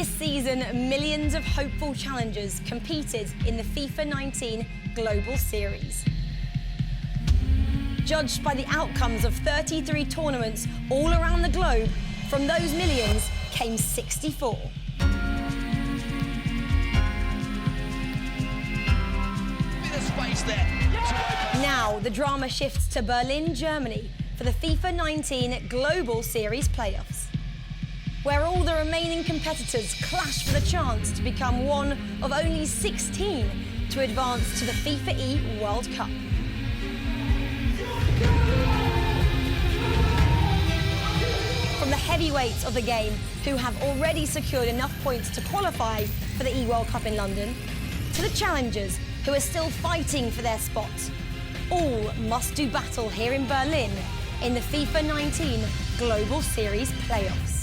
This season, millions of hopeful challengers competed in the FIFA 19 Global Series. Judged by the outcomes of 33 tournaments all around the globe, from those millions came 64. Now, the drama shifts to Berlin, Germany for the FIFA 19 Global Series Playoffs, where all the remaining competitors clash for the chance to become one of only 16 to advance to the FIFA E World Cup. From the heavyweights of the game, who have already secured enough points to qualify for the E World Cup in London, to the challengers who are still fighting for their spot, all must do battle here in Berlin in the FIFA 19 Global Series Playoffs.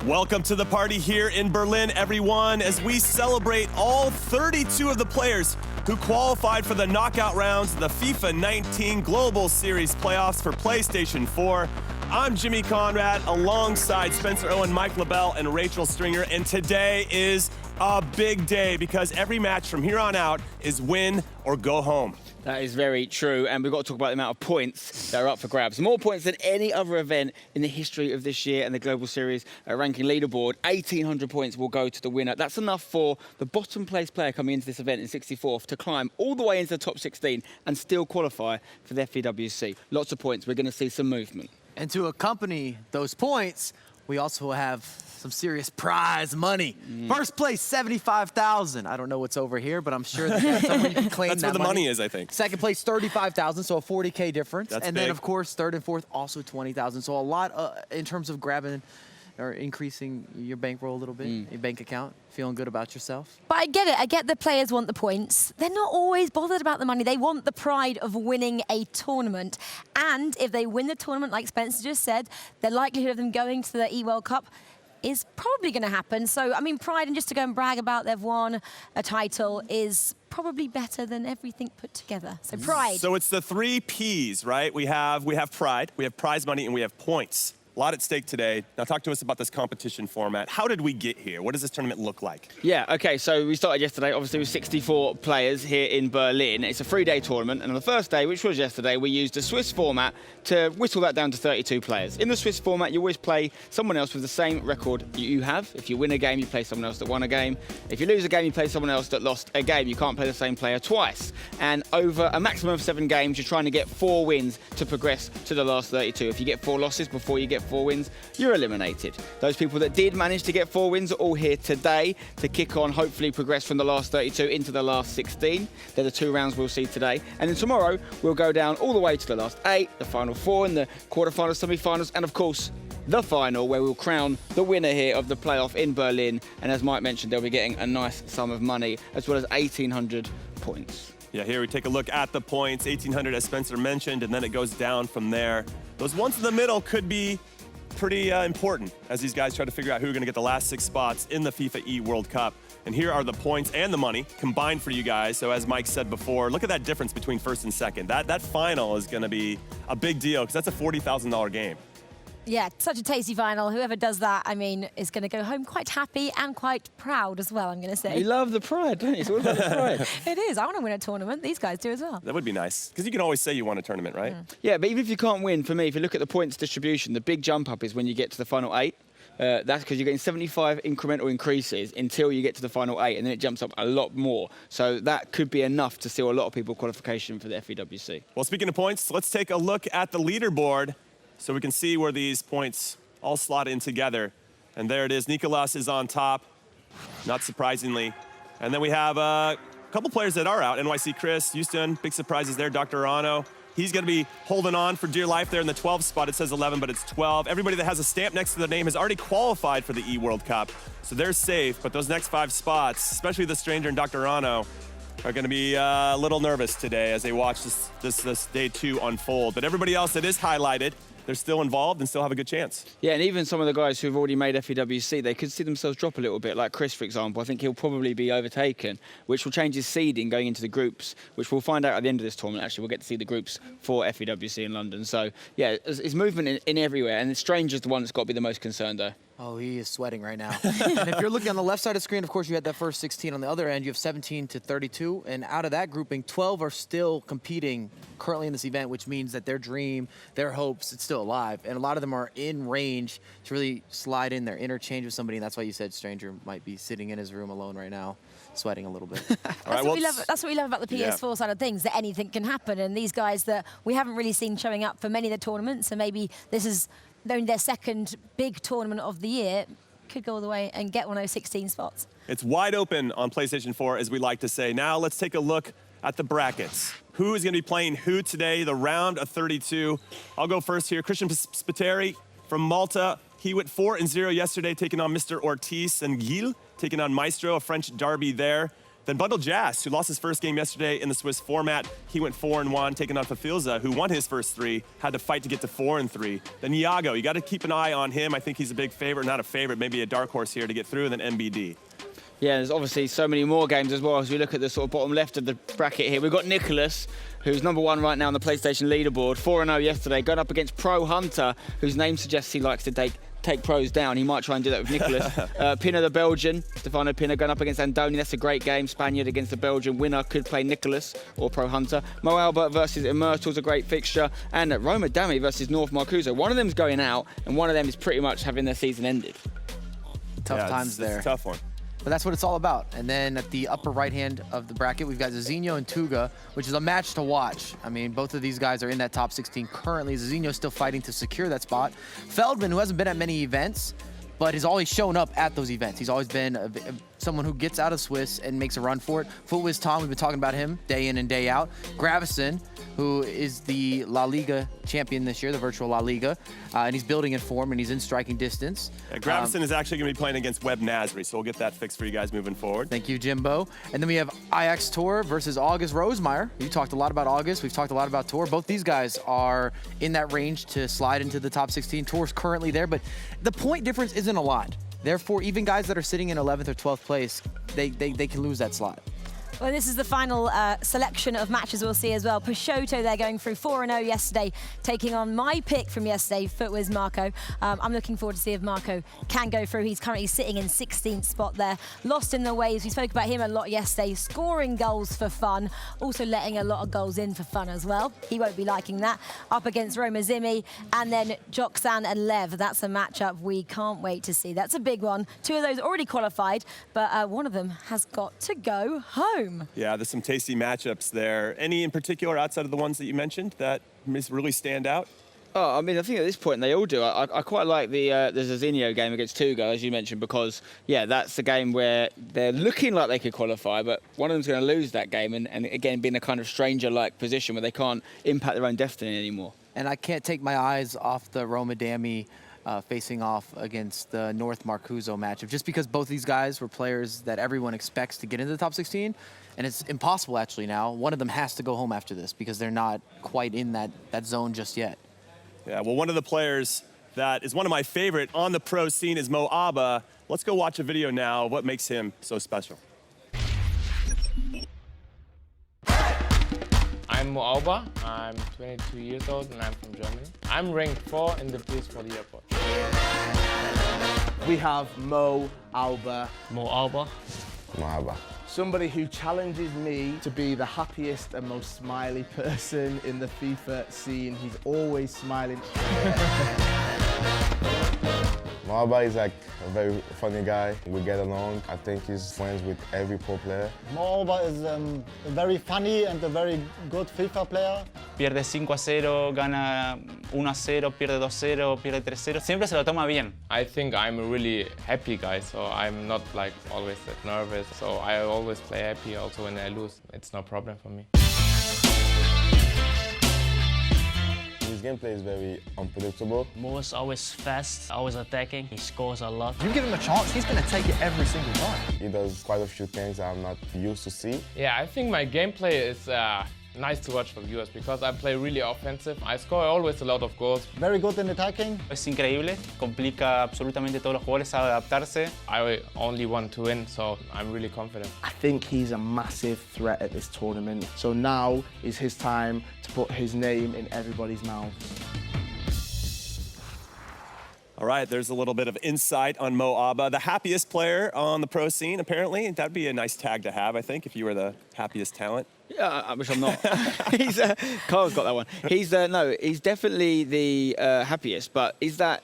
Welcome to the party here in Berlin, everyone, as we celebrate all 32 of the players who qualified for the knockout rounds of the FIFA 19 Global Series Playoffs for PlayStation 4. I'm Jimmy Conrad, alongside Spencer Owen, Mike LaBelle, and Rachel Stringer, and today is a big day because every match from here on out is win or go home. That is very true, and we've got to talk about the amount of points that are up for grabs. More points than any other event in the history of this year and the Global Series ranking leaderboard. 1,800 points will go to the winner. That's enough for the bottom place player coming into this event in 64th to climb all the way into the top 16 and still qualify for the FEWC. Lots of points. We're going to see some movement. And to accompany those points, we also have some serious prize money. First place, $75,000. I don't know what's over here, but I'm sure that someone can claim That's that where the money is, I think. Second place, $35,000, so a $40K difference. That's and big. then, of course, third and fourth, also $20,000. So a lot in terms of grabbing or increasing your bankroll a little bit, your bank account. Feeling good about yourself? But I get it. I get the players want the points. They're not always bothered about the money. They want the pride of winning a tournament. And if they win the tournament, like Spencer just said, the likelihood of them going to the E-World Cup is probably going to happen. So, I mean, pride and just to go and brag about they've won a title is probably better than everything put together. So pride. So it's the 3 Ps, right? We have pride, we have prize money, and we have points. A lot at stake today. Now talk to us about this competition format. How did we get here? What does this tournament look like? Yeah, okay, so we started yesterday, obviously with 64 players here in Berlin. It's a 3-day tournament, and on the first day, which was yesterday, we used a Swiss format to whittle that down to 32 players. In the Swiss format, you always play someone else with the same record you have. If you win a game, you play someone else that won a game. If you lose a game, you play someone else that lost a game. You can't play the same player twice. And over a maximum of 7 games, you're trying to get 4 wins to progress to the last 32. If you get 4 losses before you get 4 wins, you're eliminated. Those people that did manage to get 4 wins are all here today to kick on, hopefully progress from the last 32 into the last 16. They're the 2 rounds we'll see today. And then tomorrow, we'll go down all the way to the last 8, the final 4 and the quarterfinals, semi-finals, and of course, the final, where we'll crown the winner here of the playoff in Berlin. And as Mike mentioned, they'll be getting a nice sum of money, as well as 1,800 points. Yeah, here we take a look at the points. 1,800, as Spencer mentioned, and then it goes down from there. Those ones in the middle could be pretty important as these guys try to figure out who are going to get the last 6 spots in the FIFA E World Cup. And here are the points and the money combined for you guys. So as Mike said before, look at that difference between first and second. That final is going to be a big deal because that's a $40,000 game. Yeah, such a tasty final. Whoever does that, I mean, is going to go home quite happy and quite proud as well, I'm going to say. You love the pride, don't you? It's all about the pride. It is. I want to win a tournament. These guys do as well. That would be nice because you can always say you won a tournament, right? Yeah, but even if you can't win, for me, if you look at the points distribution, the big jump up is when you get to the final 8. That's because you're getting 75 incremental increases until you get to the final 8, and then it jumps up a lot more. So that could be enough to seal a lot of people qualification for the FEWC. Well, speaking of points, let's take a look at the leaderboard so we can see where these points all slot in together. And there it is. Nicolas is on top, not surprisingly. And then we have a couple players that are out. NYC Chris, Houston, big surprises there. Dr. Arano, he's going to be holding on for dear life there in the 12th spot. It says 11, but it's 12. Everybody that has a stamp next to their name has already qualified for the E-World Cup, so they're safe. But those next 5 spots, especially the Stranger and Dr. Arano, are going to be a little nervous today as they watch this day 2 unfold. But everybody else that is highlighted they're still involved and still have a good chance. Yeah, and even some of the guys who've already made FEWC, they could see themselves drop a little bit, like Chris, for example. I think he'll probably be overtaken, which will change his seeding going into the groups, which we'll find out at the end of this tournament. Actually, we'll get to see the groups for FEWC in London. So, yeah, it's movement in everywhere, and Stranger's the one that's got to be the most concerned, though. Oh, he is sweating right now. And if you're looking on the left side of the screen, of course, you had that first 16. On the other end, you have 17 to 32. And out of that grouping, 12 are still competing currently in this event, which means that their dream, their hopes, it's still alive. And a lot of them are in range to really slide in there, interchange with somebody. And that's why you said Stranger might be sitting in his room alone right now, sweating a little bit. That's what we love about the PS4 side of things, that anything can happen. And these guys that we haven't really seen showing up for many of the tournaments, and maybe this is only their second big tournament of the year, could go all the way and get one of those 16 spots. It's wide open on PlayStation 4, as we like to say. Now let's take a look at the brackets. Who is going to be playing who today, the round of 32. I'll go first here. Christian Spiteri from Malta. He went 4-0 yesterday, taking on Mr. Ortiz and Gil, taking on Maestro, a French derby there. Then Bundle Jazz, who lost his first game yesterday in the Swiss format. He went 4-1, taking on Fafilza, who won his first 3, had to fight to get to 4-3. Then Iago, you got to keep an eye on him. I think he's a big favorite, not a favorite, maybe a dark horse here to get through, and then MBD. Yeah, there's obviously so many more games as well as we look at the sort of bottom left of the bracket here. We've got Nicholas, who's #1 right now on the PlayStation leaderboard, 4-0 yesterday, going up against Pro Hunter, whose name suggests he likes to take pros down. He might try and do that with Nicholas. Pina the Belgian, Stefano Pina going up against Andoni. That's a great game. Spaniard against the Belgian. Winner could play Nicholas or Pro Hunter. Mo Albert versus Immortals, a great fixture. And Roma Dami versus North Marcuso. One of them's going out, and one of them is pretty much having their season ended. Tough times there. It's a tough one. But that's what it's all about. And then at the upper right hand of the bracket, we've got Zizinho and Tuga, which is a match to watch. I mean, both of these guys are in that top 16 currently. Zizinho still fighting to secure that spot. Feldman, who hasn't been at many events, but has always shown up at those events. He's always been someone who gets out of Swiss and makes a run for it. Footwiz Tom, we've been talking about him day in and day out. Gravison, who is the La Liga champion this year, the virtual La Liga, and he's building in form and he's in striking distance. Yeah, Gravison is actually going to be playing against Webb Nasri, so we'll get that fixed for you guys moving forward. Thank you, Jimbo. And then we have Ajax Tor versus August Rosemeyer. You talked a lot about August. We've talked a lot about Tor. Both these guys are in that range to slide into the top 16. Tor's currently there, but the point difference isn't a lot. Therefore, even guys that are sitting in 11th or 12th place, they can lose that slot. Well, this is the final selection of matches we'll see as well. Peixoto, they're going through 4-0 yesterday, taking on my pick from yesterday, Footwiz Marco. I'm looking forward to see if Marco can go through. He's currently sitting in 16th spot there. Lost in the waves. We spoke about him a lot yesterday, scoring goals for fun, also letting a lot of goals in for fun as well. He won't be liking that. Up against Roma Zimi, and then Joksan and Lev. That's a matchup we can't wait to see. That's a big one. 2 of those already qualified, but one of them has got to go home. Yeah, there's some tasty matchups there. Any in particular outside of the ones that you mentioned that really stand out? Oh, I mean, I think at this point they all do. I quite like the Zizinho game against Tuga, as you mentioned, because, yeah, that's the game where they're looking like they could qualify, but one of them's going to lose that game and again, be in a kind of stranger-like position where they can't impact their own destiny anymore. And I can't take my eyes off the Roma Dami facing off against the North Marcuso matchup, just because both these guys were players that everyone expects to get into the top 16, and it's impossible actually now. One of them has to go home after this because they're not quite in that zone just yet. Yeah, well, one of the players that is one of my favorite on the pro scene is Mo Abba. Let's go watch a video now of what makes him so special. I'm Mo Auba, I'm 22 years old and I'm from Germany. I'm ranked 4 in the PS4 leaderboard. We have Mo Auba. Mo Auba. Mo Auba. Somebody who challenges me to be the happiest and most smiley person in the FIFA scene. He's always smiling. Mo Auba is like a very funny guy. We get along. I think he's friends with every pro player. Mo Auba is very funny and a very good FIFA player. Pierde 5-0, gana 1-0, pierde 2-0, pierde 3-0. Siempre se lo toma bien. I think I'm a really happy guy, so I'm not like always that nervous. So I always play happy also when I lose. It's no problem for me. His gameplay is very unpredictable. Mo is always fast, always attacking. He scores a lot. You give him a chance, he's going to take it every single time. He does quite a few things I'm not used to see. Yeah, I think my gameplay is nice to watch for viewers because I play really offensive. I score always a lot of goals. Very good in attacking. Es increíble, complica absolutamente todos los jugadores, sabe adaptarse. I only want to win, so I'm really confident. I think he's a massive threat at this tournament. So now is his time to put his name in everybody's mouth. All right, there's a little bit of insight on Mo Abba, the happiest player on the pro scene, apparently. That'd be a nice tag to have, I think, if you were the happiest talent. Yeah, which I'm not. Carl's got that one. He's definitely the happiest, but is that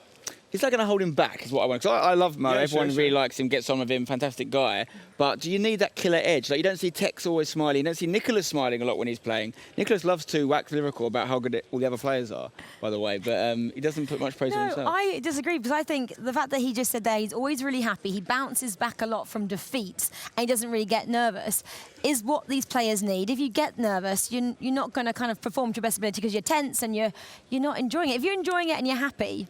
going to hold him back is what I want. Because I love Mo, Yeah, everyone sure. really likes him, gets on with him, fantastic guy. But do you need that killer edge? Like, you don't see Tex always smiling, you don't see Nicholas smiling a lot when he's playing. Nicholas loves to wax lyrical about how good all the other players are, by the way, but he doesn't put much praise on himself. I disagree, because I think the fact that he just said there he's always really happy, he bounces back a lot from defeats, and he doesn't really get nervous, is what these players need. If you get nervous, you're not going to kind of perform to your best ability because you're tense and you're not enjoying it. If you're enjoying it and you're happy,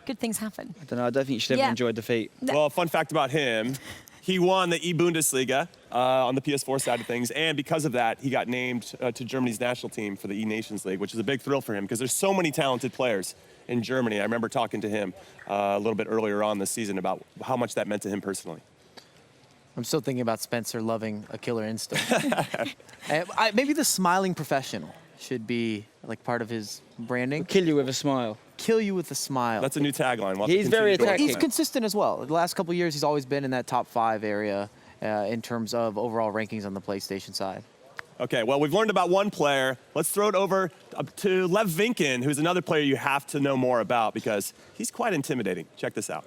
good things happen. I don't know, I don't think you should ever enjoy defeat. Well, fun fact about him, he won the E-Bundesliga on the PS4 side of things, and because of that, he got named to Germany's national team for the E-Nations League, which is a big thrill for him because there's so many talented players in Germany. I remember talking to him a little bit earlier on this season about how much that meant to him personally. I'm still thinking about Spencer loving a killer instinct. Maybe the smiling professional should be like part of his branding. Kill you with a smile. Kill you with a smile. That's a new tagline. We'll He's very attacking. He's consistent as well. The last couple of years, he's always been in that top 5 area in terms of overall rankings on the PlayStation side. Okay, well, we've learned about one player. Let's throw it over to Lev Vinkin, who's another player you have to know more about because he's quite intimidating. Check this out.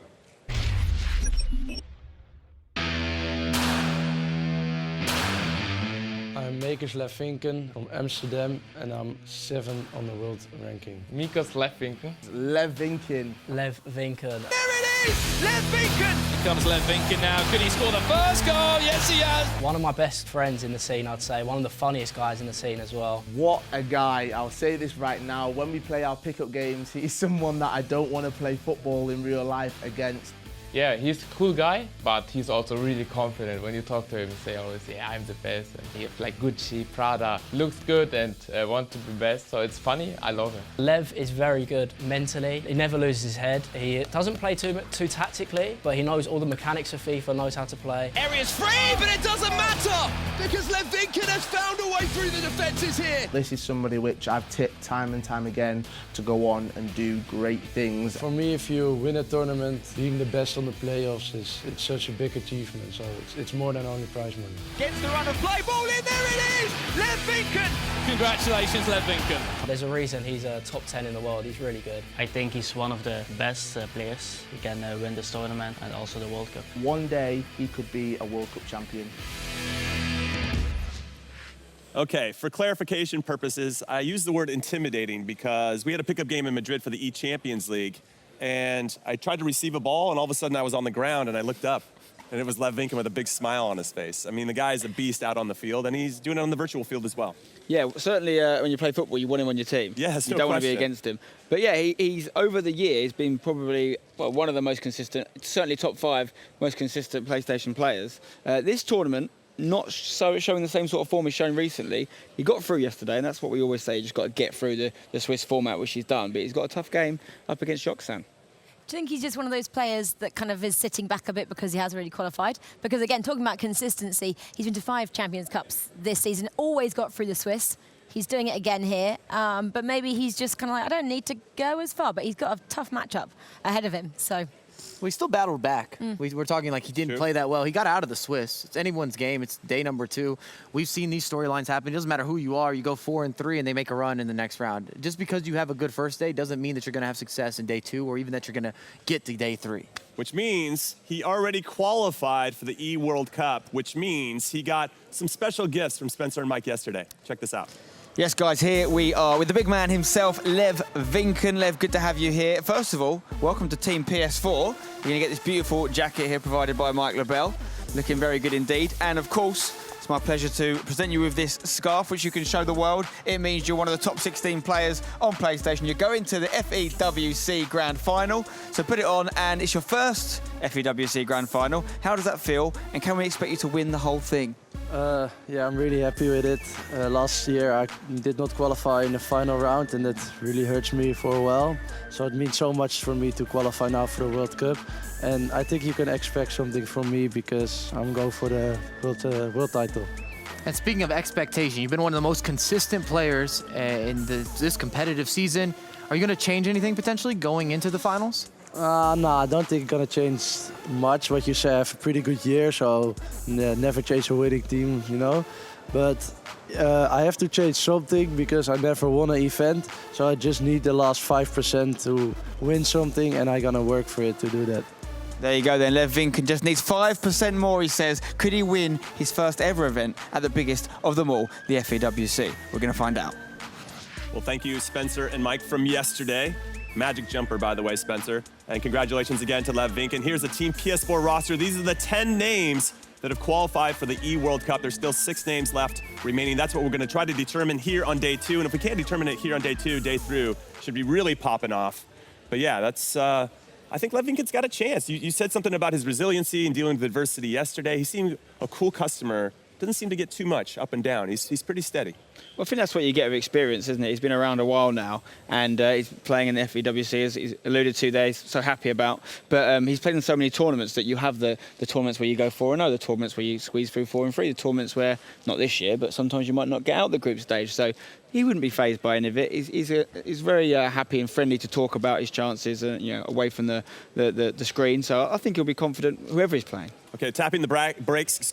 I'm Makers Lev Vinken from Amsterdam, and I'm 7 on the world ranking. Mikos Lev Vinken. Lev Vinkin. Lev Vinken. There it is! Lev Vinken! Here comes Lev Vinken now. Could he score the first goal? Yes, he has. One of my best friends in the scene, I'd say. One of the funniest guys in the scene as well. What a guy. I'll say this right now. When we play our pickup games, he's someone that I don't want to play football in real life against. Yeah, he's a cool guy, but he's also really confident. When you talk to him, you say always, yeah, I'm the best. And he has like Gucci, Prada, looks good and wants to be best. So it's funny, I love him. Lev is very good mentally. He never loses his head. He doesn't play too tactically, but he knows all the mechanics of FIFA, knows how to play. Area's free, but it doesn't matter because Lev Vinken has found a way through the defences here. This is somebody which I've tipped time and time again to go on and do great things. For me, if you win a tournament, being the best on the playoffs it's such a big achievement, so it's more than only prize money. Gets the run of play, ball in, there it is! Lev Vinken! Congratulations, Lev Vinken. There's a reason he's a top 10 in the world. He's really good. I think he's one of the best players. He can win this tournament and also the World Cup. One day he could be a World Cup champion. Okay, for clarification purposes, I use the word intimidating because we had a pickup game in Madrid for the E-Champions League, and I tried to receive a ball, and all of a sudden I was on the ground, and I looked up, and it was Lev Vinken with a big smile on his face. I mean, the guy's a beast out on the field, and he's doing it on the virtual field as well. Yeah, certainly when you play football, you want him on your team. Yes, you no don't want to be question. against him. But yeah, he's over the years been probably one of the most consistent, certainly top 5 most consistent PlayStation players. This tournament, not showing the same sort of form he's shown recently. He got through yesterday, and that's what we always say. You just got to get through the Swiss format, which he's done. But he's got a tough game up against Joksan. Do you think he's just one of those players that kind of is sitting back a bit because he has already qualified? Because again, talking about consistency, he's been to 5 Champions Cups this season, always got through the Swiss. He's doing it again here, but maybe he's just kind of like, I don't need to go as far, but he's got a tough matchup ahead of him, so. Well, he still battled back. We're talking like he didn't play that well. He got out of the Swiss. It's anyone's game. It's day number 2. We've seen these storylines happen. It doesn't matter who you are. You go 4-3 and they make a run in the next round. Just because you have a good first day doesn't mean that you're going to have success in day 2 or even that you're going to get to day 3. Which means he already qualified for the E-World Cup, which means he got some special gifts from Spencer and Mike yesterday. Check this out. Yes, guys, here we are with the big man himself, Lev Vinken. Lev, good to have you here. First of all, welcome to Team PS4. You're going to get this beautiful jacket here provided by Mike LaBelle. Looking very good indeed. And of course, it's my pleasure to present you with this scarf, which you can show the world. It means you're one of the top 16 players on PlayStation. You're going to the FEWC Grand Final. So put it on, and it's your first FEWC Grand Final. How does that feel? And can we expect you to win the whole thing? Yeah, I'm really happy with it. Last year I did not qualify in the final round and that really hurts me for a while. So it means so much for me to qualify now for the World Cup. And I think you can expect something from me because I'm going for the world title. And speaking of expectation, you've been one of the most consistent players in this competitive season. Are you going to change anything potentially going into the finals? No, I don't think it's going to change much. What you say, I have a pretty good year, so never change a winning team, you know. But I have to change something because I never won an event. So I just need the last 5% to win something, and I'm going to work for it to do that. There you go then, Lev Vinken just needs 5% more, he says. Could he win his first ever event at the biggest of them all, the FAWC? We're going to find out. Well, thank you, Spencer and Mike from yesterday. Magic jumper, by the way, Spencer. And congratulations again to Lev Vinken. Here's the Team PS4 roster. These are the 10 names that have qualified for the E-World Cup. There's still 6 names left remaining. That's what we're going to try to determine here on day 2. And if we can't determine it here on day 2, day 3 should be really popping off. But yeah, that's... I think Lev Vinken's got a chance. You said something about his resiliency and dealing with adversity yesterday. He seemed a cool customer. Doesn't seem to get too much up and down. He's pretty steady. Well, I think that's what you get with experience, isn't it? He's been around a while now, and he's playing in the FAWC, as he's alluded to there. He's so happy about. But he's played in so many tournaments that you have the tournaments where you go 4-0, the tournaments where you squeeze through 4 and 3, the tournaments where, not this year, but sometimes you might not get out the group stage. So he wouldn't be fazed by any of it. He's very happy and friendly to talk about his chances, away from the screen. So I think he'll be confident whoever he's playing. Okay, tapping the brakes,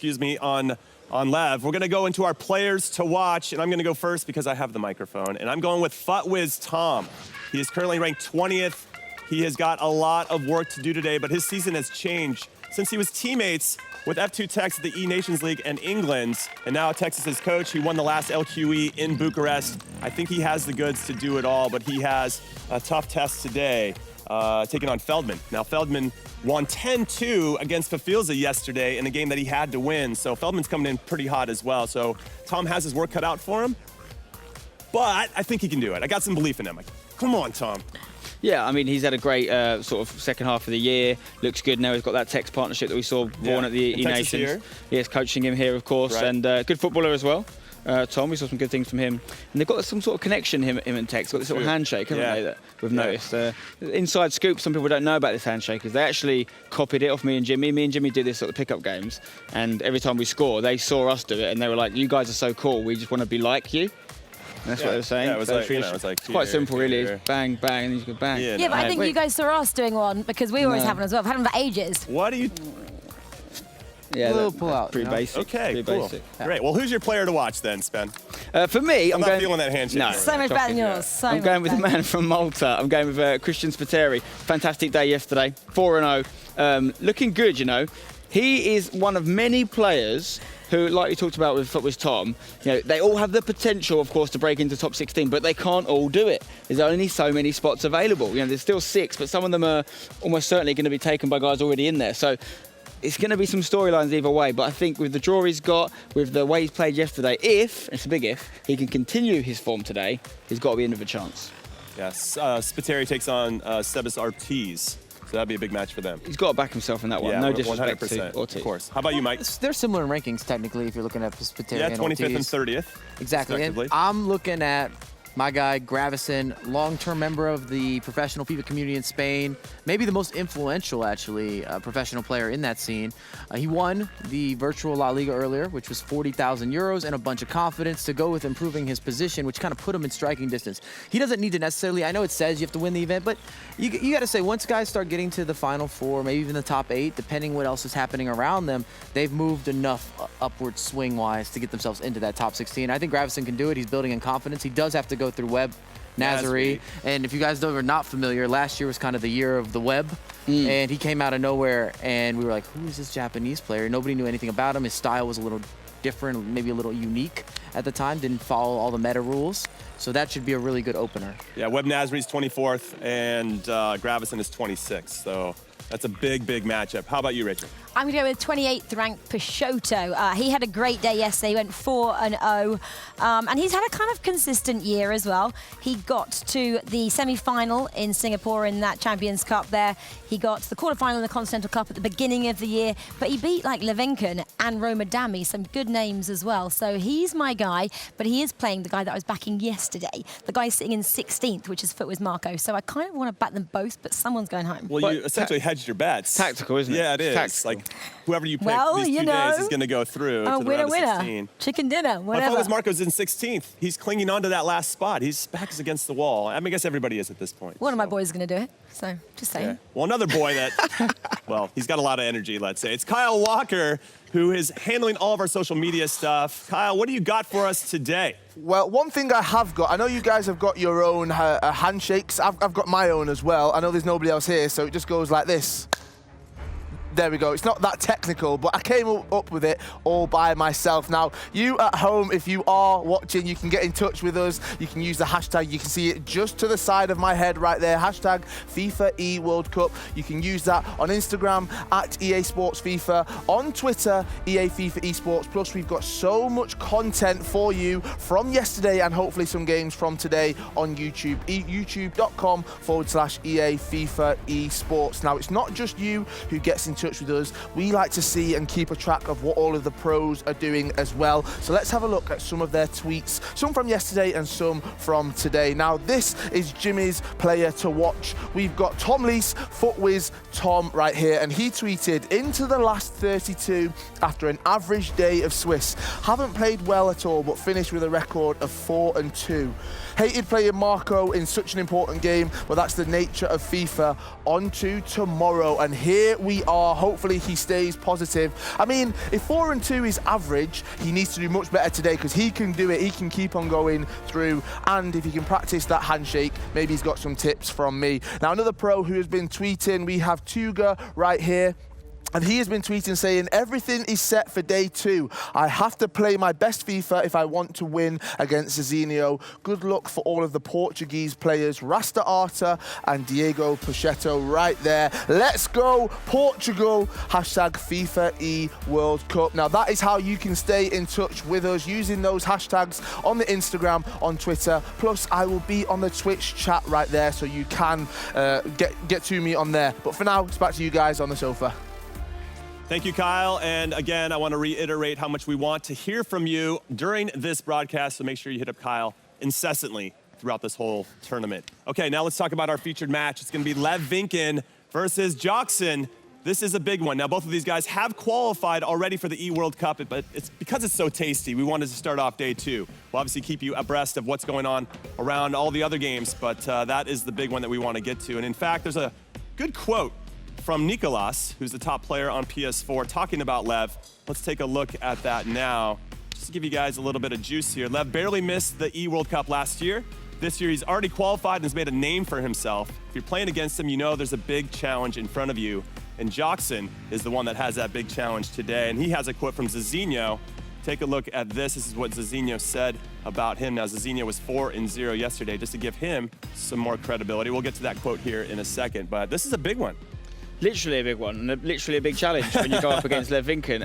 on Lev. We're going to go into our players to watch, and I'm going to go first because I have the microphone. And I'm going with FUTWiz Tom. He is currently ranked 20th. He has got a lot of work to do today, but his season has changed since he was teammates with F2 Tex at the E-Nations League and England, and now Texas's coach. He won the last LQE in Bucharest. I think he has the goods to do it all, but he has a tough test today, taking on Feldman. Now, Feldman won 10-2 against Fafilza yesterday in a game that he had to win, so Feldman's coming in pretty hot as well. So Tom has his work cut out for him, but I think he can do it. I got some belief in him. Come on, Tom. Yeah, I mean, he's had a great sort of second half of the year. Looks good now. He's got that Tex partnership that we saw born at the E-Nations. Yes, coaching him here, of course, right. And good footballer as well. Tom, we saw some good things from him. And they've got some sort of connection, him and Tex. Got this little handshake, haven't they, that we've noticed. Inside scoop, some people don't know about this handshake, is they actually copied it off me and Jimmy. Me and Jimmy do this sort of pickup games, and every time we score, they saw us do it, and they were like, you guys are so cool, we just want to be like you. And that's what they were saying. Yeah, it was it's quite simple, really. Bang, bang, and you go bang. Yeah, but I think you guys saw us doing one because we always have one as well. I've had them for ages. What do you... Yeah, a little pull out. Pretty basic. Okay, pretty cool. Basic. Great. Well, who's your player to watch then, Spen? For me, I'm not feeling that handshake. No. So much better than yours. I'm going with the man from Malta. I'm going with Christian Spiteri. Fantastic day yesterday. 4-0. Looking good, you know. He is one of many players who, like we talked about with FUTWiz Tom, they all have the potential, of course, to break into top 16, but they can't all do it. There's only so many spots available. There's still 6, but some of them are almost certainly going to be taken by guys already in there. So it's going to be some storylines either way, but I think with the draw he's got, with the way he's played yesterday, if, it's a big if, he can continue his form today, he's got to be in with a chance. Yes, Spiteri takes on Sebas Ortiz. So that'd be a big match for them. He's got to back himself in that one. Yeah, no disrespect 100%, to Ortiz. Of course. How about you, Mike? They're similar in rankings, technically, if you're looking at Spiteri and Ortiz. Yeah, 25th and 30th. Exactly. And I'm looking at my guy, Gravison, long-term member of the professional FIFA community in Spain, maybe the most influential, actually, professional player in that scene. He won the virtual La Liga earlier, which was 40,000 euros and a bunch of confidence to go with improving his position, which kind of put him in striking distance. He doesn't need to necessarily, I know it says you have to win the event, but you got to say, once guys start getting to the Final Four, maybe even the top 8, depending what else is happening around them, they've moved enough upward swing-wise to get themselves into that top 16. I think Gravison can do it. He's building in confidence. He does have to go through Webb, Nazari, and if you guys are not familiar, last year was kind of the year of the Webb, and he came out of nowhere, and we were like, who is this Japanese player? Nobody knew anything about him. His style was a little different, maybe a little unique at the time, didn't follow all the meta rules, so that should be a really good opener. Yeah, Webb Nazari's 24th, and Gravison is 26th, so that's a big, big matchup. How about you, Richard? I'm going to go with 28th ranked Peixoto. He had a great day yesterday. He went 4-0. And he's had a kind of consistent year as well. He got to the semi-final in Singapore in that Champions Cup there. He got to the quarterfinal in the Continental Cup at the beginning of the year. But he beat like Levinken and Roma Dami, some good names as well. So he's my guy. But he is playing the guy that I was backing yesterday. The guy sitting in 16th, which is foot with Marco. So I kind of want to back them both, but someo's going home. Well, you essentially hedged your bets. Tactical, isn't it? Yeah, it is. Tactical. Like, whoever you pick Well, these 2 you know. days is going to go through to the round of 16. Chicken dinner, But whatever. Focus Marco's in 16th. He's clinging on to that last spot. His back is against the wall. I mean, I guess everybody is at this point. One of my boys is going to do it. So just saying. Yeah. Well, another boy that, well, he's got a lot of energy, let's say. It's Kyle Walker, who is handling all of our social media stuff. Kyle, what do you got for us today? Well, one thing I have got, I know you guys have got your own handshakes. I've got my own as well. I know there's nobody else here, so it just goes like this. There we go. It's not that technical, but I came up with it all by myself. Now, you at home, if you are watching, you can get in touch with us. You can use the hashtag. You can see it just to the side of my head right there. Hashtag FIFA E World Cup. You can use that on Instagram at EA Sports FIFA, on Twitter, EA FIFA Esports. Plus, we've got so much content for you from yesterday and hopefully some games from today on YouTube. youtube.com/EA FIFA Esports. Now, it's not just you who gets in touch with us. We like to see and keep a track of what all of the pros are doing as well. So let's have a look at some of their tweets, some from yesterday and some from today. Now, this is Jimmy's player to watch. We've got Tom Lees, Footwiz Tom right here, and he tweeted, into the last 32 after an average day of Swiss. Haven't played well at all, but finished with a record of 4-2. Hated playing Marco in such an important game, but that's the nature of FIFA. On to tomorrow, and here we are. Hopefully he stays positive. I mean, if 4-2 is average, he needs to do much better today because he can do it. He can keep on going through, and if he can practice that handshake, maybe he's got some tips from me. Now, another pro who has been tweeting, we have Tuga right here. And he has been tweeting saying, everything is set for day 2. I have to play my best FIFA if I want to win against Zizinho. Good luck for all of the Portuguese players, Rasta Arta and Diego Peixoto right there. Let's go, Portugal. Hashtag FIFA E World Cup. Now, that is how you can stay in touch with us using those hashtags on the Instagram, on Twitter. Plus, I will be on the Twitch chat right there, so you can get to me on there. But for now, it's back to you guys on the sofa. Thank you, Kyle. And again, I want to reiterate how much we want to hear from you during this broadcast, so make sure you hit up Kyle incessantly throughout this whole tournament. Okay, now let's talk about our featured match. It's going to be Levinken versus Joxen. This is a big one. Now, both of these guys have qualified already for the E-World Cup, but it's because it's so tasty, we wanted to start off day 2. We'll obviously keep you abreast of what's going on around all the other games, but that is the big one that we want to get to. And in fact, there's a good quote from Nicolas, who's the top player on PS4, talking about Lev. Let's take a look at that now. Just to give you guys a little bit of juice here. Lev barely missed the E-World Cup last year. This year, he's already qualified and has made a name for himself. If you're playing against him, you know there's a big challenge in front of you. And Joxen is the one that has that big challenge today. And he has a quote from Zizinho. Take a look at this. This is what Zizinho said about him. Now, Zizinho was 4-0 yesterday, just to give him some more credibility. We'll get to that quote here in a second, but this is a big one. Literally a big one, and literally a big challenge when you go up against Levinken.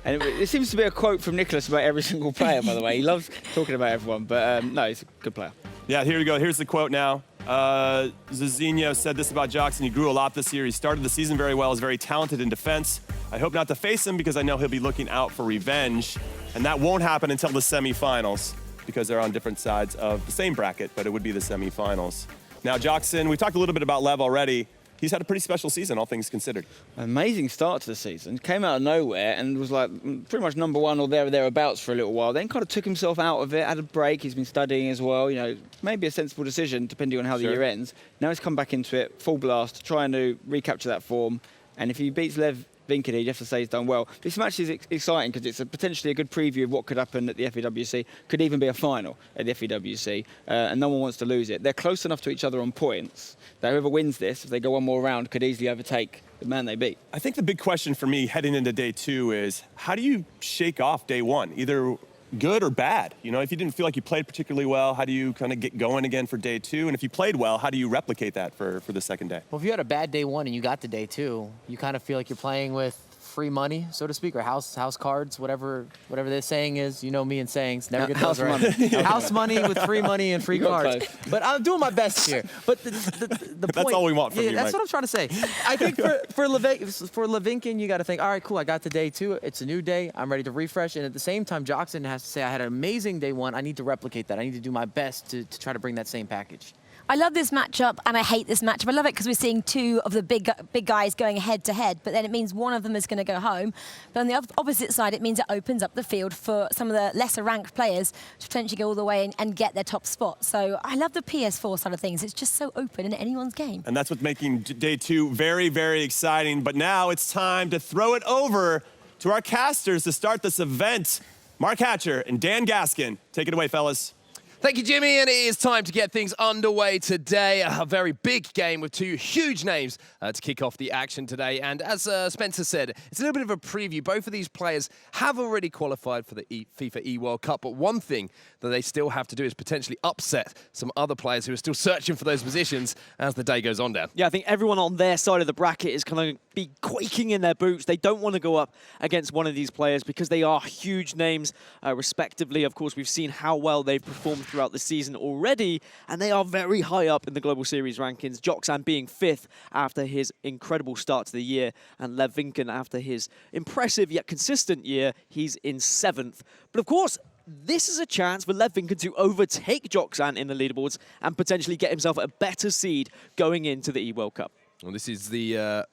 And it seems to be a quote from Nicolas about every single player, by the way. He loves talking about everyone, but no, he's a good player. Yeah, here we go. Here's the quote now. Zizinho said this about Joxen. He grew a lot this year. He started the season very well. He's very talented in defense. I hope not to face him because I know he'll be looking out for revenge. And that won't happen until the semifinals because they're on different sides of the same bracket, but it would be the semifinals. Now, Joxen, we talked a little bit about Lev already. He's had a pretty special season, all things considered. Amazing start to the season. Came out of nowhere and was like pretty much number 1 or thereabouts for a little while. Then kind of took himself out of it, had a break. He's been studying as well. You know, maybe a sensible decision depending on how the year ends. Now he's come back into it, full blast, trying to recapture that form. And if he beats Levinken, you have to say he's done well. This match is exciting because it's potentially a good preview of what could happen at the FEWC. Could even be a final at the FEWC, and no one wants to lose it. They're close enough to each other on points that whoever wins this, if they go one more round, could easily overtake the man they beat. I think the big question for me heading into day 2 is, how do you shake off day 1? Either good or bad? You know, if you didn't feel like you played particularly well, how do you kind of get going again for day 2? And if you played well, how do you replicate that for the second day? Well, if you had a bad day 1 and you got to day 2, you kind of feel like you're playing with free money, so to speak, or house cards, whatever the saying is. You know me and sayings, never get those right. House money with free money and free cards. But I'm doing my best here. But the point, that's all we want from you, that's Mike. what I'm trying to say. I think for Levinkin, you got to think, all right, cool, I got to day 2. It's a new day. I'm ready to refresh. And at the same time, Joxan has to say, I had an amazing day 1. I need to replicate that. I need to do my best to try to bring that same package. I love this matchup, and I hate this matchup. I love it because we're seeing 2 of the big guys going head-to-head, but then it means one of them is going to go home. But on the opposite side, it means it opens up the field for some of the lesser-ranked players to potentially go all the way and get their top spot. So I love the PS4 side of things. It's just so open in anyone's game. And that's what's making day 2 very, very exciting. But now it's time to throw it over to our casters to start this event. Mark Hatcher and Dan Gaskin. Take it away, fellas. Thank you, Jimmy, and it is time to get things underway today. A very big game with 2 huge names to kick off the action today. And as Spencer said, it's a little bit of a preview. Both of these players have already qualified for the FIFA E-World Cup, but one thing that they still have to do is potentially upset some other players who are still searching for those positions as the day goes on, Dan. Yeah, I think everyone on their side of the bracket is going to be quaking in their boots. They don't want to go up against one of these players because they are huge names, respectively. Of course, we've seen how well they've performed throughout the season already, and they are very high up in the Global Series rankings. Joxan being 5th after his incredible start to the year, and Lev Vinken after his impressive yet consistent year, he's in 7th. But of course, this is a chance for Lev Vinken to overtake Joxan in the leaderboards and potentially get himself a better seed going into the E-World Cup. Well, this is the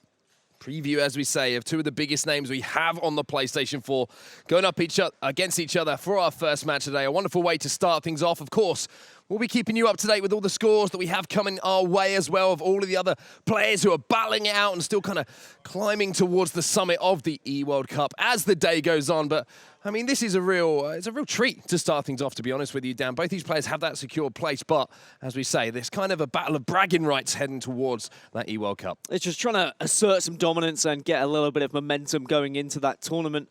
preview, as we say, of 2 of the biggest names we have on the PlayStation 4 going up against each other for our first match today. A wonderful way to start things off. Of course, we'll be keeping you up to date with all the scores that we have coming our way as well, of all of the other players who are battling it out and still kind of climbing towards the summit of the E-World Cup as the day goes on. But I mean, this is it's a real treat to start things off, to be honest with you, Dan. Both these players have that secure place, but as we say, there's kind of a battle of bragging rights heading towards that E-World Cup. It's just trying to assert some dominance and get a little bit of momentum going into that tournament.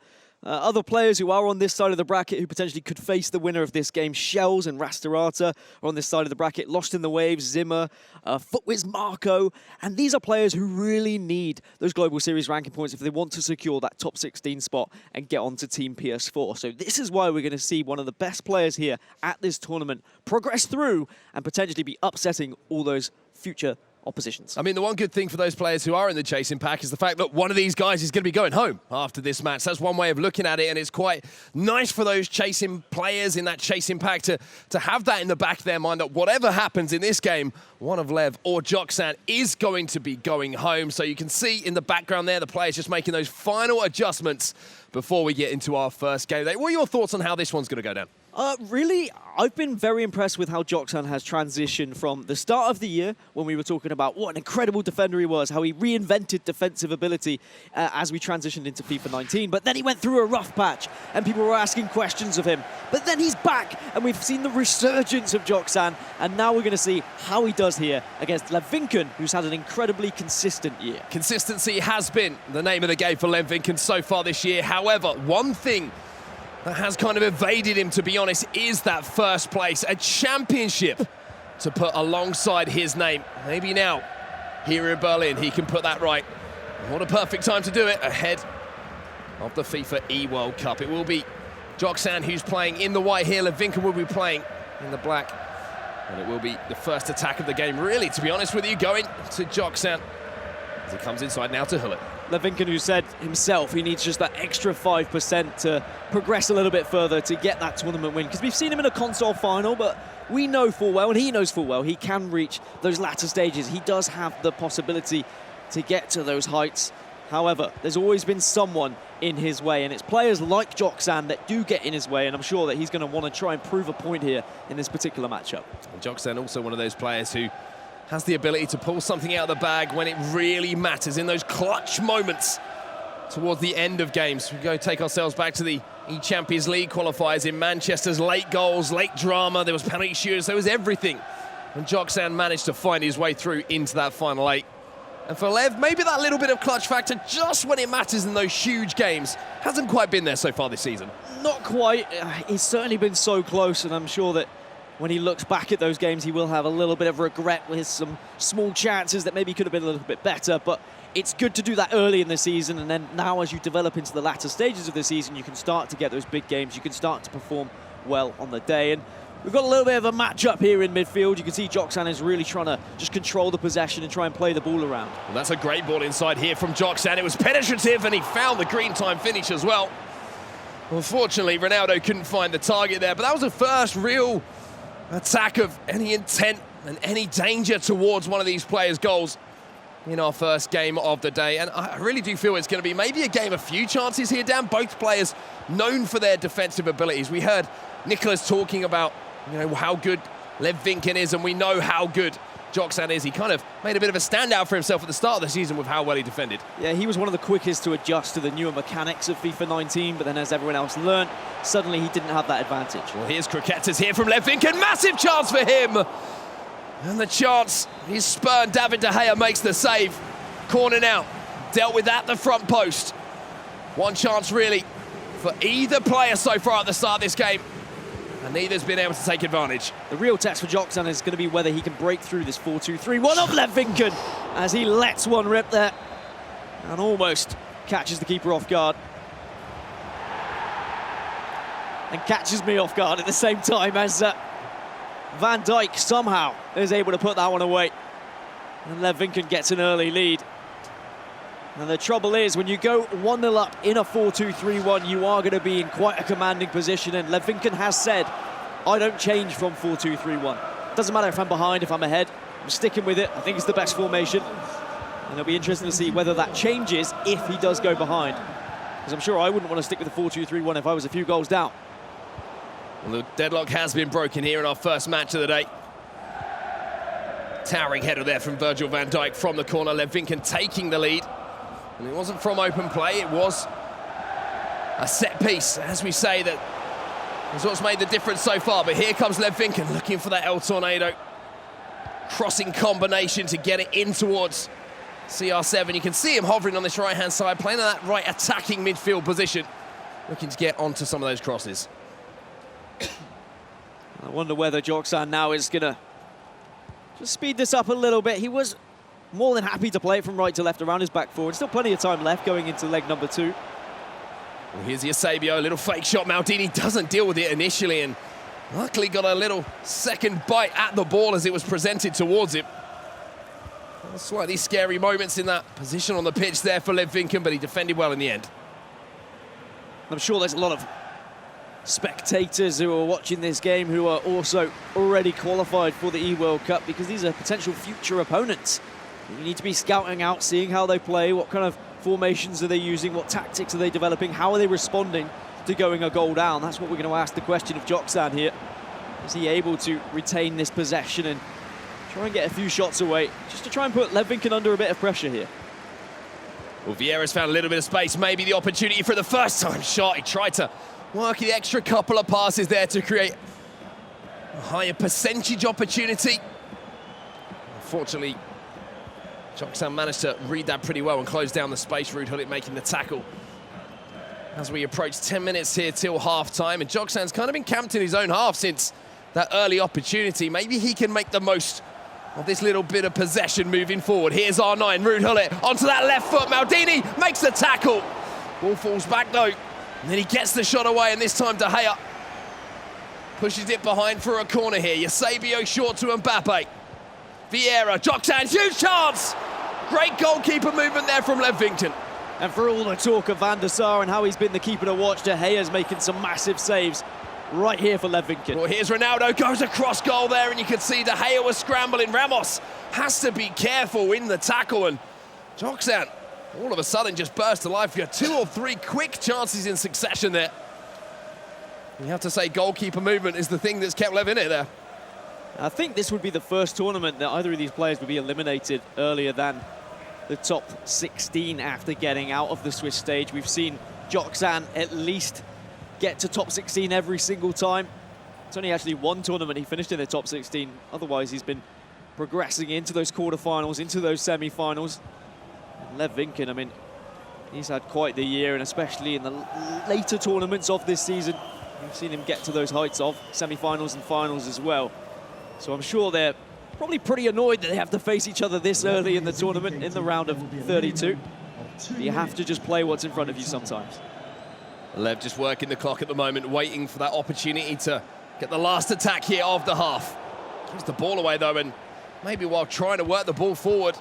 Other players who are on this side of the bracket who potentially could face the winner of this game, Shells and Rastarata, are on this side of the bracket. Lost in the Waves, Zimmer, Footwiz Marco. And these are players who really need those Global Series ranking points if they want to secure that top 16 spot and get onto Team PS4. So this is why we're going to see one of the best players here at this tournament progress through and potentially be upsetting all those future oppositions. I mean, the one good thing for those players who are in the chasing pack is the fact that one of these guys is going to be going home after this match. That's one way of looking at it, and it's quite nice for those chasing players in that chasing pack to have that in the back of their mind that whatever happens in this game, one of Lev or Joxan is going to be going home. So you can see in the background there, the players just making those final adjustments before we get into our first game. What are your thoughts on how this one's going to go down? Really, I've been very impressed with how Joxan has transitioned from the start of the year when we were talking about what an incredible defender he was, how he reinvented defensive ability as we transitioned into FIFA 19. But then he went through a rough patch and people were asking questions of him. But then he's back and we've seen the resurgence of Joxan. And now we're going to see how he does here against Lev Vinken, who's had an incredibly consistent year. Consistency has been the name of the game for Lev Vinken so far this year. However, one thing that has kind of evaded him, to be honest, is that first place, a championship to put alongside his name. Maybe now, here in Berlin, he can put that right. What a perfect time to do it, ahead of the FIFA E-World Cup. It will be Joxan who's playing in the white here. Lev Vinken will be playing in the black. And it will be the first attack of the game, really, to be honest with you, going to Joxan as he comes inside now to Hullet. Lev Vinken, who said himself he needs just that extra 5% to progress a little bit further to get that tournament win. Because we've seen him in a console final, but we know full well, and he knows full well, he can reach those latter stages. He does have the possibility to get to those heights. However, there's always been someone in his way, and it's players like Joxan that do get in his way, and I'm sure that he's going to want to try and prove a point here in this particular matchup. And Joxan also one of those players who has the ability to pull something out of the bag when it really matters, in those clutch moments towards the end of games. We go take ourselves back to the E-Champions League qualifiers in Manchester's late goals, late drama, there was penalty shooters, there was everything. And Joxan managed to find his way through into that final 8. And for Lev, maybe that little bit of clutch factor just when it matters in those huge games hasn't quite been there so far this season. Not quite. He's certainly been so close, and I'm sure that when he looks back at those games, he will have a little bit of regret with some small chances that maybe could have been a little bit better. But it's good to do that early in the season, and then now as you develop into the latter stages of the season, you can start to get those big games, you can start to perform well on the day. And we've got a little bit of a match-up here in midfield. You can see Joxan is really trying to just control the possession and try and play the ball around. Well, that's a great ball inside here from Joxan. It was penetrative, and he found the green time finish as well. Unfortunately, Ronaldo couldn't find the target there, but that was the first real attack of any intent and any danger towards one of these players' goals in our first game of the day. And I really do feel it's going to be maybe a game of few chances here, Dan. Both players known for their defensive abilities. We heard Nicholas talking about, you know, how good Lev Vinkin is, and we know how good Joxan is. He kind of made a bit of a standout for himself at the start of the season with how well he defended. Yeah, he was one of the quickest to adjust to the newer mechanics of FIFA 19, but then as everyone else learned, suddenly he didn't have that advantage. Well, here's Croquetas here from Lev Vinkin. Massive chance for him. And the chance is spurned. David De Gea makes the save. Corner now. Dealt with at the front post. One chance really for either player so far at the start of this game, and neither's been able to take advantage. The real test for Joxan is going to be whether he can break through this 4-2-3-1 of Lev Vinkin as he lets one rip there and almost catches the keeper off guard. And catches me off guard at the same time as Van Dijk somehow is able to put that one away. And Lev Vinkin gets an early lead. And the trouble is, when you go 1-0 up in a 4-2-3-1, you are going to be in quite a commanding position. And Lev Vinkin has said, I don't change from 4-2-3-1. Doesn't matter if I'm behind, if I'm ahead. I'm sticking with it. I think it's the best formation. And it'll be interesting to see whether that changes if he does go behind. Because I'm sure I wouldn't want to stick with the 4-2-3-1 if I was a few goals down. Well, the deadlock has been broken here in our first match of the day. Towering header there from Virgil van Dijk from the corner. Lev Vinkin taking the lead. And it wasn't from open play, it was a set piece, as we say, that is what's made the difference so far. But here comes Lev Vinkin looking for that El Tornado. Crossing combination to get it in towards CR7. You can see him hovering on this right-hand side, playing in that right attacking midfield position, looking to get onto some of those crosses. I wonder whether Joxan now is going to just speed this up a little bit. He was more than happy to play it from right to left around his back forward. Still plenty of time left going into leg number 2. Well, here's Eusebio, a little fake shot. Maldini doesn't deal with it initially and luckily got a little second bite at the ball as it was presented towards him. Slightly scary moments in that position on the pitch there for Lev Vinkin, but he defended well in the end. I'm sure there's a lot of spectators who are watching this game who are also already qualified for the E-World Cup, because these are potential future opponents. You need to be scouting out, seeing how they play, what kind of formations are they using, what tactics are they developing, how are they responding to going a goal down. That's what we're going to ask the question of Joxan here. Is he able to retain this possession and try and get a few shots away, just to try and put Lev Vinkin under a bit of pressure here? Well, Vieira's found a little bit of space, maybe the opportunity for the first time shot. He tried to work the extra couple of passes there to create a higher percentage opportunity. Unfortunately, Joxan managed to read that pretty well and close down the space. Ruud Gullit making the tackle. As we approach 10 minutes here till half-time, and Joxan's kind of been camped in his own half since that early opportunity. Maybe he can make the most of this little bit of possession moving forward. Here's R9, Ruud Gullit onto that left foot. Maldini makes the tackle. Ball falls back though, and then he gets the shot away, and this time De Gea pushes it behind for a corner here. Eusebio short to Mbappe. Vieira, Joxan, huge chance! Great goalkeeper movement there from Lev Vinkin. And for all the talk of Van der Sar and how he's been the keeper to watch, De Gea's making some massive saves right here for Lev Vinkin. Well, here's Ronaldo, goes across goal there, and you can see De Gea was scrambling. Ramos has to be careful in the tackle, and Joxan all of a sudden just burst to life. You got 2 or 3 quick chances in succession there. You have to say goalkeeper movement is the thing that's kept Lev in it there. I think this would be the first tournament that either of these players would be eliminated earlier than the top 16 after getting out of the Swiss stage. We've seen Joxan at least get to top 16 every single time. It's only actually one tournament he finished in the top 16. Otherwise, he's been progressing into those quarterfinals, into those semi-finals. And Lev Vinkin, I mean, he's had quite the year, and especially in the later tournaments of this season, we've seen him get to those heights of semi-finals and finals as well. So I'm sure they're probably pretty annoyed that they have to face each other this early in the tournament, in the round of 32. You have to just play what's in front of you sometimes. Lev just working the clock at the moment, waiting for that opportunity to get the last attack here of the half. Gives the ball away though, and maybe while trying to work the ball forward,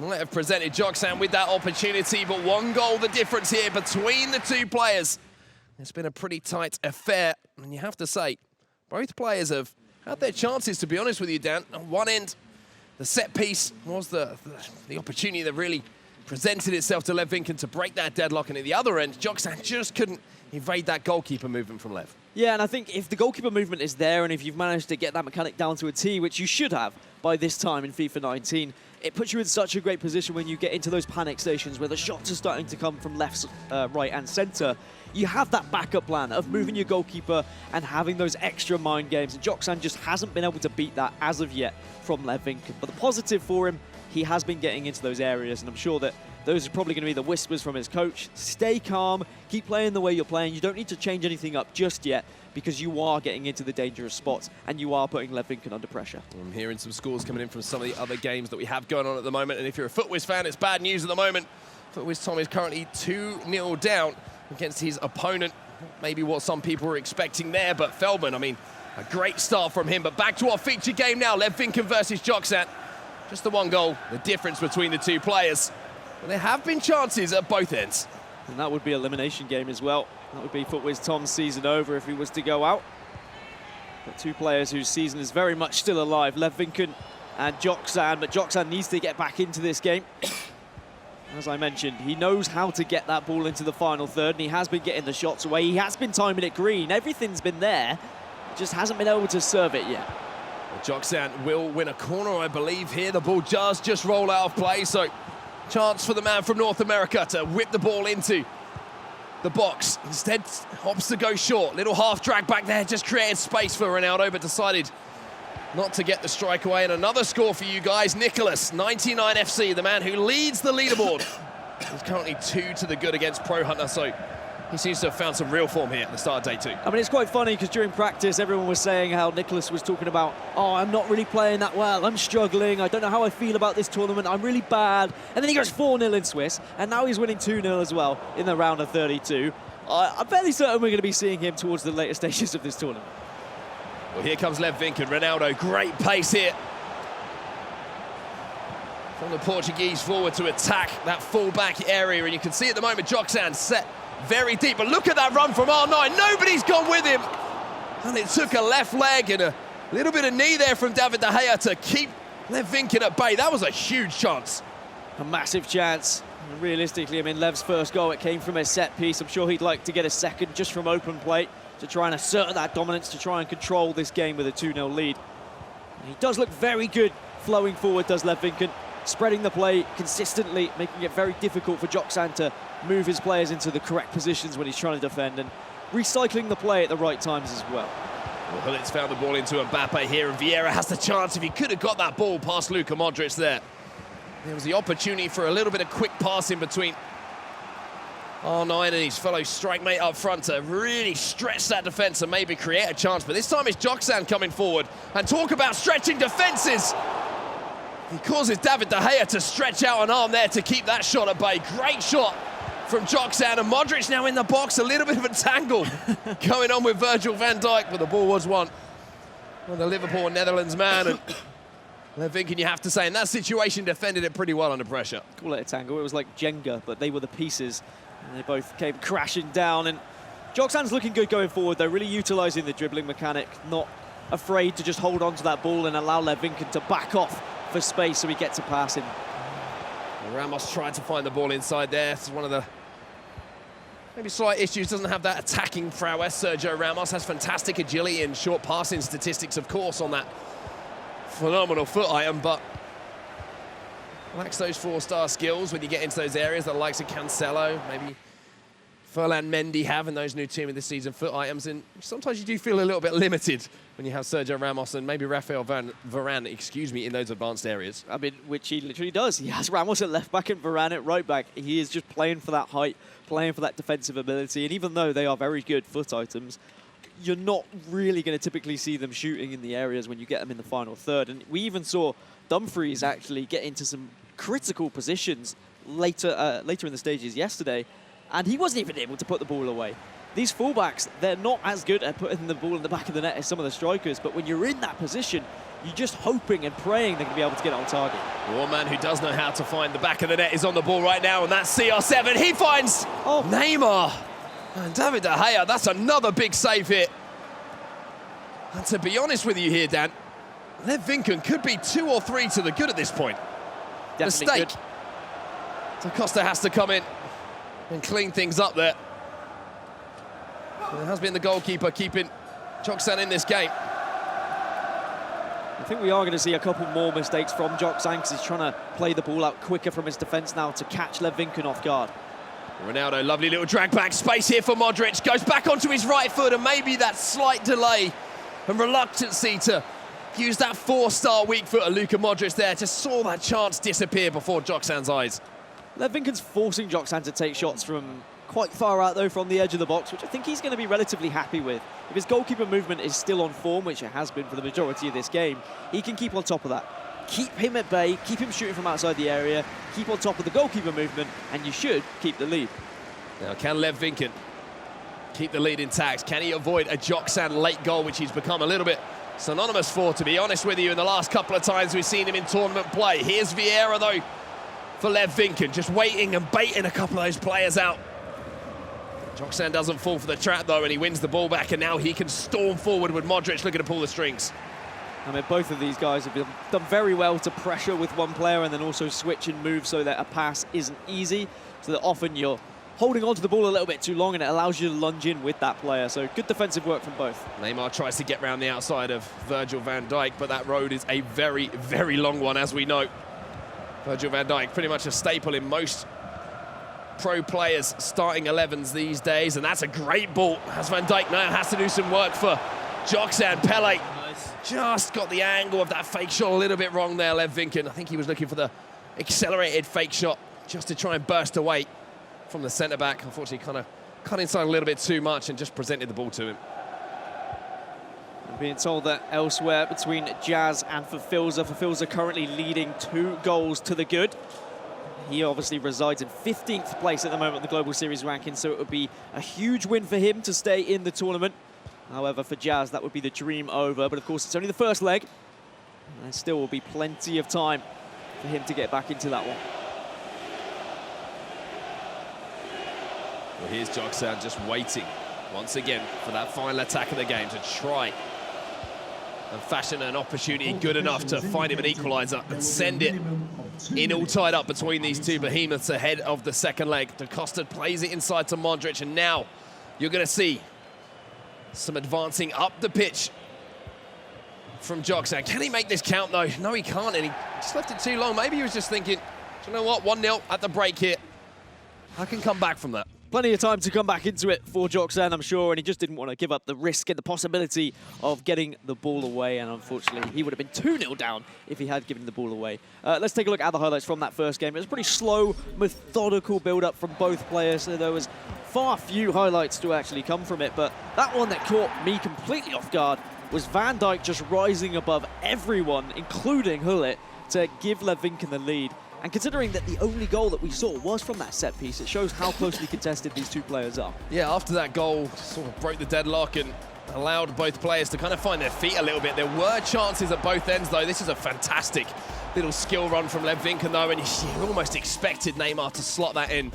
Lev presented Joksan with that opportunity, but one goal the difference here between the two players. It's been a pretty tight affair, and you have to say, both players have had their chances, to be honest with you, Dan. On one end, the set piece was the opportunity that really presented itself to Lev Vinken to break that deadlock, and at the other end, Joksan just couldn't evade that goalkeeper movement from Lev. Yeah, and I think if the goalkeeper movement is there, and if you've managed to get that mechanic down to a T, which you should have by this time in FIFA 19, it puts you in such a great position when you get into those panic stations where the shots are starting to come from left, right and centre. You have that backup plan of moving your goalkeeper and having those extra mind games. And Joksan just hasn't been able to beat that as of yet from Lev Vinken. But the positive for him, he has been getting into those areas, and I'm sure that those are probably going to be the whispers from his coach. Stay calm, keep playing the way you're playing. You don't need to change anything up just yet because you are getting into the dangerous spots and you are putting Lev Vinken under pressure. I'm hearing some scores coming in from some of the other games that we have going on at the moment, and if you're a FootWiz fan, it's bad news at the moment. FootWiz Tom is currently 2-0 down against his opponent. Maybe what some people were expecting there, but Feldman, I mean, a great start from him. But back to our feature game now, Lev Vinken versus Joksan. Just the one goal, the difference between the two players. But there have been chances at both ends. And that would be elimination game as well. That would be FootWiz Tom's season over if he was to go out. But two players whose season is very much still alive, Lev Vinken and Joksan. But Joksan needs to get back into this game. As I mentioned, he knows how to get that ball into the final third, and he has been getting the shots away. He has been timing it green. Everything's been there. Just hasn't been able to serve it yet. Well, Joksan will win a corner, I believe, here. The ball does just roll out of play, so chance for the man from North America to whip the ball into the box. Instead, opts to go short. Little half drag back there, just created space for Ronaldo, but decided not to get the strike away. And another score for you guys. Nicholas, 99 FC, the man who leads the leaderboard. He's currently 2 to the good against Pro Hunter, so he seems to have found some real form here at the start of day 2. I mean, it's quite funny because during practice, everyone was saying how Nicholas was talking about, oh, I'm not really playing that well. I'm struggling. I don't know how I feel about this tournament. I'm really bad. And then he goes 4-0 in Swiss, and now he's winning 2-0 as well in the round of 32. I'm fairly certain we're going to be seeing him towards the later stages of this tournament. Well, here comes Lev Vinken. Ronaldo, great pace here from the Portuguese forward to attack that full-back area. And you can see at the moment Joksan set very deep. But look at that run from R9. Nobody's gone with him. And it took a left leg and a little bit of knee there from David De Gea to keep Lev Vinken at bay. That was a huge chance. A massive chance. And realistically, I mean, Lev's first goal, it came from a set piece. I'm sure he'd like to get a second just from open play to try and assert that dominance, to try and control this game with a 2-0 lead. And he does look very good flowing forward, does Lev Vinken, spreading the play consistently, making it very difficult for Joksan to move his players into the correct positions when he's trying to defend, and recycling the play at the right times as well. Well, it's found the ball into Mbappe here, and Vieira has the chance if he could have got that ball past Luka Modric there. There was the opportunity for a little bit of quick passing between R9 and his fellow strike mate up front to really stretch that defence and maybe create a chance. But this time it's Joksan coming forward. And talk about stretching defences. He causes David De Gea to stretch out an arm there to keep that shot at bay. Great shot from Joksan, and Modric now in the box. A little bit of a tangle going on with Virgil van Dijk, but the ball was won. Well, the Liverpool and Netherlands man, and Lev Vinken, you have to say, in that situation, defended it pretty well under pressure. Call it a tangle. It was like Jenga, but they were the pieces. And they both came crashing down. And Joksan's looking good going forward, though, really utilising the dribbling mechanic, not afraid to just hold on to that ball and allow Lev Vinken to back off for space so he gets to pass him. Ramos tried to find the ball inside there. This is one of the maybe slight issues. Doesn't have that attacking prowess. Sergio Ramos has fantastic agility and short passing statistics, of course, on that phenomenal foot item, but lacks those 4-star skills when you get into those areas that the likes of Cancelo, maybe Ferland Mendy have in those new team of this season foot items. And sometimes you do feel a little bit limited when you have Sergio Ramos and maybe Rafael Varane, in those advanced areas. I mean, which he literally does. He has Ramos at left back and Varane at right back. He is just playing for that height, playing for that defensive ability. And even though they are very good foot items, you're not really going to typically see them shooting in the areas when you get them in the final third. And we even saw Dumfries actually get into some critical positions later in the stages yesterday, and he wasn't even able to put the ball away. These fullbacks, they're not as good at putting the ball in the back of the net as some of the strikers, but when you're in that position, you're just hoping and praying they're going to be able to get it on target. One man who does know how to find the back of the net is on the ball right now, and that's CR7. He finds Neymar. And David De Gea, that's another big save here. And to be honest with you here, Dan, Lev Vinken could be 2 or 3 to the good at this point. Definitely Mistake. good. So Costa has to come in and clean things up there. And it has been the goalkeeper keeping Joksan in this game. I think we are going to see a couple more mistakes from Joksan because he's trying to play the ball out quicker from his defence now to catch Lev Vinken off guard. Ronaldo, lovely little drag back space here for Modric. Goes back onto his right foot, and maybe that slight delay and reluctancy to use that 4-star weak foot of Luka Modric there. Just saw that chance disappear before Joksan's eyes. Lev Vinken's forcing Joksan to take shots from quite far out, though, from the edge of the box, which I think he's going to be relatively happy with. If his goalkeeper movement is still on form, which it has been for the majority of this game, he can keep on top of that. Keep him at bay, keep him shooting from outside the area, keep on top of the goalkeeper movement, and you should keep the lead. Now, can Lev Vinken keep the lead intact? Can he avoid a Joksan late goal, which he's become a little bit synonymous for, to be honest with you, in the last couple of times we've seen him in tournament play? Here's Vieira, though, for Lev Vinken, just waiting and baiting a couple of those players out. Joksan doesn't fall for the trap, though, and he wins the ball back, and now he can storm forward with Modric looking to pull the strings. I mean, both of these guys have done very well to pressure with one player and then also switch and move so that a pass isn't easy, so that often you're holding on to the ball a little bit too long and it allows you to lunge in with that player. So good defensive work from both. Neymar tries to get round the outside of Virgil van Dijk, but that road is a very, very long one, as we know. Virgil van Dijk, pretty much a staple in most pro players' starting 11s these days, and that's a great ball, as Van Dijk now has to do some work for Joksan. Pele just got the angle of that fake shot a little bit wrong there, Lev Vinken. I think he was looking for the accelerated fake shot just to try and burst away from the centre-back. Unfortunately, kind of cut inside a little bit too much and just presented the ball to him. I'm being told that elsewhere between Jazz and Fafilza currently leading 2 goals to the good. He obviously resides in 15th place at the moment in the Global Series ranking, so it would be a huge win for him to stay in the tournament. However, for Jazz, that would be the dream over. But of course, it's only the first leg. And there still will be plenty of time for him to get back into that one. Well, here's Joksan just waiting once again for that final attack of the game to try and fashion an opportunity good enough to find him an equaliser and send it in all tied up between these two behemoths ahead of the second leg. Da Costa plays it inside to Modric, and now you're going to see some advancing up the pitch from Joksan. Can he make this count, though? No, he can't, and he just left it too long. Maybe he was just thinking, do you know what, 1-0 at the break here. I can come back from that. Plenty of time to come back into it for Joksan, I'm sure, and he just didn't want to give up the risk and the possibility of getting the ball away, and unfortunately, he would have been 2-0 down if he had given the ball away. Let's take a look at the highlights from that first game. It was a pretty slow, methodical build-up from both players, so there was far few highlights to actually come from it, but that one that caught me completely off guard was Van Dijk just rising above everyone, including Hullet, to give Lev Vinken the lead. And considering that the only goal that we saw was from that set piece, it shows how closely contested these two players are. Yeah, after that goal, sort of broke the deadlock and allowed both players to kind of find their feet a little bit. There were chances at both ends, though. This is a fantastic little skill run from Lev Vinken, though, and you almost expected Neymar to slot that in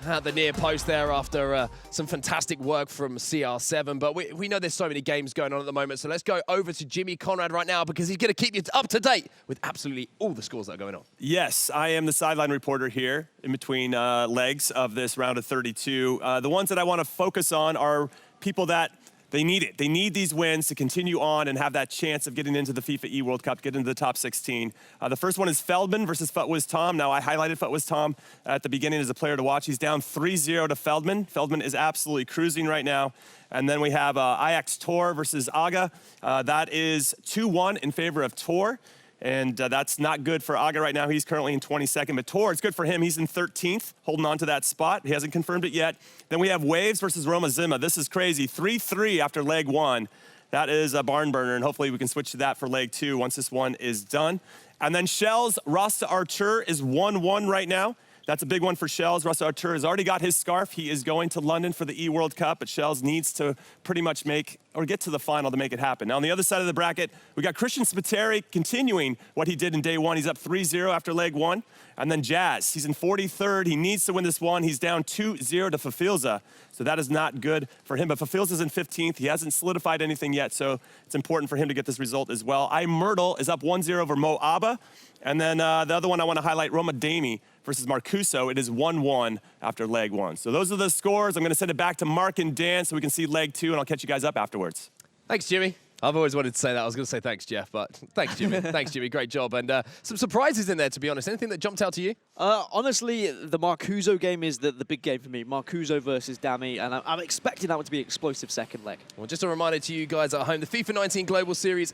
at the near post there after some fantastic work from CR7. But we know there's so many games going on at the moment, so let's go over to Jimmy Conrad right now because he's going to keep you up to date with absolutely all the scores that are going on. Yes, I am the sideline reporter here in between legs of this round of 32. The ones that I want to focus on are people that they need it. They need these wins to continue on and have that chance of getting into the FIFA E-World Cup, get into the top 16. The first one is Feldman versus Futwiz Tom. Now, I highlighted Futwiz Tom at the beginning as a player to watch. He's down 3-0 to Feldman. Feldman is absolutely cruising right now. And then we have Ajax Tor versus Aga. That is 2-1 in favor of Tor. And that's not good for Aga right now. He's currently in 22nd, but Tor, it's good for him. He's in 13th, holding on to that spot. He hasn't confirmed it yet. Then we have Waves versus Roma Zima. This is crazy. 3-3 after leg 1. That is a barn burner, and hopefully we can switch to that for leg 2 once this one is done. And then Shells, Rasta Archer is 1-1 right now. That's a big one for Shells. Rasta Archer has already got his scarf. He is going to London for the E-World Cup, but Shells needs to pretty much make or get to the final to make it happen. Now, on the other side of the bracket, we got Christian Spiteri continuing what he did in day 1. He's up 3-0 after leg 1. And then Jazz, he's in 43rd. He needs to win this one. He's down 2-0 to Fafilza, so that is not good for him. But Fafilza's in 15th. He hasn't solidified anything yet, so it's important for him to get this result as well. Myrtle is up 1-0 over Mo Abba. And then the other one I want to highlight, Roma Dami versus Marcuso. It is 1-1 after leg 1. So those are the scores. I'm going to send it back to Mark and Dan so we can see leg 2, and I'll catch you guys up afterwards. Thanks, Jimmy. I've always wanted to say that. I was going to say thanks, Jeff, but thanks, Jimmy. Thanks, Jimmy. Great job. And some surprises in there, to be honest. Anything that jumped out to you? Honestly, the Marcuso game is the big game for me. Marcuso versus Dami, and I'm expecting that one to be an explosive second leg. Well, just a reminder to you guys at home, the FIFA 19 Global Series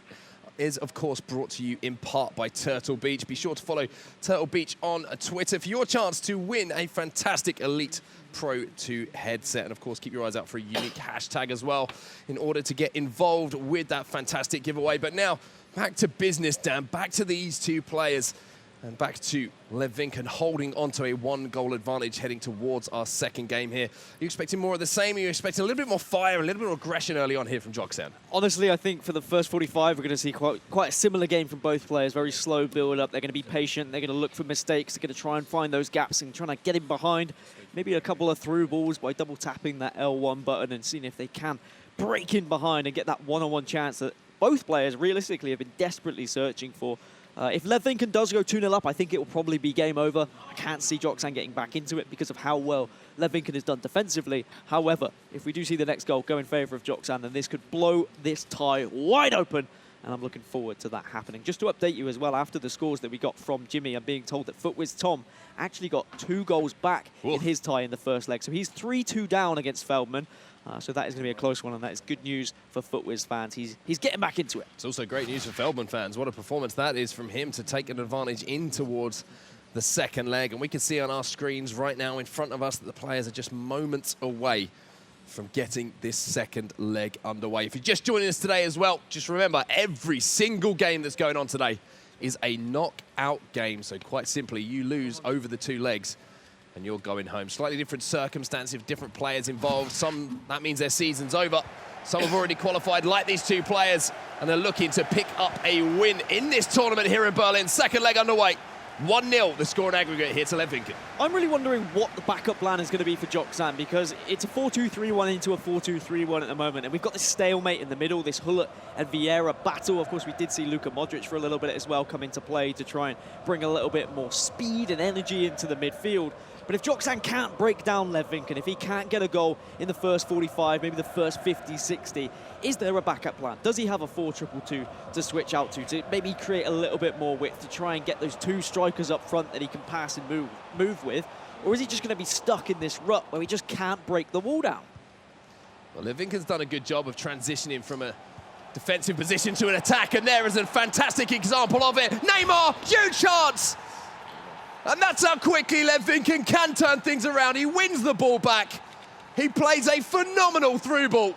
is, of course, brought to you in part by Turtle Beach. Be sure to follow Turtle Beach on Twitter for your chance to win a fantastic Elite Pro 2 headset. And, of course, keep your eyes out for a unique hashtag as well in order to get involved with that fantastic giveaway. But now, back to business, Dan. Back to these two players. And back to Lev Vinken holding on to a 1-goal advantage heading towards our second game here. Are you expecting more of the same? Are you expecting a little bit more fire, a little bit more aggression early on here from Joksan? Honestly, I think for the first 45, we're going to see quite a similar game from both players. Very slow build-up. They're going to be patient. They're going to look for mistakes. They're going to try and find those gaps and trying to get in behind. Maybe a couple of through balls by double-tapping that L1 button and seeing if they can break in behind and get that one-on-one chance that both players realistically have been desperately searching for. If Lev Vinken does go 2-0 up, I think it will probably be game over. I can't see Joksan getting back into it because of how well Lev Vinken has done defensively. However, if we do see the next goal go in favour of Joksan, then this could blow this tie wide open. And I'm looking forward to that happening. Just to update you as well, after the scores that we got from Jimmy, I'm being told that Footwiz Tom actually got 2 goals back in his tie in the first leg. So he's 3-2 down against Feldman. So that is going to be a close one, and that is good news for Footwiz fans. He's getting back into it. It's also great news for Feldman fans. What a performance that is from him to take an advantage in towards the second leg. And we can see on our screens right now in front of us that the players are just moments away from getting this second leg underway. If you're just joining us today as well, just remember every single game that's going on today is a knockout game. So quite simply, you lose over the 2 legs and you're going home. Slightly different circumstances, different players involved. Some, that means their season's over. Some have already qualified, like these 2 players, and they're looking to pick up a win in this tournament here in Berlin. Second leg underway. 1-0, the score in aggregate here to Lev Vinken. I'm really wondering what the backup plan is going to be for Joksan, because it's a 4-2-3-1 into a 4-2-3-1 at the moment, and we've got this stalemate in the middle, this Hullet and Vieira battle. Of course, we did see Luka Modric for a little bit as well come into play to try and bring a little bit more speed and energy into the midfield. But if Joksan can't break down Lev Vinken, if he can't get a goal in the first 45, maybe the first 50, 60, is there a backup plan? Does he have a 4-2-2 to switch out to maybe create a little bit more width, to try and get those 2 strikers up front that he can pass and move with? Or is he just going to be stuck in this rut where he just can't break the wall down? Well, Lev Vinken's done a good job of transitioning from a defensive position to an attack, and there is a fantastic example of it. Neymar, huge chance! And that's how quickly Lev Vinken can turn things around. He wins the ball back. He plays a phenomenal through ball.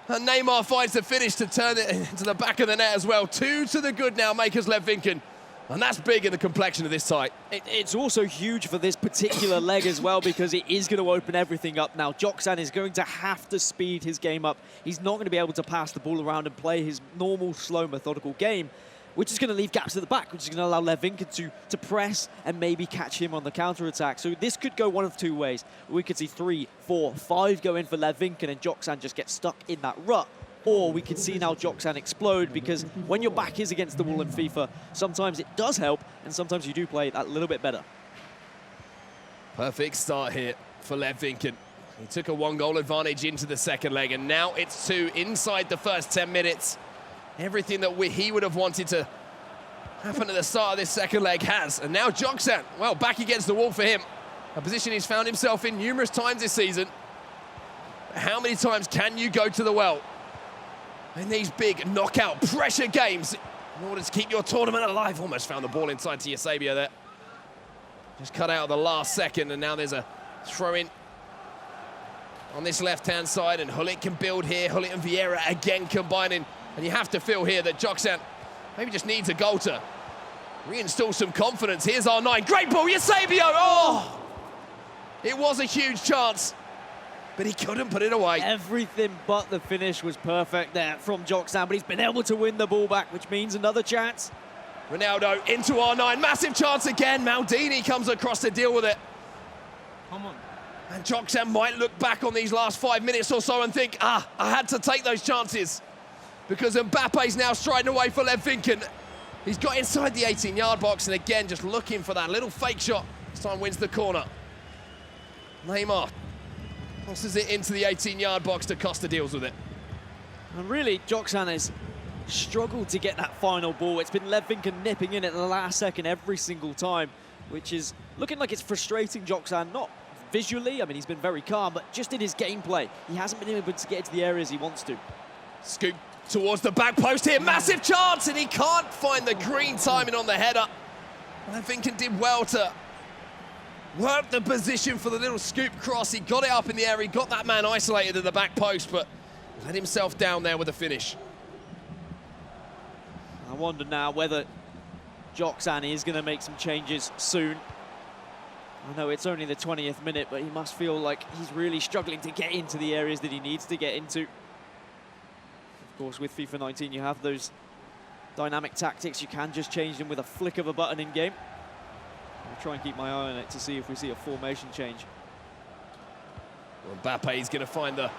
And Neymar finds the finish to turn it into the back of the net as well. 2 to the good now, makers Lev Vinken. And that's big in the complexion of this tie. It's also huge for this particular leg as well, because it is going to open everything up now. Joksan is going to have to speed his game up. He's not going to be able to pass the ball around and play his normal, slow, methodical game, which is going to leave gaps at the back, which is going to allow Lev Vinken to press and maybe catch him on the counter-attack. So this could go one of 2 ways. We could see 3, 4, 5 go in for Lev Vinken and Joksan just get stuck in that rut. Or we could see now Joksan explode, because when your back is against the wall in FIFA, sometimes it does help, and sometimes you do play that little bit better. Perfect start here for Lev Vinken. He took a 1-goal advantage into the second leg, and now it's 2 inside the first 10 minutes. Everything that he would have wanted to happen at the start of this second leg has. And now Joksan, well, back against the wall for him. A position he's found himself in numerous times this season. How many times can you go to the well in these big knockout pressure games? in order to keep your tournament alive. Almost found the ball inside to Eusebio there. Just cut out at the last second, and now there's a throw-in on this left-hand side, and Hullet can build here. Hullet and Vieira again combining, and you have to feel here that Joksan maybe just needs a goal to reinstall some confidence. Here's R9, great ball, Eusebio! Oh! It was a huge chance, but he couldn't put it away. Everything but the finish was perfect there from Joksan, but he's been able to win the ball back, which means another chance. Ronaldo into R9, massive chance again. Maldini comes across to deal with it. Come on. And Joksan might look back on these last 5 minutes or so and think, I had to take those chances. Because Mbappe's now striding away for Lev Vinken. He's got inside the 18-yard box, and again, just looking for that little fake shot. This time wins the corner. Neymar tosses it into the 18-yard box. to Costa deals with it. And really, Joksan has struggled to get that final ball. It's been Lev Vinken nipping in at the last second every single time, which is looking like it's frustrating Joksan, not visually, I mean, he's been very calm, but just in his gameplay, he hasn't been able to get into the areas he wants to. Scoop towards the back post here, massive chance, and he can't find the green timing on the header. Lev Vinken did well to work the position for the little scoop cross. He got it up in the air, he got that man isolated at the back post, but let himself down there with a finish. I wonder now whether Joksan is going to make some changes soon. I know it's only the 20th minute, but he must feel like he's really struggling to get into the areas that he needs to get into. Of course, with FIFA 19, you have those dynamic tactics. You can just change them with a flick of a button in game. I'll try and keep my eye on it to see if we see a formation change. Well, Mbappe's going to find the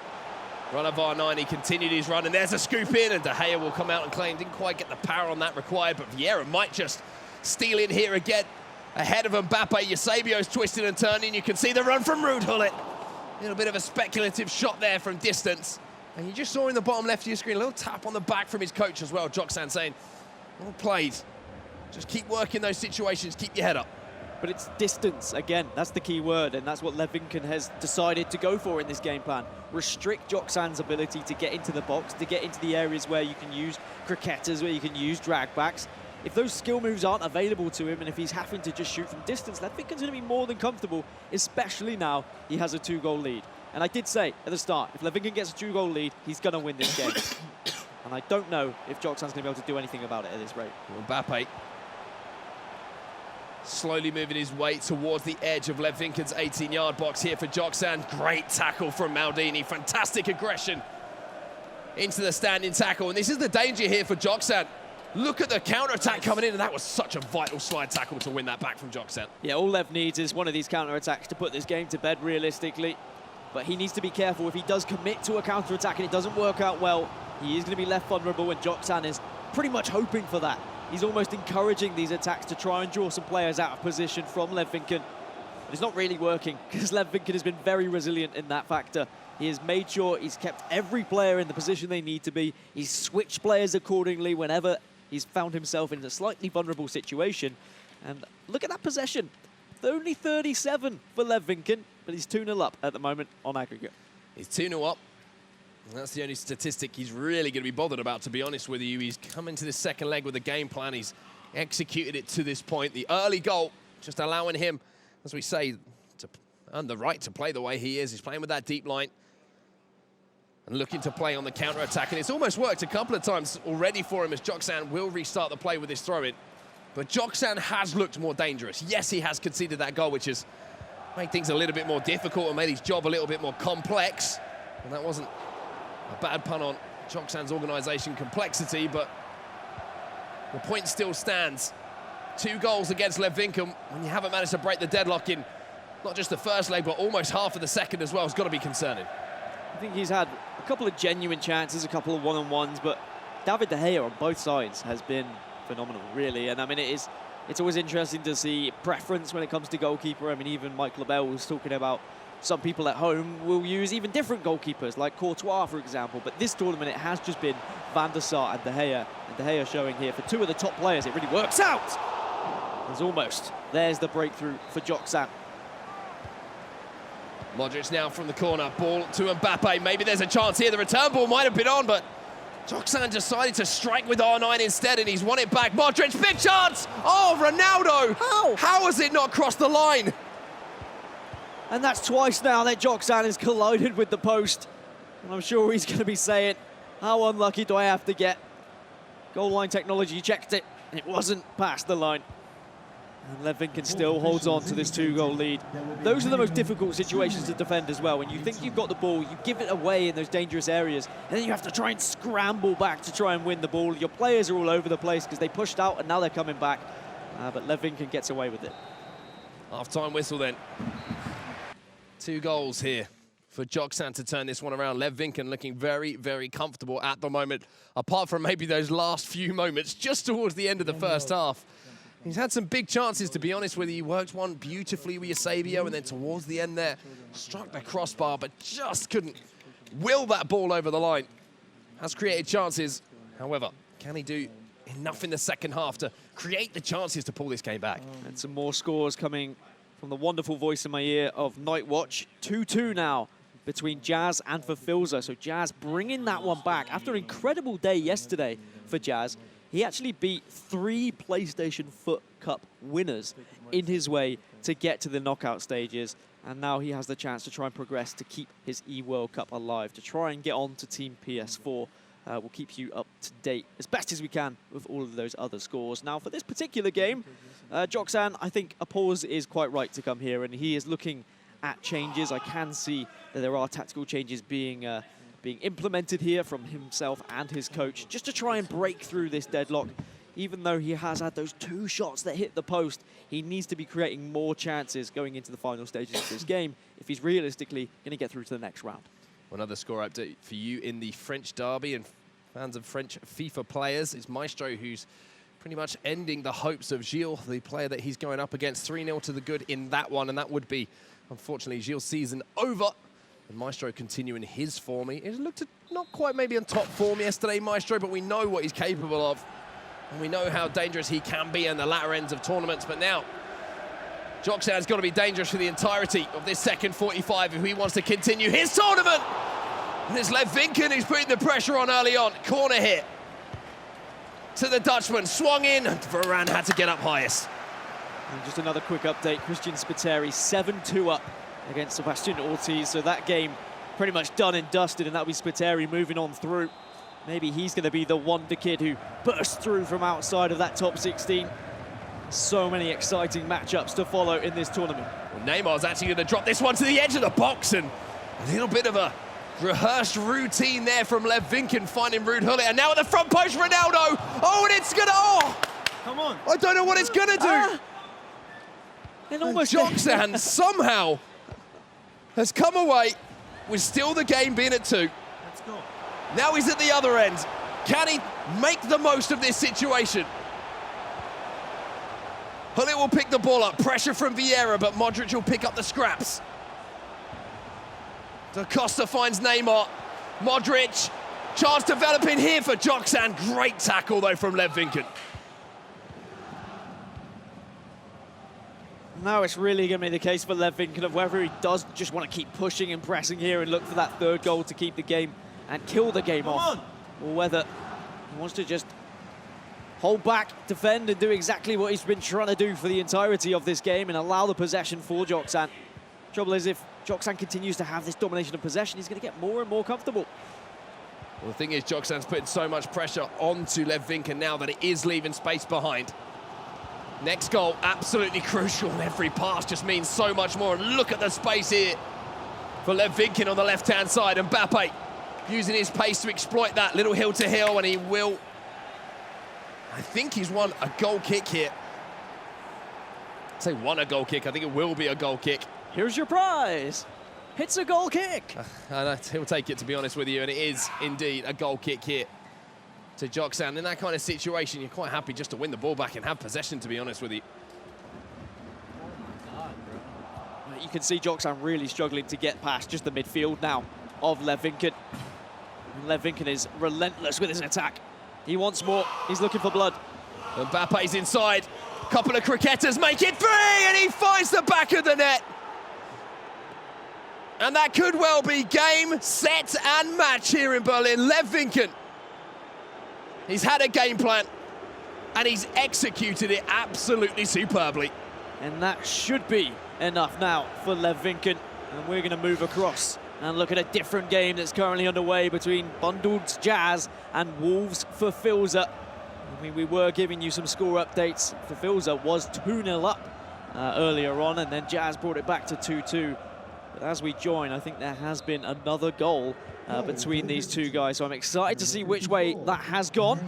run of R9. He continued his run, and there's a scoop in, and De Gea will come out and claim. Didn't quite get the power on that required, but Vieira might just steal in here again. Ahead of Mbappe, Eusebio's twisting and turning. You can see the run from Ruud Gullit. A little bit of a speculative shot there from distance. And you just saw in the bottom left of your screen, a little tap on the back from his coach as well, Joksan saying, well played. Just keep working those situations, keep your head up. But it's distance, again, that's the key word, and that's what Lev Vinken has decided to go for in this game plan. Restrict Joksan's ability to get into the box, to get into the areas where you can use cricketters, where you can use drag backs. If those skill moves aren't available to him, and if he's having to just shoot from distance, Lev Vinken's going to be more than comfortable, especially now he has a 2-goal lead. And I did say at the start, if Lev Vinken gets a 2-goal lead, he's going to win this game. And I don't know if Joksan's going to be able to do anything about it at this rate. Mbappe slowly moving his way towards the edge of Lev Vinken's 18-yard box here for Joksan. Great tackle from Maldini, fantastic aggression into the standing tackle. And this is the danger here for Joksan. Look at the counter-attack coming in, and that was such a vital slide tackle to win that back from Joksan. Yeah, all Lev needs is one of these counter-attacks to put this game to bed realistically. But he needs to be careful. If he does commit to a counter-attack and it doesn't work out well, he is going to be left vulnerable, and Joksan is pretty much hoping for that. He's almost encouraging these attacks to try and draw some players out of position from Lev Vinken. But it's not really working, because Lev Vinken has been very resilient in that factor. He has made sure he's kept every player in the position they need to be. He's switched players accordingly whenever he's found himself in a slightly vulnerable situation. And look at that possession. Only 37 for Lev Vinken, but he's 2-0 up at the moment on aggregate. He's 2-0 up. And that's the only statistic he's really going to be bothered about, to be honest with you. He's come into the second leg with a game plan. He's executed it to this point. The early goal just allowing him, as we say, to earn the right to play the way he is. He's playing with that deep line and looking to play on the counter-attack. And it's almost worked a couple of times already for him, as Joksan will restart the play with his throw-in. But Joksan has looked more dangerous. Yes, he has conceded that goal, which has made things a little bit more difficult and made his job a little bit more complex. And that wasn't a bad pun on Joksan's organisation complexity, but the point still stands. 2 goals against Lev Vinken when you haven't managed to break the deadlock in not just the first leg, but almost half of the second as well, has got to be concerning. I think he's had a couple of genuine chances, a couple of one-on-ones, but David De Gea on both sides has been phenomenal, really. And I mean, it's always interesting to see preference when it comes to goalkeeper. I mean, even Mike Labelle was talking about some people at home will use even different goalkeepers, like Courtois, for example. But this tournament, it has just been Van der Sar and De Gea. And De Gea showing here for 2 of the top players, it really works out. There's the breakthrough for Joksan. Modric now from the corner, ball to Mbappe. Maybe there's a chance here. The return ball might have been on, but Joksan decided to strike with R9 instead, and he's won it back. Modric, big chance! Oh, Ronaldo! How has it not crossed the line? And that's twice now that Joksan has collided with the post. And I'm sure he's going to be saying, how unlucky do I have to get? Goal line technology checked it, and it wasn't past the line. And Lev Vinken still holds on to this 2-goal lead. Those are the most difficult situations to defend as well. When you think you've got the ball, you give it away in those dangerous areas, and then you have to try and scramble back to try and win the ball. Your players are all over the place because they pushed out and now they're coming back. But Lev Vinken gets away with it. Half-time whistle then. 2 goals here for Joksan to turn this one around. Lev Vinken looking very, very comfortable at the moment, apart from maybe those last few moments just towards the end of the first half. He's had some big chances, to be honest with you. He worked one beautifully with Eusebio, and then towards the end there, struck the crossbar, but just couldn't will that ball over the line. Has created chances. However, can he do enough in the second half to create the chances to pull this game back? And some more scores coming from the wonderful voice in my ear of Nightwatch. 2-2 now between Jazz and Verfilza. So Jazz bringing that one back after an incredible day yesterday for Jazz. He actually beat 3 PlayStation Foot Cup winners in his way to get to the knockout stages. And now he has the chance to try and progress to keep his eWorld Cup alive, to try and get on to Team PS4. We'll keep you up to date as best as we can with all of those other scores. Now, for this particular game, Joksan, I think a pause is quite right to come here, and he is looking at changes. I can see that there are tactical changes being implemented here from himself and his coach, just to try and break through this deadlock. Even though he has had those 2 shots that hit the post, he needs to be creating more chances going into the final stages of this game if he's realistically going to get through to the next round. Another score update for you in the French derby, and fans of French FIFA players. It's Maestro who's pretty much ending the hopes of Gilles, the player that he's going up against. 3-0 to the good in that one, and that would be, unfortunately, Gilles' season over. And Maestro continuing his form. He looked not quite maybe on top form yesterday, Maestro, but we know what he's capable of. And we know how dangerous he can be in the latter ends of tournaments. But now, Joksan's got to be dangerous for the entirety of this second 45 if he wants to continue his tournament. And it's Lev Vinken who's putting the pressure on early on. Corner hit to the Dutchman. Swung in, and Varane had to get up highest. And just another quick update. Christian Spiteri 7-2 up against Sebastian Ortiz. So that game pretty much done and dusted, and that'll be Spiteri moving on through. Maybe he's going to be the wonder kid who bursts through from outside of that top 16. So many exciting matchups to follow in this tournament. Well, Neymar's actually going to drop this one to the edge of the box, and a little bit of a rehearsed routine there from Lev Vinken, finding Ruud Gullit. And now at the front post, Ronaldo. Oh, and it's going to... Oh! Come on. I don't know what it's going to do. And almost Joksan somehow has come away with still the game being at 2. Let's go. Now he's at the other end. Can he make the most of this situation? Gullit will pick the ball up. Pressure from Vieira, but Modric will pick up the scraps. Da Costa finds Neymar. Modric. Chance developing here for Joksan. Great tackle, though, from Lev Vinken. Now it's really going to be the case for Lev Vinken of whether he does just want to keep pushing and pressing here and look for that 3rd goal to keep the game and kill the game off, or whether he wants to just hold back, defend, and do exactly what he's been trying to do for the entirety of this game and allow the possession for Joksan. Trouble is, if Joksan continues to have this domination of possession, he's going to get more and more comfortable. Well, the thing is, Joksan's putting so much pressure onto Lev Vinken now that it is leaving space behind. Next goal, absolutely crucial. Every pass just means so much more. And look at the space here for Lev Vinken on the left-hand side. And Mbappe using his pace to exploit that little hill-to-hill, and he will... I think he's won a goal kick here. I say won a goal kick. I think it will be a goal kick. Here's your prize. It's a goal kick. He'll take it, to be honest with you, and it is indeed a goal kick here to Joksan. In that kind of situation, you're quite happy just to win the ball back and have possession, to be honest with you. You can see Joksan really struggling to get past just the midfield now of Lev Vinken. Lev Vinken is relentless with his attack. He wants more. He's looking for blood. Mbappe's inside. Couple of cricketers make it 3, and he finds the back of the net. And that could well be game, set, and match here in Berlin. Lev Vinken He's had a game plan, and he's executed it absolutely superbly. And that should be enough now for Lev Vinken. And we're going to move across and look at a different game that's currently underway between Bundled Jazz and Wolves for Filza. I mean, we were giving you some score updates. For Filza was 2-0 up earlier on, and then Jazz brought it back to 2-2. But as we join, I think there has been another goal between these two guys. So I'm excited to see which way that has gone.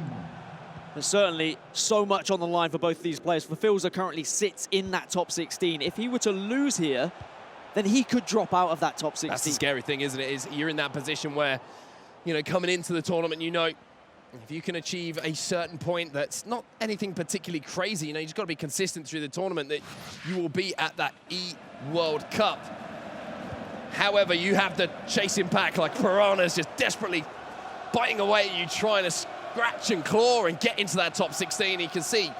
There's certainly so much on the line for both of these players. For Filza currently sits in that top 16. If he were to lose here, then he could drop out of that top 16. That's the scary thing, isn't it? Is you're in that position where, you know, coming into the tournament, you know, if you can achieve a certain point that's not anything particularly crazy, you know, you just got to be consistent through the tournament, that you will be at that E-World Cup. However, you have the chasing pack like piranhas just desperately biting away at you, trying to scratch and claw and get into that top 16. You can see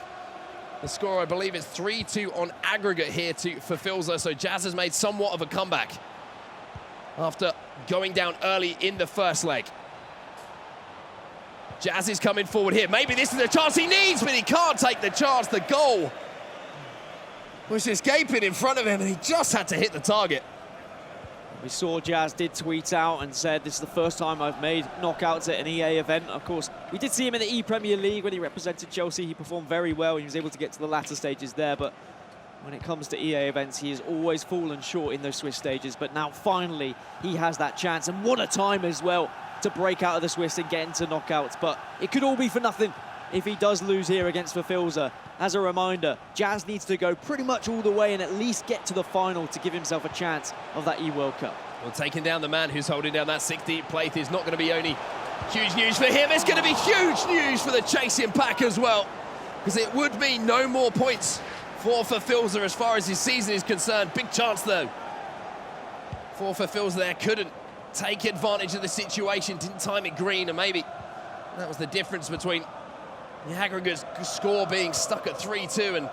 the score, I believe, is 3-2 on aggregate here for Filza. So Jazz has made somewhat of a comeback after going down early in the first leg. Jazz is coming forward here. Maybe this is the chance he needs, but he can't take the chance. The goal was just gaping in front of him, and he just had to hit the target. We saw Jazz did tweet out and said, this is the first time I've made knockouts at an EA event. Of course, we did see him in the E-Premier League when he represented Chelsea. He performed very well. He was able to get to the latter stages there, but when it comes to EA events, he has always fallen short in those Swiss stages. But now, finally, he has that chance. And what a time as well to break out of the Swiss and get into knockouts. But it could all be for nothing if he does lose here against Filza. As a reminder, Jazz needs to go pretty much all the way and at least get to the final to give himself a chance of that E-World Cup. Well, taking down the man who's holding down that 16th place is not going to be only huge news for him, it's going to be huge news for the chasing pack as well, because it would mean no more points for Filza as far as his season is concerned. Big chance, though, for Filza there. Couldn't take advantage of the situation, didn't time it green, and maybe that was the difference between the aggregate score being stuck at 3-2 and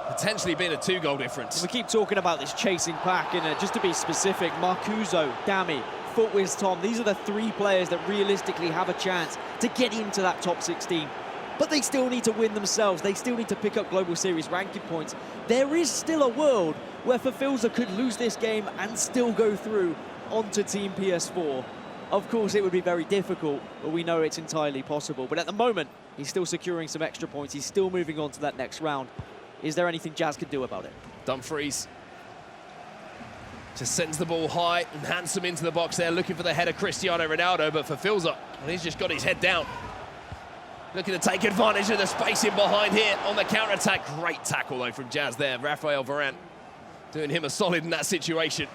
potentially being a 2-goal difference. We keep talking about this chasing pack, and just to be specific, Marcuso, Dami, Footwiz Tom, these are the three players that realistically have a chance to get into that top 16. But they still need to win themselves. They still need to pick up Global Series ranking points. There is still a world where Filza could lose this game and still go through onto Team PS4. Of course, it would be very difficult, but we know it's entirely possible. But at the moment, he's still securing some extra points. He's still moving on to that next round. Is there anything Jazz can do about it? Dumfries just sends the ball high and handsome into the box there, looking for the header Cristiano Ronaldo, but for Filza, well, he's just got his head down. Looking to take advantage of the spacing behind here on the counter-attack. Great tackle, though, from Jazz there. Rafael Varane doing him a solid in that situation.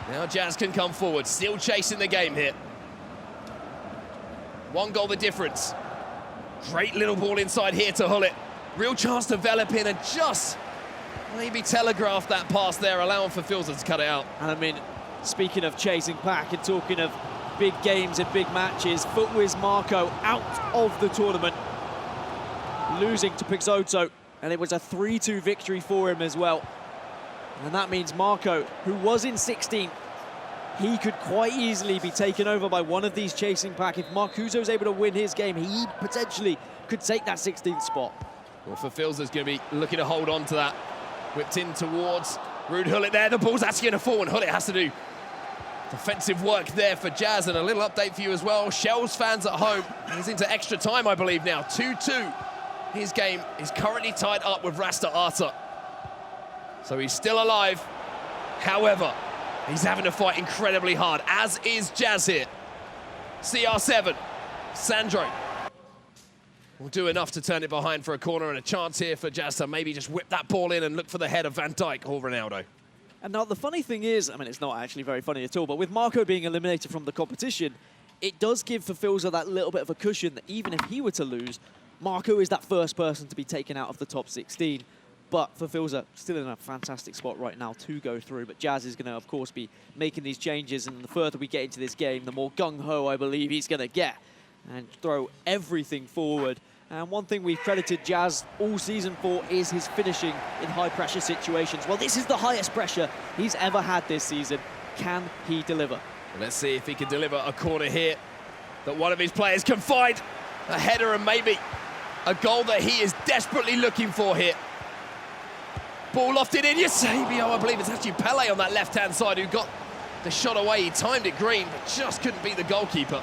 Now Jazz can come forward, still chasing the game here. 1 goal the difference. Great little ball inside here to Hullet. Real chance to developing and just maybe telegraphed that pass there, allowing for Filza to cut it out. And I mean, speaking of chasing pack and talking of big games and big matches, Footwiz Marco out of the tournament, losing to Pixoto, and it was a 3-2 victory for him as well. And that means Marco, who was in 16th, he could quite easily be taken over by one of these chasing pack. If Marcuso's able to win his game, he potentially could take that 16th spot. Well, for Filza's going to be looking to hold on to that. Whipped in towards Ruud Hullet there. The ball's actually going to fall, and Hullet has to do defensive work there for Jazz. And a little update for you as well. Shells fans at home. He's into extra time, I believe, now. 2-2. His game is currently tied up with Rasta Arta. So he's still alive. However, he's having to fight incredibly hard, as is Jazz here. CR7, Sandro will do enough to turn it behind for a corner, and a chance here for Jazz to maybe just whip that ball in and look for the head of Van Dijk or Ronaldo. And now the funny thing is, I mean, it's not actually very funny at all, but with Marco being eliminated from the competition, it does give Filza that little bit of a cushion that even if he were to lose, Marco is that first person to be taken out of the top 16. But Filza still in a fantastic spot right now to go through. But Jazz is going to, of course, be making these changes. And the further we get into this game, the more gung-ho I believe he's going to get and throw everything forward. And one thing we've credited Jazz all season for is his finishing in high-pressure situations. Well, this is the highest pressure he's ever had this season. Can he deliver? Let's see if he can deliver a corner here that one of his players can find a header and maybe a goal that he is desperately looking for here. Ball lofted in, Eusebio, I believe it's actually Pele on that left-hand side who got the shot away. He timed it green, but just couldn't beat the goalkeeper.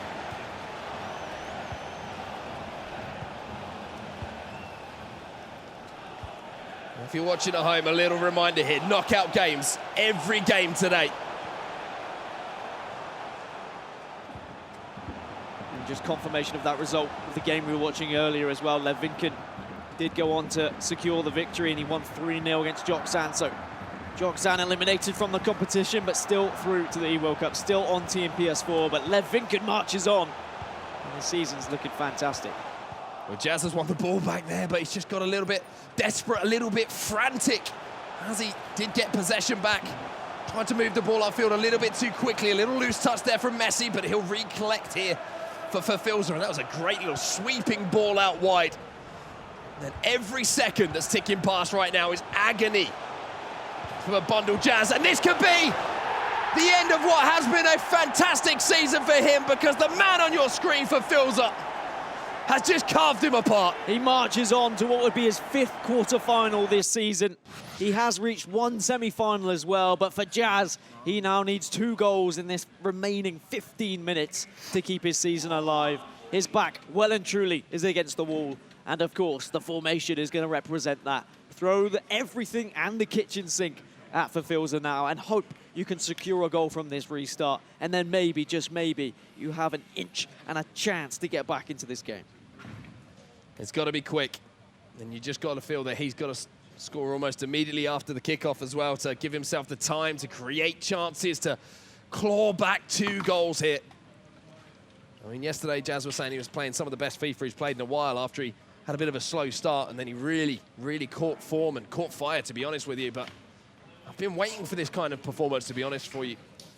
If you're watching at home, a little reminder here, knockout games, every game today. And just confirmation of that result of the game we were watching earlier as well. Lev Vinken did go on to secure the victory, and he won 3-0 against Joksan. So Joksan eliminated from the competition, but still through to the E-World Cup, still on Team PS4, but Lev Vinken marches on. And the season's looking fantastic. Well, Jazz has won the ball back there, but he's just got a little bit desperate, a little bit frantic, as he did get possession back. Tried to move the ball upfield a little bit too quickly, a little loose touch there from Messi, but he'll recollect here for Filza, and that was a great little sweeping ball out wide. And then every second that's ticking past right now is agony from a bundle Jazz, and this could be the end of what has been a fantastic season for him, because the man on your screen for Filza has just carved him apart. He marches on to what would be his 5th quarter-final this season. He has reached 1 semi-final as well, but for Jazz, he now needs 2 goals in this remaining 15 minutes to keep his season alive. His back, well and truly, is against the wall. And of course, the formation is going to represent that. Throw everything and the kitchen sink at Filza now and hope you can secure a goal from this restart. And then maybe, just maybe, you have an inch and a chance to get back into this game. It's got to be quick. And you just got to feel that he's got to score almost immediately after the kickoff as well, to give himself the time to create chances, to claw back 2 goals here. I mean, yesterday, Jazz was saying he was playing some of the best FIFA he's played in a while after he had a bit of a slow start, and then he really, really caught form and caught fire, to be honest with you. But I've been waiting for this kind of performance, to be honest, for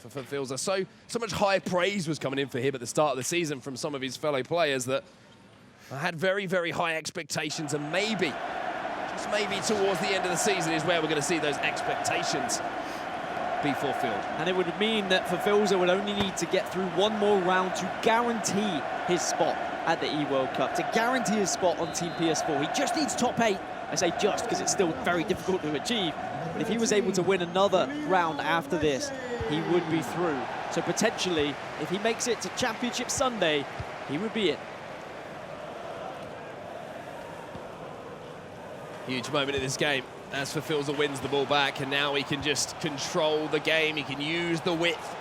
Filza. So much high praise was coming in for him at the start of the season from some of his fellow players that I had very, very high expectations, and maybe, just maybe towards the end of the season is where we're going to see those expectations be fulfilled. And it would mean that Filza would only need to get through 1 more round to guarantee his spot at the E-World Cup, to guarantee his spot on Team PS4. He just needs top 8. I say just because it's still very difficult to achieve. But if he was able to win another round after this, he would be through. So potentially, if he makes it to Championship Sunday, he would be in. Huge moment in this game as Filza wins the ball back, and now he can just control the game. He can use the width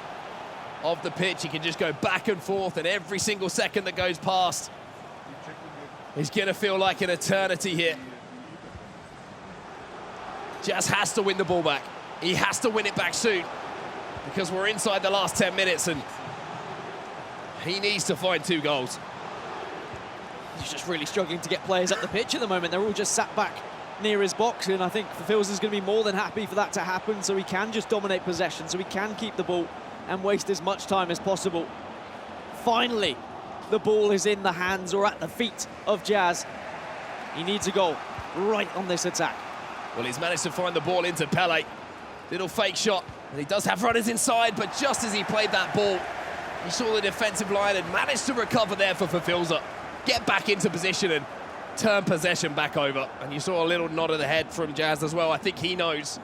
of the pitch. He can just go back and forth, and every single second that goes past is going to feel like an eternity here. Jazz has to win the ball back. He has to win it back soon, because we're inside the last 10 minutes, and he needs to find 2 goals. He's just really struggling to get players up the pitch at the moment. They're all just sat back near his box, and I think Filza's going to be more than happy for that to happen, so he can just dominate possession, so he can keep the ball and waste as much time as possible. Finally, the ball is in the hands or at the feet of Jazz. He needs a goal right on this attack. Well, he's managed to find the ball into Pele. Little fake shot, and he does have runners inside, but just as he played that ball, he saw the defensive line and managed to recover there for Filza. Get back into position and turn possession back over. And you saw a little nod of the head from Jazz as well. I think he knows,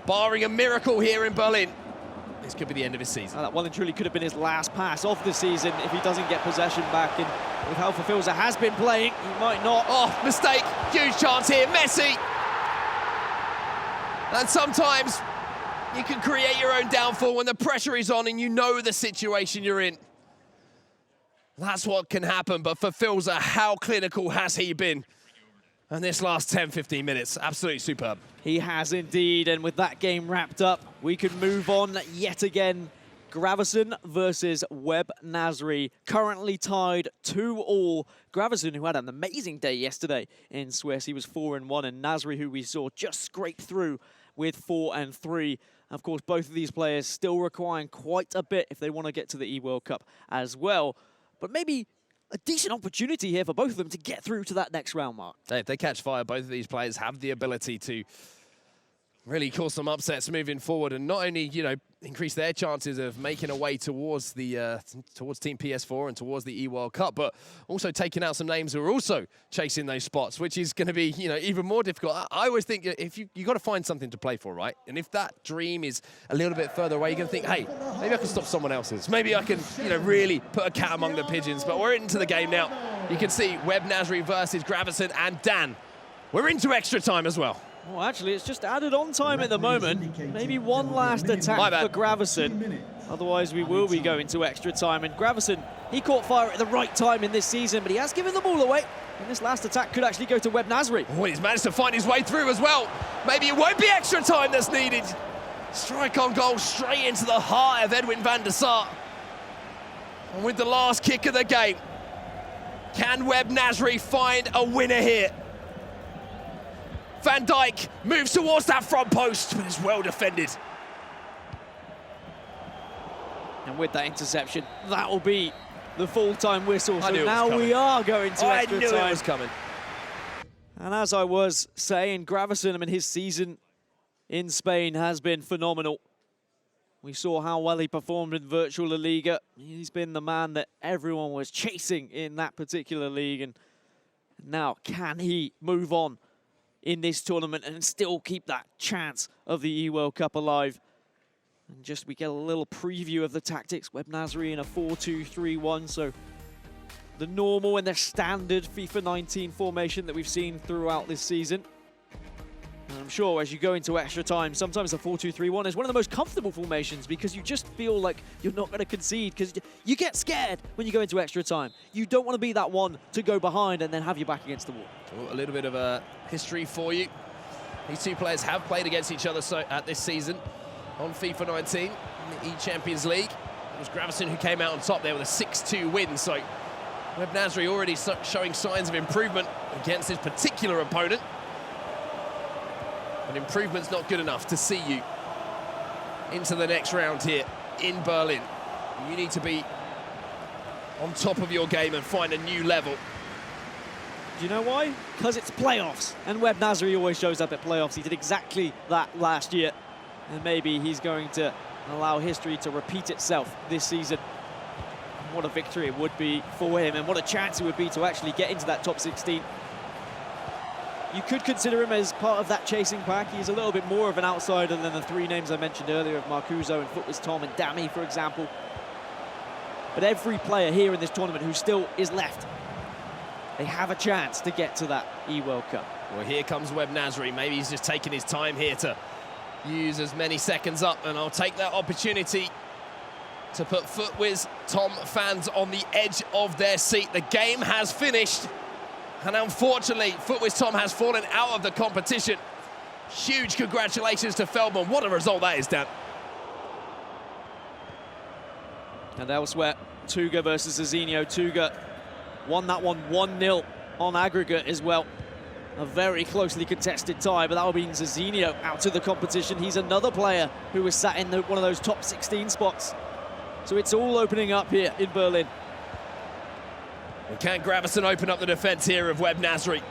barring a miracle here in Berlin, this could be the end of his season. That well and truly could have been his last pass of the season if he doesn't get possession back. And with how Filza has been playing, he might not. Oh, mistake. Huge chance here. Messi. And sometimes you can create your own downfall when the pressure is on and you know the situation you're in. That's what can happen. But for Filza, how clinical has he been? And this last 10, 15 minutes, absolutely superb. He has indeed, and with that game wrapped up, we can move on yet again. Gravesen versus Webb Nasri, currently tied 2-2. Gravesen, who had an amazing day yesterday in Swiss, he was 4-1, and Nasri, who we saw just scrape through with 4-3. Of course, both of these players still requiring quite a bit if they want to get to the E-World Cup as well. But maybe a decent opportunity here for both of them to get through to that next round, Mark. If they catch fire, both of these players have the ability to really cause some upsets moving forward, and not only, you know, increase their chances of making a way towards the towards Team PS4 and towards the E-World Cup, but also taking out some names who are also chasing those spots, which is going to be, you know, even more difficult. I always think if you got to find something to play for, right? And if that dream is a little bit further away, you're going to think, hey, maybe I can stop someone else's. Maybe I can, you know, really put a cat among the pigeons. But we're into the game now. You can see Webb Nasri versus Gravison and Dan. We're into extra time as well. Well, actually, it's just added on time at the moment. Maybe one last attack for Gravison. Otherwise, we will be going to extra time. And Gravison, he caught fire at the right time in this season, but he has given the ball away. And this last attack could actually go to Webb Nasri. Oh, he's managed to find his way through as well. Maybe it won't be extra time that's needed. Strike on goal straight into the heart of Edwin van der Sar. And with the last kick of the game, can Webb Nasri find a winner here? Van Dijk moves towards that front post, but is well defended. And with that interception, that will be the full-time whistle. So now we are going to extra time. I knew it was coming. And as I was saying, Gravison, I mean, his season in Spain has been phenomenal. We saw how well he performed in Virtual La Liga. He's been the man that everyone was chasing in that particular league. And now, can he move on in this tournament and still keep that chance of the E-World Cup alive? And just we get a little preview of the tactics. Webb Nasri in a 4-2-3-1, so the normal and the standard FIFA 19 formation that we've seen throughout this season. And I'm sure as you go into extra time, sometimes the 4-2-3-1 is one of the most comfortable formations because you just feel like you're not going to concede, because you get scared when you go into extra time. You don't want to be that one to go behind and then have your back against the wall. A little bit of a history for you. These two players have played against each other at this season on FIFA 19 in the E-Champions League. It was Gravison who came out on top there with a 6-2 win, so Webb Nasri already showing signs of improvement against his particular opponent. But improvement's not good enough to see you into the next round here in Berlin. You need to be on top of your game and find a new level. Do you know why? Because it's playoffs, and Webb Nasri always shows up at playoffs. He did exactly that last year, and maybe he's going to allow history to repeat itself this season. What a victory it would be for him, and what a chance it would be to actually get into that top 16. You could consider him as part of that chasing pack. He's a little bit more of an outsider than the three names I mentioned earlier of Marcuso and Footwiz Tom and Dami, for example. But every player here in this tournament who still is left, they have a chance to get to that E-World Cup. Well, here comes Webb Nasri. Maybe he's just taking his time here to use as many seconds up, and I'll take that opportunity to put Footwiz Tom fans on the edge of their seat. The game has finished. And unfortunately, Footwiz Tom has fallen out of the competition. Huge congratulations to Feldman. What a result that is, Dan. And elsewhere, Tuga versus Azinho. Tuga won that one 1-0 on aggregate as well. A very closely contested tie, but that will be Azinho out of the competition. He's another player who was sat in one of those top 16 spots. So it's all opening up here in Berlin. And can Gravison open up the defence here of Webb Nasri?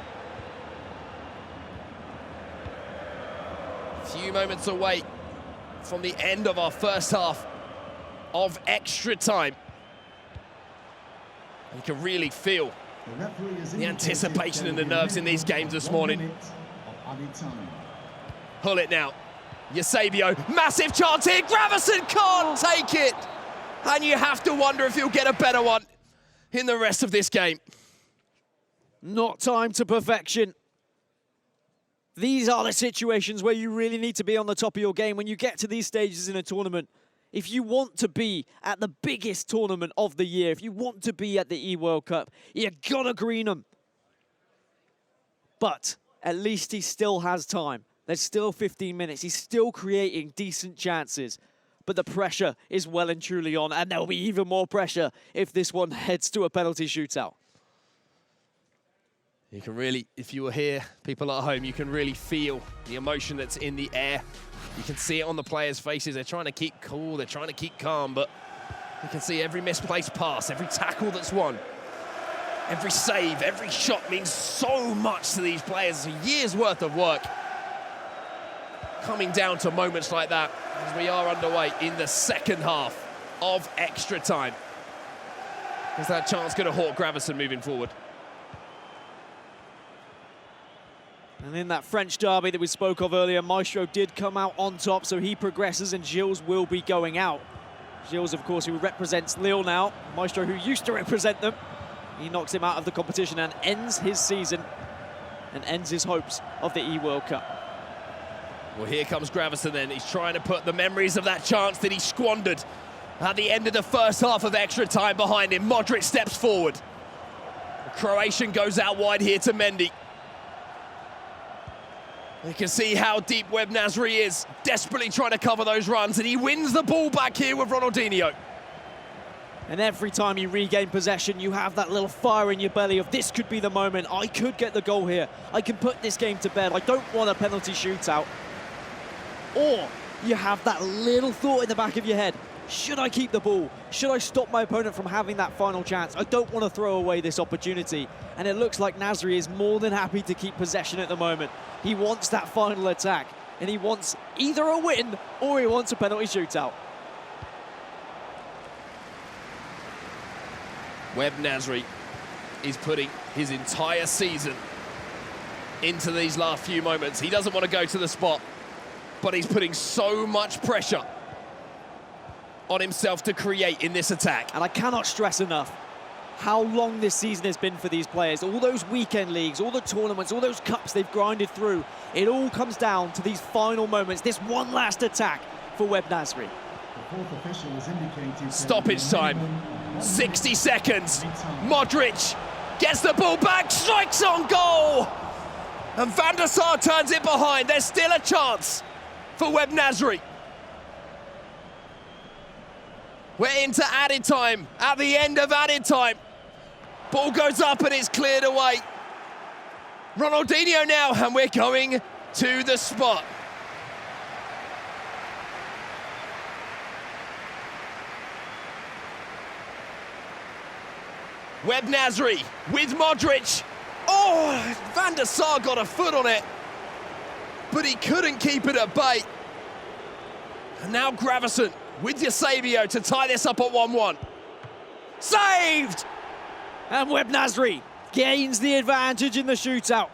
A few moments away from the end of our first half of extra time. You can really feel the anticipation and the nerves in these games this morning. Pull it now. Eusebio, massive chance here. Gravison can't take it. And you have to wonder if he'll get a better one in the rest of this game. Not time to perfection. These are the situations where you really need to be on the top of your game when you get to these stages in a tournament. If you want to be at the biggest tournament of the year, if you want to be at the E-World Cup, you gotta green them. But at least he still has time. There's still 15 minutes. He's still creating decent chances. But the pressure is well and truly on, and there'll be even more pressure if this one heads to a penalty shootout. You can really, if you were here, people at home, you can really feel the emotion that's in the air. You can see it on the players' faces. They're trying to keep cool, they're trying to keep calm, but you can see every misplaced pass, every tackle that's won, every save, every shot means so much to these players. It's a year's worth of work. coming down to moments like that as we are underway in the second half of extra time. Is that chance going to haunt Gravison moving forward? And in that French derby that we spoke of earlier, Maestro did come out on top, so he progresses and Gilles will be going out. Gilles, of course, who represents Lille now. Maestro, who used to represent them. He knocks him out of the competition and ends his season and ends his hopes of the E-World Cup. Well, here comes Gravison then. He's trying to put the memories of that chance that he squandered at the end of the first half of extra time behind him. Modric steps forward. The Croatian goes out wide here to Mendy. You can see how deep Webb Nasri is, desperately trying to cover those runs, and he wins the ball back here with Ronaldinho. And every time you regain possession, you have that little fire in your belly of this could be the moment. I could get the goal here. I can put this game to bed. I don't want a penalty shootout. Or you have that little thought in the back of your head. Should I keep the ball? Should I stop my opponent from having that final chance? I don't want to throw away this opportunity. And it looks like Nasri is more than happy to keep possession at the moment. He wants that final attack. And he wants either a win or he wants a penalty shootout. Webb Nasri is putting his entire season into these last few moments. He doesn't want to go to the spot, but he's putting so much pressure on himself to create in this attack. And I cannot stress enough how long this season has been for these players. All those weekend leagues, all the tournaments, all those cups they've grinded through. It all comes down to these final moments, this one last attack for Webb Nasri. Stoppage time, 60 seconds. Modric gets the ball back, strikes on goal. And Van der Sar turns it behind. There's still a chance for Webb Nasri. We're into added time, at the end of added time. Ball goes up and it's cleared away. Ronaldinho now, and we're going to the spot. Webb Nasri with Modric. Oh, Van der Sar got a foot on it, but he couldn't keep it at bay. And now Gravison with Eusebio to tie this up at 1-1. Saved! And Webb Nasri gains the advantage in the shootout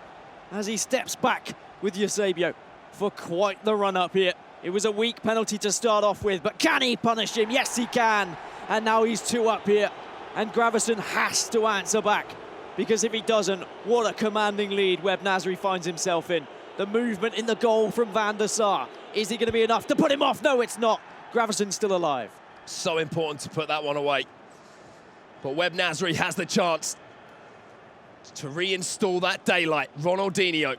as he steps back with Eusebio for quite the run up here. It was a weak penalty to start off with, but can he punish him? Yes, he can. And now he's 2 up here. And Gravison has to answer back, because if he doesn't, what a commanding lead Webb Nasri finds himself in. The movement in the goal from Van der Sar. Is he going to be enough to put him off? No, it's not. Gravison's still alive. So important to put that one away. But Webb Nasri has the chance to reinstall that daylight. Ronaldinho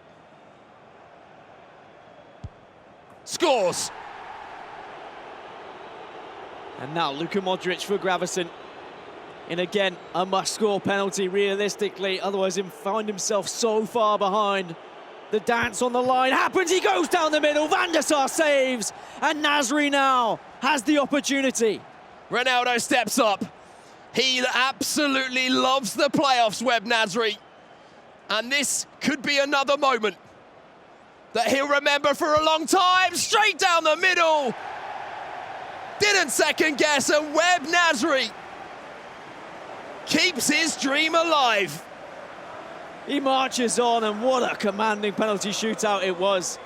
scores. And now Luka Modric for Gravison. And again, a must-score penalty realistically, otherwise he'll find himself so far behind. The dance on the line happens, he goes down the middle, Van der Sar saves, and Nasri now has the opportunity. Ronaldo steps up. He absolutely loves the playoffs, Webb Nasri. And this could be another moment that he'll remember for a long time. Straight down the middle. Didn't second guess, and Webb Nasri keeps his dream alive. He marches on, and what a commanding penalty shootout it was.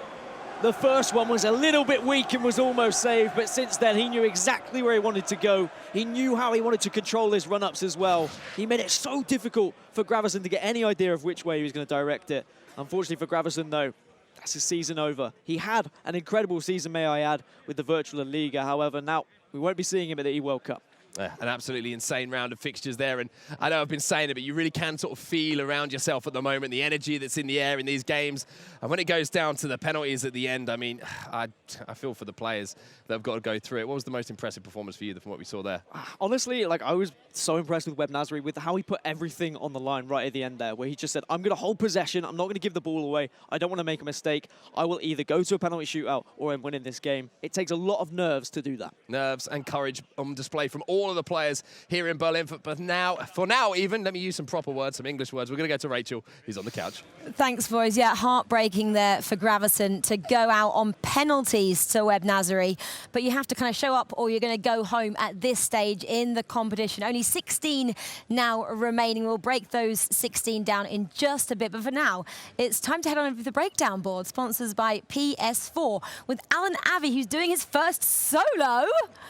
The first one was a little bit weak and was almost saved, but since then he knew exactly where he wanted to go. He knew how he wanted to control his run-ups as well. He made it so difficult for Gravison to get any idea of which way he was going to direct it. Unfortunately for Gravison, though, that's his season over. He had an incredible season, may I add, with the Virtual Liga. However, now we won't be seeing him at the E-World Cup. An absolutely insane round of fixtures there, and I know I've been saying it, but you really can sort of feel around yourself at the moment, the energy that's in the air in these games. And when it goes down to the penalties at the end, I mean, I feel for the players that have got to go through it. What was the most impressive performance for you from what we saw there? Honestly, like, I was so impressed with Webb Nasri with how he put everything on the line right at the end there, where he just said, I'm going to hold possession, I'm not going to give the ball away, I don't want to make a mistake, I will either go to a penalty shootout or I'm winning this game. It takes a lot of nerves to do that. Nerves and courage on display from all all of the players here in Berlin. But now, for now even, let me use some proper words, some English words. We're going to go to Rachel, who's on the couch. Thanks, boys. Yeah, heartbreaking there for Gravison to go out on penalties to Webb Nazary. But you have to kind of show up or you're going to go home at this stage in the competition. Only 16 now remaining. We'll break those 16 down in just a bit. But for now, it's time to head on over to the breakdown board, sponsors by PS4, with Alan Avi, who's doing his first solo.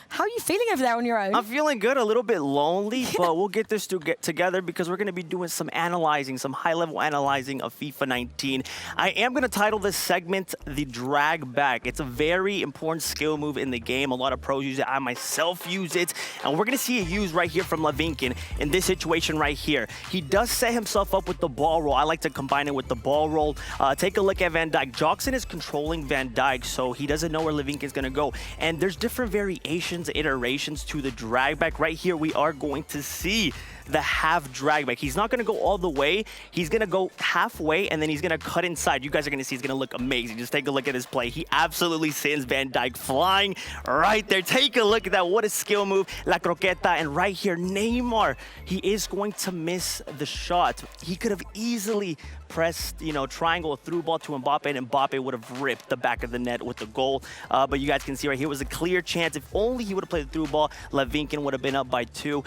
How are you feeling over there on your own? I'm feeling good, a little bit lonely, but we'll get this together because we're going to be doing some analyzing, some high-level analyzing of FIFA 19. I am going to title this segment The Drag Back. It's a very important skill move in the game. A lot of pros use it. I myself use it. And we're going to see it used right here from Levinkin in this situation right here. He does set himself up with the ball roll. I like to combine it with the ball roll. Take a look at Van Dijk. Jokson is controlling Van Dijk, so he doesn't know where Levinkin's going to go. And there's different variations, iterations to the drag back. Right here, we are going to see the half drag back. He's not going to go all the way. He's going to go halfway, and then he's going to cut inside. You guys are going to see it's going to look amazing. Just take a look at his play. He absolutely sends Van Dijk flying right there. Take a look at that. What a skill move. La croqueta. And right here, Neymar, he is going to miss the shot. He could have easily pressed, triangle, a through ball to Mbappe, and Mbappe would have ripped the back of the net with the goal. But you guys can see right here was a clear chance. If only he would have played the through ball, Levinkin would have been up by 2.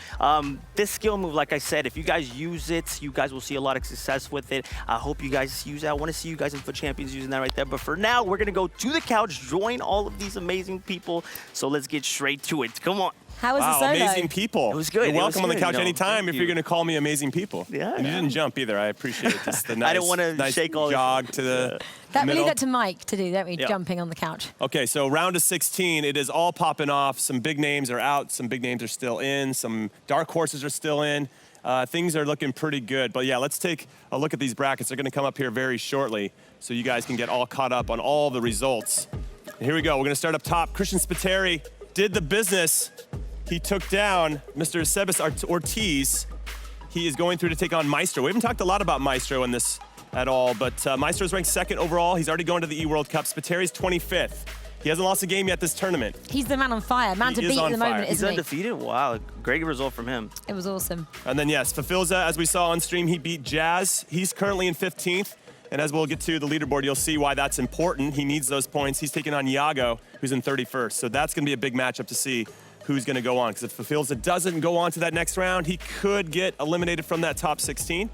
This skill move, like I said, if you guys use it, you guys will see a lot of success with it. I hope you guys use it. I want to see you guys in FUT Champions using that right there. But for now, we're going to go to the couch, join all of these amazing people. So let's get straight to it. Come on. How was the solo? Amazing people. It was good. You're welcome on the couch anytime if you. you're going to call me amazing people. Yeah. And you didn't jump either. I appreciate it. Just the nice, I didn't want to nice shake all jog to the We middle. leave that to Mike to do, don't we? Yeah. Jumping on the couch. Okay, so round of 16, it is all popping off. Some big names are out. Some big names are still in. Some dark horses are still in. Things are looking pretty good. But yeah, let's take a look at these brackets. They're going to come up here very shortly so you guys can get all caught up on all the results. And here we go. We're going to start up top. Christian Spiteri did the business. He took down Mr. Sebas Ortiz. He is going through to take on Maestro. We haven't talked a lot about Maestro in this at all, but Maestro's ranked 2nd overall. He's already going to the E-World Cup. Spateri's 25th. He hasn't lost a game yet this tournament. He's the man on fire. Man to beat at the moment, He's isn't he? undefeated? Wow, great result from him. It was awesome. And then, yes, Fafilza, as we saw on stream, he beat Jazz. He's currently in 15th. And as we'll get to the leaderboard, you'll see why that's important. He needs those points. He's taking on Iago, who's in 31st. So that's going to be a big matchup to see who's going to go on. Because if Fafilza doesn't go on to that next round, he could get eliminated from that top 16.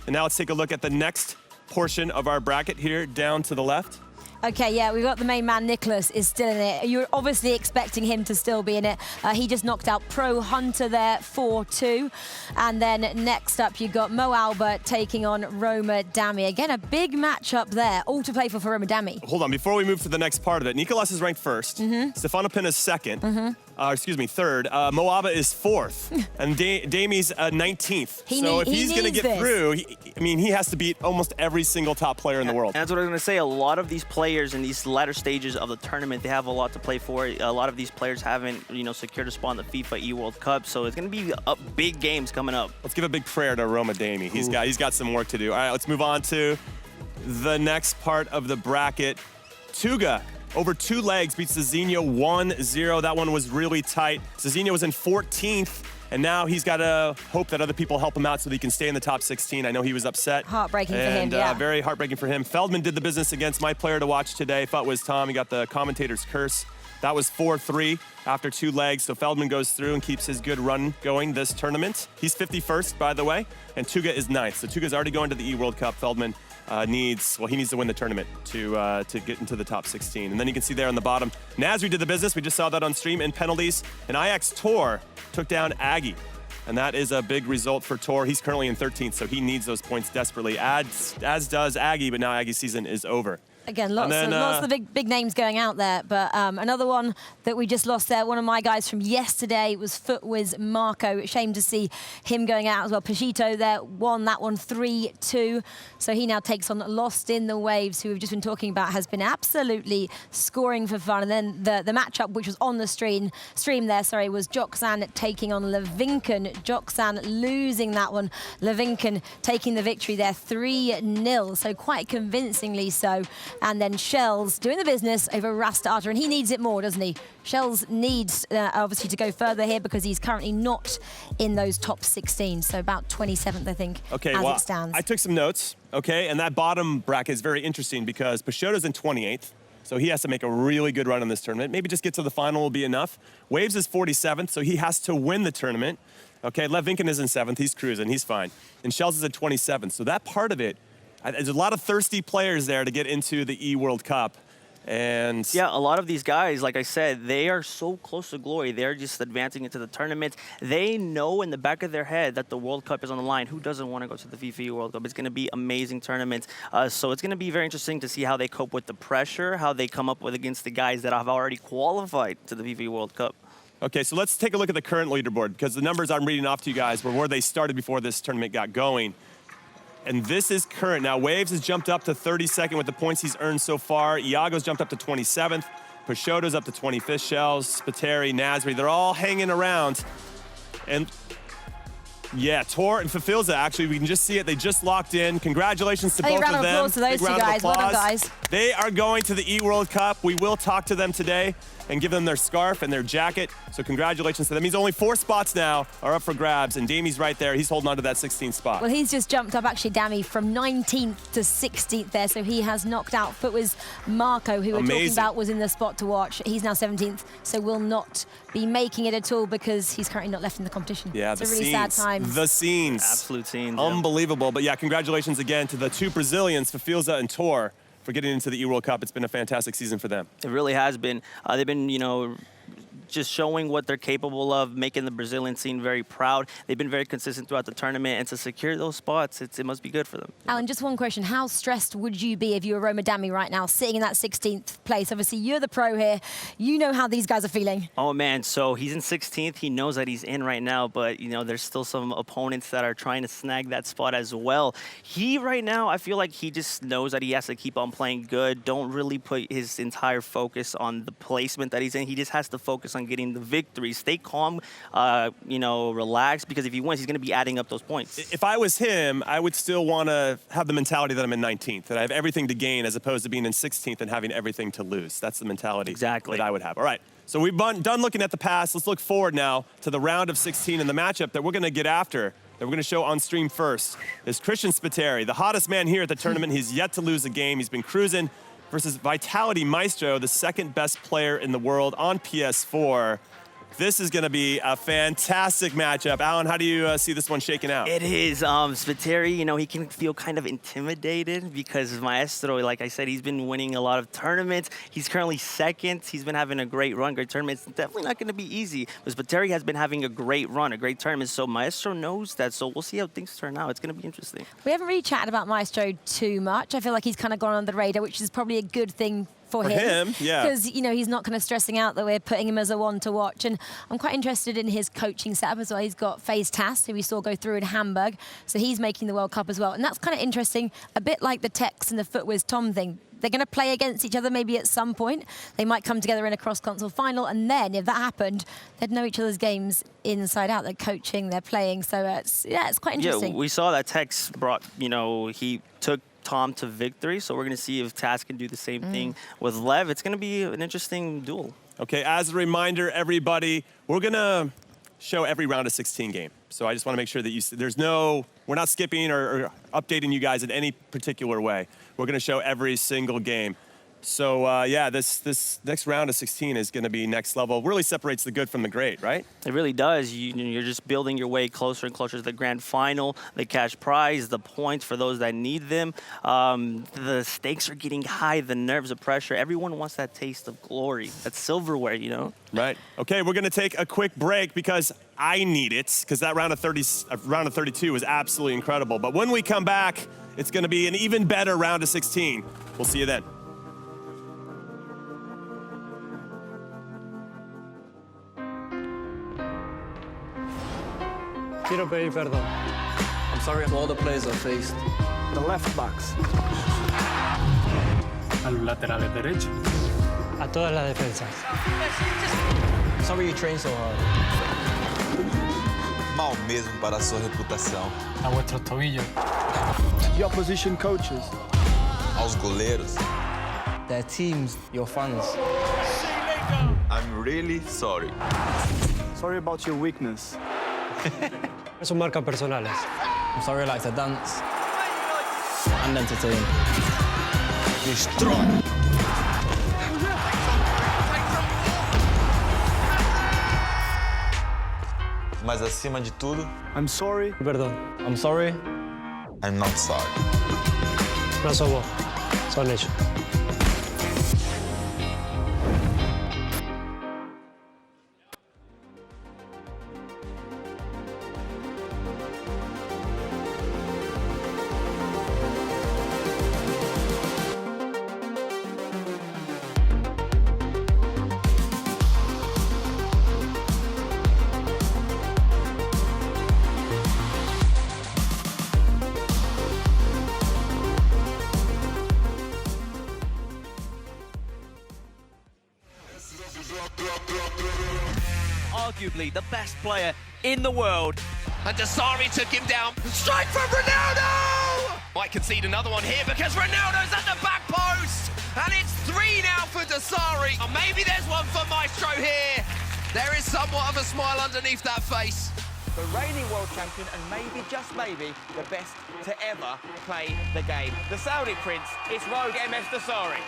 And now let's take a look at the next portion of our bracket here, down to the left. Okay, yeah, we've got the main man, Nicholas, is still in it. You're obviously expecting him to still be in it. He just knocked out Pro Hunter there 4-2. And then next up, you got Mo Albert taking on Roma Dami. Again, a big matchup there, all to play for Roma Dami. Hold on, before we move to the next part of it, Nicolas is ranked 1st. Stefano Pin is 2nd. 3rd. Moaba is 4th. And Dami's 19th. So if he's going to get through, he has to beat almost every single top player in the world. And that's what I was going to say. A lot of these players in these latter stages of the tournament, they have a lot to play for. A lot of these players haven't, secured a spot in the FIFA E-World Cup, so it's going to be big games coming up. Let's give a big prayer to Roma Dami. He's got some work to do. All right, let's move on to the next part of the bracket. Tuga, over 2 legs, beats Zizinho 1-0. That one was really tight. Zizinho was in 14th. And now he's got to hope that other people help him out so that he can stay in the top 16. I know he was upset. Heartbreaking for him, yeah. Very heartbreaking for him. Feldman did the business against my player to watch today. Thought was Tom. He got the commentator's curse. That was 4-3 after 2 legs. So Feldman goes through and keeps his good run going this tournament. He's 51st, by the way. And Tuga is 9th. So Tuga's already going to the E-World Cup. Feldman needs to win the tournament to get into the top 16. And then you can see there on the bottom, Nasri did the business. We just saw that on stream in penalties. And Ajax Tor took down Aggie. And that is a big result for Tor. He's currently in 13th, so he needs those points desperately, as does Aggie, but now Aggie's season is over. Again, lots of the big names going out there. But another one that we just lost there, one of my guys from yesterday was Footwiz Marco. Shame to see him going out as well. Pachito there won that one 3-2. So he now takes on Lost in the Waves, who we've just been talking about, has been absolutely scoring for fun. And then the matchup, which was on the stream there, was Joksan taking on Levinkin. Joksan losing that one. Levinkin taking the victory there 3-0. So quite convincingly so. And then Shells doing the business over Rastarter, and he needs it more, doesn't he? Shells needs, obviously, to go further here because he's currently not in those top 16, so about 27th, I think, okay, as well, it stands. I took some notes, okay, and that bottom bracket is very interesting because Peixoto's in 28th, so he has to make a really good run in this tournament. Maybe just get to the final will be enough. Waves is 47th, so he has to win the tournament. Okay, Lev Vinken is in 7th. He's cruising. He's fine. And Shells is at 27th. So that part of it, there's a lot of thirsty players there to get into the E-World Cup. And yeah, a lot of these guys, like I said, they are so close to glory. They're just advancing into the tournament. They know in the back of their head that the World Cup is on the line. Who doesn't want to go to the FIFA World Cup? It's going to be amazing tournaments. So it's going to be very interesting to see how they cope with the pressure, how they come up with against the guys that have already qualified to the FIFA World Cup. Okay, so let's take a look at the current leaderboard because the numbers I'm reading off to you guys were where they started before this tournament got going. And this is current. Now, Waves has jumped up to 32nd with the points he's earned so far. Iago's jumped up to 27th. Peixoto's up to 25th. Shells, Spiteri, Nasri, they're all hanging around. And yeah, Tor and Fafilza, actually, we can just see it. They just locked in. Congratulations to both of them. Round of applause to those two guys. Well done, guys. They are going to the E-World Cup. We will talk to them today and give them their scarf and their jacket. So congratulations to them. That means only 4 spots now are up for grabs, and Damie's right there. He's holding on to that 16th spot. Well, he's just jumped up, actually, Damie, from 19th to 16th there, so he has knocked out Footwiz Marco, who we're talking about was in the spot to watch. He's now 17th, so will not be making it at all because he's currently not left in the competition. Yeah, it's the a really scenes. sad time. The scenes. Absolute scenes. Unbelievable. But yeah, congratulations again to the 2 Brazilians, Fafilza and Tor, for getting into the E-World Cup. It's been a fantastic season for them. It really has been. They've been, just showing what they're capable of, making the Brazilian scene very proud. They've been very consistent throughout the tournament, and to secure those spots, it must be good for them. Alan, just one question. How stressed would you be if you were Roma Damie right now, sitting in that 16th place? Obviously, you're the pro here. You know how these guys are feeling. Oh, man. So he's in 16th. He knows that he's in right now, but, there's still some opponents that are trying to snag that spot as well. He, right now, I feel like he just knows that he has to keep on playing good. Don't really put his entire focus on the placement that he's in. He just has to focus on getting the victory. Stay calm, relax, because if he wins, he's going to be adding up those points. If I was him, I would still want to have the mentality that I'm in 19th, that I have everything to gain as opposed to being in 16th and having everything to lose. That's the mentality that I would have. All right, so we've done looking at the past. Let's look forward now to the round of 16 and the matchup that we're going to get after, that we're going to show on stream first, is Christian Spiteri, the hottest man here at the tournament. He's yet to lose a game. He's been cruising, versus Vitality Maestro, the second best player in the world on PS4. This is going to be a fantastic matchup. Alan, how do you see this one shaking out? It is. Spiteri, he can feel kind of intimidated because Maestro, like I said, he's been winning a lot of tournaments. He's currently 2nd. He's been having a great run, great tournament. It's definitely not going to be easy, but Spiteri has been having a great run, a great tournament. So Maestro knows that. So we'll see how things turn out. It's going to be interesting. We haven't really chatted about Maestro too much. I feel like he's kind of gone under the radar, which is probably a good thing for him, yeah. Because, he's not kind of stressing out that we're putting him as a one to watch. And I'm quite interested in his coaching setup as well. He's got FaZe TAS, who we saw go through in Hamburg. So he's making the World Cup as well. And that's kind of interesting, a bit like the Tex and the Footwiz Tom thing. They're going to play against each other maybe at some point. They might come together in a cross-console final. And then, if that happened, they'd know each other's games inside out. They're coaching, they're playing. So, it's quite interesting. Yeah, we saw that Tex brought, he took Tom to victory, so we're going to see if Taz can do the same thing with Lev. It's going to be an interesting duel. Okay, as a reminder, everybody, we're going to show every round of 16 game. So I just want to make sure that we're not skipping or updating you guys in any particular way. We're going to show every single game. So, this next round of 16 is going to be next level. Really separates the good from the great, right? It really does. You're just building your way closer and closer to the grand final, the cash prize, the points for those that need them. The stakes are getting high, the nerves of pressure. Everyone wants that taste of glory, that silverware, Right. Okay, we're going to take a quick break because I need it, because that round of 32 was absolutely incredible. But when we come back, it's going to be an even better round of 16. We'll see you then. Quiero pedir perdón. I'm sorry for all the players I faced. The left backs. A los laterales derechos. A todas las defensas. Sorry you trained so hard. Mal mesmo para a sua reputação. A vuestros tobillos. The opposition coaches. Aos goleiros. their teams, your fans. I'm really sorry. Sorry about your weakness. Son marcas personales. I'm sorry I like to dance and entertain. Destroy. Mas acima de tudo, I'm sorry. Perdón. I'm sorry. I'm not sorry. No sos vos, son ellos. Arguably the best player in the world. And Dasari took him down. Strike from Ronaldo! Might concede another one here because Ronaldo's at the back post. And it's 3 now for Dasari. Or maybe there's one for Maestro here. There is somewhat of a smile underneath that face. The reigning world champion and maybe, just maybe, the best to ever play the game. The Saudi Prince, it's Rogue MS Dasari.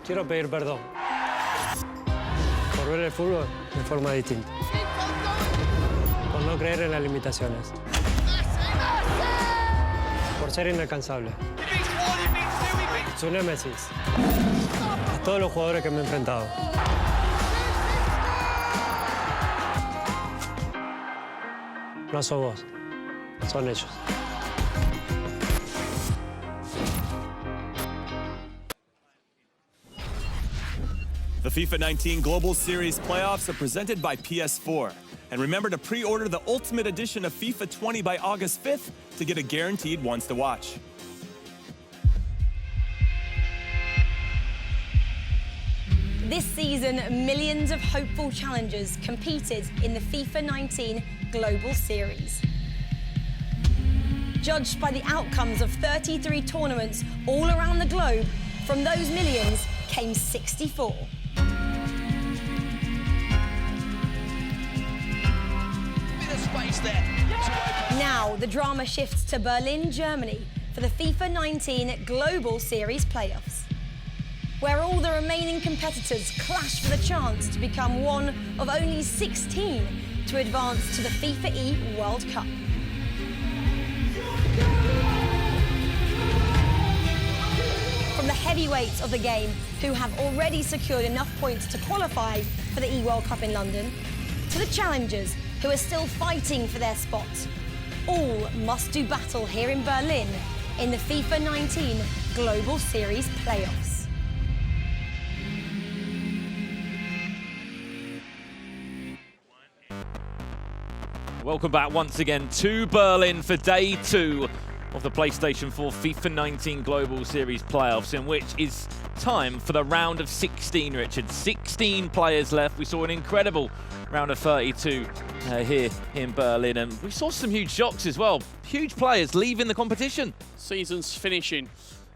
Quiero pedir perdón por ver el fútbol de forma distinta, por no creer en las limitaciones, por ser inalcanzable. Su némesis, a todos los jugadores que me he enfrentado. No sos vos, son ellos. The FIFA 19 Global Series Playoffs are presented by PS4. And remember to pre-order the Ultimate Edition of FIFA 20 by August 5th to get a guaranteed once to watch. This season, millions of hopeful challengers competed in the FIFA 19 Global Series. Judged by the outcomes of 33 tournaments all around the globe, from those millions came 64. Now, the drama shifts to Berlin, Germany for the FIFA 19 Global Series Playoffs, where all the remaining competitors clash for the chance to become one of only 16 to advance to the FIFA E World Cup. From the heavyweights of the game, who have already secured enough points to qualify for the E World Cup in London, to the challengers who are still fighting for their spot. All must do battle here in Berlin in the FIFA 19 Global Series Playoffs. Welcome back once again to Berlin for day 2 of the PlayStation 4 FIFA 19 Global Series Playoffs, in which is time for the round of 16, Richard. 16 players left. We saw an incredible round of 32 here in Berlin, and we saw some huge shocks as well. Huge players leaving the competition. Season's finishing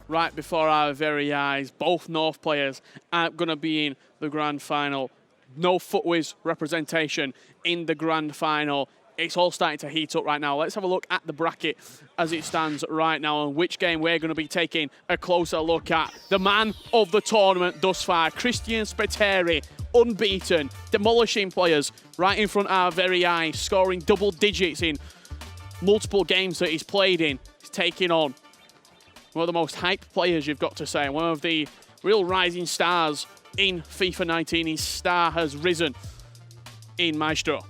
right before our very eyes. Both North players aren't going to be in the grand final. No Footwiz representation in the grand final. It's all starting to heat up right now. Let's have a look at the bracket as it stands right now, and which game we're going to be taking a closer look at. The man of the tournament thus far, Christian Spiteri, unbeaten, demolishing players right in front of our very eyes, scoring double digits in multiple games that he's played in. He's taking on one of the most hyped players, you've got to say, one of the real rising stars in FIFA 19. His star has risen in Maestro.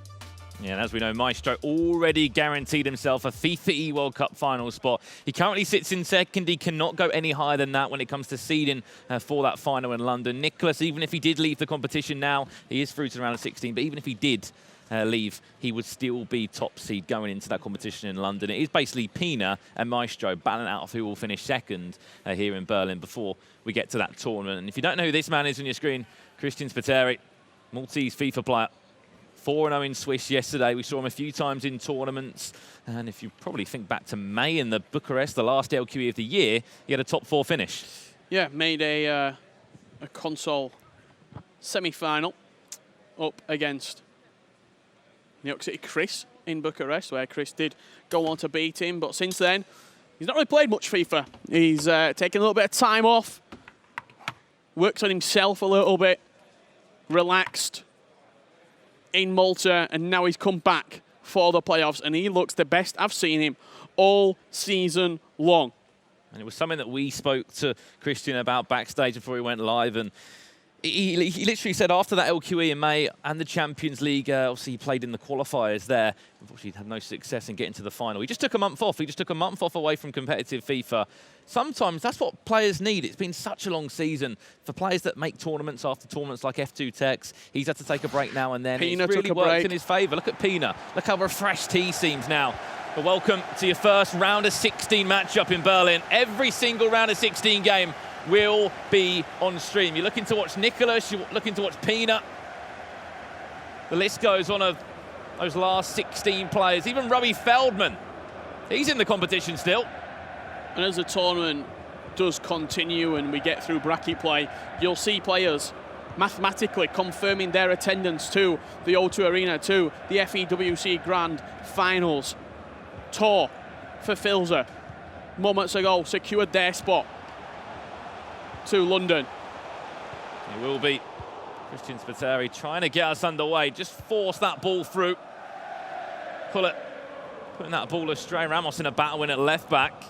Yeah, and as we know, Maestro already guaranteed himself a FIFA E-World Cup final spot. He currently sits in second. He cannot go any higher than that when it comes to seeding for that final in London. Nicholas, even if he did leave the competition now, he is through to the round of 16, but even if he did leave, he would still be top seed going into that competition in London. It is basically Pina and Maestro battling out of who will finish second here in Berlin before we get to that tournament. And if you don't know who this man is on your screen, Christian Spiteri, Maltese FIFA player. 4-0 in Swiss yesterday. We saw him a few times in tournaments. And if you probably think back to May in the Bucharest, the last LQE of the year, he had a top 4 finish. Yeah, made a console semi-final up against New York City Chris in Bucharest, where Chris did go on to beat him. But since then, he's not really played much FIFA. He's taken a little bit of time off, works on himself a little bit, relaxed in Malta, and now he's come back for the playoffs, and he looks the best I've seen him all season long. And it was something that we spoke to Christian about backstage before he went live, and he literally said after that LQE in May and the Champions League, obviously he played in the qualifiers there. Unfortunately, he had no success in getting to the final. He just took a month off. He just took a month off away from competitive FIFA. Sometimes that's what players need. It's been such a long season for players that make tournaments after tournaments like F2 Tex. He's had to take a break now and then. Pina it's really took a worked break in his favour. Look at Pina. Look how refreshed he seems now. But welcome to your first round of 16 matchup in Berlin. Every single round of 16 game will be on stream. You're looking to watch Nicholas, you're looking to watch Pina. The list goes on of those last 16 players. Even Robbie Feldman, he's in the competition still. And as the tournament does continue and we get through bracket play, you'll see players mathematically confirming their attendance to the O2 Arena, to the FEWC Grand Finals. Tor for Filzer, moments ago, secured their spot to London. It will be Christian Spiteri trying to get us underway. Just force that ball through. Pull it. Putting that ball astray. Ramos in a battle win at left back.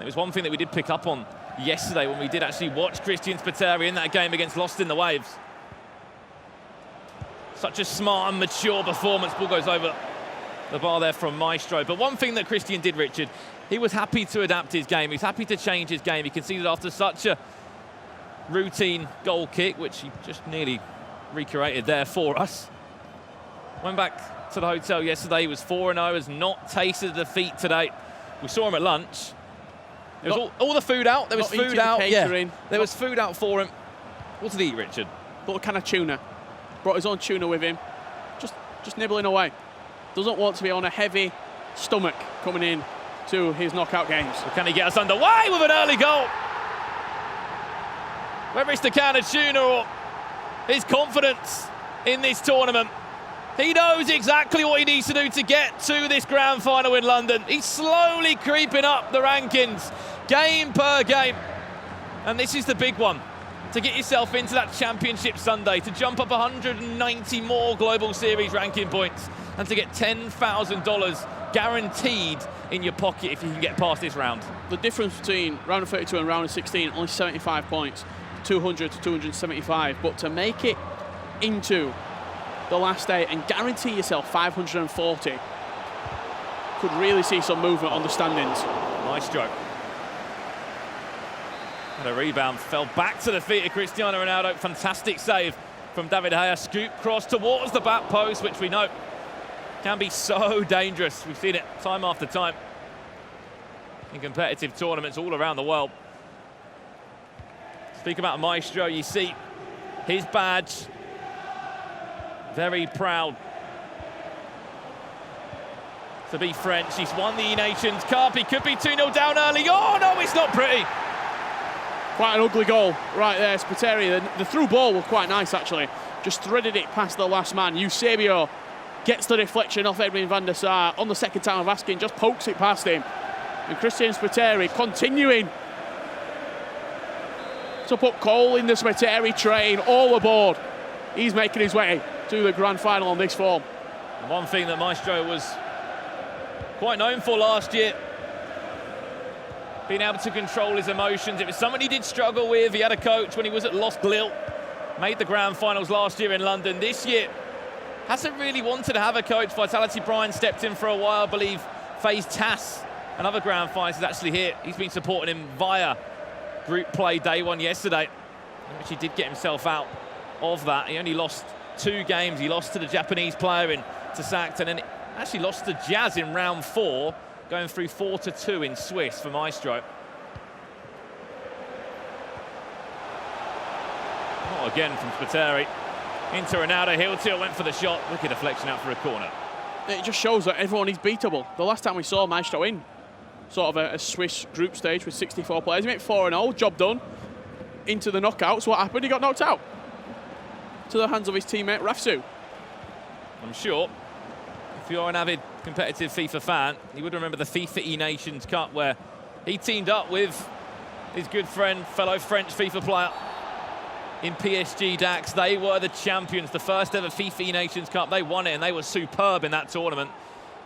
It was one thing that we did pick up on yesterday when we did actually watch Christian Spiteri in that game against Lost in the Waves. Such a smart and mature performance. Ball goes over the bar there from Maestro. But one thing that Christian did, Richard, he was happy to adapt his game. He's happy to change his game. He conceded after such a routine goal kick, which he just nearly recreated there for us. Went back to the hotel yesterday. He was 4-0, has not tasted defeat today. We saw him at lunch. There was all the food out. There was food out. Yeah, there was food out for him. What did he eat, Richard? Little can of tuna. Brought his own tuna with him. Just nibbling away. Doesn't want to be on a heavy stomach coming in to his knockout games. So can he get us underway with an early goal? Whether it's the can of tuna or his confidence in this tournament, he knows exactly what he needs to do to get to this grand final in London. He's slowly creeping up the rankings, game per game. And this is the big one, to get yourself into that championship Sunday, to jump up 190 more Global Series ranking points, and to get $10,000 guaranteed in your pocket if you can get past this round. The difference between round of 32 and round of 16, only 75 points, 200 to 275. But to make it into the last day and guarantee yourself 540, could really see some movement on the standings. Nice stroke. And a rebound, fell back to the feet of Cristiano Ronaldo. Fantastic save from David Gea. Scoop cross towards the back post, which we know can be so dangerous. We've seen it time after time in competitive tournaments all around the world. Speak about Maestro, you see his badge. Very proud to be French. He's won the E-Nations Cup. He could be 2-0 down early. Oh, no, it's not pretty. Quite an ugly goal right there. Spiteri, the through ball was quite nice, actually. Just threaded it past the last man. Eusebio gets the deflection off Edwin van der Sar on the second time of asking, just pokes it past him. And Christian Spiteri continuing to put coal in the Spiteri train, all aboard. He's making his way to the grand final on this form. And one thing that Maestro was quite known for last year, being able to control his emotions. It was something he did struggle with. He had a coach when he was at Lost Lille, made the grand finals last year in London. This year, hasn't really wanted to have a coach. Vitality Brian stepped in for a while, I believe. FaZe Tass, another ground finals, is actually here. He's been supporting him via group play day one yesterday, which he did get himself out of that. He only lost 2 games. He lost to the Japanese player in Tasact, and then actually lost to Jazz in round 4, going through 4-2 in Swiss for Maestro. Oh, again from Spiteri. Into Ronaldo, heel tilt, went for the shot. Wicked deflection out for a corner. It just shows that everyone is beatable. The last time we saw Maestro in sort of a Swiss group stage with 64 players, he made 4-0, job done. Into the knockouts, what happened? He got knocked out. To the hands of his teammate, Rafsu. I'm sure if you're an avid competitive FIFA fan, you would remember the FIFA E-Nations Cup where he teamed up with his good friend, fellow French FIFA player in PSG Dax. They were the champions, the first ever FIFA E-Nations Cup. They won it and they were superb in that tournament.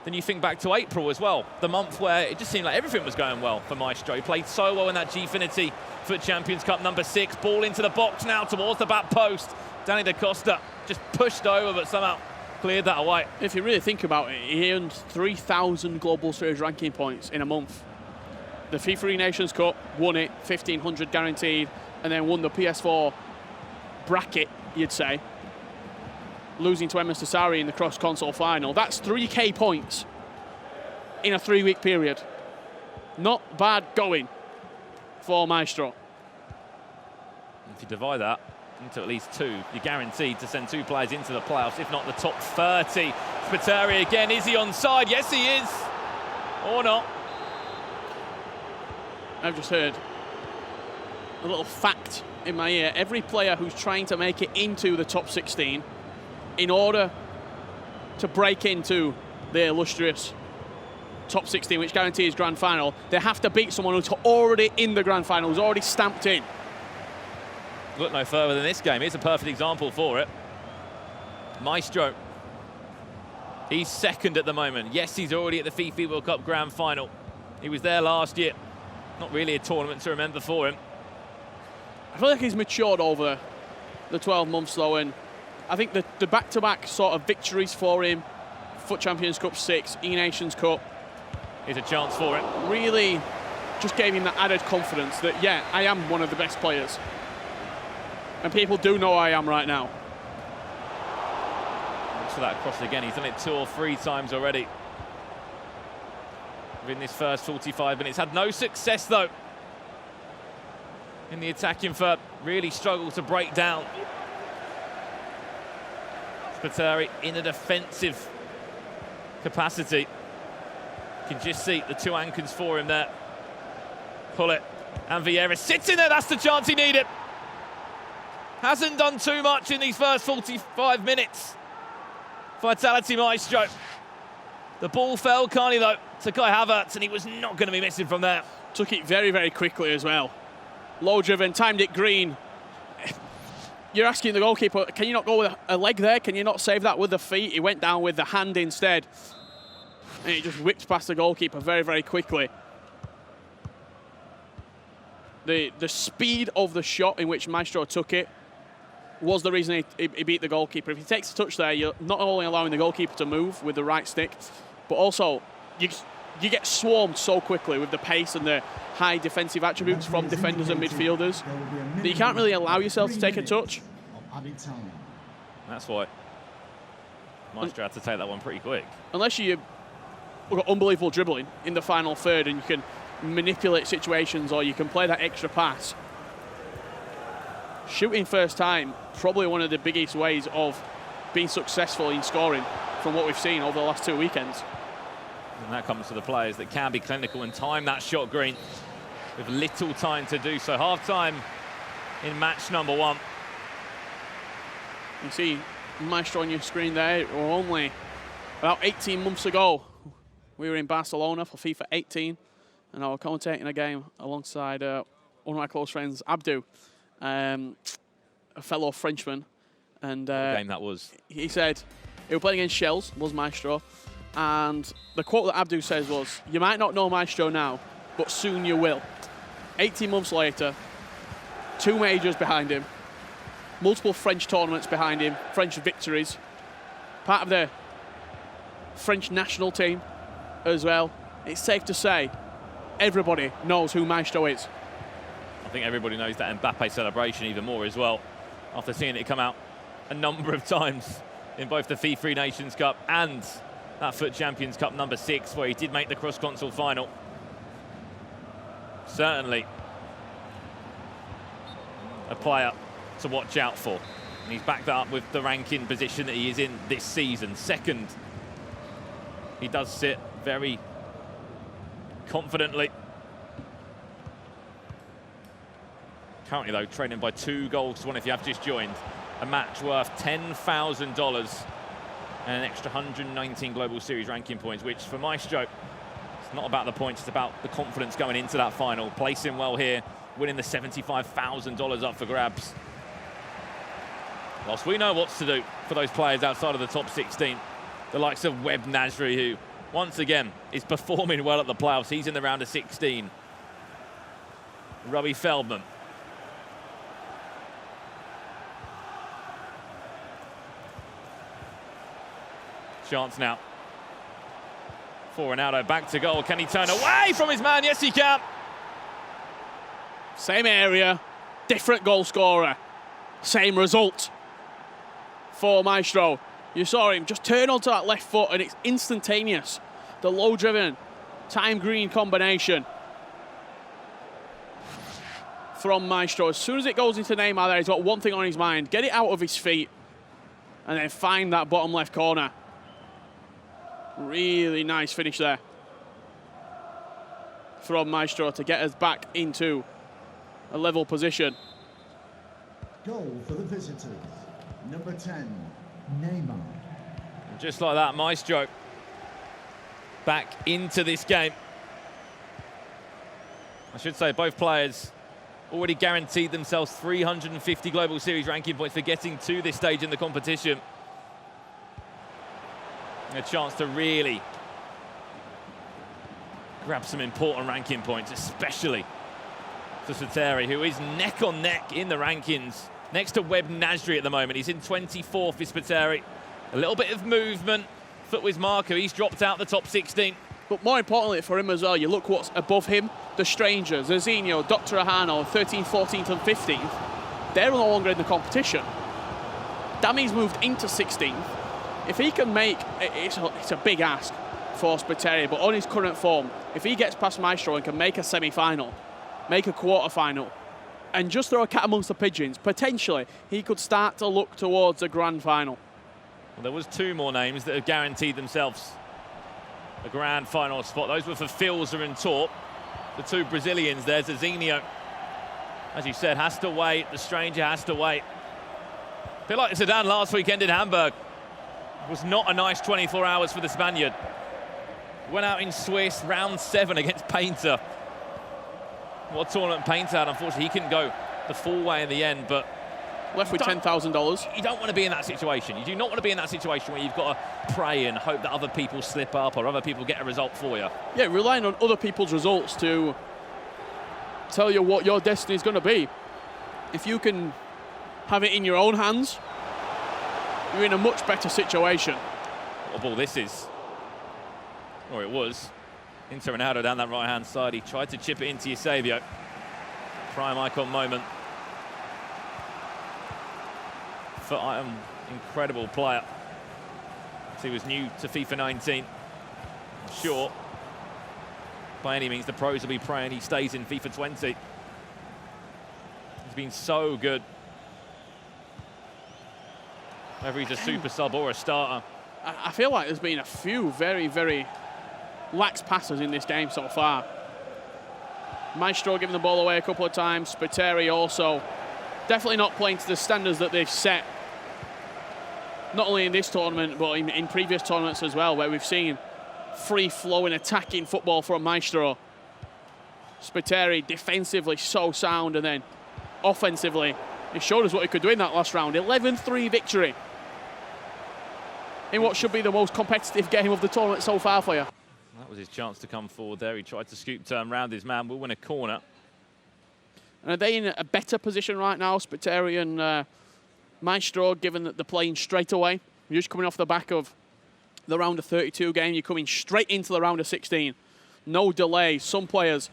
Then you think back to April as well, the month where it just seemed like everything was going well for Maestro. He played so well in that Gfinity Foot Champions Cup number 6. Ball into the box now towards the back post. Danny Da Costa just pushed over, but somehow cleared that away. If you really think about it, he earned 3,000 Global Series ranking points in a month. The FIFA E-Nations Cup, won it, 1,500 guaranteed, and then won the PS4 bracket, you'd say, losing to Emma Sassari in the cross-console final. That's 3K points in a 3-week period. Not bad going for Maestro. If you divide that into at least 2, you're guaranteed to send 2 players into the playoffs, if not the top 30. Spiteri again, is he onside? Yes, he is. Or not. I've just heard a little fact in my ear. Every player who's trying to make it into the top 16, in order to break into the illustrious top 16, which guarantees grand final, they have to beat someone who's already in the grand final, who's already stamped in. Look no further than this game. Here's a perfect example for it. Maestro. He's second at the moment. Yes, he's already at the FIFA World Cup grand final. He was there last year. Not really a tournament to remember for him. I feel like he's matured over the 12 months though, and I think the back-to-back sort of victories for him, Foot Champions Cup 6, E-Nations Cup, here's a chance for it. Really just gave him that added confidence that, yeah, I am one of the best players. And people do know I am right now. Looks for that cross again. He's done it 2 or 3 times already within this first 45 minutes. Had no success, though, in the attacking third. Really struggled to break down. Spiteri in a defensive capacity. You can just see the 2 anchors for him there. Pull it. And Vieira sits in there. That's the chance he needed. Hasn't done too much in these first 45 minutes. Vitality Maestro. The ball fell, Carney, though, to Kai Havertz, and he was not going to be missing from there. Took it very, very quickly as well. Low driven, timed it green. You're asking the goalkeeper, can you not go with a leg there? Can you not save that with the feet? He went down with the hand instead. And he just whipped past the goalkeeper very, very quickly. The speed of the shot in which Maestro took it was the reason he beat the goalkeeper. If he takes a touch there, you're not only allowing the goalkeeper to move with the right stick, but also you get swarmed so quickly with the pace and the high defensive attributes from defenders and midfielders that you can't really allow yourself to take a touch. That's why Maestro had to take that one pretty quick. Unless you've got unbelievable dribbling in the final third and you can manipulate situations or you can play that extra pass. Shooting first time, probably one of the biggest ways of being successful in scoring from what we've seen over the last 2 weekends. And that comes to the players that can be clinical and time that shot green with little time to do so. Half-time in match number 1. You see Maestro on your screen there. Or only about 18 months ago, we were in Barcelona for FIFA 18, and I was commentating a game alongside one of my close friends, Abdu, a fellow Frenchman. And what game that was? He said he was playing against Shells, was Maestro, and the quote that Abdu says was, "You might not know Maestro now, but soon you will." 18 months later, 2 majors behind him, multiple French tournaments behind him, French victories. part of the French national team as well. It's safe to say everybody knows who Maestro is. I think everybody knows that Mbappe celebration even more as well, after seeing it come out a number of times in both the FIFA Nations Cup and that FUT Champions Cup number 6, where he did make the cross-console final. Certainly a player to watch out for. And he's backed that up with the ranking position that he is in this season. Second. He does sit very confidently. Currently, though, trailing by 2 goals to 1 if you have just joined. A match worth $10,000 and an extra 119 Global Series ranking points, which for Maestro, it's not about the points, it's about the confidence going into that final. Placing well here, winning the $75,000 up for grabs. Whilst we know what's to do for those players outside of the top 16, the likes of Webb Nasri, who once again is performing well at the playoffs. He's in the round of 16. Robbie Feldman. Chance now for Ronaldo, back to goal. Can he turn away from his man? Yes, he can. Same area, different goal scorer, same result for Maestro. You saw him just turn onto that left foot and it's instantaneous. The low-driven, time-green combination from Maestro. As soon as it goes into Neymar there, he's got one thing on his mind: get it out of his feet and then find that bottom left corner. Really nice finish there from Maestro to get us back into a level position. Goal for the visitors, number 10, Neymar. And just like that, Maestro back into this game. I should say both players already guaranteed themselves 350 Global Series ranking points for getting to this stage in the competition. A chance to really grab some important ranking points, especially for Spiteri, who is neck on neck in the rankings, next to Webb Nasri at the moment. He's in 24th for Spiteri. A little bit of movement. Footwiz Marco, he's dropped out the top 16. But more importantly for him as well, you look what's above him, the strangers, Azinho, Dr. Ahano, 13th, 14th and 15th. They're no longer in the competition. Dami's moved into 16th. If he can make, it's a big ask for Spiteri, but on his current form, if he gets past Maestro and can make a semi-final, make a quarter-final, and just throw a cat amongst the pigeons, potentially he could start to look towards a grand final. Well, there was 2 more names that have guaranteed themselves a grand final spot. Those were for Filza and Torp. The 2 Brazilians, there's Azinho. As you said, has to wait. The stranger has to wait. A bit like Zidane last weekend in Hamburg. It was not a nice 24 hours for the Spaniard. Went out in Swiss, round 7 against Painter. What tournament Painter had, unfortunately, he couldn't go the full way in the end, but left with $10,000. You don't want to be in that situation. You do not want to be in that situation where you've got to pray and hope that other people slip up or other people get a result for you. Yeah, relying on other people's results to tell you what your destiny is going to be. If you can have it in your own hands, you're in a much better situation. What a ball this is. Or it was. Into Ronaldo down that right-hand side. He tried to chip it into Eusebio. Prime icon moment. For an incredible player. He was new to FIFA 19. Sure, by any means, the pros will be praying he stays in FIFA 20. He's been so good. Whether he's a super sub or a starter. I feel like there's been a few very, very lax passes in this game so far. Maestro giving the ball away a couple of times. Spiteri also definitely not playing to the standards that they've set. Not only in this tournament, but in previous tournaments as well, where we've seen free-flowing, attacking football from Maestro. Spiteri defensively so sound, and then offensively, he showed us what he could do in that last round. 11-3 victory in what should be the most competitive game of the tournament so far for you. That was his chance to come forward there. He tried to scoop turn round his man, will win a corner. And are they in a better position right now, Spiteri and Maestro, given that they're playing straight away? You're just coming off the back of the round of 32 game. You're coming straight into the round of 16. No delay. Some players,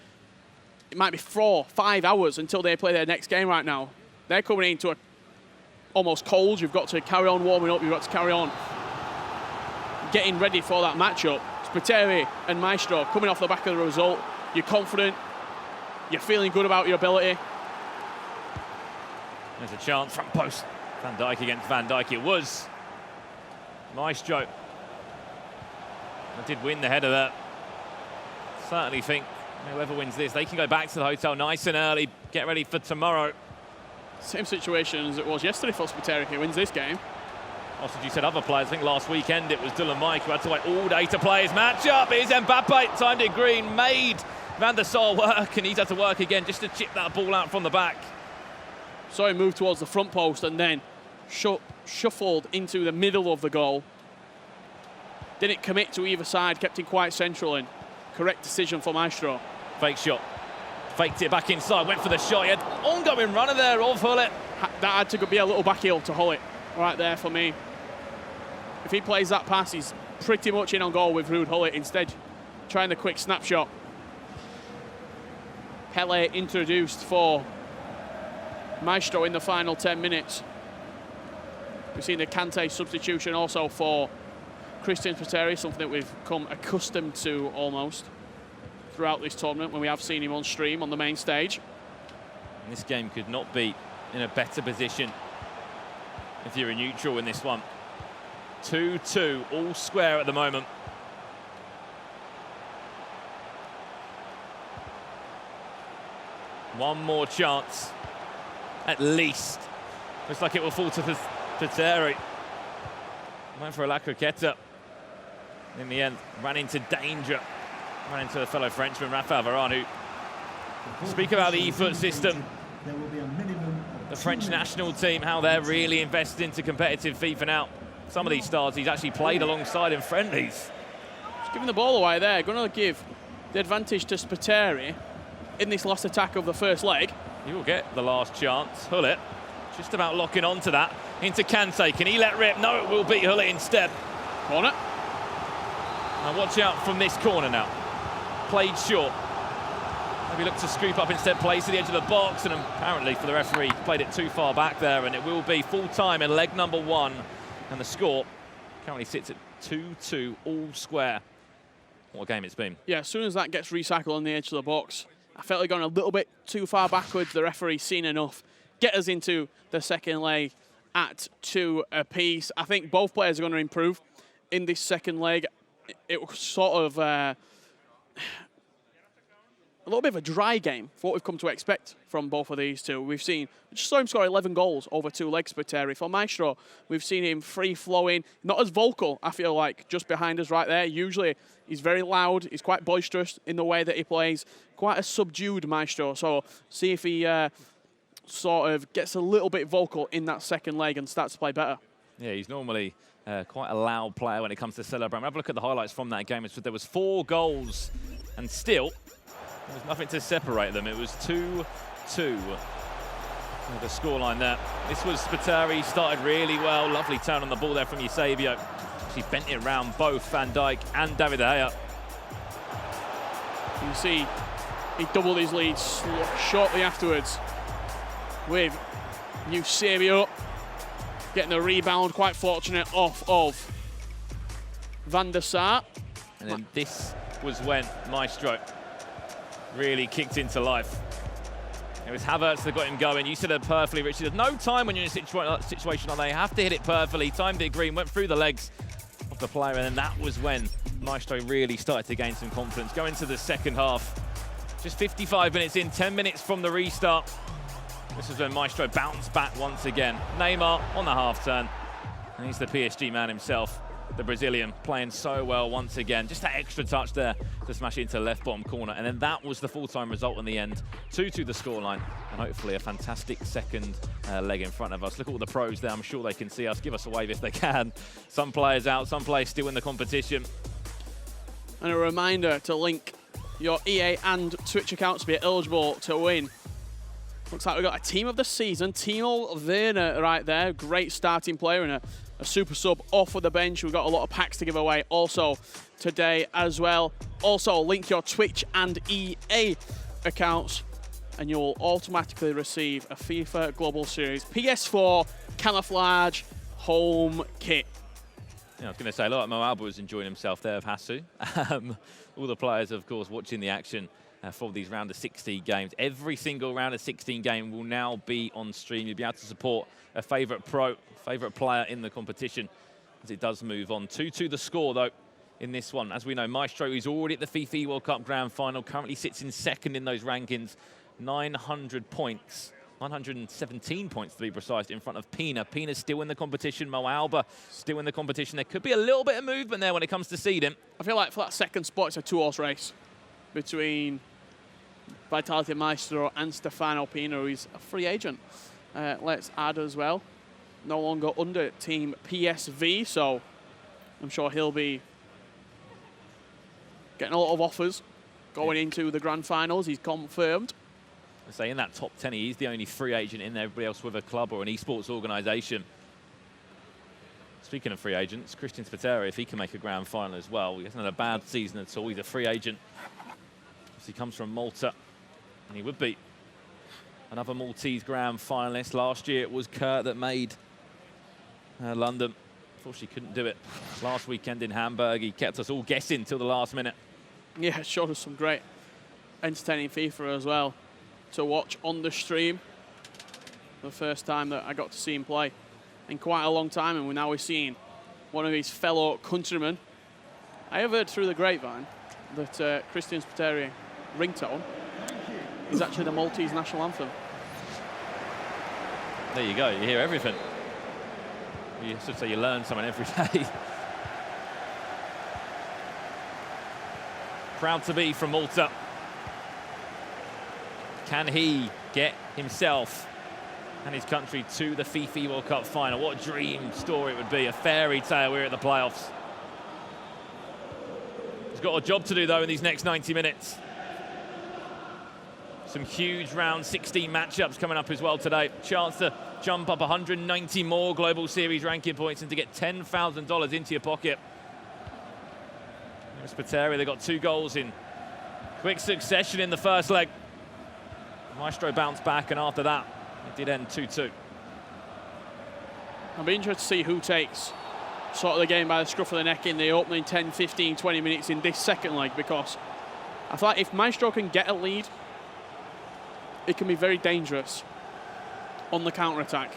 it might be 4, 5 hours until they play their next game right now. They're coming into almost cold. You've got to carry on warming up. You've got to carry on getting ready for that matchup. Spiteri and Maestro coming off the back of the result. You're confident. You're feeling good about your ability. There's a chance, front post. Van Dijk against Van Dijk. It was Maestro. I did win the header there. Certainly think whoever wins this, they can go back to the hotel nice and early, get ready for tomorrow. Same situation as it was yesterday for Spiteri. He wins this game. Also, you said other players. I think last weekend it was Dylan Mike who had to wait all day to play his matchup. Here's Mbappe, timed it green, made Van der Sar work, and he's had to work again just to chip that ball out from the back. So he moved towards the front post and then shuffled into the middle of the goal. Didn't commit to either side, kept it quite central, and correct decision for Maestro. Fake shot. Faked it back inside, went for the shot. He had ongoing runner there of Hullet. That had to be a little back heel to Hullet right there for me. If he plays that pass, he's pretty much in on goal with Ruud Hullet. Instead, trying the quick snapshot. Pele introduced for Maestro in the final 10 minutes. We've seen the Kante substitution also for Christian Spiteri, something that we've come accustomed to almost throughout this tournament when we have seen him on stream on the main stage. And this game could not be in a better position if you're a neutral in this one. 2-2, all square at the moment. One more chance, at least. Looks like it will fall to Spiteri. Went for a La Croqueta. In the end, ran into danger. Ran into a fellow Frenchman, Raphael Varane, who speak about the e-foot system. The French national team, how they're really invested into competitive FIFA now. Some of these stars he's actually played alongside in friendlies. Just giving the ball away there. Going to give the advantage to Spiteri in this last attack of the first leg. He will get the last chance. Hullet just about locking onto that. Into Kante. Can he let rip? No, it will beat Hullet instead. Corner. And watch out from this corner now. Played short. Maybe look to scoop up instead, plays to the edge of the box, and apparently for the referee, played it too far back there, and it will be full time in leg number 1. And the score currently sits at 2-2, all square. What a game it's been. Yeah, as soon as that gets recycled on the edge of the box, I felt like going a little bit too far backwards. The referee's seen enough. Get us into the second leg at 2 apiece. I think both players are going to improve in this second leg. It was sort of a little bit of a dry game for what we've come to expect from both of these two. We've seen, just saw him score 11 goals over 2 legs, Spiteri. For Maestro, we've seen him free-flowing, not as vocal, I feel like, just behind us right there. Usually, he's very loud, he's quite boisterous in the way that he plays, quite a subdued Maestro. So, see if he sort of gets a little bit vocal in that second leg and starts to play better. Yeah, he's normally quite a loud player when it comes to celebrating. Have a look at the highlights from that game. There was 4 goals, and still, there was nothing to separate them. It was 2-2. The scoreline there. This was Spiteri, started really well. Lovely turn on the ball there from Eusebio. She bent it around both Van Dijk and David De Gea. You see, he doubled his lead shortly afterwards with Eusebio getting the rebound, quite fortunate, off of Van der Sar. And then this was when Maestro really kicked into life. It was Havertz that got him going. You said it perfectly, Richie. There's no time when you're in a situation like that. You have to hit it perfectly. Timed it green, went through the legs of the player, and then that was when Maestro really started to gain some confidence. Go into the second half. Just 55 minutes in, 10 minutes from the restart. This is when Maestro bounced back once again. Neymar on the half turn. And he's the PSG man himself. The Brazilian playing so well once again. Just that extra touch there to smash it into the left bottom corner. And then that was the full-time result in the end. 2-2 the scoreline. And hopefully a fantastic second leg in front of us. Look at all the pros there. I'm sure they can see us. Give us a wave if they can. Some players out, some players still in the competition. And a reminder to link your EA and Twitch accounts to be eligible to win. Looks like we've got a team of the season. Timo Werner right there. Great starting player and a a super sub off of the bench. We've got a lot of packs to give away also today as well. Also, link your Twitch and EA accounts and you'll automatically receive a FIFA Global Series PS4 Camouflage home kit. Yeah, I was going to say, a lot of Mo Alba was enjoying himself there of Hasu. All the players, of course, watching the action for these round of 16 games. Every single round of 16 game will now be on stream. You'll be able to support a favourite player in the competition as it does move on. 2-2 the score, though, in this one. As we know, Maestro is already at the FIFA World Cup Grand Final, currently sits in second in those rankings. 900 points. 917 points to be precise in front of Pina. Pina's still in the competition. Mo Alba still in the competition. There could be a little bit of movement there when it comes to seeding. I feel like for that second spot, it's a two-horse race between Vitality Maestro and Stefano Pina, who is a free agent. Let's add as well, no longer under Team PSV, so I'm sure he'll be getting a lot of offers going into the grand finals. He's confirmed. I say in that top 10, he's the only free agent in there. Everybody else with a club or an esports organisation. Speaking of free agents, Christian Spiteri, if he can make a grand final as well, he hasn't had a bad season at all. He's a free agent. He comes from Malta, and he would be another Maltese grand finalist. Last year it was Kurt that made London. Unfortunately, couldn't do it last weekend in Hamburg. He kept us all guessing till the last minute. Yeah, showed us some great entertaining FIFA as well to watch on the stream. The first time that I got to see him play in quite a long time, and now we're seeing one of his fellow countrymen. I have heard through the grapevine that Christian Spiteri ringtone is actually the Maltese national anthem. There you go, you hear everything. You should say you learn something every day. Proud to be from Malta. Can he get himself and his country to the FIFA World Cup final? What a dream story it would be, a fairy tale. We're at the playoffs. He's got a job to do, though, in these next 90 minutes. Some huge round 16 matchups coming up as well today. Chance to jump up 190 more Global Series ranking points and to get $10,000 into your pocket. Spiteri, they got 2 goals in quick succession in the first leg. Maestro bounced back, and after that, it did end 2-2. I'll be interested to see who takes sort of the game by the scruff of the neck in the opening 10, 15, 20 minutes in this second leg, because I feel like if Maestro can get a lead, it can be very dangerous on the counter-attack.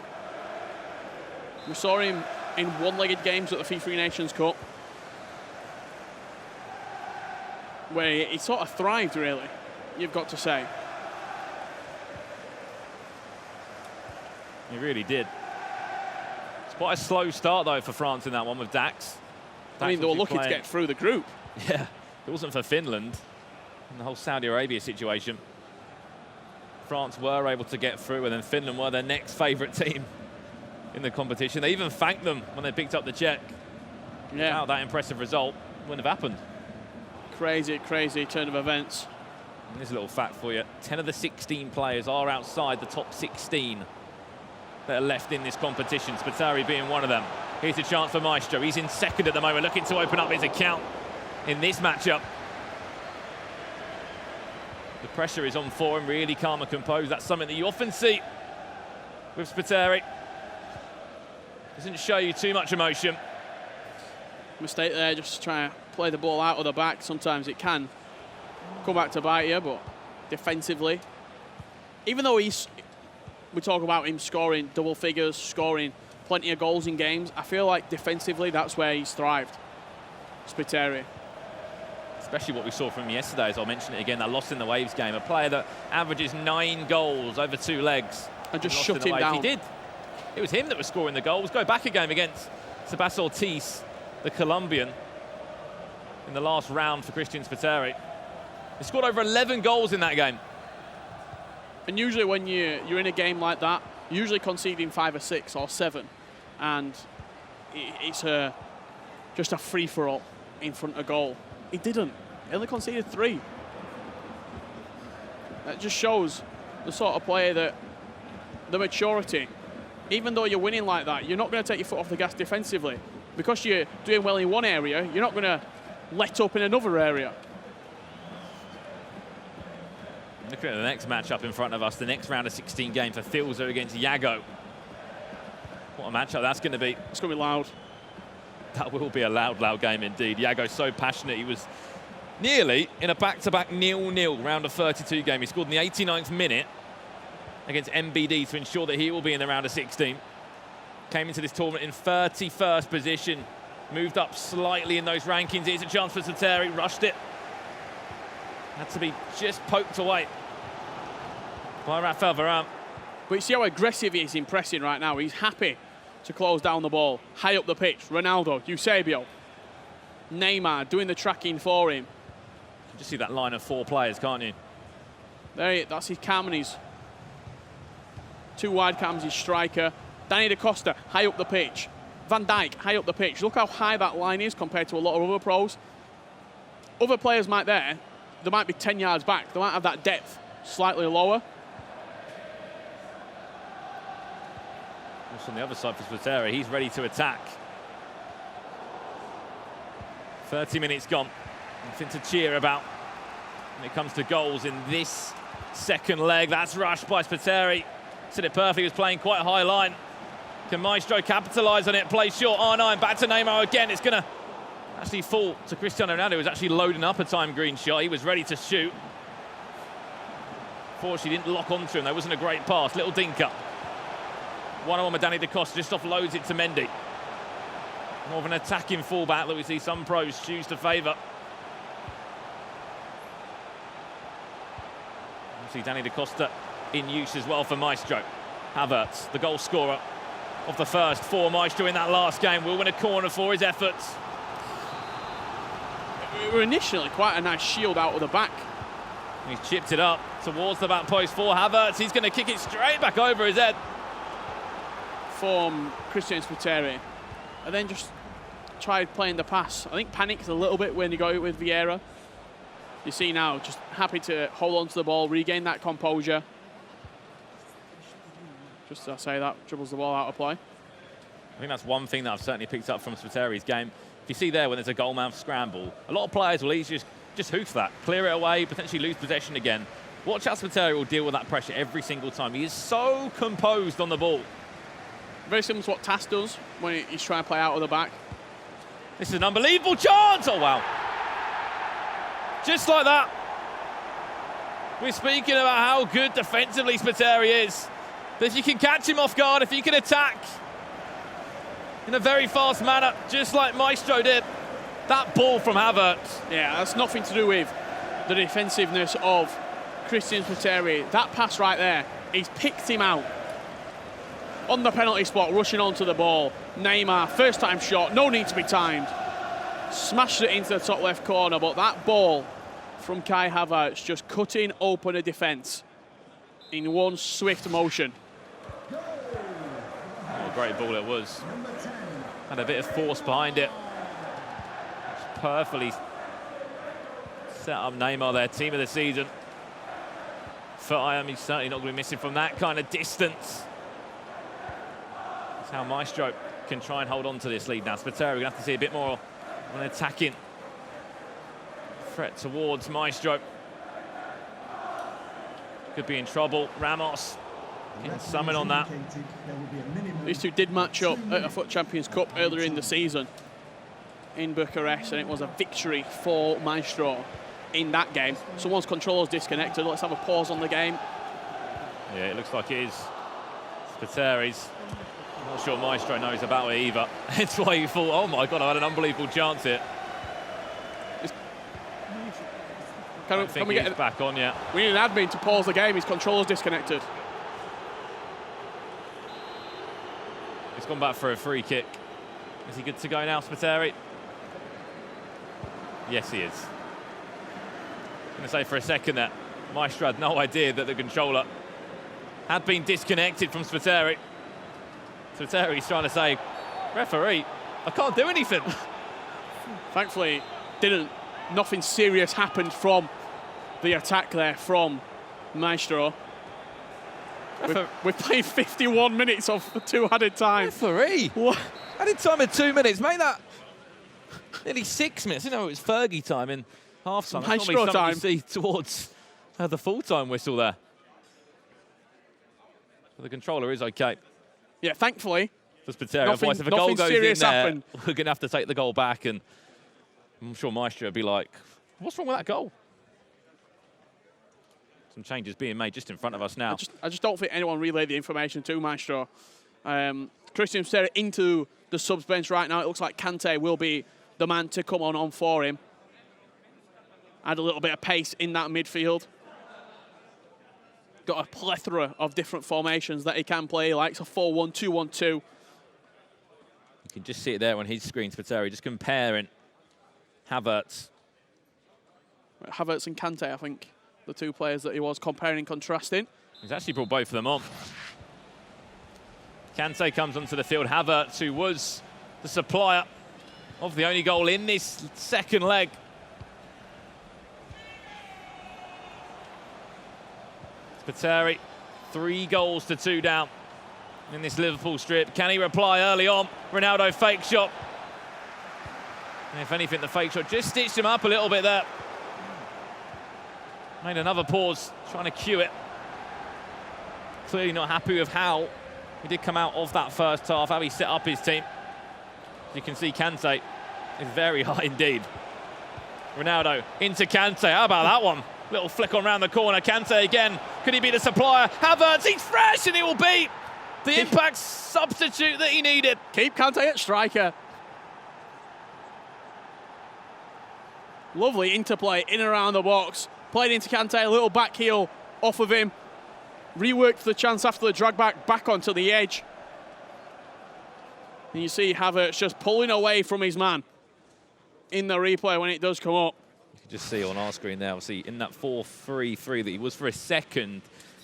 We saw him in one-legged games at the FIFA Nations Cup, where he sort of thrived, really, you've got to say. He really did. It's quite a slow start, though, for France in that one with Dax. I mean, they were lucky to get through the group. Yeah, it wasn't for Finland and the whole Saudi Arabia situation. France were able to get through, and then Finland were their next favourite team in the competition. They even thanked them when they picked up the check. Yeah. Without that impressive result, wouldn't have happened. Crazy, crazy turn of events. And here's a little fact for you. 10 of the 16 players are outside the top 16 that are left in this competition, Spiteri being one of them. Here's a chance for Maestro. He's in second at the moment, looking to open up his account in this matchup. The pressure is on for him, really calm and composed. That's something that you often see with Spiteri. Doesn't show you too much emotion. Mistake there, just trying to play the ball out of the back. Sometimes it can come back to bite you, but defensively, even though we talk about him scoring double figures, scoring plenty of goals in games, I feel like defensively that's where he's thrived, Spiteri. Especially what we saw from him yesterday, as I'll mention it again, that loss in the Waves game. A player that averages 9 goals over 2 legs. And just shut him down. He did. It was him that was scoring the goals. Go back a game against Sebas Ortiz, the Colombian, in the last round for Christian Spiteri. He scored over 11 goals in that game. And usually when you're in a game like that, usually conceding 5 or 6 or 7, and it's just a free-for-all in front of goal. He didn't. He only conceded 3. That just shows the sort of player that the maturity even though you're winning like that, you're not going to take your foot off the gas defensively. Because you're doing well in one area, you're not going to let up in another area. Looking at the next matchup in front of us, the next round of 16 game for Filzer against Yago. What a matchup that's going to be. It's going to be loud. That will be a loud game indeed. Yago's so passionate. He was nearly in a back-to-back 0-0 round of 32 game. He scored in the 89th minute against MBD to ensure that he will be in the round of 16. Came into this tournament in 31st position. Moved up slightly in those rankings. Here's a chance for Sateri. Rushed it. Had to be just poked away by Rafael Varane. But you see how aggressive he is in pressing right now. He's happy to close down the ball. High up the pitch. Ronaldo, Eusebio, Neymar doing the tracking for him. You can just see that line of 4 players, can't you? That's his cam and his 2 wide cams, his striker. Danny Da Costa, high up the pitch. Van Dijk, high up the pitch. Look how high that line is compared to a lot of other pros. Other players they might be 10 yards back. They might have that depth slightly lower. Just on the other side for Spateri, he's ready to attack. 30 minutes gone. Nothing to cheer about when it comes to goals in this second leg. That's rushed by Spateri. Said it perfectly, he was playing quite a high line. Can Maestro capitalise on it? Play short, R9, back to Neymar again. It's going to actually fall to Cristiano Ronaldo, who was actually loading up a time green shot. He was ready to shoot. Fortunately, didn't lock onto him. That wasn't a great pass. Little dink up. One-on-one with Danny Da Costa, just offloads it to Mendy. More of an attacking fullback that we see some pros choose to favour. You see Danny Da Costa in use as well for Maestro. Havertz, the goal scorer of the first 4. Maestro in that last game will win a corner for his efforts. It were initially quite a nice shield out of the back. He's chipped it up towards the back post for Havertz. He's going to kick it straight back over his head. From Christian Spateri. And then just tried playing the pass. I think panicked a little bit when he got it with Vieira. You see now, just happy to hold on to the ball, regain that composure. Just as I say that, dribbles the ball out of play. I think that's one thing that I've certainly picked up from Spateri's game. If you see there when there's a goalmouth scramble, a lot of players will easily just hoof that, clear it away, potentially lose possession again. Watch how Spateri will deal with that pressure every single time. He is so composed on the ball. Very similar to what Tass does when he's trying to play out of the back. This is an unbelievable chance. Oh, wow. Just like that. We're speaking about how good defensively Spateri is. But if you can catch him off guard, if you can attack in a very fast manner, just like Maestro did, that ball from Havertz. Yeah, that's nothing to do with the defensiveness of Christian Spateri. That pass right there, he's picked him out on the penalty spot, rushing onto the ball. Neymar, first time shot, no need to be timed. Smashed it into the top left corner, but that ball from Kai Havertz just cutting open a defence in one swift motion. What a great ball it was. Had a bit of force behind it. Just perfectly set up Neymar there, team of the season. For Miami, certainly not going to be missing from that kind of distance. How Maestro can try and hold on to this lead now. Spateri, we're going to have to see a bit more of an attacking threat towards Maestro. Could be in trouble. Ramos getting summoned on that. These two did match up at a FUT Champions Cup earlier in the season in Bucharest, and it was a victory for Maestro in that game. So once controller's disconnected, let's have a pause on the game. Yeah, it looks like it is Spateri's. I'm not sure Maestro knows about it either. That's why you thought, oh my God, I had an unbelievable chance here. Can we get it back on yet? We need an admin to pause the game. His controller's disconnected. He's gone back for a free kick. Is he good to go now, Spateri? Yes, he is. I'm going to say for a second that Maestro had no idea that the controller had been disconnected from Spateri. Spateri's trying to say, referee, I can't do anything. Thankfully, nothing serious happened from the attack there from Maestro. We've played 51 minutes of 2 added time. Referee. What? Added time of 2 minutes. Make that nearly 6 minutes. You know, it was Fergie time in half time. That's normally something you see towards the full-time whistle there. But the controller is okay. Yeah, thankfully. For Spiteri. Otherwise, if a goal goes in there, happened. we're going to have to take the goal back. And I'm sure Maestro would be like, what's wrong with that goal? Some changes being made just in front of us now. I just don't think anyone relayed the information to Maestro. Christian Spiteri into the subs bench right now. It looks like Kante will be the man to come on for him. Add a little bit of pace in that midfield. Got a plethora of different formations that he can play, like a 4-1-2-1-2. You can just see it there on his screen, Spiteri, just comparing Havertz. Havertz and Kante, I think, the two players that he was comparing and contrasting. He's actually brought both of them on. Kante comes onto the field. Havertz, who was the supplier of the only goal in this second leg. Spiteri, 3 goals to 2 down in this Liverpool strip. Can he reply early on? Ronaldo fake shot. And if anything, the fake shot just stitched him up a little bit there. Made another pause, trying to cue it. Clearly not happy with how he did come out of that first half, how he set up his team. As you can see, Kante is very high indeed. Ronaldo into Kante. How about that one? Little flick on round the corner. Kante again. Could he be the supplier? Havertz, he's fresh, and he will be the impact substitute that he needed. Keep Kante at striker. Lovely interplay in and around the box. Played into Kante, a little back heel off of him. Reworked the chance after the drag back onto the edge. And you see Havertz just pulling away from his man in the replay when it does come up. You can just see on our screen there, obviously, in that 4-3-3 that he was for a second,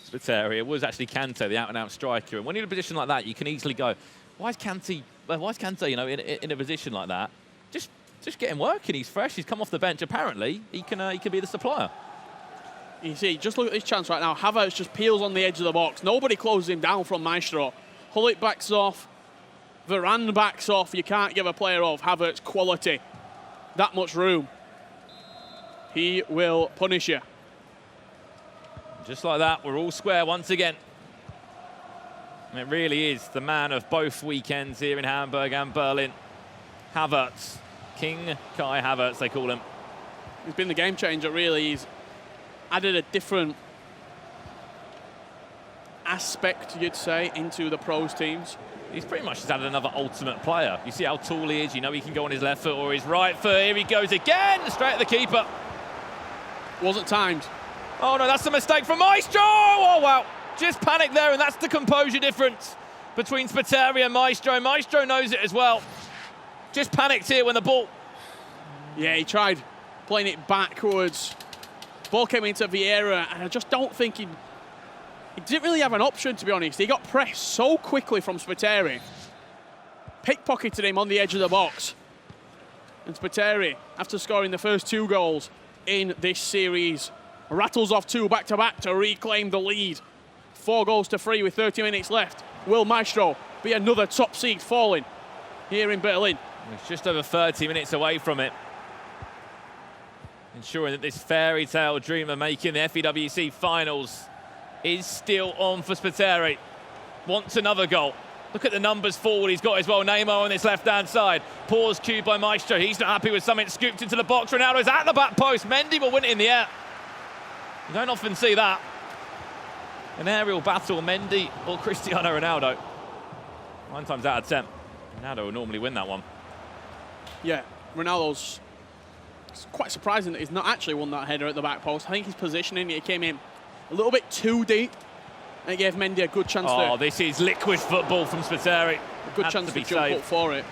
Spiteri, it was actually Kante, the out-and-out striker. And when you're in a position like that, you can easily go, why is Kante, you know, in a position like that? Just get him working. He's fresh. He's come off the bench. Apparently, he can be the supplier. You see, just look at this chance right now. Havertz just peels on the edge of the box. Nobody closes him down from Maestro. Hullet backs off. Varane backs off. You can't give a player of Havertz quality that much room. He will punish you. Just like that, we're all square once again. And it really is the man of both weekends here in Hamburg and Berlin. Havertz. King Kai Havertz, they call him. He's been the game changer, really. He's added a different aspect, you'd say, into the pros teams. He's pretty much just added another ultimate player. You see how tall he is. You know he can go on his left foot or his right foot. Here he goes again, straight at the keeper. Wasn't timed. Oh, no, that's a mistake from Maestro. Oh, wow. Just panicked there, and that's the composure difference between Spiteri and Maestro. Maestro knows it as well. Just panicked here when the ball... Yeah, he tried playing it backwards. Ball came into Vieira, and I just don't think he didn't really have an option, to be honest. He got pressed so quickly from Spiteri. Pickpocketed him on the edge of the box. And Spiteri, after scoring the first 2 goals in this series, rattles off 2 back-to-back to reclaim the lead. 4 goals to 3 with 30 minutes left. Will Maestro be another top seed falling here in Berlin? He's just over 30 minutes away from it. Ensuring that this fairy tale dream of making the FEWC finals is still on for Spiteri. Wants another goal. Look at the numbers forward he's got as well. Neymar on this left-hand side. Pause cued by Maestro. He's not happy with something. Scooped into the box. Ronaldo's at the back post. Mendy will win it in the air. You don't often see that. An aerial battle, Mendy or Cristiano Ronaldo. 9 times out of 10. Ronaldo will normally win that one. Yeah, Ronaldo's... It's quite surprising that he's not actually won that header at the back post. I think his positioning, he came in a little bit too deep. And it gave Mendy a good chance to... Oh, this is liquid football from Spiteri. A good chance to jump up for it.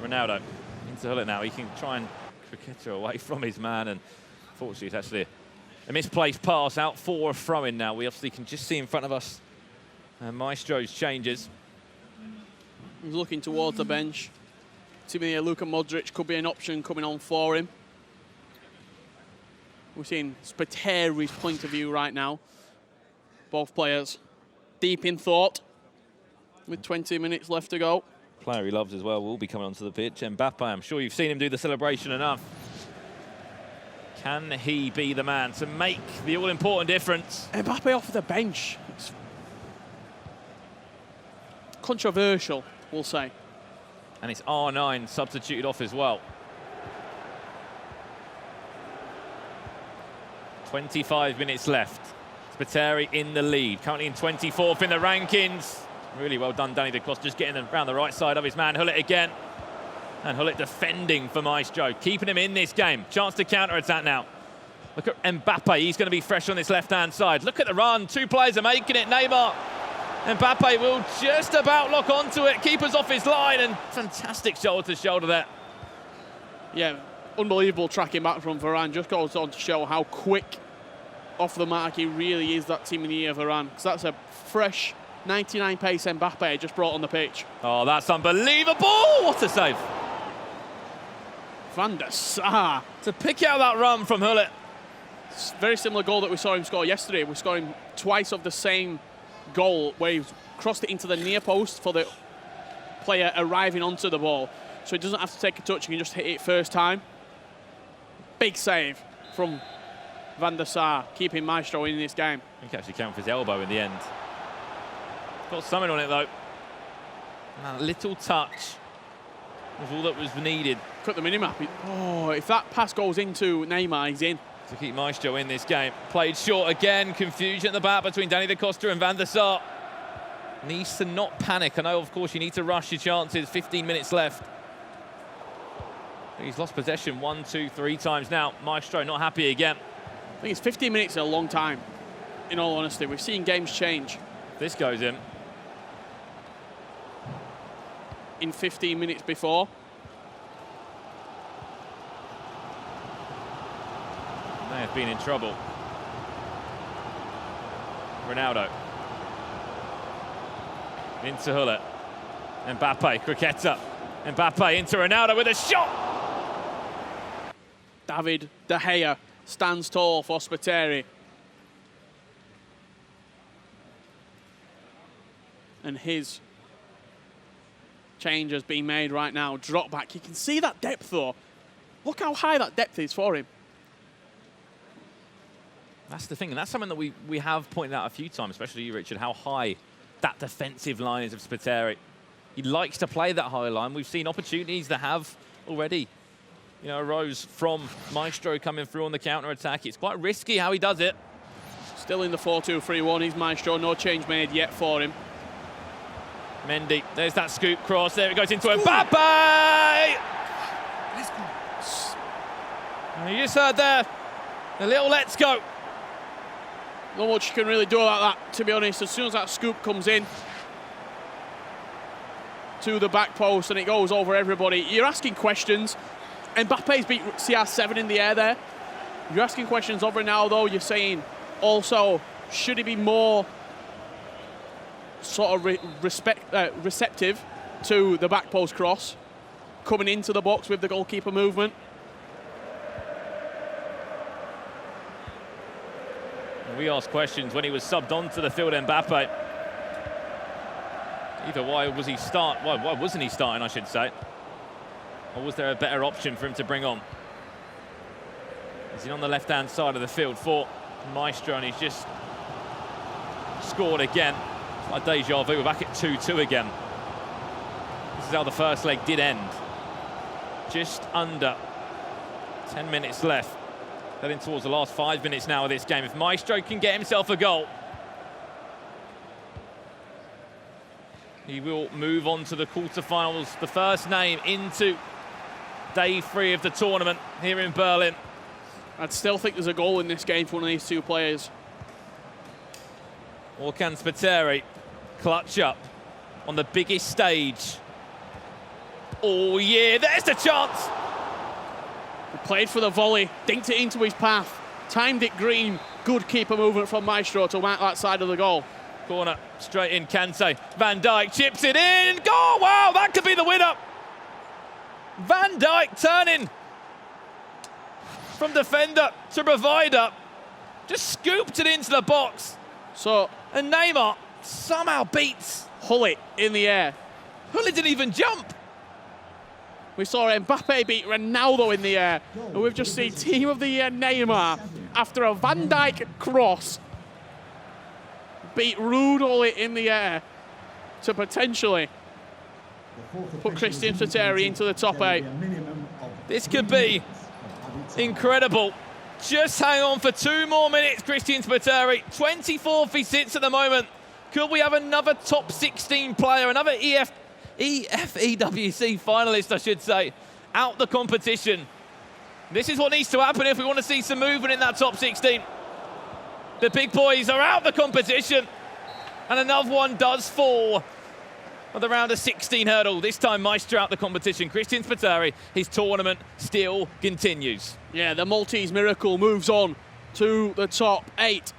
Ronaldo into Hullet now. He can try and cricket her away from his man, and fortunately it's actually a misplaced pass out for a throw-in now. We obviously can just see in front of us Maestro's changes. He's looking towards the bench. Seemingly Luka Modric could be an option coming on for him. We're seeing Spateri's point of view right now. Both players deep in thought with 20 minutes left to go. Player he loves as well will be coming onto the pitch. Mbappe, I'm sure you've seen him do the celebration enough. Can he be the man to make the all-important difference? Mbappe off the bench. It's controversial, we'll say. And it's R9 substituted off as well. 25 minutes left. Spiteri in the lead, currently in 24th in the rankings. Really well done, Danny Da Costa, just getting around the right side of his man. Hullet again. And Hullet defending for Maestro, keeping him in this game. Chance to counter-attack now. Look at Mbappe, he's going to be fresh on this left-hand side. Look at the run, 2 players are making it. Neymar. Mbappe will just about lock onto it. Keeper's off his line, and fantastic shoulder-to-shoulder there. Yeah, unbelievable tracking back from Varane. Just goes on to show how quick off the mark he really is, that team in the year, Varane. Because that's a fresh 99 pace Mbappe just brought on the pitch. Oh, that's unbelievable! What a save. Van der Sar. To pick out that run from Hullet. It's a very similar goal that we saw him score yesterday. We saw him twice of the same goal where he crossed it into the near post for the player arriving onto the ball. So he doesn't have to take a touch, he can just hit it first time. Big save from Van der Sar, keeping Maestro in this game. I think actually came off his elbow in the end. Got something on it though. And a little touch was all that was needed. Cut the minimap. Oh, if that pass goes into Neymar, he's in. To keep Maestro in this game. Played short again, confusion at the back between Danny Da Costa and Van der Sar. Needs to not panic. I know, of course, you need to rush your chances. 15 minutes left. He's lost possession 1, 2, 3 times now. Maestro not happy again. I think it's 15 minutes is a long time, in all honesty. We've seen games change. This goes in. In 15 minutes before. May have been in trouble. Ronaldo. Into Hullet. Mbappe, Criqueta. Mbappe into Ronaldo with a shot! David De Gea stands tall for Spiteri. And his change has been made right now. Drop back. You can see that depth though. Look how high that depth is for him. That's the thing, and that's something that we have pointed out a few times, especially you, Richard, how high that defensive line is of Spiteri. He likes to play that high line. We've seen opportunities that have already, you know, arose from Maestro coming through on the counter-attack. It's quite risky how he does it. Still in the 4-2-3-1. He's Maestro. No change made yet for him. Mendy, there's that scoop cross. There it goes into Mbappe! And you just heard there, a little let's go. Not much you can really do about that, to be honest. As soon as that scoop comes in to the back post and it goes over everybody, you're asking questions. Mbappe's beat CR7 in the air there. You're asking questions of Ronaldo. You're saying also, should he be more sort of receptive to the back post cross, coming into the box with the goalkeeper movement? We asked questions when he was subbed onto the field, Mbappe. Either why wasn't he starting, I should say? Or was there a better option for him to bring on? He's on the left-hand side of the field for Maestro, and he's just scored again. It's like deja vu, we're back at 2-2 again. This is how the first leg did end. Just under 10 minutes left. Heading towards the last 5 minutes now of this game. If Maestro can get himself a goal, he will move on to the quarterfinals. The first name into day 3 of the tournament here in Berlin. I'd still think there's a goal in this game for one of these two players. Or can Spiteri clutch up on the biggest stage all year? There's the chance! He played for the volley, dinked it into his path, timed it green. Good keeper movement from Maestro to mark that side of the goal. Corner, straight in, Kante. Van Dijk chips it in. Goal! Wow, that could be the winner. Van Dijk turning from defender to provider. Just scooped it into the box. And Neymar somehow beats Hullet in the air. Hullet didn't even jump. We saw Mbappe beat Ronaldo in the air. And we've just seen Team of the Year Neymar, after a Van Dijk cross, beat Ruud Hullet in the air to potentially put Christian Spiteri into the top 8. This could be incredible. Just hang on for 2 more minutes, Christian Spiteri. 24th he sits at the moment. Could we have another top 16 player, another EFEWC finalist, I should say, out the competition? This is what needs to happen if we want to see some movement in that top 16. The big boys are out the competition, and another one does fall of the round of 16 hurdle. This time Maestro out the competition. Christian Spiteri, his tournament still continues. Yeah, the Maltese miracle moves on to the top 8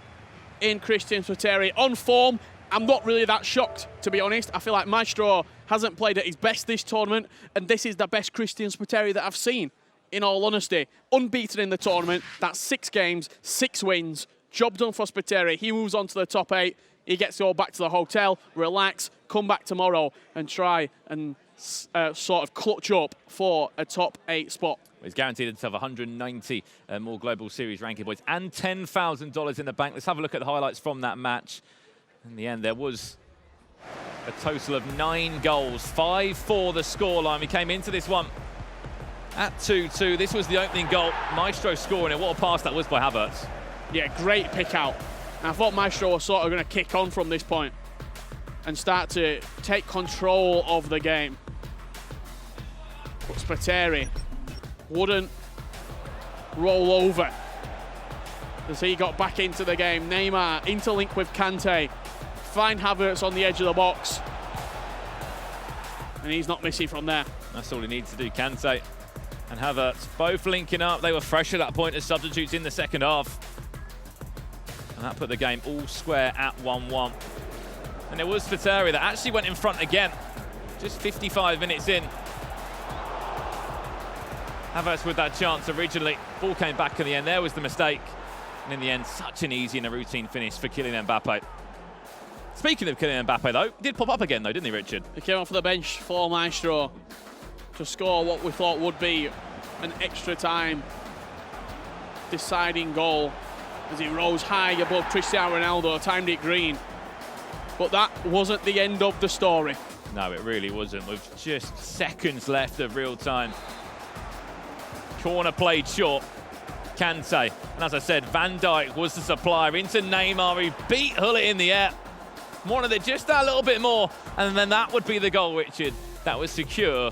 in Christian Spiteri. On form, I'm not really that shocked, to be honest. I feel like Maestro hasn't played at his best this tournament, and this is the best Christian Spiteri that I've seen, in all honesty. Unbeaten in the tournament. That's 6 games, 6 wins. Job done for Spiteri. He moves on to the top 8. He gets to go back to the hotel, relax, come back tomorrow and try and sort of clutch up for a top 8 spot. He's guaranteed himself 190 more Global Series ranking points and $10,000 in the bank. Let's have a look at the highlights from that match. In the end, there was a total of 9 goals, 5-4 the scoreline. We came into this one at 2-2. This was the opening goal. Maestro scoring it. What a pass that was by Havertz. Yeah, great pick out. I thought Maestro was sort of going to kick on from this point and start to take control of the game. But Spiteri wouldn't roll over as he got back into the game. Neymar interlink with Kante. Find Havertz on the edge of the box. And he's not missing from there. That's all he needs to do. Kante and Havertz both linking up. They were fresh at that point as substitutes in the second half. And that put the game all square at 1-1. And it was Spiteri that actually went in front again, just 55 minutes in. Havertz with that chance originally. Ball came back in the end. There was the mistake. And in the end, such an easy and a routine finish for Kylian Mbappe. Speaking of Kylian Mbappe, though, he did pop up again, though, didn't he, Richard? He came off the bench for Maestro to score what we thought would be an extra time deciding goal as he rose high above Cristiano Ronaldo, timed it green. But that wasn't the end of the story. No, it really wasn't, with just seconds left of real time. Corner played short. Kante. And as I said, Van Dijk was the supplier into Neymar. He beat Hullet in the air. Wanted it just that little bit more. And then that would be the goal, Richard. That would secure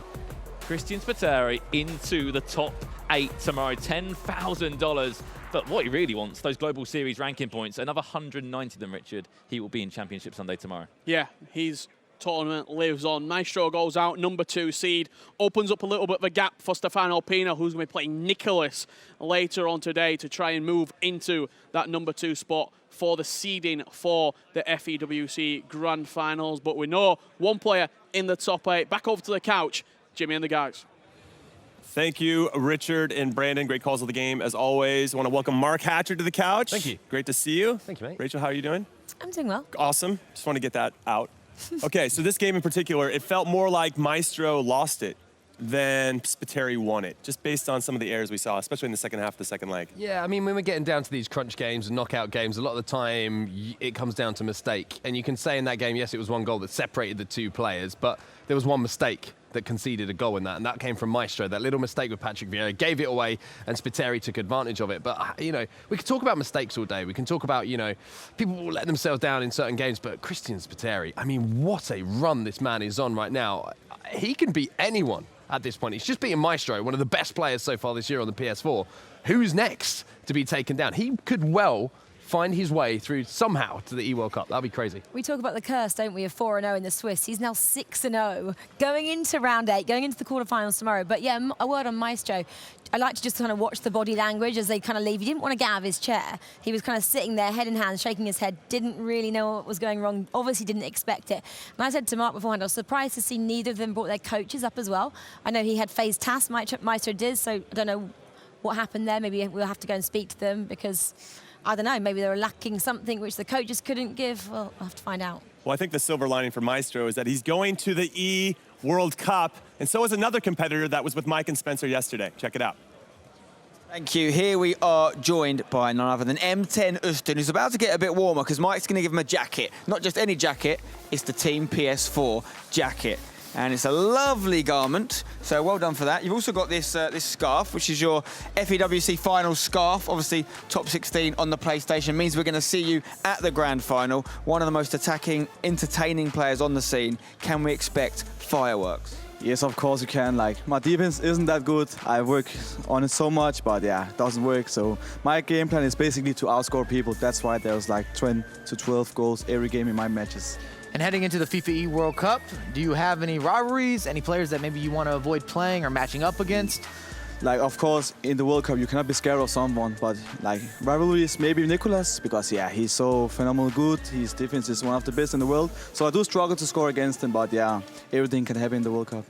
Christian Spiteri into the top 8 tomorrow. $10,000. But what he really wants, those Global Series ranking points, another 190 of them, Richard. He will be in Championship Sunday tomorrow. Yeah, his tournament lives on. Maestro goes out, number 2 seed. Opens up a little bit of a gap for Stefano Pina, who's going to be playing Nicholas later on today to try and move into that number 2 spot for the seeding for the FEWC Grand Finals. But we know one player in the top 8. Back over to the couch, Jimmy and the guys. Thank you, Richard and Brandon. Great calls of the game, as always. I want to welcome Mark Hatcher to the couch. Thank you. Great to see you. Thank you, mate. Rachel, how are you doing? I'm doing well. Awesome. Just want to get that out. Okay, so this game in particular, it felt more like Maestro lost it than Spiteri won it, just based on some of the errors we saw, especially in the second half of the second leg. Yeah, I mean, when we're getting down to these crunch games and knockout games, a lot of the time it comes down to mistake. And you can say in that game, yes, it was one goal that separated the 2 players, but there was one mistake that conceded a goal in that, and that came from Maestro. That little mistake with Patrick Vieira gave it away, and Spiteri took advantage of it. But, you know, we can talk about mistakes all day. We can talk about, you know, people will let themselves down in certain games, but Christian Spiteri, I mean, what a run this man is on right now. He can beat anyone at this point. He's just beaten Maestro, one of the best players so far this year on the PS4. Who's next to be taken down? He could well find his way through somehow to the E-World Cup. That'd be crazy. We talk about the curse, don't we, of 4-0 in the Swiss. He's now 6-0, going into round 8, going into the quarterfinals tomorrow. But yeah, a word on Maestro. I like to just kind of watch the body language as they kind of leave. He didn't want to get out of his chair. He was kind of sitting there, head in hand, shaking his head, didn't really know what was going wrong, obviously didn't expect it. And I said to Mark beforehand, I was surprised to see neither of them brought their coaches up as well. I know he had phased tasks, Maestro did, so I don't know what happened there. Maybe we'll have to go and speak to them because, I don't know, maybe they were lacking something which the coaches couldn't give. Well, I'll have to find out. Well, I think the silver lining for Maestro is that he's going to the E World Cup, and so is another competitor that was with Mike and Spencer yesterday. Check it out. Thank you. Here we are joined by none other than M10 Uston, who's about to get a bit warmer because Mike's going to give him a jacket. Not just any jacket, it's the Team PS4 jacket. And it's a lovely garment, so well done for that. You've also got this this scarf, which is your FEWC final scarf. Obviously, top 16 on the PlayStation means we're going to see you at the grand final. One of the most attacking, entertaining players on the scene. Can we expect fireworks? Yes, of course you can. Like, my defense isn't that good. I work on it so much, but yeah, it doesn't work. So my game plan is basically to outscore people. That's why there's like 10 to 12 goals every game in my matches. And heading into the FIFA E World Cup, do you have any rivalries, any players that maybe you want to avoid playing or matching up against? Like, of course, in the World Cup, you cannot be scared of someone, but like rivalries, maybe Nicolas, because yeah, he's so phenomenal good. His defense is one of the best in the world. So I do struggle to score against him, but yeah, everything can happen in the World Cup.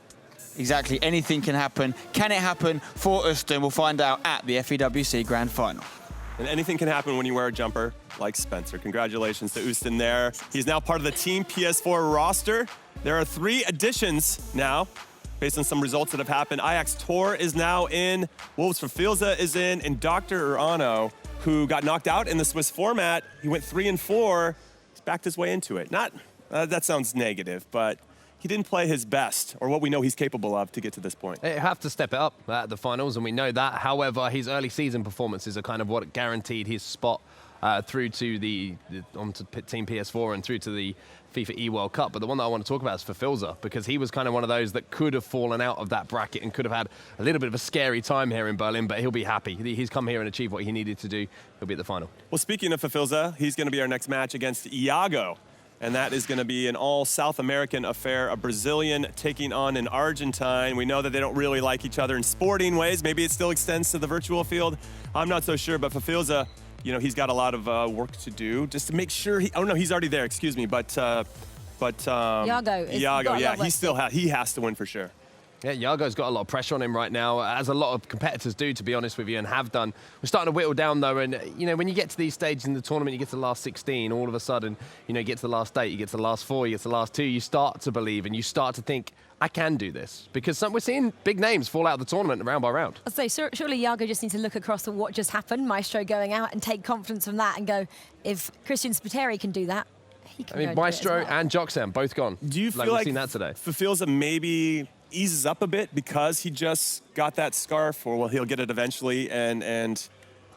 Exactly, anything can happen. Can it happen for Uston? We'll find out at the FEWC Grand Final. And anything can happen when you wear a jumper like Spencer. Congratulations to Uston there. He's now part of the Team PS4 roster. There are 3 additions now, based on some results that have happened. Ajax Tor is now in, Wolves for Filza is in, and Dr. Urano, who got knocked out in the Swiss format, he went 3-4, he's backed his way into it. Not, that sounds negative, but he didn't play his best, or what we know he's capable of to get to this point. They have to step it up at the finals, and we know that. However, his early season performances are kind of what guaranteed his spot through to onto Team PS4 and through to the FIFA E World Cup. But the one that I want to talk about is for Filza, because he was kind of one of those that could have fallen out of that bracket and could have had a little bit of a scary time here in Berlin, but he'll be happy. He's come here and achieved what he needed to do. He'll be at the final. Well, speaking of Filza, he's going to be our next match against Iago. And that is going to be an all-South American affair, a Brazilian taking on an Argentine. We know that they don't really like each other in sporting ways. Maybe it still extends to the virtual field. I'm not so sure, but for Filza, you know, he's got a lot of work to do just to make sure he's already there, excuse me. But Iago, yeah, he has to win for sure. Yeah, Iago's got a lot of pressure on him right now, as a lot of competitors do, to be honest with you, and have done. We're starting to whittle down, though, and, you know, when you get to these stages in the tournament, you get to the last 16, all of a sudden, you know, you get to the last 8, you get to the last 4, you get to the last 2, you start to believe, and you start to think, I can do this. Because we're seeing big names fall out of the tournament round by round. I'd say, surely Iago just needs to look across at what just happened, Maestro going out, and take confidence from that and go, if Christian Spiteri can do that, he can go Maestro do it as well. and Joxem, both gone. Do you feel we've like seen that today? Filza maybe eases up a bit because he just got that scarf, or well, he'll get it eventually, and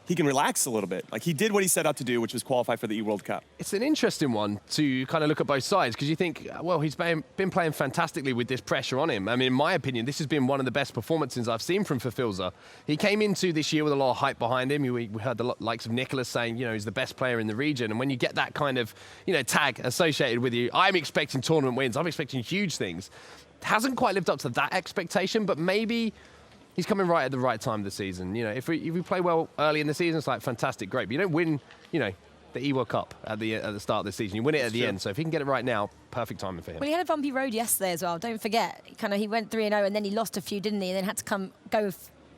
he can relax a little bit. Like, he did what he set out to do, which was qualify for the E-World Cup. It's an interesting one to kind of look at both sides, because you think, well, he's been playing fantastically with this pressure on him. I mean, in my opinion, this has been one of the best performances I've seen from Filza. He came into this year with a lot of hype behind him. We heard the likes of Nicolas saying, you know, he's the best player in the region. And when you get that kind of, you know, tag associated with you, I'm expecting tournament wins. I'm expecting huge things. Hasn't quite lived up to that expectation, but maybe he's coming right at the right time of the season. You know, if we play well early in the season, it's like fantastic, great. But you don't win, you know, the E-World Cup at the start of the season. You win it at the end. So if he can get it right now, perfect timing for him. Well, he had a bumpy road yesterday as well. Don't forget, he went 3-0 and then he lost a few, didn't he? And then had to go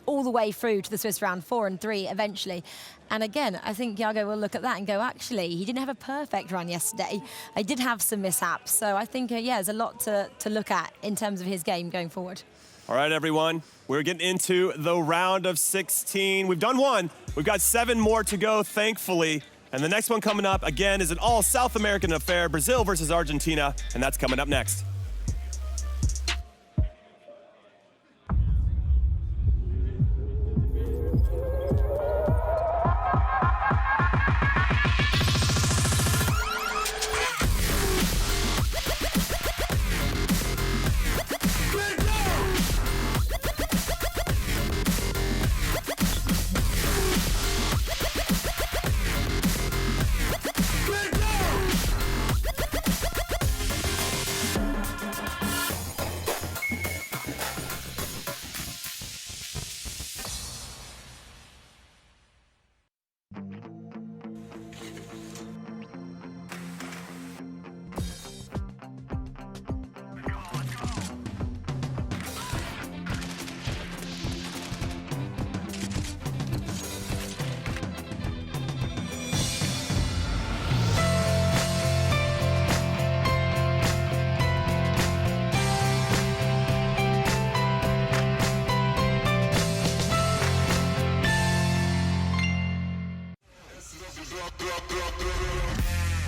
all the way through to the Swiss round 4 and 3 eventually. And again, I think Iago will look at that and go, actually, he didn't have a perfect run yesterday. I did have some mishaps. So I think, yeah, there's a lot to look at in terms of his game going forward. All right, everyone, we're getting into the round of 16. We've done 1. We've got 7 more to go, thankfully. And the next one coming up, again, is an all-South American affair, Brazil versus Argentina, and that's coming up next.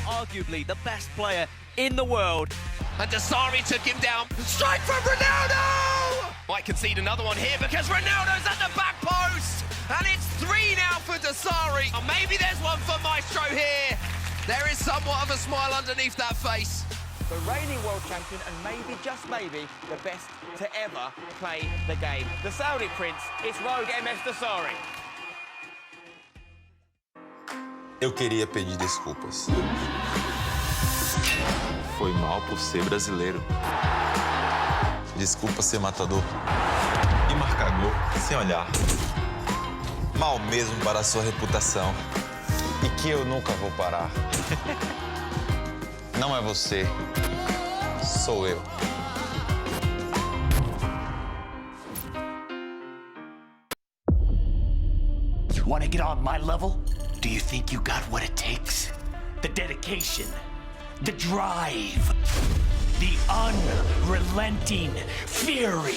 Arguably the best player in the world. And Dasari took him down. Strike from Ronaldo! Might concede another one here because Ronaldo's at the back post. And it's 3 now for Dasari. Oh, maybe there's one for Maestro here. There is somewhat of a smile underneath that face. The reigning world champion and maybe, just maybe, the best to ever play the game. The Saudi Prince, it's Rogue MS Dasari. Eu queria pedir desculpas. Foi mal por ser brasileiro. Desculpa ser matador. E marcar gol sem olhar. Mal mesmo para a sua reputação. E que eu nunca vou parar. Não é você. Sou eu. Want to get on my level? Do you think you got what it takes? The dedication, the drive, the unrelenting fury.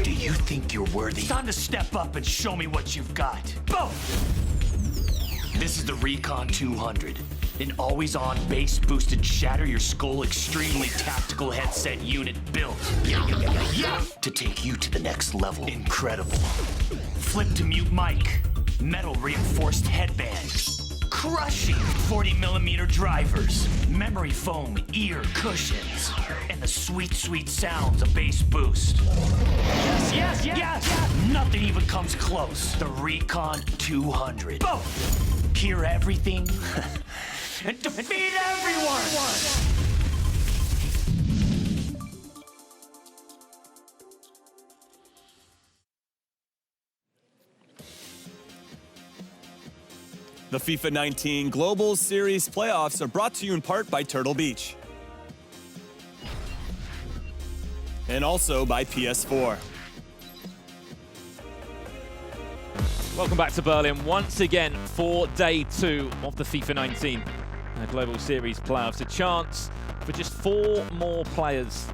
Do you think you're worthy? It's time to step up and show me what you've got. Boom! This is the Recon 200. An always-on bass-boosted shatter-your-skull extremely tactical headset unit built to take you to the next level. Incredible. Flip-to-mute mic. Metal-reinforced headband. Crushing 40mm drivers. Memory foam ear cushions. And the sweet, sweet sounds of bass boost. Yes! Nothing even comes close. The Recon 200. Boom! Hear everything and defeat everyone! The FIFA 19 Global Series Playoffs are brought to you in part by Turtle Beach. And also by PS4. Welcome back to Berlin once again for day 2 of the FIFA 19 Global Series Playoffs. A chance for just 4 more players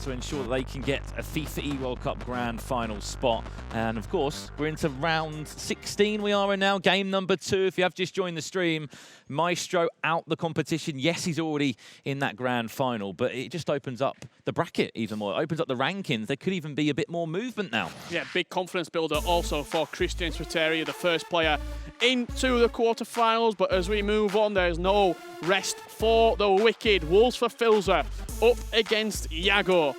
to ensure that they can get a FIFA E-World Cup Grand Final spot. And of course, we're into round 16 we are in now, game number 2. If you have just joined the stream, Maestro out the competition. Yes, he's already in that Grand Final, but it just opens up the bracket even more. It opens up the rankings. There could even be a bit more movement now. Yeah, big confidence builder also for Christian Strateria, the first player into the quarterfinals. But as we move on, there's no rest for the wicked. Wolves for Filza up against Iago. A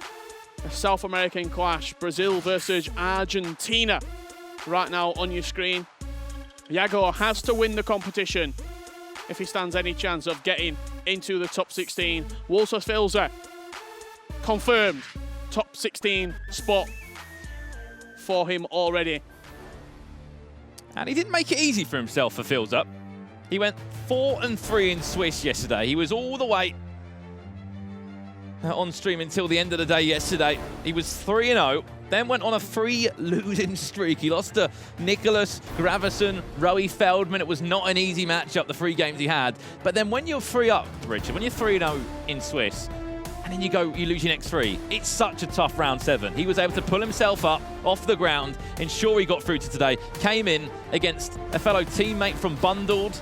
South American clash, Brazil versus Argentina. Right now on your screen, Iago has to win the competition if he stands any chance of getting into the top 16. Wolves for Filza, confirmed top 16 spot for him already. And he didn't make it easy for himself for Filza. He went 4-3 in Swiss yesterday. He was all the way on stream until the end of the day yesterday. He was 3-0, then went on a 3 losing streak. He lost to Nicholas, Gravison, Rowie Feldman. It was not an easy matchup, the 3 games he had. But then when you're 3-up, Richard, when you're 3-0 in Swiss, and then you lose your next 3, it's such a tough round 7. He was able to pull himself up off the ground, ensure he got through to today, came in against a fellow teammate from Bundled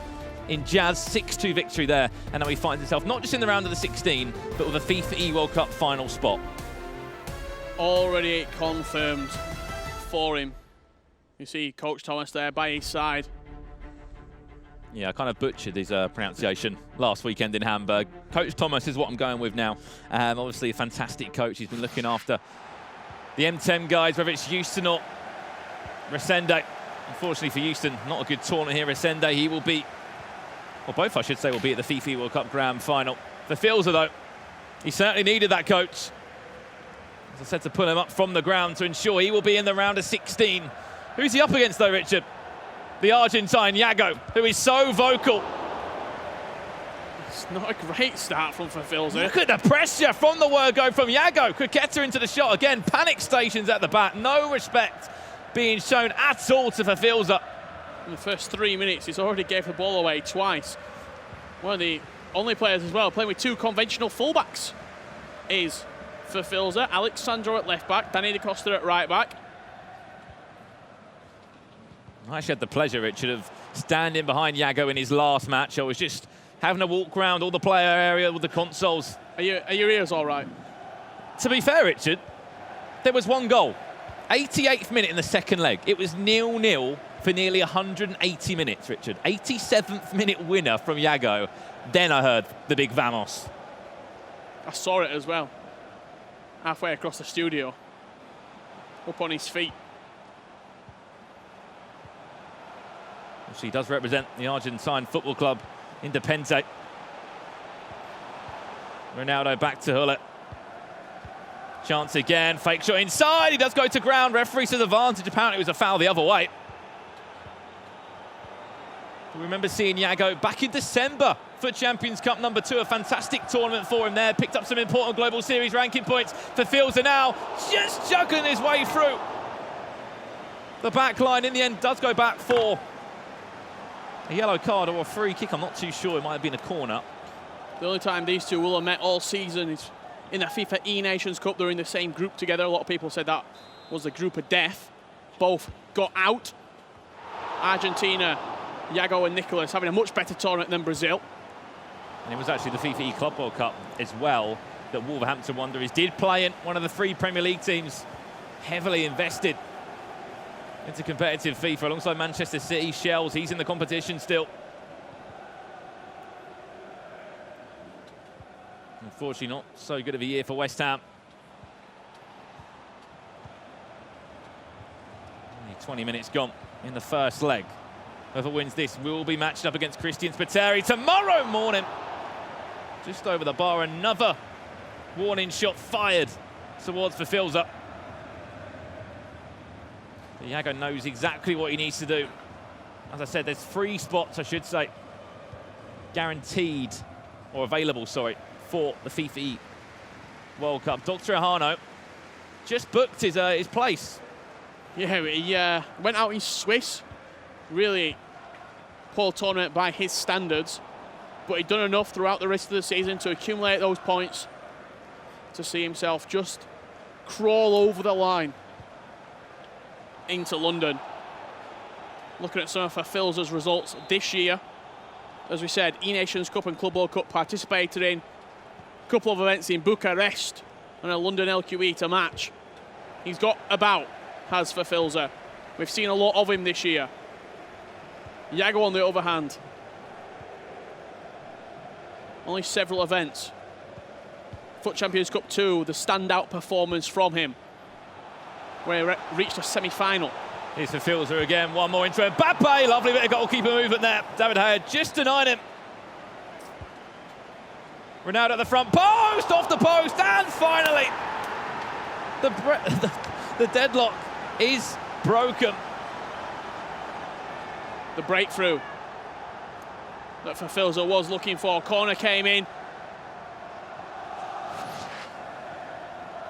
in Jazz, 6-2 victory there, and now he finds himself not just in the round of the 16, but with a FIFA E-World Cup final spot. Already confirmed for him. You see Coach Thomas there by his side. Yeah, I kind of butchered his pronunciation last weekend in Hamburg. Coach Thomas is what I'm going with now. Obviously a fantastic coach. He's been looking after the M10 guys, whether it's Houston or Resende. Unfortunately for Houston, not a good tournament here. Resende, he will be, well, both I should say, will be at the FIFA World Cup Grand Final. For Filza, though, he certainly needed that coach, as I said, to pull him up from the ground to ensure he will be in the round of 16. Who's he up against, though, Richard? The Argentine, Iago, who is so vocal. It's not a great start from Filza. Look at the pressure from the word go from Iago. Could get her into the shot again. Panic stations at the back. No respect being shown at all to Filza. In the first 3 minutes, he's already gave the ball away twice. One of the only players as well playing with 2 conventional fullbacks is for Filza. Alexandro at left back, Danny Da Costa at right back. I actually had the pleasure, Richard, of standing behind Yago in his last match. I was just having a walk around all the player area with the consoles. Are your ears all right? To be fair, Richard, there was one goal. 88th minute in the second leg. It was 0-0 for nearly 180 minutes, Richard. 87th minute winner from Yago. Then I heard the big vamos. I saw it as well. Halfway across the studio. Up on his feet. So he does represent the Argentine football club, Independiente. Ronaldo back to Huller. Chance again, fake shot inside. He does go to ground. Referee says advantage. Apparently it was a foul the other way. We remember seeing Yago back in December for Champions Cup #2. A fantastic tournament for him there. Picked up some important Global Series ranking points. For Filza now, just juggling his way through. The back line in the end does go back for a yellow card or a free kick. I'm not too sure. It might have been a corner. The only time these two will have met all season is in the FIFA E-Nations Cup. They're in the same group together. A lot of people said that was the group of death. Both got out. Argentina, Yago and Nicolas having a much better tournament than Brazil. And it was actually the FIFA E-Club World Cup as well that Wolverhampton Wanderers did play in. One of the 3 Premier League teams heavily invested into competitive FIFA alongside Manchester City. Shells, he's in the competition still. Unfortunately, not so good of a year for West Ham. Only 20 minutes gone in the first leg. Whoever wins this will be matched up against Christian Spiteri tomorrow morning. Just over the bar, another warning shot fired towards Filza. Yago knows exactly what he needs to do. As I said, there's 3 spots, I should say, guaranteed, or available, sorry, for the FIFA World Cup. Dr. Ahano just booked his place. Yeah, he went out in Swiss. Really poor tournament by his standards, but he'd done enough throughout the rest of the season to accumulate those points to see himself just crawl over the line into London. Looking at some of Filza's results this year, as we said, E-Nations Cup and Club World Cup participated in a couple of events in Bucharest and a London LQE to match. He's got about, has Filza. We've seen a lot of him this year. Yago, on the other hand, only several events. FUT Champions Cup 2, the standout performance from him, where he reached a semi-final. Here's for Filza again, one more into Mbappe. Lovely bit of goalkeeper movement there. David Haya just denied him. Ronaldo at the front post, off the post, and finally, the deadlock is broken. The breakthrough that Filza was looking for. Corner came in.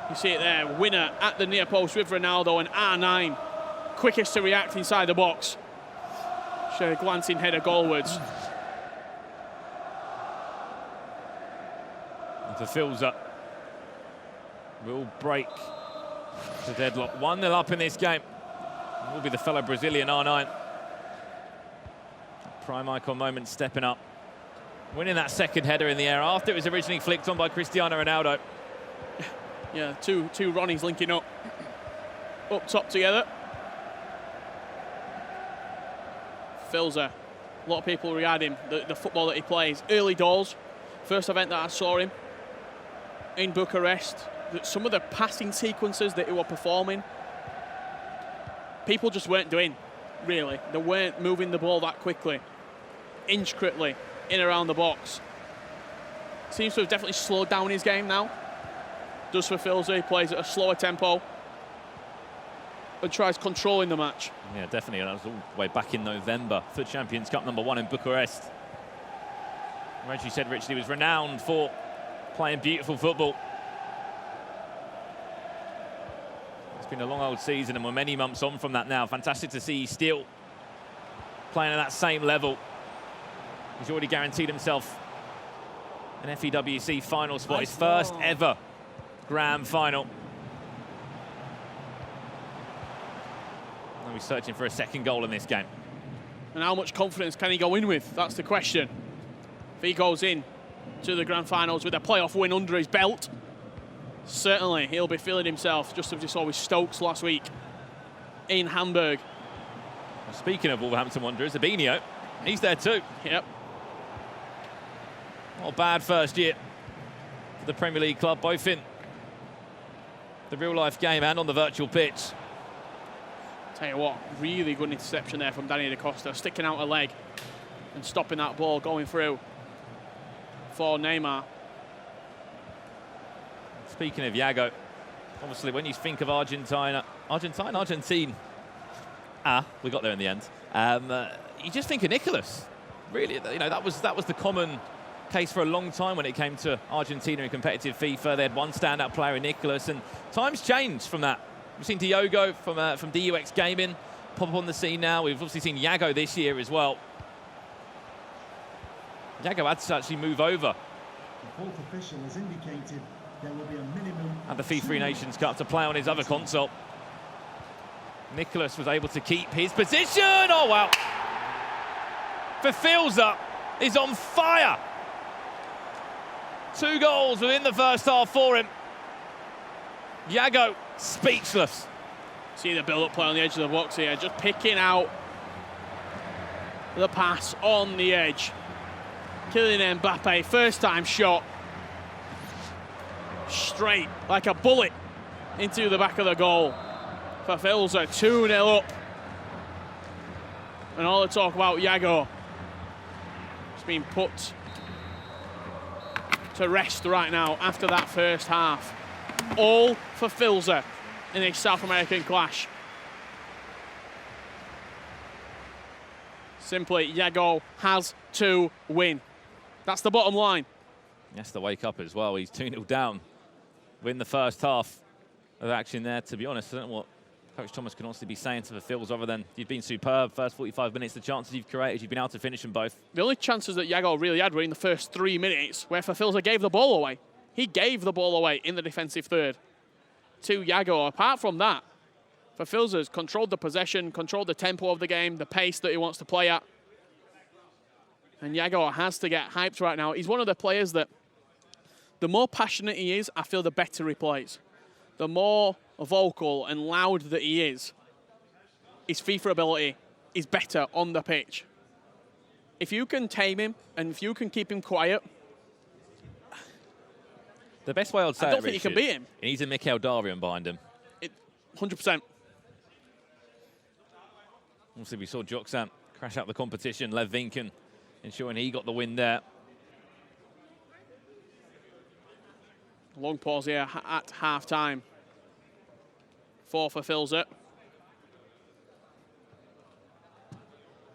You see it there, winner at the near post with Ronaldo, and R9, quickest to react inside the box. Showed a glancing header goalwards. And Filza will break the deadlock. 1-0 up in this game. It will be the fellow Brazilian R9. Prime icon moment stepping up. Winning that second header in the air after it was originally flicked on by Cristiano Ronaldo. Yeah, two Ronnies linking up top together. Filza, a lot of people regard him, the football that he plays. Early doors, first event that I saw him in Bucharest, some of the passing sequences that he was performing, people just weren't doing, really. They weren't moving the ball that quickly, intricately, in around the box. Seems to have definitely slowed down his game now. Does for Filza, he plays at a slower tempo and tries controlling the match. Yeah, definitely. That was all the way back in November for Champions Cup #1 in Bucharest. As you said, Richard, he was renowned for playing beautiful football. It's been a long old season and we're many months on from that now. Fantastic to see he's still playing at that same level. He's already guaranteed himself an FEWC final spot, his first ever Grand Final. He'll be searching for a second goal in this game. And how much confidence can he go in with? That's the question. If he goes in to the grand finals with a playoff win under his belt, certainly he'll be feeling himself, just as we saw with Stokes last week in Hamburg. Well, speaking of Wolverhampton Wanderers, Abinio, he's there too. Yep. Not a bad first year for the Premier League club, both in the real-life game and on the virtual pitch. Tell you what, really good interception there from Danny Da Costa, sticking out a leg and stopping that ball going through for Neymar. Speaking of Yago, obviously when you think of Argentine, we got there in the end. You just think of Nicolas. Really, you know, that was the common case for a long time when it came to Argentina in competitive FIFA. They had one standout player in Nicolas, and times changed from that. We've seen Diogo from DUX Gaming pop up on the scene now. We've obviously seen Yago this year as well. Yago had to actually move over The fourth official has indicated there will be a minimum at the FIFA Nations Cup to play on his other console. Nicolas was able to keep his position. Oh, wow. Fafilza is on fire. 2 goals within the first half for him. Yago, speechless. See the build-up play on the edge of the box here, just picking out the pass on the edge. Kylian Mbappe, first time shot. Straight, like a bullet, into the back of the goal. Fafilza 2-0 up. And all the talk about Yago has been put to rest right now after that first half. All Fafilza in a South American clash. Simply, Yago has to win. That's the bottom line. He has to wake up as well. He's 2-0 down. Win the first half of action there. To be honest, I don't know what Coach Thomas can honestly be saying to the Phils other than you've been superb. First 45 minutes, the chances you've created, you've been able to finish them both. The only chances that Yago really had were in the first 3 minutes where Fafilza gave the ball away. He gave the ball away in the defensive third to Yago. Apart from that, Fafilza's controlled the possession, controlled the tempo of the game, the pace that he wants to play at. And Yago has to get hyped right now. He's one of the players that the more passionate he is, I feel the better he plays. The more vocal and loud that he is, his FIFA ability is better on the pitch. If you can tame him and if you can keep him quiet, the best way I'd say I don't think you can beat him. He needs a Mikel Darian behind him. 100%. Obviously, we saw Joksant crash out the competition. Lev Vinken ensuring he got the win there. Long pause here at half-time for Fafilza.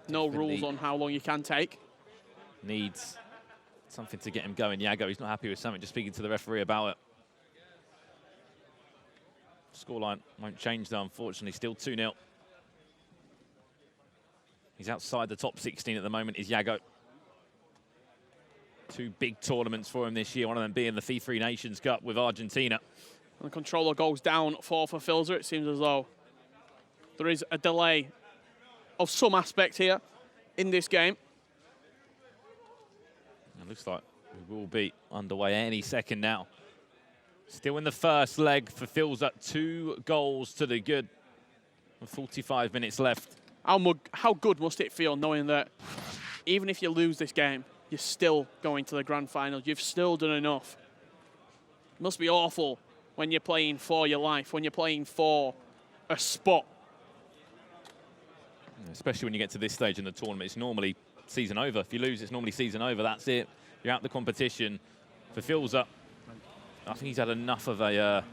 No rules on how long you can take. Needs something to get him going. Yago, he's not happy with something, just speaking to the referee about it. Scoreline won't change though, unfortunately, still 2-0. He's outside the top 16 at the moment, is Yago. 2 big tournaments for him this year, one of them being the FIFA Nations Cup with Argentina. And the controller goes down for Fafilza. It seems as though there is a delay of some aspect here in this game. It looks like we will be underway any second now. Still in the first leg, Fafilza 2 goals to the good. 45 minutes left. How good must it feel knowing that even if you lose this game, you're still going to the grand final. You've still done enough. It must be awful when you're playing for your life, when you're playing for a spot. Especially when you get to this stage in the tournament, it's normally season over. If you lose, it's normally season over. That's it. You're out the competition. Fafilza, I think he's had enough of a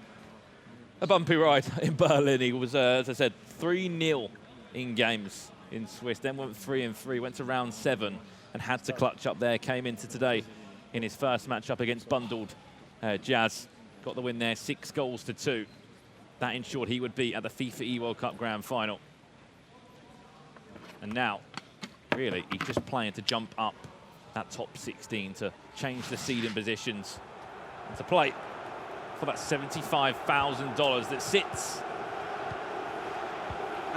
bumpy ride in Berlin. He was, as I said, 3-0 in games in Swiss, then went 3-3, went to round 7 and had to clutch up there. Came into today in his first match up against bundled Jazz. Got the win there, 6 goals to 2. That ensured he would be at the FIFA E-World Cup Grand Final. And now, really, he's just playing to jump up that top 16 to change the seeding positions and to play for that $75,000 that sits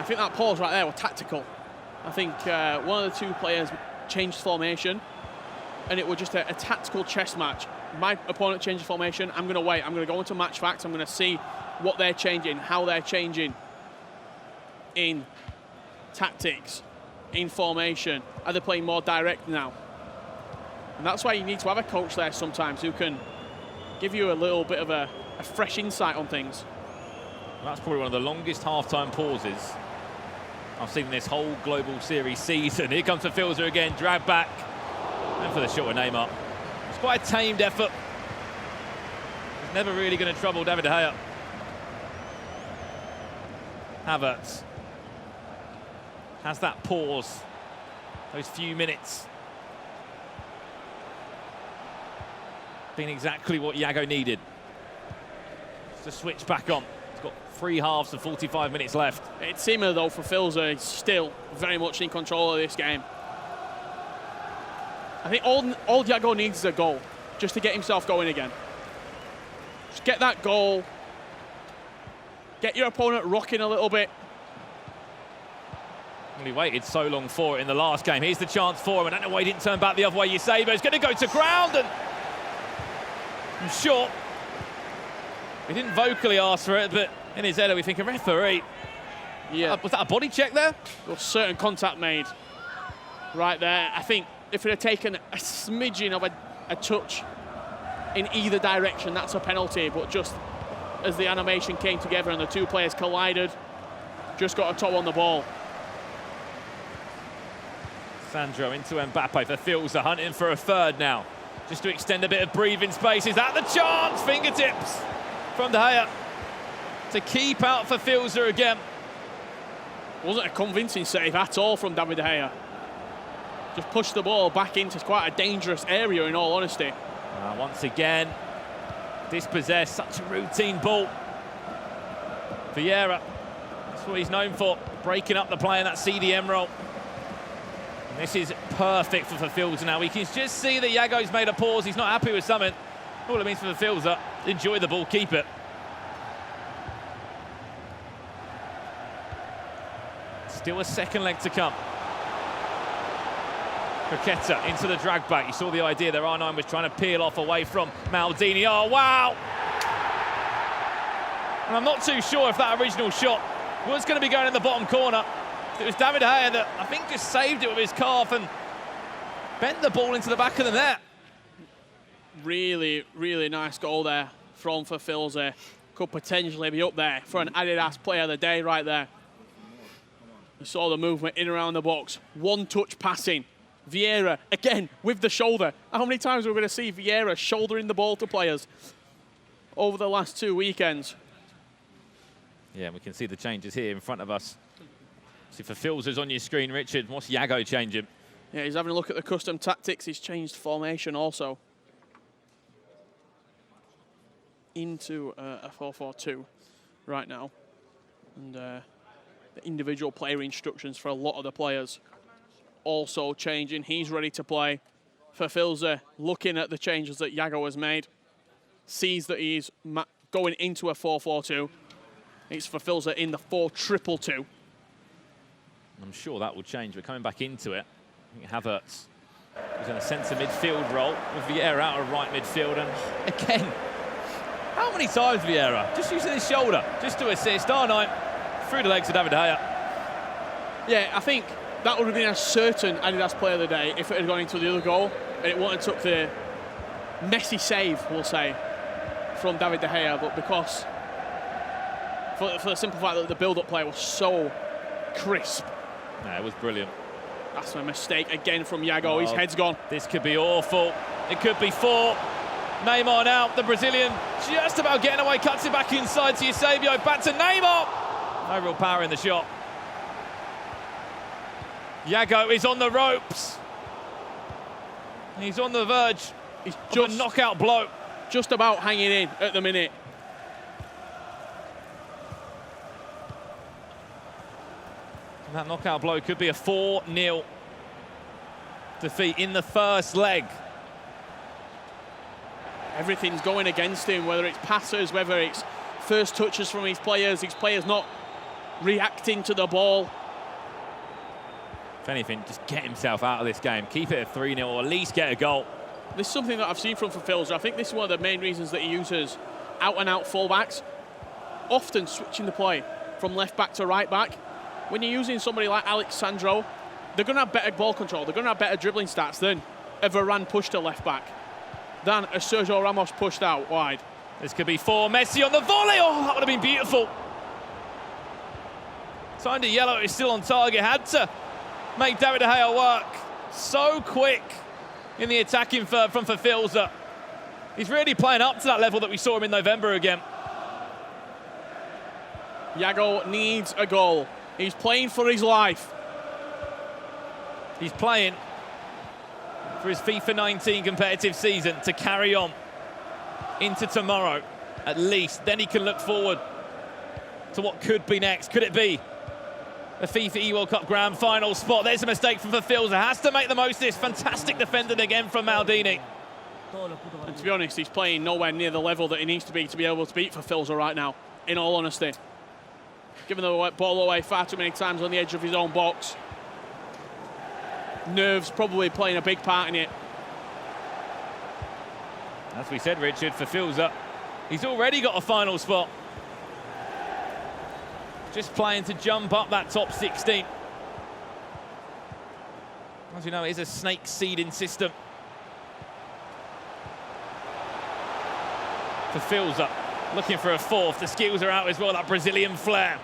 think that pause right there was tactical. I think one of the two players changed formation, and it was just a tactical chess match. My opponent changes formation, I'm going to wait. I'm going to go into match facts. I'm going to see what they're changing, how they're changing in tactics, in formation. Are they playing more direct now? And that's why you need to have a coach there sometimes who can give you a little bit of a fresh insight on things. That's probably one of the longest half-time pauses I've seen this whole Global Series season. Here comes the Filzer again, drag back, and for the shot with Neymar. It's quite a tamed effort. He's never really going to trouble David De Gea. Havertz has that pause, those few minutes. Been exactly what Iago needed. Just to switch back on. He's got 3 halves and 45 minutes left. It's similar though for Filzer. He's still very much in control of this game. I think all Iago needs is a goal, just to get himself going again. Just get that goal. Get your opponent rocking a little bit. Well, he waited so long for it in the last game. Here's the chance for him. I don't know why he didn't turn back the other way. Eusebio's going to go to ground, and I'm sure he didn't vocally ask for it, but in his head we think a referee. Yeah. Was that a body check there? There was certain contact made right there. I think if it had taken a smidgen of a touch in either direction, that's a penalty. But just as the animation came together and the two players collided, just got a toe on the ball. Sandro into Mbappe for Filzer, hunting for a third now. Just to extend a bit of breathing space. Is that the chance? Fingertips from De Gea to keep out for Filzer again. Wasn't a convincing save at all from David De Gea. Just pushed the ball back into quite a dangerous area, in all honesty. Once again, dispossessed, such a routine ball. Vieira, that's what he's known for, breaking up the play in that CDM role. And this is perfect for Filzer now. We can just see that Iago's made a pause. He's not happy with something. All it means for Filzer, enjoy the ball, keep it. Still a second leg to come. Paqueta into the drag back. You saw the idea there. R9 was trying to peel off away from Maldini. Oh, wow! And I'm not too sure if that original shot was going to be going in the bottom corner. It was David De Gea that I think just saved it with his calf and bent the ball into the back of the net. Really, really nice goal there from for Filzer. Could potentially be up there for an Adidas player of the day right there. You saw the movement in around the box. One touch passing. Vieira, again, with the shoulder. How many times are we going to see Vieira shouldering the ball to players over the last 2 weekends? Yeah, we can see the changes here in front of us. See, for Filzer's on your screen, Richard, what's Iago changing? Yeah, he's having a look at the custom tactics. He's changed formation also into a 4-4-2 right now. And the individual player instructions for a lot of the players also changing. He's ready to play. For Filzer, looking at the changes that Iago has made, sees that he's going into a 4-4-2. It's for Filzer in the 4-2-2. I'm sure that will change. We're coming back into it. I think Havertz is in a centre midfield role with Vieira out of right midfield. And again, how many times Vieira? Just using his shoulder, just to assist. R9 through the legs of David De Gea. Yeah, I think that would have been a certain Adidas player of the day if it had gone into the other goal and it wouldn't have took the messy save, we'll say, from David De Gea. But because, for the simple fact that the build-up play was so crisp. No, it was brilliant. That's a mistake again from Iago. His head's gone. This could be awful. It could be 4. Neymar now, the Brazilian, just about getting away, cuts it back inside to Eusebio. Back to Neymar. No real power in the shot. Iago is on the ropes. He's on the verge. He's just a knockout blow. Just about hanging in at the minute. That knockout blow could be a 4-0 defeat in the first leg. Everything's going against him, whether it's passes, whether it's first touches from his players not reacting to the ball. If anything, just get himself out of this game. Keep it at 3-0 or at least get a goal. This is something that I've seen from Filza. I think this is one of the main reasons that he uses out-and-out fullbacks, often switching the play from left back to right back. When you're using somebody like Alexandro, they're going to have better ball control. They're going to have better dribbling stats than a Varane push to left back, than a Sergio Ramos pushed out wide. This could be 4. Messi on the volley. Oh, that would have been beautiful. Signed a yellow. Is still on target. Had to make David De Gea work. So quick in the attacking third from Filza. He's really playing up to that level that we saw him in November again. Yago needs a goal. He's playing for his life. He's playing for his FIFA 19 competitive season to carry on into tomorrow, at least. Then he can look forward to what could be next. Could it be a FIFA E-World Cup Grand Final spot? There's a mistake from Filza. Has to make the most of this. Fantastic defending again from Maldini. And to be honest, he's playing nowhere near the level that he needs to be able to beat Filza right now, in all honesty. Giving the ball away far too many times on the edge of his own box. Nerves probably playing a big part in it. As we said, Richard, for Filza, he's already got a final spot. Just playing to jump up that top 16. As you know, it is a snake seeding system. For Filza, looking for a 4th. The skills are out as well, that Brazilian flair.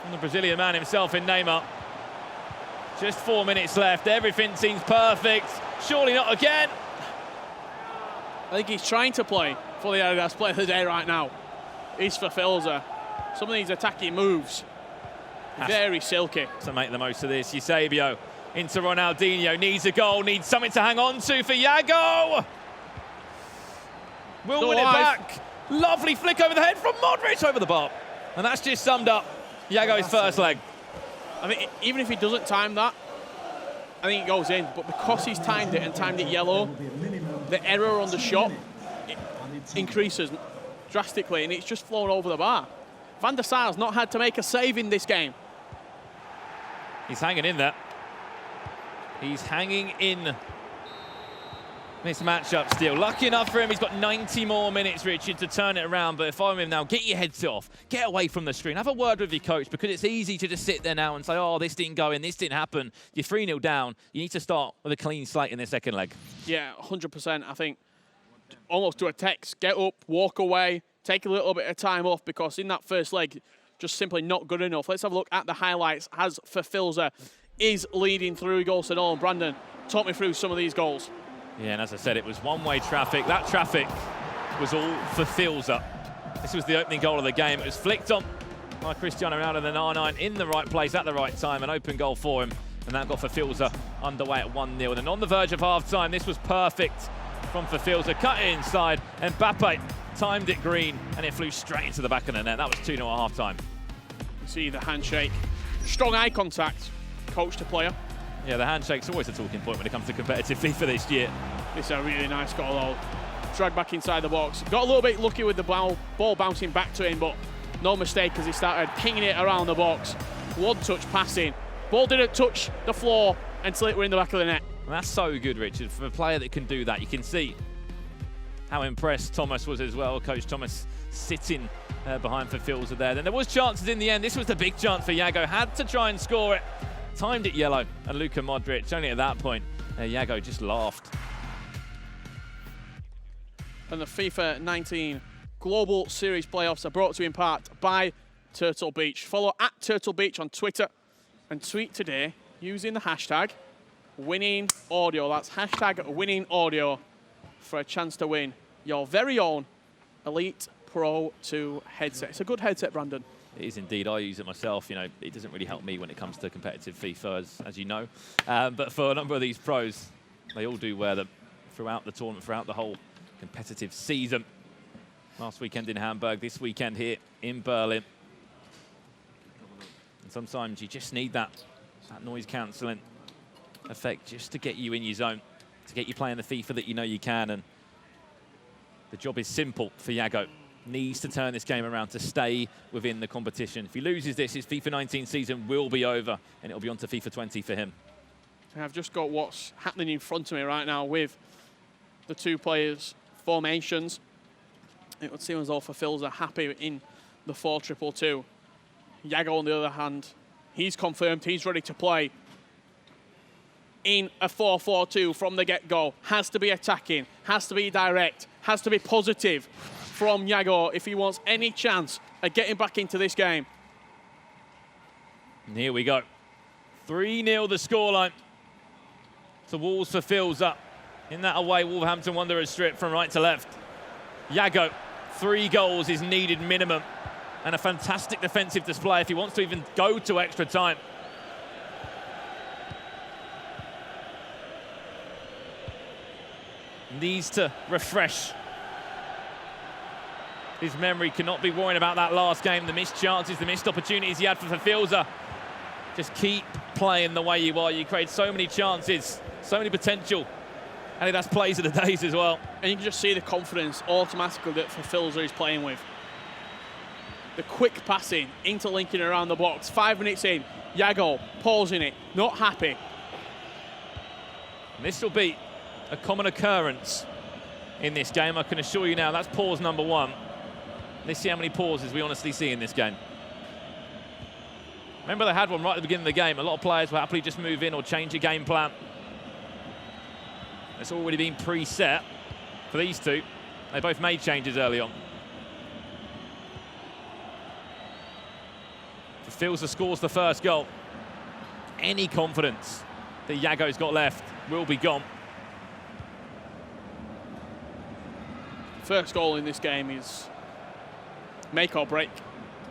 And the Brazilian man himself in Neymar. Just 4 minutes left. Everything seems perfect. Surely not again. I think he's trying to play for the Adidas Player of the Day right now. He's for Filza. Some of these attacking moves, very silky. To make the most of this, Eusebio into Ronaldinho. Needs a goal, needs something to hang on to for Yago. Will win it back. Lovely flick over the head from Modric over the bar. And that's just summed up Yago's first leg. I mean, even if he doesn't time that, I think it goes in. But because he's timed it and timed it yellow, the error on the shot increases drastically, and it's just flown over the bar. Van der Sar's not had to make a save in this game. He's hanging in there. He's hanging in this matchup still. Lucky enough for him, he's got 90 more minutes, Richard, to turn it around. But if I'm him now, get your heads off. Get away from the screen. Have a word with your coach, because it's easy to just sit there now and say, oh, this didn't go in, this didn't happen. You're 3-0 down. You need to start with a clean slate in the second leg. Yeah, 100%. I think almost to a text. Get up, walk away, take a little bit of time off, because in that first leg, just simply not good enough. Let's have a look at the highlights as for Filza is leading through goals and all. Brandon, talk me through some of these goals. Yeah, and as I said, it was one-way traffic. That traffic was all for Filza. This was the opening goal of the game. It was flicked on by Cristiano Ronaldo, the R9 in the right place at the right time. An open goal for him, and that got Filza underway at 1-0. And on the verge of half-time, this was perfect from Filza. Cut it inside, and Mbappe timed it green, and it flew straight into the back of the net. That was 2-0 at half-time. You see the handshake. Strong eye contact, coach to player. Yeah, the handshake's always a talking point when it comes to competitive FIFA this year. This is a really nice goal, though. Dragged back inside the box. Got a little bit lucky with the ball bouncing back to him, but no mistake as he started pinging it around the box. One touch passing. Ball didn't touch the floor until it were in the back of the net. And that's so good, Richard, for a player that can do that. You can see how impressed Thomas was as well. Coach Thomas sitting behind for Filza there. Then there was chances in the end. This was the big chance for Yago. Had to try and score it. Timed it yellow, and Luka Modric, only at that point, Yago just laughed. And the FIFA 19 Global Series Playoffs are brought to you in part by Turtle Beach. Follow at Turtle Beach on Twitter and tweet today using the hashtag winning audio. That's hashtag winning audio for a chance to win your very own Elite Pro 2 headset. It's a good headset, Brandon. It is indeed. I use it myself. You know, it doesn't really help me when it comes to competitive FIFA, as you know. But for a number of these pros, they all do wear them throughout the tournament, throughout the whole competitive season. Last weekend in Hamburg, this weekend here in Berlin. And sometimes you just need that noise cancelling effect just to get you in your zone, to get you playing the FIFA that you know you can. And the job is simple for Yago. needs to turn this game around to stay within the competition. If he loses this, his FIFA 19 season will be over, and it'll be on to FIFA 20 for him. I've just got what's happening in front of me right now with the two players' formations. It would seem as though Fafils are happy in the 4-2-2. Yago, on the other hand, he's confirmed he's ready to play in a 4-4-2 from the get-go. Has to be attacking, has to be direct, has to be positive from Yago if he wants any chance of getting back into this game. And here we go. 3-0 the scoreline. So Wolves for Fils up. In that away Wolverhampton Wanderers strip from right to left. Yago, 3 goals is needed minimum. And a fantastic defensive display if he wants to even go to extra time. Needs to refresh his memory. Cannot be worrying about that last game, the missed chances, the missed opportunities he had for Filza. Just keep playing the way you are. You create so many chances, so many potential. And that's plays of the days as well. And you can just see the confidence automatically that Filza is playing with. The quick passing, interlinking around the box. 5 minutes in, Yago pausing it, not happy. And this will be a common occurrence in this game, I can assure you now. That's pause number 1. Let's see how many pauses we honestly see in this game. Remember, they had one right at the beginning of the game. A lot of players will happily just move in or change a game plan. It's already been preset for these two. They both made changes early on. Filza scores the first goal. Any confidence that Yago's got left will be gone. First goal in this game is make or break,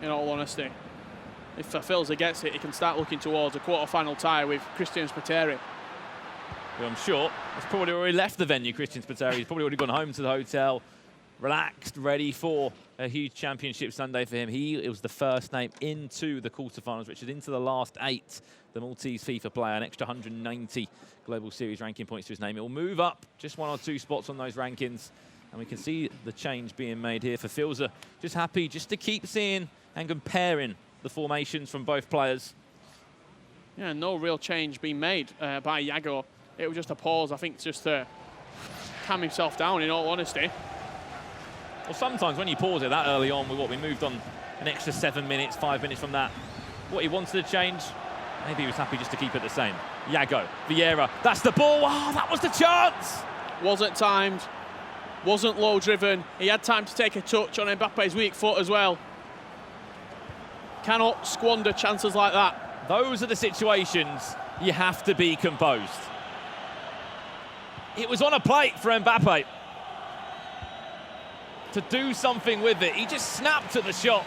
in all honesty. If Filza gets it, he can start looking towards a quarter-final tie with Christian Spiteri. Well, I'm sure he's probably already left the venue, Christian Spiteri. He's probably already gone home to the hotel, relaxed, ready for a huge championship Sunday for him. It was the first name into the quarterfinals, which is into the last 8. The Maltese FIFA player, an extra 190 Global Series ranking points to his name. It will move up just 1 or 2 spots on those rankings. And we can see the change being made here for Filza. Just happy just to keep seeing and comparing the formations from both players. Yeah, no real change being made by Yago. It was just a pause, I think, just to calm himself down, in all honesty. Well, sometimes when you pause it that early on, with what we moved on an extra 7 minutes, 5 minutes from that, what he wanted to change, maybe he was happy just to keep it the same. Yago, Vieira, that's the ball. Oh, that was the chance. Wasn't timed, wasn't low driven. He had time to take a touch on Mbappe's weak foot as well. Cannot squander chances like that. Those are the situations you have to be composed. It was on a plate for Mbappe to do something with it. He just snapped at the shot.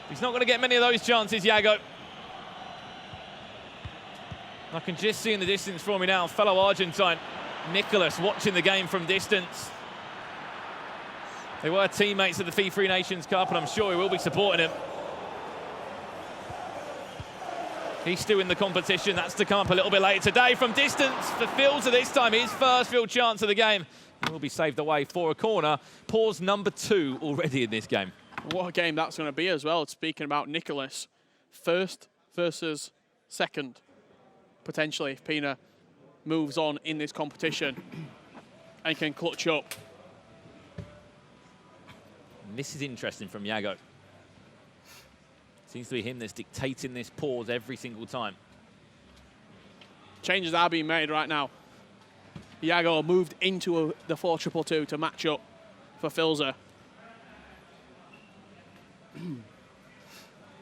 He's not going to get many of those chances, Yago. I can just see in the distance from me now, fellow Argentine, Nicolas, watching the game from distance. They were teammates at the FIFA Nations Cup, and I'm sure he will be supporting him. He's still in the competition. That's to come up a little bit later today. From distance for Filza this time, his first real chance of the game. He will be saved away for a corner. Pause number 2 already in this game. What a game that's going to be as well. Speaking about Nicolas, first versus second, potentially, if Pina moves on in this competition and can clutch up. And this is interesting from Yago. Seems to be him that's dictating this pause every single time. Changes are being made right now. Yago moved into the 4-2-2 to match up for Filza.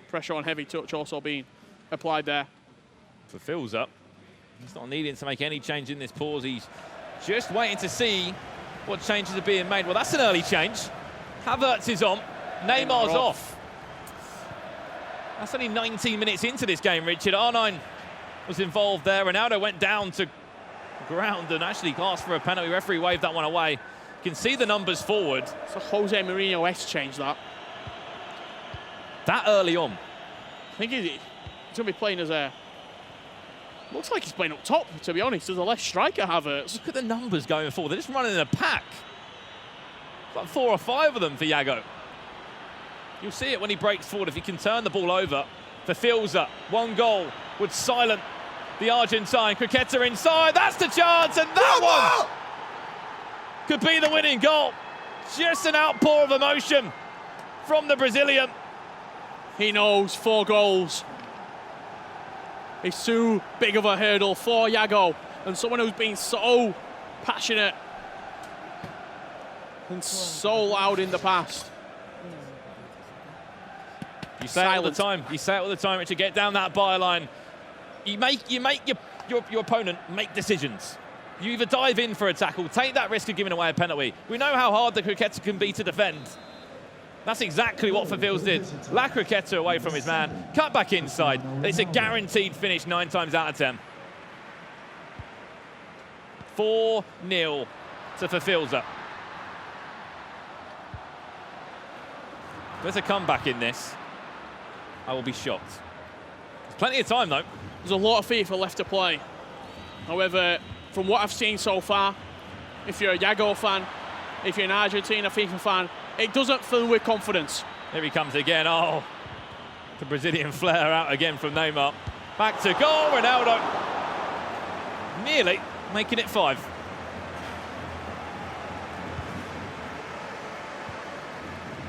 Pressure on heavy touch also being applied there. For Filza, he's not needing to make any change in this pause. He's just waiting to see what changes are being made. Well, that's an early change. Havertz is on. Neymar's off. That's only 19 minutes into this game, Richard. R9 was involved there. Ronaldo went down to ground and actually asked for a penalty. Referee waved that one away. You can see the numbers forward. It's a Jose Mourinho-esque change, that. That early on. I think he's going to be playing as a... Looks like he's playing up top, to be honest, as a left striker, Havertz. Look at the numbers going forward. They're just running in a pack. It's like 4 or 5 of them for Yago. You'll see it when he breaks forward. If he can turn the ball over for Filza, 1 goal would silence the Argentine. Criqueta inside, that's the chance, and that one could be the winning goal. Just an outpour of emotion from the Brazilian. He knows 4 goals is too big of a hurdle for Yago, and someone who's been so passionate and so loud in the past. You say it all the time. You say it all the time, Richard. Get down that byline. You make your opponent make decisions. You either dive in for a tackle, take that risk of giving away a penalty. We know how hard the Criqueta can be to defend. That's exactly what Fafils did. La Criqueta away from his man, cut back inside. It's a guaranteed finish 9 times out of 10. 4-0 to Fafils. There's a comeback in this. I will be shocked. There's plenty of time, though. There's a lot of FIFA left to play. However, from what I've seen so far, if you're a Yago fan, if you're an Argentina FIFA fan, it doesn't fill with confidence. Here he comes again. Oh, the Brazilian flair out again from Neymar. Back to goal, Ronaldo. Nearly making it 5.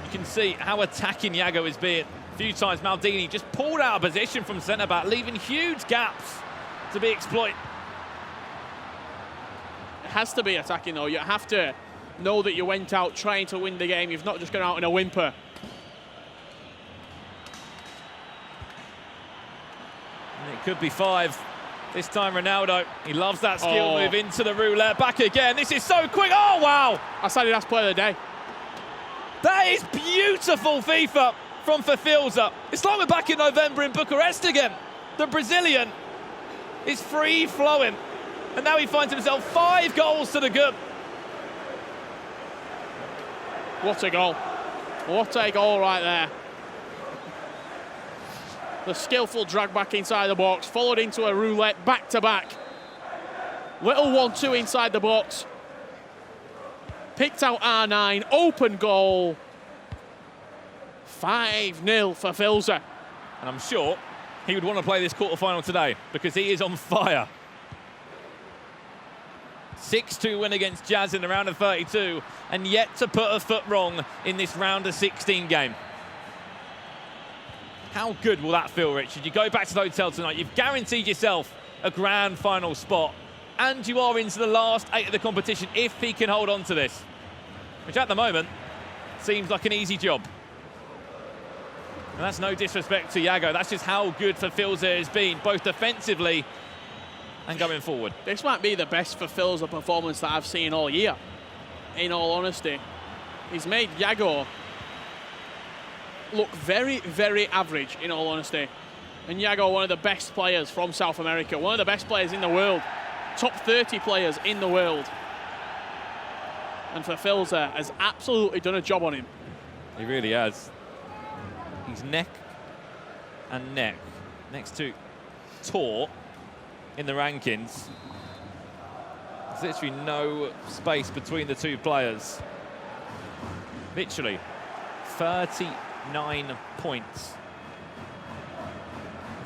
You can see how attacking Yago is being. A few times Maldini just pulled out of position from centre-back, leaving huge gaps to be exploited. It has to be attacking, though. You have to know that you went out trying to win the game. You've not just gone out in a whimper. And it could be 5. This time Ronaldo, he loves that skill move into the roulette. Back again. This is so quick. Oh, wow. I said that's player of the day. That is beautiful FIFA from Fafils. It's like we're back in November in Bucharest again. The Brazilian is free-flowing. And now he finds himself 5 goals to the good. What a goal. What a goal right there. The skillful drag back inside the box, followed into a roulette, back-to-back. Little 1-2 inside the box. Picked out R9, open goal. 5-0 for Filza. And I'm sure he would want to play this quarter-final today because he is on fire. 6-2 win against Jazz in the round of 32 and yet to put a foot wrong in this round of 16 game. How good will that feel, Richard? You go back to the hotel tonight, you've guaranteed yourself a grand final spot and you are into the last 8 of the competition if he can hold on to this, which at the moment seems like an easy job. And that's no disrespect to Yago, that's just how good Fafils has been, both defensively and going forward. This might be the best Fafils performance that I've seen all year, in all honesty. He's made Yago look very, very average, in all honesty. And Yago, one of the best players from South America, one of the best players in the world, top 30 players in the world. And Fafils has absolutely done a job on him. He really has. He's neck and neck next to Tor in the rankings. There's literally no space between the 2 players. Literally 39 points.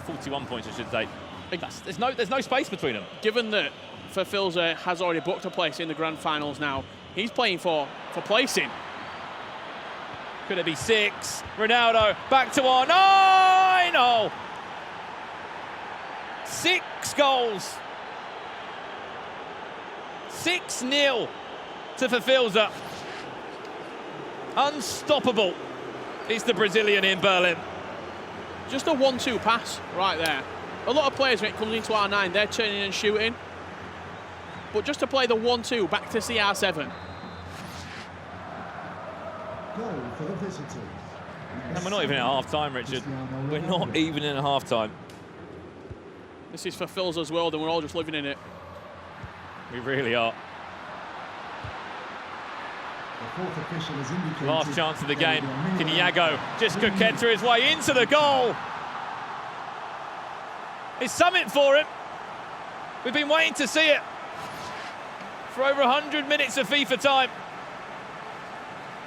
41 points, I should say. There's no space between them. Given that Fafils has already booked a place in the grand finals now, he's playing for placing. Could it be 6? Ronaldo back to R9. Oh. 6 goals. 6-0 to Fafils. Unstoppable is the Brazilian in Berlin. Just a 1-2 pass right there. A lot of players, when it comes into R9, they're turning and shooting. But just to play the 1-2 back to CR7. Goal for the visitors. And we're not even at half-time, Richard. We're not even in half-time. This is Fafils' world, and we're all just living in it. We really are. The fourth official has indicated Last chance of the game. Can Yago just Criqueta his way into the goal? It's something for him. We've been waiting to see it for over 100 minutes of FIFA time.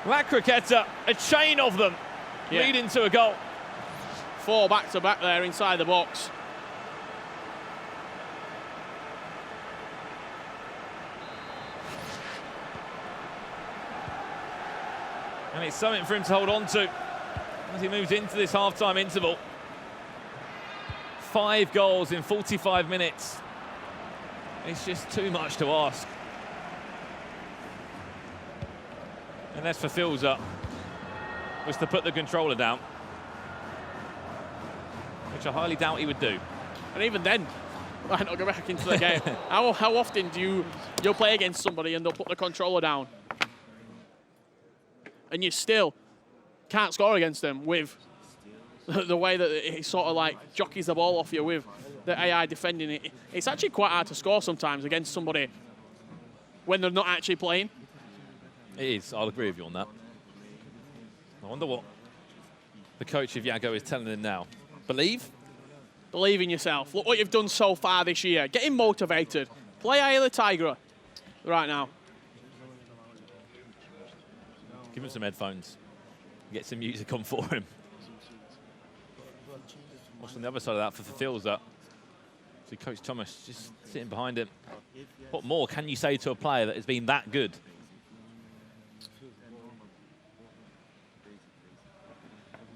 La Croqueta, a chain of them, leading to a goal. 4 back-to-back there inside the box. And it's something for him to hold on to as he moves into this half-time interval. 5 goals in 45 minutes. It's just too much to ask. And that's for Filza, was to put the controller down, which I highly doubt he would do. And even then, might not go back into the game. How often do you'll play against somebody and they'll put the controller down, and you still can't score against them with the way that he sort of like jockeys the ball off you with the AI defending it. It's actually quite hard to score sometimes against somebody when they're not actually playing. It is, I'll agree with you on that. I wonder what the coach of Yago is telling him now. Believe? Believe in yourself. Look what you've done so far this year. Get him motivated. Play Ayla Tigra right now. Give him some headphones. Get some music on for him. What's on the other side of that for Filza? So Coach Thomas just sitting behind him. What more can you say to a player that has been that good?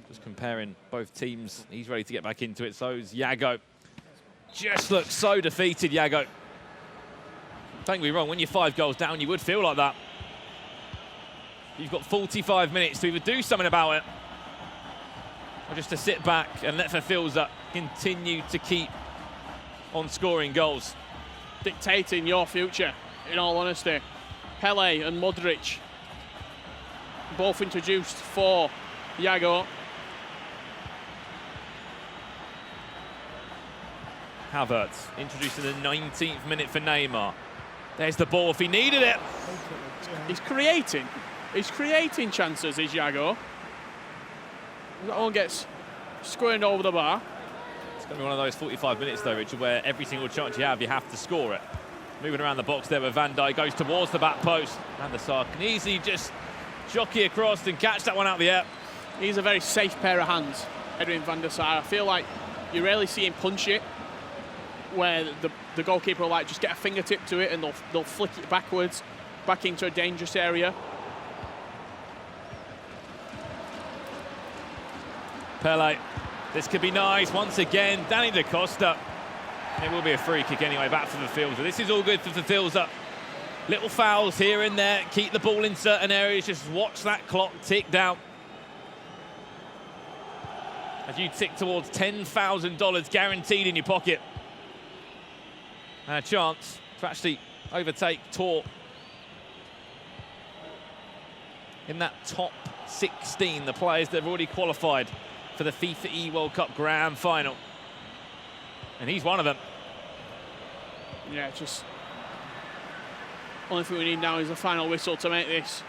Just comparing both teams. He's ready to get back into it. So is Yago. Just looks so defeated, Yago. Don't get me wrong, when you're 5 goals down, you would feel like that. You've got 45 minutes to either do something about it or just to sit back and let Filza continue to keep on scoring goals. Dictating your future, in all honesty. Pele and Modric, both introduced for Yago. Havertz introduced in the 19th minute for Neymar. There's the ball if he needed it. He's creating chances, is Yago. That one gets squared over the bar. It's going to be one of those 45 minutes, though, Richard, where every single chance you have to score it. Moving around the box there where Van Dijk goes towards the back post. And the Sar can easily just jockey across and catch that one out of the air. He's a very safe pair of hands, Edwin van der Sar. I feel like you rarely see him punch it, where the goalkeeper will like just get a fingertip to it and they'll flick it backwards, back into a dangerous area. Pele, this could be nice once again. Danny Da Costa. It will be a free kick anyway, back for the Filza. This is all good for the Filza. Little fouls here and there, keep the ball in certain areas, just watch that clock tick down. As you tick towards $10,000 guaranteed in your pocket. And a chance to actually overtake Tor in that top 16, the players that have already qualified for the FIFA E World Cup Grand Final. And he's one of them. Yeah, just only thing we need now is a final whistle to make this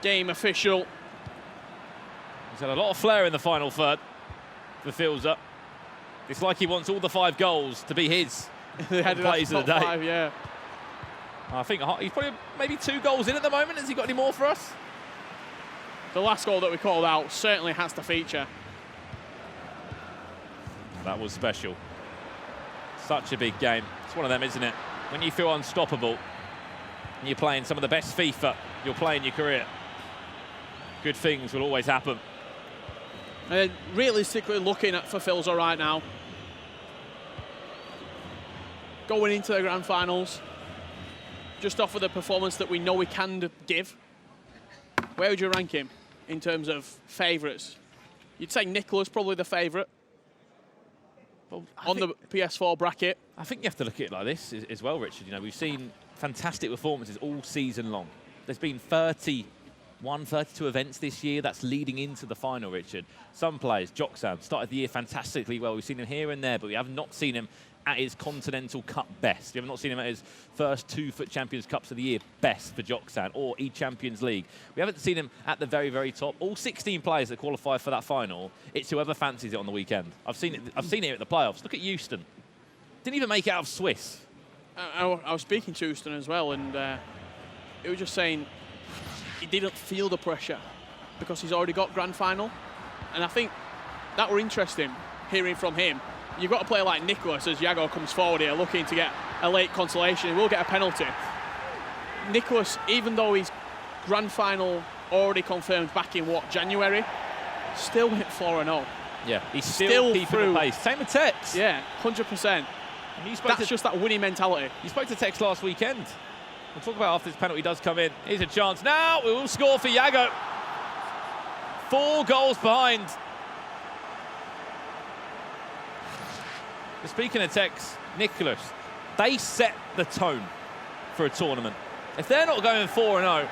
game official. He's had a lot of flair in the final third. The Filza. It's like he wants all the 5 goals to be his. Plays of the day. 5, yeah. I think he's probably maybe 2 goals in at the moment. Has he got any more for us? The last goal that we called out certainly has to feature. That was special. Such a big game. It's one of them, isn't it? When you feel unstoppable and you're playing some of the best FIFA you'll play in your career, good things will always happen. And realistically looking at for Filza right now, going into the grand finals, just off of the performance that we know we can give, where would you rank him in terms of favourites? You'd say Nicola's probably the favourite on the PS4 bracket. I think you have to look at it like this as well, Richard. You know, we've seen fantastic performances all season long. There's been 31, 32 events this year. That's leading into the final, Richard. Some players, Joksan, started the year fantastically well. We've seen him here and there, but we have not seen him at his Continental Cup best. We have not seen him at his first 2 FUT Champions Cups of the year best for Joksan, or E-Champions League. We haven't seen him at the very, very top. All 16 players that qualify for that final, it's whoever fancies it on the weekend. I've seen it here at the playoffs. Look at Houston. Didn't even make it out of Swiss. I was speaking to Houston as well, and it was just saying he didn't feel the pressure because he's already got grand final. And I think that were interesting, hearing from him. You've got a player like Nicholas as Yago comes forward here looking to get a late consolation. He will get a penalty. Nicholas, even though he's grand final already confirmed back in, what, January, still went 4-0. Yeah, he's still keeping through. the pace. Same with Tex. Yeah, 100%. That's just that winning mentality. You spoke to Tex last weekend. We'll talk about after this penalty does come in. Here's a chance now. We will score for Yago. 4 goals behind. But speaking of Tex, Nicholas, they set the tone for a tournament. If they're not going 4-0,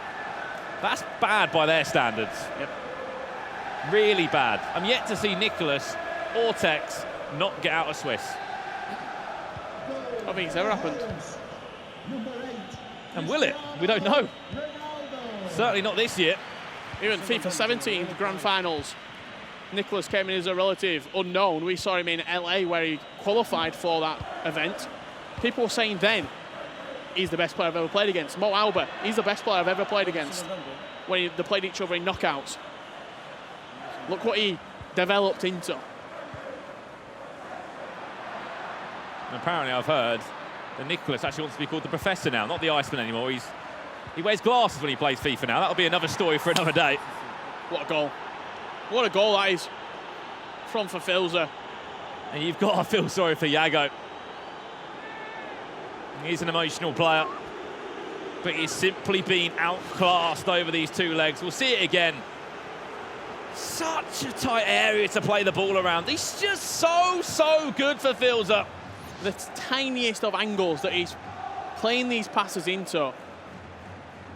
that's bad by their standards. Yep. Really bad. I'm yet to see Nicholas or Tex not get out of Swiss. I don't think it's ever happened. And will it? We don't know. Certainly not this year. Even FIFA 17 grand finals, Nicholas came in as a relative unknown. We saw him in LA where he qualified for that event. People were saying then he's the best player I've ever played against. Mo Albert, he's the best player I've ever played against when they played each other in knockouts. Look what he developed into. And apparently I've heard that Nicholas actually wants to be called the Professor now, not the Iceman anymore. He wears glasses when he plays FIFA now. That'll be another story for another day. What a goal. What a goal that is from Fafilza. And you've got to feel sorry for Yago. He's an emotional player, but he's simply been outclassed over these 2 legs. We'll see it again. Such a tight area to play the ball around. He's just so good for Filza. The tiniest of angles that he's playing these passes into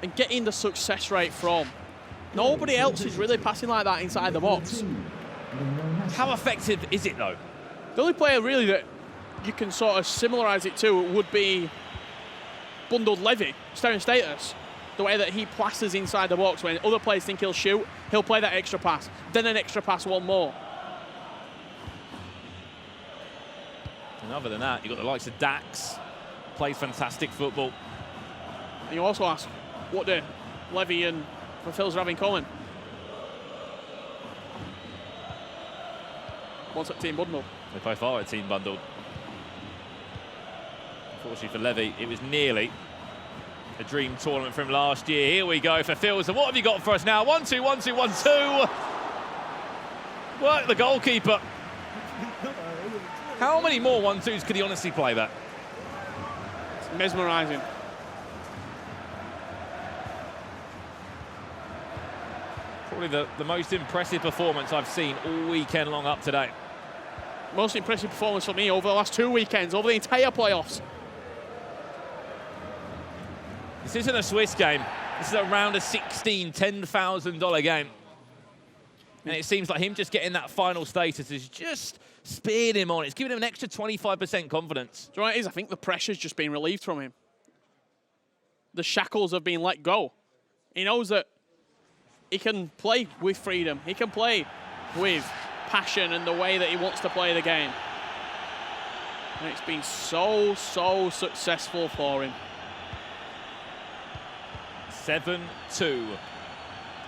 and getting the success rate from. Nobody else is really passing like that inside the box. How effective is it, though? The only player really that you can sort of similarize it to would be Bundled Levy, Sterling Status. The way that he plasters inside the box when other players think he'll shoot, he'll play that extra pass, then an extra pass, one more. And other than that, you've got the likes of Dax, plays fantastic football. And you also ask, what do Levy and Fafilza have in common? One's at team bundle. They both are a team bundled. Unfortunately for Levy, it was nearly a dream tournament from last year. Here we go for Filza. What have you got for us now? 1-2, 1-2, 1-2. Work the goalkeeper. How many more 1-2s could he honestly play that? It's mesmerising. Probably the most impressive performance I've seen all weekend long up today. Most impressive performance for me over the last 2 weekends, over the entire playoffs. This isn't a Swiss game. This is a round of 16, $10,000 game. And it seems like him just getting that final status is just speared him on. It's giving him an extra 25% confidence. Do you know what it is? I think the pressure's just been relieved from him. The shackles have been let go. He knows that he can play with freedom. He can play with passion and the way that he wants to play the game. And it's been so successful for him. 7-2.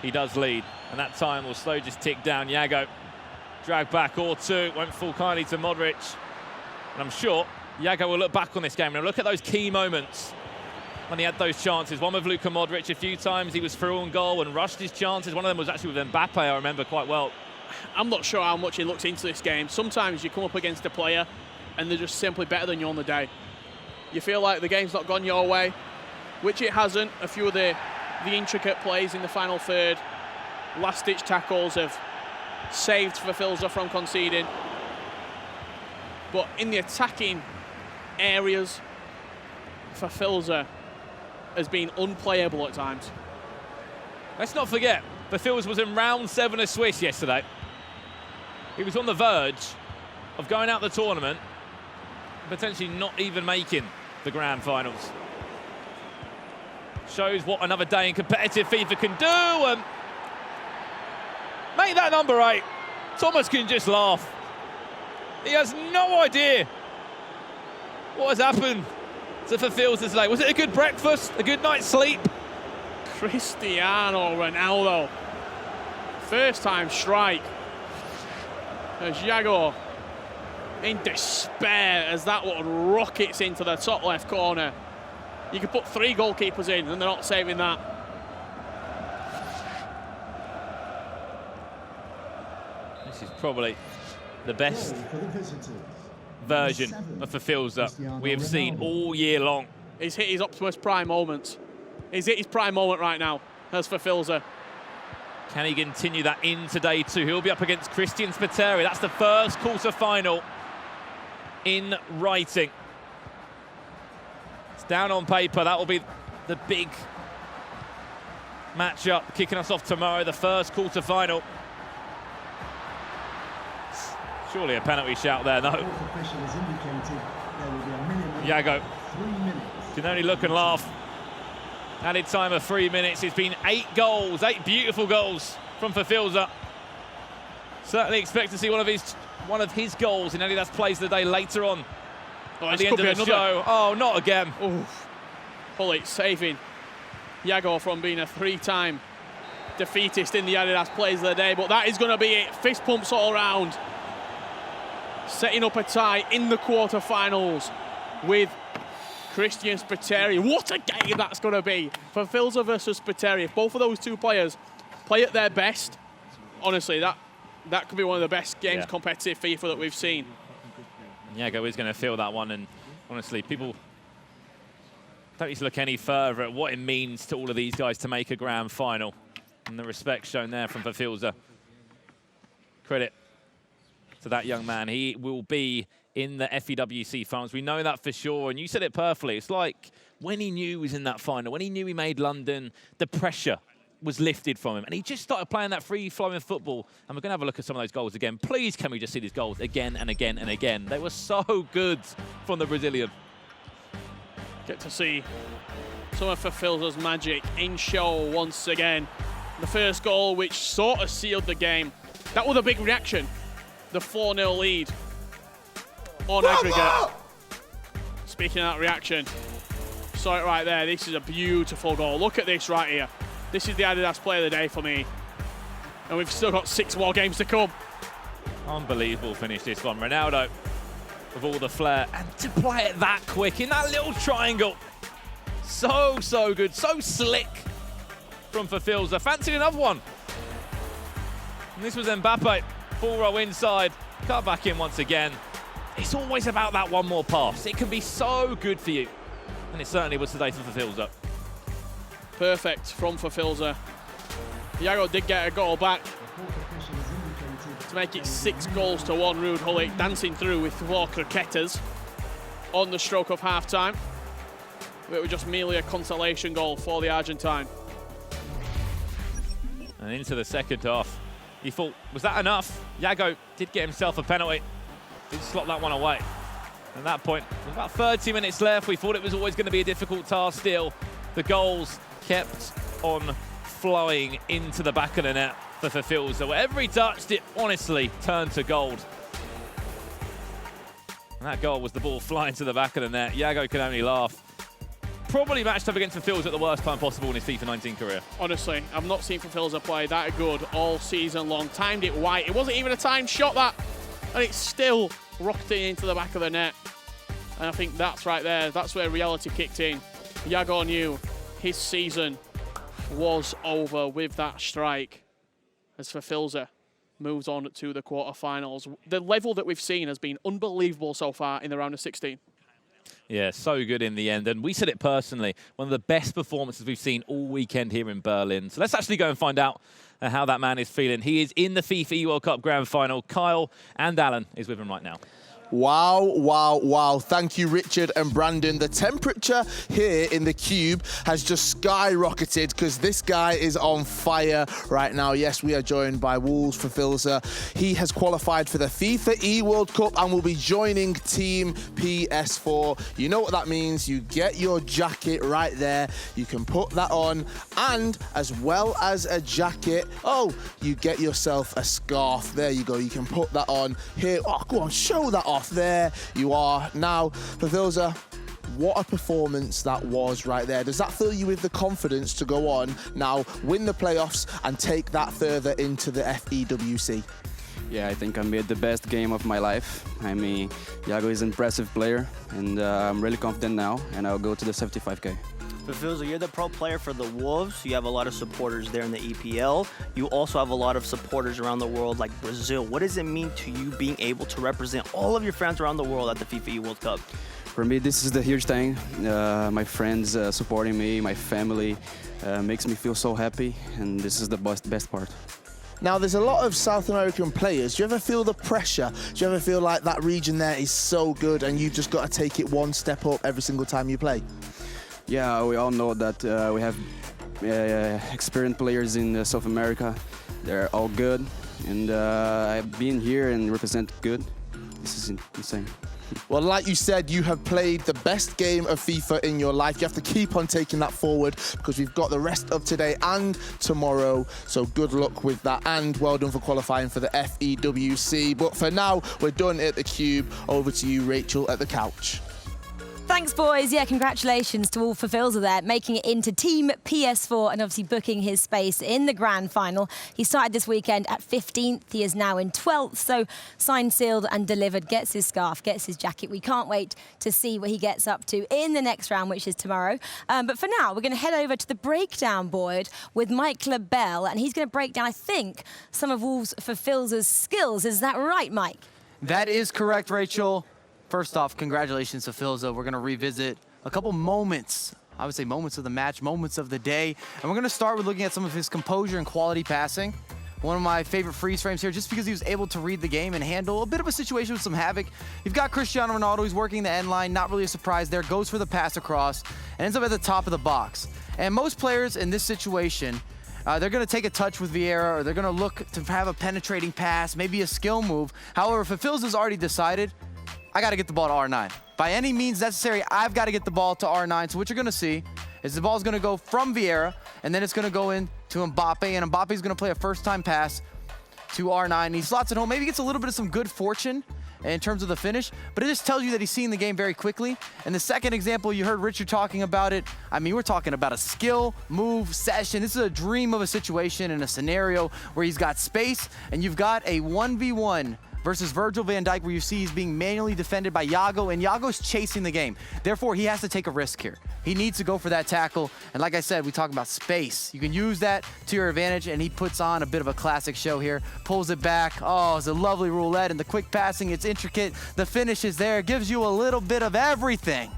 He does lead, and that time will slowly just tick down. Yago dragged back or 2, won't fall kindly to Modric. And I'm sure Yago will look back on this game and look at those key moments when he had those chances. One with Luka Modric a few times. He was through on goal and rushed his chances. One of them was actually with Mbappe, I remember quite well. I'm not sure how much he looks into this game. Sometimes you come up against a player and they're just simply better than you on the day. You feel like the game's not gone your way, which it hasn't. A few of the intricate plays in the final third, last-ditch tackles have saved Fafilza from conceding. But in the attacking areas, Fafilza has been unplayable at times. Let's not forget, Fafilza was in round 7 of Swiss yesterday. He was on the verge of going out the tournament, potentially not even making the grand finals. Shows what another day in competitive FIFA can do. And make that number 8. Thomas can just laugh. He has no idea what has happened to Fafilza today. Was it a good breakfast? A good night's sleep? Cristiano Ronaldo. First time strike. As Yago in despair as that one rockets into the top left corner. You could put 3 goalkeepers in and they're not saving that. This is probably the best version of Fafilza we have seen all year long. He's hit his Optimus Prime moment. He's hit his prime moment right now as Fafilza. Can he continue that into day 2? He'll be up against Christian Spiteri. That's the first quarter-final in writing. It's down on paper. That will be the big matchup kicking us off tomorrow, the first quarter-final. Surely a penalty shout there, no. Yago can only look and laugh. Added time of 3 minutes. It's been 8 goals, 8 beautiful goals from Fafilza. Certainly expect to see one of his goals in any of those plays of the day later on. At the end of the show. Oh, not again. Oof. Hullet saving Yago from being a 3-time defeatist in the Adidas plays of the day, but that is going to be it. Fist pumps all around. Setting up a tie in the quarterfinals with Christian Spiteri. What a game that's going to be for Fafilza versus Spiteri. If both of those two players play at their best, honestly, that could be one of the best games competitive FIFA that we've seen. Yago is going to feel that one, and honestly, people don't need to look any further at what it means to all of these guys to make a grand final, and the respect shown there from Fafilza. Credit to that young man. He will be in the FEWC finals. We know that for sure, and you said it perfectly. It's like when he knew he was in that final, when he knew he made London, the pressure was lifted from him, and he just started playing that free-flowing football. And we're going to have a look at some of those goals again. Please, can we just see these goals again and again and again? They were so good from the Brazilian. Get to see some of Fafilza's magic in show once again. The first goal, which sort of sealed the game. That was a big reaction. The 4-0 lead on aggregate. Speaking of that reaction, saw it right there. This is a beautiful goal. Look at this right here. This is the Adidas play of the day for me. And we've still got 6 more games to come. Unbelievable finish this one. Ronaldo with all the flair. And to play it that quick in that little triangle. So, so good. So slick from Fafilza. Fancied another one. And this was Mbappe. Ball roll inside. Cut back in once again. It's always about that one more pass. It can be so good for you. And it certainly was today for Fafilza. Perfect from Fafilza. Yago did get a goal back to make it 6-1. Ruud Hullet dancing through with 4 cricketters on the stroke of half-time. It was just merely a consolation goal for the Argentine. And into the second half. He thought, was that enough? Yago did get himself a penalty. Did slot that one away. At that point, with about 30 minutes left, we thought it was always going to be a difficult task still. The goals kept on flowing into the back of the net for Fafilza. Wherever he touched it, honestly, turned to gold. And that goal was the ball flying to the back of the net. Yago could only laugh. Probably matched up against Fafilza at the worst time possible in his FIFA 19 career. Honestly, I've not seen Fafilza play that good all season long. Timed it wide. It wasn't even a timed shot, that. And it's still rocketing into the back of the net. And I think that's right there. That's where reality kicked in. Yago knew his season was over with that strike as Fafilza moves on to the quarterfinals. The level that we've seen has been unbelievable so far in the round of 16. Yeah, so good in the end. And we said it personally, one of the best performances we've seen all weekend here in Berlin. So let's actually go and find out how that man is feeling. He is in the FIFA World Cup Grand Final. Kyle and Alan is with him right now. Wow, wow, wow. Thank you, Richard and Brandon. The temperature here in the Cube has just skyrocketed because this guy is on fire right now. Yes, we are joined by Wolves Fafilza. He has qualified for the FIFA E-World Cup and will be joining Team PS4. You know what that means. You get your jacket right there. You can put that on, and as well as a jacket, you get yourself a scarf. There you go. You can put that on here. Oh, go on, show that off. There you are. Now, Fafilza, What a performance that was right there. Does that fill you with the confidence to go on now, win the playoffs, and take that further into the FEWC? Yeah, I think I made the best game of my life. I mean, Iago is an impressive player, and I'm really confident now, and I'll go to the 75K. Fafilza, you're the pro player for the Wolves. You have a lot of supporters there in the EPL. You also have a lot of supporters around the world, like Brazil. What does it mean to you being able to represent all of your friends around the world at the FIFA World Cup? For me, this is the huge thing. My friends supporting me, my family, makes me feel so happy, and this is the best part. Now, there's a lot of South American players. Do you ever feel the pressure? Do you ever feel like that region there is so good and you've just got to take it one step up every single time you play? Yeah, we all know that we have experienced players in South America. They're all good, and I've been here and represent good. This is insane. Well, like you said, you have played the best game of FIFA in your life. You have to keep on taking that forward because we've got the rest of today and tomorrow. So good luck with that, and well done for qualifying for the FEWC. But for now, we're done at the Cube. Over to you, Rachel, at the couch. Thanks, boys. Yeah, congratulations to all Fafilza there, making it into Team PS4 and obviously booking his space in the grand final. He started this weekend at 15th. He is now in 12th. So signed, sealed and delivered. Gets his scarf, gets his jacket. We can't wait to see what he gets up to in the next round, which is tomorrow. But for now, we're going to head over to the breakdown board with Mike LaBelle, and he's going to break down, I think, some of Wolves Fafilza's skills. Is that right, Mike? That is correct, Rachel. First off, congratulations to Fafilza. We're going to revisit a couple moments, I would say moments of the match, moments of the day. And we're going to start with looking at some of his composure and quality passing. One of my favorite freeze frames here, just because he was able to read the game and handle a bit of a situation with some havoc. You've got Cristiano Ronaldo, he's working the end line, not really a surprise there, goes for the pass across, and ends up at the top of the box. And most players in this situation, they're going to take a touch with Vieira, or they're going to look to have a penetrating pass, maybe a skill move. However, Fafilza's already decided, I got to get the ball to R9. By any means necessary, I've got to get the ball to R9. So what you're going to see is the ball's going to go from Vieira, and then it's going to go in to Mbappe, and Mbappe's going to play a first-time pass to R9. He slots it home. Maybe gets a little bit of some good fortune in terms of the finish, but it just tells you that he's seeing the game very quickly. And the second example, you heard Richard talking about it. I mean, we're talking about a skill, move, session. This is a dream of a situation and a scenario where he's got space, and you've got a 1v1 versus Virgil van Dijk, where you see he's being manually defended by Iago, and Iago's chasing the game. Therefore, he has to take a risk here. He needs to go for that tackle, and like I said, we talk about space. You can use that to your advantage, and he puts on a bit of a classic show here. Pulls it back. Oh, it's a lovely roulette, and the quick passing, it's intricate. The finish is there. It gives you a little bit of everything.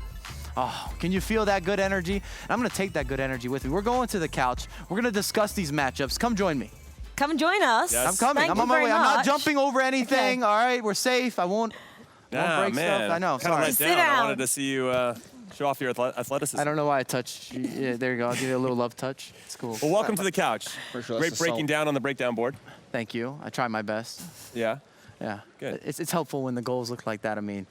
Oh, can you feel that good energy? And I'm going to take that good energy with me. We're going to the couch. We're going to discuss these matchups. Come join me. Come and join us. Yes. I'm coming. Thank I'm you on my very way. I'm not much. jumping over anything. Okay. All right, we're safe. I won't break stuff. I know. Kind of Sorry. let down. I wanted to see you show off your athleticism. I don't know why I touched you. Yeah, there you go. I'll give you a little love touch. It's cool. Well, welcome to the couch. For sure. Great breaking down on the breakdown board. Thank you. I try my best. Yeah? Yeah. Good. It's helpful when the goals look like that. I mean,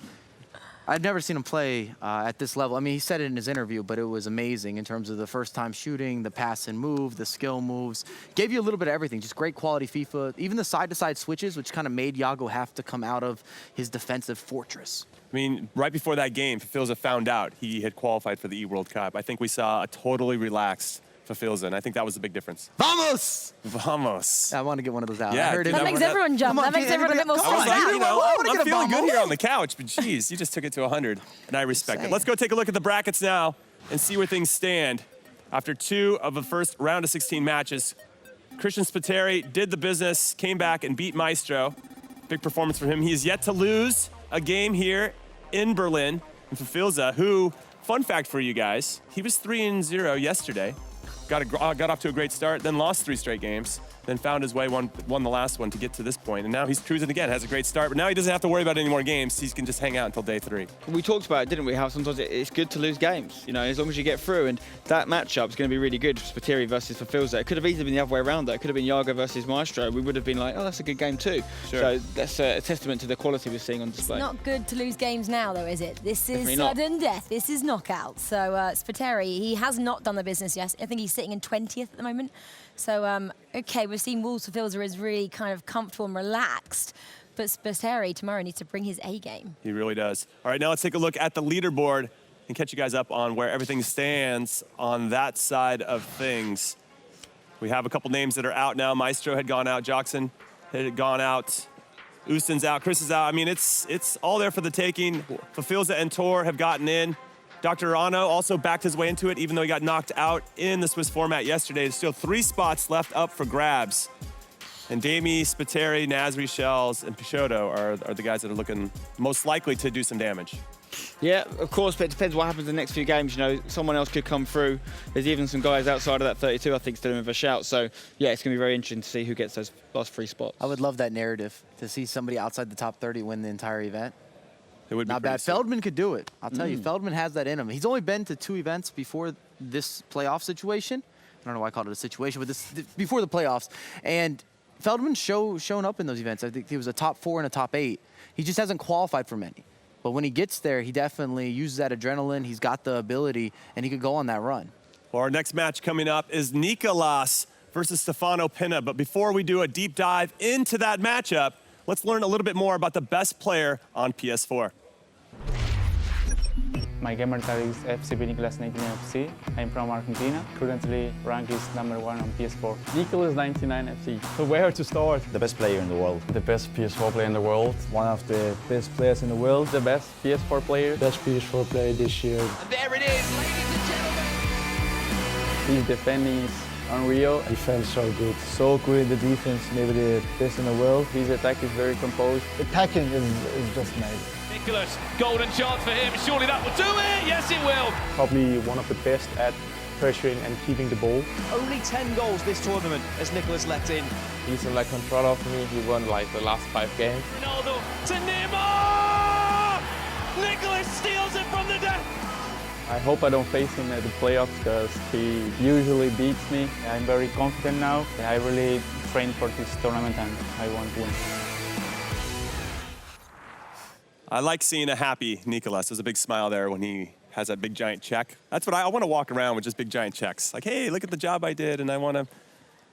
I've never seen him play at this level. I mean, he said it in his interview, but it was amazing in terms of the first time shooting, the pass and move, the skill moves. Gave you a little bit of everything, just great quality FIFA. Even the side-to-side switches, which kind of made Iago have to come out of his defensive fortress. I mean, right before that game, Fafilza found out he had qualified for the E-World Cup. I think we saw a totally relaxed Fafilza, and I think that was the big difference. Vamos! Vamos. I want to get one of those out. Yeah, I heard That makes everyone jump. That makes everyone a bit more I was stressed like, out. you know, I'm feeling good vamos. here on the couch, but geez, you just took it to 100, and I respect it. Let's go take a look at the brackets now and see where things stand. After 2 of the first round of 16 matches, Christian Spiteri did the business, came back and beat Maestro. Big performance for him. He is yet to lose a game here in Berlin. And Fafilza, who, fun fact for you guys, he was 3-0 yesterday. Got off to a great start, then lost 3 straight games, then found his way, won the last one to get to this point, and now he's cruising again, has a great start, but now he doesn't have to worry about any more games. He can just hang out until day 3. We talked about it, didn't we, how sometimes it's good to lose games, you know, as long as you get through, and that matchup is going to be really good, Spiteri versus Fafilza. It could have easily been the other way around, though. It could have been Iago versus Maestro. We would have been like, oh, that's a good game too. Sure. So that's a testament to the quality we're seeing on display. It's not good to lose games now, though, is it? This is Definitely not. sudden death. This is knockout. So Spiteri, he has not done the business yet. I think he's sitting in 20th at the moment. So, okay, we've seen Wolves Fafilza is really kind of comfortable and relaxed, but Spiteri tomorrow needs to bring his A game. He really does. All right, now let's take a look at the leaderboard. and catch you guys up on where everything stands on that side of things. We have a couple names that are out now. Maestro had gone out, Jackson had gone out, Ustin's out, Chris is out. I mean, it's all there for the taking. Fafilza and Tor have gotten in. Dr. Arano also backed his way into it, even though he got knocked out in the Swiss format yesterday. There's still 3 spots left up for grabs. And Dami, Spiteri, Nasri, Shells, and Peixoto are the guys that are looking most likely to do some damage. Yeah, of course, but it depends what happens in the next few games. You know, someone else could come through. There's even some guys outside of that 32, I think, still in with a shout. So, yeah, it's going to be very interesting to see who gets those last 3 spots. I would love that narrative, to see somebody outside the top 30 win the entire event. It would be not bad. sick. Feldman could do it. I'll tell you, Feldman has that in him. He's only been to 2 events before this playoff situation. I don't know why I called it a situation, but before the playoffs. And Feldman's shown up in those events. I think he was a top 4 and a top 8. He just hasn't qualified for many. But when he gets there, he definitely uses that adrenaline. He's got the ability, and he could go on that run. Well, our next match coming up is Nicolas versus Stefano Pinna. But before we do a deep dive into that matchup, let's learn a little bit more about the best player on PS4. My gamer tag is FCB Nicolas 99FC. I'm from Argentina. Currently, rank is #1 on PS4. Nicolas 99FC. So where to start? The best player in the world. The best PS4 player in the world. One of the best players in the world. The best PS4 player. Best PS4 player this year. And there it is, ladies and gentlemen. His defending is unreal. Defense so good. So good in the defense, maybe the best in the world. His attack is very composed. Attacking is just amazing. Nicolas, golden chance for him. Surely that will do it. Yes, it will. Probably one of the best at pressuring and keeping the ball. Only 10 goals this tournament as Nicolas let in. He's in like control of me. He won like the last 5 games. Ronaldo to Neymar! Nicolas steals it from the deck. I hope I don't face him at the playoffs because he usually beats me. I'm very confident now. I really trained for this tournament and I want to win. I like seeing a happy Nicolas. There's a big smile there when he has that big giant check. That's what I want to walk around with, just big giant checks. Like, hey, look at the job I did, and I want to.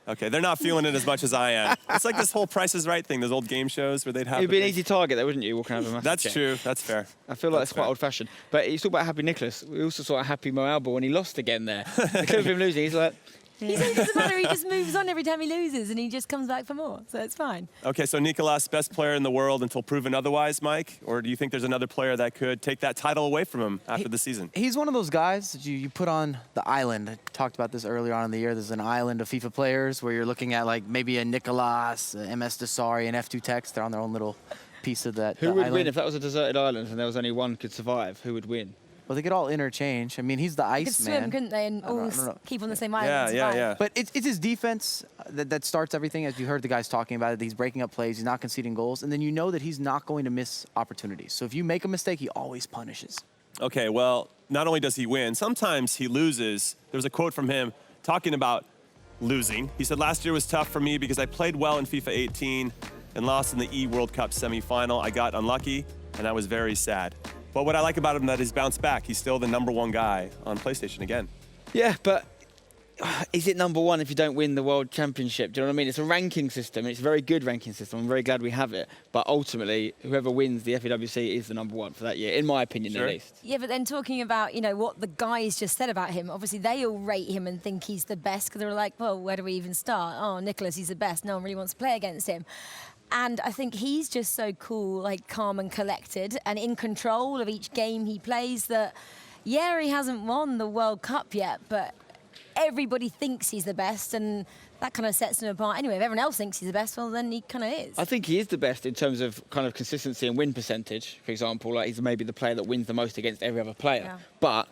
Okay, they're not feeling it as much as I am. It's like this whole Price is Right thing, those old game shows where they'd have. It'd be an easy target, though, wouldn't you? Walking around with a massive That's check. true. That's fair. I feel like it's quite old-fashioned. But you talk about happy Nicolas. We also saw a happy Mo Alba when he lost again there. Because of him losing, he's like. He says it doesn't matter, he just moves on every time he loses and he just comes back for more, so it's fine. Okay, so Nicolas, best player in the world until proven otherwise, Mike? Or do you think there's another player that could take that title away from him after the season? He's one of those guys that you put on the island. I talked about this earlier on in the year. There's an island of FIFA players where you're looking at like maybe a Nicolas, a MS Desari, and F2 Tex. They're on their own little piece of that Who would island. win if that was a deserted island and there was only one could survive? Who would win? Well, they could all interchange. I mean, he's the They could ice swim, man. couldn't they, and all keep on the same island. Yeah, and yeah, survive. yeah. But it's his defense that starts everything, as you heard the guys talking about it. He's breaking up plays, he's not conceding goals, and then you know that he's not going to miss opportunities. So if you make a mistake, he always punishes. Okay, well, not only does he win, sometimes he loses. There was a quote from him talking about losing. He said, last year was tough for me because I played well in FIFA 18 and lost in the E World Cup semifinal. I got unlucky, and I was very sad. But what I like about him that he's bounced back. He's still the #1 guy on PlayStation again. Yeah, but is it #1 if you don't win the World Championship? Do you know what I mean? It's a ranking system. It's a very good ranking system. I'm very glad we have it. But ultimately, whoever wins the FAWC is the #1 for that year, in my opinion, at least. Yeah, but then talking about, you know, what the guys just said about him, obviously they all rate him and think he's the best because they were like, well, where do we even start? Oh, Nicolas, he's the best. No one really wants to play against him. And I think he's just so cool, like calm and collected and in control of each game he plays that, yeah, he hasn't won the World Cup yet, but everybody thinks he's the best and that kind of sets him apart. Anyway, if everyone else thinks he's the best, well, then he kind of is. I think he is the best in terms of kind of consistency and win percentage, for example. Like he's maybe the player that wins the most against every other player. Yeah. But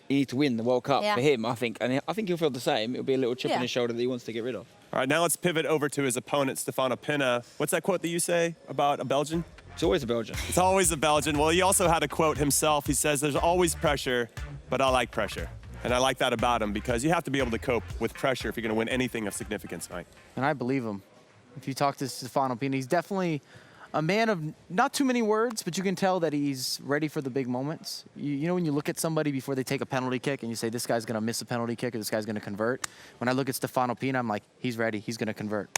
he needs to win the World Cup Yeah. for him, I think. And I think he'll feel the same. It'll be a little chip on Yeah. his shoulder that he wants to get rid of. All right, now let's pivot over to his opponent, Stefano Pinna. What's that quote that you say about a Belgian? It's always a Belgian. It's always a Belgian. Well, he also had a quote himself. He says, there's always pressure, but I like pressure. And I like that about him because you have to be able to cope with pressure if you're going to win anything of significance, Mike. And I believe him. If you talk to Stefano Pinna, he's definitely a man of not too many words, but you can tell that he's ready for the big moments. You know when you look at somebody before they take a penalty kick and you say, this guy's going to miss a penalty kick or this guy's going to convert? When I look at Stefano Pinna, I'm like, he's ready. He's going to convert.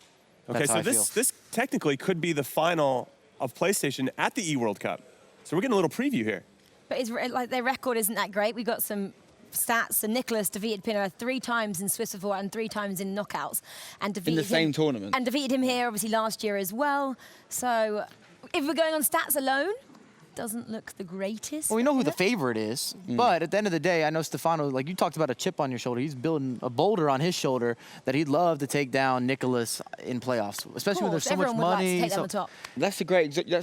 Okay, That's how so I feel. this technically could be the final of PlayStation at the E World Cup. So we're getting a little preview here. But like their record isn't that great. We got some stats. So Nicholas defeated Pinner 3 times in Swiss FIFA and 3 times in knockouts, and defeated in the same him, tournament. And defeated him here, obviously last year as well. So if we're going on stats alone, doesn't look the greatest. Well, we know who the favorite is, but at the end of the day, I know Stefano, like you talked about a chip on your shoulder. He's building a boulder on his shoulder that he'd love to take down Nicholas in playoffs, especially when there's so much money. Like to take them on top. That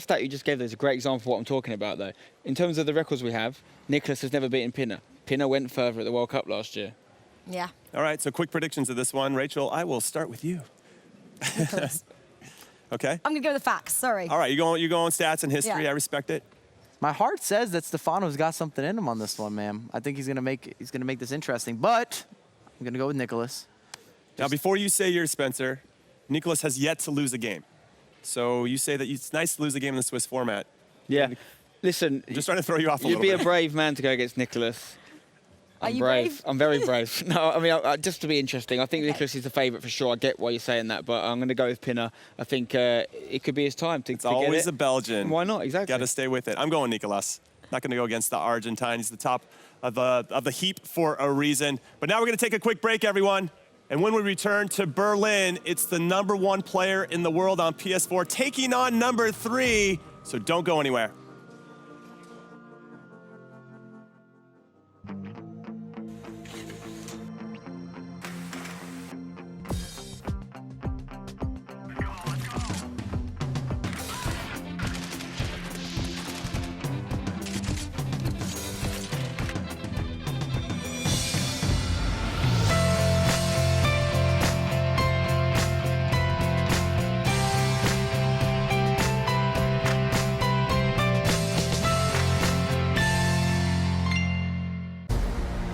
stat you just gave is a great example of what I'm talking about, though. In terms of the records we have, Nicholas has never beaten Pinner. Pinner went further at the World Cup last year. Yeah. All right, so quick predictions of this one. Rachel, I will start with you. Okay. I'm going to go with the facts, sorry. All right, you go on stats and history. Yeah. I respect it. My heart says that Stefano's got something in him on this one, man. I think he's gonna make this interesting, but I'm gonna go with Nicholas. Now, before you say yours, Spencer, Nicholas has yet to lose a game. So you say that it's nice to lose a game in the Swiss format. Yeah. Listen, I'm just trying to throw you off a little bit. You'd be a brave man to go against Nicholas. Are you brave? I'm very brave. No, I mean, just to be interesting, I think Nicholas is the favourite for sure. I get why you're saying that, but I'm going to go with Pinner. I think it could be his time to It's get always it. a Belgian. Why not? Exactly. Got to stay with it. I'm going Nicolas. Not going to go against the Argentine. He's the top of the heap for a reason. But now we're going to take a quick break, everyone. And when we return to Berlin, it's the #1 player in the world on PS4 taking on #3. So don't go anywhere.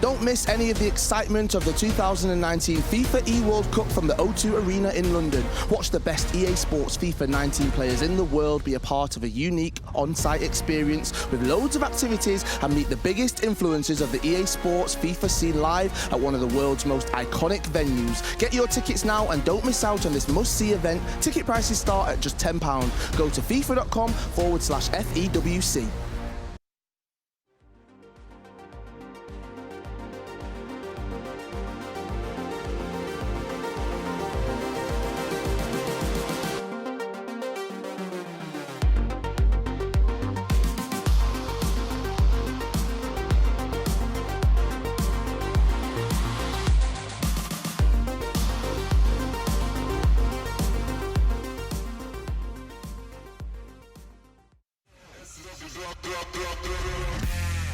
Don't miss any of the excitement of the 2019 FIFA E-World Cup from the O2 Arena in London. Watch the best EA Sports FIFA 19 players in the world be a part of a unique on-site experience with loads of activities and meet the biggest influencers of the EA Sports FIFA scene live at one of the world's most iconic venues. Get your tickets now and don't miss out on this must-see event. Ticket prices start at just £10. Go to FIFA.com/FEWC.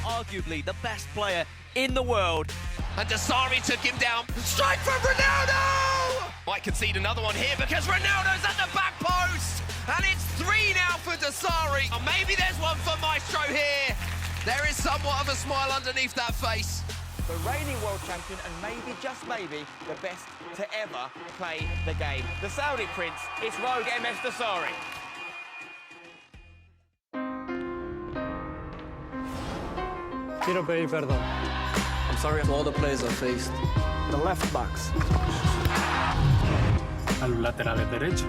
Arguably the best player in the world. And Dasari took him down. Strike from Ronaldo! Might concede another one here because Ronaldo's at the back post. And it's 3 now for Dasari. Oh, maybe there's one for Maestro here. There is somewhat of a smile underneath that face. The reigning world champion and maybe, just maybe, the best to ever play the game. The Saudi Prince, it's Rogue MS Dasari. Quiero pedir perdón. I'm sorry to all the players I faced. The left backs. A los laterales derechos.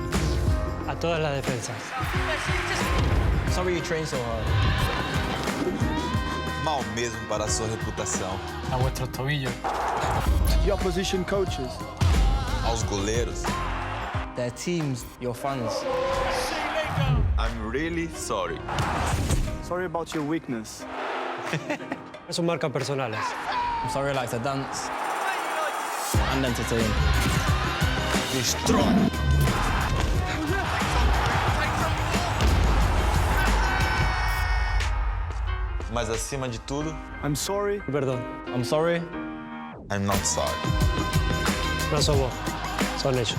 A todas las defensas. Sorry you train so hard. Mal mesmo para a sua reputação. A vuestros tobillos. Your opposition coaches. Aos goleiros. Their teams, your fans. I'm really sorry. Sorry about your weakness. Son marcas personales. I'm sorry I like to dance and entertain. Destroy. Mas acima de tudo, I'm sorry. Perdón. I'm sorry. I'm not sorry. No sos vos. Son ellos.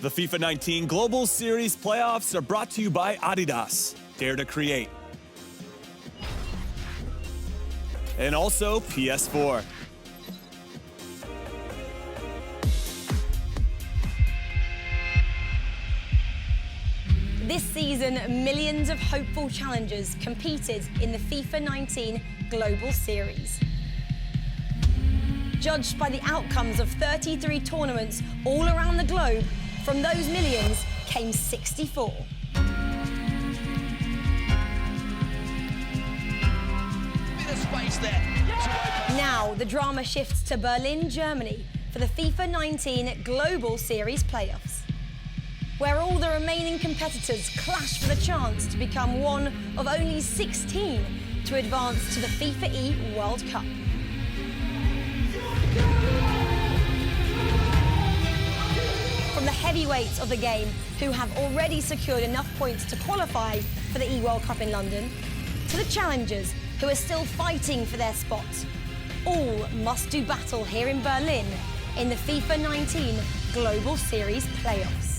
The FIFA 19 Global Series Playoffs are brought to you by Adidas. Dare to create. And also PS4. This season, millions of hopeful challengers competed in the FIFA 19 Global Series. judged by the outcomes of 33 tournaments all around the globe, from those millions came 64. Now the drama shifts to Berlin, Germany for the FIFA 19 Global Series Playoffs, where all the remaining competitors clash for the chance to become one of only 16 to advance to the FIFA E World Cup. From the heavyweights of the game, who have already secured enough points to qualify for the E World Cup in London, to the challengers who are still fighting for their spot, all must do battle here in Berlin in the FIFA 19 Global Series Playoffs.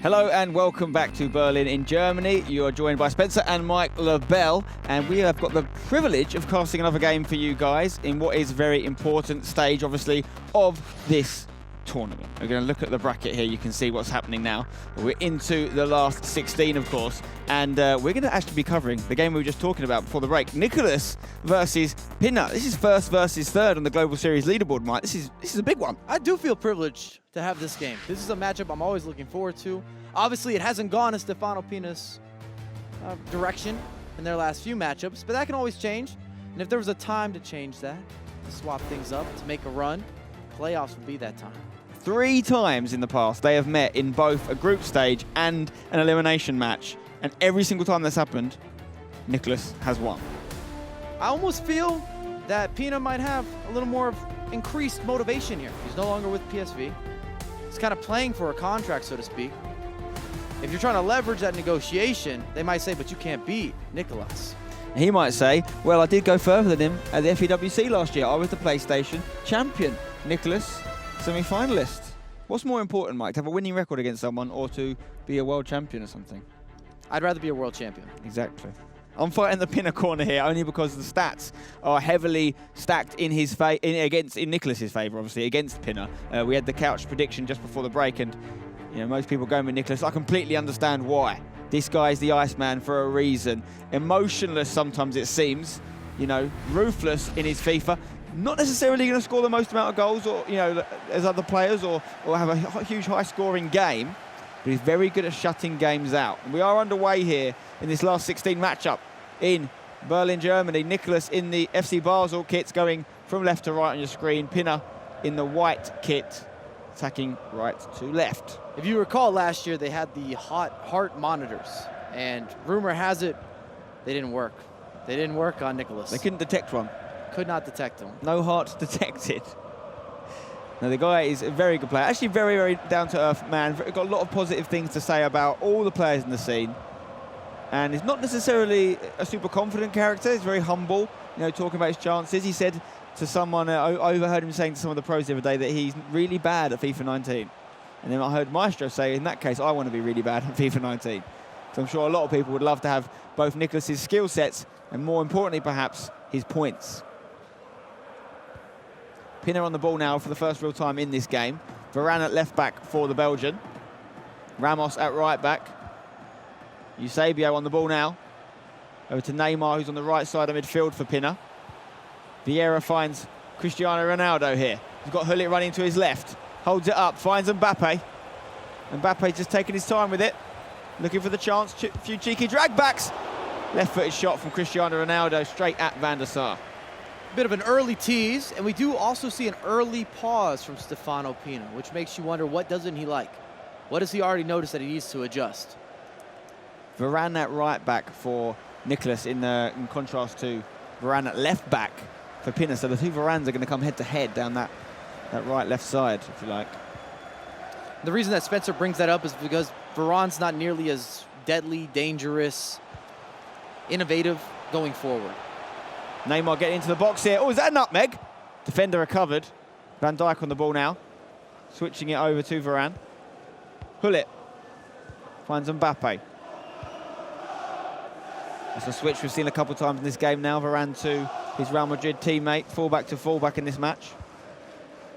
Hello and welcome back to Berlin in Germany. You are joined by Spencer and Mike LaBelle, and we have got the privilege of casting another game for you guys in what is a very important stage, obviously, of this tournament. We're going to look at the bracket here. You can see what's happening now. We're into the last 16, of course, and we're going to actually be covering the game we were just talking about before the break. Nicholas versus Pinna. This is first versus third on the Global Series leaderboard, Mike. This is a big one. I do feel privileged to have this game. This is a matchup I'm always looking forward to. Obviously, it hasn't gone in Stefano Pinna's direction in their last few matchups, but that can always change. And if there was a time to change that, to swap things up, to make a run, playoffs would be that time. 3 times in the past they have met in both a group stage and an elimination match, and every single time that's happened, Nicholas has won. I almost feel that Pinna might have a little more of increased motivation here. He's no longer with PSV. He's kind of playing for a contract, so to speak. If you're trying to leverage that negotiation, they might say, but you can't beat Nicholas. He might say, well, I did go further than him at the FEWC last year. I was the PlayStation champion. Nicholas, semi-finalist. What's more important, Mike, to have a winning record against someone or to be a world champion or something? I'd rather be a world champion. Exactly. I'm fighting the Pinna corner here only because the stats are heavily stacked in his in Nicholas's favour, obviously, against Pinna. We had the couch prediction just before the break, and you know most people going with Nicholas. I completely understand why. This guy's the Iceman for a reason. Emotionless sometimes it seems, you know, ruthless in his FIFA. Not necessarily going to score the most amount of goals, or you know, as other players, or have a huge high-scoring game, but he's very good at shutting games out. And we are underway here in this last 16 matchup in Berlin, Germany. Nicholas in the FC Basel kits, going from left to right on your screen. Pinna in the white kit, attacking right to left. If you recall, last year they had the heart monitors, and rumor has it they didn't work. They didn't work on Nicholas. They couldn't detect one. Could not detect him. No heart detected. Now, the guy is a very good player. Actually, very, very down-to-earth man. Got a lot of positive things to say about all the players in the scene. And he's not necessarily a super confident character. He's very humble, you know, talking about his chances. He said to someone, I overheard him saying to some of the pros the other day that he's really bad at FIFA 19. And then I heard Maestro say, in that case, I want to be really bad at FIFA 19. So I'm sure a lot of people would love to have both Nicholas's skill sets and, more importantly, perhaps, his points. Pinna on the ball now for the first real time in this game. Varane at left back for the Belgian. Ramos at right back. Eusebio on the ball now. Over to Neymar, who's on the right side of midfield for Pinna. Vieira finds Cristiano Ronaldo here. He's got Hullet running to his left. Holds it up, finds Mbappe. Mbappe just taking his time with it. Looking for the chance, few cheeky drag backs. Left-footed shot from Cristiano Ronaldo straight at Van der Sar. Bit of an early tease, and we do also see an early pause from Stefano Pinna, which makes you wonder, what doesn't he like? What does he already notice that he needs to adjust? Varane at right back for Nicholas in contrast to Varane at left back for Pinna. So the two Varanes are going to come head-to-head down that right-left side, if you like. The reason that Spencer brings that up is because Varane's not nearly as deadly, dangerous, innovative going forward. Neymar getting into the box here. Oh, is that a nutmeg? Defender recovered. Van Dijk on the ball now. Switching it over to Varane. Hullet finds Mbappe. That's a switch we've seen a couple of times in this game now. Varane to his Real Madrid teammate. Fullback to fullback in this match.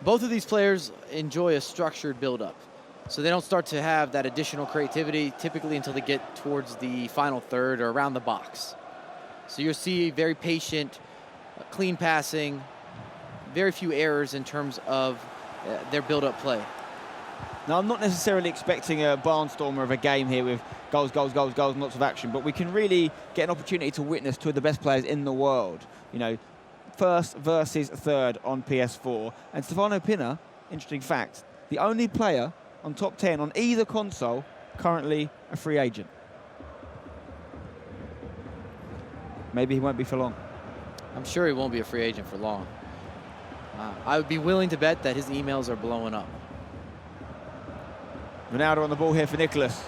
Both of these players enjoy a structured build-up. So they don't start to have that additional creativity typically until they get towards the final third or around the box. So you'll see very patient, clean passing, very few errors in terms of their build-up play. Now, I'm not necessarily expecting a barnstormer of a game here with goals, goals, goals, goals, and lots of action, but we can really get an opportunity to witness two of the best players in the world. You know, first versus third on PS4. And Stefano Pina, interesting fact, the only player on top 10 on either console currently a free agent. Maybe he won't be for long. I'm sure he won't be a free agent for long. I would be willing to bet that his emails are blowing up. Ronaldo on the ball here for Nicolas.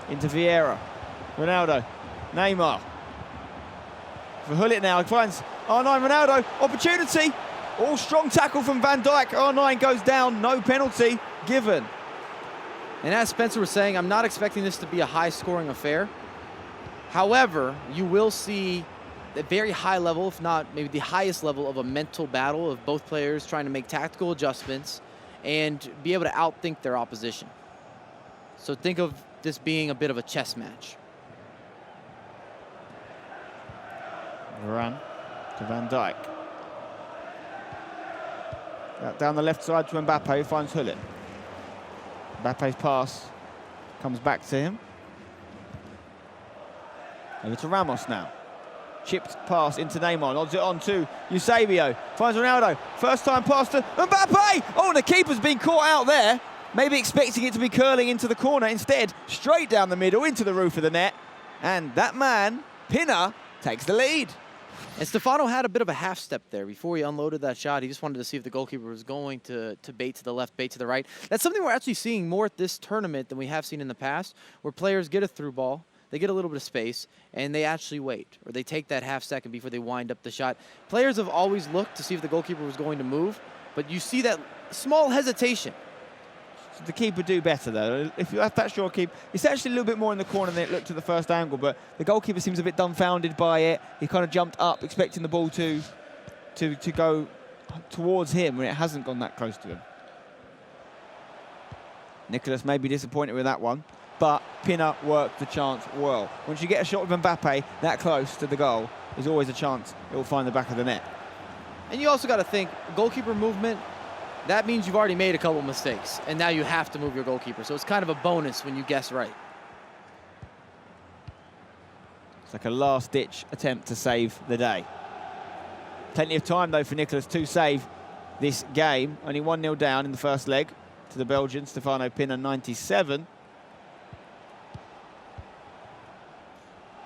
Into Vieira. Ronaldo. Neymar. For Hullet now. He finds R9 Ronaldo. Opportunity. All strong tackle from Van Dijk. R9 goes down. No penalty given. And as Spencer was saying, I'm not expecting this to be a high-scoring affair. However, you will see a very high level, if not maybe the highest level of a mental battle of both players trying to make tactical adjustments and be able to outthink their opposition. So think of this being a bit of a chess match. Varane to Van Dijk. Down the left side to Mbappe, who finds Hullet. Mbappe's pass comes back to him. Over to Ramos now. Chipped pass into Neymar, nods it on to Eusebio. Finds Ronaldo, first time pass to Mbappe! Oh, and the keeper's been caught out there. Maybe expecting it to be curling into the corner. Instead, straight down the middle into the roof of the net. And that man, Pina, takes the lead. And Stefano had a bit of a half step there before he unloaded that shot. He just wanted to see if the goalkeeper was going to bait to the left, bait to the right. That's something we're actually seeing more at this tournament than we have seen in the past, where players get a through ball, they get a little bit of space, and they actually wait, or they take that half second before they wind up the shot. Players have always looked to see if the goalkeeper was going to move, but you see that small hesitation. The keeper do better, though. If that's your keeper, it's actually a little bit more in the corner than it looked at the first angle, but the goalkeeper seems a bit dumbfounded by it. He kind of jumped up, expecting the ball to go towards him when it hasn't gone that close to him. Nicolas may be disappointed with that one, but Pina worked the chance well. Once you get a shot with Mbappe that close to the goal, there's always a chance it will find the back of the net. And you also got to think, goalkeeper movement, that means you've already made a couple mistakes, and now you have to move your goalkeeper. So it's kind of a bonus when you guess right. It's like a last-ditch attempt to save the day. Plenty of time, though, for Nicolas to save this game. Only 1-0 down in the first leg to the Belgian, Stefano Pina, 97.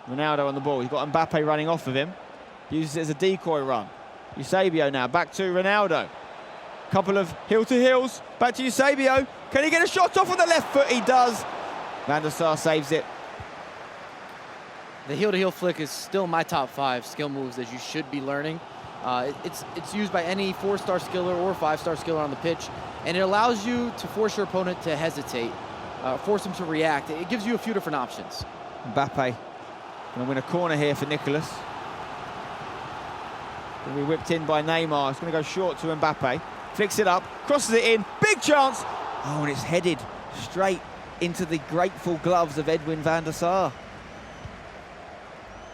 Ronaldo on the ball. He's got Mbappe running off of him. Uses it as a decoy run. Eusebio now, back to Ronaldo. Couple of heel-to-heels, back to Eusebio. Can he get a shot off on the left foot? He does. Van der Sar saves it. The heel-to-heel flick is still my top 5 skill moves that you should be learning. It's used by any 4-star skiller or 5-star skiller on the pitch, and it allows you to force your opponent to hesitate, force him to react. It gives you a few different options. Mbappe going to win a corner here for Nicolas. Going to be whipped in by Neymar. It's going to go short to Mbappe. Flicks it up, crosses it in, big chance. Oh, and it's headed straight into the grateful gloves of Edwin van der Sar.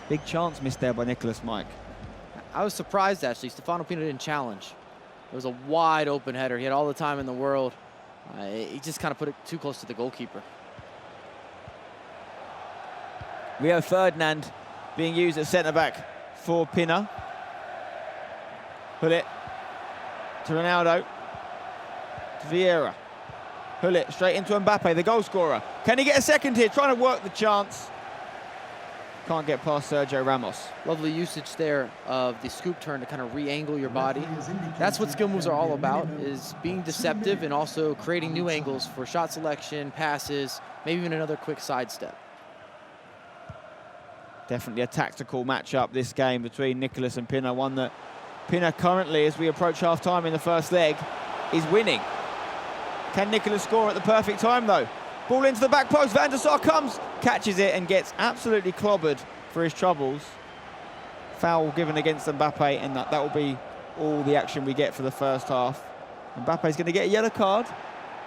Big chance missed there by Nicolas, Mike. I was surprised, actually. Stefano Pina didn't challenge. It was a wide open header. He had all the time in the world. He just kind of put it too close to the goalkeeper. Rio Ferdinand being used as centre-back for Pina. Hullet to Ronaldo, to Vieira. Hullet straight into Mbappe, the goal scorer. Can he get a second here? Trying to work the chance. Can't get past Sergio Ramos. Lovely usage there of the scoop turn to kind of re-angle your body. That's what skill moves are all about, is being deceptive and also creating new angles for shot selection, passes, maybe even another quick sidestep. Definitely a tactical matchup, this game between Nicolas and Pina, one that Pina currently, as we approach half-time in the first leg, is winning. Can Nicolas score at the perfect time, though? Ball into the back post, Van der Sar comes, catches it and gets absolutely clobbered for his troubles. Foul given against Mbappe, and that will be all the action we get for the first half. Mbappe's going to get a yellow card,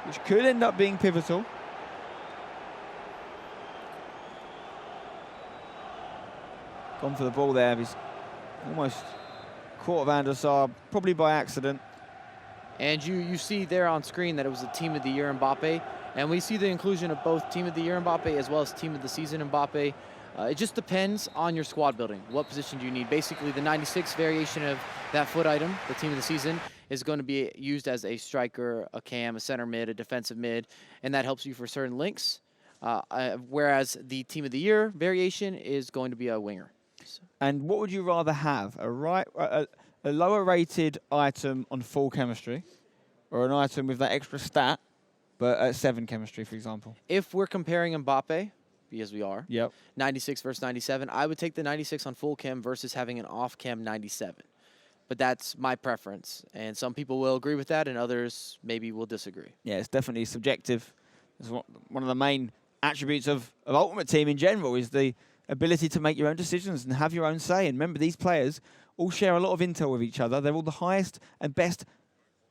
which could end up being pivotal. Gone for the ball there. He's almost caught Van der Sar, probably by accident. And you see there on screen that it was the Team of the Year Mbappe. And we see the inclusion of both Team of the Year Mbappe as well as Team of the Season Mbappe. It just depends on your squad building. What position do you need? Basically, the 96 variation of that foot item, the Team of the Season, is going to be used as a striker, a cam, a center mid, a defensive mid, and that helps you for certain links. Whereas the Team of the Year variation is going to be a winger. And what would you rather have? A lower rated item on full chemistry, or an item with that extra stat, but at 7 chemistry, for example? If we're comparing Mbappe, because we are, yep, 96 versus 97, I would take the 96 on full chem versus having an off chem 97. But that's my preference, and some people will agree with that, and others maybe will disagree. Yeah, it's definitely subjective. It's one of the main attributes of Ultimate Team in general is the ability to make your own decisions and have your own say. And remember, these players all share a lot of intel with each other. They're all the highest and best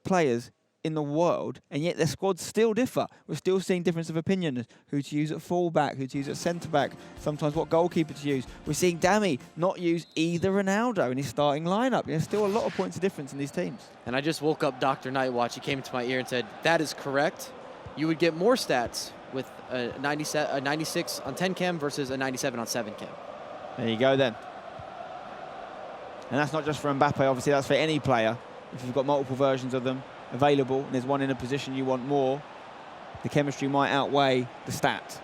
players in the world, and yet their squads still differ. We're still seeing difference of opinion, who to use at full-back, who to use at centre-back, sometimes what goalkeeper to use. We're seeing Dami not use either Ronaldo in his starting lineup. There's still a lot of points of difference in these teams. And I just woke up Dr. Nightwatch. He came into my ear and said, that is correct. You would get more stats with a 96 on 10 chem versus a 97 on 7 chem. There you go then. And that's not just for Mbappe, obviously, that's for any player. If you've got multiple versions of them available and there's one in a position you want more, the chemistry might outweigh the stat.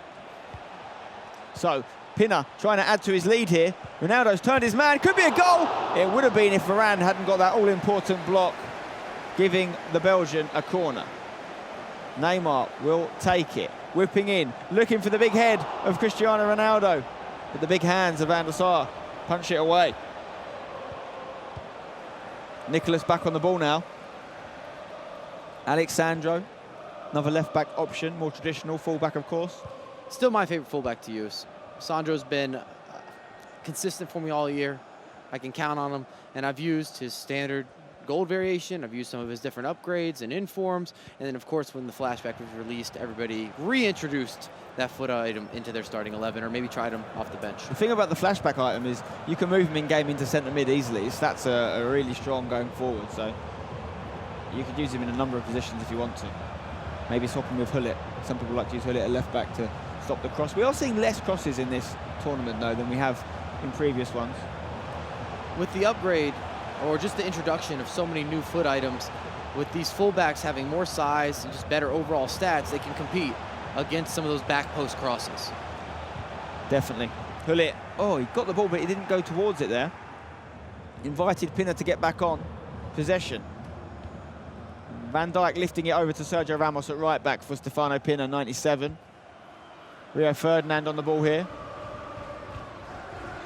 So, Pina trying to add to his lead here. Ronaldo's turned his man, could be a goal! It would have been if Varane hadn't got that all-important block, giving the Belgian a corner. Neymar will take it, whipping in, looking for the big head of Cristiano Ronaldo, but the big hands of Van der Sar punch it away. Nicholas back on the ball now. Alexandro, another left-back option, more traditional, full-back of course. Still my favorite full-back to use. Sandro's been consistent for me all year. I can count on him, and I've used his standard gold variation. I've used some of his different upgrades and informs, and then of course when the flashback was released, everybody reintroduced that foot item into their starting 11, or maybe tried him off the bench. The thing about the flashback item is you can move him in-game into centre mid easily, so that's a really strong going forward, so you could use him in a number of positions if you want to. Maybe swap him with Hullet. Some people like to use Hullet at left back to stop the cross. We are seeing less crosses in this tournament though than we have in previous ones. With the upgrade, or just the introduction of so many new foot items, with these fullbacks having more size and just better overall stats, they can compete against some of those back post crosses. Definitely. Hullet, oh, he got the ball, but he didn't go towards it there. Invited Pina to get back on possession. Van Dijk lifting it over to Sergio Ramos at right back for Stefano Pina, 97. Rio Ferdinand on the ball here.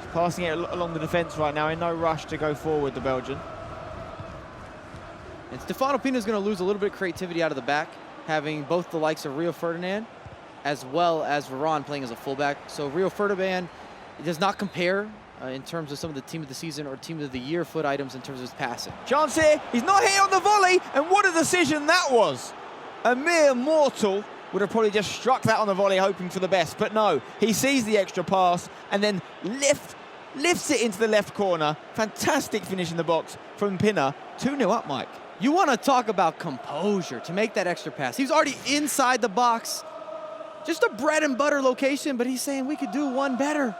He's passing it along the defence right now, in no rush to go forward, the Belgian. And Stefano Pina is going to lose a little bit of creativity out of the back, having both the likes of Rio Ferdinand as well as Varane playing as a fullback. So Rio Ferdinand does not compare in terms of some of the Team of the Season or Team of the Year foot items in terms of his passing. Chance here, he's not hit on the volley, and what a decision that was. A mere mortal would have probably just struck that on the volley hoping for the best, but no, he sees the extra pass and then lifts it into the left corner. Fantastic finish in the box from Pina. 2-0 up, Mike. You want to talk about composure to make that extra pass. He's already inside the box. Just a bread and butter location, but he's saying we could do one better.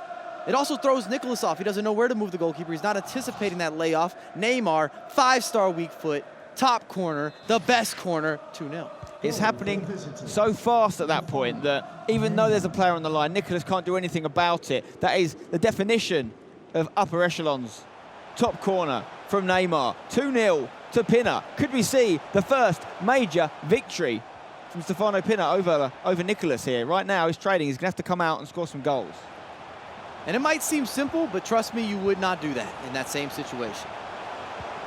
It also throws Nicholas off. He doesn't know where to move the goalkeeper. He's not anticipating that layoff. Neymar, 5-star weak foot, top corner, the best corner, 2-0. It's happening so fast at that point that even though there's a player on the line, Nicholas can't do anything about it. That is the definition of upper echelons. Top corner from Neymar, 2-0 to Pina. Could we see the first major victory from Stefano Pina over Nicholas here? Right now he's trading. He's going to have to come out and score some goals. And it might seem simple, but trust me, you would not do that in that same situation.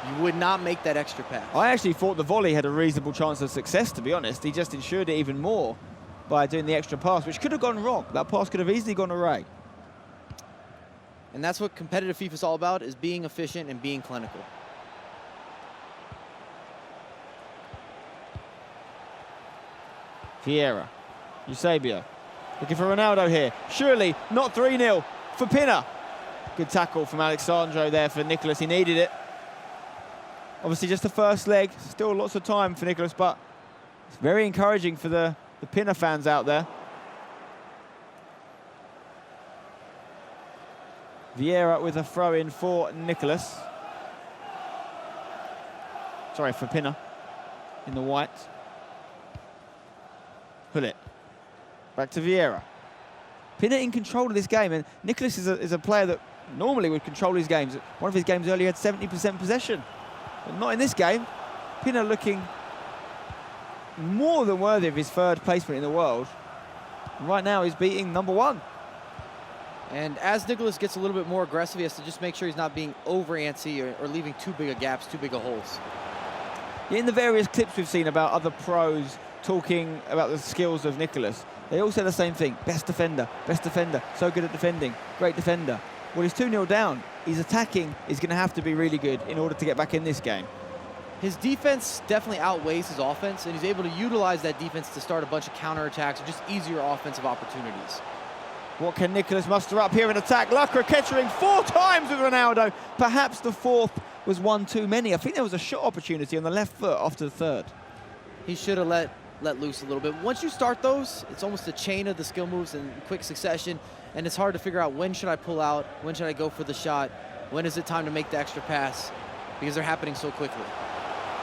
You would not make that extra pass. I actually thought the volley had a reasonable chance of success, to be honest. He just ensured it even more by doing the extra pass, which could have gone wrong. That pass could have easily gone away. And that's what competitive FIFA is all about, is being efficient and being clinical. Vieira, Eusebio, looking for Ronaldo here. Surely not 3-0 for Pina. Good tackle from Alexandro there for Nicholas. He needed it. Obviously just the first leg. Still lots of time for Nicholas, but it's very encouraging for the Pinner fans out there. Vieira with a throw-in for Nicholas. Sorry, for Pinner in the white. Hullet. Back to Vieira. Pinner in control of this game, and Nicholas is a player that normally would control his games. One of his games earlier had 70% possession, but not in this game. Pinner looking more than worthy of his third placement in the world. And right now he's beating number one. And as Nicholas gets a little bit more aggressive, he has to just make sure he's not being over antsy or leaving too big of gaps, too big of holes. In the various clips we've seen about other pros talking about the skills of Nicholas, they all say the same thing. Best defender, so good at defending, great defender. Well, he's 2-0 down. His attacking is going to have to be really good in order to get back in this game. His defense definitely outweighs his offense, and he's able to utilize that defense to start a bunch of counterattacks or just easier offensive opportunities. What can Nicholas muster up here in attack? Lacra Kettering 4 times with Ronaldo. Perhaps the fourth was one too many. I think there was a shot opportunity on the left foot after the third. He should have let loose a little bit. Once you start those, it's almost a chain of the skill moves in quick succession, and it's hard to figure out when should I pull out, when should I go for the shot, when is it time to make the extra pass, because they're happening so quickly.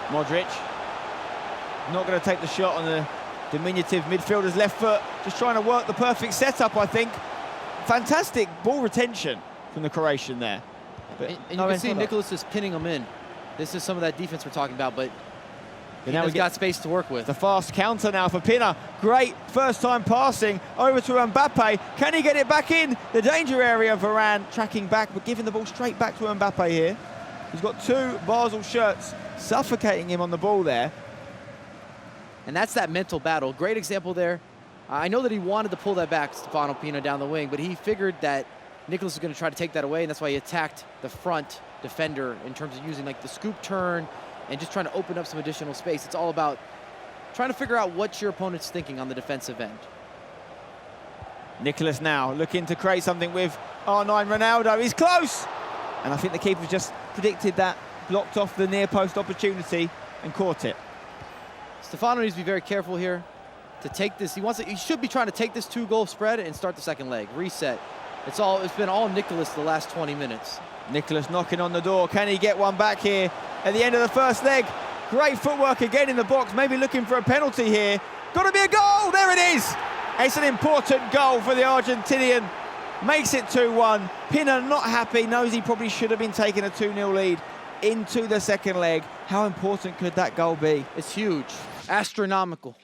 Modric not going to take the shot on the diminutive midfielder's left foot, just trying to work the perfect setup, I think. Fantastic ball retention from the Croatian there. But and you can see Nicholas is pinning him in. This is some of that defense we're talking about, but now he's got space to work with. The fast counter now for Pinner. Great first time passing over to Mbappe. Can he get it back in the danger area? Varane tracking back, but giving the ball straight back to Mbappe here. He's got 2 Basel shirts suffocating him on the ball there. And that's that mental battle. Great example there. I know that he wanted to pull that back, Stefano Pino, down the wing, but he figured that Nicholas was going to try to take that away, and that's why he attacked the front defender in terms of using like the scoop turn and just trying to open up some additional space. It's all about trying to figure out what your opponent's thinking on the defensive end. Nicholas now looking to create something with R9 Ronaldo. He's close! And I think the keeper just predicted that, blocked off the near post opportunity and caught it. Stefano needs to be very careful here to take this. He should be trying to take this 2-goal spread and start the second leg. Reset. It's been all Nicholas the last 20 minutes. Nicholas knocking on the door. Can he get one back here at the end of the first leg? Great footwork again in the box. Maybe looking for a penalty here. Got to be a goal. There it is. It's an important goal for the Argentinian. Makes it 2-1. Pinner not happy. Knows he probably should have been taking a 2-0 lead into the second leg. How important could that goal be? It's huge. Astronomical.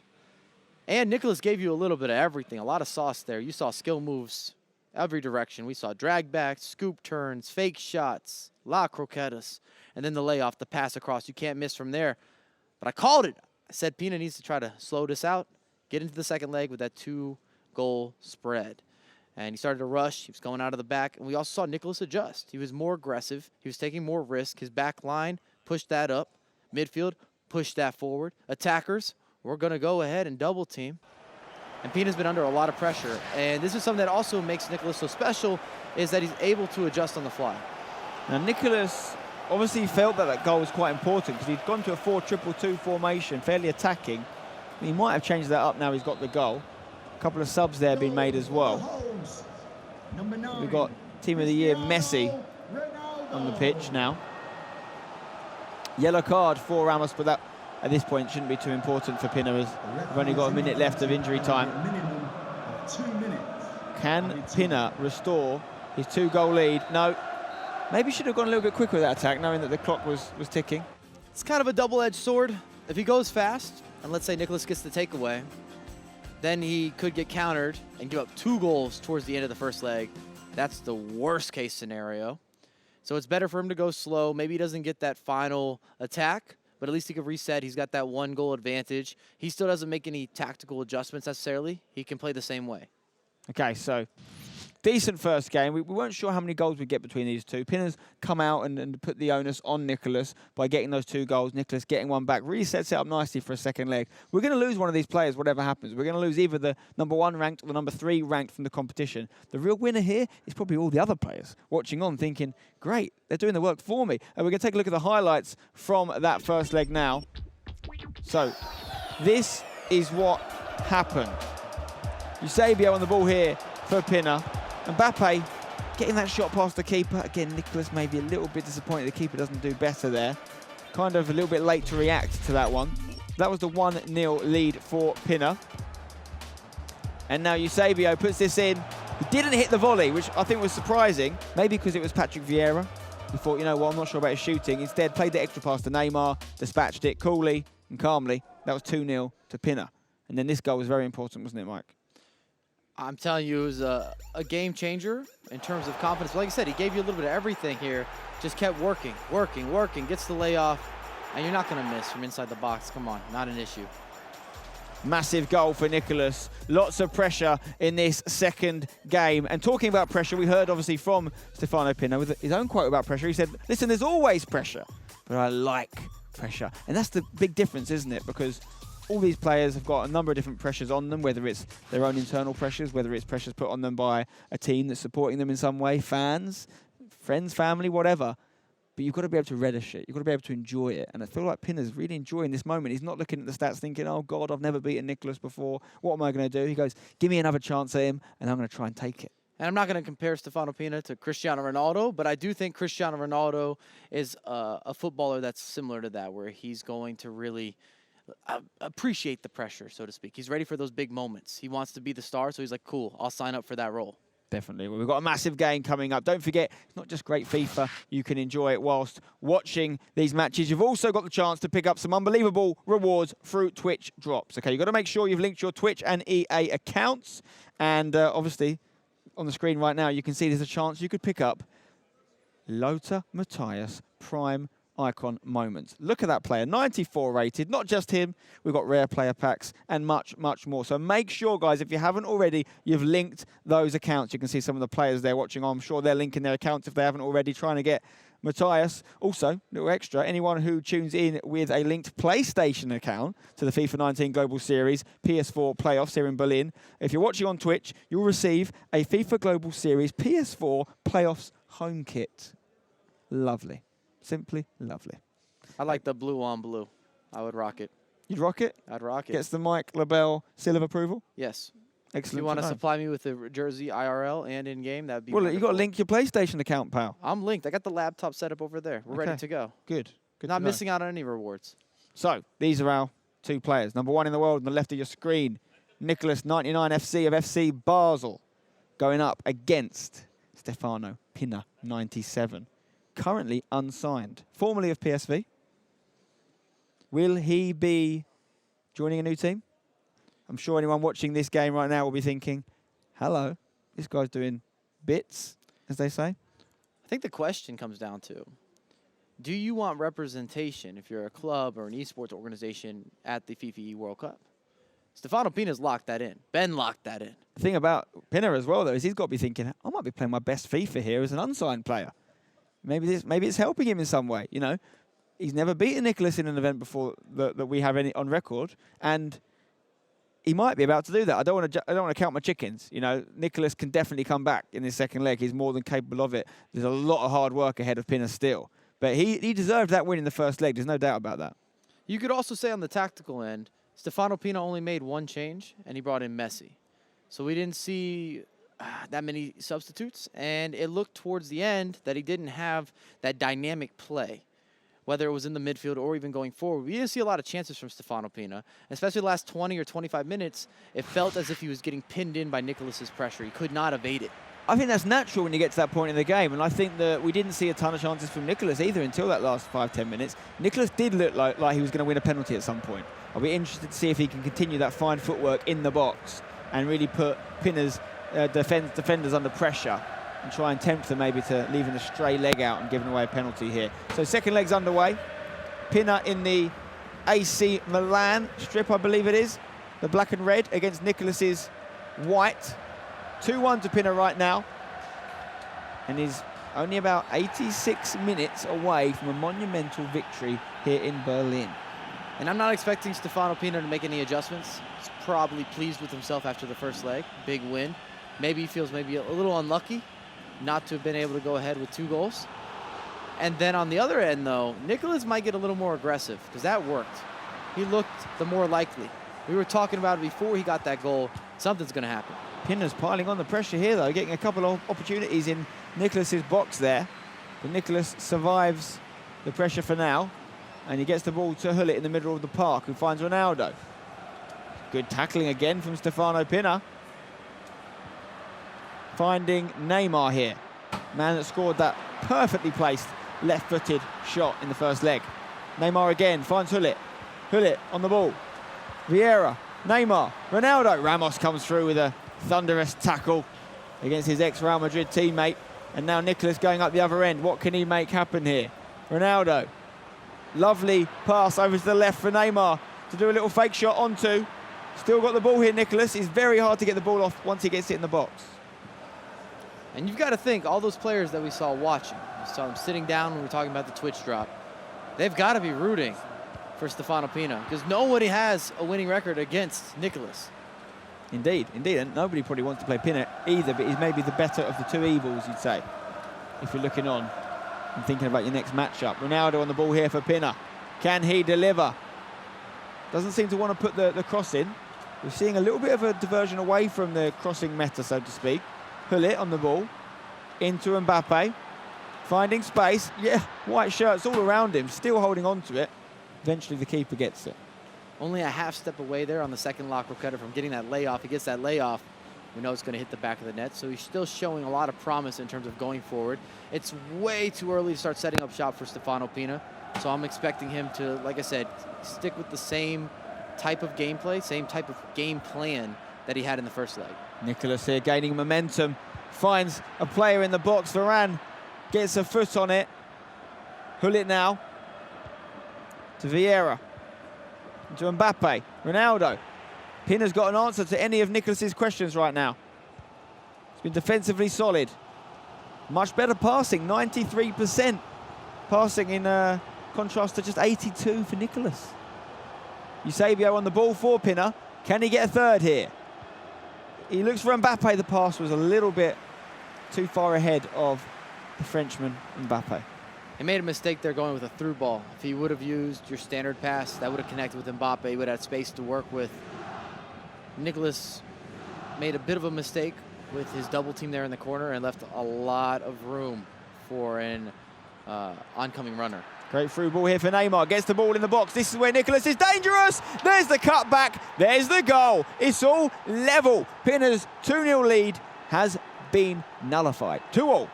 And Nicholas gave you a little bit of everything. A lot of sauce there. You saw skill moves every direction. We saw drag backs, scoop turns, fake shots, la croquetas, and then the layoff, the pass across. You can't miss from there. But I called it. I said Pina needs to try to slow this out, get into the second leg with that 2-goal spread. And he started to rush. He was going out of the back. And we also saw Nicholas adjust. He was more aggressive. He was taking more risk. His back line pushed that up. Midfield pushed that forward. Attackers, we're going to go ahead and double team. And Pina's been under a lot of pressure. And this is something that also makes Nicholas so special, is that he's able to adjust on the fly. Now, Nicholas obviously felt that that goal was quite important because he'd gone to a 4-2-2 formation, fairly attacking. He might have changed that up now he's got the goal. A couple of subs there being made as well. We've got Team of the Year Messi on the pitch now. Yellow card for Ramos, but that at this point shouldn't be too important for Pina, as we've only got a minute left of injury time. Can Pina restore his 2-goal lead? No. Maybe should have gone a little bit quicker with that attack, knowing that the clock was ticking. It's kind of a double-edged sword. If he goes fast, and let's say Nicholas gets the takeaway, then he could get countered and give up 2 goals towards the end of the first leg. That's the worst-case scenario. So it's better for him to go slow. Maybe he doesn't get that final attack, but at least he can reset. He's got that 1-goal advantage. He still doesn't make any tactical adjustments necessarily. He can play the same way. Okay, so Decent first game. We weren't sure how many goals we'd get between these two. Pinner's come out and put the onus on Nicholas by getting those 2 goals. Nicholas getting one back really sets it up nicely for a second leg. We're going to lose one of these players, whatever happens. We're going to lose either the number 1 ranked or the number 3 ranked from the competition. The real winner here is probably all the other players watching on thinking, great, they're doing the work for me. And we're going to take a look at the highlights from that first leg now. So, this is what happened. Eusebio on the ball here for Pinner. Mbappe getting that shot past the keeper. Again, Nicholas may be a little bit disappointed the keeper doesn't do better there. Kind of a little bit late to react to that one. That was the 1-0 lead for Pinner. And now Eusebio puts this in. He didn't hit the volley, which I think was surprising. Maybe because it was Patrick Vieira. He thought, you know what, I'm not sure about his shooting. Instead, played the extra pass to Neymar, dispatched it coolly and calmly. That was 2-0 to Pinner. And then this goal was very important, wasn't it, Mike? I'm telling you, it was a game changer in terms of confidence. But like I said, he gave you a little bit of everything here. Just kept working, gets the layoff, and you're not going to miss from inside the box. Come on, not an issue. Massive goal for Nicholas. Lots of pressure in this second game. And talking about pressure, we heard obviously from Stefano Pinner with his own quote about pressure. He said, listen, there's always pressure, but I like pressure. And that's the big difference, isn't it? Because all these players have got a number of different pressures on them, whether it's their own internal pressures, whether it's pressures put on them by a team that's supporting them in some way, fans, friends, family, whatever. But you've got to be able to relish it. You've got to be able to enjoy it. And I feel like Pinner's really enjoying this moment. He's not looking at the stats thinking, oh, God, I've never beaten Nicholas before. What am I going to do? He goes, give me another chance at him, and I'm going to try and take it. And I'm not going to compare Stefano Pinner to Cristiano Ronaldo, but I do think Cristiano Ronaldo is a footballer that's similar to that, where he's going to really appreciate the pressure, so to speak. He's ready for those big moments. He wants to be the star, so he's like, cool, I'll sign up for that role. Definitely. Well, we've got a massive game coming up. Don't forget, it's not just great FIFA. You can enjoy it whilst watching these matches. You've also got the chance to pick up some unbelievable rewards through Twitch drops. Okay, you've got to make sure you've linked your Twitch and EA accounts. And obviously, on the screen right now, you can see there's a chance you could pick up Lothar Matthäus Prime Icon Moments. Look at that player, 94 rated, not just him, we've got rare player packs and much, much more. So make sure, guys, if you haven't already, you've linked those accounts. You can see some of the players there watching on. I'm sure they're linking their accounts if they haven't already, trying to get Matthäus. Also, little extra, anyone who tunes in with a linked PlayStation account to the FIFA 19 Global Series PS4 Playoffs here in Berlin, if you're watching on Twitch, you'll receive a FIFA Global Series PS4 Playoffs home kit. Lovely. Simply lovely. I like the blue on blue. I would rock it. You'd rock it? I'd rock it. Gets the Mike LaBelle seal of approval? Yes. Excellent. If you want to supply me with the jersey IRL and in-game, that would be Well, wonderful. you got to link your PlayStation account, pal. I'm linked. I got the laptop set up over there. We're ready to go. Good. Good. Not missing out on any rewards. So, these are our two players. Number 1 in the world on the left of your screen, Nicholas 99 FC of FC Basel, going up against Stefano Pinner 97. Currently unsigned, formerly of PSV. Will he be joining a new team? I'm sure anyone watching this game right now will be thinking, hello, this guy's doing bits, as they say. I think the question comes down to, do you want representation if you're a club or an esports organization at the FIFA World Cup? Stefano Pinner's locked that in. Ben locked that in. The thing about Pinner as well, though, is he's got to be thinking, I might be playing my best FIFA here as an unsigned player. Maybe it's helping him in some way, you know. He's never beaten Nicholas in an event before that we have any on record, and he might be about to do that. I don't want to count my chickens. You know, Nicholas can definitely come back in his second leg. He's more than capable of it. There's a lot of hard work ahead of Pinner still, but he deserved that win in the first leg. There's no doubt about that. You could also say on the tactical end, Stefano Pinner only made one change, and he brought in Messi. So we didn't see that many substitutes, and it looked towards the end that he didn't have that dynamic play, whether it was in the midfield or even going forward. We didn't see a lot of chances from Stefano Pinner, especially the last 20 or 25 minutes. It felt as if he was getting pinned in by Nicholas's pressure. He could not evade it. I think that's natural when you get to that point in the game, and I think that we didn't see a ton of chances from Nicholas either until that last 5-10 minutes. Nicholas did look like he was going to win a penalty at some point. I'll be interested to see if he can continue that fine footwork in the box and really put Pinner's defenders under pressure and try and tempt them maybe to leaving a stray leg out and giving away a penalty here. So second leg's underway. Pinner in the AC Milan strip, I believe it is. The black and red against Nicholas's white. 2-1 to Pinner right now. And he's only about 86 minutes away from a monumental victory here in Berlin. And I'm not expecting Stefano Pina to make any adjustments. He's probably pleased with himself after the first leg. Big win. Maybe he feels maybe a little unlucky not to have been able to go ahead with 2 goals. And then on the other end, though, Nicholas might get a little more aggressive because that worked. He looked the more likely. We were talking about it before he got that goal. Something's going to happen. Pinner's piling on the pressure here, though, getting a couple of opportunities in Nicholas's box there. But Nicholas survives the pressure for now. And he gets the ball to Hullet in the middle of the park, who finds Ronaldo. Good tackling again from Stefano Pinner. Finding Neymar here. Man that scored that perfectly placed left-footed shot in the first leg. Neymar again finds Hullet. Hullet on the ball. Vieira, Neymar, Ronaldo. Ramos comes through with a thunderous tackle against his ex-Real Madrid teammate. And now Nicholas going up the other end. What can he make happen here? Ronaldo. Lovely pass over to the left for Neymar to do a little fake shot onto. Still got the ball here, Nicholas. It's very hard to get the ball off once he gets it in the box. And you've got to think, all those players that we saw watching, we saw them sitting down when we were talking about the Twitch drop, they've got to be rooting for Stefano Pina because nobody has a winning record against Nicholas. Indeed, indeed. And nobody probably wants to play Pina either, but he's maybe the better of the 2 evils, you'd say, if you're looking on and thinking about your next matchup. Ronaldo on the ball here for Pina. Can he deliver? Doesn't seem to want to put the cross in. We're seeing a little bit of a diversion away from the crossing meta, so to speak. Hullet on the ball. Into Mbappe. Finding space. Yeah, white shirts all around him. Still holding on to it. Eventually the keeper gets it. Only a half step away there on the second lock cutter from getting that layoff. He gets that layoff. We know it's going to hit the back of the net, so he's still showing a lot of promise in terms of going forward. It's way too early to start setting up shop for Stefano Pina, so I'm expecting him to, like I said, stick with the same type of gameplay, same type of game plan that he had in the first leg. Nicholas here gaining momentum, finds a player in the box. Varane gets a foot on it. Hullet now to Vieira, to Mbappe, Ronaldo. Pina's got an answer to any of Nicholas's questions right now. It's been defensively solid. Much better passing, 93% passing in contrast to just 82 for Nicholas. Eusebio on the ball for Pina. Can he get a third here? He looks for Mbappe. The pass was a little bit too far ahead of the Frenchman, Mbappe. He made a mistake there going with a through ball. If he would have used your standard pass, that would have connected with Mbappe. He would have had space to work with. Nicholas made a bit of a mistake with his double team there in the corner and left a lot of room for an oncoming runner. Great through ball here for Neymar. Gets the ball in the box. This is where Nicholas is dangerous. There's the cutback. There's the goal. It's all level. Pina's 2-0 lead has been nullified. 2-all.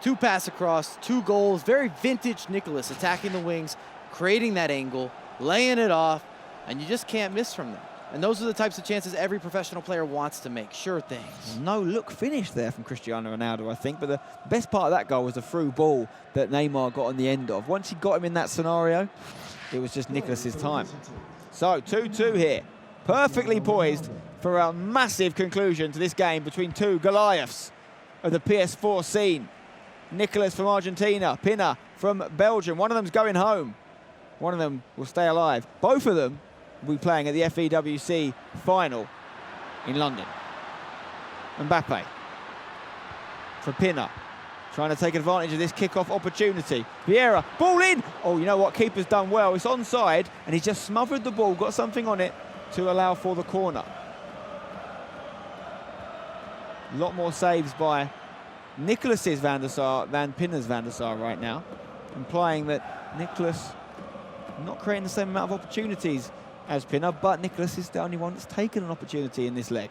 2 pass across, 2 goals. Very vintage Nicholas attacking the wings, creating that angle, laying it off, and you just can't miss from them. And those are the types of chances every professional player wants to make. Sure things. No look finish there from Cristiano Ronaldo, I think. But the best part of that goal was the through ball that Neymar got on the end of. Once he got him in that scenario, it was just Nicholas's time. So 2-2 here. Perfectly poised for a massive conclusion to this game between 2 Goliaths of the PS4 scene. Nicholas from Argentina, Pina from Belgium. One of them's going home. One of them will stay alive. Both of them will be playing at the FEWC final in London. Mbappe for Pina, trying to take advantage of this kick-off opportunity. Vieira, ball in! Oh, you know what? Keeper's done well. It's onside, and he's just smothered the ball, got something on it to allow for the corner. A lot more saves by Nicholas's Van der Sar than Pina's Van der Sar right now, implying that Nicholas not creating the same amount of opportunities as Pina, but Nicholas is the only one that's taken an opportunity in this leg.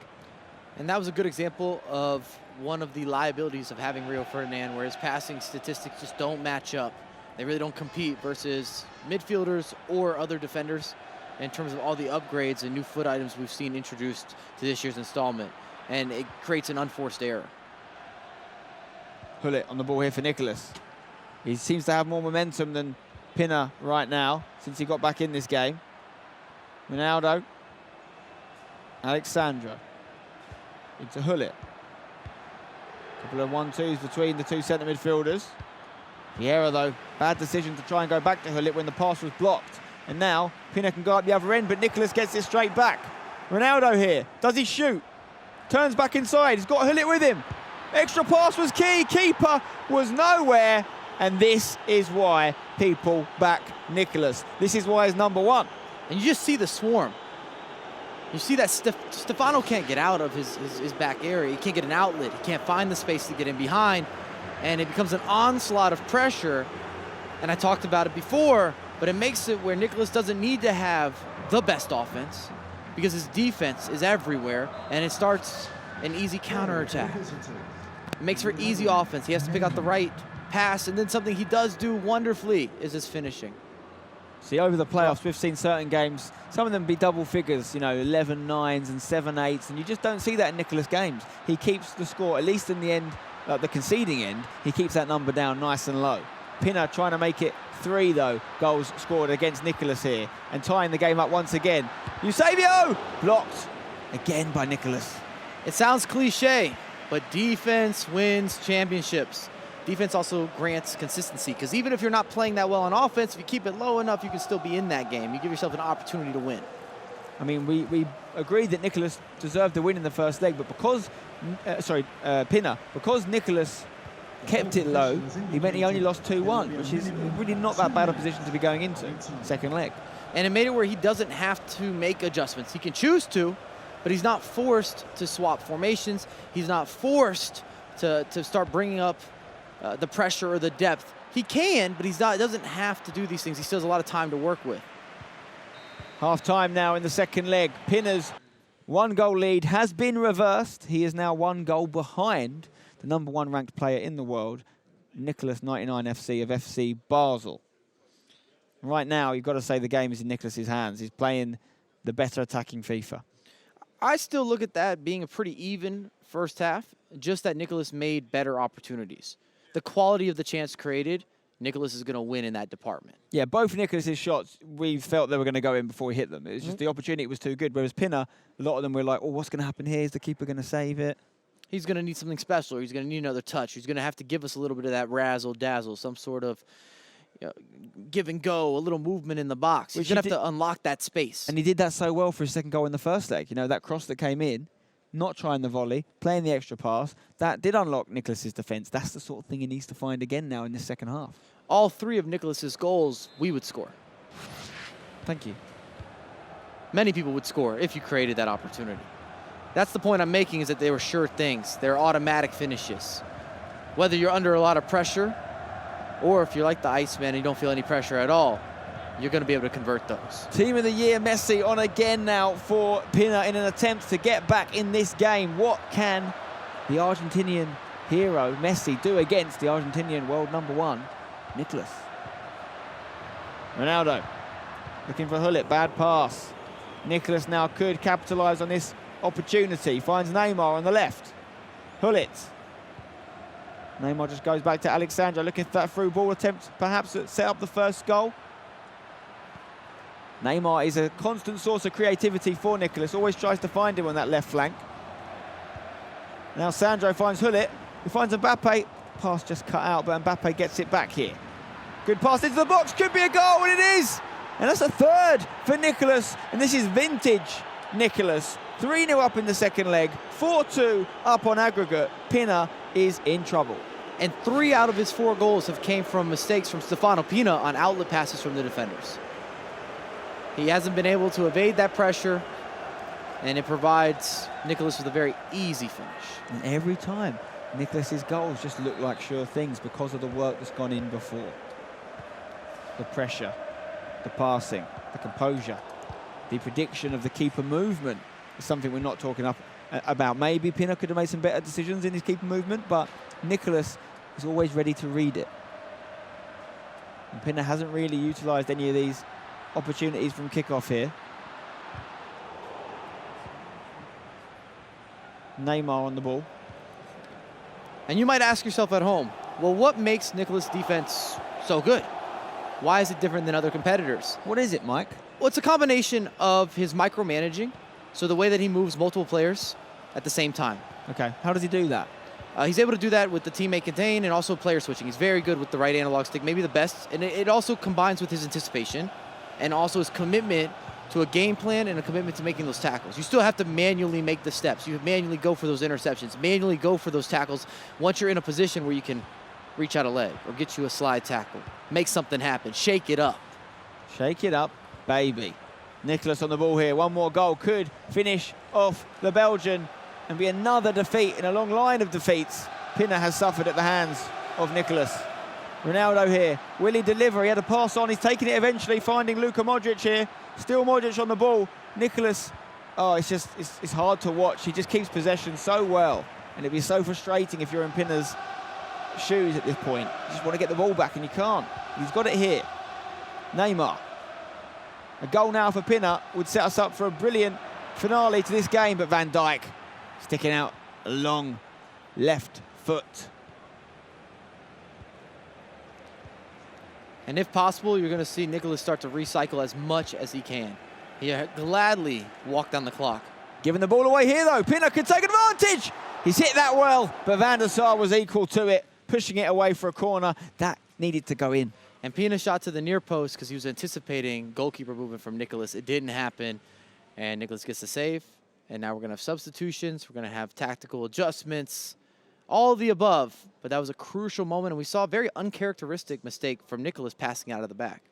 And that was a good example of one of the liabilities of having Rio Ferdinand, where his passing statistics just don't match up. They really don't compete versus midfielders or other defenders in terms of all the upgrades and new foot items we've seen introduced to this year's installment. And it creates an unforced error. Hullet on the ball here for Nicholas. He seems to have more momentum than Pina right now since he got back in this game. Ronaldo. Alexandro. Into Hullet. Couple of 1-2s between the two centre midfielders. Vieira, though, bad decision to try and go back to Hullet when the pass was blocked. And now Pina can go up the other end, but Nicholas gets it straight back. Ronaldo here. Does he shoot? Turns back inside. He's got Hullet with him. Extra pass was key. Keeper was nowhere. And this is why people back Nicholas. This is why he's number one. And you just see the swarm. You see that Stefano can't get out of his back area. He can't get an outlet. He can't find the space to get in behind. And it becomes an onslaught of pressure. And I talked about it before, but it makes it where Nicholas doesn't need to have the best offense because his defense is everywhere, and it starts an easy counterattack. It makes for easy offense. He has to pick out the right pass, and then something he does do wonderfully is his finishing. See, over the playoffs, we've seen certain games, some of them be double figures, 11 9s and 7 8s, and you just don't see that in Nicholas' games. He keeps the score, at least in the end, the conceding end, he keeps that number down nice and low. Pina trying to make it 3, though, goals scored against Nicholas here, and tying the game up once again. Eusebio! Blocked again by Nicholas. It sounds cliche, but defense wins championships. Defense also grants consistency, because even if you're not playing that well on offense, if you keep it low enough, you can still be in that game. You give yourself an opportunity to win. I mean, we agreed that Nicholas deserved the win in the first leg, but because, Pina, because Nicholas kept it low, he meant he only lost 2-1, which is really not that bad a position to be going into second leg. And it made it where he doesn't have to make adjustments. He can choose to, but he's not forced to swap formations. He's not forced to start bringing up the pressure or the depth. He can, but he doesn't have to do these things. He still has a lot of time to work with. Half time now in the second leg. Pina's 1-goal lead has been reversed. He is now 1 goal behind the number 1 ranked player in the world, Nicholas 99 FC of FC Basel. Right now, you've got to say the game is in Nicholas's hands. He's playing the better attacking FIFA. I still look at that being a pretty even first half, just that Nicholas made better opportunities. The quality of the chance created, Nicholas is going to win in that department. Yeah, both Nicholas's shots, we felt they were going to go in before he hit them. It was just the opportunity was too good, whereas Pina, a lot of them were like, oh, what's going to happen here? Is the keeper going to save it? He's going to need something special. He's going to need another touch. He's going to have to give us a little bit of that razzle-dazzle, some sort of give and go, a little movement in the box. He's going to have to unlock that space. And he did that so well for his second goal in the first leg. That cross that came in, not trying the volley, playing the extra pass, that did unlock Nicholas's defence. That's the sort of thing he needs to find again now in this second half. All 3 of Nicholas's goals, we would score. Thank you. Many people would score if you created that opportunity. That's the point I'm making, is that they were sure things. They're automatic finishes. Whether you're under a lot of pressure, or if you're like the Iceman and you don't feel any pressure at all, you're going to be able to convert those. Team of the Year, Messi, on again now for Pina in an attempt to get back in this game. What can the Argentinian hero, Messi, do against the Argentinian world number 1, Nicholas? Ronaldo looking for Hullet, bad pass. Nicholas now could capitalise on this opportunity, finds Neymar on the left. Hullet. Neymar just goes back to Alexandra, looking for that through ball attempt, perhaps to set up the first goal. Neymar is a constant source of creativity for Nicholas, always tries to find him on that left flank. Now Sandro finds Hullet, he finds Mbappe. Pass just cut out, but Mbappe gets it back here. Good pass into the box, could be a goal, and it is! And that's a 3rd for Nicholas, and this is vintage Nicholas. 3-0 up in the second leg, 4-2 up on aggregate. Pina is in trouble. And 3 out of his 4 goals have came from mistakes from Stefano Pina on outlet passes from the defenders. He hasn't been able to evade that pressure, and it provides Nicholas with a very easy finish. And every time, Nicholas's goals just look like sure things because of the work that's gone in before. The pressure, the passing, the composure, the prediction of the keeper movement is something we're not talking about. Maybe Pina could have made some better decisions in his keeper movement, but Nicholas is always ready to read it. And Pina hasn't really utilised any of these opportunities from kickoff here. Neymar on the ball. And you might ask yourself at home, well, what makes Nicholas' defense so good? Why is it different than other competitors? What is it, Mike? Well, it's a combination of his micromanaging, so the way that he moves multiple players at the same time. Okay, how does he do that? He's able to do that with the teammate contain and also player switching. He's very good with the right analog stick, maybe the best. And it also combines with his anticipation and also his commitment to a game plan and a commitment to making those tackles. You still have to manually make the steps. You manually go for those interceptions, manually go for those tackles once you're in a position where you can reach out a leg or get you a slide tackle. Make something happen. Shake it up. Shake it up, baby. Nicholas on the ball here. One more goal could finish off the Belgian and be another defeat in a long line of defeats Pinner has suffered at the hands of Nicholas. Ronaldo here. Will he deliver? He had a pass on. He's taking it eventually, finding Luka Modric here. Still Modric on the ball. Nicholas, oh, it's hard to watch. He just keeps possession so well. And it'd be so frustrating if you're in Pinner's shoes at this point. You just want to get the ball back and you can't. He's got it here. Neymar. A goal now for Pinner would set us up for a brilliant finale to this game, but Van Dijk sticking out a long left foot. And if possible, you're going to see Nicholas start to recycle as much as he can. He'll gladly walk down the clock. Giving the ball away here, though. Pinner could take advantage. He's hit that well, but Van der Sar was equal to it, pushing it away for a corner. That needed to go in. And Pina shot to the near post because he was anticipating goalkeeper movement from Nicholas. It didn't happen, and Nicholas gets the save. And now we're going to have substitutions. We're going to have tactical adjustments, all of the above. But that was a crucial moment, and we saw a very uncharacteristic mistake from Nicholas passing out of the back.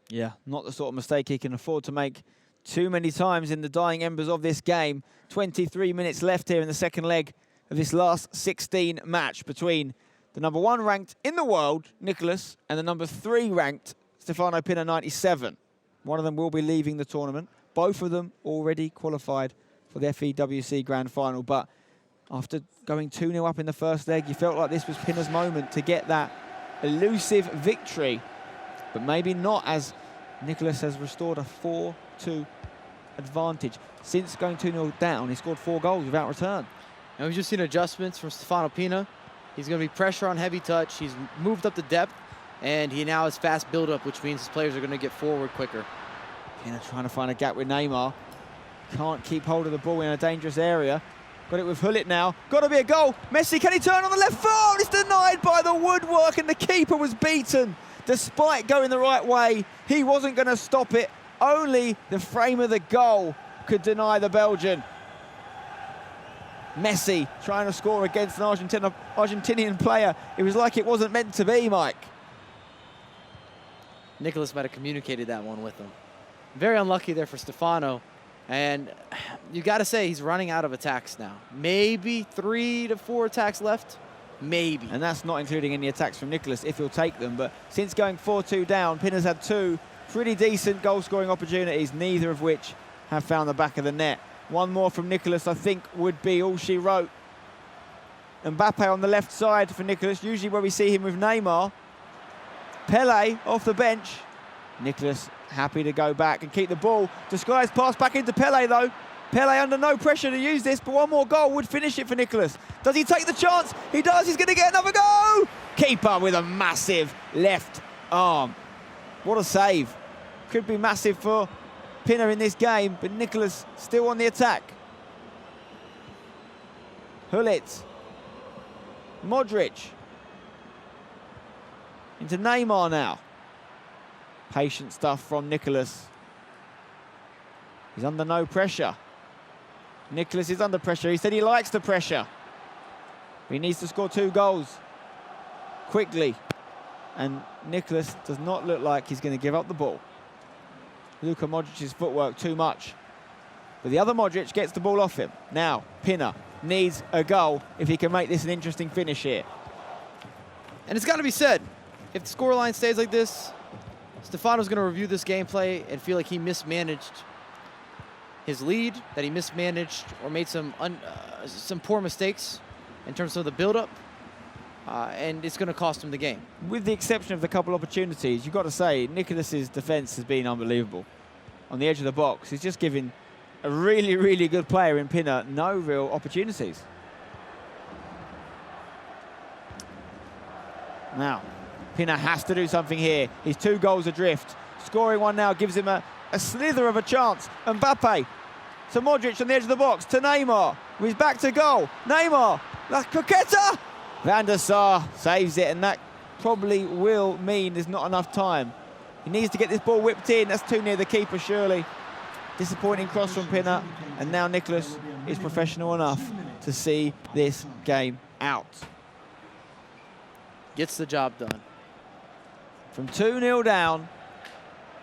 Yeah, not the sort of mistake he can afford to make too many times in the dying embers of this game. 23 minutes left here in the second leg of this last 16 match between the number 1 ranked in the world, Nicholas, and the number 3 ranked, Stefano Pinner, 97. One of them will be leaving the tournament. Both of them already qualified for the FEWC Grand Final. But after going 2-0 up in the first leg, you felt like this was Pinner's moment to get that elusive victory. But maybe not, as Nicholas has restored a 4-2 advantage. Since going 2-0 down, he scored 4 goals without return. And we've just seen adjustments from Stefano Pina. He's going to be pressure on heavy touch. He's moved up the depth, and he now has fast build-up, which means his players are going to get forward quicker. Pina trying to find a gap with Neymar. Can't keep hold of the ball in a dangerous area. Got it with Hullet now. Got to be a goal. Messi, can he turn on the left foot? It's denied by the woodwork, and the keeper was beaten. Despite going the right way, he wasn't going to stop it. Only the frame of the goal could deny the Belgian. Messi trying to score against an Argentinian player. It was like it wasn't meant to be, Mike. Nicholas might have communicated that one with him. Very unlucky there for Stefano. And you got to say, he's running out of attacks now. Maybe 3 to 4 attacks left. Maybe. And that's not including any attacks from Nicholas, if he'll take them. But since going 4-2 down, Pinner's had 2 pretty decent goal-scoring opportunities, neither of which have found the back of the net. One more from Nicholas, I think, would be all she wrote. Mbappe on the left side for Nicholas, usually where we see him with Neymar. Pele off the bench. Nicholas happy to go back and keep the ball. Disguised pass back into Pele, though. Pele under no pressure to use this, but one more goal would finish it for Nicholas. Does he take the chance? He does. He's going to get another goal. Keeper with a massive left arm. What a save. Could be massive for Pinner in this game, but Nicholas still on the attack. Hullet. Modric. Into Neymar now. Patient stuff from Nicholas. He's under no pressure. Nicholas is under pressure. He said he likes the pressure. He needs to score 2 goals quickly. And Nicholas does not look like he's going to give up the ball. Luka Modric's footwork too much. But the other Modric gets the ball off him. Now, Pinner needs a goal if he can make this an interesting finish here. And it's got to be said, if the scoreline stays like this, Stefano's going to review this gameplay and feel like he mismanaged his lead, that he mismanaged or made some poor mistakes in terms of the build-up, and it's going to cost him the game. With the exception of the couple opportunities, you've got to say, Nicholas's defence has been unbelievable. On the edge of the box, he's just giving a really, really good player in Pinner no real opportunities. Now, Pinner has to do something here. He's 2 goals adrift. Scoring one now gives him a slither of a chance. Mbappe to Modric on the edge of the box, to Neymar. He's back to goal. Neymar La Croqueta! Van der Sar saves it, and that probably will mean there's not enough time. He needs to get this ball whipped in. That's too near the keeper, surely. Disappointing cross from Pinner, and now Nicholas is professional enough to see this game out. Gets the job done. From 2-0 down,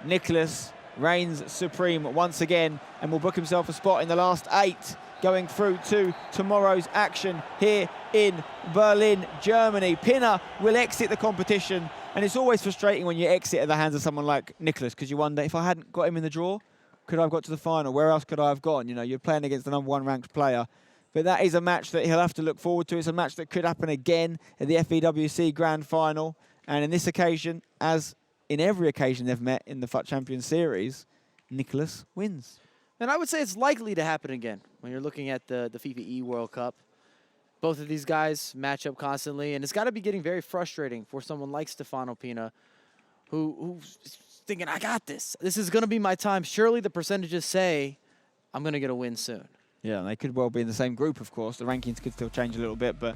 Nicholas reigns supreme once again and will book himself a spot in the last 8, going through to tomorrow's action here in Berlin, Germany. Pinner will exit the competition, and it's always frustrating when you exit at the hands of someone like Nicholas, because you wonder, if I hadn't got him in the draw, could I have got to the final? Where else could I have gone? You know, you're playing against the #1 ranked player. But that is a match that he'll have to look forward to. It's a match that could happen again at the FEWC Grand Final. And in this occasion, as in every occasion they've met in the FUT Champions Series, Nicholas wins. And I would say it's likely to happen again when you're looking at the FIFA E World Cup. Both of these guys match up constantly, and it's got to be getting very frustrating for someone like Stefano Pina, who's thinking, I got this. This is going to be my time. Surely the percentages say I'm going to get a win soon. Yeah, they could well be in the same group, of course. The rankings could still change a little bit, but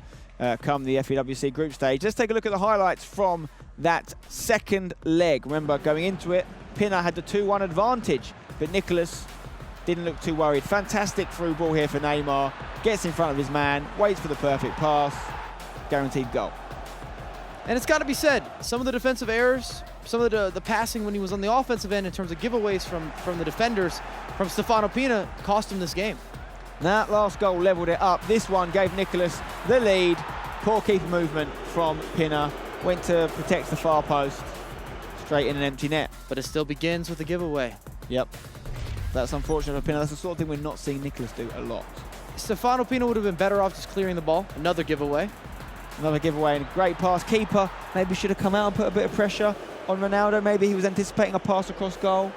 come the FEWC group stage. Let's take a look at the highlights from that second leg. Remember, going into it, Pinner had the 2-1 advantage, but Nicholas didn't look too worried. Fantastic through ball here for Neymar. Gets in front of his man, waits for the perfect pass. Guaranteed goal. And it's got to be said, some of the defensive errors, some of the passing when he was on the offensive end in terms of giveaways from the defenders, from Stefano Pina, cost him this game. That last goal levelled it up. This one gave Nicholas the lead. Poor keeper movement from Pinner. Went to protect the far post. Straight in an empty net. But it still begins with a giveaway. Yep. That's unfortunate for Pinner. That's the sort of thing we're not seeing Nicholas do a lot. Stefano Pina would have been better off just clearing the ball. Another giveaway. Another giveaway and a great pass. Keeper maybe should have come out and put a bit of pressure on Ronaldo. Maybe he was anticipating a pass across goal.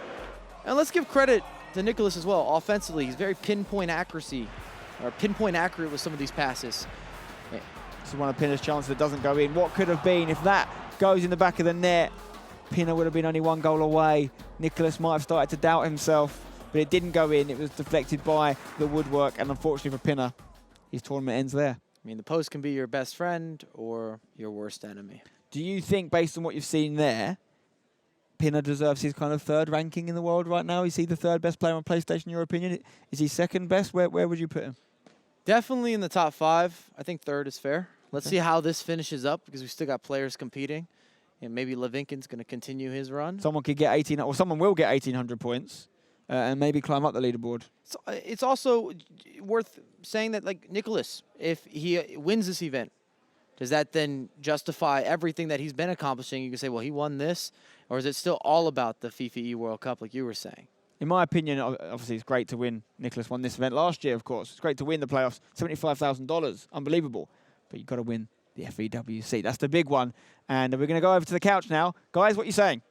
And let's give credit to Nicholas as well. Offensively, he's very pinpoint accuracy, or pinpoint accurate with some of these passes. Yeah. This is one of Pinner's chances that doesn't go in. What could have been if that goes in the back of the net? Pinner would have been only 1 goal away. Nicholas might have started to doubt himself, but it didn't go in. It was deflected by the woodwork, and unfortunately for Pinner, his tournament ends there. I mean, the post can be your best friend or your worst enemy. Do you think, based on what you've seen there, Pinner deserves his kind of 3rd ranking in the world right now? Is he the 3rd best player on PlayStation, in your opinion? Is he 2nd best? Where would you put him? Definitely in the top 5. I think 3rd is fair. Let's see how this finishes up, because we still got players competing. And maybe Levinkin's going to continue his run. Someone could get 18, or someone will get 1,800 points and maybe climb up the leaderboard. So it's also worth saying that, like, Nicholas, if he wins this event, does that then justify everything that he's been accomplishing? You can say, well, he won this. Or is it still all about the FIFA E World Cup, like you were saying? In my opinion, obviously, it's great to win. Nicholas won this event last year, of course. It's great to win the playoffs. $75,000. Unbelievable. But you've got to win the FEWC. That's the big one. And we're going to go over to the couch now. Guys, what are you saying?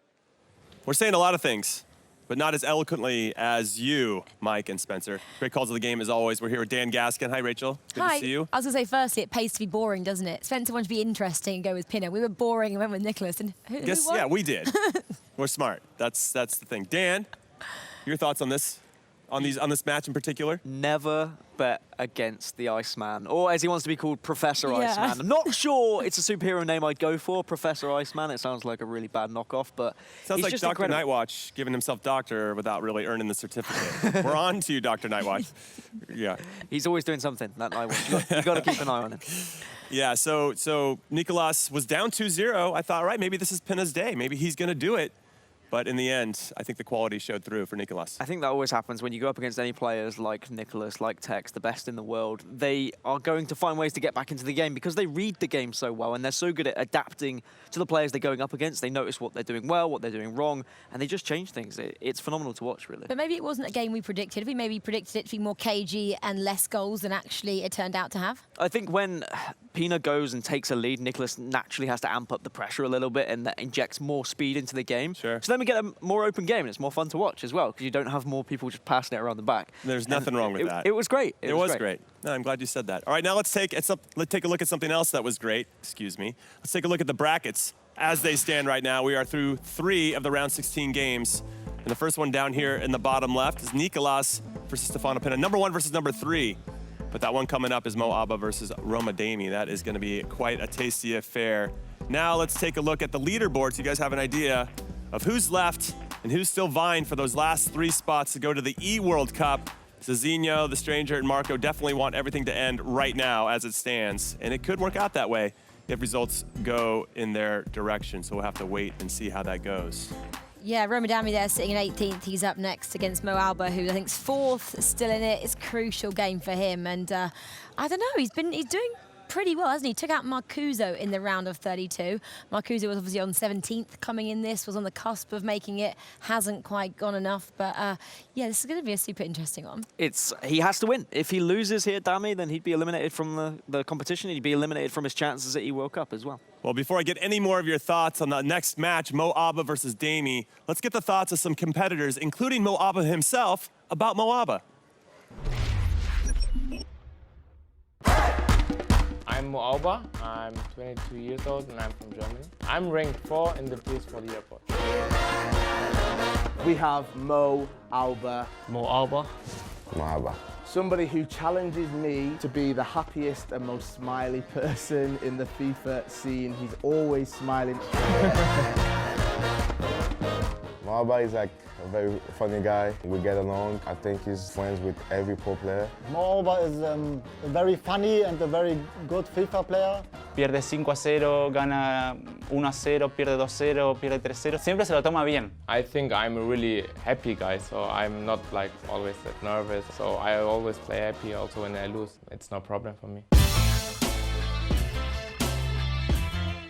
We're saying a lot of things, but not as eloquently as you, Mike and Spencer. Great calls of the game, as always. We're here with Dan Gaskin. Hi, Rachel. Good Hi. to see you. I was going to say, firstly, it pays to be boring, doesn't it? Spencer wanted to be interesting and go with Pinner. We were boring and went with Nicholas. And who won? Yeah, we did. We're smart. That's the thing. Dan, your thoughts on this? On this match in particular? Never bet against the Iceman, or as he wants to be called, Professor Yeah. Iceman. I'm not sure it's a superhero name I'd go for, Professor Iceman. It sounds like a really bad knockoff, but Sounds he's like just Dr. incredible. Nightwatch giving himself doctor without really earning the certificate. We're on to you, Dr. Nightwatch. Yeah. He's always doing something, that Nightwatch. You got to keep an eye on him. Yeah, so Nicolas was down 2-0. I thought, all right, maybe this is Pinna's day. Maybe he's going to do it. But in the end, I think the quality showed through for Nicolas. I think that always happens when you go up against any players like Nicholas, like Tex, the best in the world. They are going to find ways to get back into the game because they read the game so well and they're so good at adapting to the players they're going up against. They notice what they're doing well, what they're doing wrong, and they just change things. It's phenomenal to watch, really. But maybe it wasn't a game we predicted. We maybe predicted it to be more cagey and less goals than actually it turned out to have. I think when Pina goes and takes a lead, Nicholas naturally has to amp up the pressure a little bit, and that injects more speed into the game. Sure. So then we get a more open game, and it's more fun to watch as well, because you don't have more people just passing it around the back. There's nothing wrong with that. It was great. It was great. No, I'm glad you said that. All right, now let's take a look at something else that was great. Excuse me. Let's take a look at the brackets as they stand right now. We are through 3 of the round 16 games. And the first one down here in the bottom left is Nicolas versus Stefano Pina. Number 1 versus number 3. But that one coming up is Mo Abba versus Roma Dami. That is going to be quite a tasty affair. Now let's take a look at the leaderboard so you guys have an idea of who's left and who's still vying for those last 3 spots to go to the E-World Cup. Zizinho, the Stranger, and Marco definitely want everything to end right now as it stands. And it could work out that way if results go in their direction. So we'll have to wait and see how that goes. Yeah, Roma Dami there sitting in 18th. He's up next against Mo Alba, who I think is 4th, still in it. It's a crucial game for him. And I don't know, he's doing pretty well, hasn't he? Took out Marcuso in the round of 32. Marcuso was obviously on 17th coming in this, was on the cusp of making it, hasn't quite gone enough. But yeah, this is going to be a super interesting one. He has to win. If he loses here, Dami, then he'd be eliminated from the competition. He'd be eliminated from his chances at E-World Cup as well. Well, before I get any more of your thoughts on the next match, Mo Abba versus Dami, let's get the thoughts of some competitors, including Mo Abba himself, about Mo Abba. I'm Mo Abba. I'm 22 years old and I'm from Germany. I'm ranked 4 in the PS4 leaderboard. We have Mo Alba. Mo Alba. Mo Alba. Somebody who challenges me to be the happiest and most smiley person in the FIFA scene. He's always smiling. Mo Alba is like a very funny guy. We get along. I think he's friends with every pro player. Mo Alba is very funny and a very good FIFA player. Pierde 5-0, gana 1-0, pierde 2-0, pierde 3-0. Siempre se lo toma bien. I think I'm a really happy guy, so I'm not like always that nervous. So I always play happy also when I lose. It's no problem for me.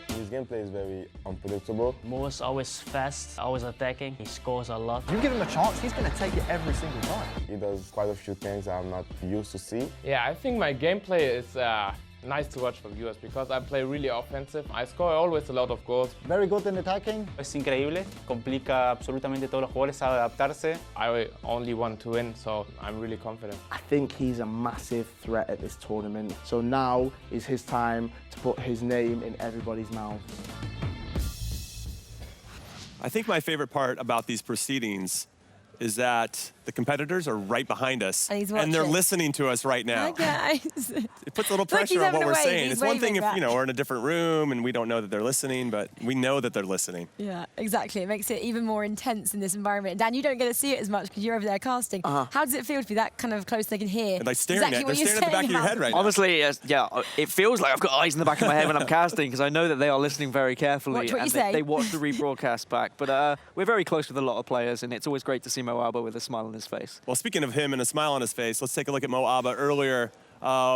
His gameplay is very unpredictable. Mo is always fast, always attacking. He scores a lot. You give him a chance, he's going to take it every single time. He does quite a few things I'm not used to see. Yeah, I think my gameplay is nice to watch for viewers because I play really offensive. I score always a lot of goals. Very good in attacking. Es increíble, complica absolutamente todos los jugadores, sabe adaptarse. I only want to win, so I'm really confident. I think he's a massive threat at this tournament. So now is his time to put his name in everybody's mouth. I think my favorite part about these proceedings is that the competitors are right behind us, and they're listening to us right now. Hi, guys. It puts a little pressure on what we're saying. It's one thing if we're in a different room and we don't know that they're listening, but we know that they're listening. Yeah, exactly. It makes it even more intense in this environment. Dan, you don't get to see it as much because you're over there casting. How does it feel to be that kind of close they can hear? And they're staring at the back of your head right now. Honestly, yeah, it feels like I've got eyes in the back of my head when I'm casting because I know that they are listening very carefully. Watch what and you say. They watch the rebroadcast back. But we're very close with a lot of players, and it's always great to see Mo Alba with a smile on his face. Well, speaking of him and a smile on his face, let's take a look at Mo Alba earlier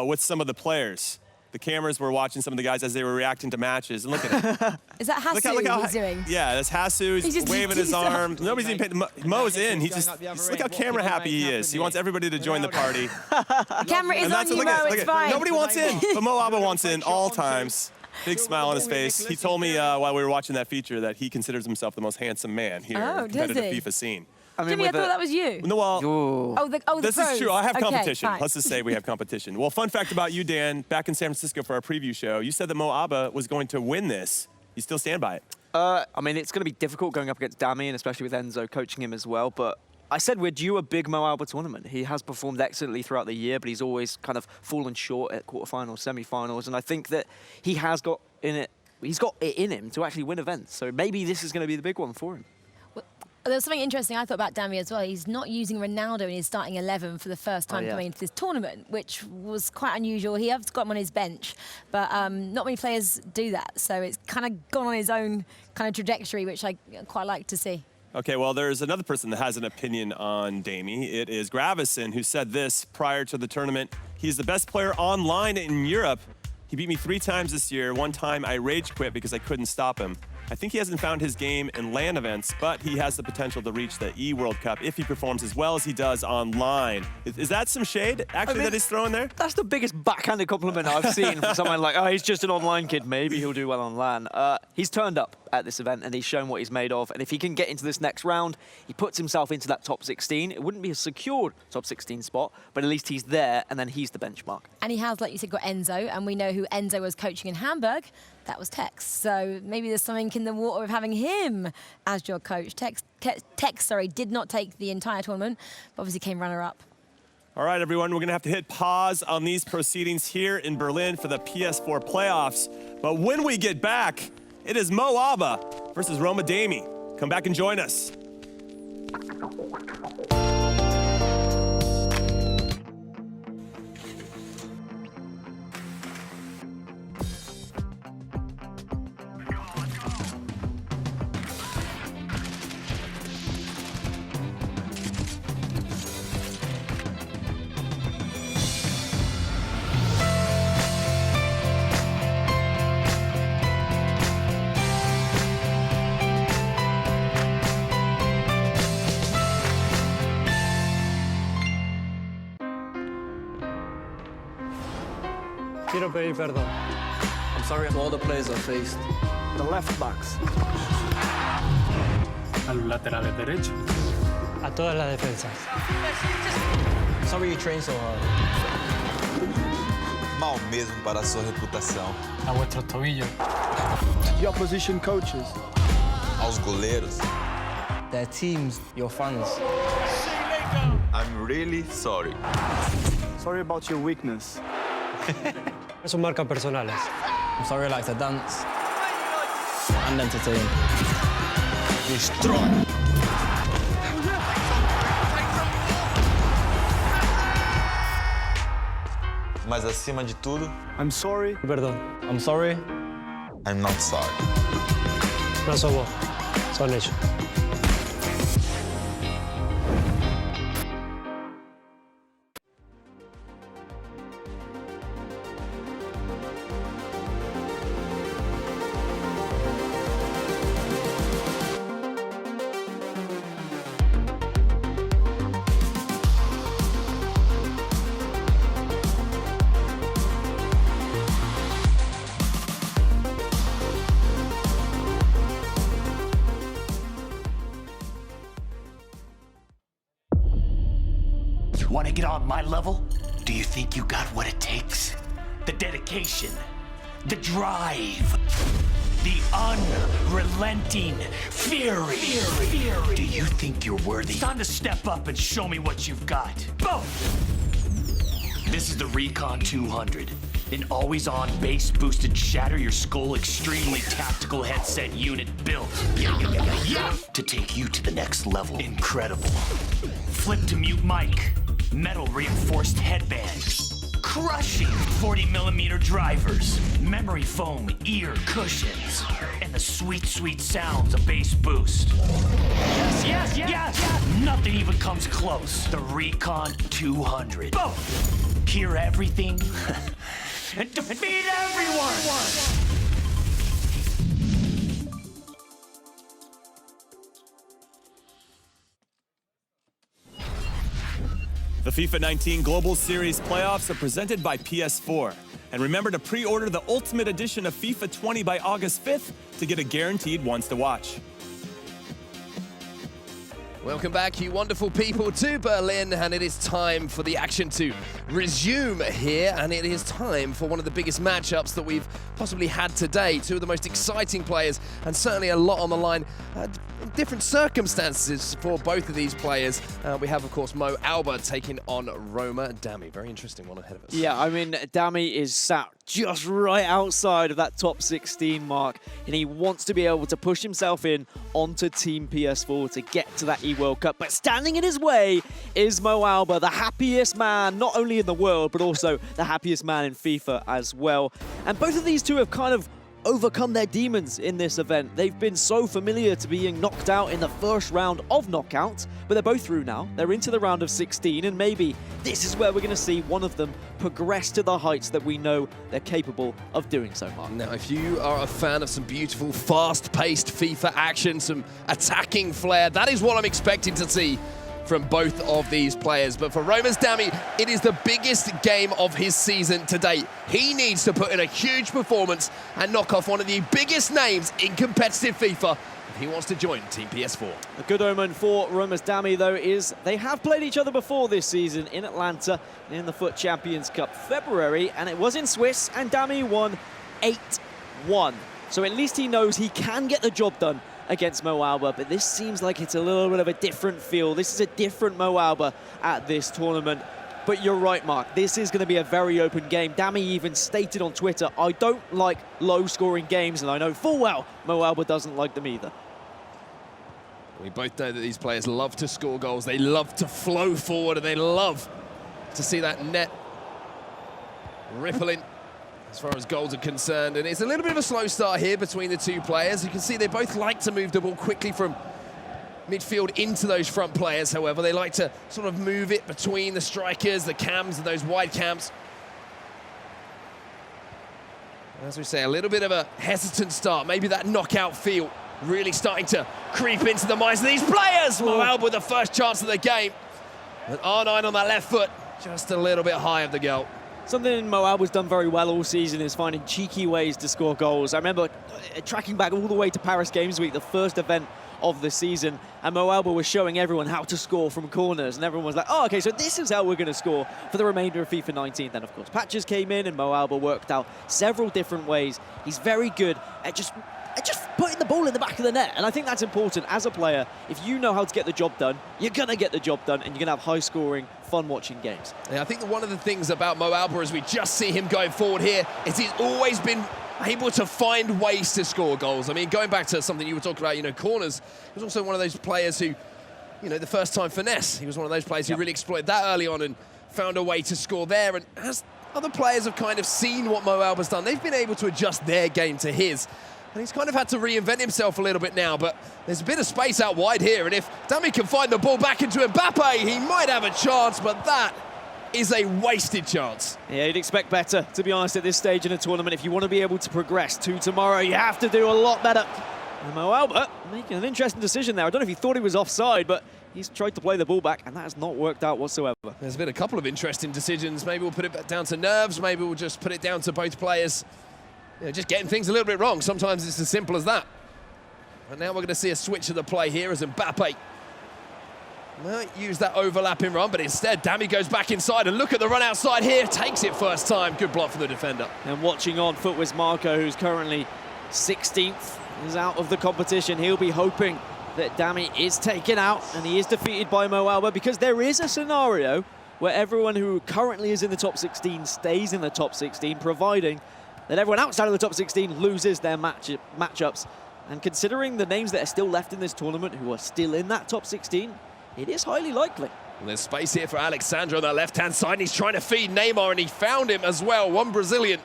with some of the players. The cameras were watching some of the guys as they were reacting to matches. And look at him. Is that Hasu he's doing? Yeah, that's Hasu. He's waving his arm. Nobody's even paying. Mo's in. He just look how camera happy he is. He wants everybody to join the party. The camera is on you, Mo. It's fine. Nobody wants in, but Mo Alba wants in all times. Big smile on his face. He told me while we were watching that feature that he considers himself the most handsome man here in the competitive FIFA scene. Jimmy, I thought that was you. No, well, this pros. is true. I have Okay, competition. fine. Let's just say we have competition. Well, fun fact about you, Dan, back in San Francisco for our preview show, you said that Mo Alba was going to win this. You still stand by it? I mean, it's going to be difficult going up against Dami, and especially with Enzo coaching him as well, but I said we're due a big Mo Alba tournament. He has performed excellently throughout the year, but he's always kind of fallen short at quarterfinals, semi-finals, and I think that he has got he's got it in him to actually win events, so maybe this is going to be the big one for him. There's something interesting I thought about Dami as well. He's not using Ronaldo in his starting 11 for the first time coming into this tournament, which was quite unusual. He has got him on his bench, but not many players do that. So it's kind of gone on his own kind of trajectory, which I quite like to see. Okay, well, there's another person that has an opinion on Dami. It is Gravison, who said this prior to the tournament. He's the best player online in Europe. He beat me 3 times this year. One time I rage quit because I couldn't stop him. I think he hasn't found his game in LAN events, but he has the potential to reach the E-World Cup if he performs as well as he does online. Is that some shade, actually, that he's throwing there? That's the biggest backhanded compliment I've seen from someone like, oh, he's just an online kid. Maybe he'll do well on LAN. He's turned up at this event, and he's shown what he's made of. And if he can get into this next round, he puts himself into that top 16. It wouldn't be a secured top 16 spot, but at least he's there, and then he's the benchmark. And he has, like you said, got Enzo, and we know who Enzo was coaching in Hamburg. That was Tex. So maybe there's something in the water of having him as your coach. Tex did not take the entire tournament, but obviously came runner-up. All right, everyone, we're going to have to hit pause on these proceedings here in Berlin for the PS4 playoffs. But when we get back, it is Mo Alba versus Roma Dami. Come back and join us. Quiero pedir perdón. I'm sorry to all the players I faced. The left backs. A los laterales derechos. A todas las defensas. Sorry you train so hard. Mal mesmo para a sua reputação. A vuestros tobillos. The opposition coaches. Aos goleiros. Their teams, your fans. I'm really sorry. Sorry about your weakness. Eso marcas personales. I'm sorry I like to dance and entertain. Destroy. Mas acima de tudo, I'm sorry. Perdón. I'm sorry. I'm not sorry. No sos vos, son ellos. Want to get on my level? Do you think you got what it takes? The dedication, the drive, the unrelenting fury. Do you think you're worthy? It's time to step up and show me what you've got. Boom! This is the Recon 200. An always-on bass-boosted shatter-your-skull extremely tactical headset unit built to take you to the next level. Incredible. Flip-to-mute mic. Metal-reinforced headband. Crushing 40mm drivers. Memory foam ear cushions. And the sweet, sweet sounds of bass boost. Yes! Nothing even comes close. The Recon 200. Boom! Hear everything and defeat everyone! The FIFA 19 Global Series Playoffs are presented by PS4. And remember to pre-order the Ultimate Edition of FIFA 20 by August 5th to get a guaranteed once to watch. Welcome back, you wonderful people, to Berlin, and it is time for the action to resume here, and it is time for one of the biggest matchups that we've possibly had today. Two of the most exciting players, and certainly a lot on the line. Different circumstances for both of these players. We have, of course, Mo Alba taking on Roma Dami. Very interesting one ahead of us. Yeah, I mean, Dami is sat just right outside of that top 16 mark, and he wants to be able to push himself in onto Team PS4 to get to that E-World Cup. But standing in his way is Mo Alba, the happiest man, not only in the world, but also the happiest man in FIFA as well. And both of these two have kind of overcome their demons in this event. They've been so familiar to being knocked out in the first round of knockout, but they're both through now. They're into the round of 16, and maybe this is where we're going to see one of them progress to the heights that we know they're capable of doing so, Mark. Now, if you are a fan of some beautiful, fast-paced FIFA action, some attacking flair, that is what I'm expecting to see from both of these players. But for Roma Dami, it is the biggest game of his season to date. He needs to put in a huge performance and knock off one of the biggest names in competitive FIFA if he wants to join Team PS4. A good omen for Roma Dami, though, is they have played each other before this season in Atlanta in the FUT Champions Cup February, and it was in Swiss, and Dami won 8-1. So at least he knows he can get the job done against Mo Alba, but this seems like it's a little bit of a different feel. This is a different Mo Alba at this tournament. but you're right, Mark. This is going to be a very open game. Dami even stated on Twitter, I don't like low-scoring games, and I know full well Mo Alba doesn't like them either. We both know that these players love to score goals. They love to flow forward, and they love to see that net rippling as far as goals are concerned. And it's a little bit of a slow start here between the two players. You can see they both like to move the ball quickly from midfield into those front players. However, they like to sort of move it between the strikers, the cams, and those wide cams. As we say, a little bit of a hesitant start. Maybe that knockout feel really starting to creep into the minds of these players. Mo Alba with the first chance of the game. But R9 on that left foot, just a little bit high of the goal. Something Mo Alba's done very well all season is finding cheeky ways to score goals. I remember tracking back all the way to Paris Games Week, the first event of the season, and Mo Alba was showing everyone how to score from corners, and everyone was like, oh, okay, so this is how we're going to score for the remainder of FIFA 19. Then, of course, patches came in, and Mo Alba worked out several different ways. He's very good at just putting the ball in the back of the net, and I think that's important as a player. If you know how to get the job done, you're going to get the job done, and you're going to have high-scoring, fun-watching games. Yeah, I think that one of the things about Mo Alba as we just see him going forward here is he's always been able to find ways to score goals. I mean, going back to something you were talking about, you know, corners, he was also one of those players who, you know, the first time finesse, he was one of those players who really exploited that early on and found a way to score there. And as other players have kind of seen what Mo Alba's done, they've been able to adjust their game to his. And he's kind of had to reinvent himself a little bit now, but there's a bit of space out wide here, and if Dami can find the ball back into Mbappe, he might have a chance, but that is a wasted chance. Yeah, you'd expect better, to be honest, at this stage in a tournament. If you want to be able to progress to tomorrow, you have to do a lot better. And Mo Alba making an interesting decision there. I don't know if he thought he was offside, but he's tried to play the ball back, and that has not worked out whatsoever. There's been a couple of interesting decisions. Maybe we'll put it down to nerves, maybe we'll just put it down to both players, you know, just getting things a little bit wrong. Sometimes it's as simple as that. And now we're going to see a switch of the play here as Mbappe might use that overlapping run, but instead Dami goes back inside, and look at the run outside here, takes it first time. Good block from the defender. And watching on foot was Marco, who's currently 16th, is out of the competition. He'll be hoping that Dami is taken out and he is defeated by Mo Alba, because there is a scenario where everyone who currently is in the top 16 stays in the top 16, providing that everyone outside of the top 16 loses their matchups. And considering the names that are still left in this tournament who are still in that top 16, it is highly likely. And there's space here for Alexandre on that left-hand side, and he's trying to feed Neymar, and he found him as well. One Brazilian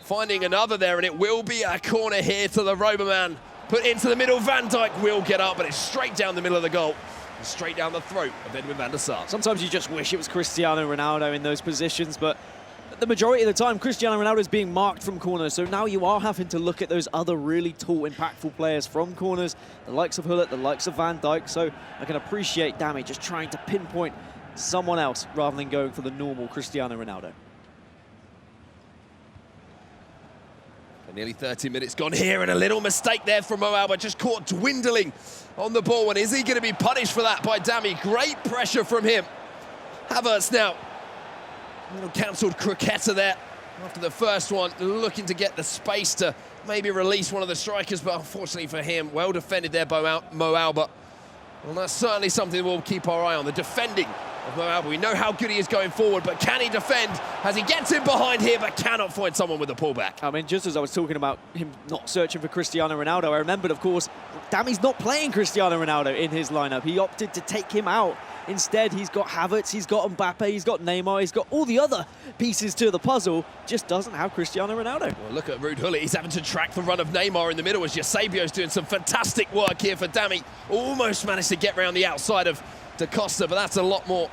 finding another there, and it will be a corner here to the Roma man. Put into the middle, Van Dijk will get up, but it's straight down the middle of the goal. And straight down the throat of Edwin van der Sar. Sometimes you just wish it was Cristiano Ronaldo in those positions, but the majority of the time, Cristiano Ronaldo is being marked from corners, so now you are having to look at those other really tall, impactful players from corners, the likes of Hullet, the likes of Van Dijk, so I can appreciate Dami just trying to pinpoint someone else rather than going for the normal Cristiano Ronaldo. Nearly 30 minutes gone here, and a little mistake there from Mo Alba, just caught dwindling on the ball, and is he going to be punished for that by Dami? Great pressure from him. Havertz now. A little cancelled croqueta there after the first one, looking to get the space to maybe release one of the strikers, but unfortunately for him, well defended there by Mo Alba. Well, that's certainly something we'll keep our eye on, the defending of Mo Alba. We know how good he is going forward, but can he defend as he gets in behind here, but cannot find someone with a pullback? I mean, just as I was talking about him not searching for Cristiano Ronaldo, I remembered, of course, Dami's not playing Cristiano Ronaldo in his lineup. He opted to take him out. Instead, he's got Havertz, he's got Mbappe, he's got Neymar, he's got all the other pieces to the puzzle, just doesn't have Cristiano Ronaldo. Well, look at Ruud Hullet. He's having to track the run of Neymar in the middle as Eusebio's doing some fantastic work here for Dami. Almost managed to get around the outside of Da Costa, but that's a lot more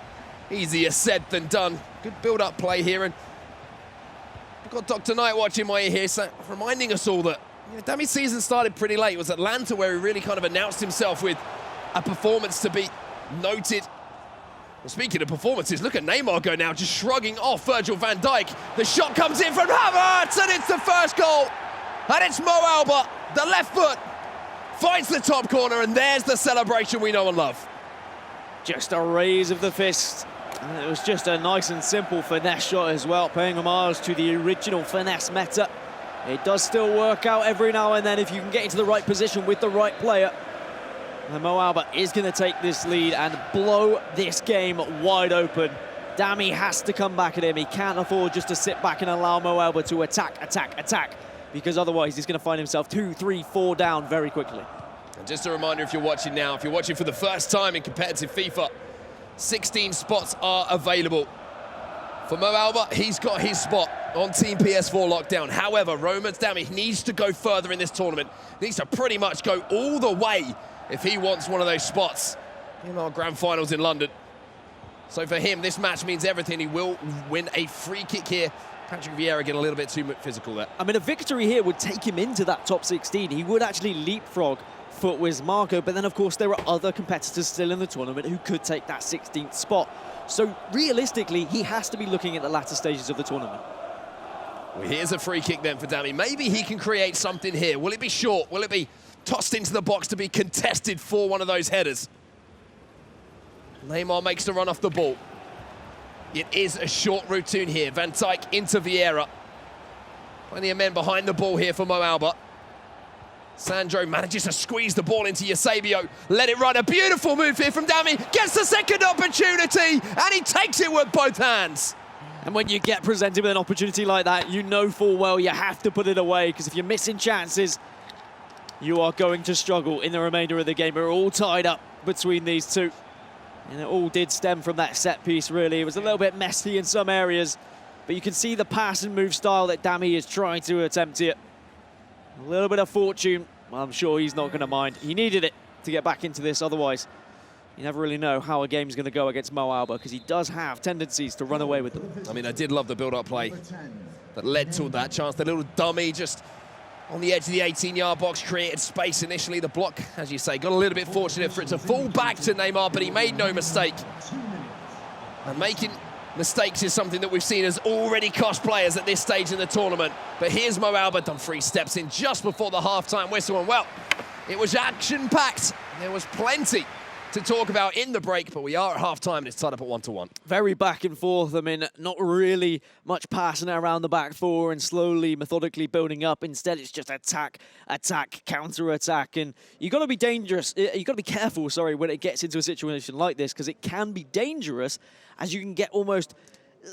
easier said than done. Good build-up play here, and we've got Dr. Knight watching my ear here, so reminding us all that Dami's season started pretty late. It was Atlanta where he really kind of announced himself with a performance to be noted. Well, speaking of performances, look at Neymar go now, just shrugging off Virgil van Dijk. The shot comes in from Havertz, and it's the first goal. And it's Mo Alba, the left foot, finds the top corner, and there's the celebration we know and love. Just a raise of the fist. And it was just a nice and simple finesse shot as well, paying homage to the original finesse meta. It does still work out every now and then if you can get into the right position with the right player. And Mo Alba is going to take this lead and blow this game wide open. Dami has to come back at him. He can't afford just to sit back and allow Mo Alba to attack, because otherwise he's going to find himself 2, 3, 4 down very quickly. And just a reminder, if you're watching now, if you're watching for the first time in competitive FIFA, 16 spots are available. For Mo Alba, he's got his spot on Team PS4 lockdown. However, Roman Dami needs to go further in this tournament. Needs to pretty much go all the way if he wants one of those spots in our grand finals in London. So for him, this match means everything. He will win a free kick here. Patrick Vieira getting a little bit too physical there. I mean, a victory here would take him into that top 16. He would actually leapfrog Footwiz Marco, but then of course there are other competitors still in the tournament who could take that 16th spot. So realistically, he has to be looking at the latter stages of the tournament. Well, here's a free kick then for Dami. Maybe he can create something here. Will it be short? Will it be tossed into the box to be contested for one of those headers? Neymar makes the run off the ball. It is a short routine here. Van Dijk into Vieira. Plenty of men behind the ball here for Mo Alba. Sandro manages to squeeze the ball into Eusebio. Let it run. A beautiful move here from Dami. Gets the second opportunity, and he takes it with both hands. And when you get presented with an opportunity like that, you know full well you have to put it away, because if you're missing chances, you are going to struggle in the remainder of the game. We're all tied up between these two. And it all did stem from that set piece, really. It was a little bit messy in some areas, but you can see the pass and move style that Dami is trying to attempt here. A little bit of fortune. Well, I'm sure he's not going to mind. He needed it to get back into this, otherwise you never really know how a game's going to go against Mo Alba, because he does have tendencies to run away with them. I mean, I did love the build-up play that led to that chance. The little dummy just on the edge of the 18-yard box, created space initially. The block, as you say, got a little bit fortunate for it to fall back to Neymar, but he made no mistake. And making mistakes is something that we've seen has already cost players at this stage in the tournament. But here's Mo Alba, done 3 steps in just before the half-time whistle, and well, it was action-packed. There was plenty to talk about in the break, but we are at half-time and it's tied up at 1-1. Very back and forth. I mean, not really much passing it around the back four and slowly, methodically building up. Instead, it's just attack, counter-attack. And you've got to be dangerous. You've got to be careful, sorry, when it gets into a situation like this, because it can be dangerous as you can get almost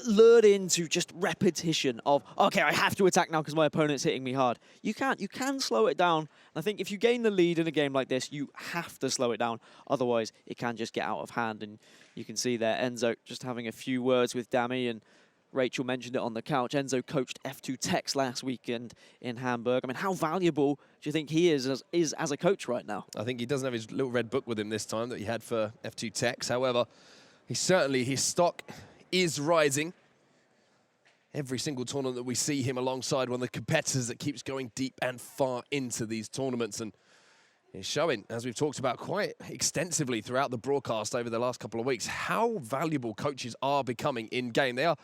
lured into just repetition of, okay, I have to attack now because my opponent's hitting me hard. You can slow it down. I think if you gain the lead in a game like this, you have to slow it down. Otherwise, it can just get out of hand. And you can see there, Enzo just having a few words with Dami, and Rachel mentioned it on the couch. Enzo coached F2 Tex last weekend in Hamburg. I mean, how valuable do you think he is as a coach right now? I think he doesn't have his little red book with him this time that he had for F2 Tex. However, his stock is rising. Every single tournament that we see him alongside one of the competitors that keeps going deep and far into these tournaments, and is showing, as we've talked about quite extensively throughout the broadcast over the last couple of weeks, how valuable coaches are becoming in game. They are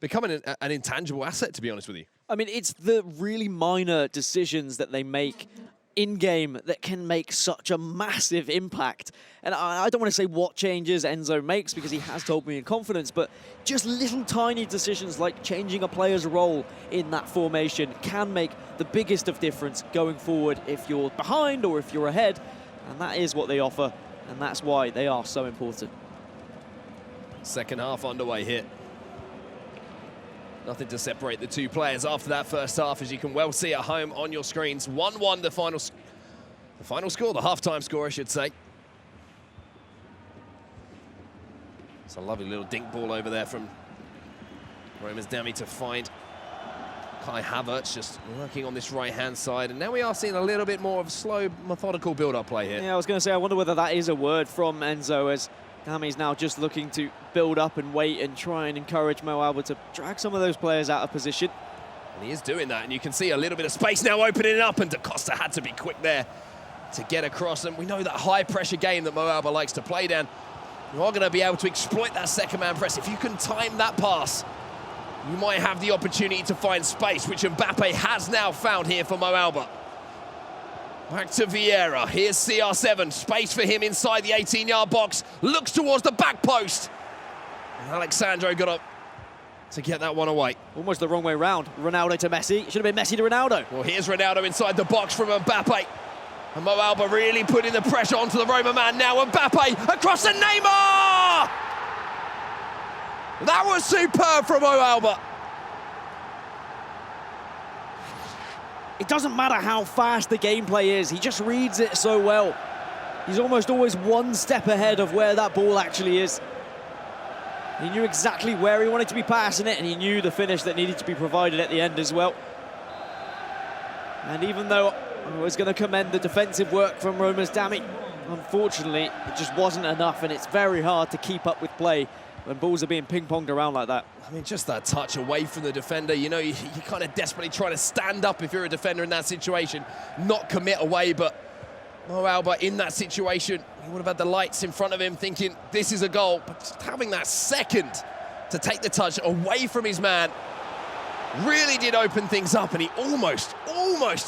becoming an intangible asset, to be honest with you. I mean, it's the really minor decisions that they make in-game that can make such a massive impact. And I don't want to say what changes Enzo makes, because he has told me in confidence, but just little tiny decisions like changing a player's role in that formation can make the biggest of difference going forward if you're behind or if you're ahead. And that is what they offer, and that's why they are so important. Second half underway here. Nothing to separate the two players after that first half, as you can well see at home on your screens. 1-1 the final score, the half-time score, I should say. It's a lovely little dink ball over there from Roman's Dami to find Kai Havertz, just working on this right-hand side. And now we are seeing a little bit more of a slow, methodical build-up play here. Yeah, I was going to say, I wonder whether that is a word from Enzo, as Dami's now just looking to build up and wait and try and encourage Mo Alba to drag some of those players out of position. And he is doing that, and you can see a little bit of space now opening up, and Da Costa had to be quick there to get across. And we know that high-pressure game that Mo Alba likes to play down. You are going to be able to exploit that second-man press. If you can time that pass, you might have the opportunity to find space, which Mbappe has now found here for Mo Alba. Back to Vieira. Here's CR7. Space for him inside the 18-yard box. Looks towards the back post. And Alexandro got up to get that one away. Almost the wrong way round. Ronaldo to Messi. It should have been Messi to Ronaldo. Well, here's Ronaldo inside the box from Mbappe. And Mo Alba really putting the pressure onto the Roma man now. Mbappe across to Neymar! That was superb from Mo Alba. It doesn't matter how fast the gameplay is, he just reads it so well. He's almost always one step ahead of where that ball actually is. He knew exactly where he wanted to be passing it, and he knew the finish that needed to be provided at the end as well. And even though I was going to commend the defensive work from Roma's Dami, unfortunately, it just wasn't enough, and it's very hard to keep up with play when balls are being ping-ponged around like that. I mean, just that touch away from the defender. You know, you're kind of desperately trying to stand up if you're a defender in that situation, not commit away, but Mo Alba in that situation, he would have had the lights in front of him thinking this is a goal, but just having that second to take the touch away from his man really did open things up, and he almost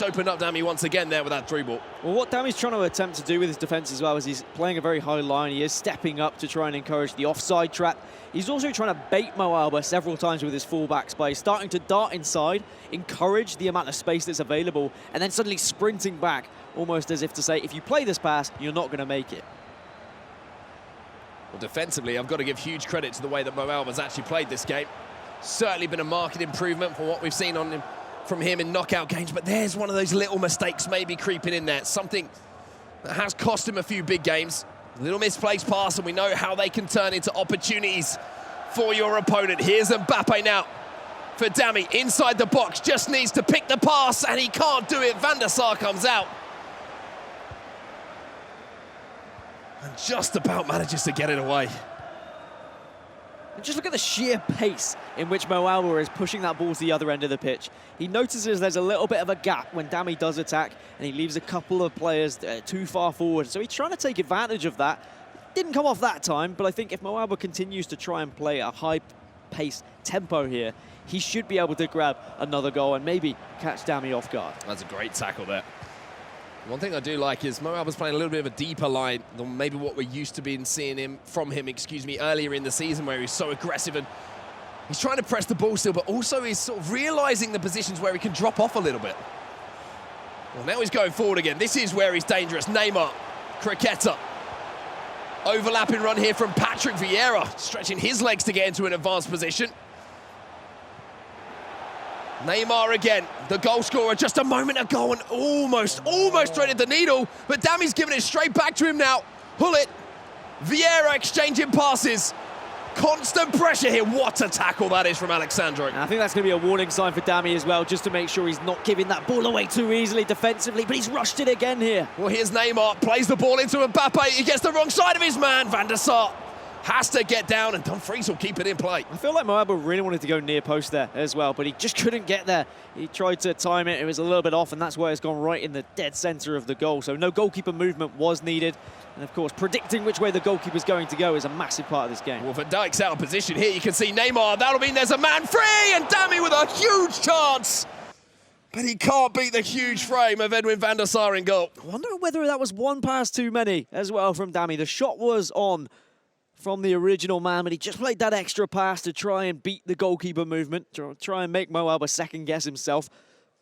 opened up Dami once again there with that through ball. Well, what Dami's trying to attempt to do with his defence as well is he's playing a very high line. He is stepping up to try and encourage the offside trap. He's also trying to bait Mo Alba several times with his fullbacks by starting to dart inside, encourage the amount of space that's available, and then suddenly sprinting back, almost as if to say, if you play this pass, you're not going to make it. Well, defensively, I've got to give huge credit to the way that Mo Alba's actually played this game. Certainly been a marked improvement from what we've seen from him in knockout games, but there's one of those little mistakes maybe creeping in there. Something that has cost him a few big games. A little misplaced pass, and we know how they can turn into opportunities for your opponent. Here's Mbappe now for Dami, inside the box, just needs to pick the pass, and he can't do it. Van der Sar comes out. And just about manages to get it away. And just look at the sheer pace in which Mo Alba is pushing that ball to the other end of the pitch. He notices there's a little bit of a gap when Dami does attack, and he leaves a couple of players too far forward. So he's trying to take advantage of that. Didn't come off that time, but I think if Mo Alba continues to try and play a high-paced tempo here, he should be able to grab another goal and maybe catch Dami off guard. That's a great tackle there. One thing I do like is Mo Alba's playing a little bit of a deeper line than maybe what we're used to being seeing from him earlier in the season, where he's so aggressive and he's trying to press the ball still, but also he's sort of realising the positions where he can drop off a little bit. Well, now he's going forward again. This is where he's dangerous. Neymar, Criqueta. Overlapping run here from Patrick Vieira, stretching his legs to get into an advanced position. Neymar again, the goal scorer just a moment ago, and almost threaded the needle, but Dami's giving it straight back to him now. Hullet, Vieira exchanging passes. Constant pressure here. What a tackle that is from Alexandro. And I think that's going to be a warning sign for Dami as well, just to make sure he's not giving that ball away too easily defensively, but he's rushed it again here. Well, here's Neymar, plays the ball into Mbappe. He gets the wrong side of his man. Van der Sar has to get down, and Dumfries will keep it in play. I feel like Mo Alba really wanted to go near post there as well, but he just couldn't get there. He tried to time it, it was a little bit off, and that's why it's gone right in the dead centre of the goal. So no goalkeeper movement was needed. And of course, predicting which way the goalkeeper's going to go is a massive part of this game. Well, Van Dijk's out of position here. You can see Neymar. That'll mean there's a man free, and Dami with a huge chance. But he can't beat the huge frame of Edwin van der Sar in goal. I wonder whether that was one pass too many as well from Dami. The shot was on from the original man, but he just played that extra pass to try and beat the goalkeeper movement, to try and make Mo Alba second-guess himself.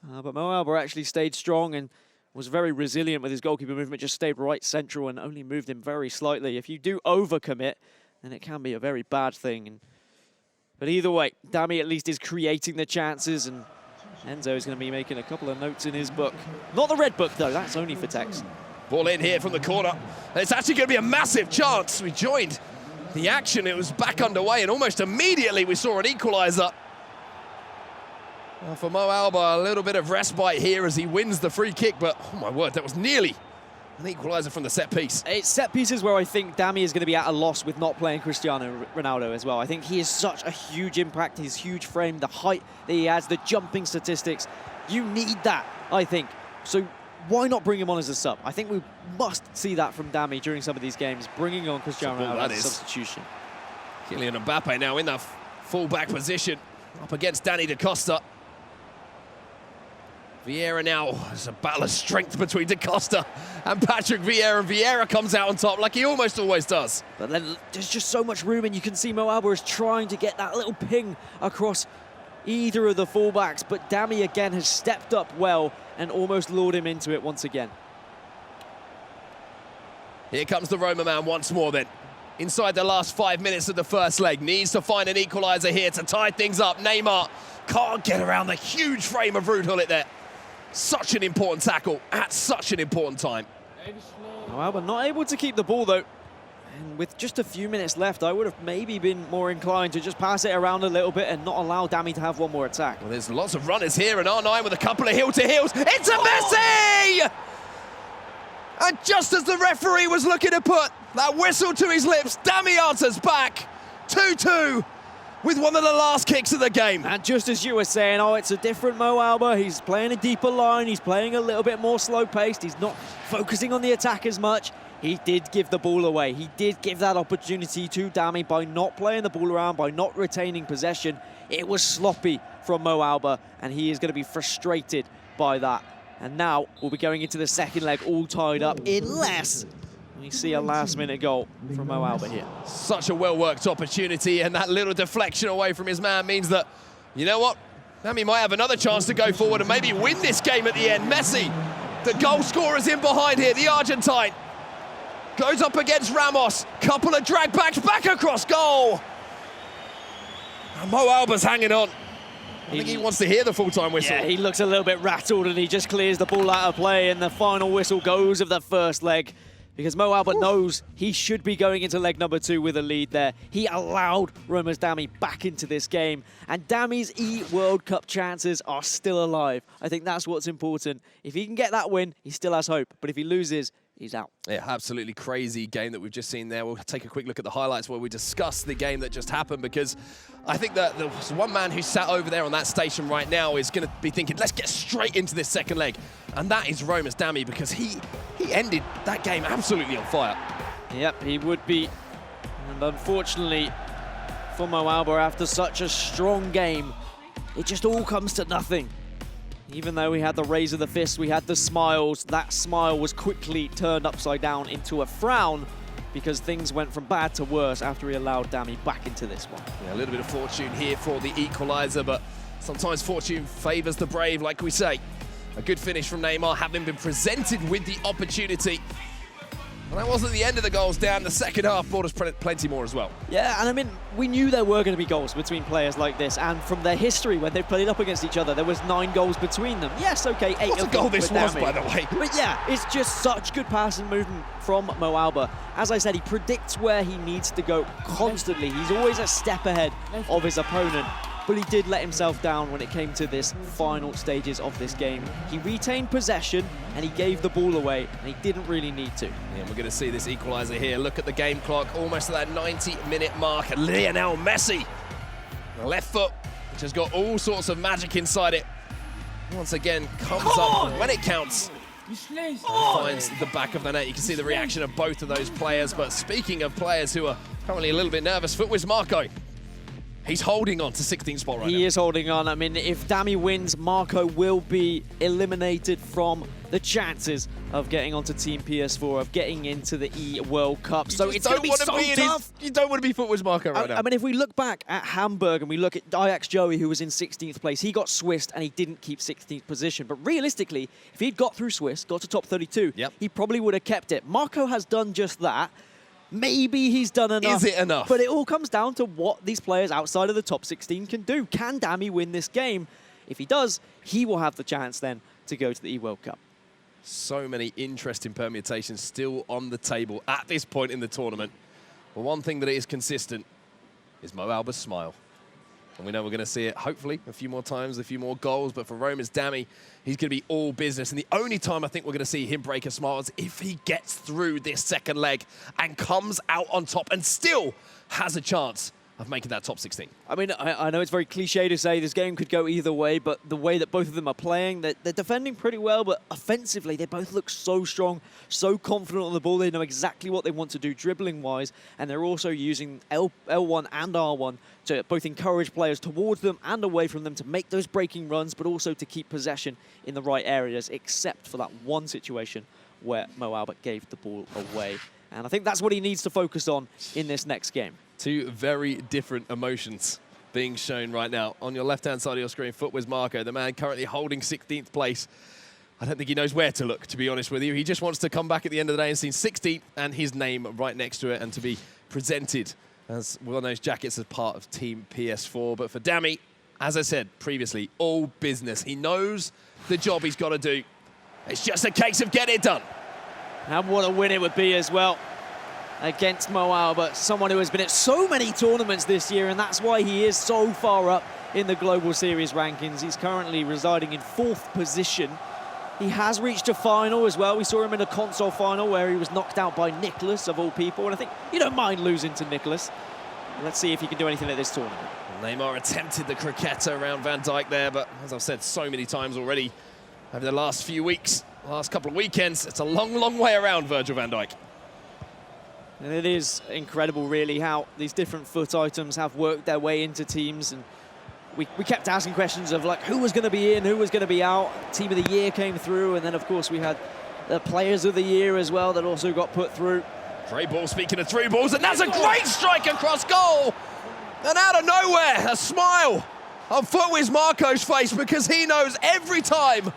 But Mo Alba actually stayed strong and was very resilient with his goalkeeper movement, just stayed right central and only moved him very slightly. If you do overcommit, then it can be a very bad thing. But either way, Dami at least is creating the chances, and Enzo is going to be making a couple of notes in his book. Not the red book, though. That's only for text. Ball in here from the corner. It's actually going to be a massive chance. We joined the action. It was back underway, and almost immediately we saw an equaliser. Well, for Mo Alba, a little bit of respite here as he wins the free kick, but oh my word, that was nearly an equaliser from the set piece. It's set pieces where I think Dami is going to be at a loss with not playing Cristiano Ronaldo as well. I think he is such a huge impact, his huge frame, the height that he has, the jumping statistics. You need that, I think. So why not bring him on as a sub? I think we must see that from Dami during some of these games, bringing on Cristiano Ronaldo as a substitution. Kylian Mbappe now in that full-back position, up against Danny Da Costa. Vieira now, there's a battle of strength between Da Costa and Patrick Vieira, and Vieira comes out on top like he almost always does. But then there's just so much room, and you can see Mo Alba is trying to get that little ping across either of the fullbacks, but Dami again has stepped up well and almost lured him into it once again. Here comes the Roma man once more then. inside the last 5 minutes of the first leg. Needs to find an equaliser here to tie things up. Neymar can't get around the huge frame of Ruud Gullit there. Such an important tackle at such an important time. Well, but not able to keep the ball, though. And with just a few minutes left, I would have maybe been more inclined to just pass it around a little bit and not allow Dami to have one more attack. Well, there's lots of runners here, and R9 with a couple of heel-to-heels. It's a Messi! And just as the referee was looking to put that whistle to his lips, Dami answers back. 2-2 with one of the last kicks of the game. And just as you were saying, oh, it's a different Mo Alba. He's playing a deeper line. He's playing a little bit more slow-paced. He's not focusing on the attack as much. He did give the ball away. He did give that opportunity to Dami by not playing the ball around, by not retaining possession. It was sloppy from Mo Alba, and he is going to be frustrated by that. And now we'll be going into the second leg all tied up unless we see a last-minute goal from Mo Alba here. Such a well-worked opportunity, and that little deflection away from his man means that, you know what, Dami might have another chance to go forward and maybe win this game at the end. Messi, the goal scorer's in behind here, the Argentine. Goes up against Ramos. Couple of drag backs, back across goal. And Mo Alba's hanging on. I think he wants to hear the full-time whistle. Yeah, he looks a little bit rattled, and he just clears the ball out of play, and the final whistle goes of the first leg because Mo Alba knows he should be going into leg number 2 with a lead there. He allowed Romas Dami back into this game, and Dami's World Cup chances are still alive. I think that's what's important. If he can get that win, he still has hope, but if he loses, he's out. Yeah, absolutely crazy game that we've just seen there. We'll take a quick look at the highlights where we discuss the game that just happened, because I think that there's one man who sat over there on that station right now is going to be thinking, let's get straight into this second leg. And that is Romas Dami, because he ended that game absolutely on fire. Yep, he would be. And unfortunately for Mo Alba, after such a strong game, it just all comes to nothing. Even though we had the raise of the fist, we had the smiles, that smile was quickly turned upside down into a frown because things went from bad to worse after he allowed Dami back into this one. Yeah, a little bit of fortune here for the equaliser, but sometimes fortune favours the brave, like we say. A good finish from Neymar, having been presented with the opportunity. And that wasn't the end of the goals down. The second half brought us plenty more as well. Yeah, and I mean, we knew there were going to be goals between players like this, and from their history, when they played up against each other, there was 9 goals between them. Yes, okay, 8 What a goal this was, by the way. But yeah, it's just such good pass and movement from Mo Alba. As I said, he predicts where he needs to go constantly. He's always a step ahead of his opponent. But he did let himself down when it came to this final stages of this game. He retained possession and he gave the ball away, and he didn't really need to. Yeah, we're going to see this equaliser here. Look at the game clock, almost at that 90-minute mark. Lionel Messi, the left foot, which has got all sorts of magic inside it, once again comes up when it counts. Finds the back of the net. You can see the reaction of both of those players. But speaking of players who are currently a little bit nervous, Footwiz Marco. He's holding on to 16th spot right now. He is holding on. I mean, if Dami wins, Marco will be eliminated from the chances of getting onto Team PS4, of getting into the World Cup. So it's going to be so tough. You don't want to be Footwiz Marco right now. I mean, if we look back at Hamburg and we look at Ajax Joey, who was in 16th place, he got Swissed and he didn't keep 16th position. But realistically, if he'd got through Swiss, got to top 32, he probably would have kept it. Marco has done just that. Maybe he's done enough. Is it enough? But it all comes down to what these players outside of the top 16 can do. Can Dami win this game? If he does, he will have the chance then to go to the World Cup. So many interesting permutations still on the table at this point in the tournament. But one thing that is consistent is Mo Alba's smile. And we know we're going to see it, hopefully, a few more times, a few more goals. But for Romas Dami, he's going to be all business. And the only time I think we're going to see him break a smile is if he gets through this second leg and comes out on top and still has a chance of making that top 16. I mean, I know it's very cliche to say this game could go either way, but the way that both of them are playing, they're defending pretty well, but offensively, they both look so strong, so confident on the ball. They know exactly what they want to do dribbling-wise, and they're also using L1 and R1 to both encourage players towards them and away from them to make those breaking runs, but also to keep possession in the right areas, except for that one situation where Mo Alba gave the ball away. And I think that's what he needs to focus on in this next game. Two very different emotions being shown right now. On your left-hand side of your screen, Footwiz Marco, the man currently holding 16th place. I don't think he knows where to look, to be honest with you. He just wants to come back at the end of the day and see 16th and his name right next to it and to be presented as one of those jackets as part of Team PS4. But for Dami, as I said previously, all business. He knows the job he's got to do. It's just a case of getting it done. And what a win it would be as well against Mo Albert, someone who has been at so many tournaments this year, and that's why he is so far up in the Global Series rankings. He's currently residing in 4th position. He has reached a final as well. We saw him in a console final where he was knocked out by Nicholas, of all people, and I think you don't mind losing to Nicholas. Let's see if he can do anything at this tournament. Neymar attempted the croqueta around Van Dijk there, but as I've said so many times already over the last few weeks, last couple of weekends, it's a long, long way around Virgil van Dijk. And it is incredible, really, how these different foot items have worked their way into teams. And we kept asking questions of, like, who was going to be in, who was going to be out. Team of the Year came through, and then, of course, we had the Players of the Year as well that also got put through. Great ball, speaking of through balls, and that's a great strike across goal! And out of nowhere, a smile on Footwiz Marco's face, because he knows every time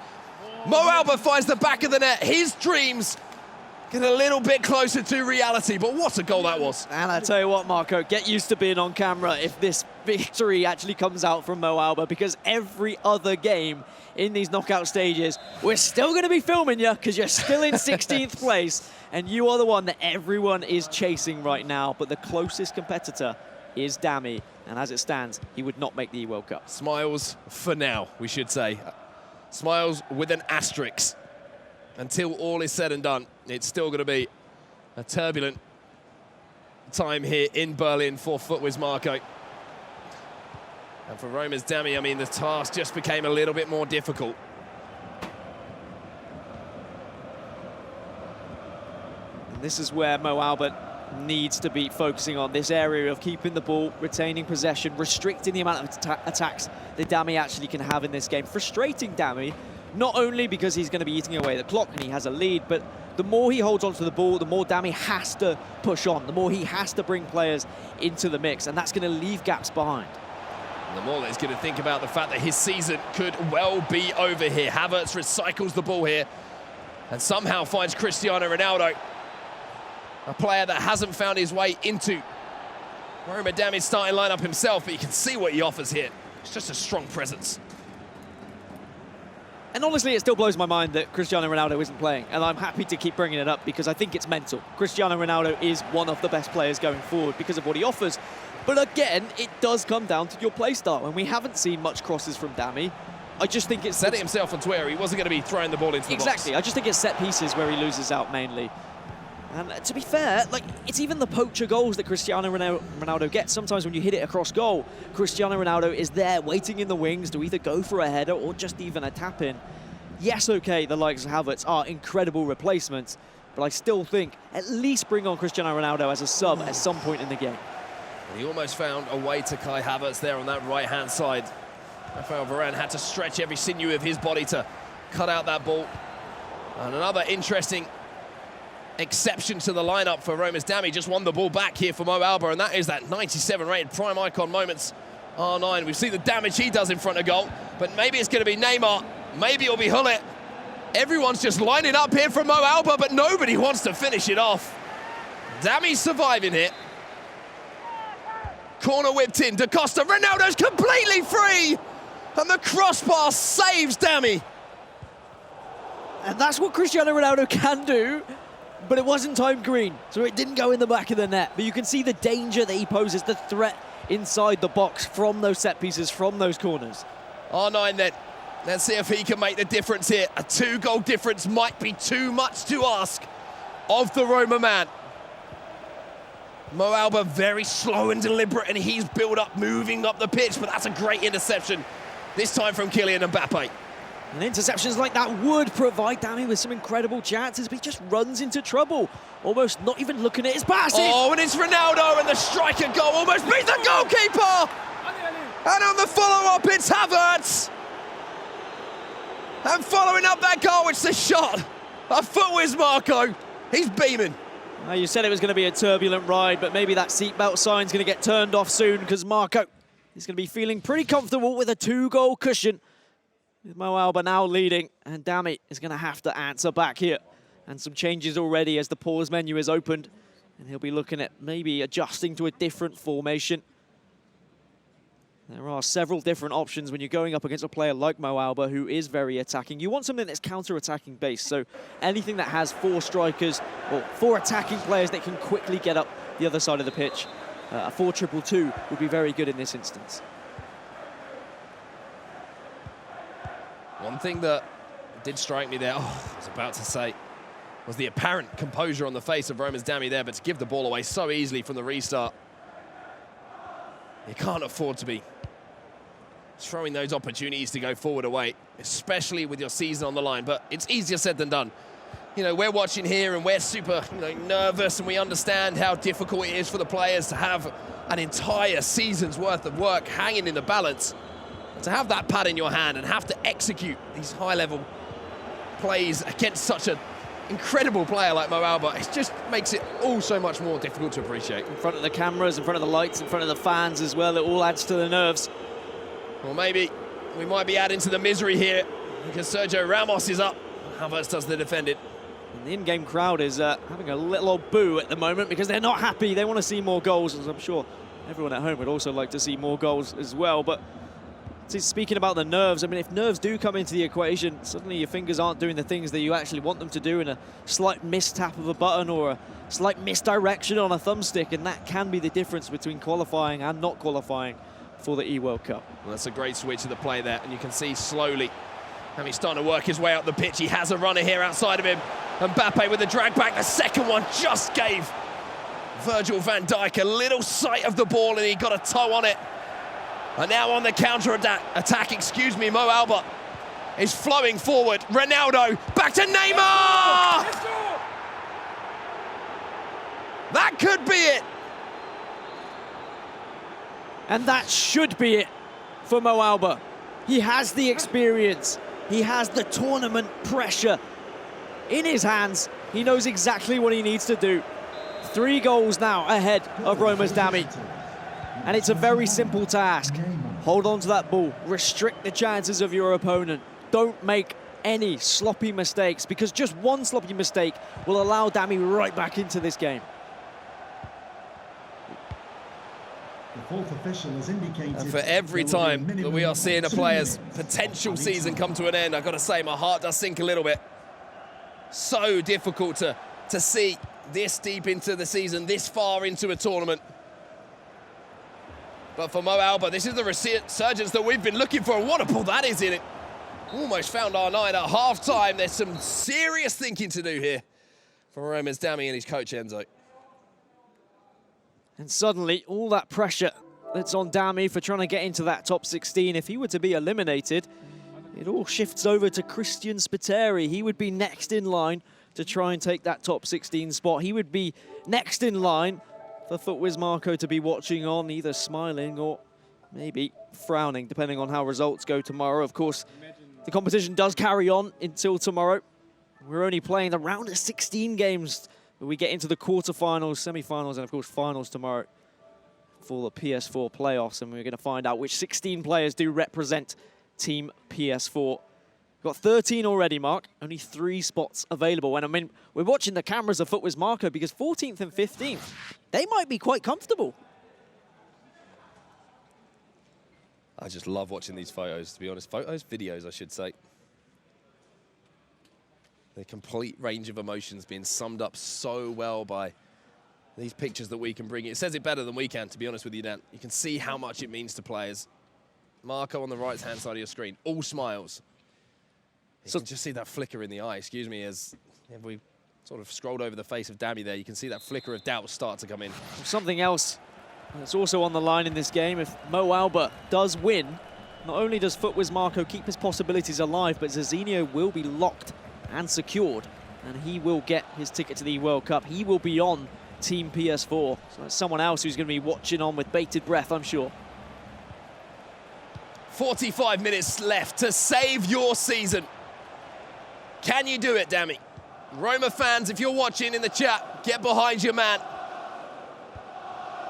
Mo Albert finds the back of the net, his dreams get a little bit closer to reality. But what a goal that was. And I tell you what, Marco, get used to being on camera if this victory actually comes out from Mo Albert, because every other game in these knockout stages, we're still going to be filming you because you're still in 16th place, and you are the one that everyone is chasing right now. But the closest competitor is Dami, and as it stands, he would not make the World Cup. Smiles for now, we should say. Smiles with an asterisk. Until all is said and done, it's still going to be a turbulent time here in Berlin for Footwiz Marco. And for Roma's Dami, I mean, the task just became a little bit more difficult. And this is where Mo Albert needs to be focusing on this area of keeping the ball, retaining possession, restricting the amount of attacks that Dami actually can have in this game. Frustrating Dami, not only because he's going to be eating away the clock and he has a lead, but the more he holds onto the ball, the more Dami has to push on, the more he has to bring players into the mix, and that's going to leave gaps behind. And the more that he's going to think about the fact that his season could well be over here. Havertz recycles the ball here and somehow finds Cristiano Ronaldo, a player that hasn't found his way into Roma Dami's starting lineup himself, but you can see what he offers here. It's just a strong presence. And honestly, it still blows my mind that Cristiano Ronaldo isn't playing, and I'm happy to keep bringing it up because I think it's mental. Cristiano Ronaldo is one of the best players going forward because of what he offers. But again, it does come down to your play style, and we haven't seen much crosses from Dami. I just think it's... Said it himself on Twitter, he wasn't going to be throwing the ball into the box. Exactly, I just think it's set pieces where he loses out mainly. And to be fair, like, it's even the poacher goals that Cristiano Ronaldo gets. Sometimes when you hit it across goal, Cristiano Ronaldo is there waiting in the wings to either go for a header or just even a tap-in. Yes, okay, the likes of Havertz are incredible replacements, but I still think at least bring on Cristiano Ronaldo as a sub at some point in the game. And he almost found a way to Kai Havertz there on that right-hand side. Rafael Varane had to stretch every sinew of his body to cut out that ball. And another interesting exception to the lineup for Roma's Dami. Just won the ball back here for Mo Albert, and that is that 97 rated Prime Icon Moments R9. We've seen the damage he does in front of goal, but maybe it's going to be Neymar, maybe it'll be Hullet. Everyone's just lining up here for Mo Albert, but nobody wants to finish it off. Dami's surviving here. Corner whipped in, Da Costa, Ronaldo's completely free, and the crossbar saves Dami. And that's what Cristiano Ronaldo can do. But it wasn't timed green, so it didn't go in the back of the net. But you can see the danger that he poses, the threat inside the box from those set pieces, from those corners. R9 then. Let's see if he can make the difference here. A 2-goal difference might be too much to ask of the Roma man. Mo Albert very slow and deliberate, and he's built up, moving up the pitch, but that's a great interception, this time from Kylian Mbappe. And interceptions like that would provide Dami with some incredible chances, but he just runs into trouble, almost not even looking at his passes. Oh, and it's Ronaldo, and the striker goal almost beats the goalkeeper. And on the follow-up, it's Havertz. And following up that goal, it's the shot of Footwiz Marco. He's beaming. Well, you said it was going to be a turbulent ride, but maybe that seatbelt sign's going to get turned off soon because Marco is going to be feeling pretty comfortable with a 2-goal cushion. With Mo Albert now leading, and Dami is going to have to answer back here. And some changes already as the pause menu is opened. And he'll be looking at maybe adjusting to a different formation. There are several different options when you're going up against a player like Mo Alba, who is very attacking. You want something that's counter-attacking based, so anything that has 4 strikers or 4 attacking players that can quickly get up the other side of the pitch. A 4-2-2 would be very good in this instance. One thing that did strike me there, I was about to say, was the apparent composure on the face of Roma's Dami there, but to give the ball away so easily from the restart. You can't afford to be throwing those opportunities to go forward away, especially with your season on the line, but it's easier said than done. You know, we're watching here and we're super, nervous, and we understand how difficult it is for the players to have an entire season's worth of work hanging in the balance. To have that pad in your hand and have to execute these high-level plays against such an incredible player like Mo Alba, it just makes it all so much more difficult to appreciate. In front of the cameras, in front of the lights, in front of the fans as well, it all adds to the nerves. Well, maybe we might be adding to the misery here because Sergio Ramos is up. Havertz does the defending. And the in-game crowd is having a little old boo at the moment because they're not happy. They want to see more goals, as I'm sure everyone at home would also like to see more goals as well. But speaking about the nerves, I mean, if nerves do come into the equation, suddenly your fingers aren't doing the things that you actually want them to do, in a slight mistap of a button or a slight misdirection on a thumbstick, and that can be the difference between qualifying and not qualifying for the E-World Cup. Well, that's a great switch of the play there, and you can see slowly how he's starting to work his way up the pitch. He has a runner here outside of him. Mbappe with the drag back. The second one just gave Virgil van Dijk a little sight of the ball, and he got a toe on it. And now on the counter-attack, Mo Alba is flowing forward. Ronaldo, back to Neymar! That could be it. And that should be it for Mo Alba. He has the experience. He has the tournament pressure in his hands. He knows exactly what he needs to do. 3 goals now ahead of Roma's Dami. And it's a very simple task. Hold on to that ball. Restrict the chances of your opponent. Don't make any sloppy mistakes, because just one sloppy mistake will allow Dami right back into this game. And for every time that we are seeing a player's potential season come to an end, I've got to say, my heart does sink a little bit. So difficult to see this deep into the season, this far into a tournament. But for Mo Alba, this is the resurgence that we've been looking for. And what a ball that is in it. Almost found our night at half-time. There's some serious thinking to do here for Roma's Dami and his coach, Enzo. And suddenly, all that pressure that's on Dami for trying to get into that top 16, if he were to be eliminated, it all shifts over to Christian Spiteri. He would be next in line to try and take that top 16 spot. He would be next in line for FUTWIZ Marco to be watching on, either smiling or maybe frowning, depending on how results go tomorrow. Of course, the competition does carry on until tomorrow. We're only playing the round of 16 games. We get into the quarterfinals, semi-finals, and of course finals tomorrow for the PS4 playoffs, and we're going to find out which 16 players do represent Team PS4. We've got 13 already, Mark. Only 3 spots available. And I mean, we're watching the cameras of FUTWIZ Marco because 14th and 15th, they might be quite comfortable. I just love watching these photos, to be honest. Videos, I should say. The complete range of emotions being summed up so well by these pictures that we can bring. It says it better than we can, to be honest with you, Dan. You can see how much it means to players. Marco on the right-hand side of your screen, all smiles. You can just see that flicker in the eye, excuse me, as if we sort of scrolled over the face of Dami there. You can see that flicker of doubt start to come in. Something else that's also on the line in this game, if Mo Alba does win, not only does FUTWIZ Marco keep his possibilities alive, but Zizinho will be locked and secured, and he will get his ticket to the World Cup. He will be on Team PS4. So that's someone else who's going to be watching on with bated breath, I'm sure. 45 minutes left to save your season. Can you do it, Dami? Roma fans, if you're watching in the chat, get behind your man.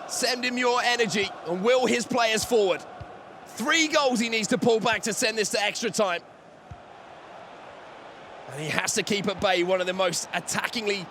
Send him your energy and will his players forward. 3 goals he needs to pull back to send this to extra time. And he has to keep at bay one of the most attackingly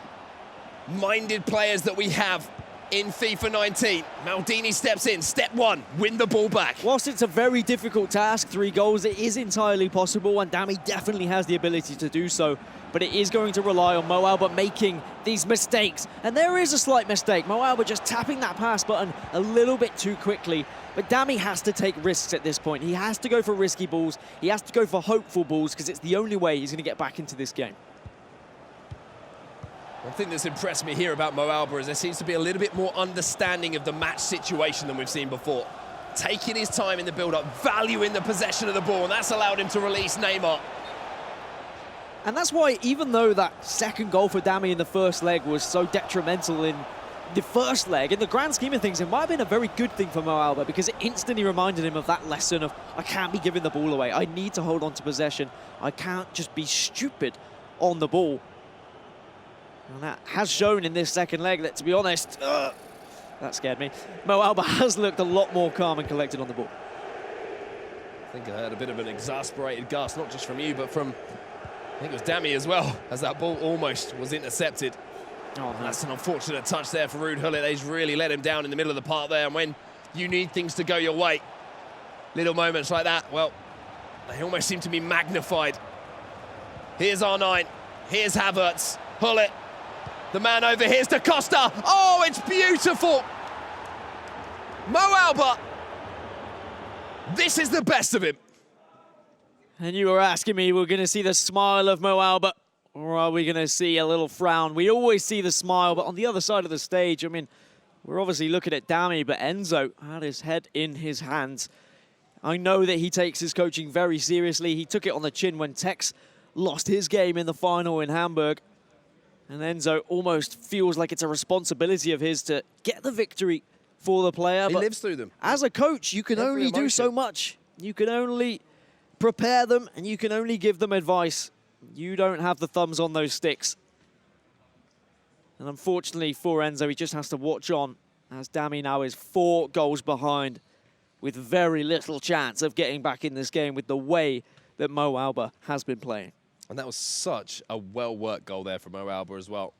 minded players that we have in FIFA 19. Maldini steps in. Step one, win the ball back. Whilst it's a very difficult task, 3 goals, it is entirely possible, and Dami definitely has the ability to do so. But it is going to rely on Mo Albert making these mistakes. And there is a slight mistake. Mo Albert just tapping that pass button a little bit too quickly. But Dami has to take risks at this point. He has to go for risky balls. He has to go for hopeful balls, because it's the only way he's going to get back into this game. One thing that's impressed me here about Mo Albert is there seems to be a little bit more understanding of the match situation than we've seen before. Taking his time in the build-up, valuing the possession of the ball, and that's allowed him to release Neymar. And that's why, even though that second goal for Dami in the first leg was so detrimental in the first leg, in the grand scheme of things, it might have been a very good thing for Mo Albert, because it instantly reminded him of that lesson of, I can't be giving the ball away. I need to hold on to possession. I can't just be stupid on the ball. And that has shown in this second leg that, to be honest, that scared me. Mo Albert has looked a lot more calm and collected on the ball. I think I heard a bit of an exasperated gasp, not just from you, but from, I think it was Dami as well, as that ball almost was intercepted. Oh, no. That's an unfortunate touch there for Ruud Gullit. He's really let him down in the middle of the park there, and when you need things to go your way, little moments like that, well, they almost seem to be magnified. Here's R9, here's Havertz, Gullit. The man over here's Da Costa. Oh, it's beautiful. Mo Albert. This is the best of him. And you were asking me, we're going to see the smile of Mo Albert, or are we going to see a little frown? We always see the smile, but on the other side of the stage, I mean, we're obviously looking at Dami, but Enzo had his head in his hands. I know that he takes his coaching very seriously. He took it on the chin when Tex lost his game in the final in Hamburg. And Enzo almost feels like it's a responsibility of his to get the victory for the player. He lives through them. As a coach, you can only do so much. You can only prepare them, and you can only give them advice. You don't have the thumbs on those sticks. And unfortunately for Enzo, he just has to watch on, as Dami now is 4 goals behind, with very little chance of getting back in this game with the way that Mo Albert has been playing. And that was such a well-worked goal there from Mo Albert as well.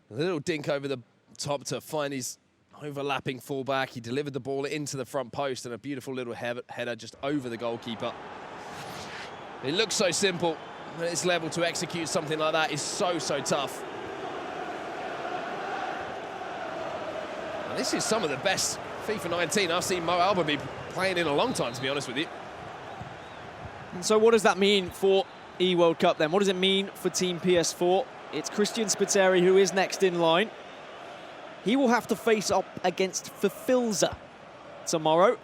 A little dink over the top to find his overlapping fullback. He delivered the ball into the front post, and a beautiful little header just over the goalkeeper. It looks so simple, but it's level to execute something like that is so, so tough. And this is some of the best FIFA 19 I've seen Mo Albert be playing in a long time, to be honest with you. And so what does that mean for E-World Cup then? What does it mean for Team PS4? It's Christian Spiteri who is next in line. He will have to face up against Fafilza tomorrow.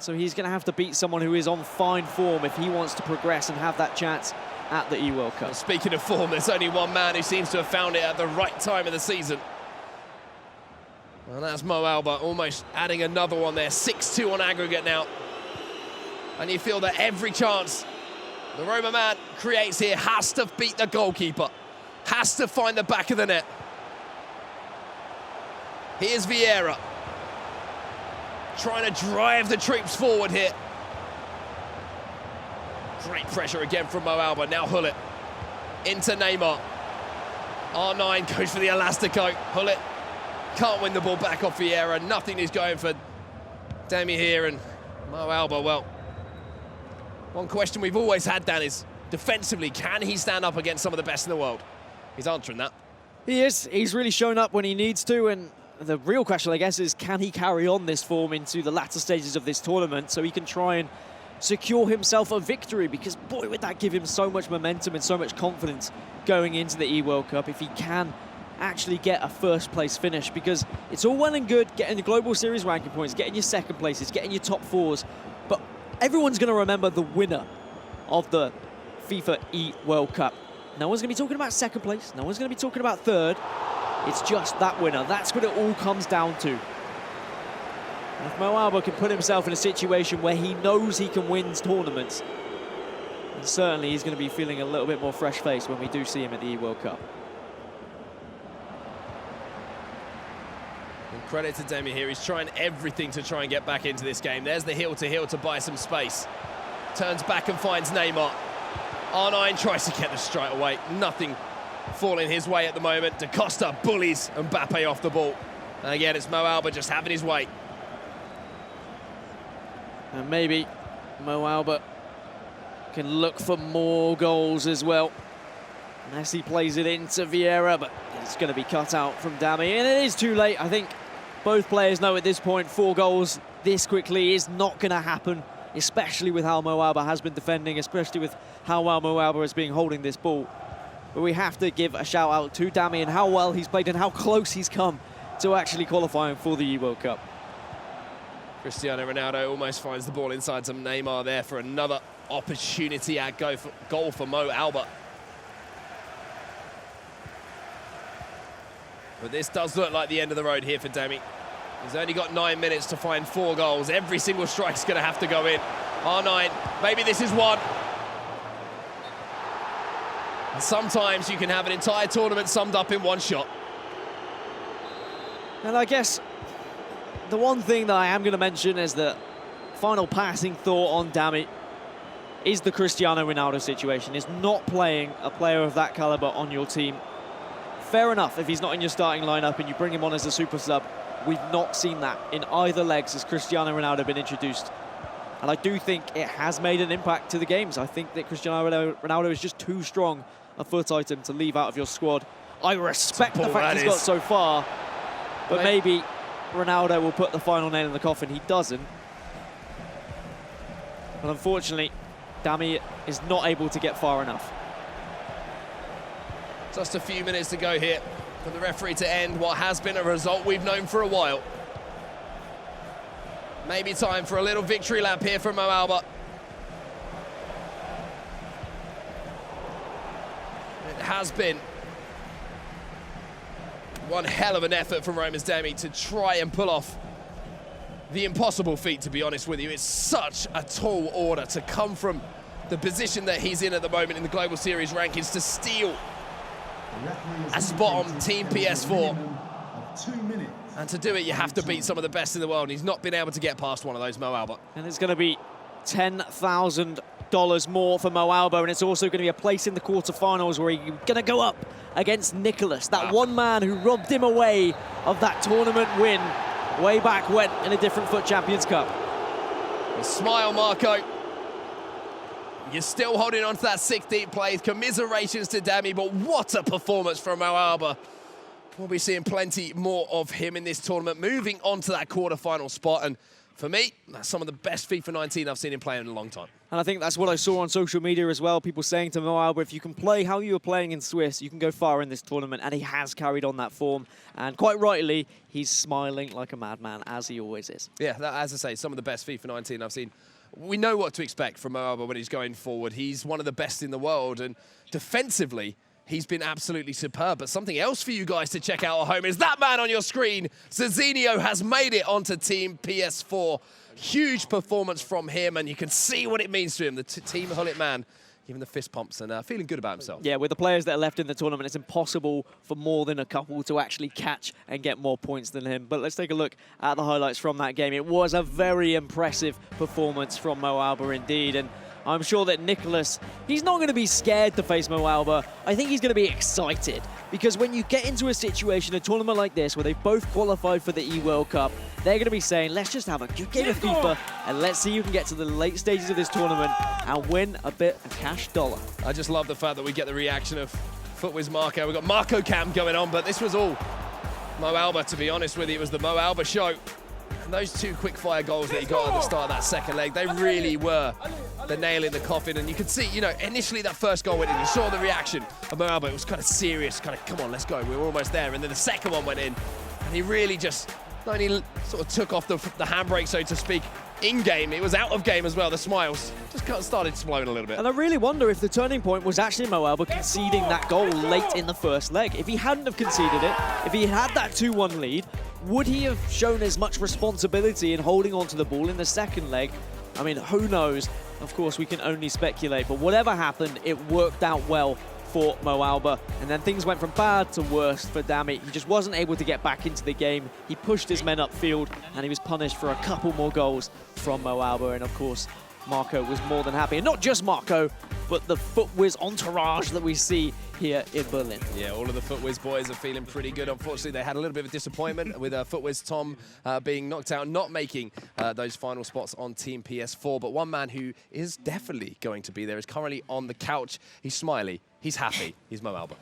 So he's going to have to beat someone who is on fine form if he wants to progress and have that chance at the E-World Cup. Well, speaking of form, there's only one man who seems to have found it at the right time of the season. And that's Mo Albert, almost adding another one there. 6-2 on aggregate now. And you feel that every chance the Roma man creates here has to beat the goalkeeper, has to find the back of the net. Here's Vieira, trying to drive the troops forward here. Great pressure again from Mo Albert. Now Gullit into Neymar. R9 goes for the Elastico. Gullit can't win the ball back off Vieira. Nothing is going for Dami here, and Mo Albert, well, one question we've always had, Dan, is defensively, can he stand up against some of the best in the world? He's answering that. He is. He's really shown up when he needs to, and the real question, I guess, is can he carry on this form into the latter stages of this tournament so he can try and secure himself a victory? Because, boy, would that give him so much momentum and so much confidence going into the E-World Cup if he can actually get a first-place finish. Because it's all well and good getting the Global Series ranking points, getting your second places, getting your top 4s, but everyone's going to remember the winner of the FIFA E-World Cup. No one's going to be talking about second place. No one's going to be talking about third. It's just that winner. That's what it all comes down to. And if Mo Albert can put himself in a situation where he knows he can win tournaments, then certainly he's going to be feeling a little bit more fresh-faced when we do see him at the E-World Cup. And credit to Dami here. He's trying everything to try and get back into this game. There's the heel-to-heel to buy some space. Turns back and finds Neymar. R9 tries to get the strike away. Nothing falling his way at the moment. Da Costa bullies Mbappe off the ball. And again, it's Mo Alba just having his way. And maybe Mo Alba can look for more goals as well. Messi plays it into Vieira, but it's going to be cut out from Dami. And it is too late. I think both players know at this point 4 goals this quickly is not going to happen, especially with how Mo Alba has been defending, especially with how well Mo Alba has been holding this ball. But we have to give a shout out to Dami and how well he's played and how close he's come to actually qualifying for the World Cup. Cristiano Ronaldo almost finds the ball inside some Neymar there for another opportunity at goal for Mo Alba. But this does look like the end of the road here for Dami. He's only got 9 minutes to find 4 goals. Every single strike's going to have to go in. R9, maybe this is one. And sometimes you can have an entire tournament summed up in one shot. And I guess the one thing that I am going to mention is the final passing thought on Dami is the Cristiano Ronaldo situation, is not playing a player of that caliber on your team. Fair enough if he's not in your starting lineup and you bring him on as a super sub. We've not seen that in either legs as Cristiano Ronaldo been introduced. And I do think it has made an impact to the games. I think that Cristiano Ronaldo is just too strong a foot item to leave out of your squad. I respect the fact he's got so far, but maybe Ronaldo will put the final nail in the coffin. He doesn't. But unfortunately, Dami is not able to get far enough. Just a few minutes to go here for the referee to end what has been a result we've known for a while. Maybe time for a little victory lap here from Mo Alba. It has been one hell of an effort from Romans Dami to try and pull off the impossible feat, to be honest with you. It's such a tall order to come from the position that he's in at the moment in the Global Series rankings to steal a spot on Team PS4. And to do it, you have to beat some of the best in the world. And he's not been able to get past one of those, Mo Alba. And it's going to be $10,000 more for Mo Alba, and it's also going to be a place in the quarterfinals where he's going to go up against Nicholas, that one man who robbed him away of that tournament win way back when in a different foot Champions Cup. You smile, Marco. You're still holding on to that 16th place. Commiserations to Dami, but what a performance from Mo Alba. We'll be seeing plenty more of him in this tournament, moving on to that quarterfinal spot. And for me, that's some of the best FIFA 19 I've seen him play in a long time. And I think that's what I saw on social media as well. People saying to Mo Alba, if you can play how you were playing in Swiss, you can go far in this tournament. And he has carried on that form. And quite rightly, he's smiling like a madman, as he always is. Yeah, as I say, some of the best FIFA 19 I've seen. We know what to expect from Mo Alba when he's going forward. He's one of the best in the world. And defensively, he's been absolutely superb. But something else for you guys to check out at home is that man on your screen. Zizinho has made it onto Team PS4. Huge performance from him, and you can see what it means to him. The Team Hullet man giving the fist pumps and feeling good about himself. Yeah, with the players that are left in the tournament, it's impossible for more than a couple to actually catch and get more points than him. But let's take a look at the highlights from that game. It was a very impressive performance from Mo Alba indeed. And I'm sure that Nicholas, he's not going to be scared to face Mo Alba. I think he's going to be excited because when you get into a situation, a tournament like this, where they've both qualified for the E-World Cup, they're going to be saying, let's just have a good game of FIFA and let's see who can get to the late stages of this tournament and win a bit of cash dollar. I just love the fact that we get the reaction of Footwiz Marco. We've got Marco Cam going on, but this was all Mo Alba, to be honest with you. It was the Mo Alba show. And those 2 quick-fire goals that he got at the start of that second leg, they really were the nail in the coffin. And you could see, you know, initially that first goal went in. You saw the reaction of Mo Alba. It was kind of serious, kind of, come on, let's go. We were almost there. And then the second one went in. And he really just not only sort of took off the handbrake, so to speak, in-game. It was out of game as well. The smiles just kind of started flowing a little bit. And I really wonder if the turning point was actually Mo Alba conceding that goal late in the first leg. If he hadn't have conceded it, if he had that 2-1 lead, would he have shown as much responsibility in holding on to the ball in the second leg? I mean, who knows? Of course, we can only speculate. But whatever happened, it worked out well for Mo Alba. And then things went from bad to worse for Dami. He just wasn't able to get back into the game. He pushed his men upfield, and he was punished for a couple more goals from Mo Alba. And of course, Marco was more than happy. And not just Marco, but the FootWiz entourage that we see here in Berlin. Yeah, all of the FootWiz boys are feeling pretty good. Unfortunately, they had a little bit of a disappointment with FootWiz Tom being knocked out, not making those final spots on Team PS4. But one man who is definitely going to be there is currently on the couch. He's smiley. He's happy. He's Mo Alba.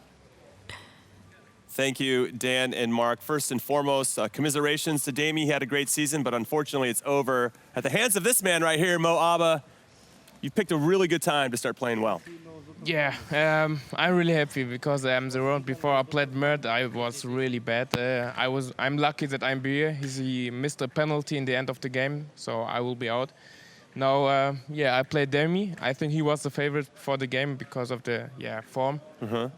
Thank you, Dan and Mark. First and foremost, commiserations to Damie. He had a great season, but unfortunately it's over at the hands of this man right here, Mo Alba. You picked a really good time to start playing well. Yeah, I'm really happy because the round before I played Mert, I was really bad. I'm lucky that I'm here. He missed a penalty in the end of the game, so I will be out. Now, I played Demi. I think he was the favorite for the game because of the form.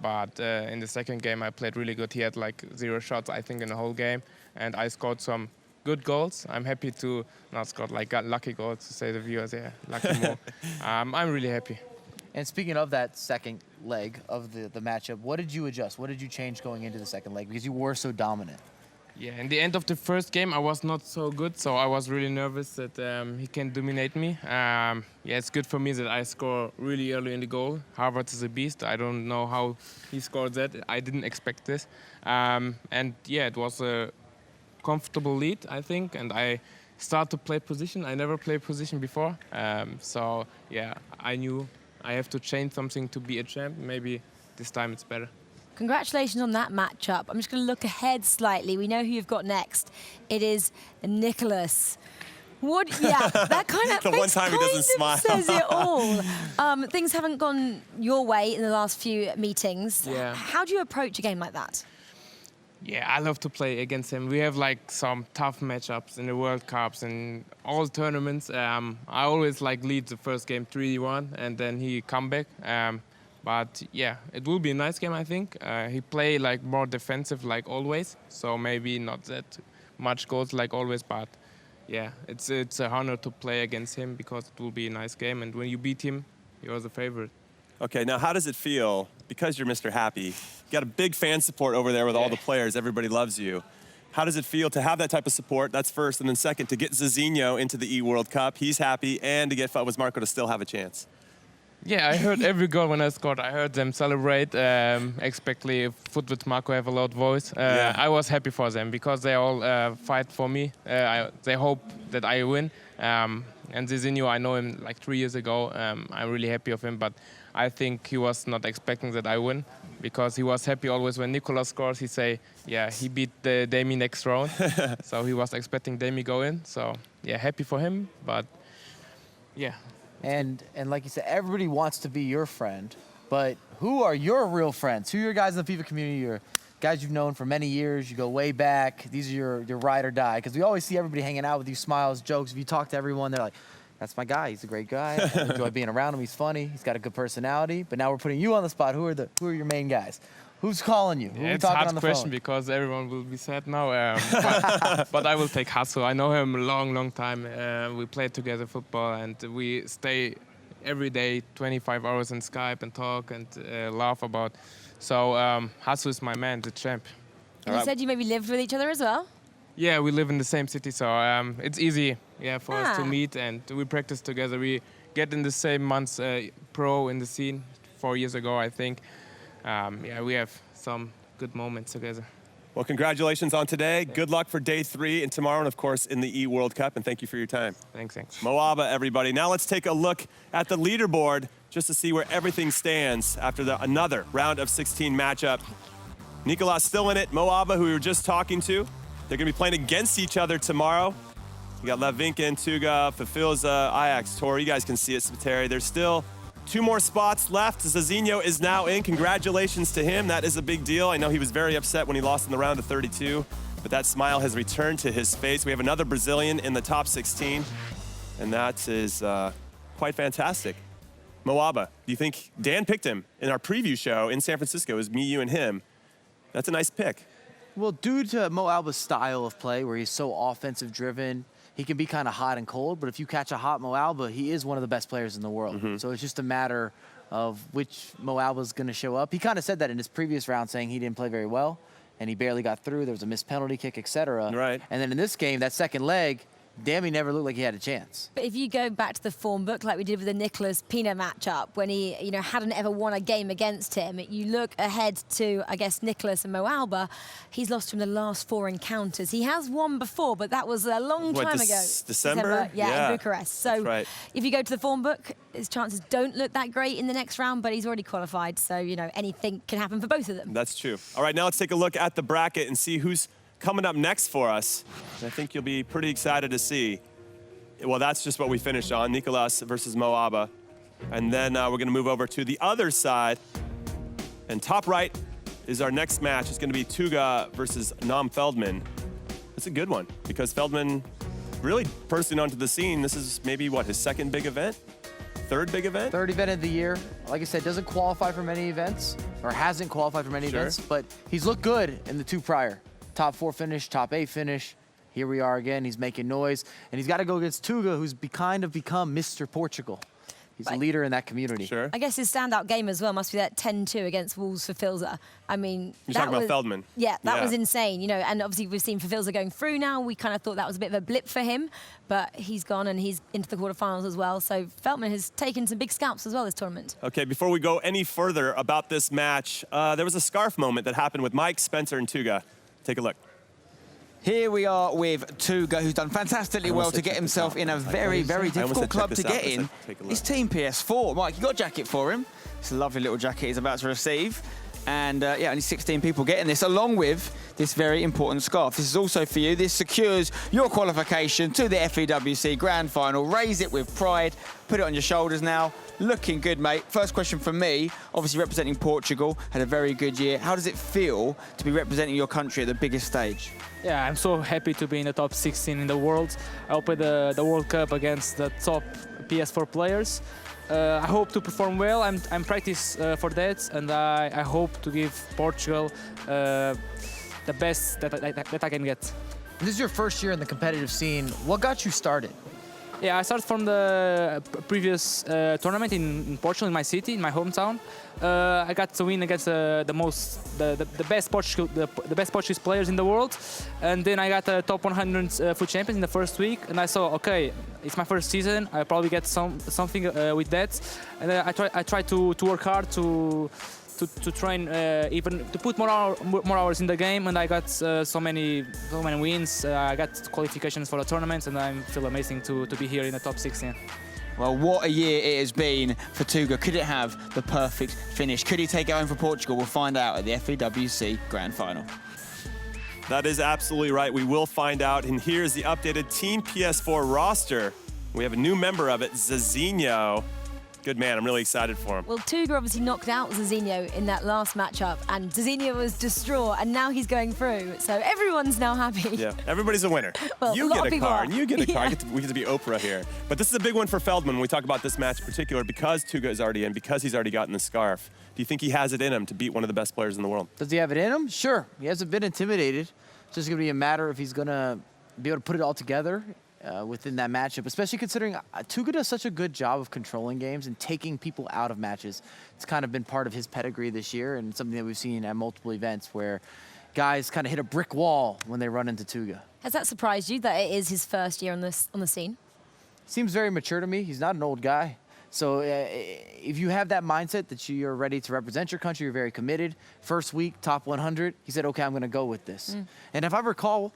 But in the second game, I played really good. He had like 0 shots, I think, in the whole game, and I scored some good goals. I'm happy to not score like lucky goals, to say the viewers. Yeah, lucky more. I'm really happy. And speaking of that second leg of the matchup, what did you adjust? What did you change going into the second leg because you were so dominant? Yeah, in the end of the first game, I was not so good, so I was really nervous that he can dominate me. It's good for me that I score really early in the goal. Harvard is a beast. I don't know how he scored that. I didn't expect this. It was a comfortable lead, I think, and I started to play position. I never played position before, I knew I have to change something to be a champ. Maybe this time it's better. Congratulations on that matchup. I'm just going to look ahead slightly. We know who you've got next. It is Nicholas. That kind of the one time he doesn't smile says it all. Things haven't gone your way in the last few meetings. Yeah. How do you approach a game like that? Yeah, I love to play against him. We have like some tough matchups in the World Cups and all tournaments. I always lead the first game 3-1 and then he come back. But it will be a nice game, I think. He play more defensive like always, so maybe not that much goals like always, but it's an honor to play against him because it will be a nice game, and when you beat him, you're the favorite. Okay, now how does it feel, because you're Mr. Happy, you got a big fan support over there with all the players, everybody loves you. How does it feel to have that type of support? That's first, and then second, to get Zizinho into the E-World Cup, he's happy, and to get FootWiz Marco to still have a chance. Yeah, I heard every goal when I scored. I heard them celebrate, especially FootWiz Marco have a loud voice. I was happy for them because they all fight for me. They hope that I win. And Zizinho, I know him 3 years ago. I'm really happy of him, but I think he was not expecting that I win because he was happy always when Nicolas scores. He say, he beat Demi next round. So he was expecting Demi go in. So, happy for him, but And like you said, everybody wants to be your friend, but who are your real friends? Who are your guys in the FIFA community? Your guys you've known for many years, you go way back. These are your ride or die. Because we always see everybody hanging out with you, smiles, jokes. If you talk to everyone, they're like, that's my guy. He's a great guy. I enjoy being around him. He's funny. He's got a good personality. But now we're putting you on the spot. Who are your main guys? Who's calling you? Who are we it's a talking hard on the question phone? because everyone will be sad now. But I will take Hasso. I know him a long time. We played together football and we stay every day 25 hours on Skype and talk and laugh about. So Hasso is my man, the champ. And you said you maybe lived with each other as well? Yeah, we live in the same city, so it's easy for us to meet and we practice together. We get in the same months pro in the scene 4 years ago, I think. We have some good moments together. Well, congratulations on today. Good luck for day 3 and tomorrow, and of course in the E-World Cup, and thank you for your time. Thanks. Mo Alba, everybody. Now let's take a look at the leaderboard just to see where everything stands after another round of 16 matchup. Nicolas still in it. Mo Alba, who we were just talking to, they're going to be playing against each other tomorrow. You got Levinkin, Tuga, Fafilza, Ajax, Tor. You guys can see it, Spiteri. There's still 2 more spots left. Zizinho is now in. Congratulations to him. That is a big deal. I know he was very upset when he lost in the round of 32, but that smile has returned to his face. We have another Brazilian in the top 16, and that is quite fantastic. Mo Alba, do you think Dan picked him in our preview show in San Francisco? It was me, you, and him. That's a nice pick. Well, due to Mo Alba's style of play, where he's so offensive-driven, he can be kind of hot and cold, but if you catch a hot Mo Alba, he is one of the best players in the world. So it's just a matter of which Mo Alba's going to show up. He kind of said that in his previous round, saying he didn't play very well, and he barely got through. There was a missed penalty kick, etc. Right. And then in this game, that second leg, damn, he never looked like he had a chance. But if you go back to the form book like we did with the Nicholas Pina matchup, when he hadn't ever won a game against him, you look ahead to, I guess, Nicholas and Mo Alba, he's lost from the last 4 encounters. He has won before, but that was a long time ago. December? Yeah, in Bucharest. So right. if you go to the form book, his chances don't look that great in the next round, but he's already qualified. So, anything can happen for both of them. That's true. All right, now let's take a look at the bracket and see who's coming up next for us. I think you'll be pretty excited to see. Well, that's just what we finished on, Nicholas versus Mo Alba. And then we're going to move over to the other side. And top right is our next match. It's going to be Tuga versus Nam Feldman. It's a good one because Feldman really bursting onto the scene. This is maybe, what, his second big event? Third big event? Third event of the year. Like I said, doesn't qualify for many events, or hasn't qualified for many events, but he's looked good in the 2 prior. Top 4 finish, top 8 finish. Here we are again. He's making noise, and he's got to go against Tuga, who's kind of become Mr. Portugal. He's a leader in that community. Sure. I guess his standout game as well must be that 10-2 against Wolves for Filza. I mean, You're talking about Feldman. Yeah, that was insane. And obviously we've seen Filza going through now. We kind of thought that was a bit of a blip for him, but he's gone and he's into the quarterfinals as well. So Feldman has taken some big scalps as well this tournament. Okay, before we go any further about this match, there was a scarf moment that happened with Mike, Spencer, and Tuga. Take a look. Here we are with Tuga, who's done fantastically well to get himself in a very, very difficult club to get in. It's Team PS4. Mike, you got a jacket for him. It's a lovely little jacket he's about to receive. And yeah, only 16 people getting this, along with this very important scarf. This is also for you. This secures your qualification to the FEWC Grand Final. Raise it with pride. Put it on your shoulders now. Looking good, mate. First question from me, obviously representing Portugal, had a very good year. How does it feel to be representing your country at the biggest stage? Yeah, I'm so happy to be in the top 16 in the world. I played the World Cup against the top PS4 players. I hope to perform well. I'm practice for that, and I hope to give Portugal the best that I can get. This is your first year in the competitive scene. What got you started? Yeah, I started from the previous tournament in Portugal, in my city, in my hometown. I got to win against the best Portuguese players in the world, and then I got the top 100 foot champions in the first week. And I saw, okay, it's my first season. I probably get something with that, and I try to work hard to train, even to put more hours in the game, and I got so many wins. I got qualifications for the tournaments, and I feel amazing to be here in the top 16. Well, what a year it has been for Tuga. Could it have the perfect finish? Could he take it home for Portugal? We'll find out at the FEWC Grand Final. That is absolutely right. We will find out. And here's the updated Team PS4 roster. We have a new member of it, Zizinho. Good man, I'm really excited for him. Well, Tuga obviously knocked out Zizinho in that last matchup, and Zizinho was distraught, and now he's going through. So everyone's now happy. Yeah, everybody's a winner. Well, you a lot get of a people car, are. and you get a car. Yeah. We get to be Oprah here. But this is a big one for Feldman when we talk about this match in particular, because Tuga is already in, because he's already gotten the scarf. Do you think he has it in him to beat one of the best players in the world? Does he have it in him? Sure. He hasn't been intimidated. It's just going to be a matter if he's going to be able to put it all together within that matchup, especially considering Tuga does such a good job of controlling games and taking people out of matches. It's kind of been part of his pedigree this year, and something that we've seen at multiple events where guys kind of hit a brick wall when they run into Tuga. Has that surprised you that it is his first year on the scene? Seems very mature to me. He's not an old guy. So if you have that mindset that you're ready to represent your country, you're very committed. First week, top 100, he said, okay, I'm going to go with this. And if I recall,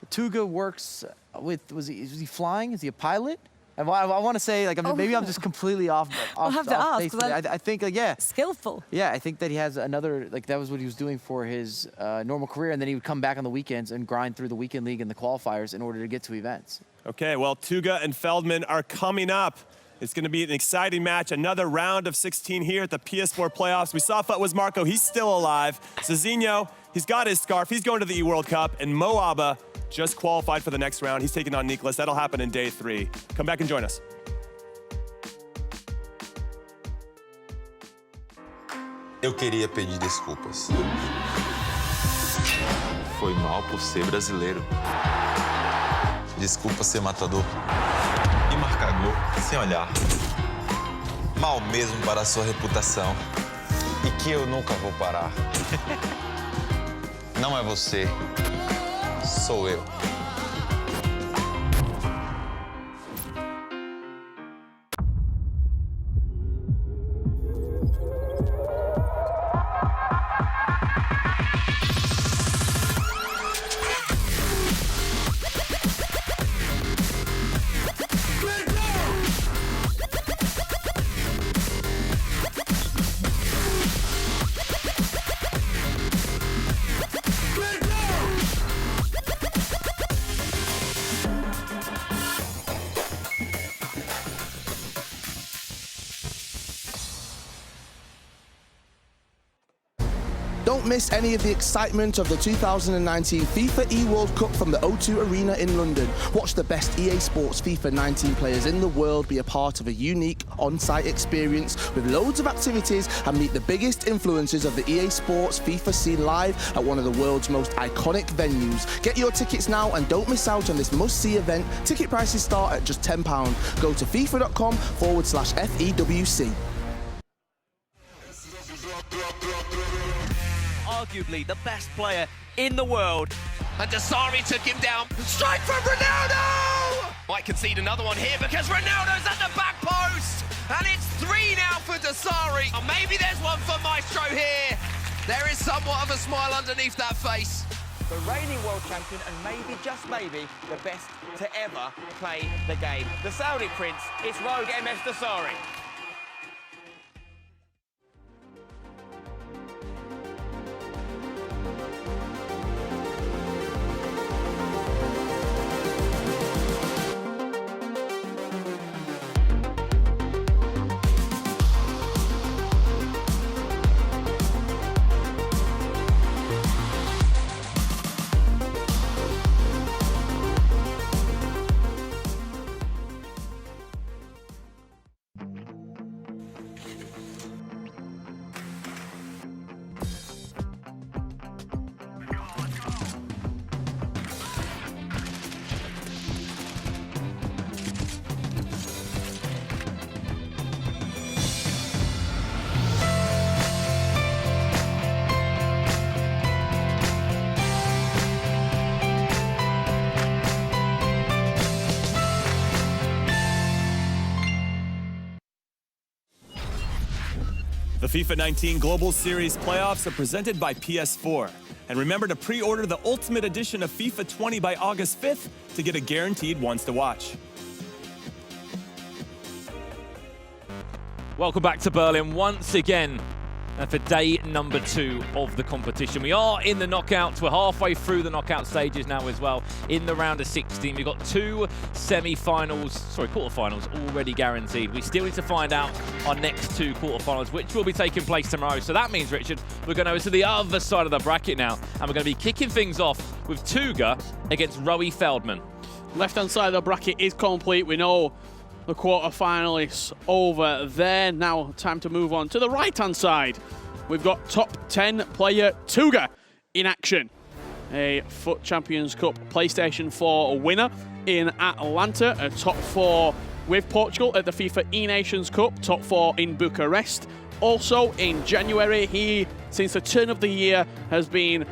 Tuga works with, is he flying? Is he a pilot? I want to say, like, maybe I'm just completely off I'll have to ask. I think, yeah. Skillful. Yeah, I think that he has another, like, that was what he was doing for his normal career, and then he would come back on the weekends and grind through the weekend league and the qualifiers in order to get to events. Okay, well, Tuga and Feldman are coming up. It's going to be an exciting match, another round of 16 here at the PS4 Playoffs. We saw Futwas Marco, he's still alive. Zizinho, he's got his scarf, he's going to the E-World Cup, and Mo Alba just qualified for the next round. He's taking on Nicholas. That'll happen in day 3. Come back and join us. Eu queria pedir desculpas. Foi mal por ser brasileiro. Desculpa ser matador. E marcar gol sem olhar. Mal mesmo para a sua reputação. E que eu nunca vou parar. Não é você, sou eu. don't miss any of the excitement of the 2019 FIFA E-World Cup from the O2 Arena in London. Watch the best EA Sports FIFA 19 players in the world be a part of a unique on-site experience with loads of activities and meet the biggest influencers of the EA Sports FIFA scene live at one of the world's most iconic venues. Get your tickets now and don't miss out on this must-see event. Ticket prices start at just £10. Go to FIFA.com/FEWC. Arguably the best player in the world. And Dasari took him down. Strike from Ronaldo! Might concede another one here because Ronaldo's at the back post. And it's 3 now for Dasari. Oh, maybe there's one for Maestro here. There is somewhat of a smile underneath that face. The reigning world champion and maybe, just maybe, the best to ever play the game. The Saudi Prince, it's Rogue MS Dasari. The FIFA 19 Global Series Playoffs are presented by PS4. And remember to pre-order the Ultimate Edition of FIFA 20 by August 5th to get a guaranteed once to watch. Welcome back to Berlin once again for day number 2 of the competition. We are in the knockouts. We're halfway through the knockout stages now as well in the round of 16. We've got 2 quarterfinals already guaranteed. We still need to find out our next 2 quarterfinals, which will be taking place tomorrow. So that means, Richard, we're going over to the other side of the bracket now, and we're going to be kicking things off with Tuga against Rowie Feldman. Left-hand side of the bracket is complete. We know the quarter-finalists over there. Now time to move on to the right-hand side. We've got top 10 player Tuga in action. A FUT Champions Cup PlayStation 4 winner in Atlanta. A top 4 with Portugal at the FIFA E-Nations Cup. Top 4 in Bucharest. Also in January, he, since the turn of the year, has been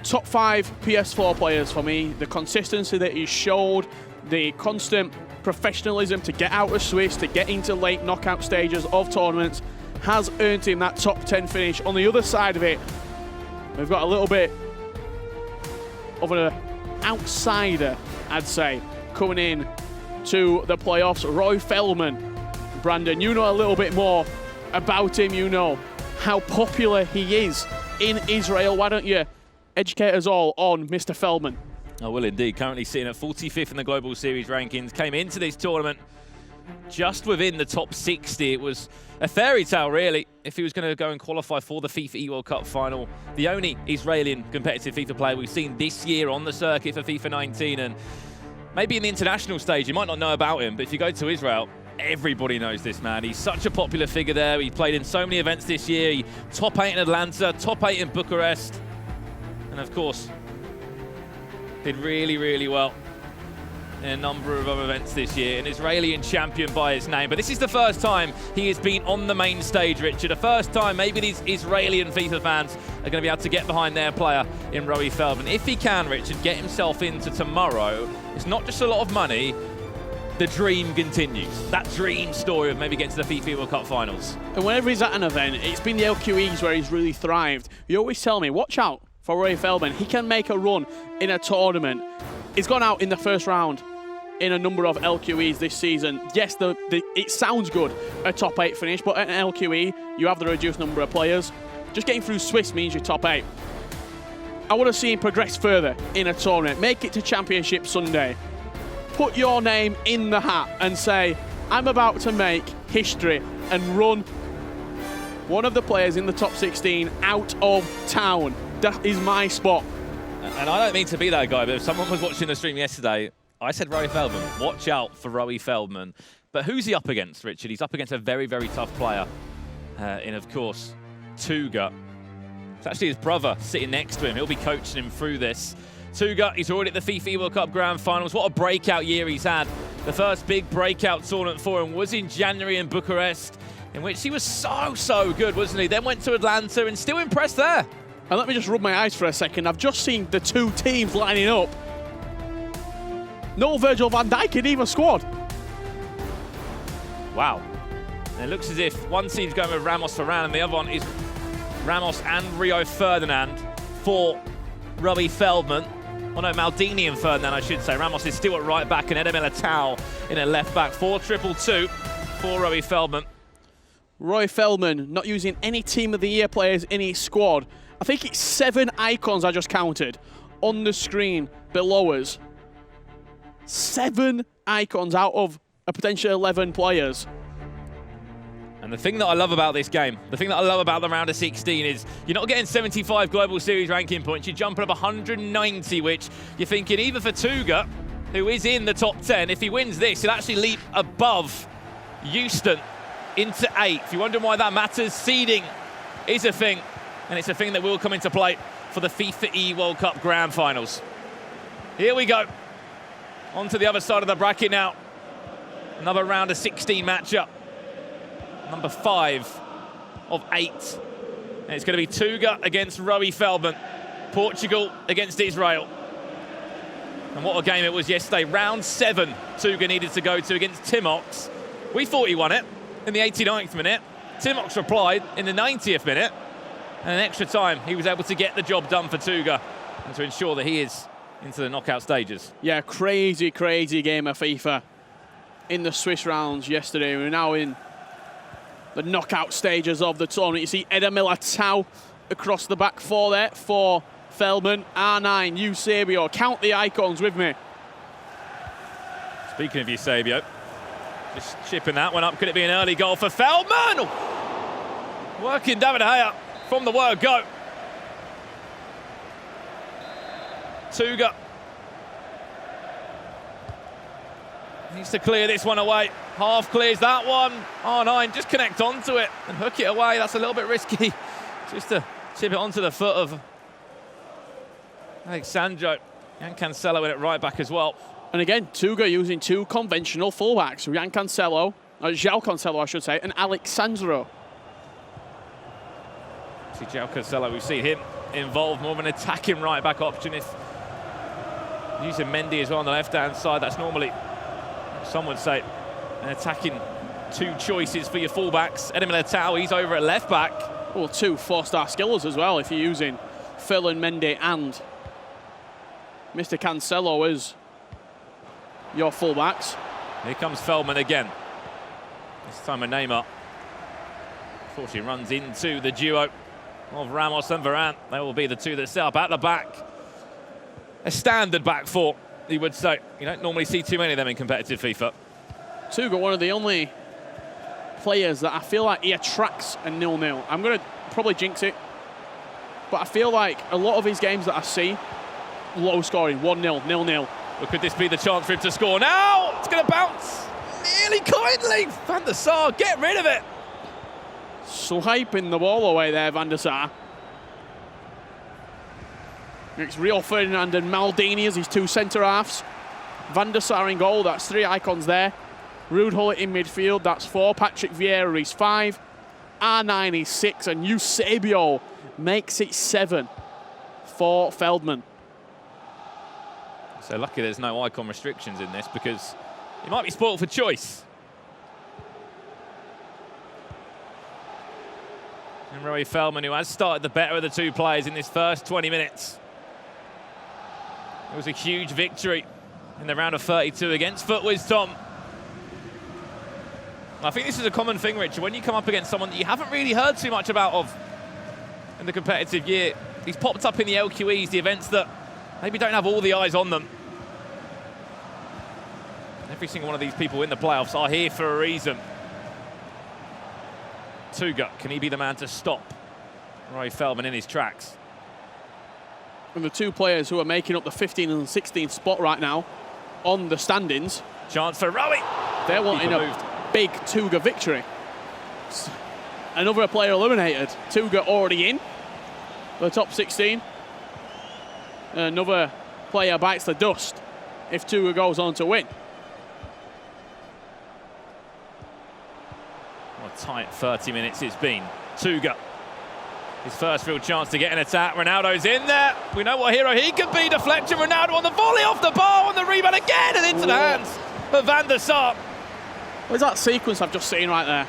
top 5 PS4 players for me. The consistency that he showed, the constant professionalism to get out of Swiss, to get into late knockout stages of tournaments, has earned him that top 10 finish. On the other side of it, we've got a little bit of an outsider, I'd say, coming in to the playoffs. Roy Feldman. Brandon, you know a little bit more about him. You know how popular he is in Israel. Why don't you educate us all on Mr. Feldman? I will indeed. Currently sitting at 45th in the Global Series rankings. Came into this tournament just within the top 60. It was a fairy tale, really, if he was going to go and qualify for the FIFA E-World Cup final. The only Israeli competitive FIFA player we've seen this year on the circuit for FIFA 19. And maybe in the international stage, you might not know about him, but if you go to Israel, everybody knows this man. He's such a popular figure there. He played in so many events this year. He top 8 in Atlanta, top 8 in Bucharest. And of course, did really, really well in a number of other events this year. An Israeli champion by his name. But this is the first time he has been on the main stage, Richard. The first time maybe these Israeli FIFA fans are going to be able to get behind their player in Rowie Feldman. If he can, Richard, get himself into tomorrow, it's not just a lot of money. The dream continues. That dream story of maybe getting to the FIFA World Cup finals. And whenever he's at an event, it's been the LQEs where he's really thrived. You always tell me, watch out for Roy Feldman. He can make a run in a tournament. He's gone out in the first round in a number of LQEs this season. Yes, it sounds good, a top 8 finish, but at an LQE, you have the reduced number of players. Just getting through Swiss means you're top 8. I want to see him progress further in a tournament. Make it to Championship Sunday. Put your name in the hat and say, I'm about to make history and run one of the players in the top 16 out of town. That is my spot. And I don't mean to be that guy, but if someone was watching the stream yesterday, I said Rowie Feldman. Watch out for Rowie Feldman. But who's he up against, Richard? He's up against a very, very tough player in, of course, Tuga. It's actually his brother sitting next to him. He'll be coaching him through this. Tuga, he's already at the FIFA World Cup Grand Finals. What a breakout year he's had. The first big breakout tournament for him was in January in Bucharest, in which he was so good, wasn't he? Then went to Atlanta and still impressed there. And let me just rub my eyes for a second. I've just seen the two teams lining up. No Virgil van Dijk in either squad. Wow. And it looks as if one team's going with Ramos Varane and the other one is Ramos and Rio Ferdinand for Rowie Feldman. Oh no, Maldini and Ferdinand, I should say. Ramos is still at right back and Eder Militao in a left back. 4-2-2 for Rowie Feldman. Rowie Feldman not using any Team of the Year players in his squad. I think it's 7 icons I just counted on the screen below us. 7 icons out of a potential 11 players. And the thing that I love about this game, the thing that I love about the round of 16 is you're not getting 75 Global Series ranking points, you're jumping up 190, which you're thinking either for Tuga, who is in the top 10, if he wins this, he'll actually leap above Houston into 8th. If you're wondering why that matters, seeding is a thing, and it's a thing that will come into play for the FIFA E World Cup Grand Finals. Here we go. On to the other side of the bracket now. Another round of 16 matchup. Number 5 of 8. And it's going to be Tuga against Rowie Feldman. Portugal against Israel. And what a game it was yesterday. Round 7 Tuga needed to go to against Timox. We thought he won it in the 89th minute. Timox replied in the 90th minute. And in extra time, he was able to get the job done for Tuga and to ensure that he is into the knockout stages. Yeah, crazy game of FIFA in the Swiss rounds yesterday. We're now in the knockout stages of the tournament. You see Eder Militao across the back 4 there for Feldman. R9, Eusebio. Count the icons with me. Speaking of Eusebio, just chipping that one up. Could it be an early goal for Feldman? Working David Gea from the word go. Tuga needs to clear this one away. Half clears that one. R9 just connect onto it and hook it away. That's a little bit risky. Just to chip it onto the foot of Alexandro. And Cancelo in it right back as well. And again, Tuga using 2 conventional fullbacks. João Cancelo, I should say, and Alexandro. See João Cancelo, we've seen him involved more of an attacking right back option. If using Mendy as well on the left-hand side, that's normally, some would say, an attacking 2 choices for your fullbacks. Eder Militao, he's over at left back. Well, 2 4-star skillers as well if you're using Phil and Mendy and Mr. Cancelo as your fullbacks. Here comes Feldman again. This time a Neymar. Unfortunately runs into the duo of Ramos and Varane. They will be the 2 that set up at the back. A standard back 4, you would say. You don't normally see too many of them in competitive FIFA. Tuga, one of the only players that I feel like he attracts a 0-0. I'm going to probably jinx it, but I feel like a lot of his games that I see, low scoring, 1-0, 0-0. Or could this be the chance for him to score now? It's going to bounce nearly kindly. Van der Sar, get rid of it. Swiping the ball away there, Van der Sar. It's Rio Ferdinand and Maldini as his 2 centre-halves. Van der Sar in goal, that's 3 icons there. Ruud Gullit in midfield, that's 4. Patrick Vieira is 5. R9 is 6, and Eusebio makes it 7 for Feldman. So lucky there's no icon restrictions in this, because you might be spoiled for choice. And Rowie Feldman, who has started the better of the 2 players in this first 20 minutes. It was a huge victory in the round of 32 against Footwiz Tom. I think this is a common thing, Richard, when you come up against someone that you haven't really heard too much about of in the competitive year. He's popped up in the LQEs, the events that maybe don't have all the eyes on them. Every single one of these people in the playoffs are here for a reason. Tuga, can he be the man to stop Roy Feldman in his tracks? And the two players who are making up the 15th and 16th spot right now on the standings. Chance for Rowie. They're wanting a big Tuga victory. Another player eliminated. Tuga already in the top 16. Another player bites the dust if Tuga goes on to win. What a tight 30 minutes it's been. Tuga, his first real chance to get an attack. Ronaldo's in there. We know what hero he could be. Deflection. Ronaldo on the volley off the bar, on the rebound again, and into the hands of Van der Sar. Where's that sequence I've just seen right there?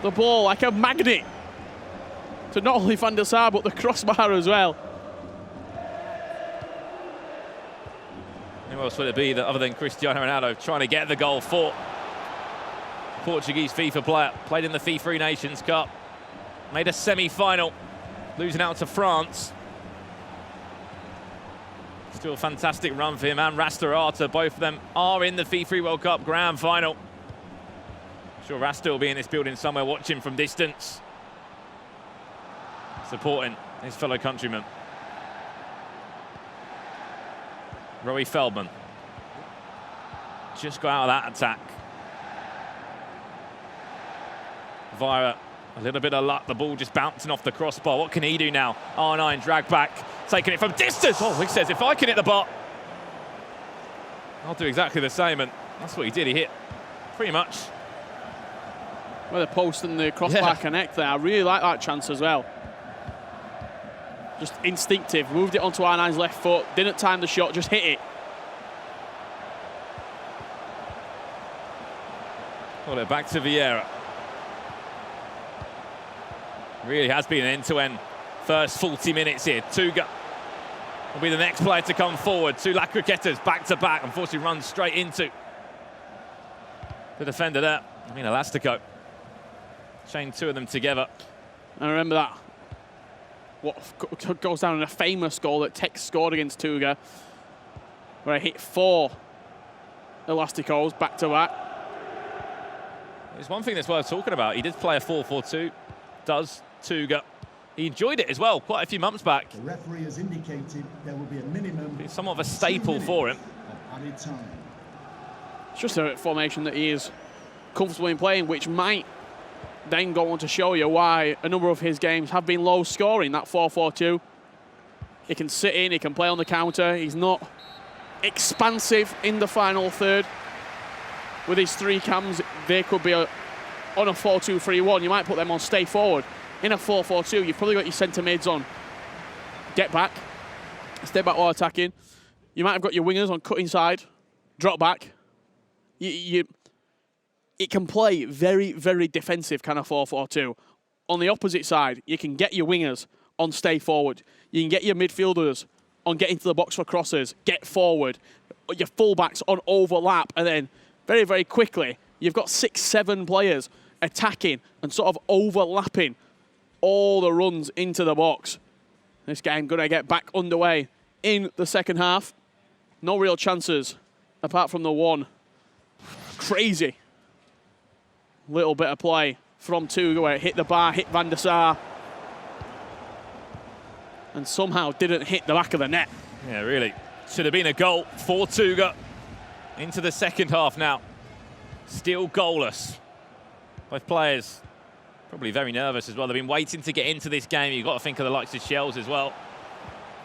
The ball like a magnet to not only Van der Sar but the crossbar as well. Who else would it be that other than Cristiano Ronaldo trying to get the goal for Portuguese FIFA player? Played in the FIFA Nations Cup, made a semi-final, losing out to France. Still a fantastic run for him and Rastorata. Both of them are in the FIFA World Cup Grand Final. I'm sure Rasta will be in this building somewhere watching from distance, supporting his fellow countrymen. Roy Feldman just got out of that attack. Via a little bit of luck, the ball just bouncing off the crossbar. What can he do now? R9 drag back, taking it from distance. Oh, he says, if I can hit the bar, I'll do exactly the same, and that's what he did. He hit pretty much where the post and the crossbar connect there. I really like that chance as well. Just instinctive, moved it onto R9's left foot, didn't time the shot, just hit it. Got it back to Vieira. Really has been an end-to-end first 40 minutes here. Tuga will be the next player to come forward. Two La Croquetas back-to-back. Unfortunately runs straight into the defender there. I mean, Elastico. Chain two of them together. I remember that. What goes down in a famous goal that Tex scored against Tuga, where he hit 4 Elasticos back-to-back. There's one thing that's worth talking about. He did play a 4-4-2, does Tuga. He enjoyed it as well quite a few months back. The referee has indicated there will be a minimum. It's somewhat of a staple for him. Added time. It's just a formation that he is comfortable in playing, which might then go on to show you why a number of his games have been low scoring. That 4-4-2. He can sit in, he can play on the counter. He's not expansive in the final third. With his 3 cams, they could be on a 4-2-3-1. You might put them on stay forward. In a 4-4-2, you've probably got your centre mids on get back, stay back while attacking. You might have got your wingers on cut inside, drop back. It can play very, very defensive kind of 4-4-2. On the opposite side, you can get your wingers on stay forward. You can get your midfielders on get into the box for crosses, get forward. Your fullbacks on overlap, and then very, very quickly, you've got 6-7 players attacking and sort of overlapping all the runs into the box. This game going to get back underway in the second half. No real chances apart from the one crazy little bit of play from Tuga where it hit the bar, hit Van der Sar, and somehow didn't hit the back of the net. Yeah, really. Should have been a goal for Tuga. Into the second half now. Still goalless. Both players probably very nervous as well. They've been waiting to get into this game. You've got to think of the likes of Shells as well.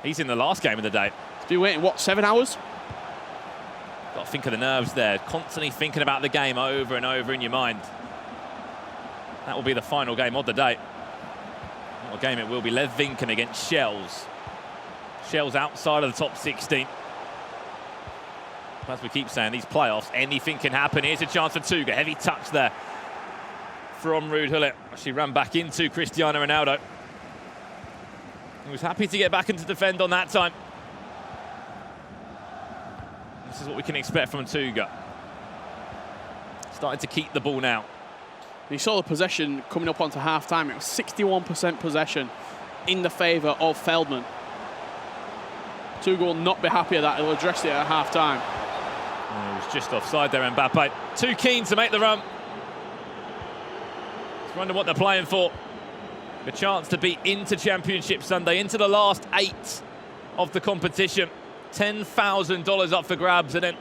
He's in the last game of the day. He's been waiting, what, 7 hours? Got to think of the nerves there. Constantly thinking about the game over and over in your mind. That will be the final game of the day. What a game it will be. Lev Vinken against Shells. Shells outside of the top 16. As we keep saying, these playoffs, anything can happen. Here's a chance for Tuga. Heavy touch there from Ruud Gullit. She ran back into Cristiano Ronaldo. He was happy to get back into defend on that time. This is what we can expect from Tuga. Starting to keep the ball now. You saw the possession coming up onto half-time. It was 61% possession in the favour of Feldman. Tuga will not be happy at that. He'll address it at half-time. Oh, he was just offside there, Mbappe. Too keen to make the run. Just wonder what they're playing for. A chance to be into Championship Sunday, into the last 8 of the competition. $10,000 up for grabs, and then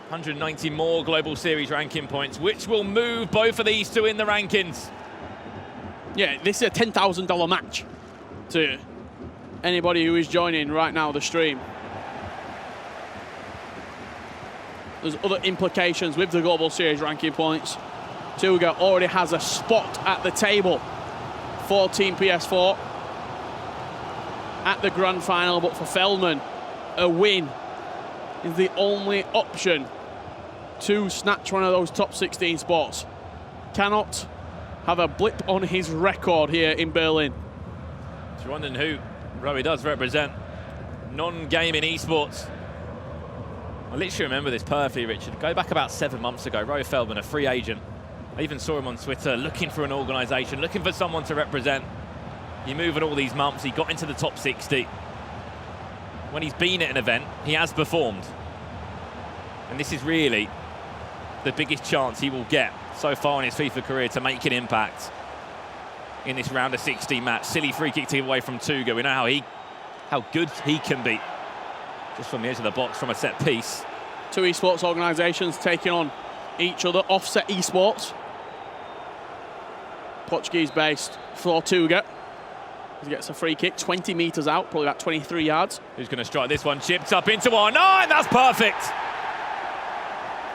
190 more Global Series ranking points, which will move both of these two in the rankings. Yeah, this is a $10,000 match to anybody who is joining right now the stream. There's other implications with the Global Series ranking points. Tuga already has a spot at the table for Team PS4 at the grand final, but for Feldman, a win is the only option to snatch one of those top 16 spots. Cannot have a blip on his record here in Berlin. Just wondering who Rowie does represent. Non-gaming esports. I literally remember this perfectly, Richard. Go back about 7 months ago, Rowie Feldman, a free agent. I even saw him on Twitter looking for an organisation, looking for someone to represent. You move in all these months, he got into the top 60. When he's been at an event, he has performed. And this is really the biggest chance he will get so far in his FIFA career to make an impact in this round of 16 match. Silly free kick to give away from Tuga. We know how good he can be just from the edge of the box from a set piece. Two esports organisations taking on each other. Offset Esports, Portuguese-based for Tuga. He gets a free kick 20 metres out, probably about 23 yards. Who's going to strike this one? Chipped up into R9. That's perfect.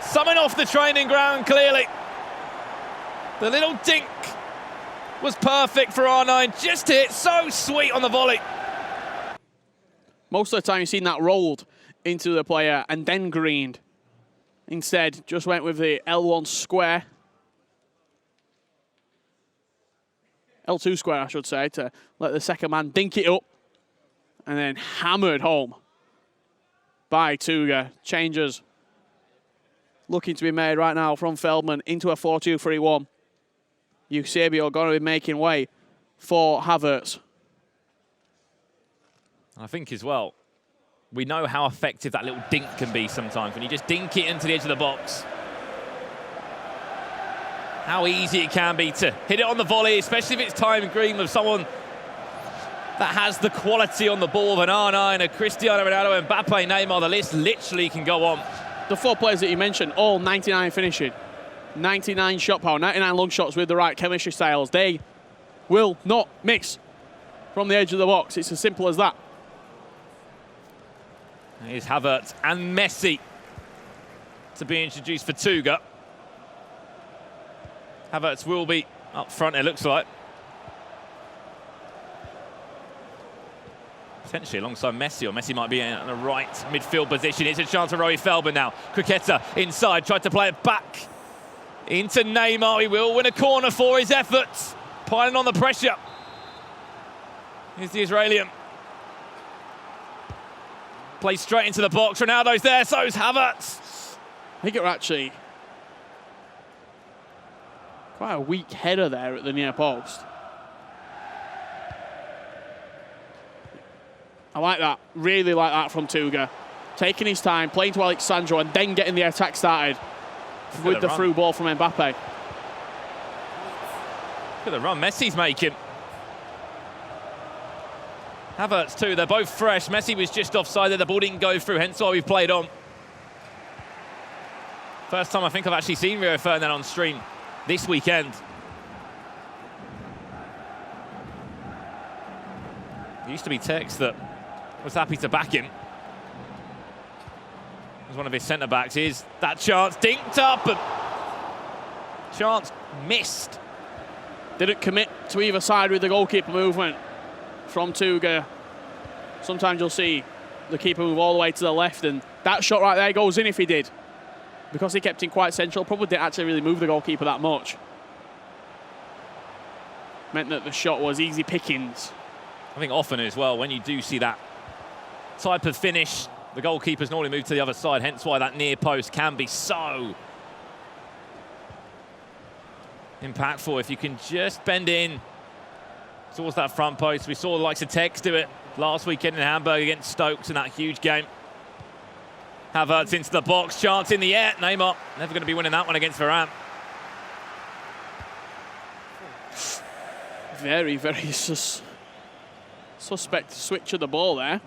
Something off the training ground, clearly. The little dink was perfect for R9. Just hit so sweet on the volley. Most of the time you've seen that rolled into the player and then greened. Instead, just went with the L1 square. L2 square, I should say, to let the second man dink it up. And then hammered home by Tuga. Changes looking to be made right now from Feldman into a 4-2-3-1. Eusebio going to be making way for Havertz. I think as well, we know how effective that little dink can be sometimes when you just dink it into the edge of the box. How easy it can be to hit it on the volley, especially if it's timed green with someone that has the quality on the ball of an R9, a Cristiano Ronaldo, Mbappe, Neymar. The list literally can go on. The 4 players that you mentioned, all 99 finishing, 99 shot power, 99 long shots with the right chemistry styles. They will not miss from the edge of the box. It's as simple as that. Here's Havertz and Messi to be introduced for Tuga. Havertz will be up front, it looks like. Potentially alongside Messi, or Messi might be in the right midfield position. It's a chance for Rowie Feldman now. Criqueta inside, tried to play it back into Neymar. He will win a corner for his efforts. Piling on the pressure. Here's the Israelian. Plays straight into the box. Ronaldo's there, so's Havertz. I think it was actually quite a weak header there at the near post. I like that, really like that from Tuga. Taking his time, playing to Alexandro, and then getting the attack started with the through ball from Mbappe. Look at the run Messi's making. Havertz too, they're both fresh. Messi was just offside there, the ball didn't go through, hence why we've played on. First time I think I've actually seen Rio Ferdinand on stream this weekend. There used to be Tex that was happy to back him. As one of his centre-backs. Here's that chance, dinked up, and chance missed. Didn't commit to either side with the goalkeeper movement from Tuga. Sometimes you'll see the keeper move all the way to the left, and that shot right there goes in if he did. Because he kept it quite central, probably didn't actually really move the goalkeeper that much. Meant that the shot was easy pickings. I think often as well, when you do see that type of finish, the goalkeepers normally move to the other side, hence why that near post can be so impactful. If you can just bend in towards that front post. We saw the likes of Tex do it last weekend in Hamburg against Stokes in that huge game. Havertz into the box, chance in the air. Neymar never going to be winning that one against Varane. Very, very suspect switch of the ball there.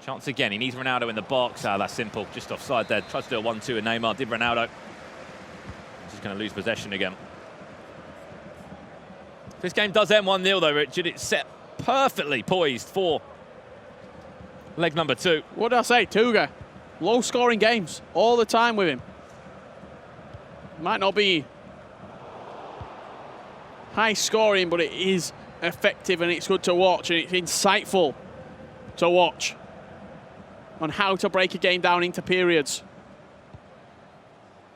Chance again. He needs Ronaldo in the box. Ah, that's simple. Just offside there. Tries to do a 1-2 and Neymar. Did Ronaldo. Just going to lose possession again. This game does end 1-0 though, Richard. It's set perfectly poised for leg number 2. What did I say? Tuga. Low-scoring games all the time with him. Might not be high-scoring, but it is effective and it's good to watch and it's insightful to watch on how to break a game down into periods.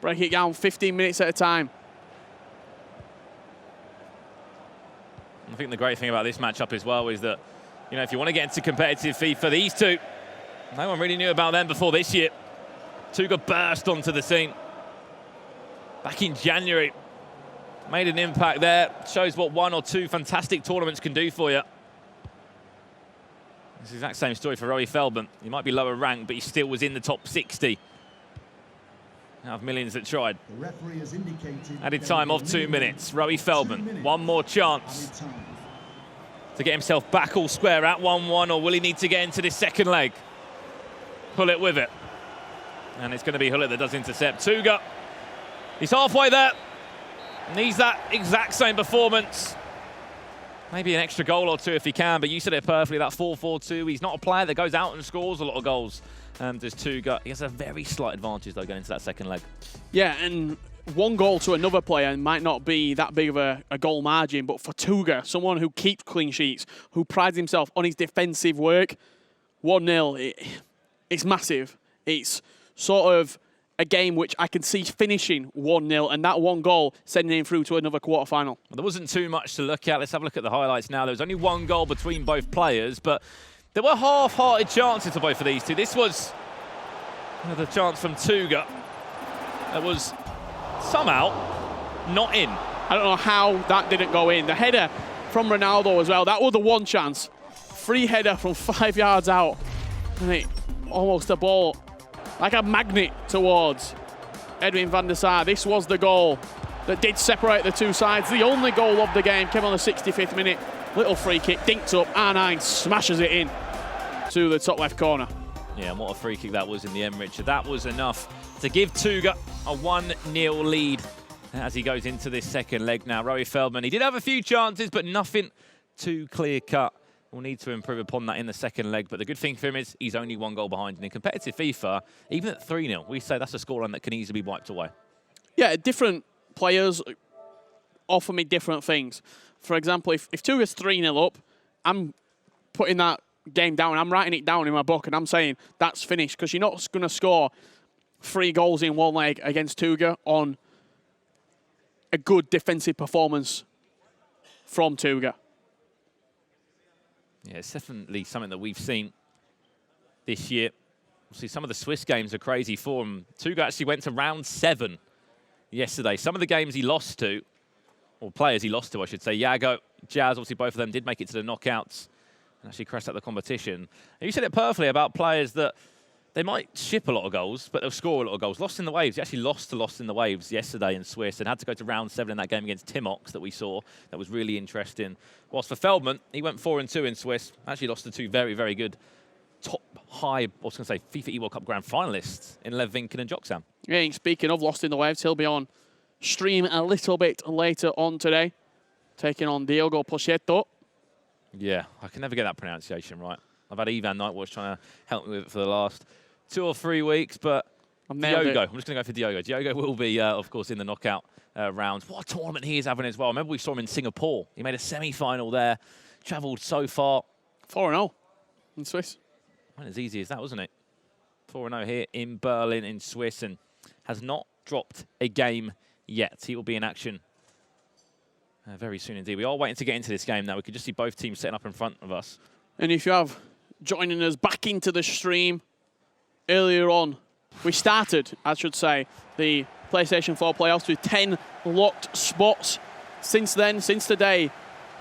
Break it down 15 minutes at a time. I think the great thing about this matchup as well is that, you know, if you want to get into competitive FIFA, these two, no one really knew about them before this year. Tuga burst onto the scene back in January. Made an impact there. Shows what 1 or 2 fantastic tournaments can do for you. It's the exact same story for Rowie Feldman. He might be lower ranked, but he still was in the top 60. Out of millions that tried. The referee has indicated Added time of 2 minutes. Rowie Feldman, one more chance to get himself back all square at 1-1, or will he need to get into this second leg? Hullet with it. And it's going to be Hullet that does intercept. Tuga, he's halfway there. Needs that exact same performance. Maybe an extra goal or 2 if he can, but you said it perfectly, that 4-4-2. He's not a player that goes out and scores a lot of goals. Does Tuga. He has a very slight advantage, though, going into that second leg. Yeah, and 1 goal to another player might not be that big of a goal margin, but for Tuga, someone who keeps clean sheets, who prides himself on his defensive work, 1-0, it's massive. It's sort of a game which I can see finishing 1-0, and that 1 goal sending him through to another quarter-final. Well, there wasn't too much to look at. Let's have a look at the highlights now. There was only 1 goal between both players, but there were half-hearted chances for both of these two. This was another chance from Tuga that was somehow not in. I don't know how that didn't go in. The header from Ronaldo as well, that was the 1 chance. Free header from 5 yards out, and it almost a ball like a magnet towards Edwin van der Sar. This was the goal that did separate the 2 sides. The only goal of the game came on the 65th minute. Little free kick, dinked up, R9 smashes it in to the top left corner. Yeah, and what a free kick that was in the end, Richard. That was enough to give Tuga a 1-0 lead as he goes into this second leg now. Rowie Feldman, he did have a few chances, but nothing too clear-cut. We'll need to improve upon that in the second leg, but the good thing for him is he's only 1 goal behind. And in competitive FIFA, even at 3-0, we say that's a scoreline that can easily be wiped away. Yeah, different players offer me different things. For example, if Tuga's 3-0 up, I'm putting that game down. I'm writing it down in my book, and I'm saying that's finished, because you're not going to score 3 goals in 1 leg against Tuga on a good defensive performance from Tuga. Yeah, it's definitely something that we've seen this year. See, some of the Swiss games are crazy for him. Tuga actually went to round 7 yesterday. Some of the games he lost to, or players he lost to, I should say, Yago, Jazz, obviously both of them did make it to the knockouts and actually crashed out the competition. And you said it perfectly about players that they might ship a lot of goals, but they'll score a lot of goals. Lost in the Waves. He actually lost to Lost in the Waves yesterday in Swiss and had to go to round 7 in that game against Timox that we saw. That was really interesting. Whilst for Feldman, he went 4-2 in Swiss. Actually lost to 2 very, very good top high, I was going to say, FIFA E-World Cup Grand finalists in Lev Vinken and Joksam. Yeah, speaking of Lost in the Waves, he'll be on stream a little bit later on today, taking on Diogo Pocheto. Yeah, I can never get that pronunciation right. I've had Ivan Nightwatch trying to help me with it for the last 2 or 3 weeks, but Diogo, I'm just going to go for Diogo. Diogo will be, of course, in the knockout rounds. What a tournament he is having as well. Remember we saw him in Singapore. He made a semi-final there, travelled so far. 4-0 in Swiss. Went as easy as that, wasn't it? 4-0 here in Berlin in Swiss, and has not dropped a game yet. He will be in action very soon indeed. We are waiting to get into this game now. We could just see both teams setting up in front of us. And if you have joining us back into the stream earlier on, we started, I should say, the PlayStation 4 Playoffs with 10 locked spots. Since then, since the day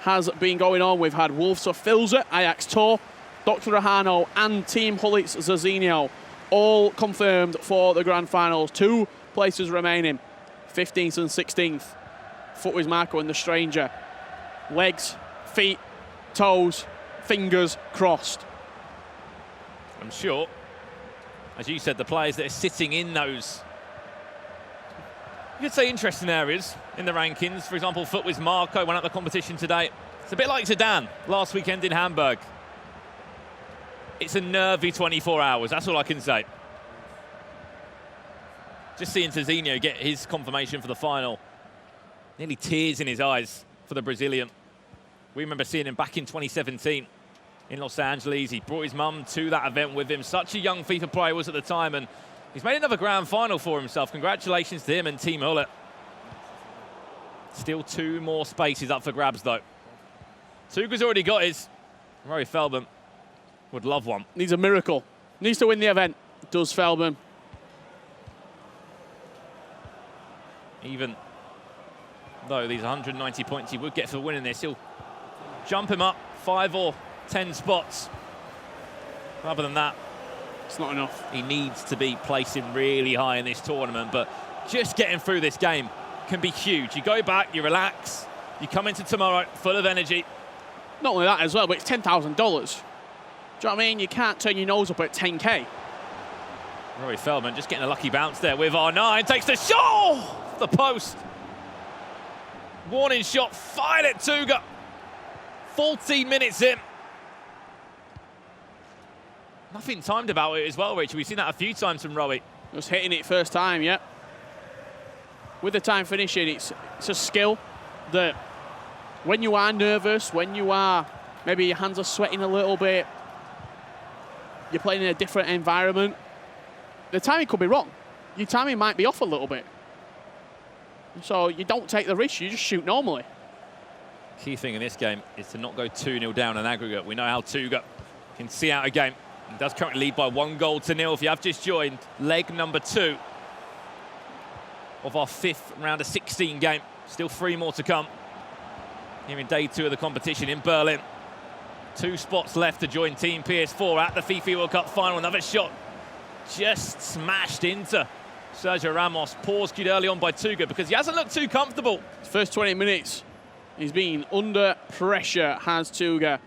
has been going on, we've had Wolves of Filze, Ajax Tor, Dr. Rahano and Team Hullit's Zazinho all confirmed for the grand finals. 2 places remaining, 15th and 16th. Footwiz Marco and the Stranger. Legs feet, toes, fingers crossed. I'm sure, as you said, the players that are sitting in those, you could say, interesting areas in the rankings. For example, Footwiz Marco went out the competition today. It's a bit like Zidane last weekend in Hamburg. It's a nervy 24 hours, that's all I can say. Just seeing Zizinho get his confirmation for the final. Nearly tears in his eyes for the Brazilian. We remember seeing him back in 2017 in Los Angeles. He brought his mum to that event with him. Such a young FIFA player he was at the time, and he's made another grand final for himself. Congratulations to him and Team Hullet. Still 2 more spaces up for grabs, though. Tuga's already got his. Rory Feldman would love one. Needs a miracle. Needs to win the event. Does Feldman. Even though these 190 points he would get for winning this, he'll jump him up 5 or 10 spots. Other than that, it's not enough. He needs to be placing really high in this tournament, but just getting through this game can be huge. You go back, you relax, you come into tomorrow full of energy. Not only that as well, but it's $10,000. Do you know what I mean? You can't turn your nose up at 10K. Rory Feldman just getting a lucky bounce there with R9. Takes the shot! Oh, the post. Warning shot fired at Tuga. 14 minutes in. Nothing timed about it as well, Richard. We've seen that a few times from Rory. Just hitting it first time, yeah. With the time finishing, it's a skill that when you are nervous, when you are, maybe your hands are sweating a little bit, you're playing in a different environment, the timing could be wrong. Your timing might be off a little bit. So you don't take the risk, you just shoot normally. Key thing in this game is to not go 2-0 down in aggregate. We know how Tuga can see out a game. He does currently lead by 1-0. If you have just joined leg number 2 of our 5th round of 16 game. Still 3 more to come here in day 2 of the competition in Berlin. 2 spots left to join Team PS4 at the FIFA World Cup final. Another shot just smashed into Sergio Ramos. Paused early on by Tuga because he hasn't looked too comfortable. First 20 minutes, he's been under pressure, has Tuga.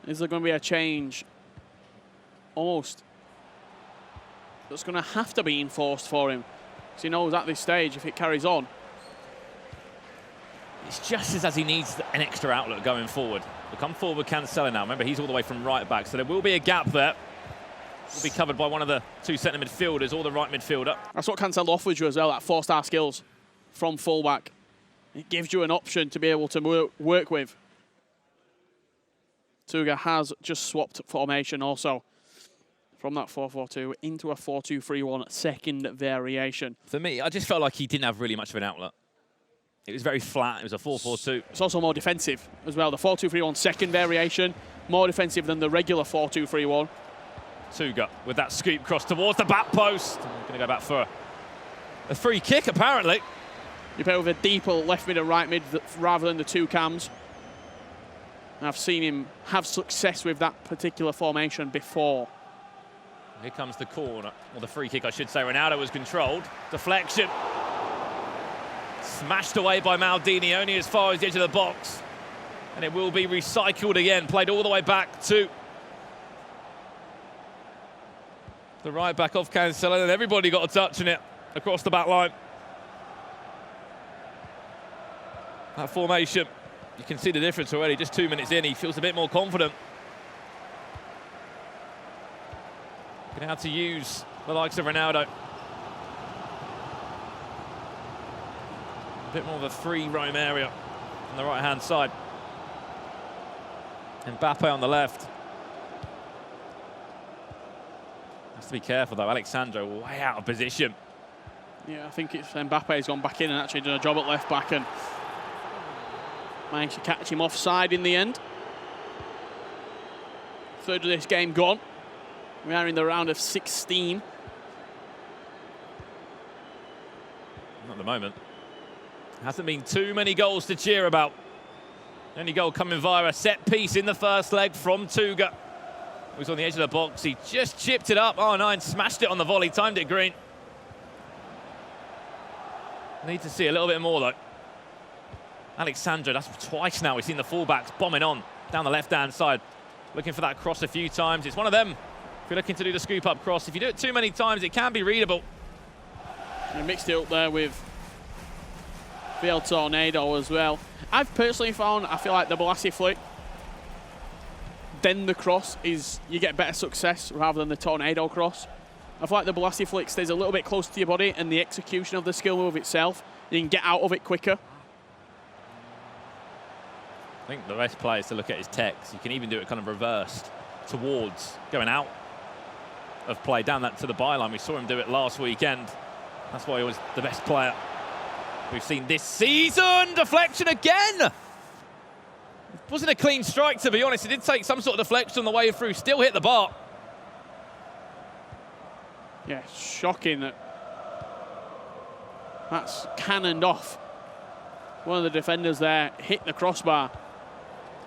Is there going to be a change? Almost. That's going to have to be enforced for him. Because he knows at this stage, if it carries on. It's just as he needs an extra outlet going forward. We'll come forward with Cancelo now. Remember, he's all the way from right back, so there will be a gap there. Will be covered by one of the 2 centre midfielders or the right midfielder. That's what Cancelo offers you as well, that 4-star skills from fullback. It gives you an option to be able to work with. Tuga has just swapped formation also from that 4-4-2 into a 4-2-3-1 second variation. For me, I just felt like he didn't have really much of an outlet. It was very flat. It was a 4-4-2. It's also more defensive as well. The 4-2-3-1 second variation, more defensive than the regular 4-2-3-1. Tuga with that scoop cross towards the back post. Going to go back for a free kick, apparently. You play with a deeper left mid and right mid rather than the 2 cams. And I've seen him have success with that particular formation before. Here comes the corner, or the free kick, I should say. Ronaldo was controlled. Deflection. Smashed away by Maldini, only as far as the edge of the box. And it will be recycled again, played all the way back to the right back of Cancelo, and everybody got a touch in it across the back line. That formation, you can see the difference already. Just 2 minutes in, he feels a bit more confident. Going to have to use the likes of Ronaldo. A bit more of a free roam area on the right-hand side. Mbappe on the left. Has to be careful though. Alexandro way out of position. Yeah, I think it's Mbappe's gone back in and actually done a job at left back and managed to catch him offside in the end. Third of this game gone. We are in the round of 16. Not at the moment. Hasn't been too many goals to cheer about. The only goal coming via a set piece in the first leg from Tuga. He was on the edge of the box. He just chipped it up. R9 smashed it on the volley, timed it green. Need to see a little bit more though. Alexandra, that's twice now we've seen the fullbacks bombing on down the left-hand side, looking for that cross a few times. It's one of them. If you're looking to do the scoop-up cross, if you do it too many times, it can be readable. And mixed it up there with Field Tornado as well. I've personally found, I feel like the Balassi flick, then the cross is, you get better success rather than the Tornado cross. I feel like the Balassi flick stays a little bit closer to your body, and the execution of the skill move itself, you can get out of it quicker. I think the best play is to look at his text. You can even do it kind of reversed towards going out of play down that to the byline. We saw him do it last weekend. That's why he was the best player we've seen this season. Deflection again. It wasn't a clean strike, to be honest. It did take some sort of deflection on the way through. Still hit the bar. Yeah, shocking that that's cannoned off. One of the defenders there hit the crossbar.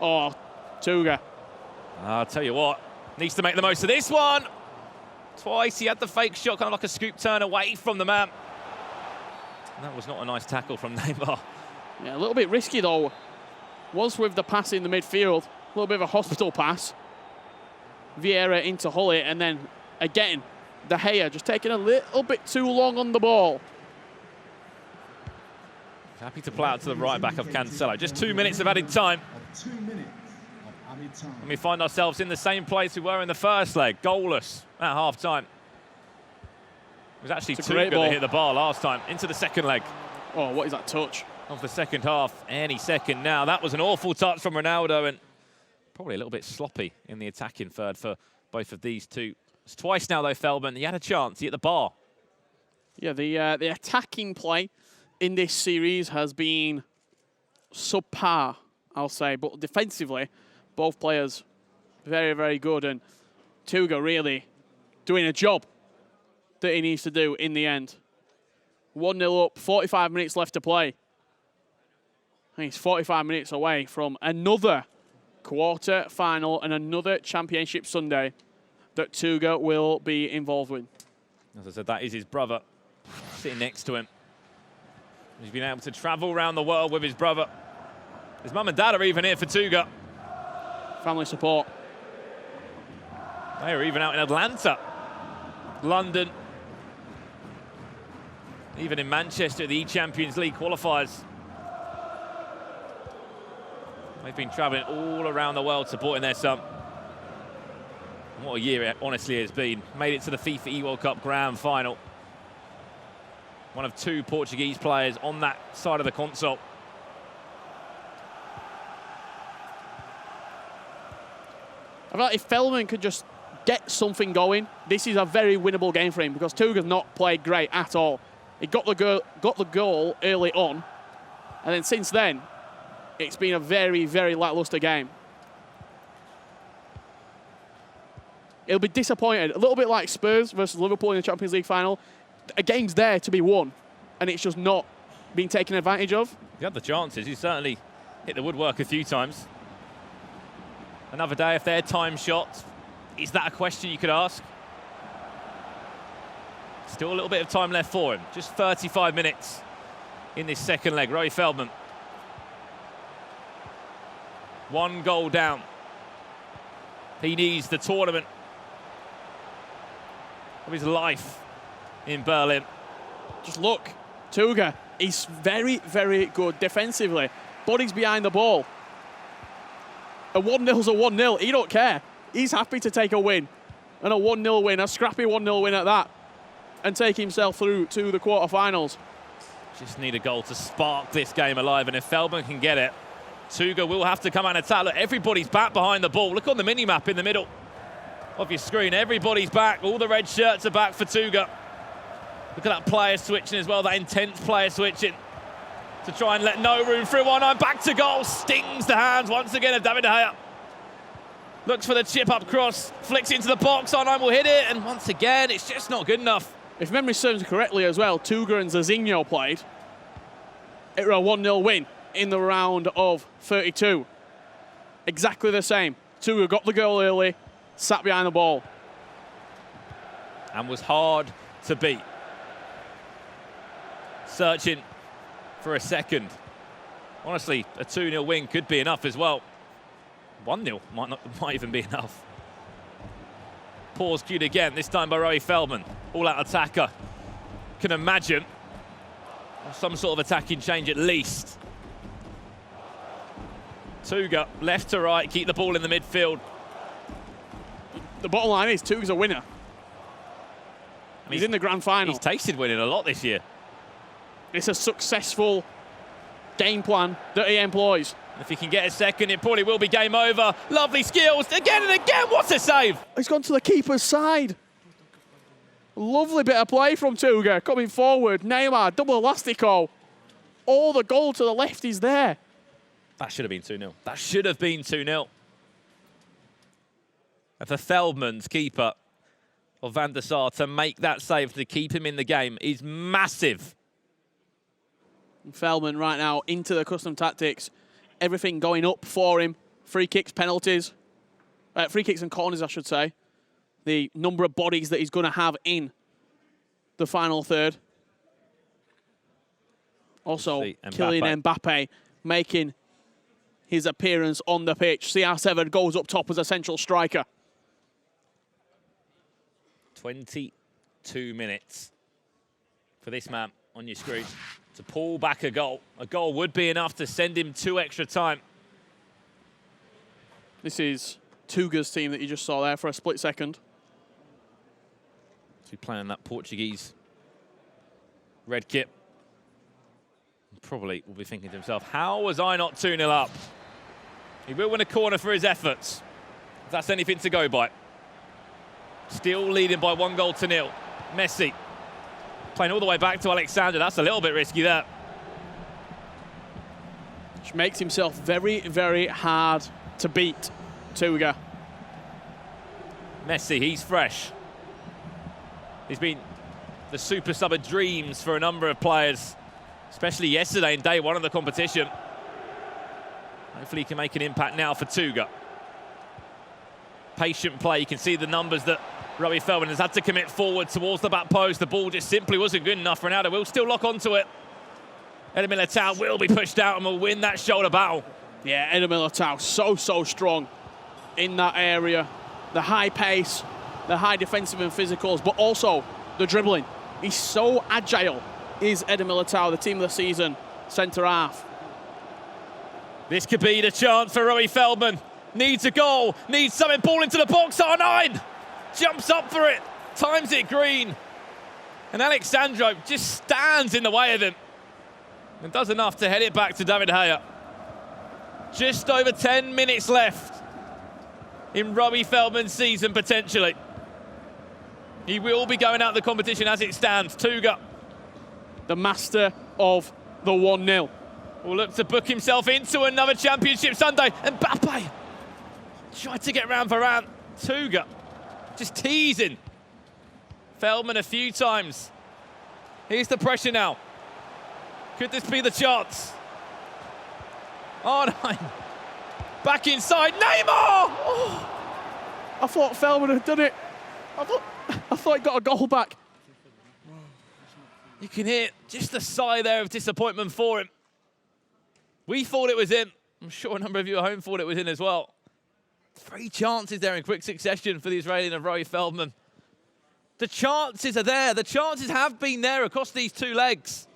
Oh, Tuga. I'll tell you what, needs to make the most of this one. Twice he had the fake shot, kind of like a scoop turn away from the man. And that was not a nice tackle from Neymar. Yeah, a little bit risky though. Was with the pass in the midfield. A little bit of a hospital pass. Vieira into Hullet, and then again, De Gea just taking a little bit too long on the ball. Happy to play out to the right back of Cancelo. Just 2 minutes of added time. 2 minutes of added time. And we find ourselves in the same place we were in the first leg, goalless at half-time. It was actually Tuga that hit the bar last time, into the second leg. Oh, what is that touch? Of the second half, any second now. That was an awful touch from Ronaldo, and probably a little bit sloppy in the attacking third for both of these two. It's twice now, though, Feldman. He had a chance. He hit the bar. Yeah, the attacking play in this series has been subpar, I'll say. But defensively, both players very, very good. And Tuga really doing a job that he needs to do in the end. 1-0 up, 45 minutes left to play. And he's 45 minutes away from another quarter final and another Championship Sunday that Tuga will be involved with. As I said, that is his brother sitting next to him. He's been able to travel around the world with his brother. His mum and dad are even here for Tuga. Family support. They are even out in Atlanta, London, even in Manchester, the E-Champions League qualifiers. They've been travelling all around the world supporting their son. What a year it honestly has been. Made it to the FIFA E-World Cup Grand Final. One of two Portuguese players on that side of the console. I feel like if Feldman could just get something going, this is a very winnable game for him because Tuga's not played great at all. He got the goal early on, and then since then, it's been a very, very lackluster game. He'll be disappointed, a little bit like Spurs versus Liverpool in the Champions League final. A game's there to be won, and it's just not being taken advantage of. He had the chances. He certainly hit the woodwork a few times. Another day, if they're time shots, is that a question you could ask? Still a little bit of time left for him. Just 35 minutes in this second leg. Roy Feldman. 1 goal down. He needs the tournament of his life in Berlin. Just look, Tuga, he's very, very good defensively. Body's behind the ball. A 1-0's a 1-0. He don't care. He's happy to take a win. And a 1-0 win, a scrappy 1-0 win at that. And take himself through to the quarterfinals. Just need a goal to spark this game alive. And if Feldman can get it, Tuga will have to come out and attack. Look, everybody's back behind the ball. Look on the mini-map in the middle of your screen. Everybody's back. All the red shirts are back for Tuga. Look at that player switching as well, that intense player switching to try and let no room through. 1-9, back to goal. Stings the hands once again of David De Gea. Looks for the chip-up cross, flicks into the box. 1-9 will hit it, and once again, it's just not good enough. If memory serves correctly as well, Tuga and Zazinho played. It was a 1-0 win in the round of 32. Exactly the same. Tuga got the goal early, sat behind the ball. And was hard to beat. Searching for a second Honestly, a 2-0 win could be enough as well. 1-0 might even be enough. Pause cued again, this time by Rory Feldman. All-out attacker. Can imagine some sort of attacking change at least. Tuga, left to right, keep the ball in the midfield. The bottom line is Tuga's a winner. He's in the grand final. He's tasted winning a lot this year. It's a successful game plan that he employs. If he can get a second, it probably will be game over. Lovely skills, again and again, what a save! He's gone to the keeper's side. Lovely bit of play from Tuga, coming forward. Neymar, double elastico. All the goal to the left is there. That should have been 2-0. That should have been 2-0. And for Feldman's keeper, of Van der Sar, to make that save, to keep him in the game, is massive. Feldman right now into the custom tactics. Everything going up for him. Free kicks, penalties. Free kicks and corners, I should say. The number of bodies that he's going to have in the final third. Also, Kylian Mbappe making his appearance on the pitch. CR7 goes up top as a central striker. 22 minutes for this man on your screen to pull back a goal. A goal would be enough to send him to extra time. This is Tuga's team that you just saw there for a split second. He's playing that Portuguese red kit. Probably will be thinking to himself, how was I not 2-0 up? He will win a corner for his efforts, if that's anything to go by. Still leading by 1-0. Messi playing all the way back to Alexander. That's a little bit risky there. Which makes himself very, very hard to beat, Tuga. Messi, he's fresh. He's been the super sub of dreams for a number of players, especially yesterday in day one of the competition. Hopefully he can make an impact now for Tuga. Patient play, you can see the numbers that Robbie Feldman has had to commit forward towards the back post. The ball just simply wasn't good enough. Ronaldo will still lock onto it. Eder Militao will be pushed out and will win that shoulder battle. Yeah, Eder Militao so strong in that area. The high pace, the high defensive and physicals, but also the dribbling. He's so agile, is Eder Militao, the team of the season, centre-half. This could be the chance for Robbie Feldman. Needs a goal, needs something, ball into the box, R9! Jumps up for it, times it green. And Alexandro just stands in the way of him. And does enough to head it back to David Gea. Just over 10 minutes left in Robbie Feldman's season, potentially. He will be going out the competition as it stands. Tuga, the master of the 1-0. Will look to book himself into another championship Sunday. And Mbappe tried to get round Varane. Tuga just teasing Feldman a few times. Here's the pressure now. Could this be the chance? R9. Back inside. Neymar! Oh. I thought Feldman had done it. I thought he got a goal back. You can hear just a sigh there of disappointment for him. We thought it was in. I'm sure a number of you at home thought it was in as well. 3 chances there in quick succession for the Israeli of Roy Feldman. The chances are there. The chances have been there across these 2 legs.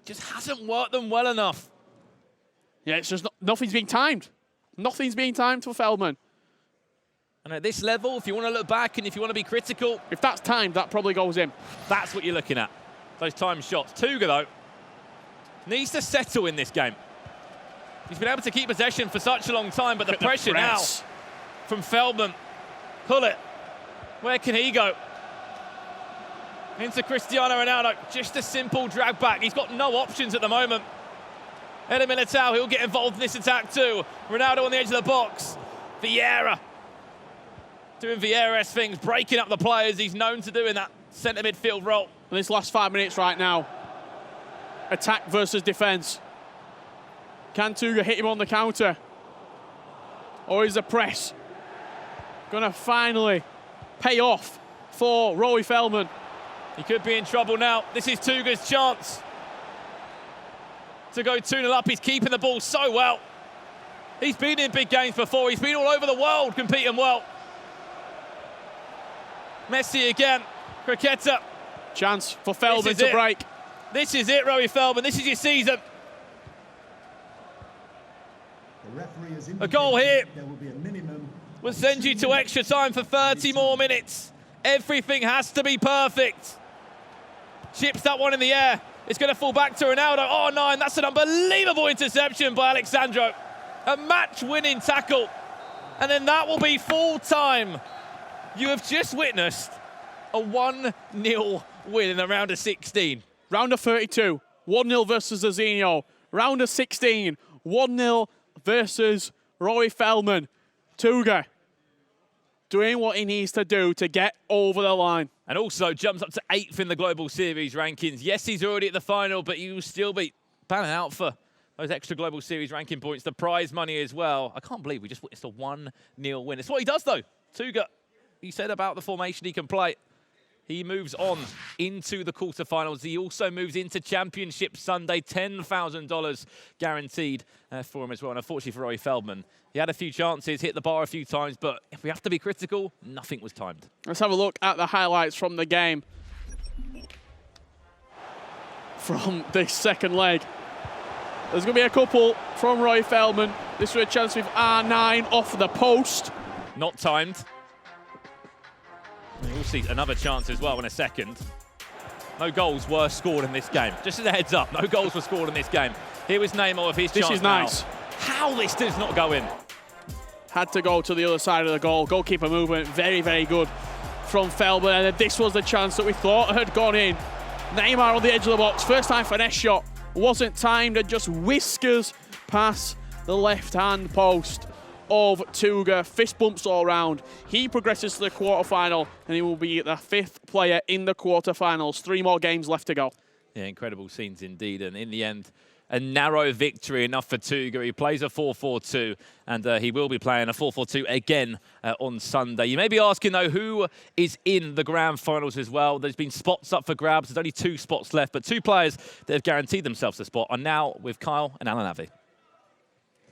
Just hasn't worked them well enough. Yeah, it's just nothing's being timed. Nothing's being timed for Feldman. And at this level, if you want to look back and if you want to be critical, if that's timed, that probably goes in. That's what you're looking at. Those timed shots. Tuga, though, needs to settle in this game. He's been able to keep possession for such a long time, but the pressure now from Feldman. Pull it. Where can he go? Into Cristiano Ronaldo. Just a simple drag back. He's got no options at the moment. Eder Militao, he'll get involved in this attack too. Ronaldo on the edge of the box. Vieira. Doing Vieira's things, breaking up the players he's known to do in that centre midfield role. In this last 5 minutes right now, attack versus defence. Can Tuga hit him on the counter? Or is the press gonna finally pay off for Roy Feldman? He could be in trouble now. This is Tuga's chance to go 2-0 up. He's keeping the ball so well. He's been in big games before. He's been all over the world competing well. Messi again. Cricketta. Chance for Feldman to break. This is it, Rory Feldman. This is your season. A goal here will send you to extra time for 30 more minutes. Everything has to be perfect. Chips that one in the air. It's going to fall back to Ronaldo. Oh, no, and that's an unbelievable interception by Alexandro. A match-winning tackle. And then that will be full time. You have just witnessed a 1-0 win in the round of 16. Round of 32, 1-0 versus Azinho. Round of 16, 1-0 versus Rory Feldman. Tuga doing what he needs to do to get over the line. And also jumps up to 8th in the Global Series rankings. Yes, he's already at the final, but he will still be panning out for those extra Global Series ranking points, the prize money as well. I can't believe we just witnessed a 1-0 win. It's what he does, though. Tuga, he said about the formation he can play. He moves on into the quarterfinals. He also moves into Championship Sunday, $10,000 guaranteed for him as well. And unfortunately for Rory Feldman, he had a few chances, hit the bar a few times, but if we have to be critical, nothing was timed. Let's have a look at the highlights from the game. From this second leg. There's going to be a couple from Rory Feldman. This was a chance with R9 off the post. Not timed. We'll see another chance as well in a second. No goals were scored in this game. Just as a heads up, no goals were scored in this game. Here was Neymar with his chance. This is nice. Now. How this does not go in. Had to go to the other side of the goal. Goalkeeper movement, very, very good from Feldman. And this was the chance that we thought had gone in. Neymar on the edge of the box. First time finesse shot. Wasn't timed and just whiskers past the left-hand post of Tuga. Fist bumps all round. He progresses to the quarterfinal and he will be the 5th player in the quarterfinals. 3 more games left to go. Yeah, incredible scenes indeed. And in the end, a narrow victory enough for Tuga. He plays a 4-4-2 and he will be playing a 4-4-2 again on Sunday. You may be asking, though, who is in the grand finals as well? There's been spots up for grabs. There's only 2 spots left, but 2 players that have guaranteed themselves a spot are now with Kyle and Alan Avi.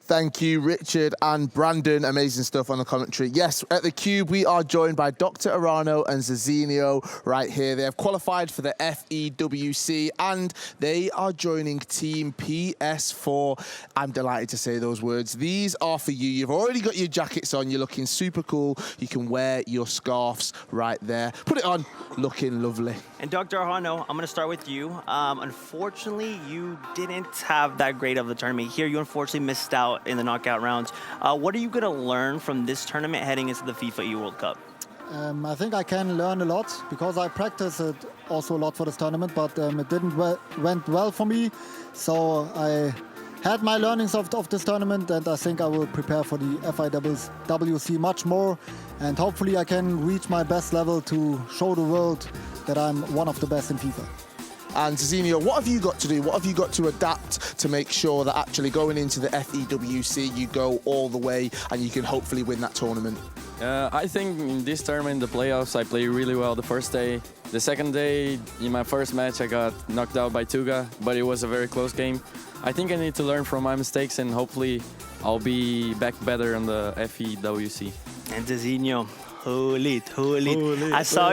Thank you, Richard and Brandon. Amazing stuff on the commentary. Yes, at the Cube, we are joined by Dr. Arano and Zizinho right here. They have qualified for the FEWC and they are joining Team PS4. I'm delighted to say those words. These are for you. You've already got your jackets on. You're looking super cool. You can wear your scarves right there. Put it on. Looking lovely. And Dr. Arano, I'm going to start with you. Unfortunately, you didn't have that great of a tournament here. You unfortunately missed out in the knockout rounds. What are you going to learn from this tournament heading into the FIFA E World Cup? I think I can learn a lot because I practiced it also a lot for this tournament, but it didn't went well for me. So I had my learnings of this tournament, and I think I will prepare for the FIWC much more, and hopefully I can reach my best level to show the world that I'm one of the best in FIFA. And Zizinho, what have you got to do? What have you got to adapt to make sure that actually going into the FEWC, you go all the way and you can hopefully win that tournament? I think in this tournament, the playoffs, I played really well the first day. The second day, in my first match, I got knocked out by Tuga, but it was a very close game. I think I need to learn from my mistakes and hopefully I'll be back better on the FEWC. And Zizinho, Holy. I saw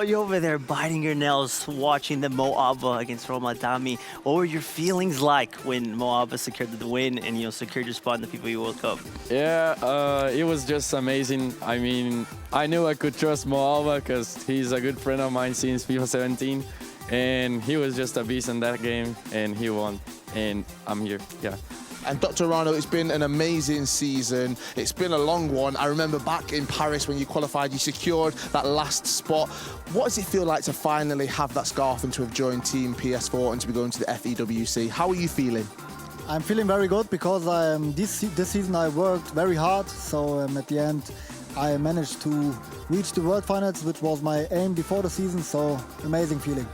you over there biting your nails watching the Moaba against Romadami. What were your feelings like when Moaba secured the win and secured your spot in the FIFA World Cup? Yeah, it was just amazing. I mean, I knew I could trust Moaba because he's a good friend of mine since FIFA 17. And he was just a beast in that game and he won. And I'm here, yeah. And Dr. Arano, it's been an amazing season. It's been a long one. I remember back in Paris when you qualified, you secured that last spot. What does it feel like to finally have that scarf and to have joined Team PS4 and to be going to the FEWC? How are you feeling? I'm feeling very good because this season I worked very hard. So at the end, I managed to reach the World Finals, which was my aim before the season. So amazing feeling.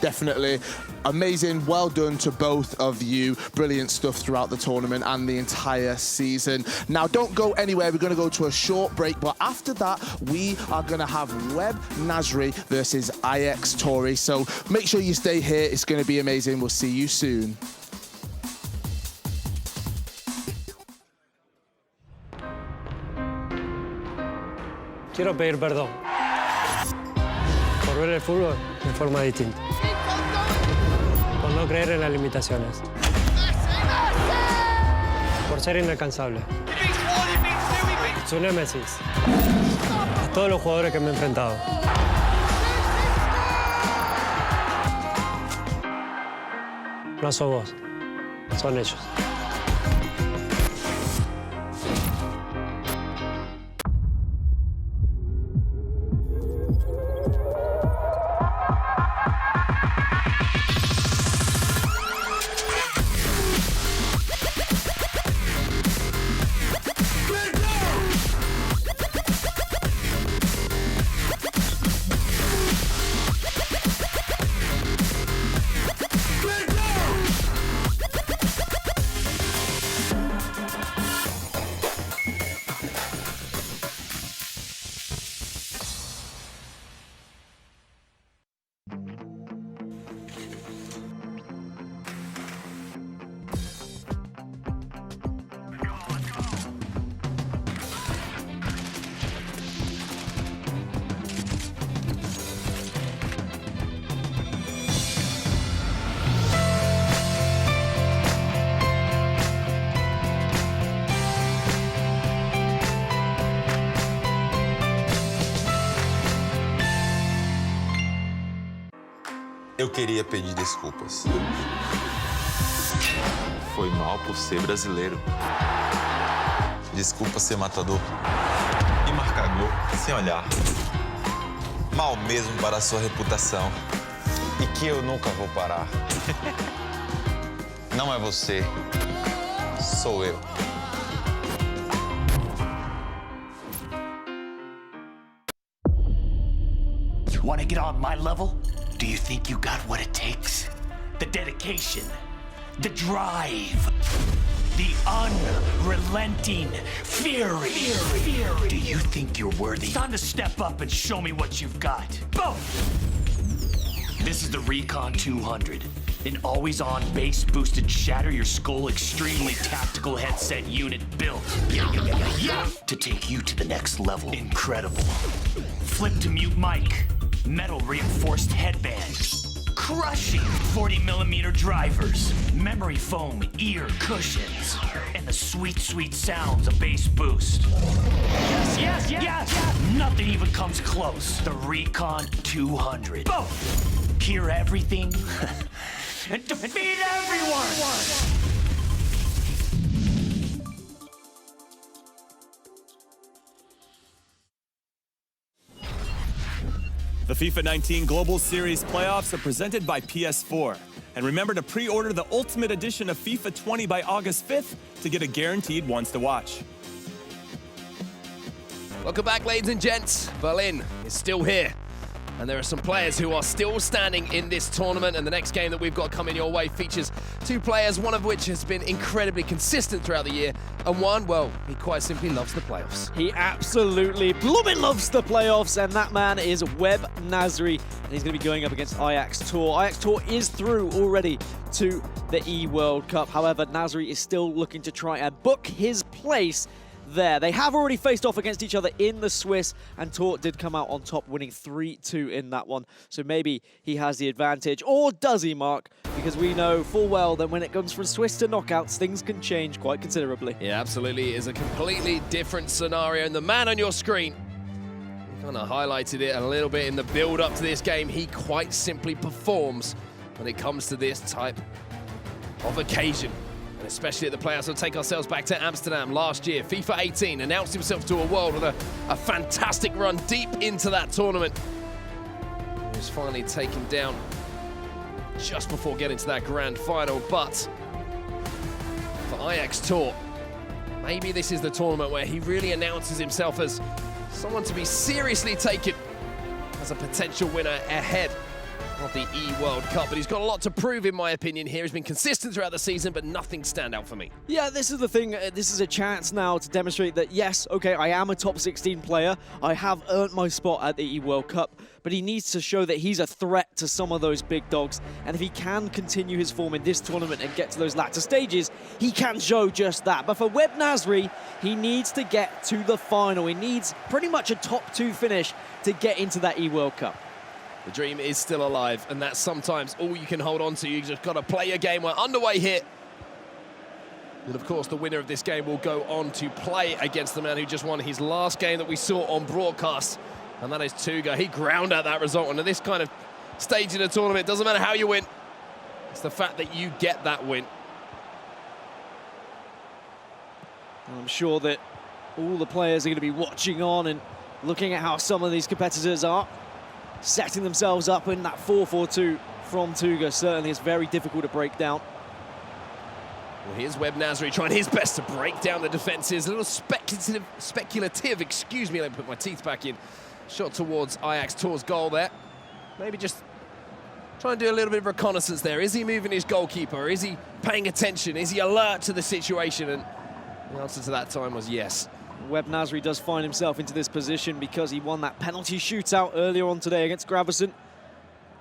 Definitely amazing. Well done to both of you. Brilliant stuff throughout the tournament and the entire season. Now, don't go anywhere. We're going to go to a short break, but after that, we are going to have Webb Nasri versus IX Tori. So make sure you stay here. It's going to be amazing. We'll see you soon. Quiero pedir perdón por ver el fútbol de forma distinta, por no creer en las limitaciones, por ser inalcanzable. Su némesis, a todos los jugadores que me he enfrentado. No sos vos, son ellos. Eu queria pedir desculpas. Foi mal por ser brasileiro. Desculpa ser matador. E marcar gol sem olhar. Mal mesmo para a sua reputação. E que eu nunca vou parar. Não é você, sou eu. Want to get on my level? Do you think you got what it takes? The dedication, the drive, the unrelenting fury. Do you think you're worthy? It's time to step up and show me what you've got. Boom! This is the Recon 200. An always-on bass-boosted shatter-your-skull extremely tactical headset unit built to take you to the next level. Incredible. Flip-to-mute mic. Metal-reinforced headband, crushing 40mm drivers, memory foam ear cushions, and the sweet, sweet sounds of bass boost. Yes! Nothing even comes close. The Recon 200. Boom! Hear everything and defeat everyone! The FIFA 19 Global Series Playoffs are presented by PS4. And remember to pre-order the Ultimate Edition of FIFA 20 by August 5th to get a guaranteed once to watch. Welcome back, ladies and gents. Berlin is still here. And there are some players who are still standing in this tournament. And the next game that we've got coming your way features two players, one of which has been incredibly consistent throughout the year. And one, well, he quite simply loves the playoffs. He absolutely blooming loves the playoffs. And that man is Web Nasri. And he's going to be going up against Ajax Tour. Ajax Tour is through already to the E-World Cup. However, Nasri is still looking to try and book his place there. They have already faced off against each other in the Swiss, and Tour did come out on top, winning 3-2 in that one. So maybe he has the advantage, or does he, Mark? Because we know full well that when it comes from Swiss to knockouts, things can change quite considerably. Yeah, absolutely. It is a completely different scenario, and the man on your screen, we kind of highlighted it a little bit in the build-up to this game. He quite simply performs when it comes to this type of occasion. And especially at the playoffs. We'll take ourselves back to Amsterdam last year. FIFA 18 announced himself to a world with a fantastic run deep into that tournament. He was finally taken down just before getting to that grand final. But for Ajax Tour, maybe this is the tournament where he really announces himself as someone to be seriously taken as a potential winner ahead of the E-World Cup, but he's got a lot to prove, in my opinion, here. He's been consistent throughout the season, but nothing stand out for me. Yeah, this is the thing. This is a chance now to demonstrate that, yes, okay, I am a top 16 player. I have earned my spot at the E-World Cup, but he needs to show that he's a threat to some of those big dogs. And if he can continue his form in this tournament and get to those latter stages, he can show just that. But for Webb Nasri, he needs to get to the final. He needs pretty much a top 2 finish to get into that E-World Cup. The dream is still alive, and that's sometimes all you can hold on to. You just got to play your game. We're underway here. And of course, the winner of this game will go on to play against the man who just won his last game that we saw on broadcast, and that is Tuga. He ground out that result, and at this kind of stage in the tournament, it doesn't matter how you win. It's the fact that you get that win. I'm sure that all the players are going to be watching on and looking at how some of these competitors are setting themselves up, in that 4-4-2 from Tuga certainly is very difficult to break down. Well, here's Webb Nasri trying his best to break down the defences. A little speculative, excuse me, let me put my teeth back in. Shot towards Ajax Tor's goal there. Maybe just trying to do a little bit of reconnaissance there. Is he moving his goalkeeper? Is he paying attention? Is he alert to the situation? And the answer to that time was yes. Webb Nasri does find himself into this position because he won that penalty shootout earlier on today against Gravesen.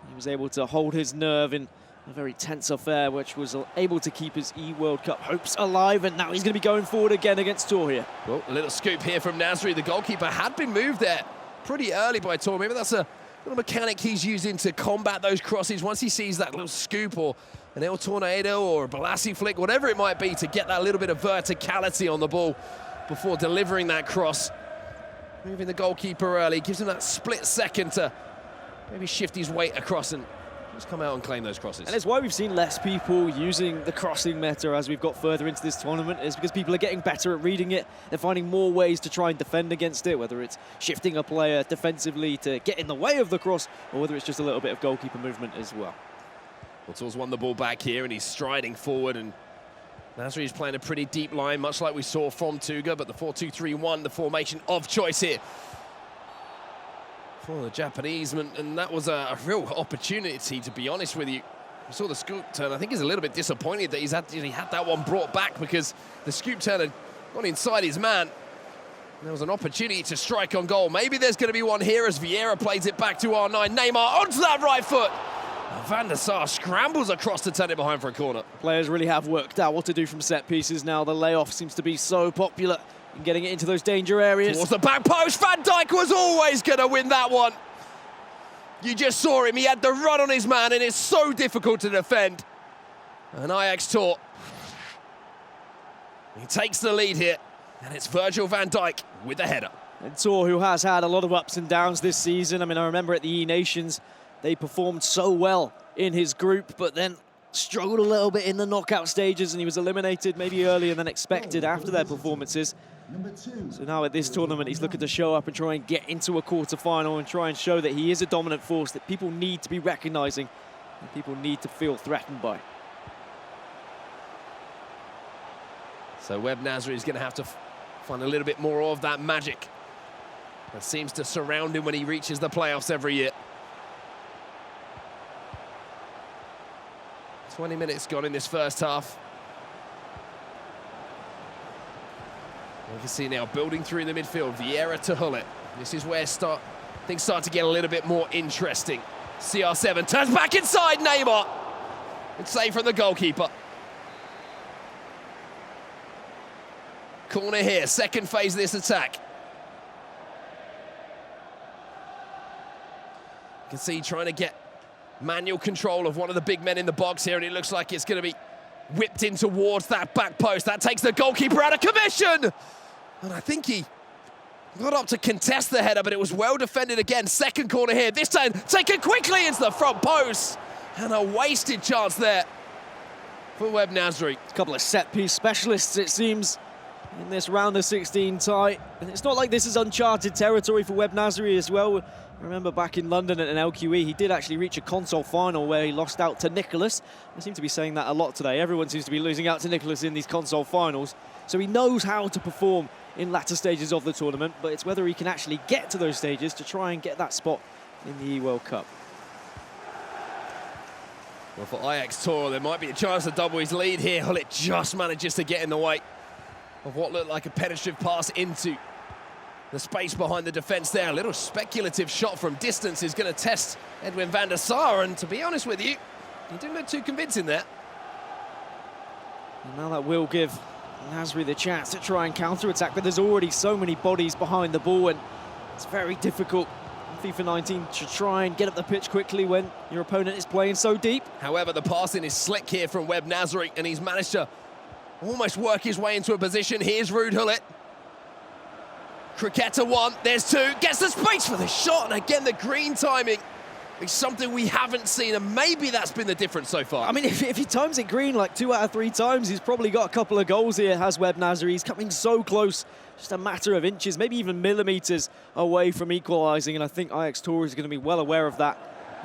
He was able to hold his nerve in a very tense affair, which was able to keep his E-World Cup hopes alive, and now he's going to be going forward again against Tor here. Well, a little scoop here from Nasri. The goalkeeper had been moved there pretty early by Tor. Maybe that's a little mechanic he's using to combat those crosses. Once he sees that little scoop or an El Tornado or a Balassi flick, whatever it might be, to get that little bit of verticality on the ball before delivering that cross. Moving the goalkeeper early, gives him that split second to maybe shift his weight across and just come out and claim those crosses. And it's why we've seen less people using the crossing meta as we've got further into this tournament, is because people are getting better at reading it. They're finding more ways to try and defend against it, whether it's shifting a player defensively to get in the way of the cross, or whether it's just a little bit of goalkeeper movement as well. Well, Tor's won the ball back here and he's striding forward, and Nasri is playing a pretty deep line, much like we saw from Tuga, but the 4-2-3-1, the formation of choice here for the Japanese, and that was a real opportunity, to be honest with you. We saw the scoop turn. I think he's a little bit disappointed that he had that one brought back, because the scoop turn had gone inside his man. There was an opportunity to strike on goal. Maybe there's going to be one here as Vieira plays it back to R9. Neymar onto that right foot. Van der Sar scrambles across to turn it behind for a corner. Players really have worked out what to do from set pieces now. The layoff seems to be so popular in getting it into those danger areas. Towards the back post, Van Dijk was always going to win that one. You just saw him, he had the run on his man, and it's so difficult to defend. And Ajax Tor, he takes the lead here, and it's Virgil van Dijk with the header. And Tor, who has had a lot of ups and downs this season. I mean, I remember at the E-Nations, they performed so well in his group, but then struggled a little bit in the knockout stages, and he was eliminated maybe earlier than expected after their performances. So now at this tournament, he's looking to show up and try and get into a quarter-final and try and show that he is a dominant force that people need to be recognizing and people need to feel threatened by. So Webb Nasri is going to have to find a little bit more of that magic that seems to surround him when he reaches the playoffs every year. 20 minutes gone in this first half. You can see now building through the midfield, Vieira to Hullet. This is where things start to get a little bit more interesting. CR7 turns back inside, Neymar. It's saved from the goalkeeper. Corner here, second phase of this attack. You can see trying to get manual control of one of the big men in the box here, and it looks like it's going to be whipped in towards that back post. That takes the goalkeeper out of commission. And I think he got up to contest the header, but it was well defended again. Second corner here, this time taken quickly into the front post. And a wasted chance there for Webb Nasri. A couple of set-piece specialists, it seems, in this round of 16 tie. And it's not like this is uncharted territory for Webb Nasri as well. I remember back in London at an LQE, he did actually reach a console final where he lost out to Nicholas. I seem to be saying that a lot today. Everyone seems to be losing out to Nicholas in these console finals. So he knows how to perform in latter stages of the tournament, but it's whether he can actually get to those stages to try and get that spot in the E-World Cup. Well, for Ajax Toro, there might be a chance to double his lead here. Hullet just manages to get in the way of what looked like a penetrative pass into the space behind the defence there. A little speculative shot from distance is going to test Edwin van der Sar, and to be honest with you, he didn't look too convincing there. And now that will give Nasri the chance to try and counter-attack, but there's already so many bodies behind the ball, and it's very difficult in FIFA 19 to try and get up the pitch quickly when your opponent is playing so deep. However, the passing is slick here from Webb Nasri, and he's managed to almost work his way into a position. Here's Ruud Hullet. Cricketta 1, there's 2, gets the space for the shot, and again the green timing is something we haven't seen, and maybe that's been the difference so far. I mean, if he times it green like 2 out of 3 times, he's probably got a couple of goals here, has Webb Nasri. He's coming so close, just a matter of inches, maybe even millimetres away from equalising, and I think Ajax Toro is going to be well aware of that.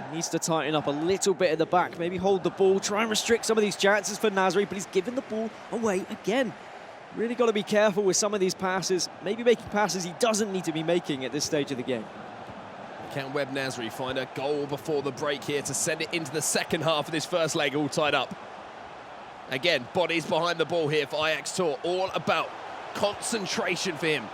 He needs to tighten up a little bit at the back, maybe hold the ball, try and restrict some of these chances for Nasri, but he's given the ball away again. Really got to be careful with some of these passes, maybe making passes he doesn't need to be making at this stage of the game. Can Webb Nasri find a goal before the break here to send it into the second half of this first leg all tied up? Again, bodies behind the ball here for Ajax Toro, all about concentration for him.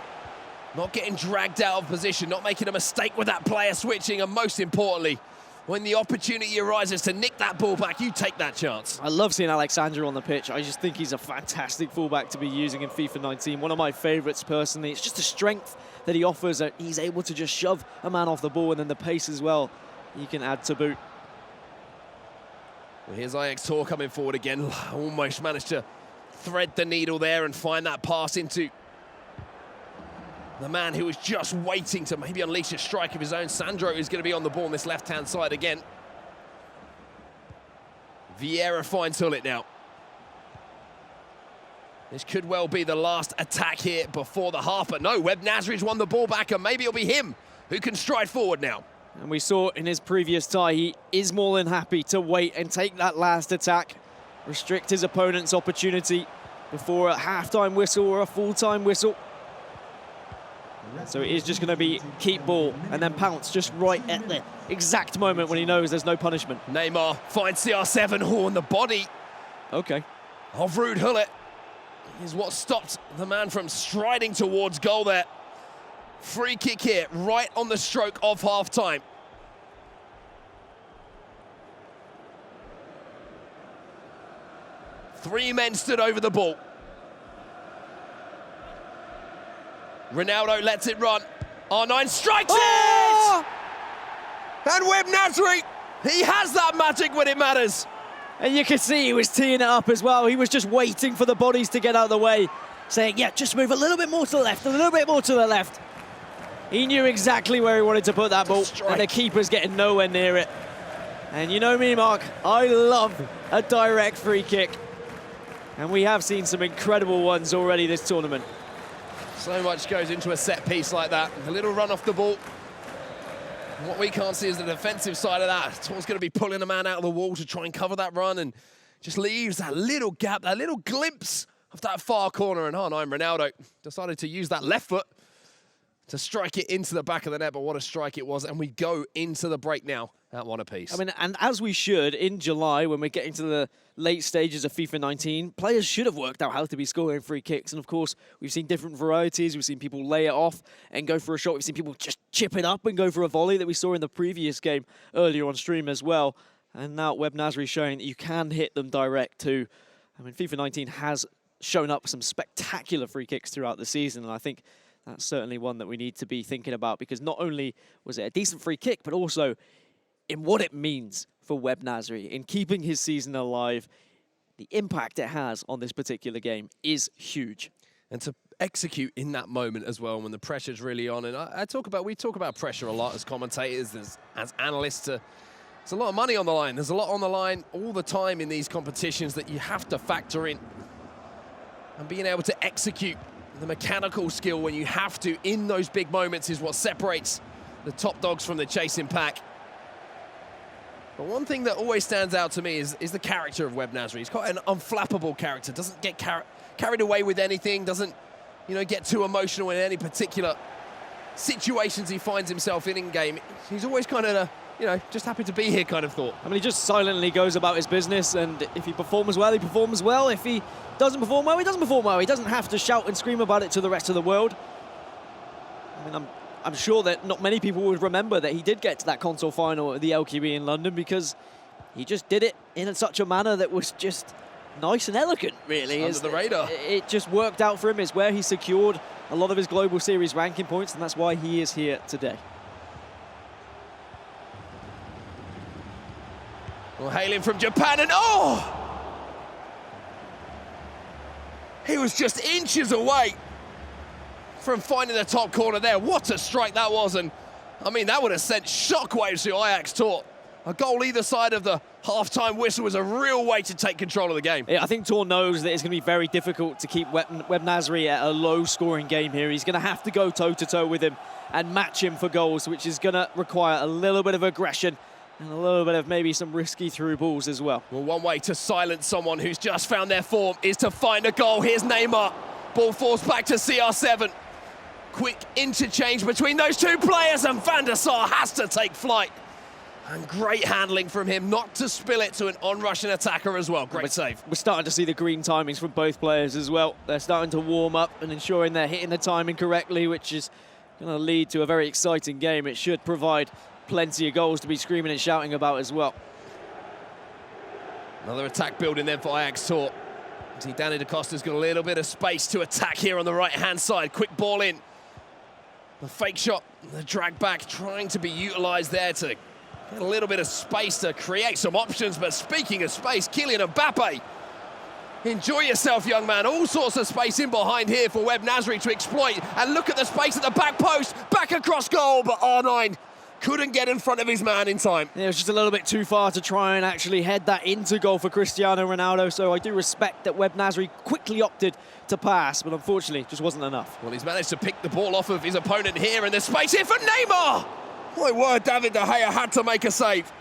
Not getting dragged out of position, not making a mistake with that player switching, and most importantly, when the opportunity arises to nick that ball back, you take that chance. I love seeing Alexandra on the pitch. I just think he's a fantastic fullback to be using in FIFA 19. One of my favourites personally. It's just the strength that he offers. He's able to just shove a man off the ball, and then the pace as well he can add to boot. Well, here's Ajax Toro coming forward again. Almost managed to thread the needle there and find that pass into the man who was just waiting to maybe unleash a strike of his own. Sandro is going to be on the ball on this left-hand side again. Vieira finds Hullet now. This could well be the last attack here before the half, but no, Webb Nasri's won the ball back, and maybe it'll be him who can stride forward now. And we saw in his previous tie, he is more than happy to wait and take that last attack, restrict his opponent's opportunity before a half-time whistle or a full-time whistle. So it is just going to be keep ball and then pounce just right at the exact moment when he knows there's no punishment. Neymar finds CR7, Horn, the body. Okay. Of Ruud Hullet is what stopped the man from striding towards goal there. Free kick here, right on the stroke of half-time. Three men stood over the ball. Ronaldo lets it run. R9 strikes it! And Webb Nasri, he has that magic when it matters. And you can see he was teeing it up as well. He was just waiting for the bodies to get out of the way, saying, yeah, just move a little bit more to the left, a little bit more to the left. He knew exactly where he wanted to put that ball, and the keeper's getting nowhere near it. And you know me, Mark, I love a direct free kick. And we have seen some incredible ones already this tournament. So much goes into a set piece like that. A little run off the ball. And what we can't see is the defensive side of that. Toro's going to be pulling a man out of the wall to try and cover that run, and just leaves that little gap, that little glimpse of that far corner. And Ronaldo decided to use that left foot to strike it into the back of the net, but what a strike it was. And we go into the break now at one apiece. I mean, and as we should, in July, when we're getting to the late stages of FIFA 19, players should have worked out how to be scoring free kicks. And of course, we've seen different varieties. We've seen people lay it off and go for a shot. We've seen people just chip it up and go for a volley that we saw in the previous game earlier on stream as well. And now Webb Nasri showing that you can hit them direct too. I mean, FIFA 19 has shown up some spectacular free kicks throughout the season, and I think that's certainly one that we need to be thinking about, because not only was it a decent free kick, but also in what it means for Webb Nasri in keeping his season alive. The impact it has on this particular game is huge. And to execute in that moment as well, when the pressure's really on. And we talk about pressure a lot as commentators, as analysts. There's a lot of money on the line. There's a lot on the line all the time in these competitions that you have to factor in. And being able to execute the mechanical skill when you have to in those big moments is what separates the top dogs from the chasing pack. But one thing that always stands out to me is the character of Webb Nasri. He's quite an unflappable character, doesn't get carried away with anything, doesn't get too emotional in any particular situations he finds himself in game. He's always kind of you know, just happy to be here kind of thought. I mean, he just silently goes about his business, and if he performs well, he performs well. If he doesn't perform well, he doesn't perform well. He doesn't have to shout and scream about it to the rest of the world. I mean, I'm sure that not many people would remember that he did get to that console final at the LQE in London, because he just did it in such a manner that was just nice and elegant, really. Under the radar. It just worked out for him. It's where he secured a lot of his Global Series ranking points, and that's why he is here today. Well, hailing from Japan, and oh! He was just inches away from finding the top corner there. What a strike that was, and I mean, that would have sent shockwaves through Ajax Tor. A goal either side of the half-time whistle was a real way to take control of the game. Yeah, I think Tor knows that it's going to be very difficult to keep Web Nasri at a low-scoring game here. He's going to have to go toe-to-toe with him and match him for goals, which is going to require a little bit of aggression and a little bit of maybe some risky through balls as well. Well, one way to silence someone who's just found their form is to find a goal. Here's Neymar. Ball forced back to CR7. Quick interchange between those two players, and Van der Sar has to take flight. And great handling from him not to spill it to an on-rushing attacker as well. Great save. We're starting to see the green timings from both players as well. They're starting to warm up and ensuring they're hitting the timing correctly, which is going to lead to a very exciting game. It should provide plenty of goals to be screaming and shouting about as well. Another attack building then for Ajax Tor. See, Danny Da Costa's got a little bit of space to attack here on the right-hand side. Quick ball in. The fake shot, the drag back, trying to be utilised there to get a little bit of space to create some options. But speaking of space, Kylian Mbappe. Enjoy yourself, young man. All sorts of space in behind here for Web Nasri to exploit. And look at the space at the back post. Back across goal, but R9 couldn't get in front of his man in time. Yeah, it was just a little bit too far to try and actually head that into goal for Cristiano Ronaldo, so I do respect that Web Nasri quickly opted to pass, but unfortunately just wasn't enough. Well, he's managed to pick the ball off of his opponent here, and there's space here for Neymar! My word, David De Gea had to make a save.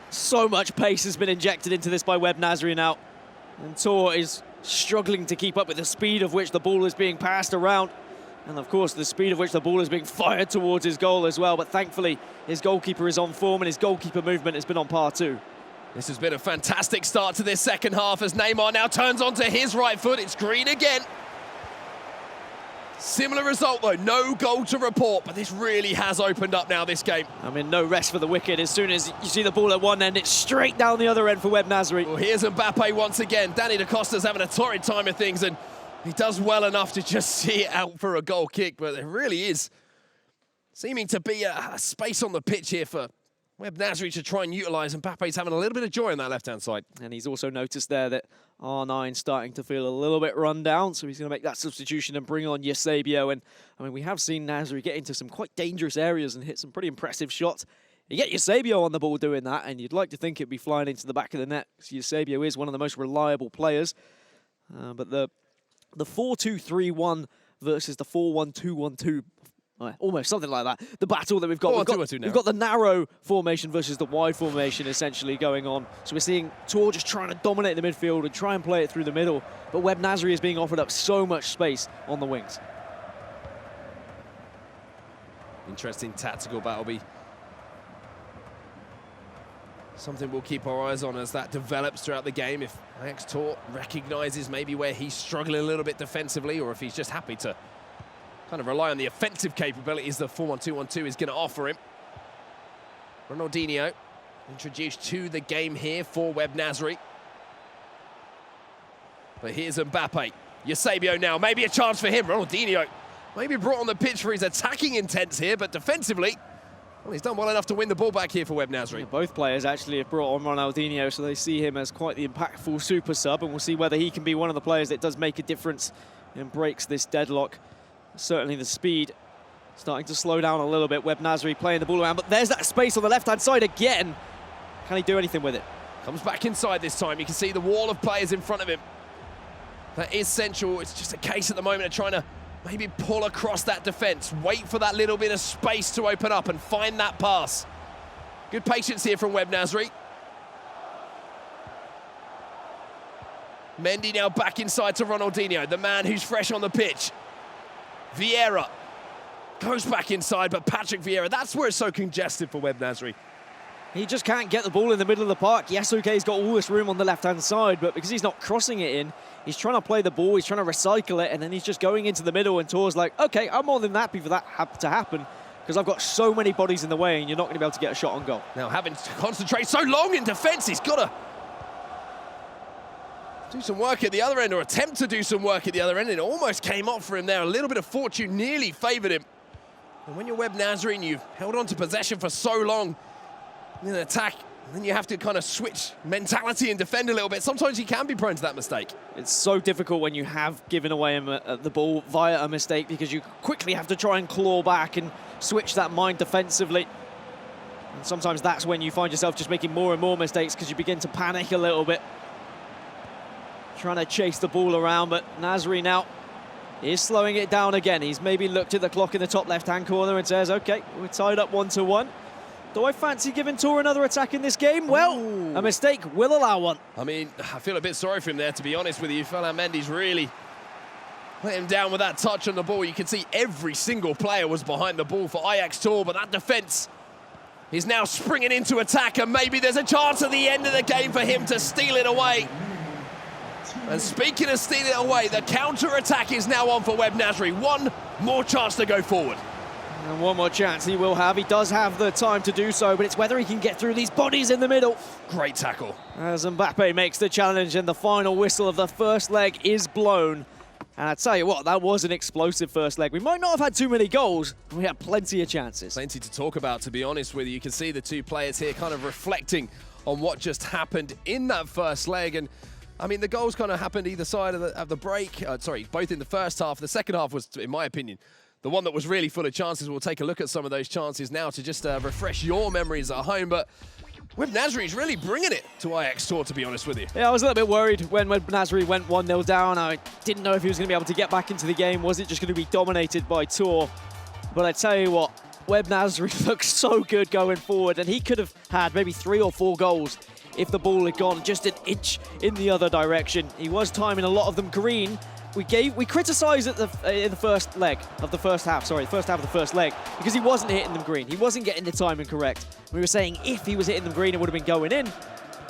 So much pace has been injected into this by Web Nasri now, and Tor is struggling to keep up with the speed of which the ball is being passed around. And of course, the speed of which the ball is being fired towards his goal as well. But thankfully, his goalkeeper is on form and his goalkeeper movement has been on par too. This has been a fantastic start to this second half as Neymar now turns onto his right foot. It's green again. Similar result though, no goal to report, but this really has opened up now, this game. I mean, no rest for the wicked. As soon as you see the ball at one end, it's straight down the other end for Web Nasri. Well, here's Mbappe once again. Danny Da Costa's having a torrid time of things, and he does well enough to just see it out for a goal kick, but there really is seeming to be a space on the pitch here for Web Nasri to try and utilise. Mbappe's having a little bit of joy on that left-hand side. And he's also noticed there that R9's starting to feel a little bit run down, so he's going to make that substitution and bring on Eusebio. And, I mean, we have seen Nasri get into some quite dangerous areas and hit some pretty impressive shots. You get Eusebio on the ball doing that, and you'd like to think it'd be flying into the back of the net, because Eusebio is one of the most reliable players. But the 4-2-3-1 versus the 4-1-2-1-2, almost something like that. The battle that we've got. We've got the narrow formation versus the wide formation essentially going on. So we're seeing Tor just trying to dominate the midfield and try and play it through the middle. But Web Nasri is being offered up so much space on the wings. Interesting tactical battle. Be something we'll keep our eyes on as that develops throughout the game. If Ajax Tor recognises maybe where he's struggling a little bit defensively, or if he's just happy to kind of rely on the offensive capabilities the 4-1-2-1-2 is going to offer him. Ronaldinho introduced to the game here for Web Nasri. But here's Mbappe. Eusebio now, maybe a chance for him. Ronaldinho maybe brought on the pitch for his attacking intents here, but defensively, well, he's done well enough to win the ball back here for Web Nasri. Yeah, both players actually have brought on Ronaldinho, so they see him as quite the impactful super sub, and we'll see whether he can be one of the players that does make a difference and breaks this deadlock. Certainly the speed starting to slow down a little bit. Web Nasri playing the ball around, but there's that space on the left-hand side again. Can he do anything with it? Comes back inside this time. You can see the wall of players in front of him. That is central. It's just a case at the moment of trying to maybe pull across that defence, wait for that little bit of space to open up and find that pass. Good patience here from Web Nasri. Mendy now back inside to Ronaldinho, the man who's fresh on the pitch. Vieira goes back inside, but Patrick Vieira, that's where it's so congested for Web Nasri. He just can't get the ball in the middle of the park. Yasuke's got all this room on the left-hand side, but because he's not crossing it in, he's trying to play the ball, he's trying to recycle it, and then he's just going into the middle, and Tor's like, okay, I'm more than happy for that to happen, because I've got so many bodies in the way, and you're not going to be able to get a shot on goal. Now, having to concentrate so long in defence, he's got to do some work at the other end, or attempt to do some work at the other end. It almost came off for him there. A little bit of fortune nearly favoured him. And when you're Webb Nasri and you've held on to possession for so long in an attack, then you have to kind of switch mentality and defend a little bit. Sometimes you can be prone to that mistake. It's so difficult when you have given away the ball via a mistake, because you quickly have to try and claw back and switch that mind defensively. And sometimes that's when you find yourself just making more and more mistakes, because you begin to panic a little bit, trying to chase the ball around. But Nasri now is slowing it down again. He's maybe looked at the clock in the top left-hand corner and says, okay, we're tied up 1-1. Do I fancy giving Tor another attack in this game? Well, a mistake will allow one. I mean, I feel a bit sorry for him there, to be honest with you. Ferland Mendy's really let him down with that touch on the ball. You can see every single player was behind the ball for Ajax Tor, but that defence is now springing into attack, and maybe there's a chance at the end of the game for him to steal it away. And speaking of stealing it away, the counter-attack is now on for Webb Nasri. One more chance to go forward. And one more chance he will have. He does have the time to do so, but it's whether he can get through these bodies in the middle. Great tackle. As Mbappe makes the challenge, and the final whistle of the first leg is blown. And I tell you what, that was an explosive first leg. We might not have had too many goals, but we had plenty of chances. Plenty to talk about, to be honest with you. You can see the two players here kind of reflecting on what just happened in that first leg. And I mean, the goals kind of happened either side of the break. Sorry, both in the first half. The second half was, in my opinion, the one that was really full of chances. We'll take a look at some of those chances now to just refresh your memories at home. But Webb Nasri is really bringing it to Ajax Tor, to be honest with you. Yeah, I was a little bit worried when Webb Nasri went 1-0 down. I didn't know if he was going to be able to get back into the game. Was it just going to be dominated by Tor? But I tell you what, Webb Nasri looks so good going forward, and he could have had maybe 3 or 4 goals if the ball had gone just an inch in the other direction. He was timing a lot of them green. We criticised in the first leg of the first half, sorry, the first half of the first leg, because he wasn't hitting them green. He wasn't getting the timing correct. We were saying if he was hitting them green, it would have been going in.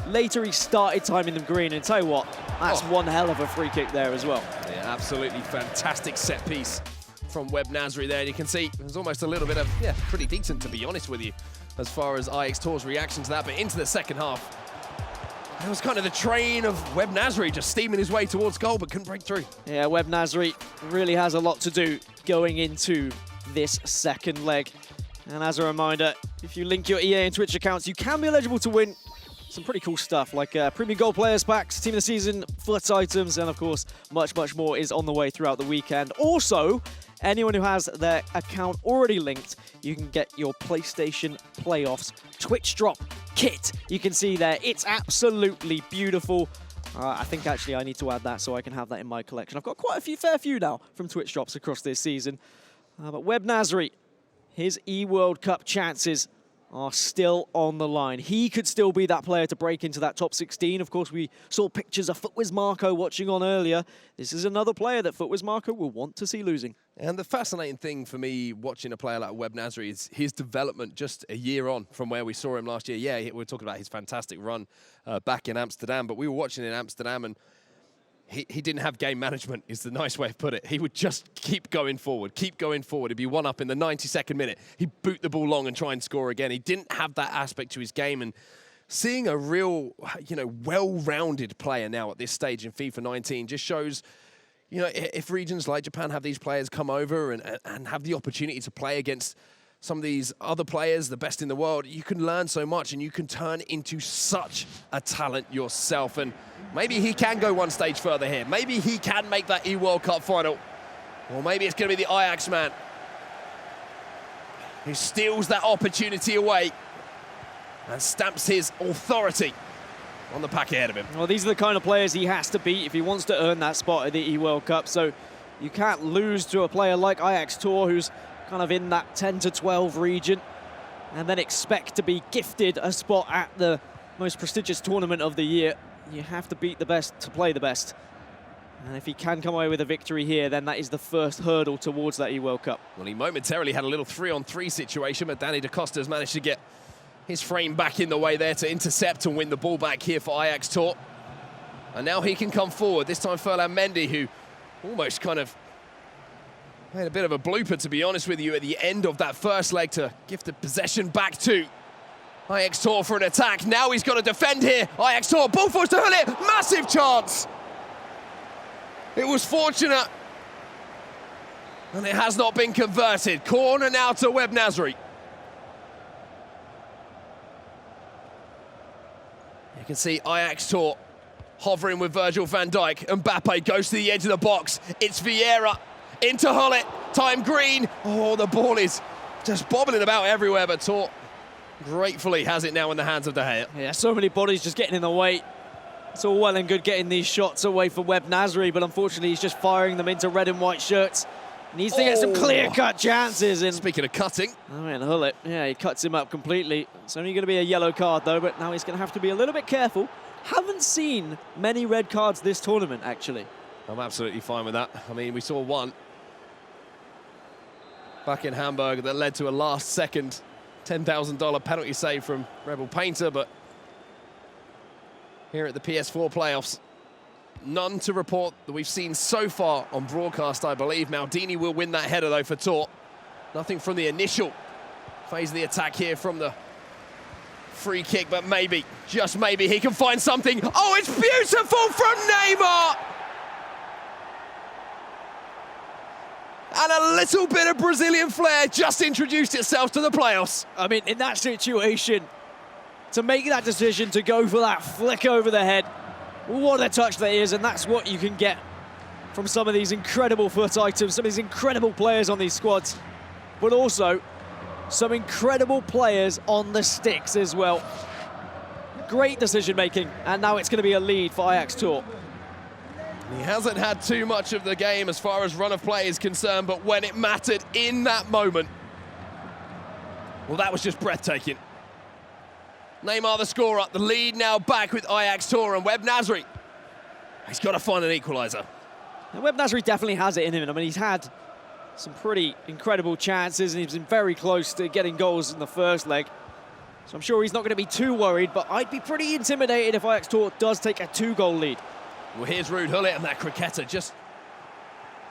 Later, he started timing them green, and tell you what, that's one hell of a free kick there as well. Yeah, absolutely fantastic set piece from Webb Nasri there. And you can see there's almost a little bit of, yeah, pretty decent, to be honest with you, as far as Ajax Tor's reaction to that. But into the second half, it was kind of the train of Webb Nasri just steaming his way towards goal, but couldn't break through. Yeah, Webb Nasri really has a lot to do going into this second leg. And as a reminder, if you link your EA and Twitch accounts, you can be eligible to win some pretty cool stuff, like premium goal players packs, team of the season, FUT items, and of course, much, much more is on the way throughout the weekend. Also, anyone who has their account already linked, you can get your PlayStation Playoffs Twitch drop kit. You can see there, it's absolutely beautiful. I think actually I need to add that so I can have that in my collection. I've got quite a fair few now from Twitch drops across this season. But Webb Nasri, his E-World Cup chances are still on the line. He could still be that player to break into that top 16. Of course, we saw pictures of FUTWIZ Marco watching on earlier. This is another player that FUTWIZ Marco will want to see losing. And the fascinating thing for me watching a player like Webb Nasri is his development just a year on from where we saw him last year. Yeah, we're talking about his fantastic run back in Amsterdam, but we were watching in Amsterdam and he didn't have game management, is the nice way to put it. He would just keep going forward. He'd be one up in the 92nd minute. He'd boot the ball long and try and score again. He didn't have that aspect to his game. And seeing a real, well-rounded player now at this stage in FIFA 19 just shows, if regions like Japan have these players come over and have the opportunity to play against some of these other players, the best in the world, you can learn so much and you can turn into such a talent yourself. And maybe he can go one stage further here. Maybe he can make that E-World Cup final. Or maybe it's going to be the Ajax man who steals that opportunity away and stamps his authority on the pack ahead of him. Well, these are the kind of players he has to beat if he wants to earn that spot at the E-World Cup. So you can't lose to a player like Ajax Tor, who's kind of in that 10 to 12 region, and then expect to be gifted a spot at the most prestigious tournament of the year. You have to beat the best to play the best. And if he can come away with a victory here, then that is the first hurdle towards that E-World Cup. Well, he momentarily had a little 3-on-3 situation, but Danny Da Costa has managed to get his frame back in the way there to intercept and win the ball back here for Ajax Tor. And now he can come forward, this time Ferland Mendy, who almost kind of had a bit of a blooper, to be honest with you, at the end of that first leg to give the possession back to Ajax Tor for an attack. Now he's got to defend here. Ajax Tor, ball forced to Hullet, massive chance. It was fortunate, and it has not been converted. Corner now to Web Nasri. You can see Ajax Tor hovering with Virgil van Dijk. Mbappe goes to the edge of the box. It's Vieira into Hullet. Time Green. Oh, the ball is just bobbling about everywhere, but Tor gratefully has it now in the hands of De Gea. Yeah, so many bodies just getting in the way. It's all well and good getting these shots away from Web Nasri, but unfortunately he's just firing them into red and white shirts. Needs to get some clear-cut chances. And speaking of cutting. I mean, Hullet, yeah, he cuts him up completely. It's only going to be a yellow card, though, but now he's going to have to be a little bit careful. Haven't seen many red cards this tournament, actually. I'm absolutely fine with that. I mean, we saw one back in Hamburg that led to a last-second $10,000 penalty save from Rebel Painter, but here at the PS4 playoffs, none to report that we've seen so far on broadcast, I believe. Maldini will win that header, though, for Tor. Nothing from the initial phase of the attack here from the free kick, but maybe, just maybe, he can find something. Oh, it's beautiful from Neymar! And a little bit of Brazilian flair just introduced itself to the playoffs. I mean, in that situation, to make that decision to go for that flick over the head, what a touch that is, and that's what you can get from some of these incredible foot items, some of these incredible players on these squads, but also some incredible players on the sticks as well. Great decision-making, and now it's going to be a lead for Ajax Tor. He hasn't had too much of the game as far as run of play is concerned, but when it mattered in that moment, well, that was just breathtaking. Neymar the scorer, the lead now back with Ajax Tor, and Web Nasri, he's got to find an equaliser. And Web Nasri definitely has it in him. I mean, he's had some pretty incredible chances, and he's been very close to getting goals in the first leg. So I'm sure he's not going to be too worried, but I'd be pretty intimidated if Ajax Tor does take a 2-goal lead. Well, here's Ruud Hullet, and that cricketer just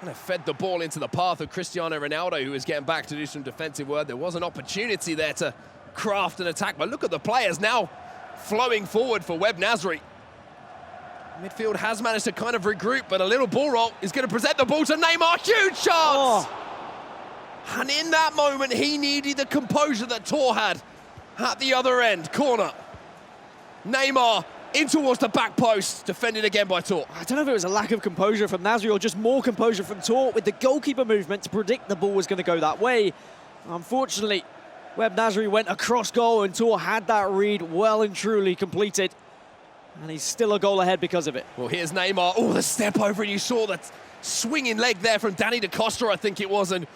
kind of fed the ball into the path of Cristiano Ronaldo, who is getting back to do some defensive work. There was an opportunity there to craft an attack, but look at the players now flowing forward for Web Nasri. Midfield has managed to kind of regroup, but a little ball roll is going to present the ball to Neymar. Huge chance! Oh. And in that moment, he needed the composure that Tor had at the other end. Corner. Neymar in towards the back post, defended again by Tor. I don't know if it was a lack of composure from Nasri or just more composure from Tor with the goalkeeper movement to predict the ball was going to go that way. Unfortunately, Web Nasri went across goal and Tor had that read well and truly completed. And he's still a goal ahead because of it. Well, here's Neymar. Oh, the step over, and you saw that swinging leg there from Danny Da Costa, I think it was. And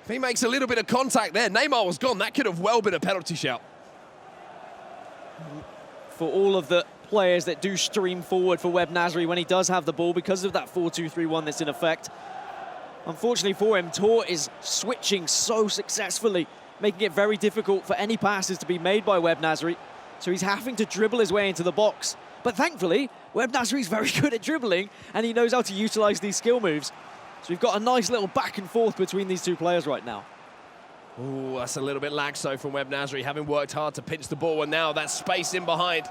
if he makes a little bit of contact there, Neymar was gone. That could have well been a penalty shout. For all of the players that do stream forward for Web Nasri when he does have the ball because of that 4-2-3-1 that's in effect. Unfortunately for him, Tor is switching so successfully, making it very difficult for any passes to be made by Web Nasri. So he's having to dribble his way into the box. But thankfully, Web Nasri is very good at dribbling and he knows how to utilize these skill moves. So we've got a nice little back and forth between these two players right now. Oh, that's a little bit laxo from Web Nasri, having worked hard to pinch the ball, and now that space in behind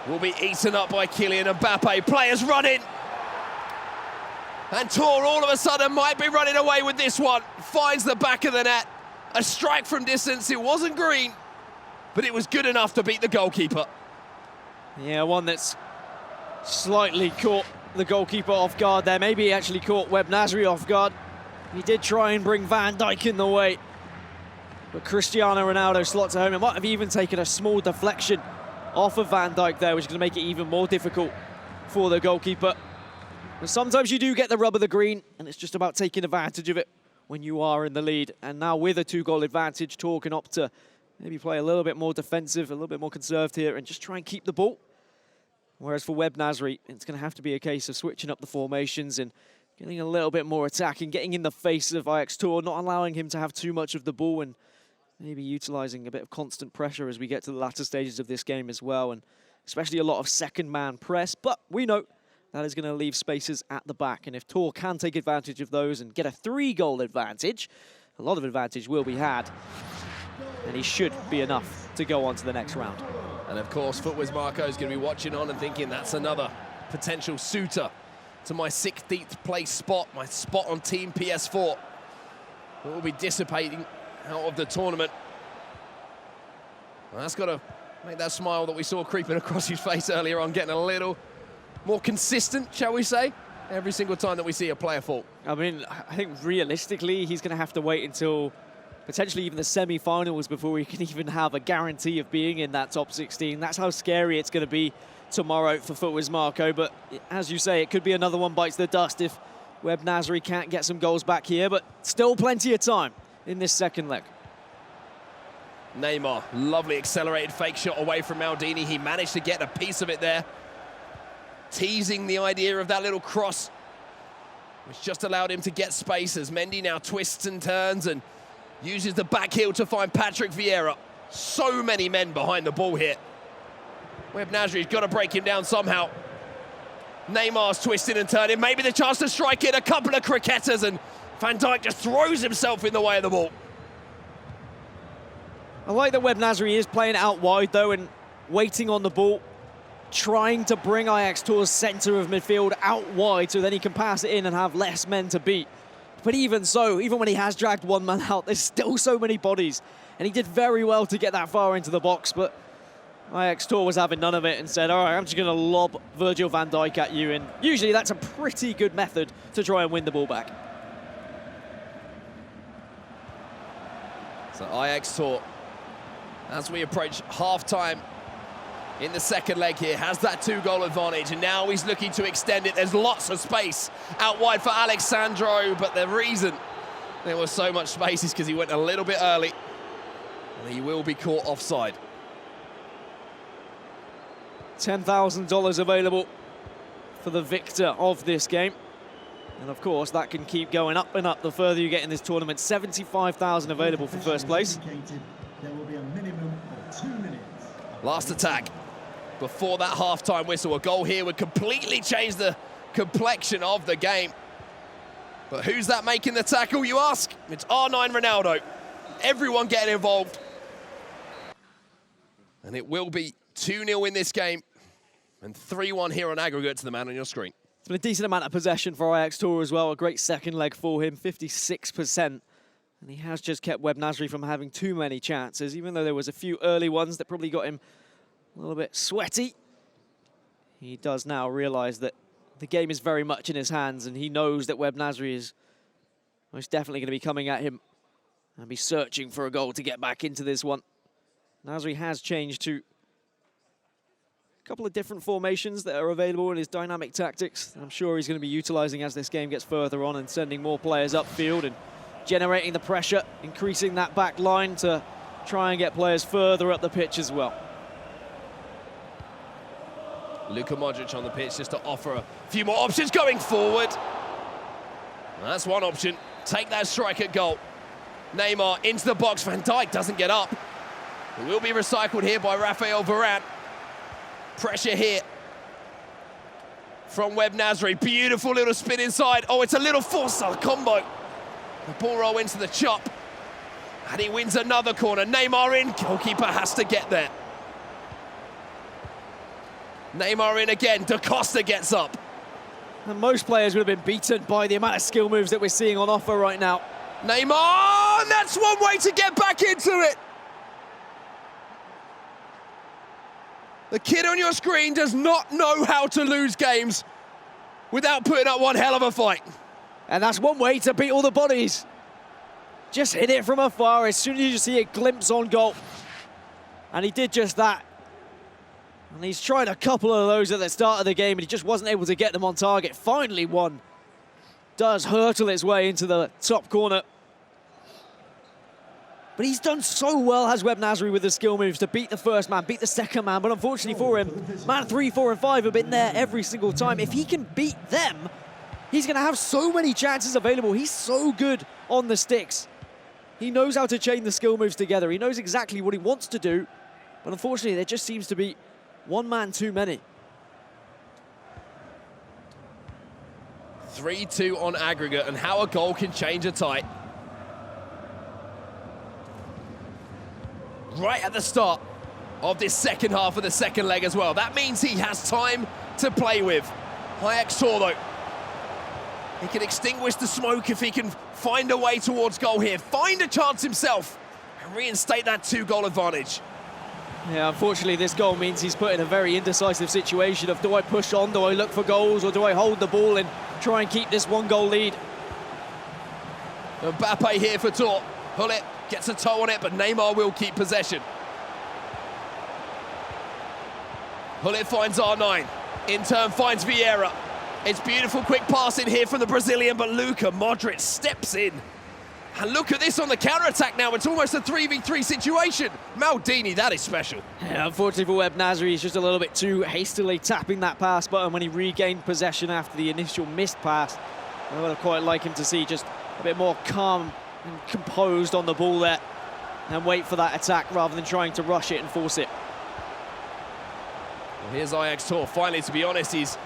will be eaten up by Kylian Mbappe. Players running. And Tor all of a sudden might be running away with this one. Finds the back of the net. A strike from distance. It wasn't green, but it was good enough to beat the goalkeeper. Yeah, one that's slightly caught the goalkeeper off guard there. Maybe he actually caught Web Nasri off guard. He did try and bring Van Dijk in the way, but Cristiano Ronaldo slots it home. It might have even taken a small deflection off of Van Dijk there, which is going to make it even more difficult for the goalkeeper. But sometimes you do get the rub of the green, and it's just about taking advantage of it when you are in the lead. And now with a 2-goal advantage, Tor can opt to maybe play a little bit more defensive, a little bit more conserved here, and just try and keep the ball. Whereas for Web Nasri, it's going to have to be a case of switching up the formations and getting a little bit more attacking, getting in the face of Ajax Tor, not allowing him to have too much of the ball and maybe utilising a bit of constant pressure as we get to the latter stages of this game as well, and especially a lot of second-man press. But we know that is going to leave spaces at the back, and if Tor can take advantage of those and get a 3-goal advantage, a lot of advantage will be had, and he should be enough to go on to the next round. And of course, Footwiz Marco is going to be watching on and thinking that's another potential suitor to my 16th place spot, my spot on Team PS4. It will be dissipating out of the tournament. Well, that's got to make that smile that we saw creeping across his face earlier on getting a little more consistent, shall we say, every single time that we see a player fall. I mean, I think realistically, he's going to have to wait until potentially even the semi-finals before he can even have a guarantee of being in that top 16. That's how scary it's going to be tomorrow for Footwiz Marco. But as you say, it could be another one bites the dust if Webb Nasri can't get some goals back here, but still plenty of time in this second leg. Neymar, lovely accelerated fake shot away from Maldini. He managed to get a piece of it there, teasing the idea of that little cross, which just allowed him to get space as Mendy now twists and turns and uses the back heel to find Patrick Vieira. So many men behind the ball here. Webb Nasri's got to break him down somehow. Neymar's twisting and turning, maybe the chance to strike it, a couple of cricketters, and Van Dijk just throws himself in the way of the ball. I like that Webb Nasri is playing out wide though and waiting on the ball, trying to bring Ajax Tor's centre of midfield out wide so then he can pass it in and have less men to beat. But even so, even when he has dragged one man out, there's still so many bodies, and he did very well to get that far into the box, but Ajax Tor was having none of it and said, all right, I'm just going to lob Virgil van Dijk at you, and usually that's a pretty good method to try and win the ball back. So Ajax Tor, as we approach half-time in the second leg here, has that 2-goal advantage, and now he's looking to extend it. There's lots of space out wide for Alexandro, but the reason there was so much space is because he went a little bit early, and he will be caught offside. $10,000 available for the victor of this game. And of course, that can keep going up and up the further you get in this tournament. $75,000 available for first place. There will be a minimum of 2 minutes. Last attack before that half-time whistle. A goal here would completely change the complexion of the game. But who's that making the tackle, you ask? It's R9 Ronaldo. Everyone getting involved. And it will be 2-0 in this game and 3-1 here on aggregate to the man on your screen. It's been a decent amount of possession for Ajax Tor as well. A great second leg for him, 56%. And he has just kept Webb Nasri from having too many chances, even though there was a few early ones that probably got him a little bit sweaty. He does now realise that the game is very much in his hands, and he knows that Webb Nasri is most definitely going to be coming at him and be searching for a goal to get back into this one. Nasri has changed to a couple of different formations that are available in his dynamic tactics. I'm sure he's going to be utilising as this game gets further on and sending more players upfield and generating the pressure, increasing that back line to try and get players further up the pitch as well. Luka Modric on the pitch just to offer a few more options going forward. Well, that's one option. Take that strike at goal. Neymar into the box. Van Dijk doesn't get up. It will be recycled here by Rafael Varane. Pressure here from Webb Nasri. Beautiful little spin inside. Oh, it's a little four-star combo. The ball roll into the chop. And he wins another corner. Neymar in. Goalkeeper has to get there. Neymar in again. Da Costa gets up. And most players would have been beaten by the amount of skill moves that we're seeing on offer right now. Neymar! And that's one way to get back into it. The kid on your screen does not know how to lose games without putting up one hell of a fight. And that's one way to beat all the bodies. Just hit it from afar as soon as you see a glimpse on goal. And he did just that. And he's tried a couple of those at the start of the game, and he just wasn't able to get them on target. Finally, one does hurtle its way into the top corner. But he's done so well, has Webb Nasri, with the skill moves to beat the first man, beat the second man. But unfortunately for him, man 3, 4, and 5 have been there every single time. If he can beat them, he's going to have so many chances available. He's so good on the sticks. He knows how to chain the skill moves together. He knows exactly what he wants to do. But unfortunately, there just seems to be one man too many. 3-2 on aggregate, and how a goal can change a tie. Right at the start of this second half of the second leg as well. That means he has time to play with. Ajax Tor, though. He can extinguish the smoke if he can find a way towards goal here. Find a chance himself and reinstate that 2-goal advantage. Yeah, unfortunately, this goal means he's put in a very indecisive situation of, do I push on, do I look for goals, or do I hold the ball and try and keep this 1-goal lead? Mbappe here for Tor. Hullet gets a toe on it, but Neymar will keep possession. Hullet finds R9. In turn finds Vieira. It's beautiful quick passing here from the Brazilian, but Luka Modric steps in. And look at this on the counter-attack now. It's almost a 3v3 situation. Maldini, that is special. Yeah, unfortunately for Web Nasri, he's just a little bit too hastily tapping that pass button when he regained possession after the initial missed pass. I would have quite liked him to see just a bit more calm and composed on the ball there and wait for that attack rather than trying to rush it and force it. Well, here's Ajax Tor. Finally, to be honest, he's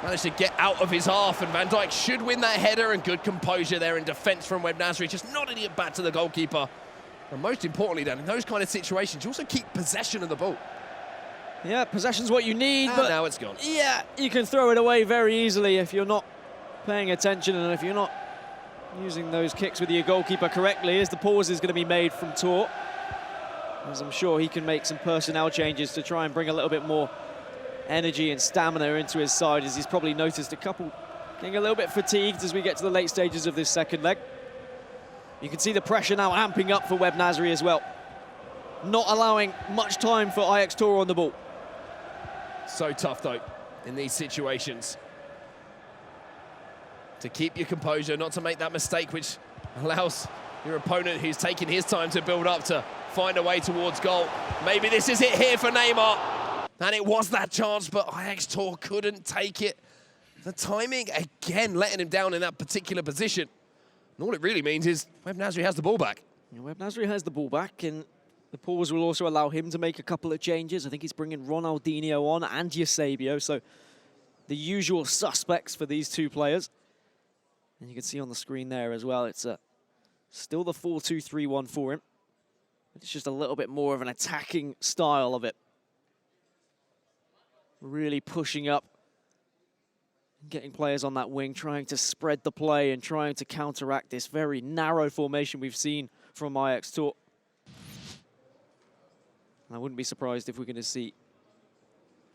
managed to get out of his half, and Van Dijk should win that header, and good composure there in defence from Web Nasri, just nodding it back to the goalkeeper. And most importantly, Dan, in those kind of situations, you also keep possession of the ball. Yeah, possession's what you need, And but now it's gone. Yeah, you can throw it away very easily if you're not paying attention and if you're not using those kicks with your goalkeeper correctly, as the pause is going to be made from Tor. As I'm sure he can make some personnel changes to try and bring a little bit more energy and stamina into his side, as he's probably noticed a couple getting a little bit fatigued as we get to the late stages of this second leg. You can see the pressure now amping up for Web Nasri as well. Not allowing much time for Ajax Tor on the ball. So tough, though, in these situations. To keep your composure, not to make that mistake which allows your opponent, who's taking his time to build up, to find a way towards goal. Maybe this is it here for Neymar. And it was that chance, but Ajax Tor couldn't take it. The timing, again, letting him down in that particular position. And all it really means is Web Nasri has the ball back. Yeah, Web Nasri has the ball back, and the pause will also allow him to make a couple of changes. I think he's bringing Ronaldinho on and Eusebio, so the usual suspects for these two players. And you can see on the screen there as well, it's still the 4-2-3-1 for him. It's just a little bit more of an attacking style of it. Really pushing up, getting players on that wing, trying to spread the play and trying to counteract this very narrow formation we've seen from Ajax Tor. I wouldn't be surprised if we're going to see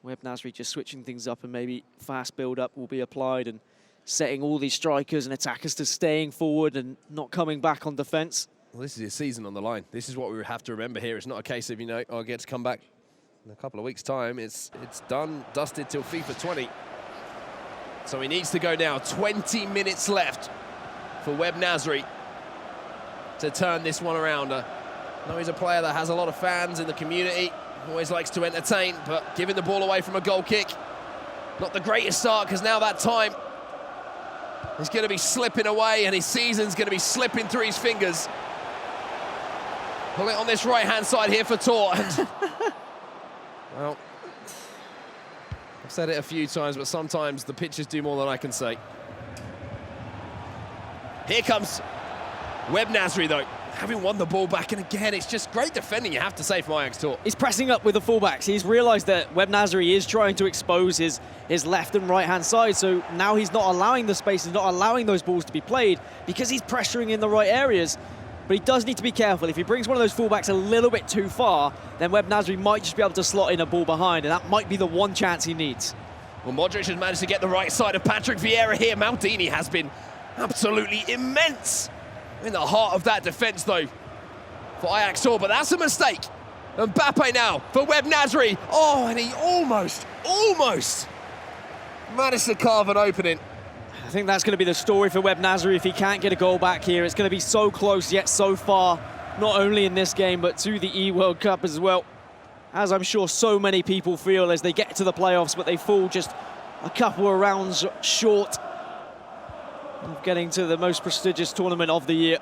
Web Nasri just switching things up, and maybe fast build-up will be applied and setting all these strikers and attackers to staying forward and not coming back on defence. Well, this is his season on the line. This is what we have to remember here. It's not a case of, I get to come back in a couple of weeks' time. It's done, dusted till FIFA 20. So he needs to go now. 20 minutes left for Web Nasri to turn this one around. I know he's a player that has a lot of fans in the community, always likes to entertain, but giving the ball away from a goal kick, not the greatest start, because now that time is going to be slipping away, and his season's going to be slipping through his fingers. Pull it on this right-hand side here for Tor. And well, I've said it a few times, but sometimes the pictures do more than I can say. Here comes Web Nasri, though, having won the ball back. And again, it's just great defending, you have to say, from Ajax Tor. He's pressing up with the fullbacks. He's realised that Web Nasri is trying to expose his left and right-hand side, so now he's not allowing the space, he's not allowing those balls to be played because he's pressuring in the right areas. But he does need to be careful. If he brings one of those fullbacks a little bit too far, then Web Nasri might just be able to slot in a ball behind, and that might be the one chance he needs. Well, Modric has managed to get the right side of Patrick Vieira here. Maldini has been absolutely immense in the heart of that defence, though, for Ajax Tor, but that's a mistake. Mbappe now for Web Nasri. Oh, and he almost managed to carve an opening. I think that's going to be the story for Web Nasri if he can't get a goal back here. It's going to be so close yet so far, not only in this game, but to the E-World Cup as well. As I'm sure so many people feel as they get to the playoffs, but they fall just a couple of rounds short of getting to the most prestigious tournament of the year.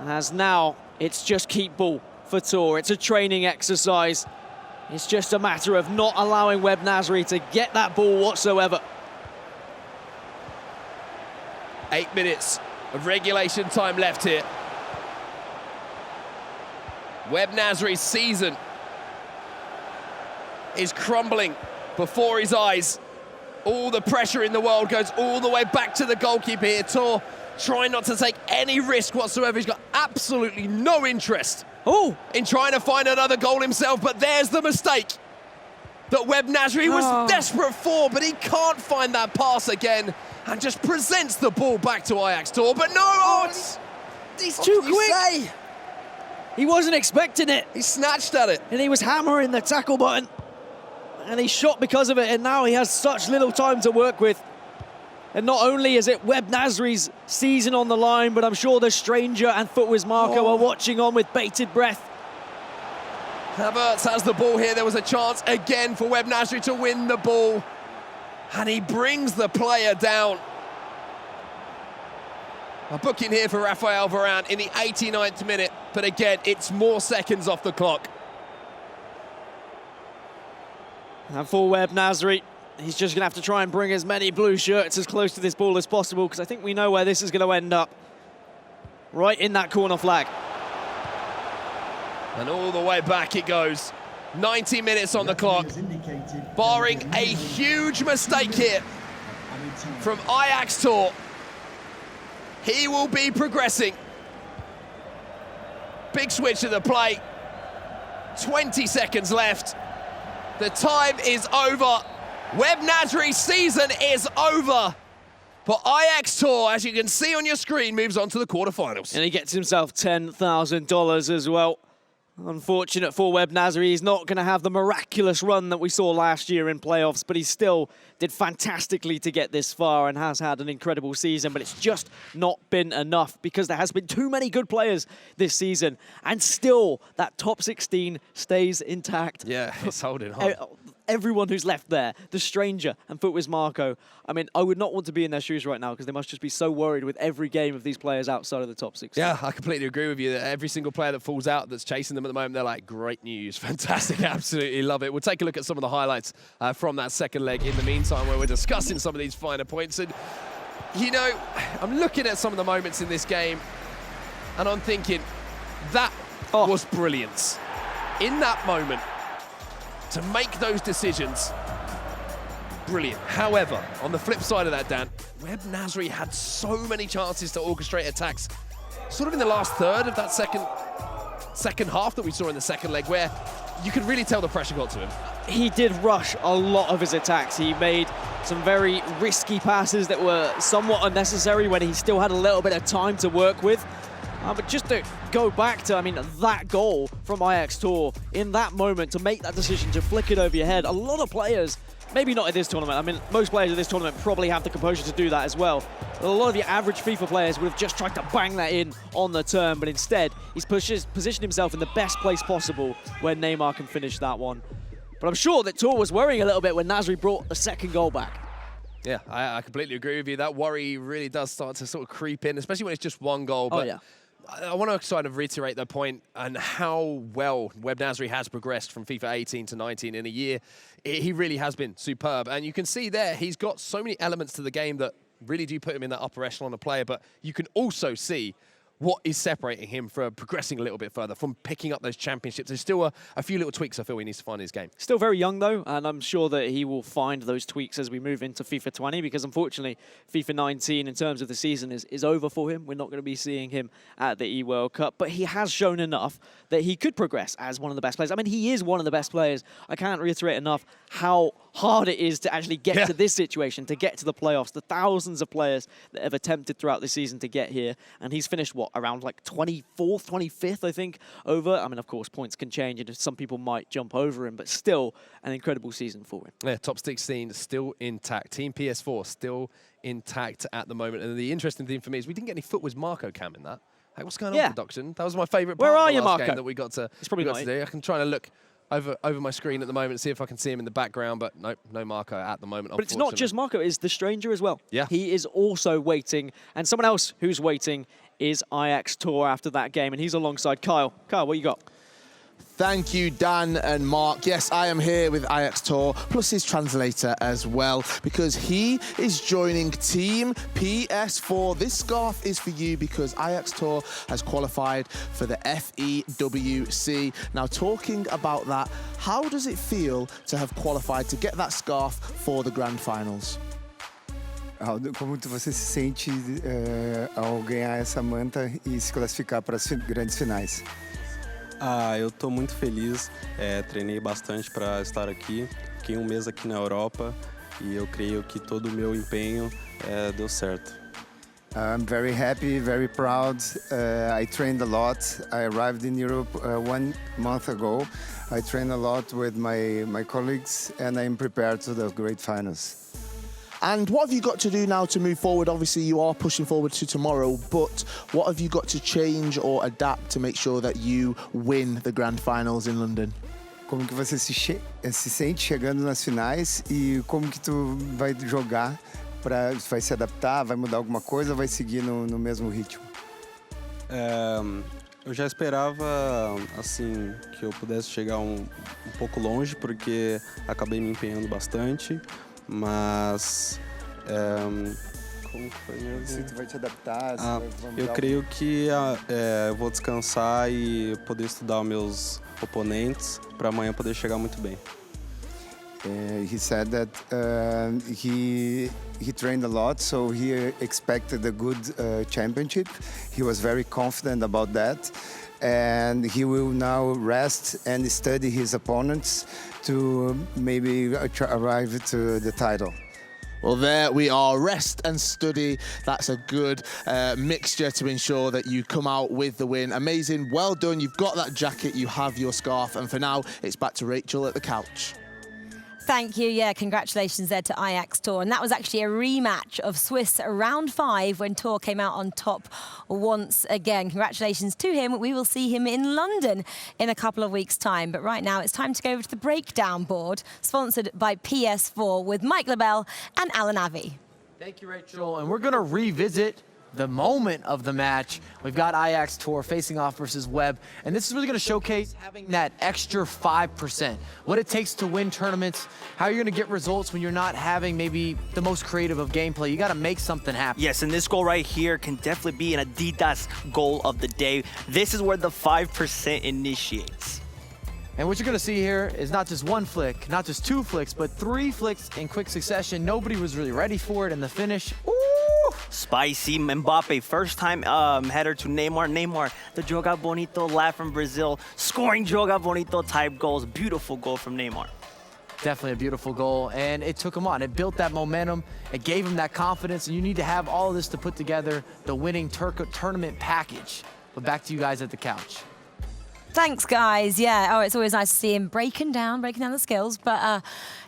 As now, it's just keep ball for Tor. It's a training exercise. It's just a matter of not allowing Webb Nasri to get that ball whatsoever. 8 minutes of regulation time left here. Webb Nasri's season is crumbling before his eyes. All the pressure in the world goes all the way back to the goalkeeper here. Tor trying not to take any risk whatsoever. He's got absolutely no interest in trying to find another goal himself, but there's the mistake that Webb Nasri was desperate for, but he can't find that pass again and just presents the ball back to Ajax Tor. But no, he's too quick. He wasn't expecting it. He snatched at it. And he was hammering the tackle button. And he shot because of it, and now he has such little time to work with. And not only is it Webb Nasri's season on the line, but I'm sure the Stranger and Footwiz Marco are watching on with bated breath. Havertz has the ball here. There was a chance again for Webb Nasri to win the ball. And he brings the player down. A booking here for Rafael Varane in the 89th minute. But again, it's more seconds off the clock. And for Webb Nasri, he's just going to have to try and bring as many blue shirts as close to this ball as possible, because I think we know where this is going to end up. Right in that corner flag. And all the way back it goes. 90 minutes on the clock. Barring a huge mistake here from Ajax Tor, he will be progressing. Big switch to the play. 20 seconds left. The time is over. Webb Nasri's season is over. But Ajax Tor, as you can see on your screen, moves on to the quarterfinals. And he gets himself $10,000 as well. Unfortunate for Webb Nasri, he's not going to have the miraculous run that we saw last year in playoffs, but he still did fantastically to get this far and has had an incredible season, but it's just not been enough because there has been too many good players this season, and still that top 16 stays intact. Yeah, it's holding on. Everyone who's left there, the Stranger and Footwiz Marco, I mean, I would not want to be in their shoes right now because they must just be so worried with every game of these players outside of the top 16. Yeah, I completely agree with you. That every single player that falls out that's chasing them at the moment, they're like, great news, fantastic, absolutely love it. We'll take a look at some of the highlights from that second leg in the meantime, where we're discussing some of these finer points. And, you know, I'm looking at some of the moments in this game and I'm thinking, that was brilliance. In that moment, to make those decisions, brilliant. However, on the flip side of that, Dan, Webb Nasri had so many chances to orchestrate attacks, sort of in the last third of that second half that we saw in the second leg, where you could really tell the pressure got to him. He did rush a lot of his attacks. He made some very risky passes that were somewhat unnecessary when he still had a little bit of time to work with. But just to go back to, I mean, that goal from Ajax Tor in that moment, to make that decision to flick it over your head, a lot of players, maybe not at this tournament, I mean, most players at this tournament probably have the composure to do that as well. But a lot of your average FIFA players would have just tried to bang that in on the turn, but instead, he's positioned himself in the best place possible where Neymar can finish that one. But I'm sure that Tor was worrying a little bit when Nasri brought the second goal back. Yeah, I completely agree with you. That worry really does start to sort of creep in, especially when it's just one goal. But yeah. I want to sort of reiterate the point and how well Webb Nasri has progressed from FIFA 18 to 19 in a year. He really has been superb. And you can see there, he's got so many elements to the game that really do put him in that upper echelon of player. But you can also see what is separating him from progressing a little bit further, from picking up those championships. There's still a few little tweaks I feel he needs to find in his game. Still very young, though, and I'm sure that he will find those tweaks as we move into FIFA 20, because unfortunately, FIFA 19, in terms of the season, is over for him. We're not going to be seeing him at the E-World Cup, but he has shown enough that he could progress as one of the best players. I mean, he is one of the best players. I can't reiterate enough how hard it is to actually get to this situation, to get to the playoffs, the thousands of players that have attempted throughout the season to get here, and he's finished, what, around like 24th, 25th, I think, over. I mean, of course, points can change, and some people might jump over him, but still an incredible season for him. Yeah, top 16 still intact. Team PS4 still intact at the moment. And the interesting thing for me is we didn't get any Footwiz Marco cam in that. Hey, what's going on, production? That was my favourite part of the last game that we got to, do. I can try to look over my screen at the moment and see if I can see him in the background, but nope, no Marco at the moment. But it's not just Marco, it's the Stranger as well. Yeah. He is also waiting, and someone else who's waiting is Ajax Tour after that game, and he's alongside Kyle. Kyle, what you got? Thank you, Dan and Mark. Yes, I am here with Ajax Tour, plus his translator as well, because he is joining Team PS4. This scarf is for you because Ajax Tour has qualified for the FEWC. Now, talking about that, how does it feel to have qualified to get that scarf for the grand finals? Aldo, como você se sente ao ganhar essa manta e se classificar para as grandes finais? Eu estou muito feliz, treinei bastante para estar aqui, fiquei um mês aqui na Europa e eu creio que todo o meu empenho deu certo. I'm very happy, very proud. I trained a lot. I arrived in Europe 1 month ago. I trained a lot with my colleagues and I'm prepared for the great finals. And what have you got to do now to move forward? Obviously, you are pushing forward to tomorrow, but what have you got to change or adapt to make sure that you win the grand finals in London? Como que você se sente chegando nas finais e como que tu vai jogar? Vai se adaptar, vai mudar alguma coisa ou vai seguir no mesmo ritmo? Eu já esperava assim que eu pudesse chegar um pouco longe, porque acabei me empenhando bastante. Mas como que foi mesmo? Se tu vai te adaptar, eu creio que eu vou descansar e poder estudar os meus oponentes para amanhã poder chegar muito bem. He said that he trained a lot, so he expected a good championship. He was very confident about that. And he will now rest and study his opponents to maybe arrive to the title. Well, there we are. Rest and study. That's a good mixture to ensure that you come out with the win. Amazing. Well done. You've got that jacket. You have your scarf. And for now, it's back to Rachel at the couch. Thank you. Yeah, congratulations there to Ajax Tour. And that was actually a rematch of Swiss round 5 when Tour came out on top once again. Congratulations to him. We will see him in London in a couple of weeks' time. But right now, it's time to go over to the breakdown board, sponsored by PS4 with Mike LaBelle and Alan Avi. Thank you, Rachel. And we're going to revisit the moment of the match. We've got Ajax Tour facing off versus Webb, and this is really going to showcase having that extra 5%, what it takes to win tournaments, how you're going to get results when you're not having maybe the most creative of gameplay. You got to make something happen. Yes, and this goal right here can definitely be an Adidas goal of the day. This is where the 5% initiates. And what you're going to see here is not just one flick, not just 2 flicks, but 3 flicks in quick succession. Nobody was really ready for it, and the finish, ooh! Spicy. Mbappe, first time header to Neymar. Neymar, the Joga Bonito lad from Brazil, scoring Joga Bonito type goals. Beautiful goal from Neymar. Definitely a beautiful goal, and it took him on. It built that momentum. It gave him that confidence, and you need to have all of this to put together the winning tournament package. But back to you guys at the couch. Thanks, guys. Yeah. Oh, it's always nice to see him breaking down the skills. But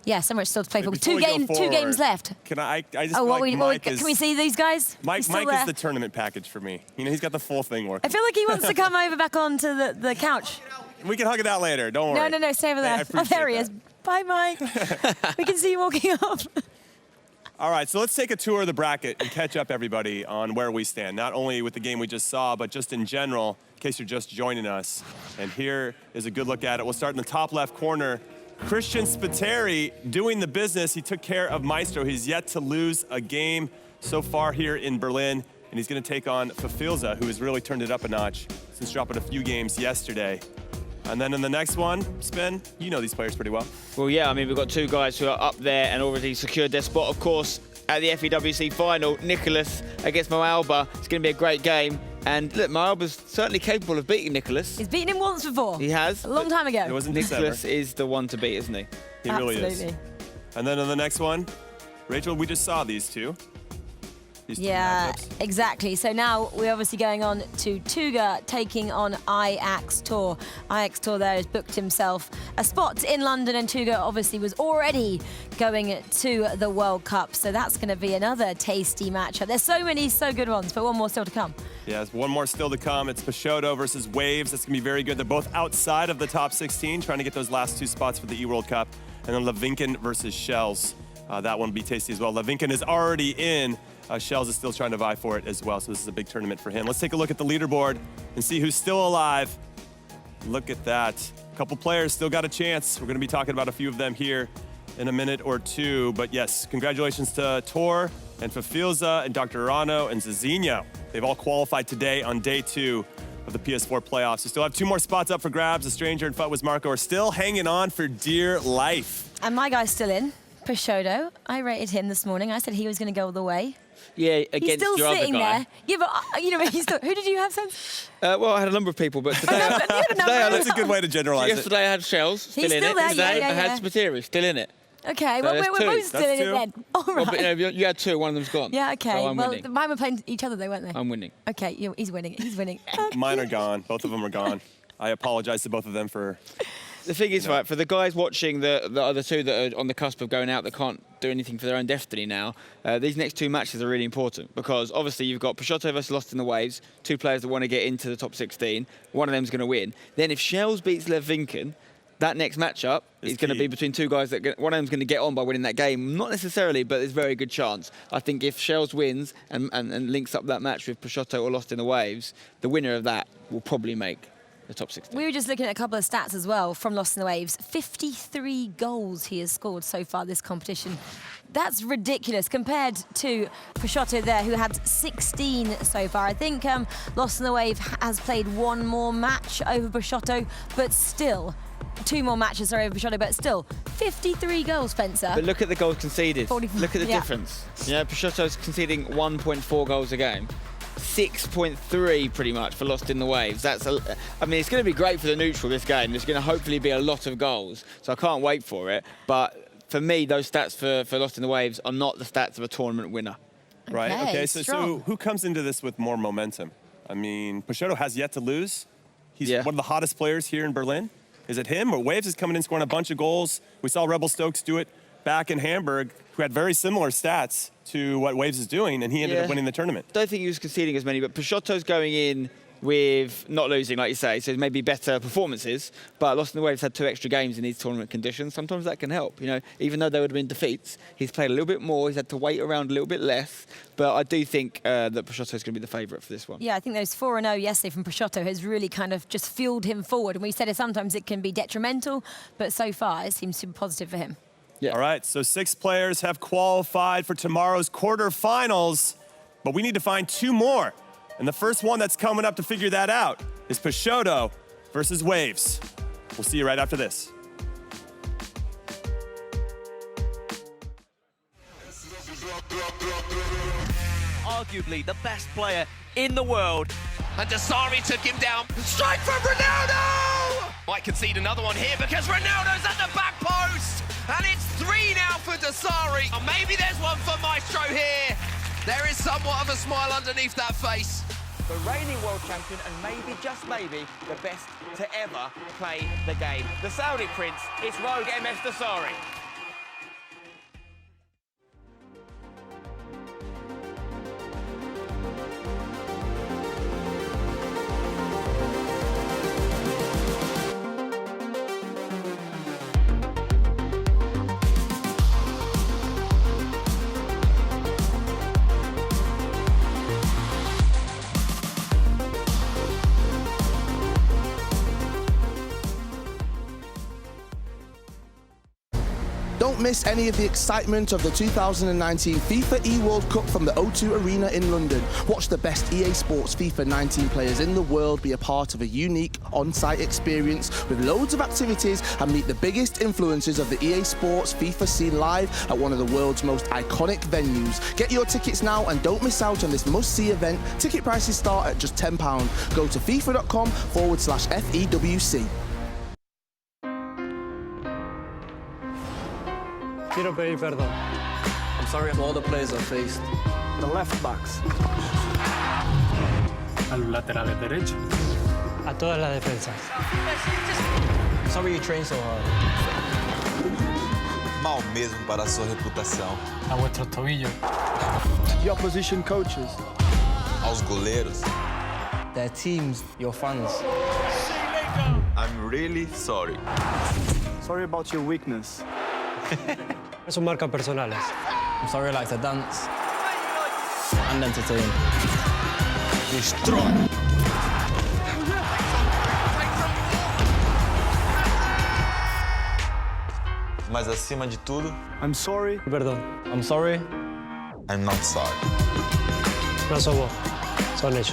yeah, so much still to play for. Two games left. Can I just can we see these guys? Mike is the tournament package for me. You know, he's got the full thing working. I feel like he wants to come over back onto the couch. We can hug it out later. Don't worry. No, stay over there. Oh, there he is. Bye, Mike. We can see you walking off. All right, so let's take a tour of the bracket and catch up everybody on where we stand, not only with the game we just saw, but just in general, in case you're just joining us. And here is a good look at it. We'll start in the top left corner. Christian Spiteri doing the business. He took care of Maestro. He's yet to lose a game so far here in Berlin, and he's going to take on Fafilza, who has really turned it up a notch since dropping a few games yesterday. And then in the next one, Spin, you know these players pretty well. Well, yeah, I mean, we've got 2 guys who are up there and already secured their spot, of course, at the FEWC final. Nicholas against Mo Alba. It's going to be a great game. And look, Mo Alba's certainly capable of beating Nicholas. He's beaten him once before. He has. A long time ago. It wasn't Nicholas is the one to beat, isn't he? He really is. Absolutely. And then in the next one, Rachel, we just saw these two. Yeah, exactly. So now we're obviously going on to Tuga taking on Ajax Tour. Ajax Tour there has booked himself a spot in London, and Tuga obviously was already going to the World Cup. So that's going to be another tasty matchup. There's so many so good ones, but one more still to come. Yeah, there's one more still to come. It's Peixoto versus Waves. That's going to be very good. They're both outside of the top 16, trying to get those last 2 spots for the E-World Cup. And then Levinkin versus Shells. That one will be tasty as well. Levinkin is already in Shells is still trying to vie for it as well, so this is a big tournament for him. Let's take a look at the leaderboard and see who's still alive. Look at that. A couple players still got a chance. We're going to be talking about a few of them here in a minute or two. But yes, congratulations to Tor and Fafilza and Dr. Arano and Zizinho. They've all qualified today on day 2 of the PS4 playoffs. We still have 2 more spots up for grabs. The Stranger and Futwas Marco are still hanging on for dear life. And my guy's still in, Peixoto. I rated him this morning. I said he was going to go all the way. Yeah, against he's still your sitting other guy. there. Yeah, but you know, he's still, who did you have, Sam? Well, I had a number of people, but today, That's a good way to generalize it. Yesterday I had Shells still He's in still it. there, Today yeah, I had yeah. Spiteri still in it. Okay, So well, there's we're 2. both still in it then. All right. Well, but, you had 2, one of them's gone. Yeah, okay. So I'm well, winning. mine were playing each other, though, weren't they? I'm winning. Okay, he's winning. He's winning. Mine are gone. Both of them are gone. I apologize to both of them for... The thing is, right, for the guys watching the other 2 that are on the cusp of going out that can't do anything for their own destiny now, these next 2 matches are really important because obviously you've got Peixoto versus Lost in the Waves, 2 players that want to get into the top 16. One of them's going to win. Then if Shells beats Lev Vinken, that next matchup is going to be between 2 guys that one of them's going to get on by winning that game. Not necessarily, but there's a very good chance. I think if Shells wins and links up that match with Peixoto or Lost in the Waves, the winner of that will probably make the top 16. We were just looking at a couple of stats as well from Lost in the Waves. 53 goals he has scored so far this competition. That's ridiculous compared to Peixoto there, who had 16 so far. I think Lost in the Wave has played 1 more match over Peixoto, but still, 2 more matches over Peixoto, but still, 53 goals, Spencer. But look at the goals conceded. 44. Look at the Yeah. difference. You know, Peixoto's conceding 1.4 goals a game. 6.3 pretty much for Lost in the Waves. I mean, it's going to be great for the neutral this game. There's going to hopefully be a lot of goals, so I can't wait for it. But for me, those stats for Lost in the Waves are not the stats of a tournament winner. Right, okay, so who comes into this with more momentum? I mean, Peixoto has yet to lose. He's one of the hottest players here in Berlin. Is it him or Waves is coming in scoring a bunch of goals? We saw Rebel Stokes do it back in Hamburg, who had very similar stats to what Waves is doing, and he ended up winning the tournament. Don't think he was conceding as many, but Peixoto's going in with not losing, like you say, so maybe better performances, but Lost in the Waves had 2 extra games in these tournament conditions. Sometimes that can help, you know, even though there would have been defeats, he's played a little bit more, he's had to wait around a little bit less, but I do think that Peixoto's going to be the favourite for this one. Yeah, I think those 4-0 yesterday from Peixoto has really kind of just fueled him forward, and we said it sometimes it can be detrimental, but so far it seems super positive for him. Yeah. All right, so 6 players have qualified for tomorrow's quarterfinals, but we need to find 2 more. And the first one that's coming up to figure that out is Peixoto versus Waves. We'll see you right after this. Arguably the best player in the world. And Dasari took him down. Strike from Ronaldo! Might concede another one here because Ronaldo's at the back post. And it's 3 now for Dasari. Oh, maybe there's one for Maestro here. There is somewhat of a smile underneath that face. The reigning world champion and maybe, just maybe, the best to ever play the game. The Saudi Prince, it's Rogue MS Dasari. Don't miss any of the excitement of the 2019 FIFA eWorld Cup from the O2 Arena in London. Watch the best EA Sports FIFA 19 players in the world be a part of a unique on-site experience with loads of activities and meet the biggest influencers of the EA Sports FIFA scene live at one of the world's most iconic venues. Get your tickets now and don't miss out on this must-see event. Ticket prices start at just £10. Go to FIFA.com/FEWC. Quiero pedir perdón. I'm sorry to all the players I faced. The left backs. A los laterales derechos. A todas las defensas. Sorry you trained so hard. Mal mesmo para a sua reputação. A vuestros tobillos. Your opposition coaches. Aos goleiros. Their teams, your fans. I'm really sorry. Sorry about your weakness. Son marcas personales. I'm sorry I like to dance. and entertain. Destroy. Mas acima de tudo, I'm sorry. Perdón. I'm sorry. I'm not sorry. No sos vos, son ellos.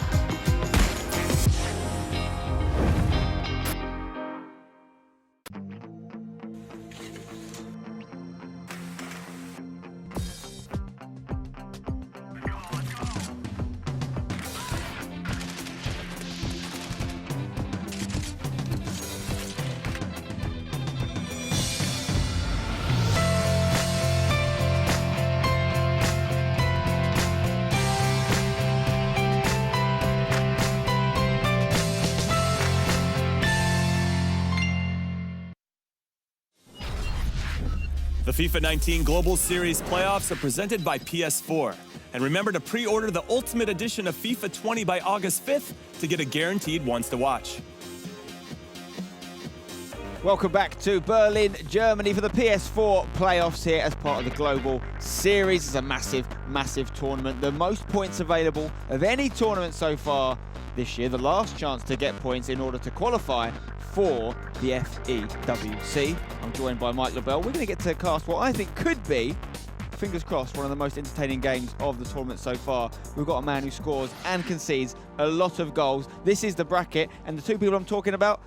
The FIFA 19 Global Series Playoffs are presented by PS4. And remember to pre-order the Ultimate Edition of FIFA 20 by August 5th to get a guaranteed once to watch. Welcome back to Berlin, Germany for the PS4 playoffs here as part of the Global Series. It's a massive, massive tournament. The most points available of any tournament so far this year. The last chance to get points in order to qualify for the FEWC. I'm joined by Mike LaBelle. We're going to get to cast what I think could be, fingers crossed, one of the most entertaining games of the tournament so far. We've got a man who scores and concedes a lot of goals. This is the bracket, and the two people I'm talking about,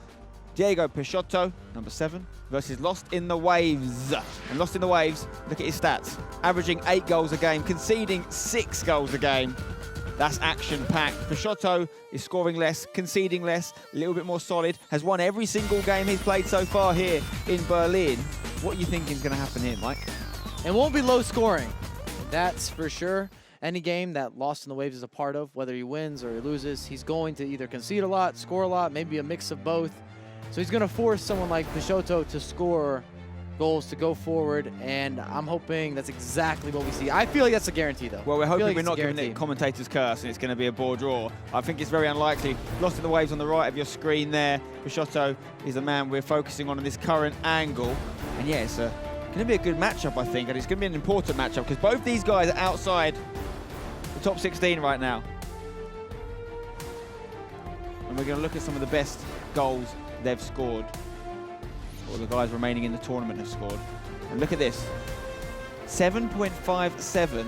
Diego Peixoto, number 7, versus Lost in the Waves. And Lost in the Waves, look at his stats. Averaging 8 goals a game, conceding 6 goals a game. That's action-packed. Peixoto is scoring less, conceding less, a little bit more solid, has won every single game he's played so far here in Berlin. What are you thinking is going to happen here, Mike? It won't be low scoring. That's for sure. Any game that Lost in the Waves is a part of, whether he wins or he loses, he's going to either concede a lot, score a lot, maybe a mix of both. So he's going to force someone like Peixoto to score goals to go forward, and I'm hoping that's exactly what we see. I feel like that's a guarantee, though. Well, we're hoping we're not giving it commentator's curse and it's going to be a bore draw. I think it's very unlikely. Lost in the Waves on the right of your screen there. Peixoto is the man we're focusing on in this current angle. And yeah, it's going to be a good matchup, I think, and it's going to be an important matchup because both these guys are outside the top 16 right now. And we're going to look at some of the best goals they've scored, or the guys remaining in the tournament have scored. And look at this, 7.57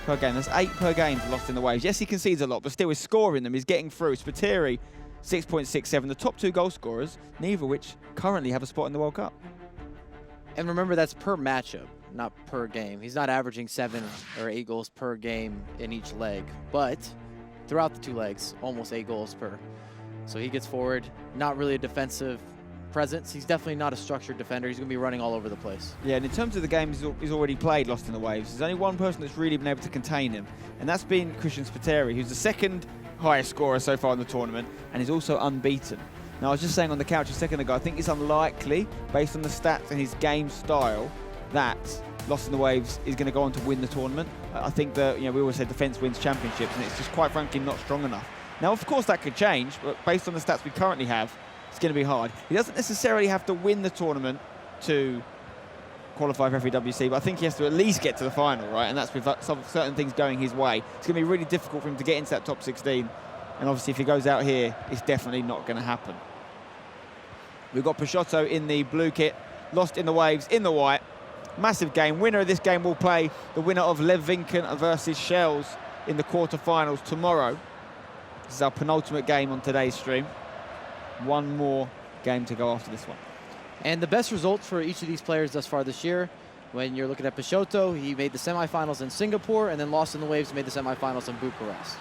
per game. That's 8 per game for Lost in the Waves. Yes, he concedes a lot, but still he's scoring them. He's getting through. Spiteri, 6.67. The top 2 goal scorers, neither of which currently have a spot in the World Cup. And remember, that's per matchup, not per game. He's not averaging 7 or 8 goals per game in each leg, but throughout the 2 legs, almost 8 goals per. So he gets forward, not really a defensive presence. He's definitely not a structured defender. He's going to be running all over the place. Yeah, and in terms of the games he's already played Lost in the Waves, there's only one person that's really been able to contain him, and that's been Christian Spiteri, who's the 2nd highest scorer so far in the tournament, and is also unbeaten. Now, I was just saying on the couch a second ago, I think it's unlikely, based on the stats and his game style, that Lost in the Waves is going to go on to win the tournament. I think that, we always say defence wins championships, and it's just quite frankly not strong enough. Now, of course, that could change, but based on the stats we currently have, it's going to be hard. He doesn't necessarily have to win the tournament to qualify for FEWC, but I think he has to at least get to the final, right? And that's with some certain things going his way. It's going to be really difficult for him to get into that top 16. And obviously, if he goes out here, it's definitely not going to happen. We've got Peixoto in the blue kit, Lost in the Waves in the white. Massive game. Winner of this game will play the winner of Levinken versus Shells in the quarterfinals tomorrow. This is our penultimate game on today's stream. One more game to go after this one. And the best results for each of these players thus far this year, when you're looking at Peixoto, he made the semifinals in Singapore, and then Lost in the Waves made the semifinals in Bucharest.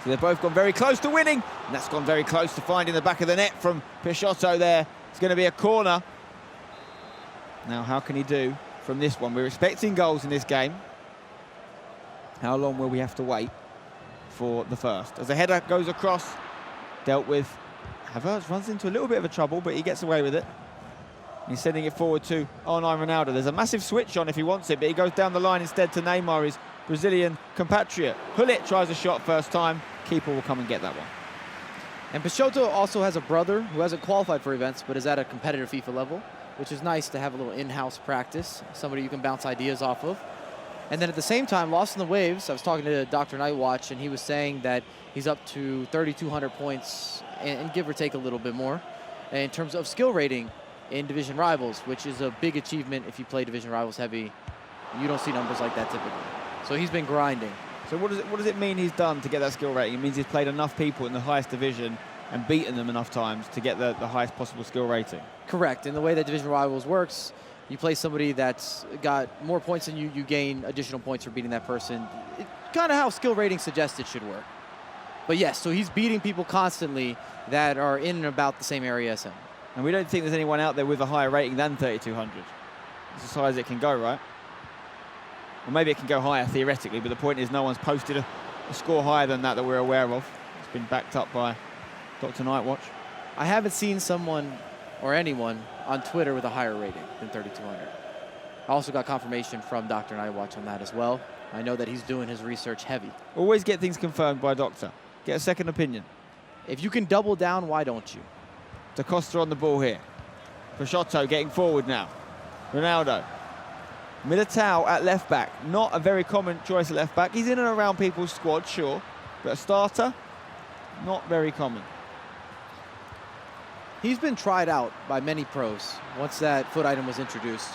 So they've both gone very close to winning, and that's gone very close to finding the back of the net from Peixoto there. It's going to be a corner. Now, how can he do from this one? We're expecting goals in this game. How long will we have to wait for the first? As the header goes across, dealt with. Havertz runs into a little bit of a trouble, but he gets away with it. He's sending it forward to R9 Ronaldo. There's a massive switch on if he wants it, but he goes down the line instead to Neymar, his Brazilian compatriot. Hullet tries a shot first time. Keeper will come and get that one. And Peixoto also has a brother who hasn't qualified for events, but is at a competitive FIFA level, which is nice to have a little in-house practice, somebody you can bounce ideas off of. And then at the same time, Lost in the Waves, I was talking to Dr. Nightwatch, and he was saying that he's up to 3,200 points, and give or take a little bit more, in terms of skill rating in Division Rivals, which is a big achievement if you play Division Rivals heavy. You don't see numbers like that typically. So he's been grinding. So what does it mean he's done to get that skill rating? It means he's played enough people in the highest division and beaten them enough times to get the highest possible skill rating. Correct. In the way that Division Rivals works, you play somebody that's got more points than you, you gain additional points for beating that person. It's kind of how skill rating suggests it should work. But yes, so he's beating people constantly that are in and about the same area as him. And we don't think there's anyone out there with a higher rating than 3,200. It's as high as it can go, right? Or maybe it can go higher theoretically, but the point is no one's posted a score higher than that we're aware of. It's been backed up by Dr. Nightwatch. I haven't seen someone or anyone on Twitter with a higher rating than 3,200. I also got confirmation from Dr. Nightwatch on that as well. I know that he's doing his research heavy. Always get things confirmed by Doctor. Get a second opinion. If you can double down, why don't you? Da Costa on the ball here. Peixoto getting forward now. Ronaldo. Militao at left back. Not a very common choice at left back. He's in and around people's squad, sure. But a starter, not very common. He's been tried out by many pros once that foot item was introduced.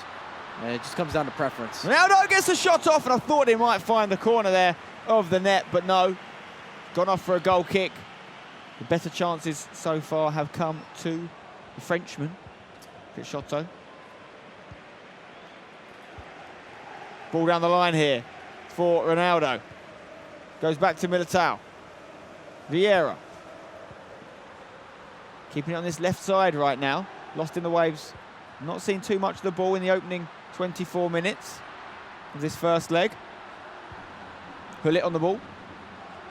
And it just comes down to preference. Ronaldo gets a shot off, and I thought he might find the corner there of the net, but no. Gone off for a goal kick. The better chances so far have come to the Frenchman, Peixoto. Ball down the line here for Ronaldo. Goes back to Militao. Vieira. Keeping it on this left side right now. Lost in the Waves. Not seen too much of the ball in the opening 24 minutes of this first leg. Hullet on the ball.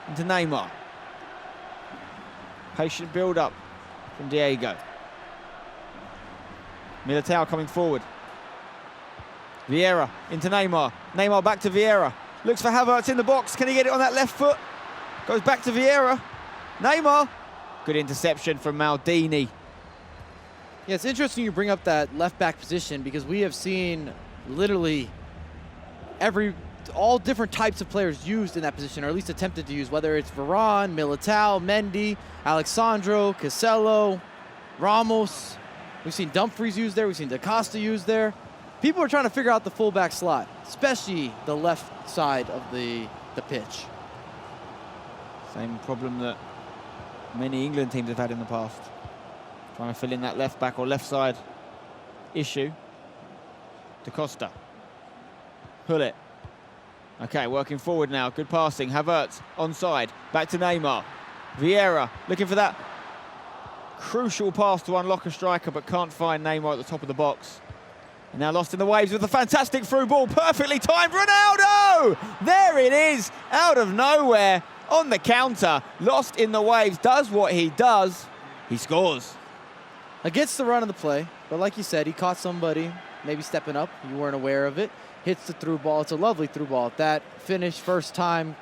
Into Neymar. Patient build-up from Diego. Militao coming forward. Vieira into Neymar. Neymar back to Vieira. Looks for Havertz in the box. Can he get it on that left foot? Goes back to Vieira. Neymar. Good interception from Maldini. Yeah, it's interesting you bring up that left back position because we have seen literally all different types of players used in that position, or at least attempted to use, whether it's Varane, Militao, Mendy, Alexandro, Cancelo, Ramos. We've seen Dumfries used there. We've seen Da Costa used there. People are trying to figure out the fullback slot, especially the left side of the pitch. Same problem that many England teams have had in the past. Trying to fill in that left back or left side issue. Da Costa. Hullet. Okay, working forward now. Good passing. Havertz onside. Back to Neymar. Vieira looking for that crucial pass to unlock a striker, but can't find Neymar at the top of the box. And now Lost in the Waves with a fantastic through ball. Perfectly timed. Ronaldo! There it is. Out of nowhere. On the counter. Lost in the Waves does what he does. He scores. Against the run of the play, but like you said, he caught somebody maybe stepping up. You weren't aware of it. Hits the through ball. It's a lovely through ball. That finish, first time,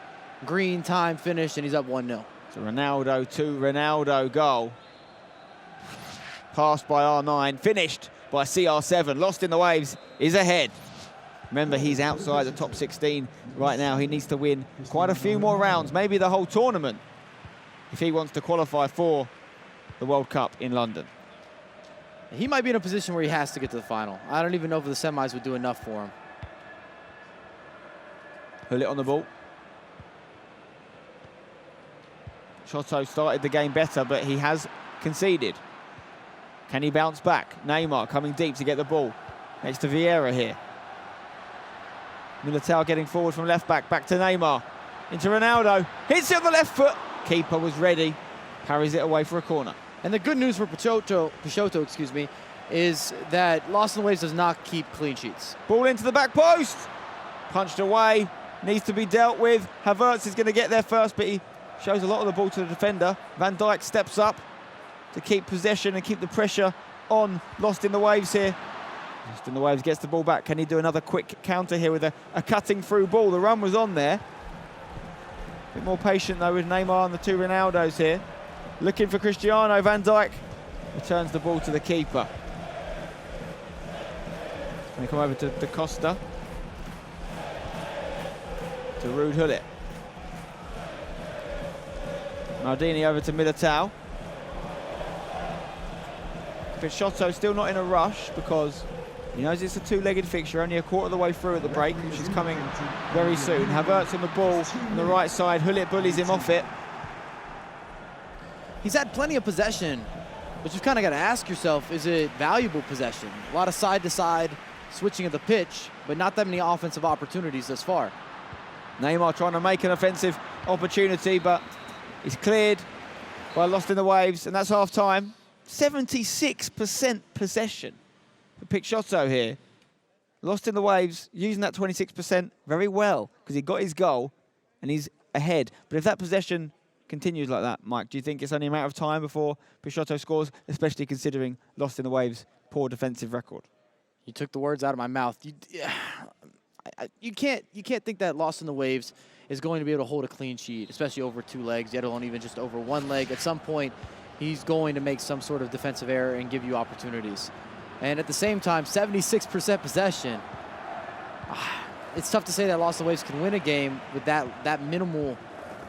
green time finish, and he's up 1-0. It's a Ronaldo to Ronaldo goal. Passed by R9, finished by CR7. Lost in the Waves is ahead. Remember, he's outside the top 16 right now. He needs to win quite a few more rounds, maybe the whole tournament, if he wants to qualify for the World Cup in London. He might be in a position where he has to get to the final. I don't even know if the semis would do enough for him. Hullet on the ball. Chotto started the game better, but he has conceded. Can he bounce back? Neymar coming deep to get the ball. Next to Vieira here. Militao getting forward from left back. Back to Neymar. Into Ronaldo. Hits it on the left foot. Keeper was ready. Parries it away for a corner. And the good news for Peixoto, is that Lost in the Waves does not keep clean sheets. Ball into the back post. Punched away. Needs to be dealt with. Havertz is going to get there first, but he shows a lot of the ball to the defender. Van Dijk steps up to keep possession and keep the pressure on Lost in the Waves here. Lost in the Waves gets the ball back. Can he do another quick counter here with a cutting through ball? The run was on there. A bit more patient though with Neymar and the two Ronaldos here. Looking for Cristiano. Van Dijk returns the ball to the keeper. And they come over to Da Costa. to Ruud Gullit. Maldini over to Militao. Peixoto still not in a rush because he knows it's a two-legged fixture, only a quarter of the way through at the break, which is coming very soon. Havertz on the ball on the right side. Gullit bullies him off it. He's had plenty of possession, but you've kind of got to ask yourself, is it valuable possession? A lot of side-to-side switching of the pitch, but not that many offensive opportunities thus far. Neymar trying to make an offensive opportunity, but he's cleared by Lost in the Waves, and that's half-time. 76% possession for Peixoto here. Lost in the Waves, using that 26% very well, because he got his goal, and he's ahead. But if that possession continues like that, Mike, do you think it's only a matter of time before Peixoto scores, especially considering Lost in the Waves' poor defensive record? You took the words out of my mouth. You can't think that Lost in the Waves is going to be able to hold a clean sheet, especially over two legs, yet alone even just over one leg. At some point, he's going to make some sort of defensive error and give you opportunities. And at the same time, 76% possession. It's tough to say that Lost in the Waves can win a game with that minimal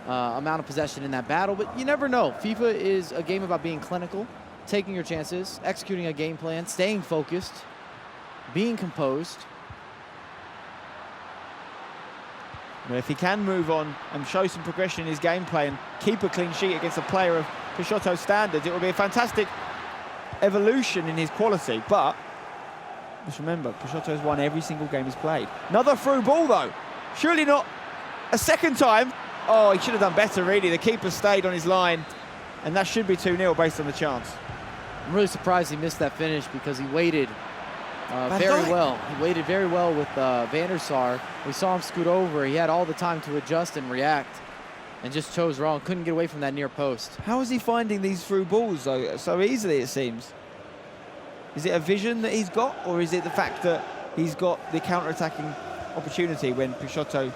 amount of possession in that battle, but you never know. FIFA is a game about being clinical, taking your chances, executing a game plan, staying focused, being composed. Well, if he can move on and show some progression in his gameplay and keep a clean sheet against a player of Peixoto's standards, it will be a fantastic evolution in his quality. But just remember, Peixoto has won every single game he's played. Another through ball, though. Surely not a second time. Oh, he should have done better, really. The keeper stayed on his line, and that should be 2-0 based on the chance. I'm really surprised he missed that finish because he waited very well. He waited very well with Van der Sar. We saw him scoot over. He had all the time to adjust and react and just chose wrong. Couldn't get away from that near post. How is he finding these through balls, though, so easily, it seems? Is it a vision that he's got, or is it the fact that he's got the counter-attacking opportunity when Peixoto,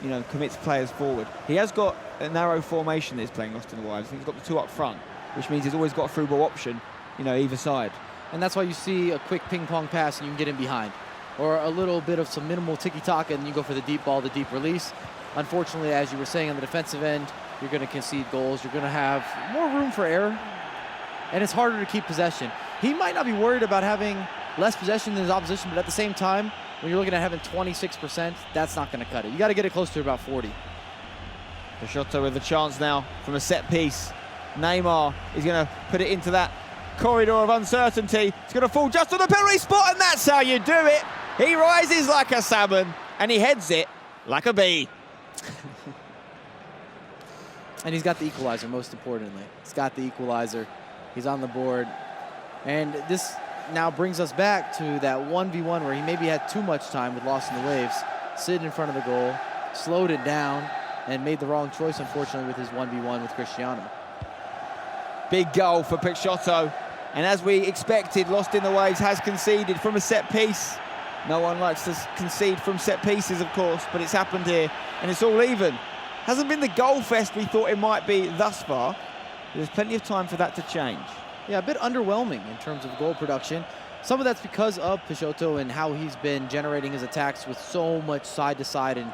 you know, commits players forward? He has got a narrow formation that he's playing Lost in the Waves. I think he's got the two up front, which means he's always got a through ball option, you know, either side. And that's why you see a quick ping-pong pass and you can get in behind. Or a little bit of some minimal tiki-taka and you go for the deep ball, the deep release. Unfortunately, as you were saying, on the defensive end, you're going to concede goals. You're going to have more room for error. And it's harder to keep possession. He might not be worried about having less possession than his opposition, but at the same time, when you're looking at having 26%, that's not going to cut it. You got to get it close to about 40. Peixoto with a chance now from a set piece. Neymar is going to put it into that corridor of uncertainty. It's going to fall just on the penalty spot, and that's how you do it. He rises like a salmon, and he heads it like a bee. And he's got the equalizer, most importantly. He's got the equalizer. He's on the board. And this now brings us back to that 1v1 where he maybe had too much time with Lost in the Waves, sitting in front of the goal, slowed it down, and made the wrong choice, unfortunately, with his 1v1 with Cristiano. Big goal for Peixoto. And as we expected, Lost in the Waves has conceded from a set piece. No one likes to concede from set pieces, of course, but it's happened here, and it's all even. Hasn't been the goal fest we thought it might be thus far. There's plenty of time for that to change. Yeah, a bit underwhelming in terms of goal production. Some of that's because of Peixoto and how he's been generating his attacks with so much side-to-side and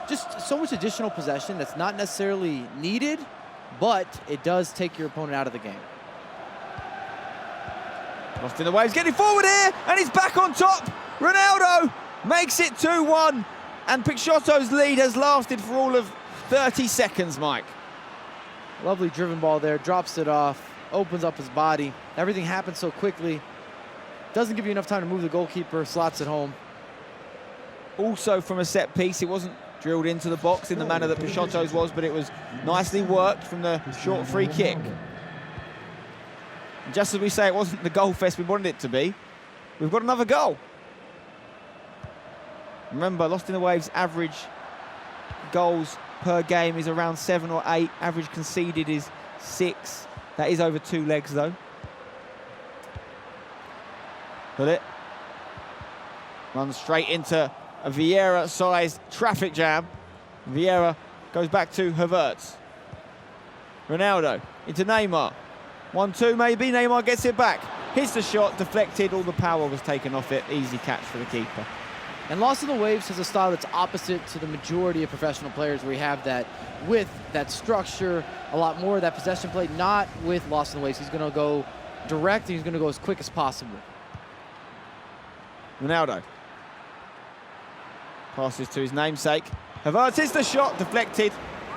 just so much additional possession that's not necessarily needed, but it does take your opponent out of the game. Lost in the Waves, getting forward here, and he's back on top. Ronaldo makes it 2-1, and Peixoto's lead has lasted for all of 30 seconds, Mike. Lovely driven ball there, drops it off, opens up his body. Everything happens so quickly. Doesn't give you enough time to move the goalkeeper, slots it home. Also from a set piece, it wasn't drilled into the box in the manner that Peixoto's was, but it was nicely worked from the short free kick. And just as we say it wasn't the goal fest we wanted it to be, we've got another goal. Remember, Lost in the Waves' average goals per game is around 7 or 8. Average conceded is 6. That is over 2 legs, though. Gullit runs straight into a Vieira-sized traffic jam. Vieira goes back to Havertz. Ronaldo into Neymar. 1-2 maybe, Neymar gets it back. Hits the shot, deflected, all the power was taken off it. Easy catch for the keeper. And Lost in the Waves has a style that's opposite to the majority of professional players, where you have that width, that structure, a lot more of that possession play. Not with Lost in the Waves. He's going to go direct, and he's going to go as quick as possible. Ronaldo. Passes to his namesake. Havertz is the shot, deflected.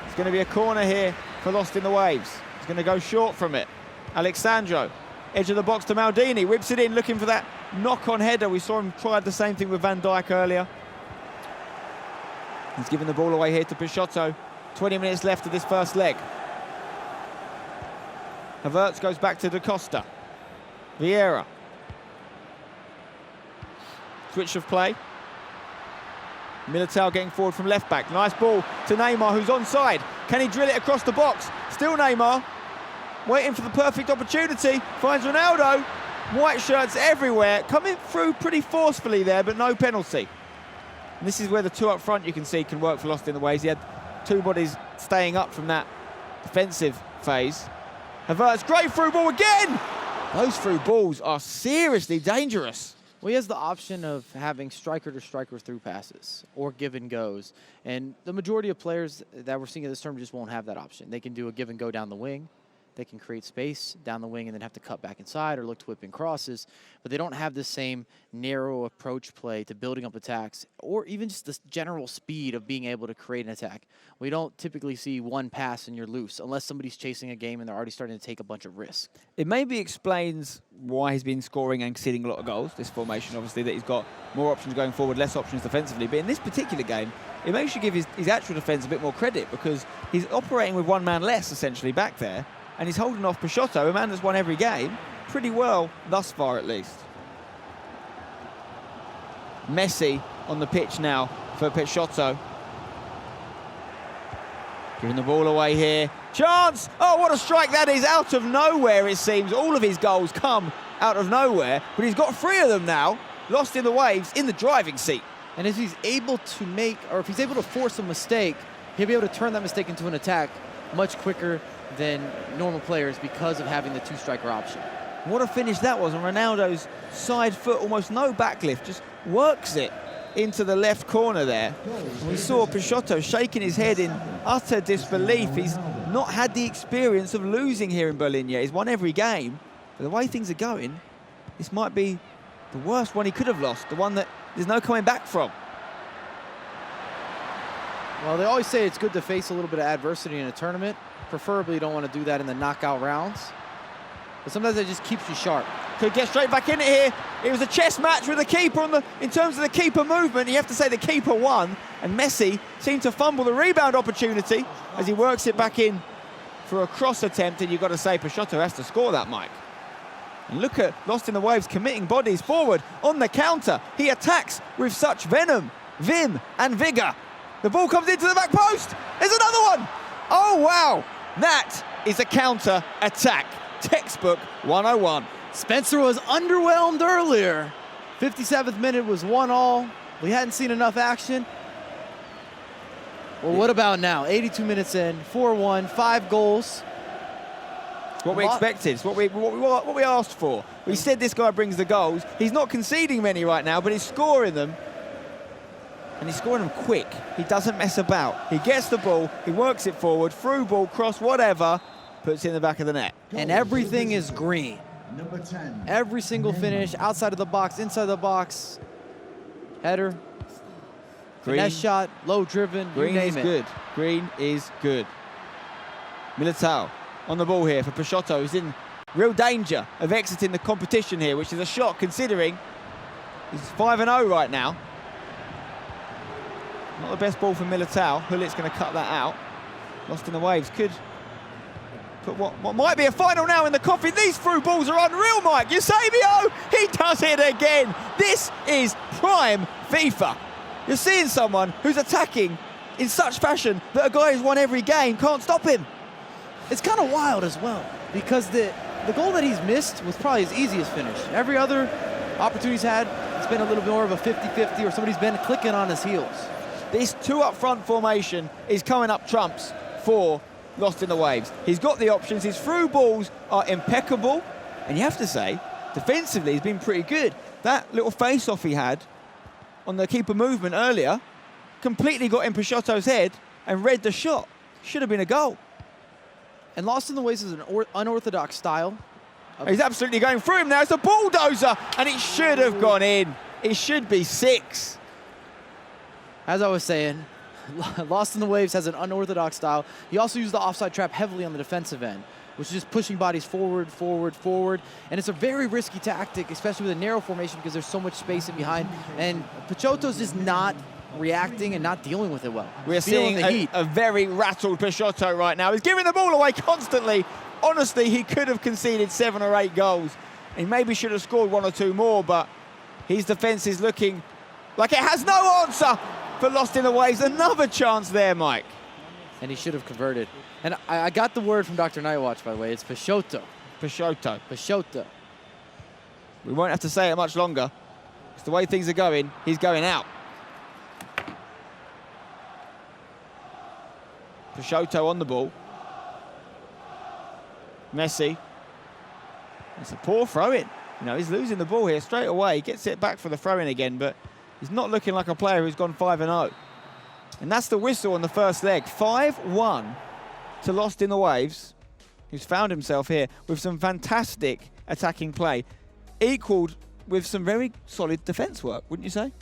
It's going to be a corner here for Lost in the Waves. He's going to go short from it. Alexandro, edge of the box to Maldini, whips it in, looking for that knock-on header. We saw him try the same thing with Van Dijk earlier. He's giving the ball away here to Peixoto. 20 minutes left of this first leg. Havertz goes back to Da Costa. Vieira. Switch of play. Militao getting forward from left back. Nice ball to Neymar, who's onside. Can he drill it across the box? Still Neymar, waiting for the perfect opportunity. Finds Ronaldo. White shirts everywhere. Coming through pretty forcefully there, but no penalty. And this is where the two up front, you can see, can work for Lost in the Waves. He had two bodies staying up from that defensive phase. Havertz, great through ball again! Those through balls are seriously dangerous. Well, he has the option of having striker-to-striker through passes or give and goes. And the majority of players that we're seeing at this tournament just won't have that option. They can do a give and go down the wing. They can create space down the wing and then have to cut back inside or look to whip in crosses. But they don't have the same narrow approach play to building up attacks, or even just the general speed of being able to create an attack. We don't typically see one pass and you're loose, unless somebody's chasing a game and they're already starting to take a bunch of risks. It maybe explains why he's been scoring and conceding a lot of goals, this formation, obviously, that he's got more options going forward, less options defensively. But in this particular game, it makes you give his actual defence a bit more credit, because he's operating with one man less, essentially, back there. And he's holding off Peixoto, a man that's won every game, pretty well thus far at least. Messi on the pitch now for Peixoto. Giving the ball away here. Chance! Oh, what a strike that is, out of nowhere it seems. All of his goals come out of nowhere, but he's got 3 of them now. Lost in the Waves, in the driving seat. And if he's able to make, or if he's able to force a mistake, he'll be able to turn that mistake into an attack much quicker than normal players because of having the two-striker option. What a finish that was on Ronaldo's side foot, almost no backlift, just works it into the left corner there. And we saw Peixoto shaking his head in utter disbelief. He's not had the experience of losing here in Berlin yet. He's won every game. But the way things are going, this might be the worst one he could have lost, the one that there's no coming back from. Well, they always say it's good to face a little bit of adversity in a tournament. Preferably, you don't want to do that in the knockout rounds. But sometimes it just keeps you sharp. Could get straight back in it here. It was a chess match with the keeper in terms of the keeper movement. You have to say the keeper won, and Messi seemed to fumble the rebound opportunity as he works it back in for a cross attempt, and you've got to say Peixoto has to score that, Mike. And look at Lost in the Waves committing bodies forward on the counter. He attacks with such venom, vim, and vigour. The ball comes into the back post. There's another one. Oh, wow. That is a counter-attack. Textbook 101. Spencer was underwhelmed earlier. 57th minute was 1-1. We hadn't seen enough action. Well, what about now? 82 minutes in, 4-1, 5 goals. It's what we expected. It's what we asked for. We said this guy brings the goals. He's not conceding many right now, but he's scoring them. And he's scoring them quick. He doesn't mess about. He gets the ball, he works it forward, through ball, cross, whatever, puts it in the back of the net. And everything is green. Number 10. Every single finish, outside of the box, inside the box, header, finesse shot, low driven, Green you name is it. good. Green is good. Militao on the ball here for Peixoto, who's in real danger of exiting the competition here, which is a shock considering he's 5-0 right now. Not the best ball for Militao. Hullit's going to cut that out. Lost in the Waves could put what might be a final now in the coffin. These through balls are unreal, Mike. Eusebio, he does it again. This is prime FIFA. You're seeing someone who's attacking in such fashion that a guy who's won every game can't stop him. It's kind of wild as well, because the goal that he's missed was probably his easiest finish. Every other opportunity he's had, it's been a little bit more of a 50-50, or somebody's been clicking on his heels. This 2 up front formation is coming up trumps for Lost in the Waves. He's got the options. His through balls are impeccable. And you have to say, defensively, he's been pretty good. That little face-off he had on the keeper movement earlier. Completely got in Peixoto's head and read the shot. Should have been a goal. And Lost in the Waves is an unorthodox style. He's absolutely going through him now. It's a bulldozer, and it should have gone in. It should be 6. As I was saying, Lost in the Waves has an unorthodox style. He also used the offside trap heavily on the defensive end, which is just pushing bodies forward, forward, forward. And it's a very risky tactic, especially with a narrow formation because there's so much space in behind. And Peixoto's just not reacting and not dealing with it well. We're seeing a very rattled Peixoto right now. He's giving the ball away constantly. Honestly, he could have conceded 7 or 8 goals. He maybe should have scored 1 or 2 more, but his defence is looking like it has no answer for Lost in the Waves. Another chance there, Mike. And he should have converted. And I got the word from Dr. Nightwatch, by the way. It's Peixoto. Peixoto. Peixoto. We won't have to say it much longer. It's the way things are going. He's going out. Peixoto on the ball. Messi. It's a poor throw-in. You know, he's losing the ball here straight away. He gets it back for the throw-in again, but he's not looking like a player who's gone 5-0. And that's the whistle on the first leg. 5-1 to Lost in the Waves, who's found himself here with some fantastic attacking play, equaled with some very solid defence work, wouldn't you say?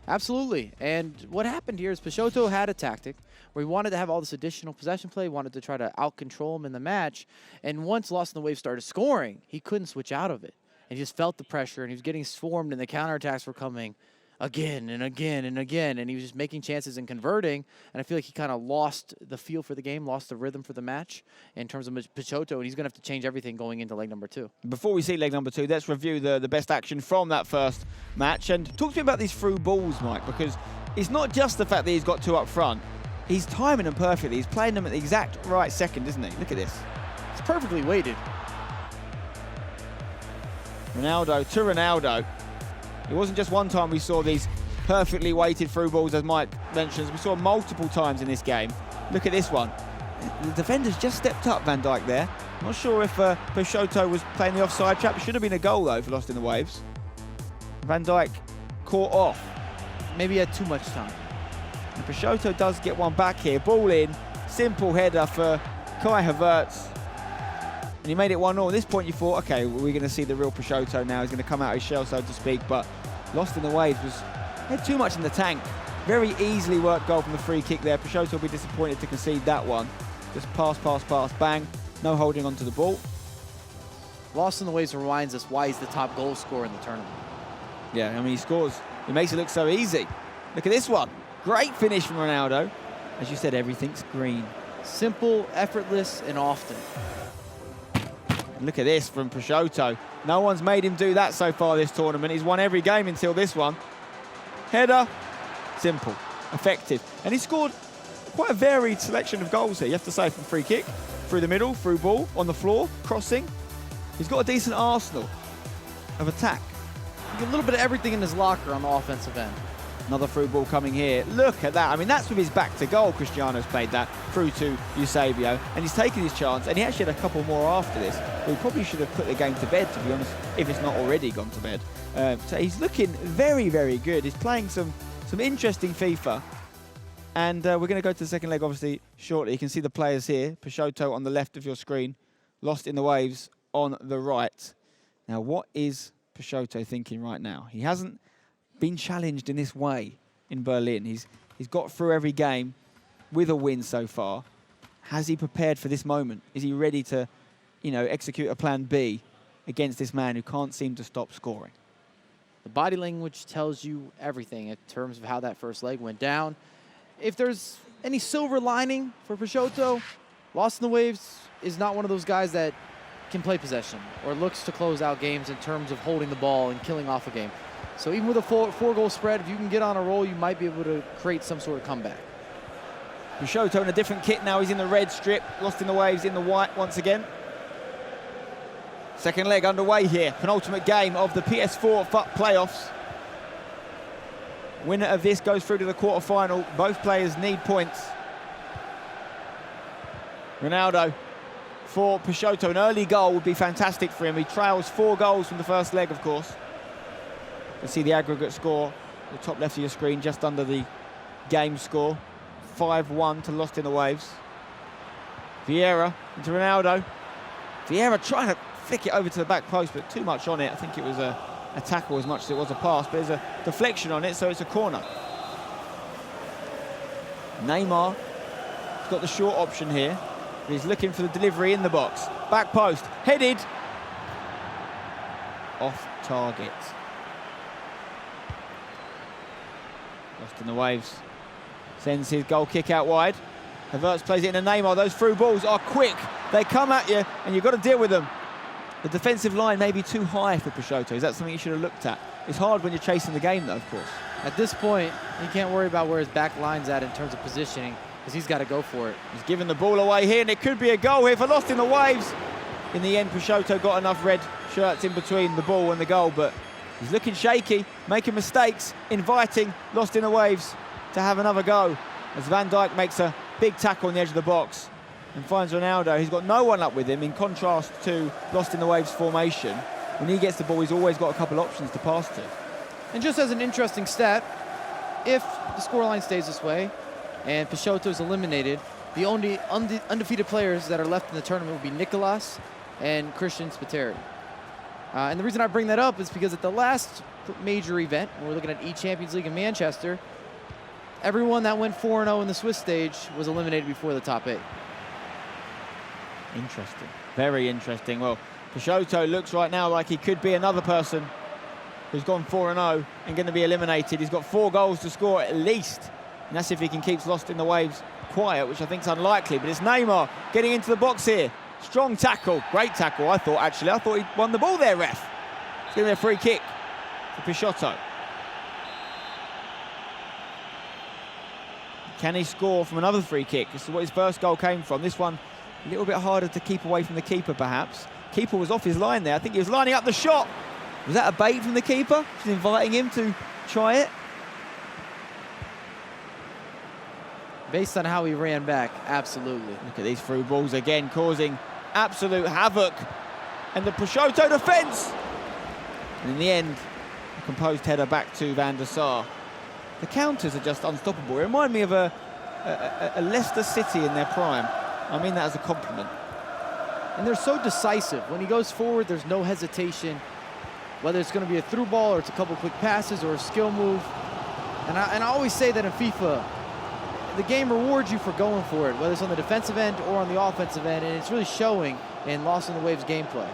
Absolutely. And what happened here is Peixoto had a tactic where he wanted to have all this additional possession play, wanted to try to out-control him in the match. And once Lost in the Waves started scoring, he couldn't switch out of it. And he just felt the pressure, and he was getting swarmed, and the counterattacks were coming again and again and again. And he was just making chances and converting. And I feel like he kind of lost the feel for the game, lost the rhythm for the match in terms of Peixoto, and he's going to have to change everything going into leg number 2. Before we see leg number 2, let's review the best action from that first match. And talk to me about these through balls, Mike, because it's not just the fact that he's got 2 up front. He's timing them perfectly. He's playing them at the exact right second, isn't he? Look at this. It's perfectly weighted. Ronaldo to Ronaldo. It wasn't just one time we saw these perfectly weighted through balls, as Mike mentions. We saw multiple times in this game. Look at this one. The defender's just stepped up, Van Dijk there. Not sure if Peixoto was playing the offside trap. It should have been a goal, though, for Lost in the Waves. Van Dijk caught off. Maybe he had too much time. And Peixoto does get one back here. Ball in. Simple header for Kai Havertz. And he made it 1-0. At this point, you thought, OK, we're going to see the real Peixoto now. He's going to come out of his shell, so to speak. But Lost in the Waves had too much in the tank. Very easily worked goal from the free kick there. Peixoto will be disappointed to concede that one. Just pass, pass, pass, bang. No holding onto the ball. Lost in the Waves reminds us why he's the top goal scorer in the tournament. Yeah, I mean, he scores. He makes it look so easy. Look at this one. Great finish from Ronaldo. As you said, everything's green. Simple, effortless, and often. And look at this from Peixoto. No one's made him do that so far this tournament. He's won every game until this one. Header, simple, effective. And he scored quite a varied selection of goals here, you have to say, from free kick, through the middle, through ball, on the floor, crossing. He's got a decent arsenal of attack. A little bit of everything in his locker on the offensive end. Another through ball coming here. Look at that. I mean, that's with his back to goal. Cristiano's played that through to Eusebio. And he's taken his chance. And he actually had a couple more after this. We probably should have put the game to bed, to be honest, if it's not already gone to bed. So he's looking very, very good. He's playing some interesting FIFA. And we're going to go to the second leg, obviously, shortly. You can see the players here. Peixoto on the left of your screen. Lost in the Waves on the right. Now, what is Peixoto thinking right now? He hasn't been challenged in this way in Berlin. He's got through every game with a win so far. Has he prepared for this moment? Is he ready to, execute a plan B against this man who can't seem to stop scoring? The body language tells you everything in terms of how that first leg went down. If there's any silver lining for Peixoto, Lost in the Waves is not one of those guys that can play possession or looks to close out games in terms of holding the ball and killing off a game. So even with a four-goal spread, if you can get on a roll, you might be able to create some sort of comeback. Peixoto in a different kit now. He's in the red strip. Lost in the Waves in the white once again. Second leg underway here. Penultimate game of the PS4 Playoffs. Winner of this goes through to the quarter-final. Both players need points. Ronaldo for Peixoto. An early goal would be fantastic for him. He trails 4 goals from the first leg, of course. Let's see the aggregate score the top left of your screen, just under the game score. 5-1 to Lost in the Waves. Vieira into Ronaldo. Vieira trying to flick it over to the back post, but too much on it. I think it was a tackle as much as it was a pass, but there's a deflection on it, so it's a corner. Neymar has got the short option here. He's looking for the delivery in the box. Back post, headed. Off target. Lost in the Waves. Sends his goal kick out wide. Havertz plays it into Neymar. Those through balls are quick. They come at you, and you've got to deal with them. The defensive line may be too high for Peixoto. Is that something you should have looked at? It's hard when you're chasing the game, though, of course. At this point, you can't worry about where his back line's at in terms of positioning, because he's got to go for it. He's given the ball away here, and it could be a goal here for Lost in the Waves. In the end, Peixoto got enough red shirts in between the ball and the goal, but he's looking shaky, making mistakes, inviting Lost in the Waves to have another go, as Van Dijk makes a big tackle on the edge of the box and finds Ronaldo. He's got no one up with him, in contrast to Lost in the Waves formation. When he gets the ball, he's always got a couple options to pass to. And just as an interesting stat, if the scoreline stays this way and Peixoto is eliminated, the only undefeated players that are left in the tournament will be Nicolas and Christian Spiteri. And the reason I bring that up is because at the last major event, when we're looking at E-Champions League in Manchester, everyone that went 4-0 in the Swiss stage was eliminated before the top 8. Interesting. Very interesting. Well, Peixoto looks right now like he could be another person who's gone 4-0 and going to be eliminated. He's got 4 goals to score at least. And that's if he can keep Lost in the Waves quiet, which I think is unlikely. But it's Neymar getting into the box here. Strong tackle. Great tackle, I thought, actually. I thought he won the ball there, ref. It's going to be a free kick for Peixoto. Can he score from another free kick? This is what his first goal came from. This one a little bit harder to keep away from the keeper, perhaps. Keeper was off his line there. I think he was lining up the shot. Was that a bait from the keeper? Just inviting him to try it? Based on how he ran back, absolutely. Look at these through balls again, causing absolute havoc. And the Peixoto defence. And in the end, a composed header back to Van der Sar. The counters are just unstoppable. It reminds me of a Leicester City in their prime. I mean that as a compliment. And they're so decisive. When he goes forward, there's no hesitation. Whether it's going to be a through ball or it's a couple quick passes or a skill move. And I always say that in FIFA, the game rewards you for going for it, whether it's on the defensive end or on the offensive end, and it's really showing in Lost in the Waves gameplay.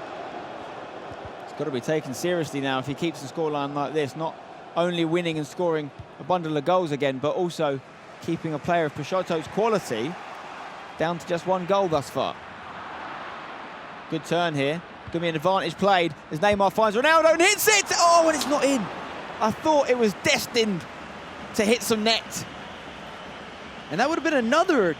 It's got to be taken seriously now if he keeps the scoreline like this, not only winning and scoring a bundle of goals again, but also keeping a player of Peixoto's quality down to just 1 goal thus far. Good turn here. Going to be an advantage played as Neymar finds Ronaldo and hits it! Oh, and it's not in. I thought it was destined to hit some net. And that would have been another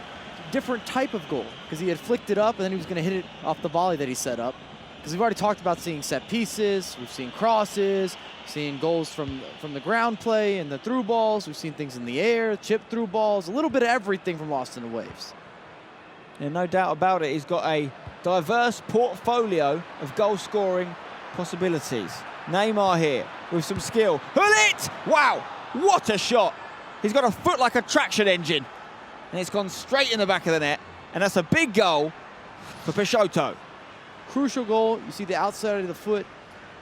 different type of goal, because he had flicked it up and then he was going to hit it off the volley that he set up. Because we've already talked about seeing set pieces, we've seen crosses, seeing goals from the ground play and the through balls, we've seen things in the air, chip through balls, a little bit of everything from Lost in the Waves. Yeah, no doubt about it. He's got a diverse portfolio of goal-scoring possibilities. Neymar here with some skill. Hullit! Wow, what a shot! He's got a foot like a traction engine. And it's gone straight in the back of the net. And that's a big goal for Peixoto. Crucial goal. You see the outside of the foot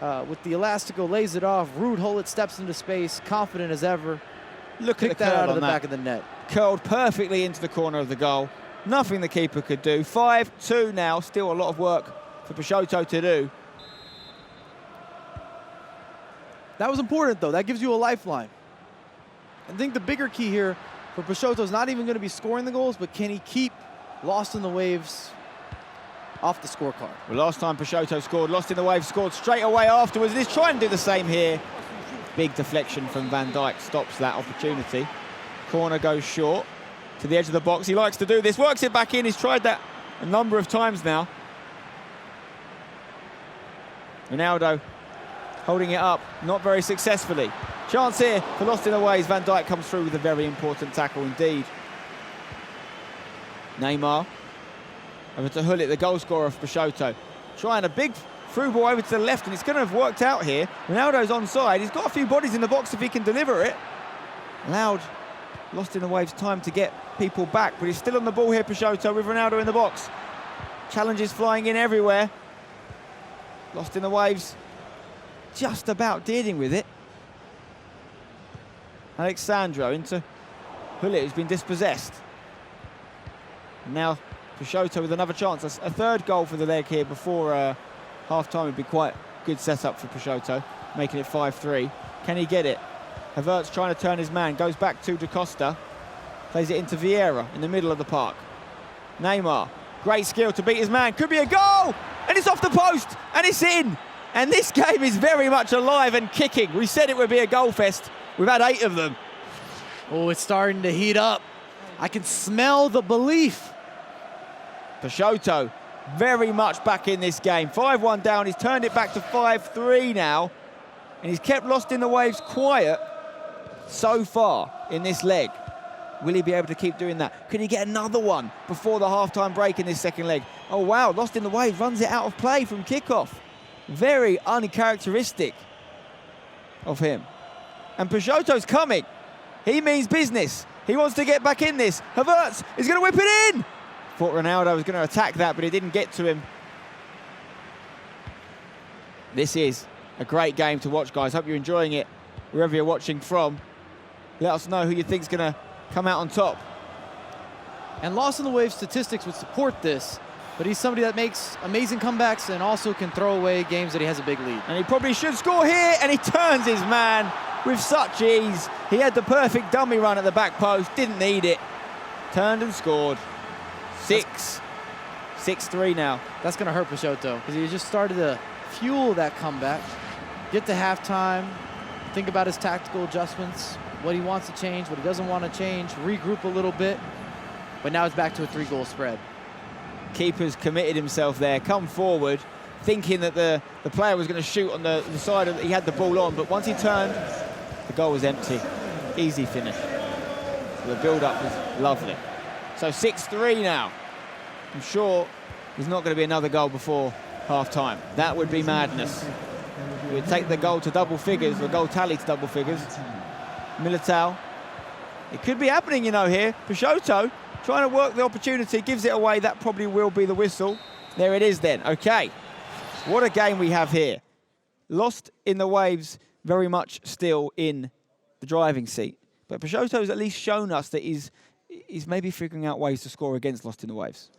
with the elastico, lays it off. Ruud Hullit steps into space, confident as ever. Look at the that curl out of on the that. back of the net. Curled perfectly into the corner of the goal. Nothing the keeper could do. 5-2 now. Still a lot of work for Peixoto to do. That was important, though. That gives you a lifeline. I think the bigger key here for Peixoto is not even going to be scoring the goals, but can he keep Lost in the Waves off the scorecard? Well, last time Peixoto scored, Lost in the Waves scored straight away afterwards. He's trying to do the same here. Big deflection from Van Dijk stops that opportunity. Corner goes short to the edge of the box. He likes to do this, works it back in. He's tried that a number of times now. Ronaldo holding it up, not very successfully. Chance here for Lost in the Waves. Van Dijk comes through with a very important tackle indeed. Neymar over to Hullit, the goal scorer of Peixoto. Trying a big Through ball over to the left, and it's going to have worked out here. Ronaldo's onside. He's got a few bodies in the box if he can deliver it. Loud lost in the waves time to get people back, but he's still on the ball here, Peixoto, with Ronaldo in the box. Challenges flying in everywhere. Lost in the waves, just about dealing with it. Alexandro into Hullet, who's been dispossessed. Now Peixoto with another chance. A third goal for the leg here before half-time would be quite a good setup for Peixoto, making it 5-3. Can he get it? Havertz trying to turn his man, goes back to Da Costa, plays it into Vieira in the middle of the park. Neymar, great skill to beat his man, could be a goal! And it's off the post, and it's in! And this game is very much alive and kicking. We said it would be a goal fest. We've had 8 of them. Oh, it's starting to heat up. I can smell the belief. Peixoto very much back in this game. 5-1 down, he's turned it back to 5-3 now. And he's kept Lost in the Waves quiet so far in this leg. Will he be able to keep doing that? Could he get another one before the half-time break in this second leg? Oh, wow, Lost in the Waves runs it out of play from kickoff. Very uncharacteristic of him. And Peixoto's coming. He means business. He wants to get back in this. Havertz is going to whip it in. Thought Ronaldo was going to attack that, but it didn't get to him. This is a great game to watch, guys. Hope you're enjoying it wherever you're watching from. Let us know who you think's going to come out on top. And Lost in the Waves statistics would support this, but he's somebody that makes amazing comebacks and also can throw away games that he has a big lead. And he probably should score here, and he turns his man with such ease. He had the perfect dummy run at the back post, didn't need it. Turned and scored. 6-3 now. That's going to hurt Peixoto because he just started to fuel that comeback. Get to halftime, think about his tactical adjustments, what he wants to change, what he doesn't want to change, regroup a little bit. But now it's back to a 3-goal spread. Keeper's committed himself there, come forward, thinking that the player was going to shoot on the side of he had the ball on, but once he turned, the goal was empty. Easy finish. So the build-up was lovely. So 6-3 now. I'm sure there's not going to be another goal before half-time. That would be madness. We would take the goal to double figures, the goal tally to double figures. Militao. It could be happening, you know, here. Peixoto trying to work the opportunity, gives it away. That probably will be the whistle. There it is then. Okay. What a game we have here. Lost in the Waves, very much still in the driving seat. But Peixoto's at least shown us that he's maybe figuring out ways to score against Lost in the Waves.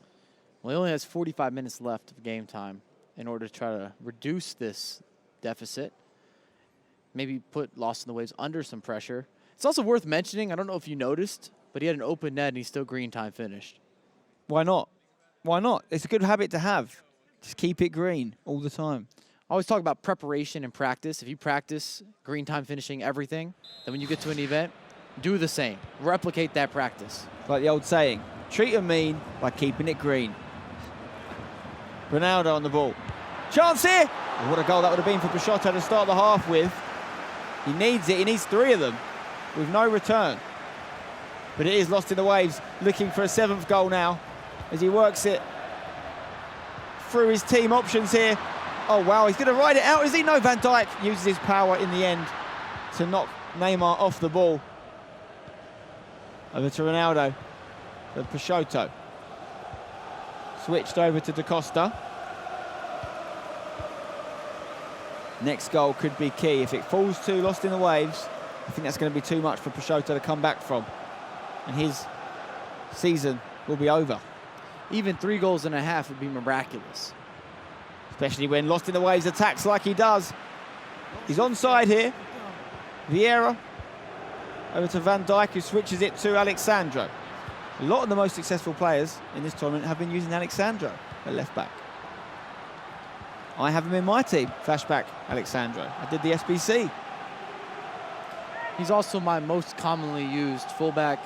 Well, he only has 45 minutes left of game time in order to try to reduce this deficit. Maybe put Lost in the Waves under some pressure. It's also worth mentioning, I don't know if you noticed, but he had an open net and he's still green time finished. Why not? Why not? It's a good habit to have. Just keep it green all the time. I always talk about preparation and practice. If you practice green time finishing everything, then when you get to an event, do the same. Replicate that practice. Like the old saying, treat 'em mean by keeping it green. Ronaldo on the ball. Chance here! Oh, what a goal that would have been for Peixoto to start the half with. He needs it. He needs 3 of them with no return. But it is Lost in the Waves, looking for a 7th goal now as he works it through his team options here. Oh, wow, he's going to ride it out, is he? No, Van Dijk uses his power in the end to knock Neymar off the ball. Over to Ronaldo, to Peixoto. Switched over to Da Costa. Next goal could be key. If it falls to Lost in the Waves, I think that's going to be too much for Peixoto to come back from. And his season will be over. Even 3.5 goals would be miraculous. Especially when Lost in the Waves attacks like he does. He's onside here. Vieira over to Van Dijk, who switches it to Alexandro. A lot of the most successful players in this tournament have been using Alexandro at left back. I have him in my team, flashback Alexandro. I did the SBC. He's also my most commonly used fullback.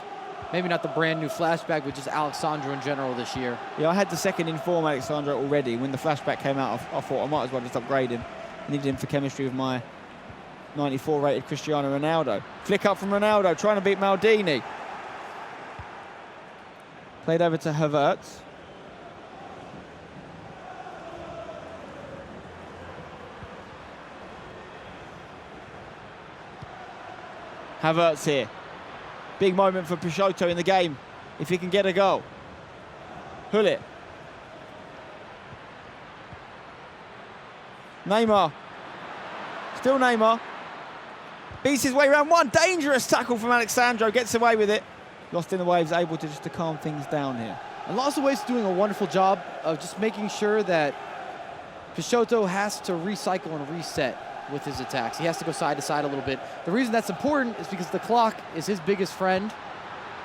Maybe not the brand new flashback, but just Alexandro in general this year. Yeah, I had the second in form Alexandro already. When the flashback came out, I thought I might as well just upgrade him. I needed him for chemistry with my 94 rated Cristiano Ronaldo. Flick up from Ronaldo, trying to beat Maldini. Played over to Havertz. Havertz here. Big moment for Peixoto in the game, if he can get a goal. Hullet. Neymar. Still Neymar. Beats his way around one. Dangerous tackle from Alexandro. Gets away with it. Lost in the Waves, able to just to calm things down here. And Lost in the Waves doing a wonderful job of just making sure that Peixoto has to recycle and reset with his attacks. He has to go side to side a little bit. The reason that's important is because the clock is his biggest friend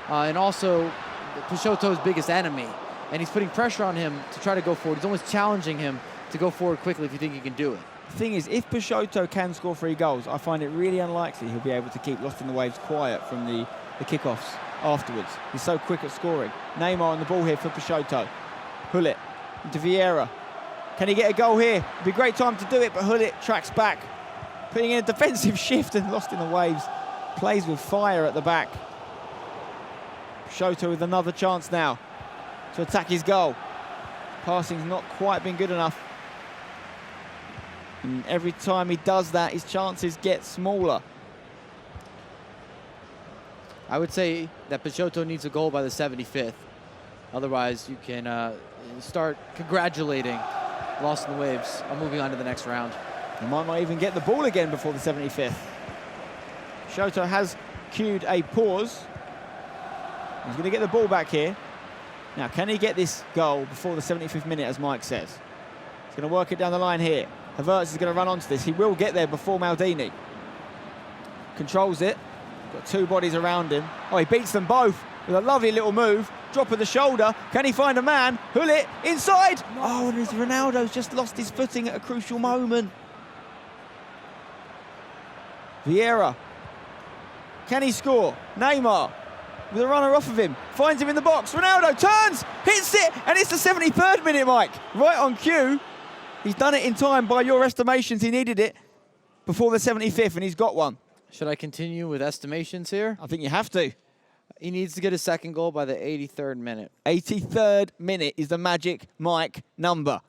and also Peixoto's biggest enemy. And he's putting pressure on him to try to go forward. He's almost challenging him to go forward quickly if you think he can do it. The thing is, if Peixoto can score 3 goals, I find it really unlikely he'll be able to keep Lost in the Waves quiet from the kickoffs afterwards. He's so quick at scoring. Neymar on the ball here for Peixoto. Hullet into Vieira. Can he get a goal here? It'd be a great time to do it, but Hullet tracks back, putting in a defensive shift, and Lost in the Waves plays with fire at the back. Peixoto with another chance now to attack his goal. Passing's not quite been good enough. And every time he does that, his chances get smaller. I would say that Peixoto needs a goal by the 75th. Otherwise, you can start congratulating Lost in the Waves on moving on to the next round. He might not even get the ball again before the 75th. Peixoto has cued a pause. He's going to get the ball back here. Now, can he get this goal before the 75th minute, as Mike says? He's going to work it down the line here. Havertz is going to run onto this. He will get there before Maldini. Controls it. Got 2 bodies around him. Oh, he beats them both with a lovely little move. Drop of the shoulder. Can he find a man? Hullet inside. Oh, and Ronaldo's just lost his footing at a crucial moment. Vieira. Can he score? Neymar with a runner off of him. Finds him in the box. Ronaldo turns, hits it, and it's the 73rd minute, Mike. Right on cue. He's done it in time by your estimations. He needed it before the 75th, and he's got one. Should I continue with estimations here? I think you have to. He needs to get his second goal by the 83rd minute. 83rd minute is the magic Mike number.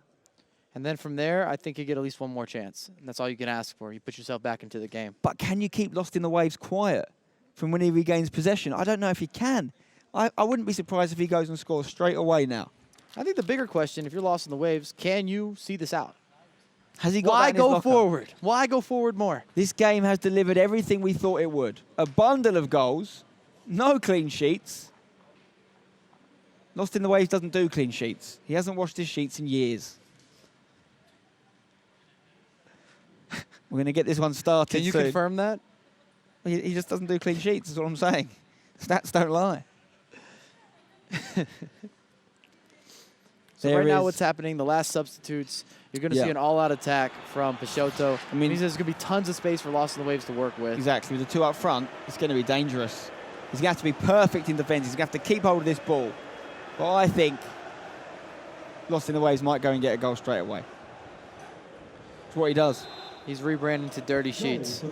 And then from there, I think you get at least one more chance. And that's all you can ask for. You put yourself back into the game. But can you keep Lost in the Waves quiet from when he regains possession? I don't know if he can. I wouldn't be surprised if he goes and scores straight away now. I think the bigger question, if you're Lost in the Waves, can you see this out? Has he got Why that in his go locker? forward? Why go forward more? This game has delivered everything we thought it would. A bundle of goals, no clean sheets. Lost in the Waves doesn't do clean sheets. He hasn't washed his sheets in years. We're going to get this one started Can you soon. confirm that? He just doesn't do clean sheets, is what I'm saying. Stats don't lie. So right now what's happening, the last substitutes, you're going to see an all-out attack from Peixoto. I mean, there's going to be tons of space for Lost in the Waves to work with. Exactly. With the 2 up front, it's going to be dangerous. He's going to have to be perfect in defence. He's going to have to keep hold of this ball. But I think Lost in the Waves might go and get a goal straight away. It's what he does. He's rebranding to Dirty Sheets.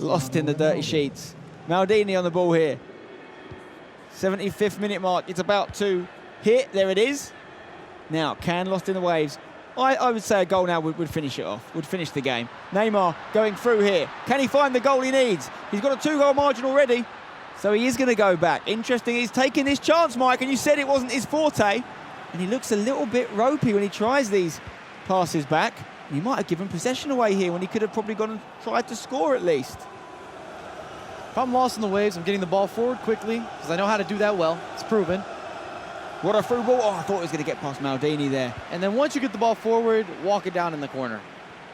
Lost in the Dirty Sheets. Maldini on the ball here. 75th minute mark. It's about to hit. There it is. Now, can Lost in the Waves? I would say a goal now would finish it off, would finish the game. Neymar going through here. Can he find the goal he needs? He's got a 2-goal margin already, so he is going to go back. Interesting, he's taking this chance, Mike, and you said it wasn't his forte. And he looks a little bit ropey when he tries these passes back. He might have given possession away here when he could have probably gone and tried to score at least. If I'm Lost in the Waves, I'm getting the ball forward quickly because I know how to do that well. It's proven. What a through ball. Oh, I thought he was going to get past Maldini there. And then once you get the ball forward, walk it down in the corner.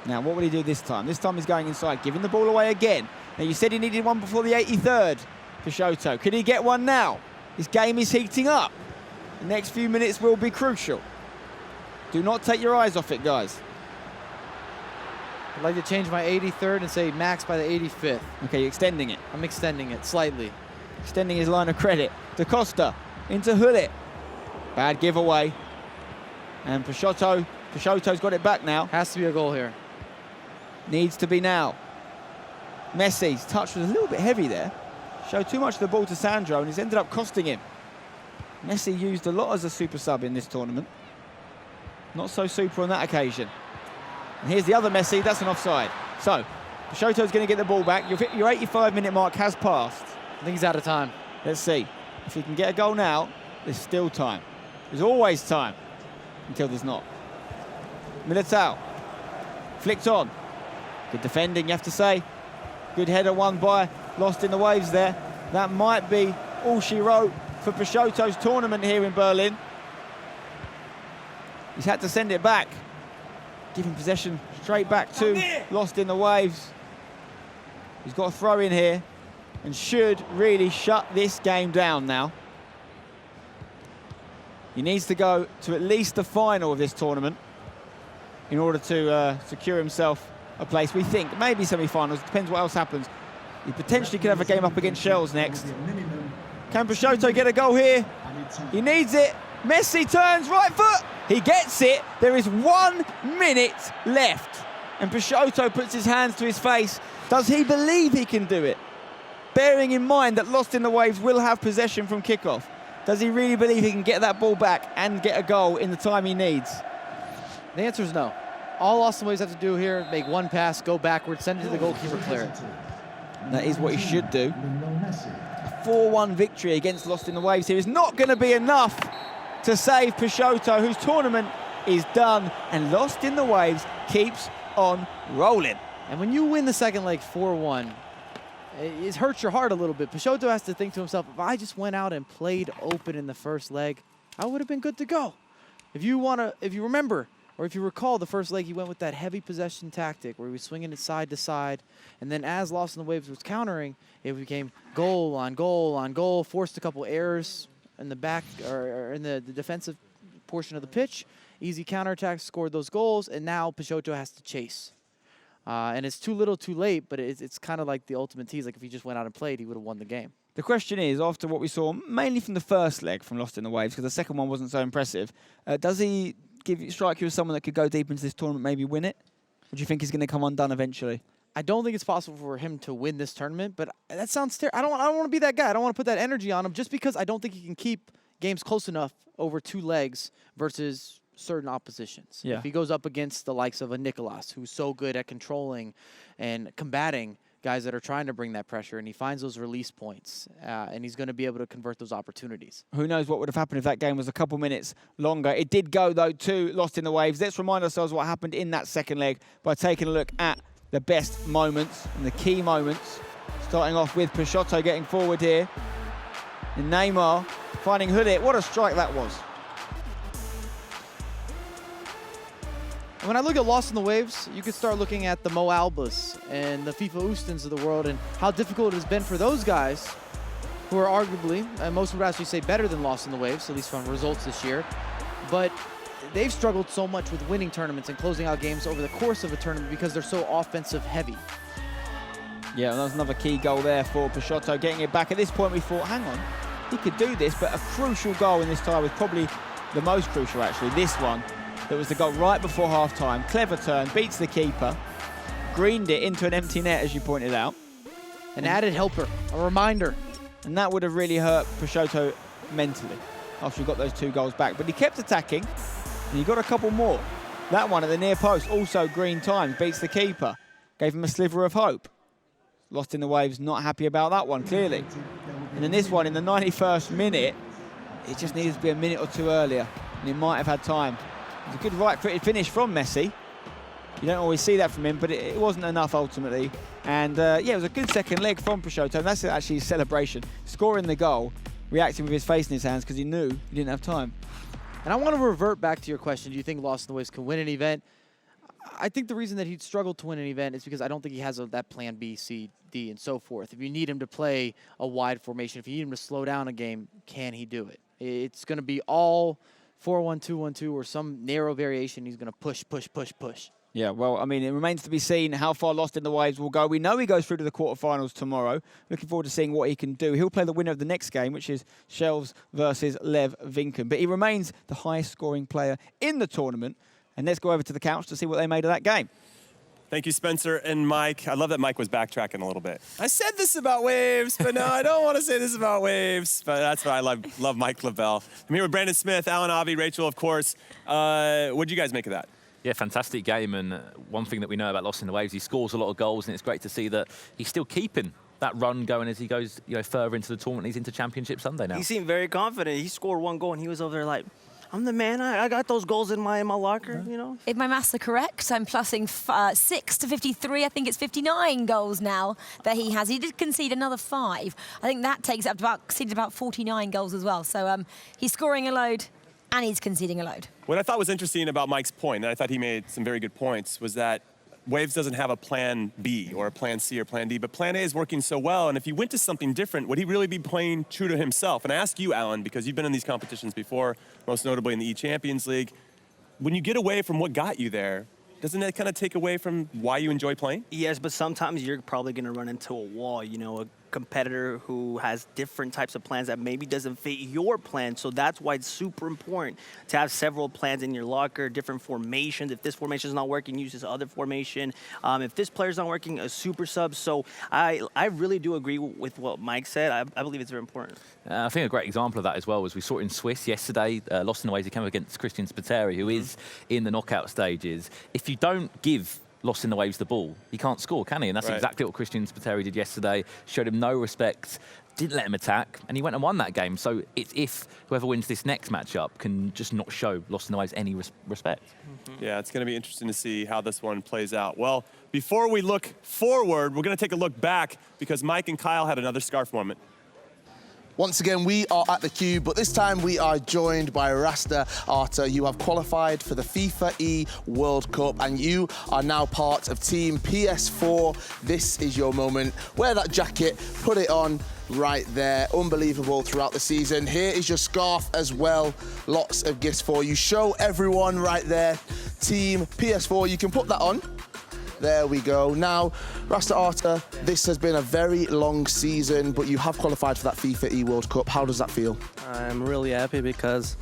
Now, what will he do this time? This time he's going inside, giving the ball away again. Now, you said he needed one before the 83rd. Peixoto, can he get one now? This game is heating up. The next few minutes will be crucial. Do not take your eyes off it, guys. I'd like to change my 83rd and say max by the 85th. Okay, you're extending it. I'm extending it slightly. Extending his line of credit. Da into Hullet. Bad giveaway. And Peixoto's got it back now. Has to be a goal here. Needs to be now. Messi's touch was a little bit heavy there. Showed too much of the ball to Sandro and it's ended up costing him. Messi used a lot as a super sub in this tournament. Not so super on that occasion. And here's the other Messi, that's an offside. So, Peixoto's going to get the ball back. Your 85-minute mark has passed. I think he's out of time. Let's see. If he can get a goal now, there's still time. There's always time until there's not. Militao. Flicked on. Good defending, you have to say. Good header won by Lost in the Waves there. That might be all she wrote for Peixoto's tournament here in Berlin. He's had to send it back. Giving possession straight back to Lost in the Waves. He's got a throw in here and should really shut this game down now. He needs to go to at least the final of this tournament in order to secure himself a place. We think maybe semi-finals, depends what else happens. He potentially could have a game up against Shells next. Can Peixoto get a goal here? He needs it. Messi turns, right foot. He gets it. There is 1 minute left. And Peixoto puts his hands to his face. Does he believe he can do it? Bearing in mind that Lost in the Waves will have possession from kickoff. Does he really believe he can get that ball back and get a goal in the time he needs? The answer is no. All Lost in the Waves have to do here, make one pass, go backwards, send it to the goalkeeper, clear it. And that is what he should do. A 4-1 victory against Lost in the Waves here is not going to be enough to save Peixoto, whose tournament is done, and Lost in the Waves keeps on rolling. And when you win the second leg 4-1, it hurts your heart a little bit. Peixoto has to think to himself, if I just went out and played open in the first leg, I would have been good to go. If you remember, or if you recall, the first leg he went with that heavy possession tactic where he was swinging it side to side, and then as Lost in the Waves was countering, it became goal on goal on goal, forced a couple errors in the back or in the defensive portion of the pitch. Easy counterattacks, scored those goals, and now Peixoto has to chase. And it's too little, too late, but it's kind of like the ultimate tease. Like if he just went out and played, he would have won the game. The question is, after what we saw, mainly from the first leg from Lost in the Waves, because the second one wasn't so impressive, does he strike you as someone that could go deep into this tournament, maybe win it? Or do you think he's going to come undone eventually? I don't think it's possible for him to win this tournament, but that sounds terrible. I don't want to be that guy. I don't want to put that energy on him just because I don't think he can keep games close enough over 2 legs versus certain oppositions. Yeah. If he goes up against the likes of a Nicolas, who's so good at controlling and combating guys that are trying to bring that pressure, and he finds those release points, and he's going to be able to convert those opportunities. Who knows what would have happened if that game was a couple minutes longer. It did go, though, to Lost in the Waves. Let's remind ourselves what happened in that second leg by taking a look at the best moments and the key moments. Starting off with Peixoto getting forward here. And Neymar finding Hullet. What a strike that was. When I look at Lost in the Waves, you could start looking at the Mo Albas and the FIFA Oostens of the world and how difficult it has been for those guys who are arguably, and most would actually say better than Lost in the Waves, at least from results this year. But they've struggled so much with winning tournaments and closing out games over the course of a tournament because they're so offensive heavy. Yeah, and that was another key goal there for Peixoto, getting it back. At this point, we thought, hang on, he could do this, but a crucial goal in this tie was probably the most crucial, actually, this one. That was the goal right before half-time. Clever turn, beats the keeper, greened it into an empty net, as you pointed out. An added helper, a reminder. And that would have really hurt Peixoto mentally after he got those 2 goals back. But he kept attacking, and he got a couple more. That one at the near post, also green time, beats the keeper. Gave him a sliver of hope. Lost in the Waves, not happy about that one, clearly. And then this one in the 91st minute, it just needed to be a minute or 2 earlier, and he might have had time. It was a good right-footed finish from Messi. You don't always see that from him, but it wasn't enough ultimately. And yeah, it was a good second leg from Peixoto, and that's actually his celebration. Scoring the goal, reacting with his face in his hands because he knew he didn't have time. And I want to revert back to your question, do you think Lost in the Waves can win an event? I think the reason that he'd struggled to win an event is because I don't think he has that plan B, C, D, and so forth. If you need him to play a wide formation, if you need him to slow down a game, can he do it? It's going to be all 4-1-2-1-2 or some narrow variation. He's going to push, push, push, push. Yeah, well, I mean, it remains to be seen how far Lost in the Waves will go. We know he goes through to the quarterfinals tomorrow. Looking forward to seeing what he can do. He'll play the winner of the next game, which is Shells versus Lev Vinken. But he remains the highest scoring player in the tournament. And let's go over to the couch to see what they made of that game. Thank you, Spencer and Mike. I love that Mike was backtracking a little bit. I said this about Waves, but no, I don't want to say this about Waves. But that's why I love Mike Lavelle. I'm here with Brandon Smith, Alan Avi, Rachel, of course. What did you guys make of that? Yeah, fantastic game, and one thing that we know about Lost in the Waves, he scores a lot of goals, and it's great to see that he's still keeping that run going as he goes, further into the tournament. He's into Championship Sunday now. He seemed very confident. He scored 1 goal, and he was over there like, I'm the man. I got those goals in my locker, you know. If my maths are correct, I'm plussing 6 to 53. I think it's 59 goals now that he has. He did concede another 5. I think that takes up to conceded about 49 goals as well. So he's scoring a load and he's conceding a load. What I thought was interesting about Mike's point, and I thought he made some very good points, was that Waves doesn't have a plan B or a plan C or plan D, but plan A is working so well. And if he went to something different, would he really be playing true to himself? And I ask you, Alan, because you've been in these competitions before, most notably in the E-Champions League. When you get away from what got you there, doesn't that kind of take away from why you enjoy playing? Yes, but sometimes you're probably going to run into a wall, a competitor who has different types of plans that maybe doesn't fit your plan. So that's why it's super important to have several plans in your locker, different formations. If this formation is not working, use this other formation. If this player's not working, a super sub. So I really do agree with what Mike said. I believe it's very important. I think a great example of that as well was we saw it in Swiss yesterday. Lost in the Waves, he came up against Christian Spiteri, who is in the knockout stages. If you don't give Lost in the Waves the ball, he can't score, can he? And that's exactly what Christian Spiteri did yesterday. Showed him no respect, didn't let him attack, and he went and won that game. So it's if whoever wins this next matchup can just not show Lost in the Waves any respect. Yeah, it's going to be interesting to see how this one plays out. Well, before we look forward, we're going to take a look back because Mike and Kyle had another scarf moment. Once again, we are at the Cube, but this time we are joined by Rasta Arta. You have qualified for the FIFA E World Cup, and you are now part of Team PS4. This is your moment. Wear that jacket, put it on right there. Unbelievable throughout the season. Here is your scarf as well. Lots of gifts for you. Show everyone right there. Team PS4, you can put that on. There we go. Now, Rasta Arta, this has been a very long season, but you have qualified for that FIFA E World Cup. How does that feel? I'm really happy because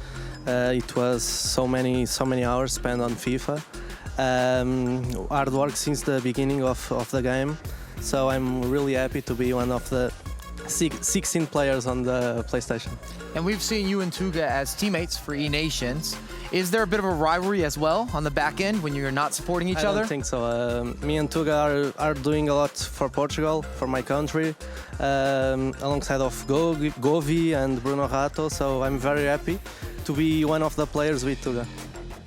it was so many hours spent on FIFA. Hard work since the beginning of the game. So I'm really happy to be one of the 16 players on the PlayStation. And we've seen you and Tuga as teammates for E-Nations. Is there a bit of a rivalry as well on the back end when you're not supporting each other? I don't think so. Me and Tuga are doing a lot for Portugal, for my country, alongside of Govi and Bruno Rato. So I'm very happy to be one of the players with Tuga.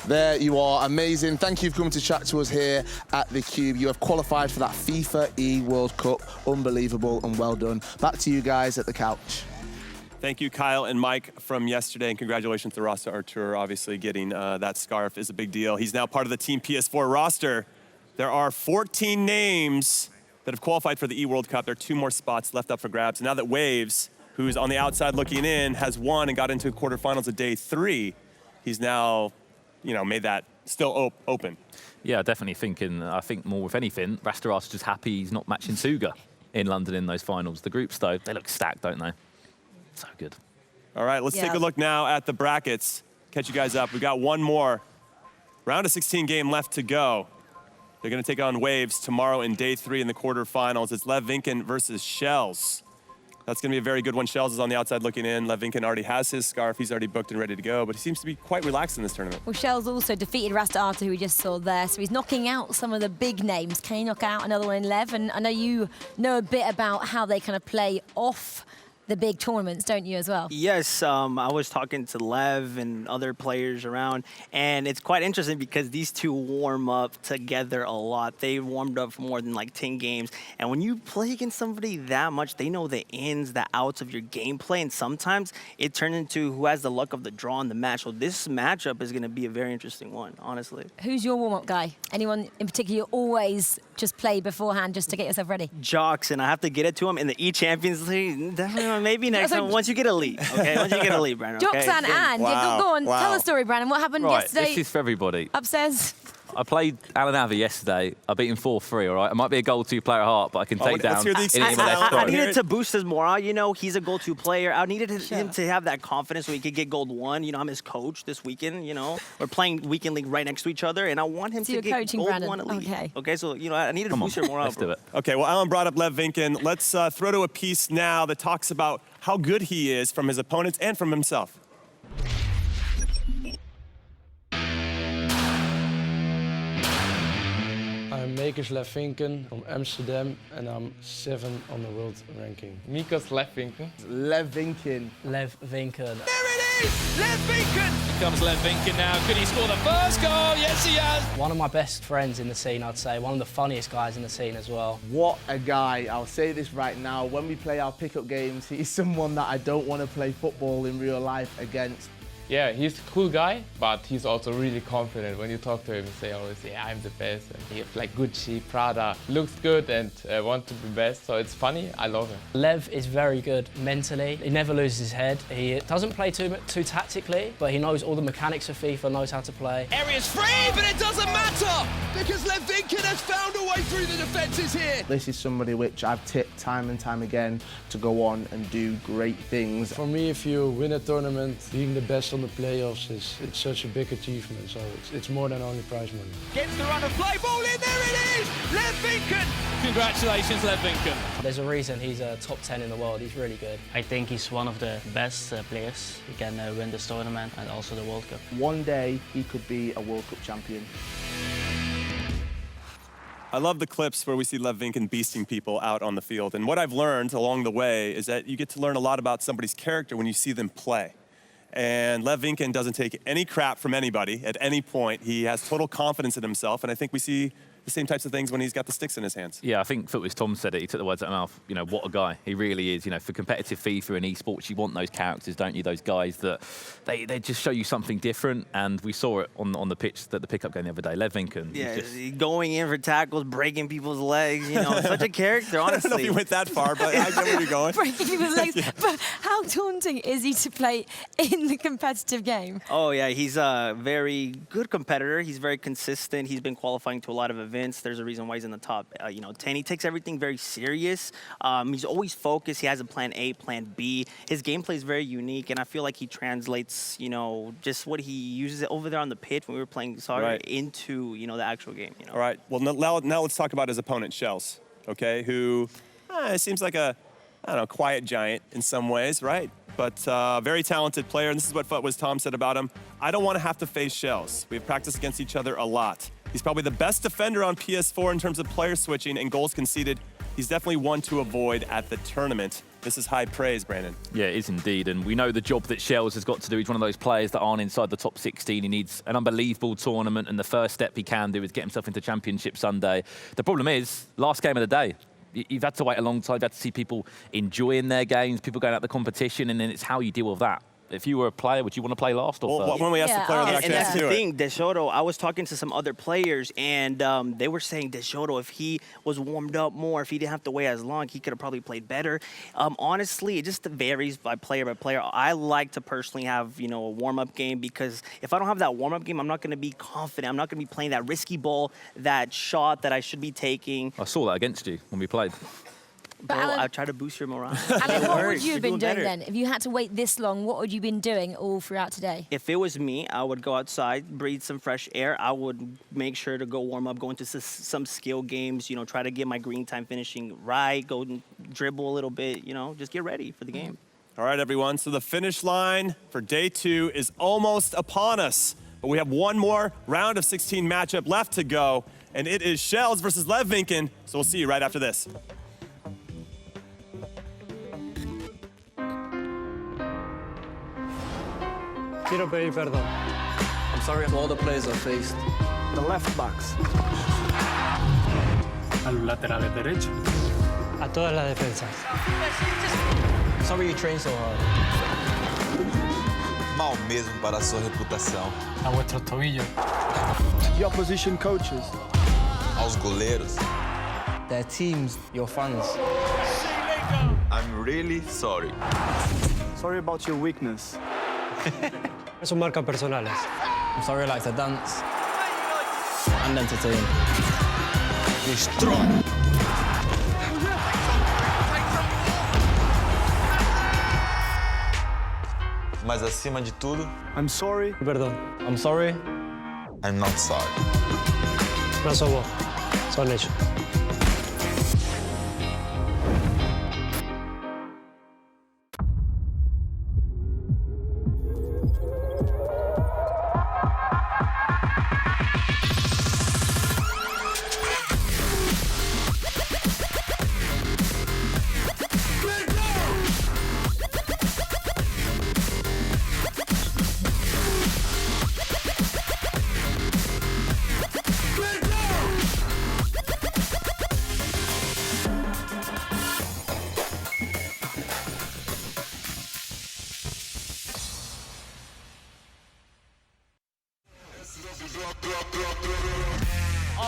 There you are, amazing. Thank you for coming to chat to us here at the Cube. You have qualified for that FIFA E World Cup. Unbelievable and well done. Back to you guys at the couch. Thank you, Kyle and Mike from yesterday, and congratulations to Rasta Artur. Obviously, getting that scarf is a big deal. He's now part of the Team PS4 roster. There are 14 names that have qualified for the E World Cup. There are 2 more spots left up for grabs. Now that Waves, who's on the outside looking in, has won and got into quarterfinals of day 3, he's now, made that still open. Yeah, definitely thinking. I think more with anything, Rasta Arta's just happy he's not matching Tuga in London in those finals. The groups, though, they look stacked, don't they? So good. All right, let's take a look now at the brackets. Catch you guys up. We got one more round of 16 game left to go. They're going to take on Waves tomorrow in day 3 in the quarterfinals. It's Lev Vinken versus Shells. That's going to be a very good one. Shells is on the outside looking in. Lev Vinken already has his scarf. He's already booked and ready to go, but he seems to be quite relaxed in this tournament. Well, Shells also defeated Rasta Arta, who we just saw there, so he's knocking out some of the big names. Can he knock out another one in Lev? And I know you know a bit about how they kind of play off the big tournaments, don't you, as well? Yes, I was talking to Lev and other players around, and it's quite interesting because these two warm up together a lot. They warmed up for more than like 10 games, and when you play against somebody that much, they know the ins, the outs of your gameplay, and sometimes it turns into who has the luck of the draw in the match. So this matchup is going to be a very interesting one, honestly. Who's your warm-up guy? Anyone in particular you always just play beforehand just to get yourself ready? Jox, and I have to get it to him in the E-Champions League. Definitely, maybe next time, once you get a lead, okay? Once you get a lead, Brandon, okay? Jox and Anne. Yeah, go on, tell the story, Brandon. What happened yesterday? This is for everybody. Upstairs. I played Alan Avi yesterday. I beat him 4-3, all right? I might be a goal-2 player at heart, but I can take down. I needed to boost his morale. He's a goal-2 player. I needed him to have that confidence so he could get gold 1. I'm his coach this weekend, We're playing weekend league right next to each other, and I want him to get gold Brandon. 1 at least. Okay. Okay, so, I needed to boost your morale. Let's do it. Okay, well, Alan brought up Lev Vinken. Let's throw to a piece now that talks about how good he is from his opponents and from himself. I'm Makers Levinken from Amsterdam, and I'm 7 on the world ranking. Mikos Levinken. Levinken. Levinken. Lev Vinken! Here comes Lev Vinken now. Could he score the first goal? Yes, he has. One of my best friends in the scene, I'd say. One of the funniest guys in the scene as well. What a guy. I'll say this right now. When we play our pickup games, he's someone that I don't want to play football in real life against. Yeah, he's a cool guy, but he's also really confident. When you talk to him, he always say, I'm the best. And he has like Gucci, Prada, looks good and wants to be best. So it's funny, I love him. Lev is very good mentally. He never loses his head. He doesn't play too tactically, but he knows all the mechanics of FIFA, knows how to play. Area's free, but it doesn't matter because Lev Vinken has found a way through the defences here. This is somebody which I've tipped time and time again to go on and do great things. For me, if you win a tournament, being the best on the playoffs it's such a big achievement, so it's more than only prize money. Gets the run of play, ball in, there it is! Lev Vinken! Congratulations, Lev Vinken. There's a reason he's a top 10 in the world. He's really good. I think he's one of the best players. He can win this tournament and also the World Cup. One day he could be a World Cup champion. I love the clips where we see Lev Vinken beasting people out on the field. And what I've learned along the way is that you get to learn a lot about somebody's character when you see them play. And Lev Vinken doesn't take any crap from anybody at any point. He has total confidence in himself, and I think we see the same types of things when he's got the sticks in his hands. Yeah, I think Footwiz Tom said it. He took the words out of my mouth. You know, what a guy. He really is. You know, for competitive FIFA and esports, you want those characters, don't you? Those guys that they just show you something different. And we saw it on the pitch, the pickup game the other day. Lev Vinken. Yeah, going in for tackles, breaking people's legs. You know, such a character, honestly. I don't know if you went that far, but I get where you're going. Breaking people's legs. Yeah. But how daunting is he to play in the competitive game? Oh, yeah, he's a very good competitor. He's very consistent. He's been qualifying to a lot of events. There's a reason why he's in the top 10. He takes everything very serious. He's always focused. He has a plan A, plan B. His gameplay is very unique, and I feel like he translates, just what he uses over there on the pitch when we were playing soccer into, the actual game. All right. Well, now let's talk about his opponent, Shells, okay, who seems like a, quiet giant in some ways, right? But very talented player, and this is what Footwiz Tom said about him. I don't want to have to face Shells. We've practiced against each other a lot. He's probably the best defender on PS4 in terms of player switching and goals conceded. He's definitely one to avoid at the tournament. This is high praise, Brandon. Yeah, it is indeed. And we know the job that Shells has got to do. He's one of those players that aren't inside the top 16. He needs an unbelievable tournament, and the first step he can do is get himself into Championship Sunday. The problem is, last game of the day. You've had to wait a long time. You've had to see people enjoying their games, people going out the competition, and then it's how you deal with that. If you were a player, would you want to play last or first? When we asked the player that and that's the thing, De Soto, I was talking to some other players, and they were saying De Soto, if he was warmed up more, if he didn't have to wait as long, he could have probably played better. Honestly, it just varies by player. I like to personally have, a warm-up game, because if I don't have that warm-up game, I'm not going to be confident. I'm not going to be playing that risky ball, that shot that I should be taking. I saw that against you when we played. Bro, I try to boost your morale. Alan, what would you have been doing then? If you had to wait this long, what would you been doing all throughout today? If it was me, I would go outside, breathe some fresh air. I would make sure to go warm up, go into some skill games, try to get my green time finishing right, go and dribble a little bit, just get ready for the game. All right, everyone. So the finish line for day 2 is almost upon us. But we have one more round of 16 matchup left to go. And it is Shells versus Lev Vinken. So we'll see you right after this. Quiero pedir perdón. I'm sorry to all the players I faced. The left backs. A los laterales derechos. A todas las defensas. Sorry you train so hard. Mal mesmo para a sua reputação. A vuestros tobillos. Your position coaches. Aos goleiros. Their teams, your fans. I'm really sorry. Sorry about your weakness. Son marcas personales. I'm sorry I like to dance and entertain. Destroy. Mas acima de tudo, I'm sorry. Perdón. I'm sorry. I'm not sorry. No sos vos, son ellos.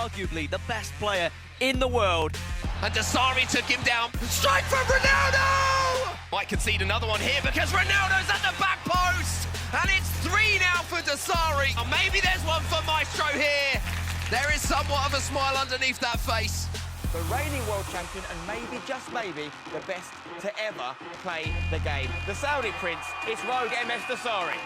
arguably the best player in the world. And Dasari took him down. Strike from Ronaldo! Might concede another one here because Ronaldo's at the back post. And it's 3 now for Dasari. Oh, maybe there's one for Maestro here. There is somewhat of a smile underneath that face. The reigning world champion and maybe, just maybe, the best to ever play the game. The Saudi Prince, it's Rogue MS Dasari.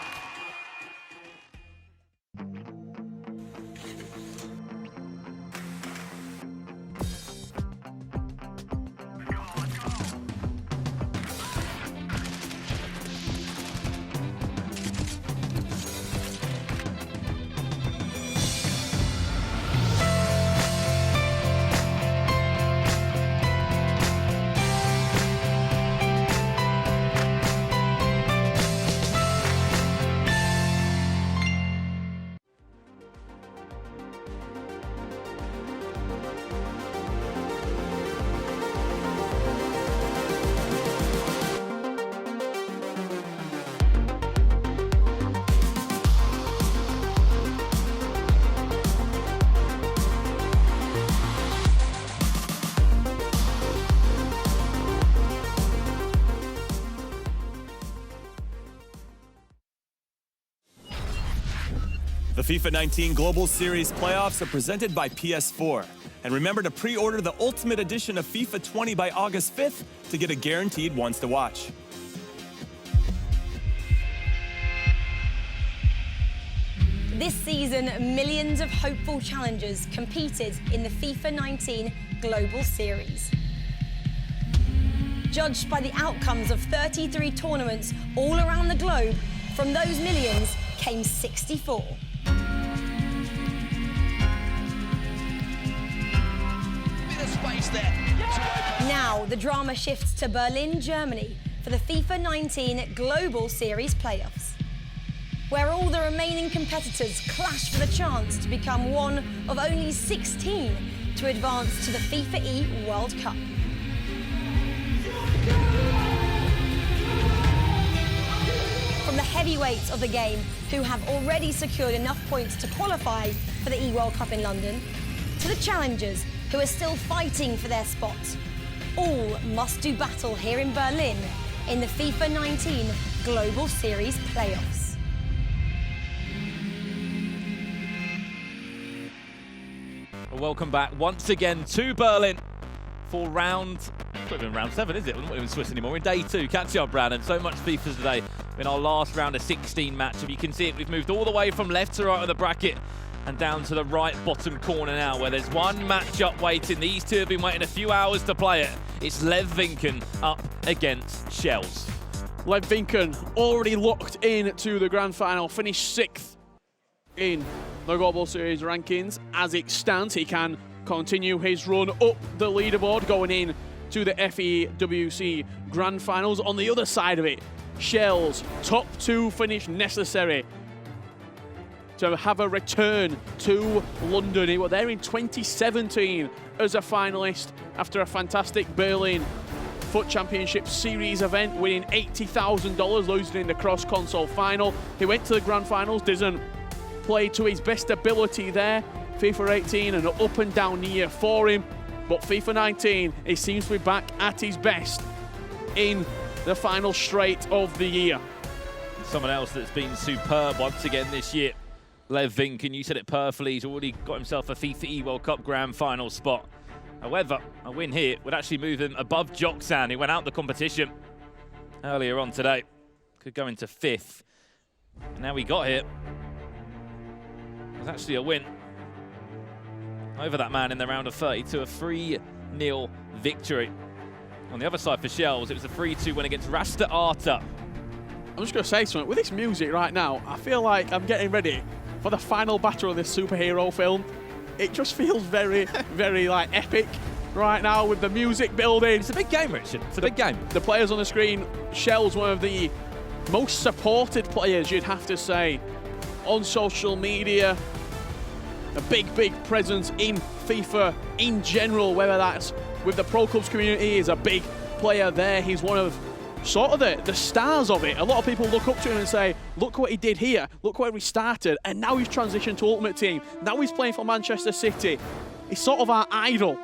The FIFA 19 Global Series Playoffs are presented by PS4. And remember to pre-order the Ultimate Edition of FIFA 20 by August 5th to get a guaranteed once to watch. This season, millions of hopeful challengers competed in the FIFA 19 Global Series. Judged by the outcomes of 33 tournaments all around the globe, from those millions came 64. Now, the drama shifts to Berlin, Germany for the FIFA 19 Global Series Playoffs, where all the remaining competitors clash for the chance to become one of only 16 to advance to the FIFA E World Cup. From the heavyweights of the game, who have already secured enough points to qualify for the E World Cup in London, to the challengers who are still fighting for their spot, all must do battle here in Berlin in the FIFA 19 Global Series Playoffs. Welcome back once again to Berlin for round 7, is it? We're not even Swiss anymore. We're in day 2. Catch you up, Brandon. So much FIFA today. In our last round of 16 matchup, you can see it. We've moved all the way from left to right of the bracket and down to the right bottom corner now, where there's one matchup waiting. These two have been waiting a few hours to play it. It's Lev Vinken up against Shells. Lev Vinken already locked in to the grand final, finished 6th in the Global Series rankings. As it stands, he can continue his run up the leaderboard, going in to the FEWC grand finals. On the other side of it, Shells, top 2 finish necessary to have a return to London. He was there in 2017 as a finalist after a fantastic Berlin Foot Championship Series event, winning $80,000, losing in the cross-console final. He went to the grand finals, didn't play to his best ability there. FIFA 18, an up and down year for him, but FIFA 19, he seems to be back at his best in the final straight of the year. Someone else that's been superb once again this year, Lev Vinken. You said it perfectly. He's already got himself a FIFA E World Cup grand final spot. However, a win here would actually move him above Joksan, who went out the competition earlier on today. Could go into 5th. And now we got here. It was actually a win over that man in the round of 32, a 3-0 victory. On the other side for Shells, it was a 3-2 win against Rasta Arta. I'm just going to say something. With this music right now, I feel like I'm getting ready for the final battle of this superhero film. It just feels very, very like epic right now with the music building. It's a big game, Richard. It's a big game. The players on the screen, Shells, one of the most supported players, you'd have to say, on social media. A big, big presence in FIFA in general, whether that's with the pro clubs community. He's a big player there. He's one of sort of the stars of it. A lot of people look up to him and say, look what he did here, look where he started, and now he's transitioned to Ultimate Team. Now he's playing for Manchester City. He's sort of our idol.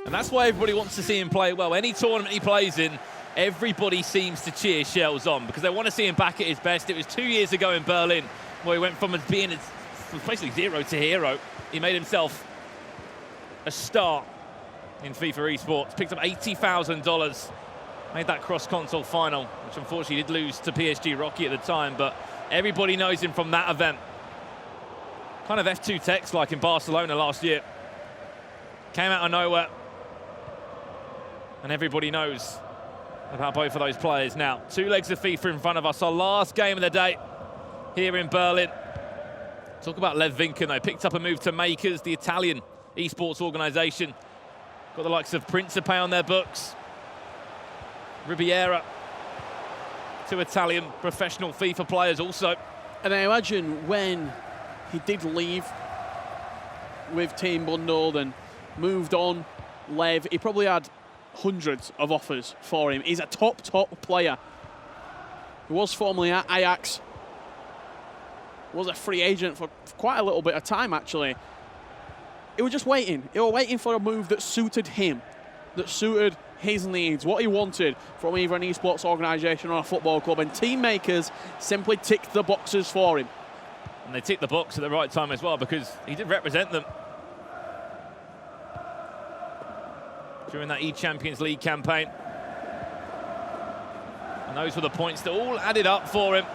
And that's why everybody wants to see him play well. Any tournament he plays in, everybody seems to cheer Shells on because they want to see him back at his best. It was 2 years ago in Berlin where he went from basically zero to hero. He made himself a star in FIFA esports, picked up $80,000, made that cross-console final, which unfortunately did lose to PSG Rocky at the time, but everybody knows him from that event. Kind of F2 Techs like in Barcelona last year. Came out of nowhere, and everybody knows about both of those players now. 2 legs of FIFA in front of us, our last game of the day here in Berlin. Talk about Lev Vinken, though. Picked up a move to Makers, the Italian esports organisation. Got the likes of Principe on their books. Ribiera, 2 Italian professional FIFA players also. And I imagine when he did leave with Team Bundled and moved on, Lev, he probably had hundreds of offers for him. He's a top player. He was formerly at Ajax. Was a free agent for quite a little bit of time, actually. He was just waiting. He was waiting for a move that suited him, that suited his needs, what he wanted from either an esports organisation or a football club. And Team Makers simply ticked the boxes for him. And they ticked the box at the right time as well because he did represent them during that E-Champions League campaign. And those were the points that all added up for him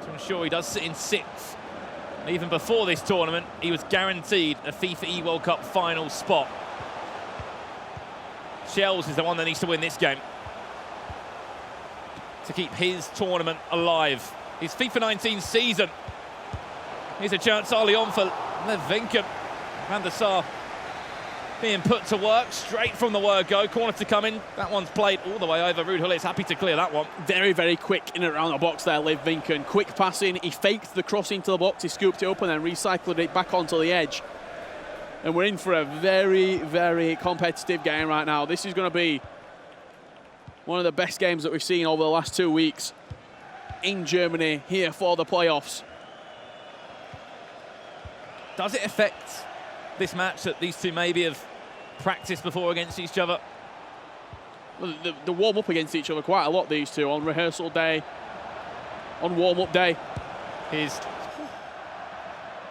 to ensure he does sit in 6th. And even before this tournament, he was guaranteed a FIFA E-World Cup final spot. Shells is the one that needs to win this game to keep his tournament alive. His FIFA 19 season. Here's a chance early on for Lev Vinken. Van der Sar being put to work straight from the word go. Corner to come in. That one's played all the way over. Ruud Hullit's happy to clear that one. Very, very quick in and around the box there, Lev Vinken. Quick passing. He faked the cross into the box. He scooped it up and then recycled it back onto the edge. And we're in for a very, very competitive game right now. This is going to be one of the best games that we've seen over the last 2 weeks in Germany here for the playoffs. Does it affect this match that these two maybe have practiced before against each other? Well, they warm up against each other quite a lot, these two, on rehearsal day, on warm-up day. Here's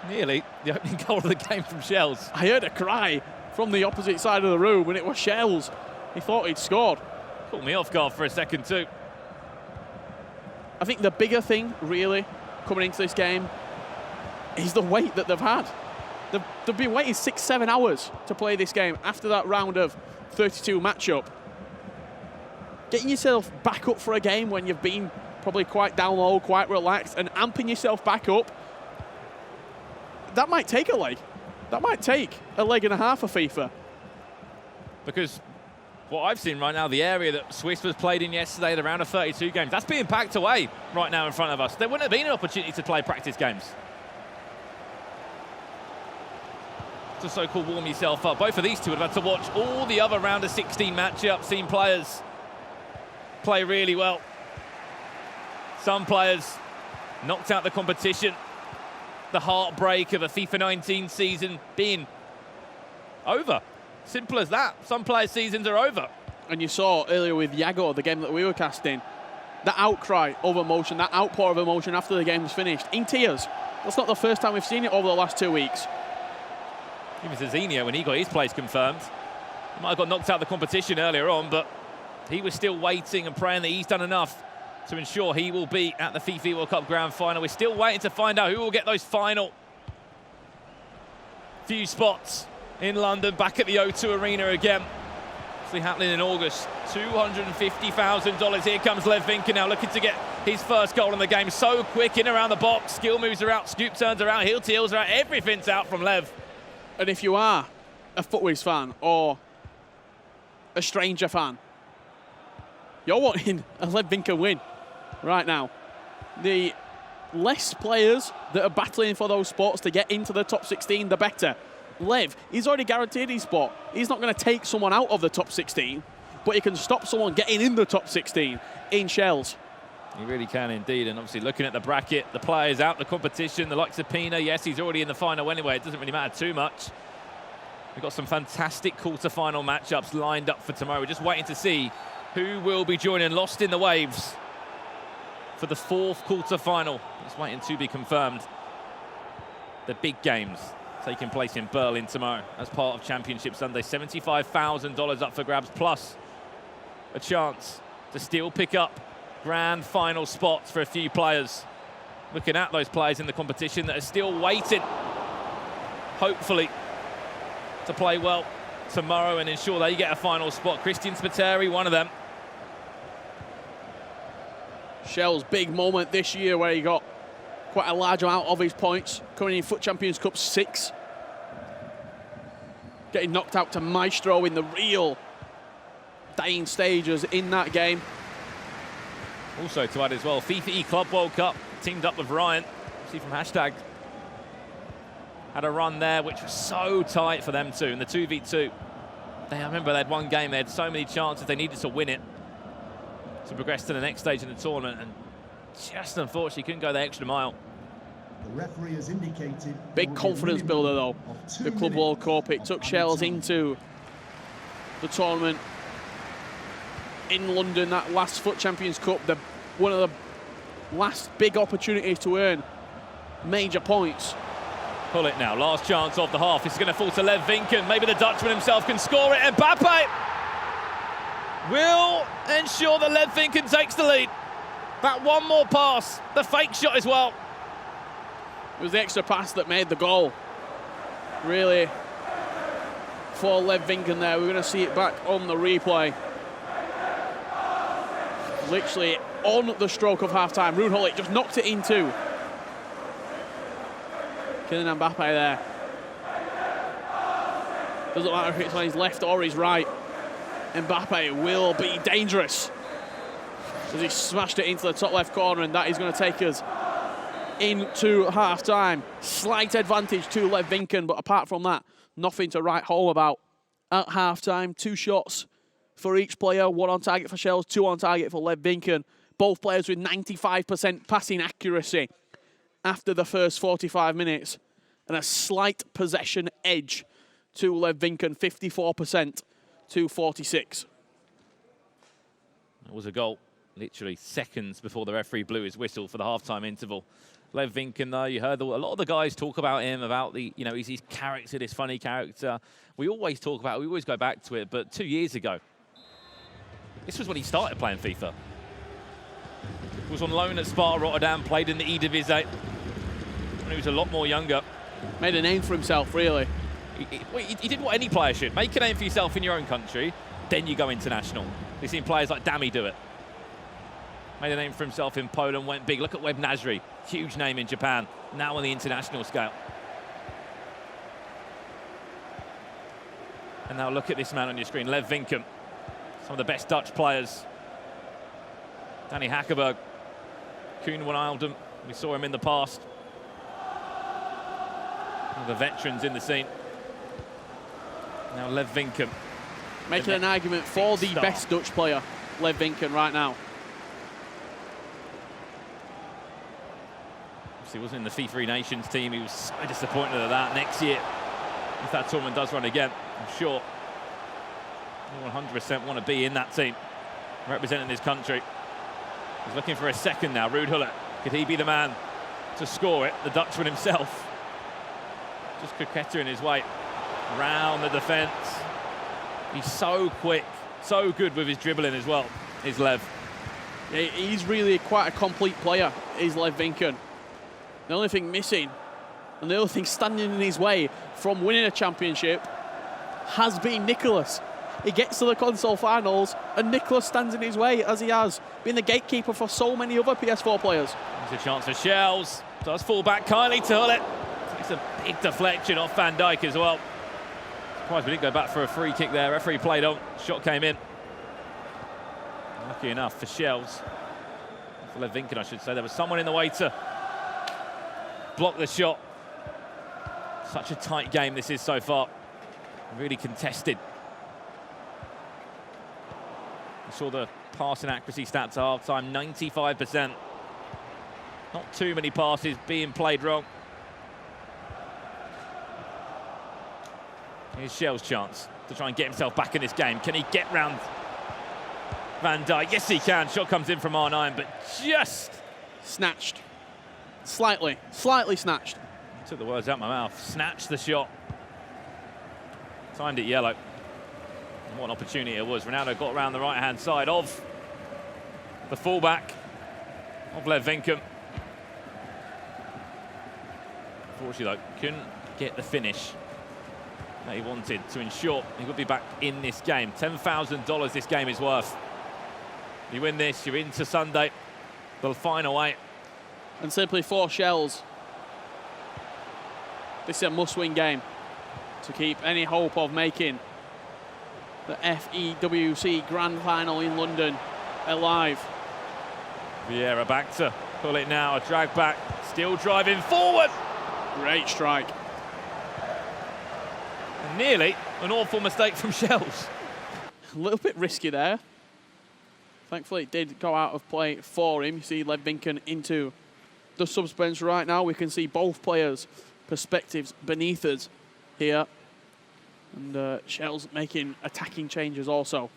nearly the opening goal of the game from Shells. I heard a cry from the opposite side of the room, and it was Shells. He thought he'd scored. Caught me off guard for a second too. I think the bigger thing, really, coming into this game is the wait that they've had. They've been waiting 6-7 hours to play this game after that round of 32 matchup. Getting yourself back up for a game when you've been probably quite down low, quite relaxed, and amping yourself back up, that might take a leg. That might take a leg and a half of FIFA. Because what I've seen right now, the area that Swiss was played in yesterday, the round of 32 games, that's being packed away right now in front of us. There wouldn't have been an opportunity to play practice games. To so-called warm yourself up. Both of these two would have had to watch all the other round of 16 matchups, seen players play really well. Some players knocked out the competition. The heartbreak of a FIFA 19 season being over. Simple as that. Some players' seasons are over. And you saw earlier with Yago, the game that we were casting, that outcry of emotion, that outpour of emotion after the game was finished, in tears. That's not the first time we've seen it over the last 2 weeks. Even Zizinho, when he got his place confirmed, he might have got knocked out of the competition earlier on, but he was still waiting and praying that he's done enough to ensure he will be at the FIFA World Cup Grand Final. We're still waiting to find out who will get those final few spots in London, back at the O2 Arena again. It's happening in August. $250,000. Here comes Lev Vinken now, looking to get his first goal in the game. So quick, in around the box. Skill moves are out, scoop turns are out, heel to heels are out. Everything's out from Lev. And if you are a FUTWIZ fan or a Stranger fan, you're wanting a Lev Vinken win right now. The less players that are battling for those spots to get into the top 16, the better. Lev, he's already guaranteed his spot. He's not going to take someone out of the top 16, but he can stop someone getting in the top 16 in Shells. He really can indeed, and obviously looking at the bracket, the players out the competition, the likes of Pina, yes, he's already in the final anyway, it doesn't really matter too much. We've got some fantastic quarter-final matchups lined up for tomorrow. We're just waiting to see who will be joining Lost in the Waves for the 4th quarter-final. It's waiting to be confirmed. The big games taking place in Berlin tomorrow as part of Championship Sunday. $75,000 up for grabs, plus a chance to still pick up grand final spots for a few players. Looking at those players in the competition that are still waiting, hopefully, to play well tomorrow and ensure they get a final spot. Christian Spiteri, one of them. Shell's big moment this year where he got quite a large amount of his points, coming in FUT Champions Cup 6. Getting knocked out to Maestro in the real dying stages in that game. Also to add as well, FIFA E Club World Cup, teamed up with Ryan. See from hashtag. Had a run there which was so tight for them two in the 2v2. I remember they had one game, they had so many chances, they needed to win it to progress to the next stage in the tournament, and just unfortunately couldn't go the extra mile. The referee has indicated big confidence builder though, the Club World Cup. It took Shells into the tournament in London, that last FUT Champions Cup, one of the last big opportunities to earn major points. Pull it now, last chance of the half. It's going to fall to Lev Vinken. Maybe the Dutchman himself can score it. And Mbappe will ensure that Lev Vinken takes the lead. That one more pass, the fake shot as well. It was the extra pass that made the goal. Really, for Lev Vinken there. We're going to see it back on the replay. Literally on the stroke of half-time. Ruud Gullit just knocked it in too. Kylian Mbappe there. Doesn't matter if it's on his left or his right. Mbappe will be dangerous as he smashed it into the top left corner, and that is going to take us into half-time. Slight advantage to Lev Vinken, but apart from that, nothing to write home about. At half-time, 2 shots for each player, 1 on target for Shells, 2 on target for Lev Vinken. Both players with 95% passing accuracy after the first 45 minutes, and a slight possession edge to Lev Vinken, 54% to 46. It was a goal literally seconds before the referee blew his whistle for the half-time interval. Lev Vinken, though, you heard a lot of the guys talk about him, about the, he's his character, this funny character. We always talk about it, we always go back to it, but 2 years ago, this was when he started playing FIFA. He was on loan at Sparta Rotterdam, played in the Eredivisie when he was a lot more younger. Made a name for himself, really. He did what any player should. Make a name for yourself in your own country, then you go international. We've seen players like Dami do it. Made a name for himself in Poland, went big. Look at Webb Nasri, huge name in Japan, now on the international scale. And now look at this man on your screen, Lev Vinken. Some of the best Dutch players. Danny Hakkeberg, Koen van Aalden, we saw him in the past. One of the veterans in the scene. Now Lev Vinken. Making an argument for the best Dutch player, Lev Vinken, right now. He wasn't in the FIFA Nations team. He was so disappointed at that. Next year, if that tournament does run again, I'm sure he'll 100% want to be in that team, representing his country. He's looking for a second now. Ruud Gullit, could he be the man to score it? The Dutchman himself. Just coquettering his way around the defence. He's so quick, so good with his dribbling as well, is Lev. Yeah, he's really quite a complete player, is Lev Vinken. The only thing missing, and the only thing standing in his way from winning a championship, has been Nicholas. He gets to the console finals, and Nicholas stands in his way, as he has been the gatekeeper for so many other PS4 players. There's a chance for Shells. Does fall back kindly to Gullit. Takes a big deflection off Van Dijk as well. Surprised we didn't go back for a free kick there. Referee played on. Shot came in. Lucky enough for Shells. For Lev Vinken, I should say. There was someone in the way to block the shot. Such a tight game this is so far. Really contested. We saw the passing accuracy stats at half-time, 95%. Not too many passes being played wrong. Here's Shell's chance to try and get himself back in this game. Can he get round Van Dijk? Yes, he can. Shot comes in from R9, but just snatched. Slightly snatched. Took the words out of my mouth. Snatched the shot. Timed it yellow. And what an opportunity it was. Ronaldo got around the right-hand side of the fullback of Lev Vinkum. Unfortunately, though, couldn't get the finish that he wanted to ensure he would be back in this game. $10,000 this game is worth. You win this, you're into Sunday, the final 8. And simply for Shells, this is a must-win game to keep any hope of making the FEWC Grand Final in London alive. Vieira back to pull it now, a drag back, still driving forward. Great strike. And nearly an awful mistake from Shells. A little bit risky there. Thankfully, it did go out of play for him. You see Lev Vinkum into the suspense right now. We can see both players' perspectives beneath us here. And Shells making attacking changes also.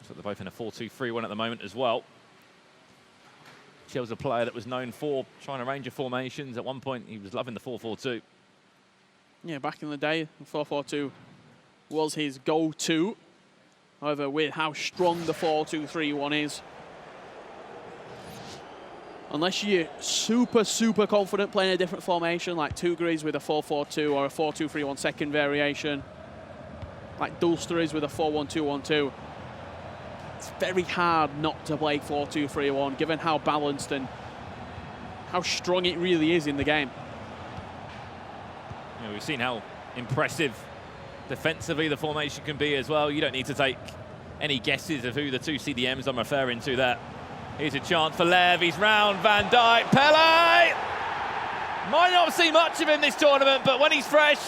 So they're both in a 4-2-3-1 at the moment as well. Shells a player that was known for trying to range of formations. At one point, he was loving the 4-4-2. Yeah, back in the day, the 4-4-2 was his go-to. However, with how strong the 4-2-3-1 is, unless you're super confident playing a different formation, like Tugri with a 4-4-2 or a 4-2-3-1 second variation, like Dulster is with a 4-1-2-1-2, it's very hard not to play 4-2-3-1, given how balanced and how strong it really is in the game. You know, we've seen how impressive defensively the formation can be as well. You don't need to take any guesses of who the two CDMs I'm referring to there. Here's a chance for Lev, he's round Van Dijk, Pele! Might not see much of him this tournament, but when he's fresh,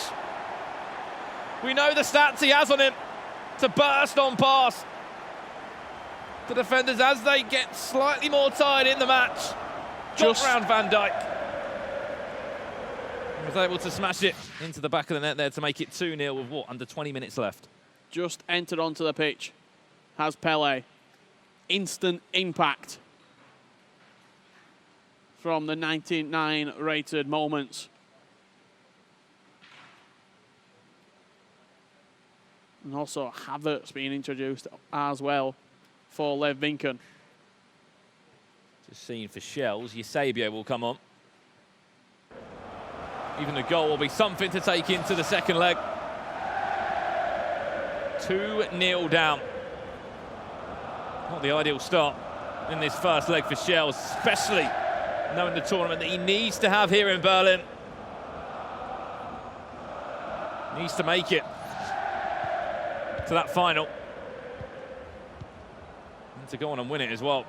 we know the stats he has on him to burst on pass. The defenders, as they get slightly more tired in the match, just round Van Dijk. Was able to smash it into the back of the net there to make it 2-0 with what, under 20 minutes left. Just entered onto the pitch, has Pele. Instant impact from the 99 rated moments. And also Havertz being introduced as well for Lev Vinkum. Just seen for Shells, Eusebio will come on. Even a goal will be something to take into the second leg. 2-0 down. Not the ideal start in this first leg for Shells, especially knowing the tournament that he needs to have here in Berlin. Needs to make it to that final. And to go on and win it as well.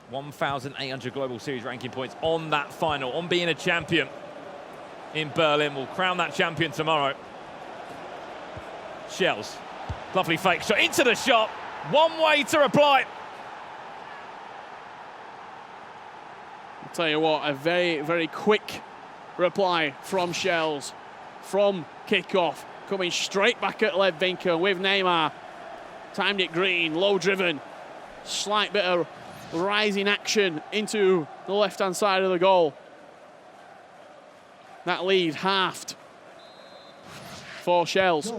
1,800 Global Series ranking points on that final, on being a champion in Berlin. We'll crown that champion tomorrow. Shells, lovely fake shot into the shot. One way to reply. I'll tell you what, a very quick reply from Shells, from kickoff, coming straight back at Lev Vinkum with Neymar. Timed it green, low driven, slight bit of rising action into the left-hand side of the goal. That lead halved for Shells.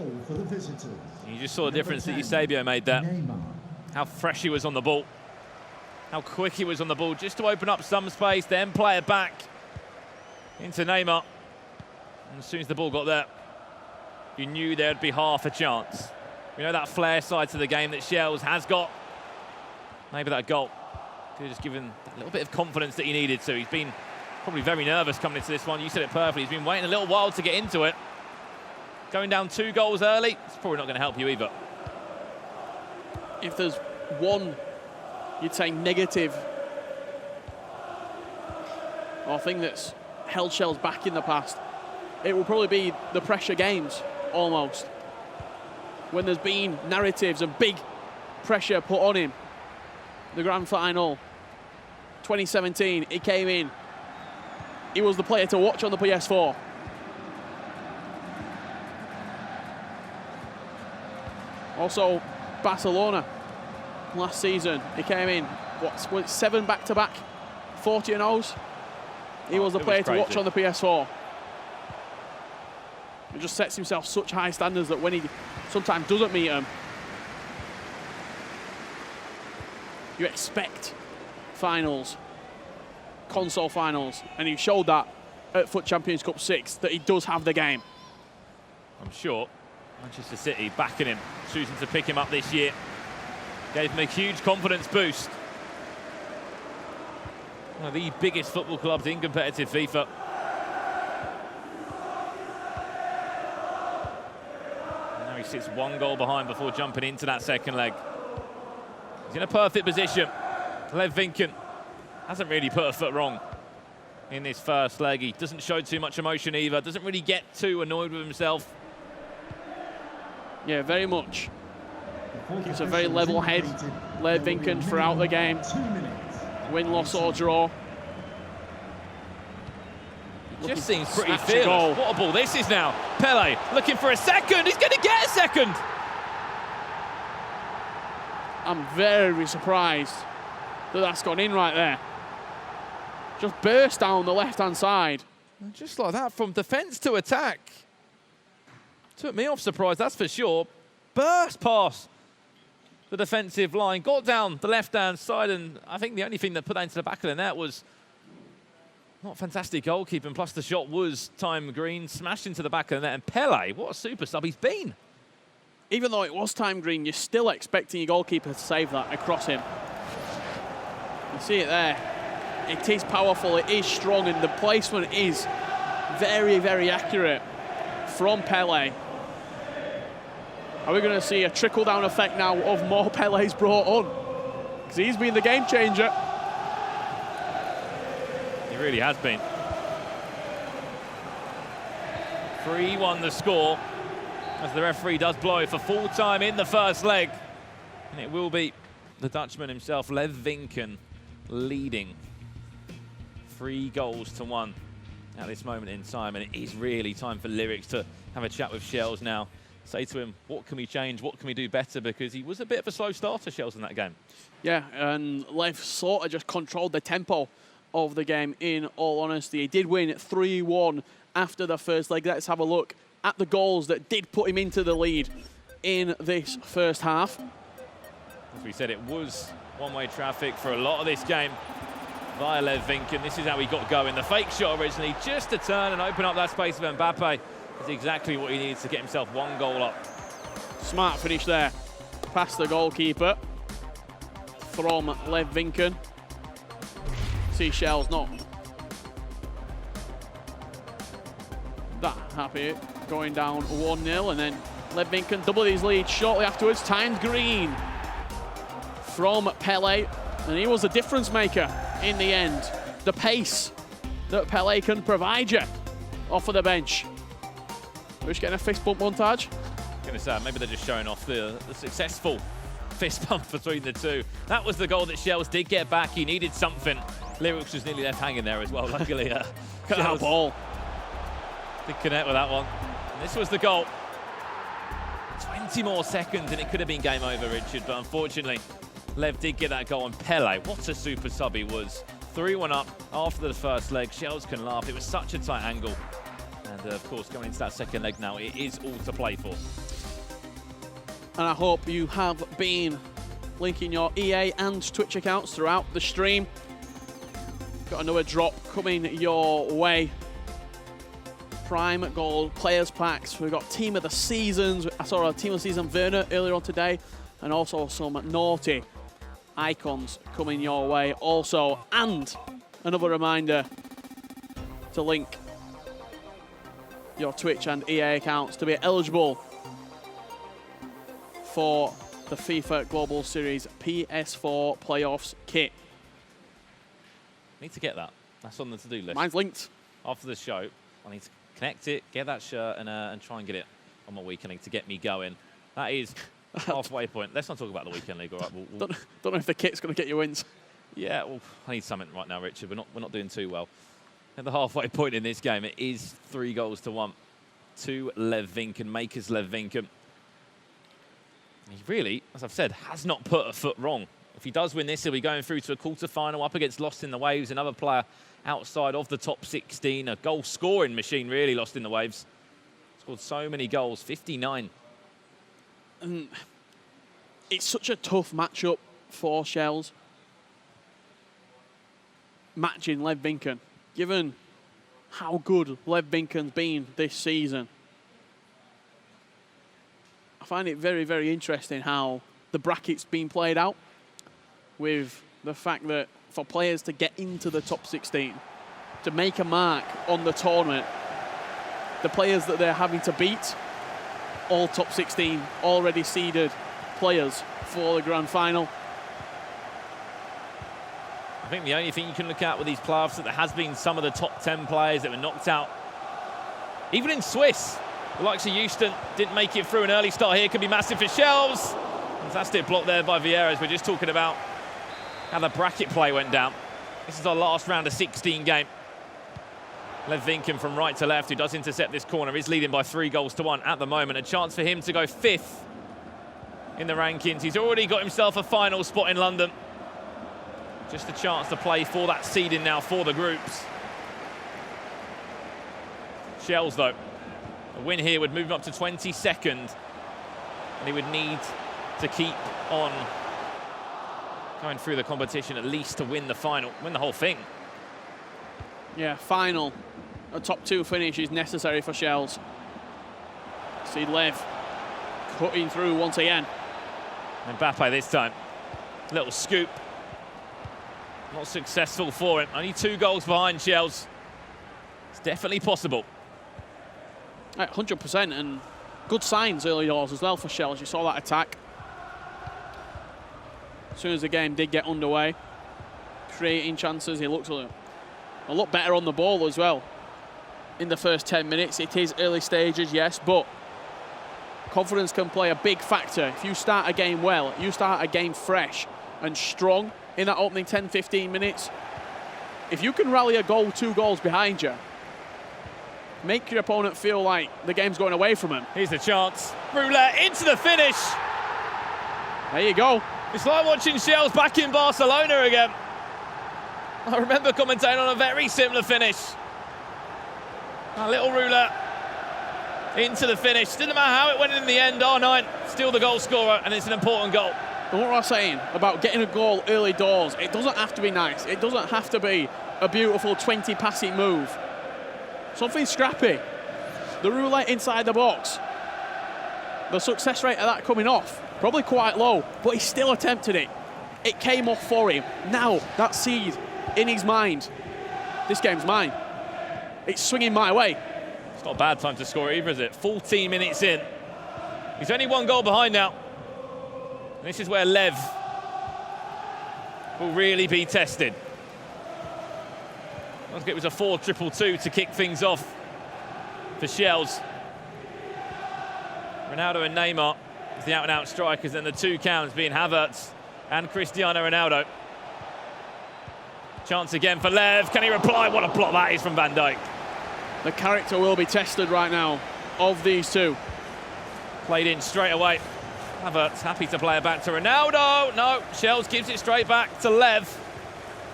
You just saw the difference that Eusebio made there. How fresh he was on the ball. How quick he was on the ball, just to open up some space, then play it back into Neymar. And as soon as the ball got there, you knew there'd be half a chance. We know that flair side to the game that Shells has got. Maybe that goal could have just given a little bit of confidence that he needed to. He's been probably very nervous coming into this one. You said it perfectly. He's been waiting a little while to get into it. Going down 2 goals early, it's probably not going to help you either. If there's one, you'd say, negative or thing that's held Shells back in the past, it will probably be the pressure games, almost. When there's been narratives and big pressure put on him. The grand final, 2017, he came in. He was the player to watch on the PS4. Also, Barcelona last season, he came in, what, 7 back-to-back 40-0s? He was the player to watch on the PS4. He just sets himself such high standards that when he sometimes doesn't meet them, you expect finals, console finals, and he showed that at FUT Champions Cup 6, that he does have the game. I'm sure Manchester City backing him, choosing to pick him up this year. Gave him a huge confidence boost. One of the biggest football clubs in competitive FIFA. And now he sits 1 goal behind before jumping into that second leg. He's in a perfect position. Lev Vinken hasn't really put a foot wrong in this first leg. He doesn't show too much emotion either. Doesn't really get too annoyed with himself. Yeah, very much. Keeps a very level head, Lev Vinken, throughout the game. Win, loss or draw. It just seems pretty fearless. What a ball this is now. Pele looking for a second. He's going to get a second. I'm very surprised that that's gone in right there. Just burst down the left-hand side. And just like that, from defence to attack. Took me off surprise, that's for sure. Burst past the defensive line, got down the left-hand side, and I think the only thing that put that into the back of the net was not fantastic goalkeeping, plus the shot was time green, smashed into the back of the net, and Pele, what a super sub he's been. Even though it was time green, you're still expecting your goalkeeper to save that across him. You see it there. It is powerful, it is strong, and the placement is very, very accurate from Pele. Are we going to see a trickle-down effect now of more Pele's brought on? Because he's been the game changer. He really has been. 3-1 the score, as the referee does blow for full time in the first leg. And it will be the Dutchman himself, Lev Vinken, leading 3-1 at this moment in time. And it is really time for Lyrics to have a chat with Shells now. Say to him, what can we change? What can we do better? Because he was a bit of a slow starter, Shells, in that game. Yeah, and Lev sort of just controlled the tempo of the game, in all honesty. He did win 3-1 after the first leg. Let's have a look at the goals that did put him into the lead in this first half. As we said, it was one-way traffic for a lot of this game via Lev Vinken. This is how he got going. The fake shot originally, just to turn and open up that space of Mbappe. Is exactly what he needs to get himself 1 goal up. Smart finish there, past the goalkeeper from Lev Vinken. Seychelles not that happy, going down 1-0, and then Lev Vinken doubled his lead shortly afterwards. Timed green from Pele, and he was a difference maker in the end. The pace that Pele can provide you off of the bench. We're just getting a fist bump montage. I'm going to say, maybe they're just showing off the successful fist bump between the two. That was the goal that Shells did get back. He needed something. Lyrics was nearly left hanging there as well. Luckily, Shells ball did connect with that one. And this was the goal. 20 more seconds and it could have been game over, Richard. But unfortunately, Lev did get that goal. And Pele, what a super sub he was. 3-1 up after the first leg. Shells can laugh. It was such a tight angle. And of course, going into that second leg now, it is all to play for. And I hope you have been linking your EA and Twitch accounts throughout the stream. Got another drop coming your way. Prime Gold Players Packs. We've got Team of the Seasons. I saw a Team of the Season Werner earlier on today. And also some naughty icons coming your way also. And another reminder to link your Twitch and EA accounts to be eligible for the FIFA Global Series PS4 Playoffs kit. Need to get that. That's on the to-do list. Mine's linked. After the show, I need to connect it, get that shirt, and try and get it on my weekend league to get me going. That is halfway point. Let's not talk about the weekend league. All right, don't know if the kit's going to get you wins. Yeah, well, I need something right now, Richard. We're not doing too well. At the halfway point in this game, it is 3-1 to Lev Vinken, makers Lev Vinken. He really, as I've said, has not put a foot wrong. If he does win this, he'll be going through to a quarter-final up against Lost in the Waves, another player outside of the top 16, a goal-scoring machine, really, Lost in the Waves. Scored so many goals, 59. And it's such a tough matchup for Shells. Matching Lev Vinken, given how good Lev Vinken's been this season. I find it very, very interesting how the bracket's been played out, with the fact that for players to get into the top 16, to make a mark on the tournament, the players that they're having to beat, all top 16 already seeded players for the grand final. I think the only thing you can look at with these playoffs is that there has been some of the top 10 players that were knocked out. Even in Swiss, the likes of Houston didn't make it through. An early start here could be massive for Shells. Fantastic block there by Vieira. We're just talking about how the bracket play went down. This is our last round of 16 game. Lev Vinken from right to left, who does intercept this corner, is leading by 3-1 at the moment. A chance for him to go 5th in the rankings. He's already got himself a final spot in London. Just a chance to play for that seeding now for the groups. Shells, though, a win here would move him up to 22nd, and he would need to keep on going through the competition at least to win the final, win the whole thing. Yeah, final. A top 2 finish is necessary for Shells. See Lev cutting through once again. Mbappe this time. Little scoop. Not successful for him. Only 2 goals behind Shells. It's definitely possible. 100%, and good signs early doors as well for Shells. You saw that attack. As soon as the game did get underway, creating chances, he looked a lot better on the ball as well. In the first 10 minutes, it is early stages, yes, but confidence can play a big factor. If you start a game well, you start a game fresh and strong in that opening 10-15 minutes, if you can rally a goal, 2 goals behind you, make your opponent feel like the game's going away from him. Here's the chance. Roulette into the finish. There you go. It's like watching Shells back in Barcelona again. I remember commentating on a very similar finish. A little roulette into the finish. Didn't matter how it went in the end, R9 still the goal scorer, and it's an important goal. And what I was saying about getting a goal early doors, it doesn't have to be nice. It doesn't have to be a beautiful 20-passing move. Something scrappy. The roulette inside the box. The success rate of that coming off, probably quite low, but he still attempted it. It came off for him. Now, that seed in his mind, this game's mine. It's swinging my way. It's not a bad time to score either, is it? 14 minutes in. He's only 1 goal behind now. And this is where Lev will really be tested. It was a 4-2-2 to kick things off for Shells. Ronaldo and Neymar as the out-and-out strikers, and the 2 cams being Havertz and Cristiano Ronaldo. Chance again for Lev. Can he reply? What a block that is from Van Dijk. The character will be tested right now of these 2. Played in straight away. Havertz happy to play it back to Ronaldo. No, Shells gives it straight back to Lev.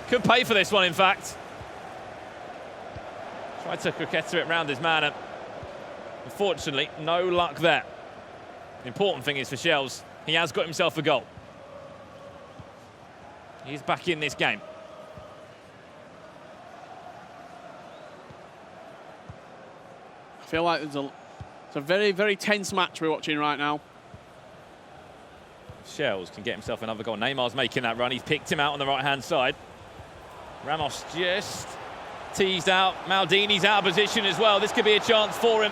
Could pay for this one, in fact. Tried to croquetter it round his man, and unfortunately, no luck there. The important thing is for Shells, he has got himself a goal. He's back in this game. I feel like it's a very, very tense match we're watching right now. Shells can get himself another goal. Neymar's making that run. He's picked him out on the right-hand side. Ramos just teased out. Maldini's out of position as well. This could be a chance for him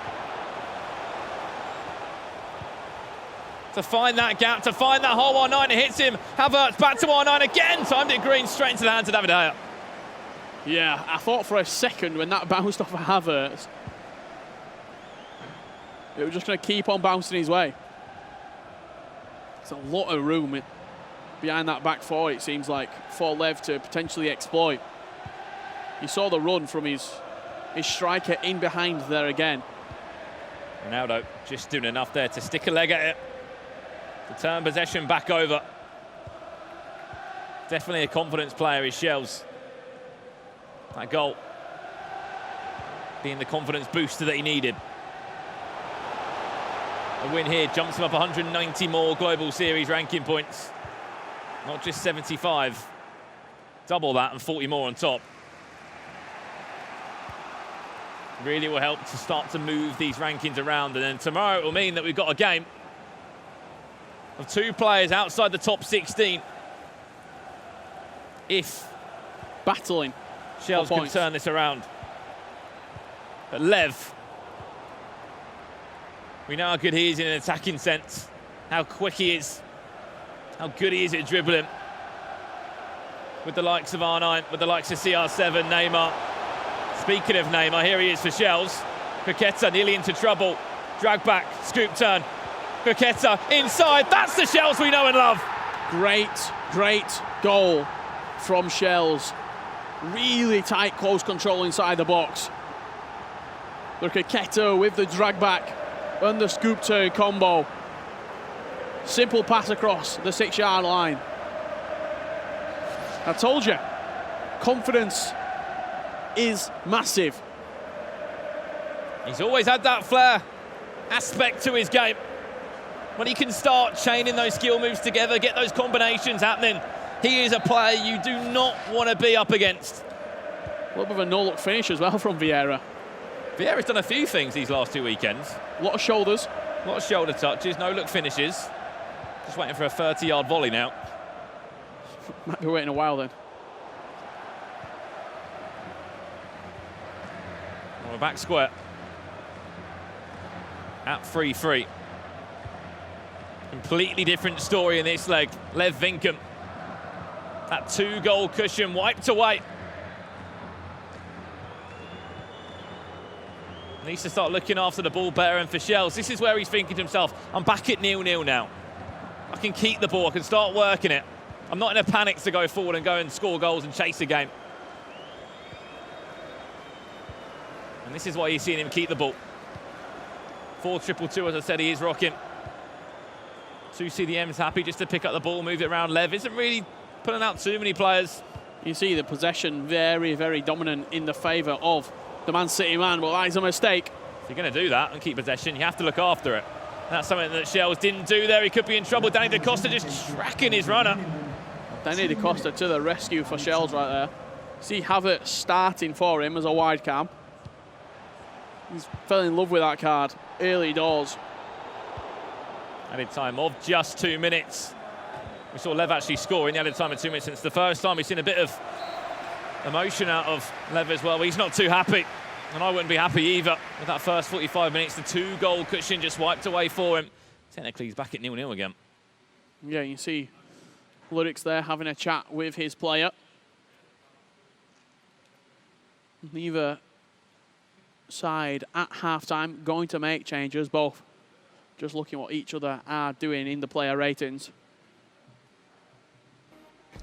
to find that gap, to find that hole. R9, it hits him. Havertz back to R9 again. Timed it green, straight into the hands of David De Gea. Yeah, I thought for a second when that bounced off of Havertz, it was just going to keep on bouncing his way. There's a lot of room behind that back four, it seems like, for Lev to potentially exploit. You saw the run from his striker in behind there again. Ronaldo just doing enough there to stick a leg at it. to turn possession back over. Definitely a confidence player is Shells. That goal being the confidence booster that he needed. A win here jumps him up 190 more Global Series ranking points. Not just 75. Double that and 40 more on top. Really will help to start to move these rankings around. And then tomorrow it will mean that we've got a game of 2 players outside the top 16. If battling Shells can turn this around. But Lev, we know how good he is in an attacking sense, how quick he is, how good he is at dribbling. With the likes of R9, with the likes of CR7, Neymar. Speaking of Neymar, here he is for Shells. Paqueta nearly into trouble. Drag back, scoop turn. Paqueta inside, that's the Shells we know and love. Great goal from Shells. Really tight, close control inside the box. Look at Keto with the drag back and the scoop turn combo. Simple pass across the 6-yard line. I told you, confidence is massive. He's always had that flair aspect to his game. When he can start chaining those skill moves together, get those combinations happening, he is a player you do not want to be up against. A little bit of a no-look finish as well from Vieira. Vieira's done a few things these last 2 weekends. A lot of shoulders. A lot of shoulder touches, no-look finishes. Just waiting for a 30-yard volley now. Might be waiting a while then. We're back square. At 3-3. Completely different story in this leg. Lev Vinkum. That 2-goal cushion wiped away. Needs to start looking after the ball better, and for Shells, this is where he's thinking to himself, I'm back at 0-0 now. I can keep the ball, I can start working it. I'm not in a panic to go forward and go and score goals and chase a game. And this is why you're seeing him keep the ball. 4-2-2, as I said, he is rocking. 2 CDMs happy just to pick up the ball, move it around. Lev isn't really putting out too many players. You see the possession very dominant in the favour of the Man City man. Well, that is a mistake. If you're going to do that and keep possession, you have to look after it. And that's something that Shells didn't do there. He could be in trouble. Danny Da Costa just tracking his runner. Danny Da Costa to the rescue for Shells right there. See Havertz starting for him as a wide cam. He's fell in love with that card early doors. Added time of just 2 minutes. We saw Lev actually score in the added time of 2 minutes. Since the first time we've seen a bit of emotion out of Lev as well. He's not too happy, and I wouldn't be happy either with that first 45 minutes. The 2-goal cushion just wiped away for him. Technically, he's back at 0-0 again. Yeah, you see Lyrics there having a chat with his player. Neither side at half-time going to make changes, both just looking what each other are doing in the player ratings.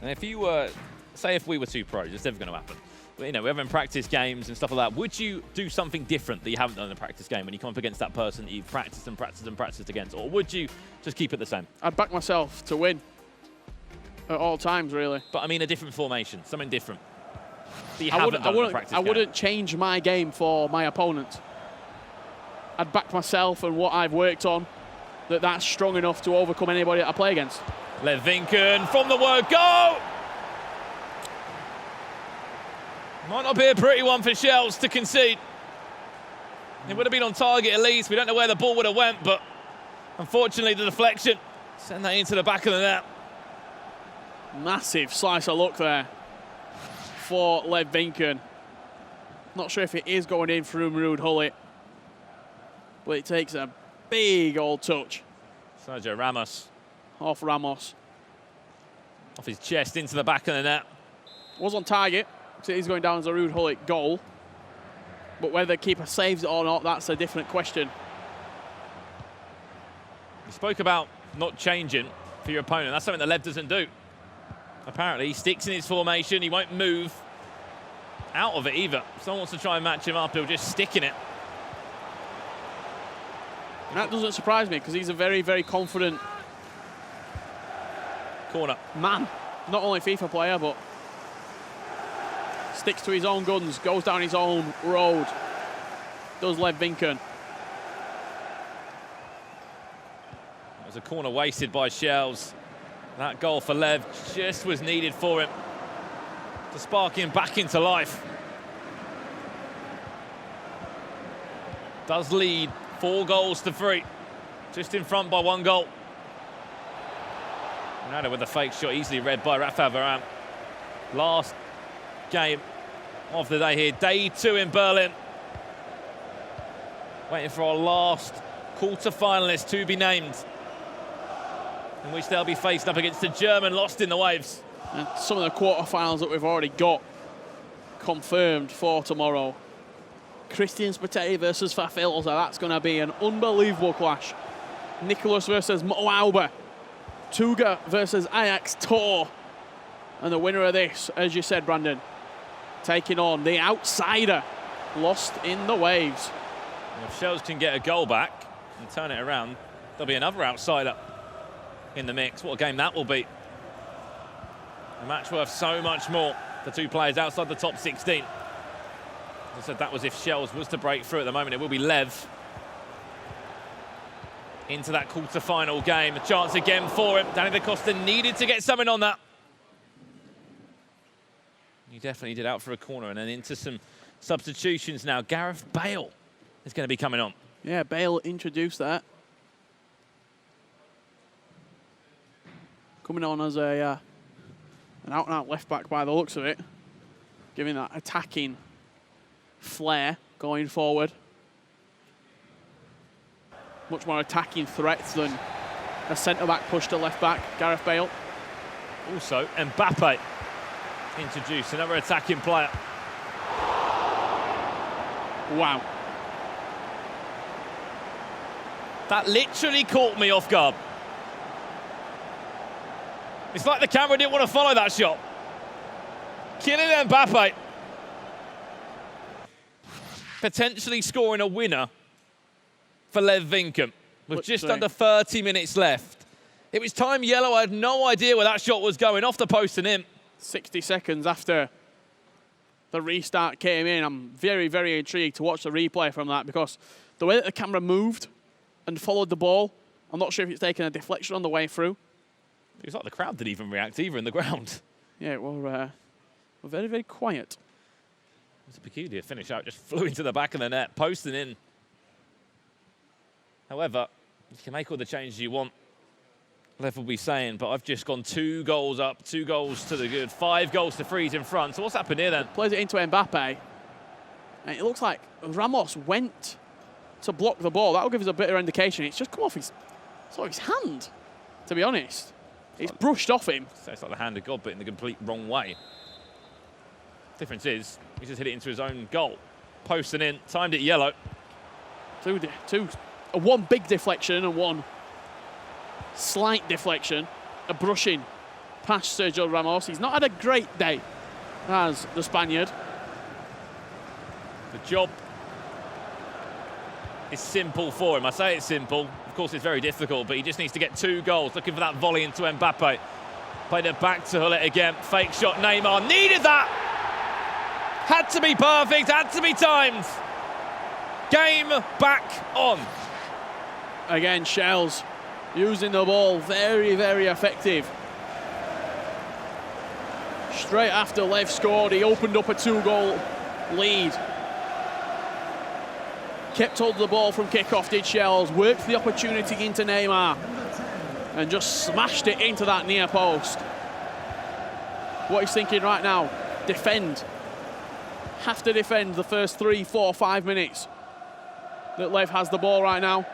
And if you were, say if we were 2 pros, it's never going to happen. But, you know, we're having practice games and stuff like that. Would you do something different that you haven't done in a practice game when you come up against that person that you've practiced and practiced and practiced against? Or would you just keep it the same? I'd back myself to win at all times, really. But I mean a different formation, something different that you I wouldn't change my game for my opponent. I'd back myself and what I've worked on, that's strong enough to overcome anybody that I play against. Lev Vinkum from the word go! Might not be a pretty one for Shells to concede. It would have been on target at least. We don't know where the ball would have went, but unfortunately the deflection sent that into the back of the net. Massive slice of luck there for Lev Vinkum. Not sure if it is going in through Murud Hullet, but it takes a big old touch. Sergio Ramos. Off Ramos. Off his chest into the back of the net. Was on target, so it is going down as a Murud Hullet goal. But whether the keeper saves it or not, that's a different question. You spoke about not changing for your opponent. That's something that Lev doesn't do. Apparently, he sticks in his formation. He won't move out of it either. If someone wants to try and match him up, he'll just stick in it. And that doesn't surprise me, because he's a very confident Corner. Man, not only FIFA player, but sticks to his own guns, goes down his own road. Does Lev Vinken. It was a corner wasted by Shells. That goal for Lev just was needed for him to spark him back into life. Does lead 4 goals to 3. Just in front by 1 goal. Ronaldo with a fake shot, easily read by Rafa Varane. Last game of the day here, day 2 in Berlin. Waiting for our last quarter-finalist to be named, in which they'll be faced up against the German lost in the waves. And some of the quarter-finals that we've already got confirmed for tomorrow. Christian Spiteri versus Fafil, so that's going to be an unbelievable clash. Nicholas versus Mo Auber. Tuga versus Ajax Tor. And the winner of this, as you said, Brandon, taking on the outsider, lost in the waves. And if Shells can get a goal back and turn it around, there'll be another outsider in the mix. What a game that will be. A match worth so much more for 2 players outside the top 16. As I said, that was if Shells was to break through. At the moment, it will be Lev into that quarter-final game. A chance again for him. Danny Da Costa needed to get something on that. He definitely did, out for a corner, and then into some substitutions now. Gareth Bale is going to be coming on. Yeah, Bale introduced that. Coming on as an out-and-out left-back by the looks of it. Giving that attacking flair going forward. Much more attacking threats than a centre-back push to left-back, Gareth Bale. Also, Mbappe introduced, another attacking player. Wow. That literally caught me off guard. It's like the camera didn't want to follow that shot. Kylian Mbappe potentially scoring a winner for Lev Vinken with just under 30 minutes left. It was time yellow. I had no idea where that shot was going, off the post and in. 60 seconds after the restart came in. I'm very, very intrigued to watch the replay from that, because the way that the camera moved and followed the ball, I'm not sure if it's taken a deflection on the way through. It was like the crowd didn't even react either in the ground. Yeah, we're very, very quiet. It's a peculiar finish out, just flew into the back of the net, posting in. However, you can make all the changes you want, Lev will be saying, but I've just gone 2 goals up, 2 goals to the good, 5 goals to 3 in front. So what's happened here then? Plays it into Mbappe, and it looks like Ramos went to block the ball. That'll give us a better indication. It's just come off his hand, to be honest. It's brushed off him. So it's like the hand of God, but in the complete wrong way. Difference is, he's just hit it into his own goal. Posting in, timed it yellow. One big deflection and one slight deflection. A brushing past Sergio Ramos. He's not had a great day, as the Spaniard. The job is simple for him. I say it's simple. Of course, it's very difficult, but he just needs to get 2 goals. Looking for that volley into Mbappe. Played it back to Hullet again. Fake shot, Neymar. Needed that! Had to be perfect, had to be timed. Game back on. Again, Shells using the ball, very, very effective. Straight after Lev scored, he opened up a 2-goal lead. Kept hold of the ball from kickoff, did Shells. Worked the opportunity into Neymar and just smashed it into that near post. What he's thinking right now, defend. Have to defend the first 3, 4, 5 minutes that Lev has the ball right now.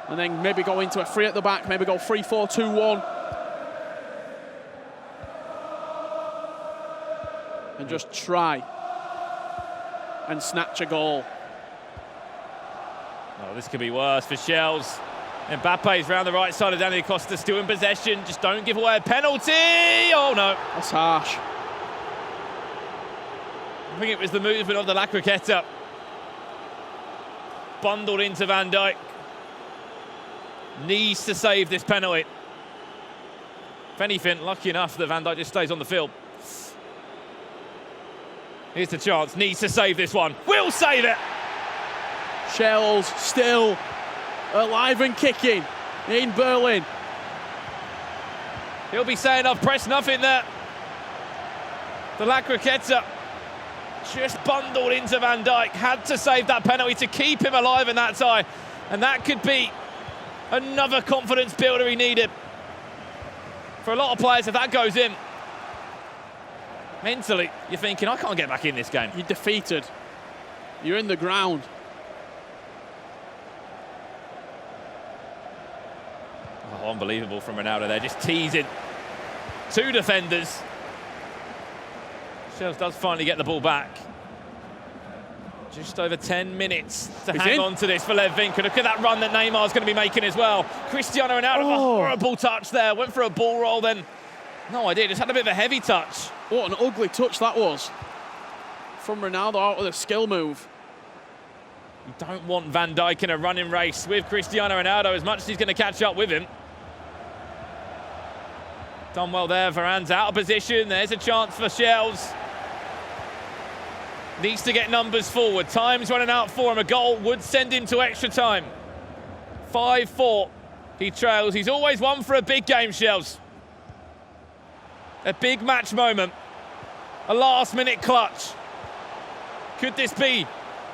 And then maybe go into a 3 at the back, maybe go 3-4-2-1. And just try and snatch a goal. Oh, this could be worse for Shells. Mbappe's round the right side of Danny Da Costa, still in possession. Just don't give away a penalty. Oh, no. That's harsh. I think it was the movement of the La Croqueta. Bundled into Van Dijk. Needs to save this penalty. If anything, lucky enough that Van Dijk just stays on the field. Here's the chance, needs to save this one. Will save it! Shells still alive and kicking in Berlin. He'll be saying, I've pressed nothing there. The La Croqueta just bundled into Van Dijk, had to save that penalty to keep him alive in that tie. And that could be another confidence builder he needed. For a lot of players, if that goes in, mentally, you're thinking, I can't get back in this game. You're defeated. You're in the ground. Oh, unbelievable from Ronaldo there, just teasing two defenders. Shells does finally get the ball back. Just over 10 minutes to hang on to this for Lev Vinker. Look at that run that Neymar's going to be making as well. Cristiano Ronaldo, a horrible touch there. Went for a ball roll then. No idea, just had a bit of a heavy touch. What an ugly touch that was. From Ronaldo out with a skill move. You don't want Van Dijk in a running race with Cristiano Ronaldo as much as he's going to catch up with him. Done well there, Varane's out of position. There's a chance for Shells. Needs to get numbers forward. Time's running out for him. A goal would send him to extra time. 5-4. He trails. He's always one for a big game, Shells. A big match moment. A last-minute clutch. Could this be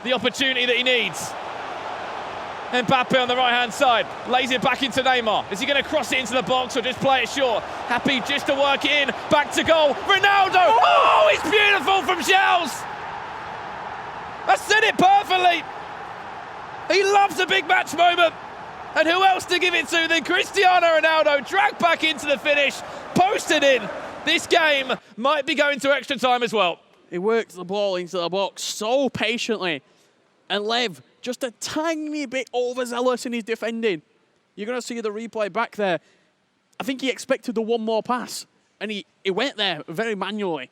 the opportunity that he needs? Mbappe on the right-hand side. Lays it back into Neymar. Is he going to cross it into the box or just play it short? Happy just to work it in. Back to goal. Ronaldo! Oh, it's beautiful from Shells! I said it perfectly. He loves a big match moment. And who else to give it to than Cristiano Ronaldo? Dragged back into the finish, posted in. This game might be going to extra time as well. He works the ball into the box so patiently. And Lev, just a tiny bit overzealous in his defending. You're going to see the replay back there. I think he expected the one more pass. And he went there very manually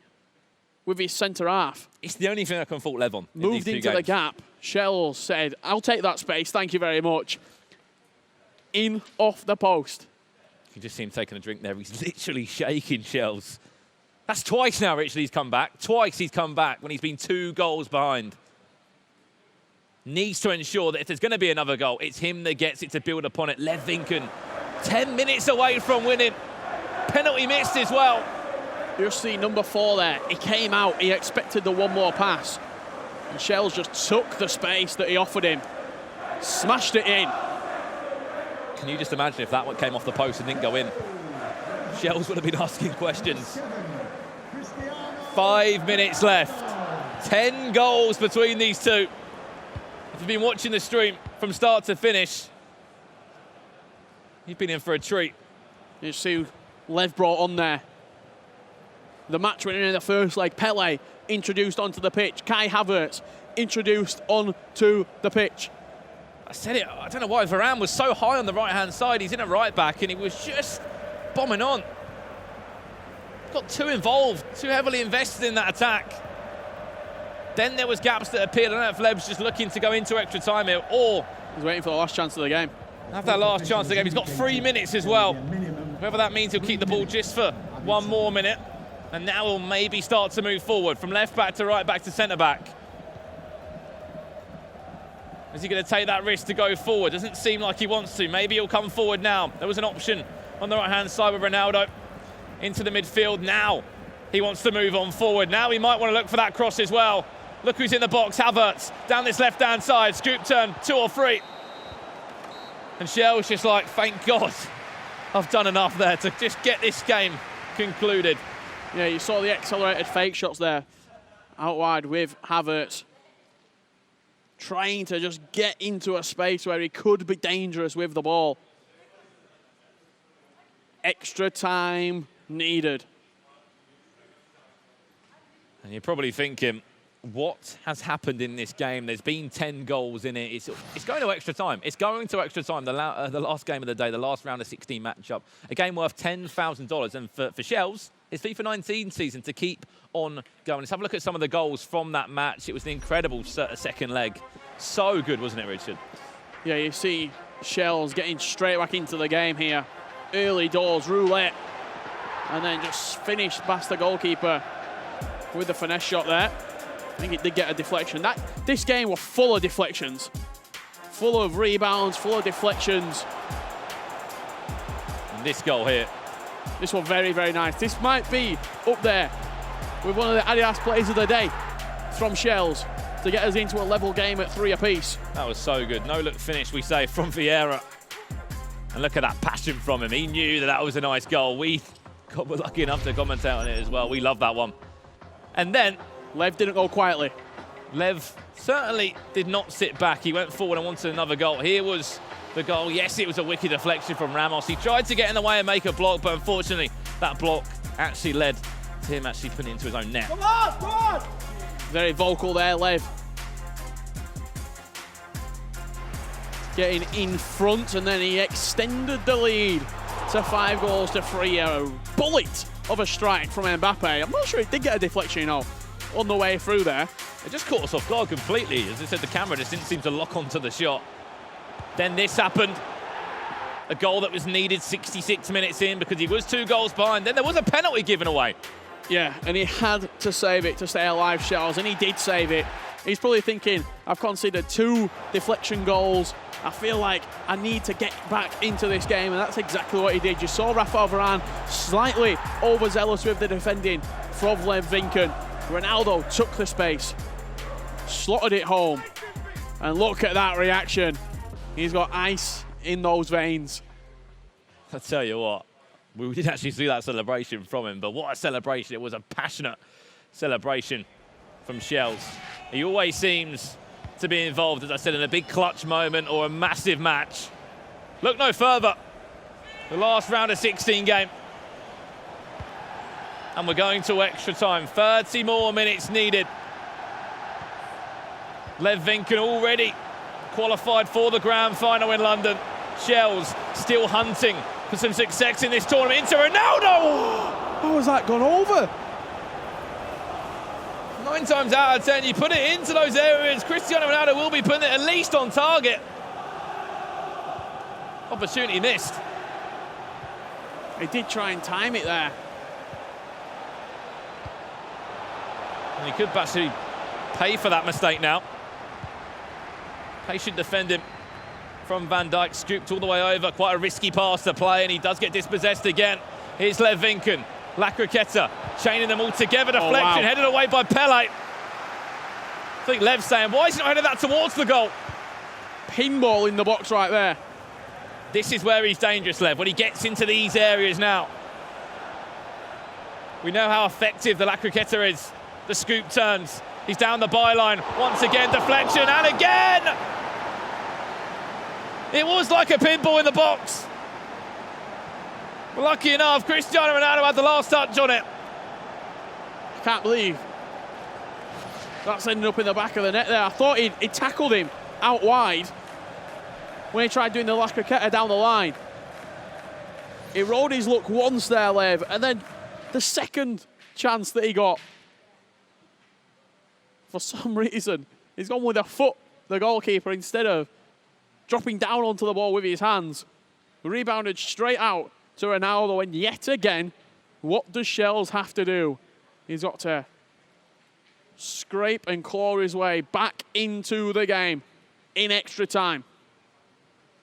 with his centre half. It's the only thing I can fault Lev on. Moved into the gap. Shells said, I'll take that space, thank you very much. In off the post. You can just see him taking a drink there. He's literally shaking, Shells. That's twice now, Richard, he's come back. Twice he's come back when he's been 2 goals behind. Needs to ensure that if there's going to be another goal, it's him that gets it to build upon it. Lev Vinken, 10 minutes away from winning. Penalty missed as well. You see number 4 there. He came out, he expected the one more pass. And Shells just took the space that he offered him. Smashed it in. Can you just imagine if that one came off the post and didn't go in? Shells would have been asking questions. 5 minutes left. 10 goals between these two. If you've been watching the stream from start to finish, you've been in for a treat. You see Lev brought on there. The match winner in the first leg, Pele, introduced onto the pitch. Kai Havertz introduced onto the pitch. I said it, I don't know why Varane was so high on the right-hand side. He's in a right back and he was just bombing on. Got too involved, too heavily invested in that attack. Then there was gaps that appeared. I don't know if Lev's just looking to go into extra time here or... He's waiting for the last chance of the game. After that last chance of the game, he's got 3 minutes as well. Whether that means he'll keep the ball just for 1 more minute. And now he'll maybe start to move forward from left back to right back to centre back. Is he going to take that risk to go forward? Doesn't seem like he wants to. Maybe he'll come forward now. There was an option on the right-hand side with Ronaldo into the midfield. Now he wants to move on forward. Now he might want to look for that cross as well. Look who's in the box, Havertz, down this left-hand side. Scoop turn, 2 or 3. And Shell's just like, thank God, I've done enough there to just get this game concluded. Yeah, you saw the accelerated fake shots there out wide with Havertz. Trying to just get into a space where he could be dangerous with the ball. Extra time needed. And you're probably thinking, what has happened in this game? There's been 10 goals in it. It's going to extra time. It's going to extra time. The last game of the day, the last round of 16 matchup. A game worth $10,000. And for Shells, it's FIFA 19 season to keep on going. Let's have a look at some of the goals from that match. It was an incredible second leg. So good, wasn't it, Richard? Yeah, you see Shells getting straight back into the game here. Early doors roulette. and then just finished past the goalkeeper with the finesse shot there. I think it did get a deflection. This game was full of deflections, full of rebounds, full of deflections. And this goal here. This one very, very nice. This might be up there with one of the Adidas plays of the day from Shells to get us into a level game at 3 apiece. That was so good. No-look finish, we say, from Vieira. And look at that passion from him. He knew that that was a nice goal. We were lucky enough to commentate on it as well. We love that one. And then Lev didn't go quietly. Lev certainly did not sit back. He went forward and wanted another goal. Here was the goal. Yes, it was a wicked deflection from Ramos. He tried to get in the way and make a block, but unfortunately, that block actually led to him actually putting it into his own net. Come on! Very vocal there, Lev. Getting in front, and then he extended the lead to 5 goals to 3. A bullet of a strike from Mbappe. I'm not sure he did get a deflection, you know, on the way through there. It just caught us off guard completely. As I said, the camera just didn't seem to lock onto the shot. Then this happened. A goal that was needed 66 minutes in because he was 2 goals behind. Then there was a penalty given away. Yeah, and he had to save it to stay alive, Shells, and he did save it. He's probably thinking, I've considered 2 deflection goals. I feel like I need to get back into this game, and that's exactly what he did. You saw Rafael Varane slightly overzealous with the defending from Lev Vinken. Ronaldo took the space, slotted it home, and look at that reaction. He's got ice in those veins. I tell you what, we didn't actually see that celebration from him, but what a celebration. It was a passionate celebration from Shells. He always seems to be involved, as I said, in a big clutch moment or a massive match. Look no further. The last round of 16 game. And we're going to extra time. 30 more minutes needed. Lev Vinken already qualified for the grand final in London. Shells still hunting for some success in this tournament. Into Ronaldo! How has that gone over? 9 times out of 10, you put it into those areas. Cristiano Ronaldo will be putting it at least on target. Opportunity missed. He did try and time it there. And he could actually pay for that mistake now. Patient defending from Van Dijk, scooped all the way over. Quite a risky pass to play, and he does get dispossessed again. Here's Lev Vinken. La Croqueta chaining them all together. Deflection headed away by Pele. I think Lev's saying, why is he not headed that towards the goal? Pinball in the box right there. This is where he's dangerous, Lev, when he gets into these areas now. We know how effective the La Croqueta is. The scoop turns. He's down the byline. Once again, deflection, and again! It was like a pinball in the box. Lucky enough, Cristiano Ronaldo had the last touch on it. I can't believe that's ended up in the back of the net there. I thought he tackled him out wide when he tried doing the La Croqueta down the line. He rode his luck once there, Lev, and then the second chance that he got, for some reason, he's gone with a foot, the goalkeeper, instead of dropping down onto the ball with his hands. Rebounded straight out to Ronaldo, and yet again, what does Shells have to do? He's got to scrape and claw his way back into the game in extra time.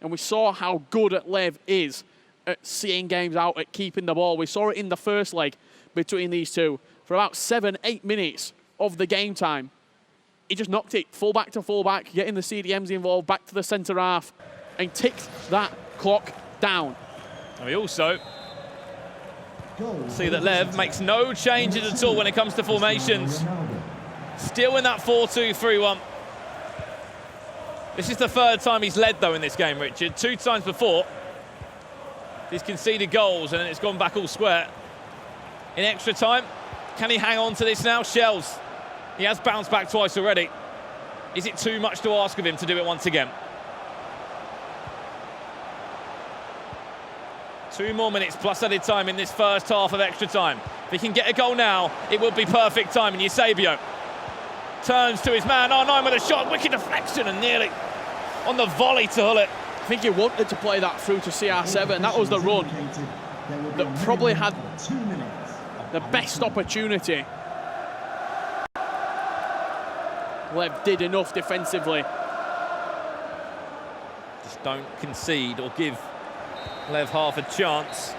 And we saw how good Lev is at seeing games out, at keeping the ball. We saw it in the first leg between these two. For about 7-8 minutes of the game time, he just knocked it fullback to fullback, getting the CDMs involved, back to the centre half, and ticked that clock down. And we also see that Lev makes no changes at all when it comes to formations. Still in that 4-2-3-1. This is the 3rd time he's led, though, in this game, Richard. 2 times before, he's conceded goals, and then it's gone back all square. In extra time, can he hang on to this now? Shells. He has bounced back twice already. Is it too much to ask of him to do it once again? 2 more minutes plus added time in this first half of extra time. If he can get a goal now, it would be perfect time. And Eusebio turns to his man, R9 with a shot, wicked deflection, and nearly on the volley to Hullet. I think he wanted to play that through to CR7. That was the run. that probably had the best opportunity. Lev did enough defensively. Just don't concede or give Lev half a chance.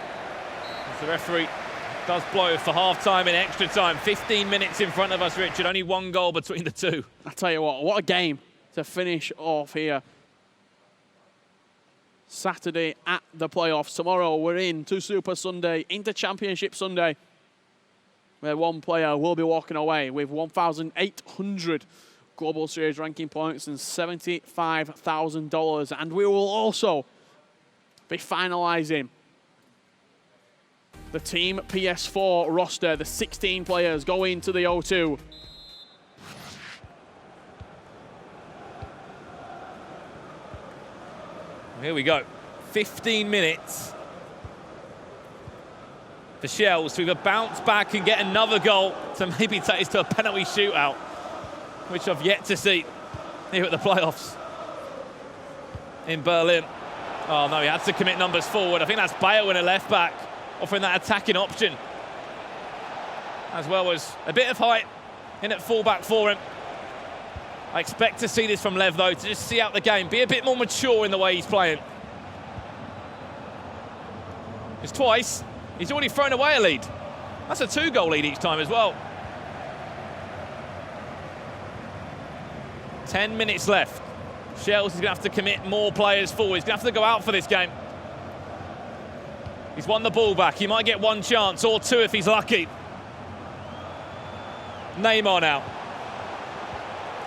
As the referee does blow for half-time in extra time. 15 minutes in front of us, Richard. Only one goal between the two. I tell you what a game to finish off here. Saturday at the playoffs. Tomorrow we're into Super Sunday, into Championship Sunday, where one player will be walking away with 1,800 Global Series ranking points and $75,000. And we will also be finalising the Team PS4 roster, the 16 players going to the O2. Here we go. 15 minutes for Shells to either bounce back and get another goal to maybe take us to a penalty shootout, which I've yet to see here at the playoffs in Berlin. Oh no, he had to commit numbers forward. I think that's Bale in a left back, offering that attacking option, as well as a bit of height in at fullback for him. I expect to see this from Lev, though, to just see out the game, be a bit more mature in the way he's playing. It's twice. He's already thrown away a lead. That's a 2-goal lead each time as well. 10 minutes left. Shells is going to have to commit more players forward. He's going to have to go out for this game. He's won the ball back. He might get one chance or two if he's lucky. Neymar now.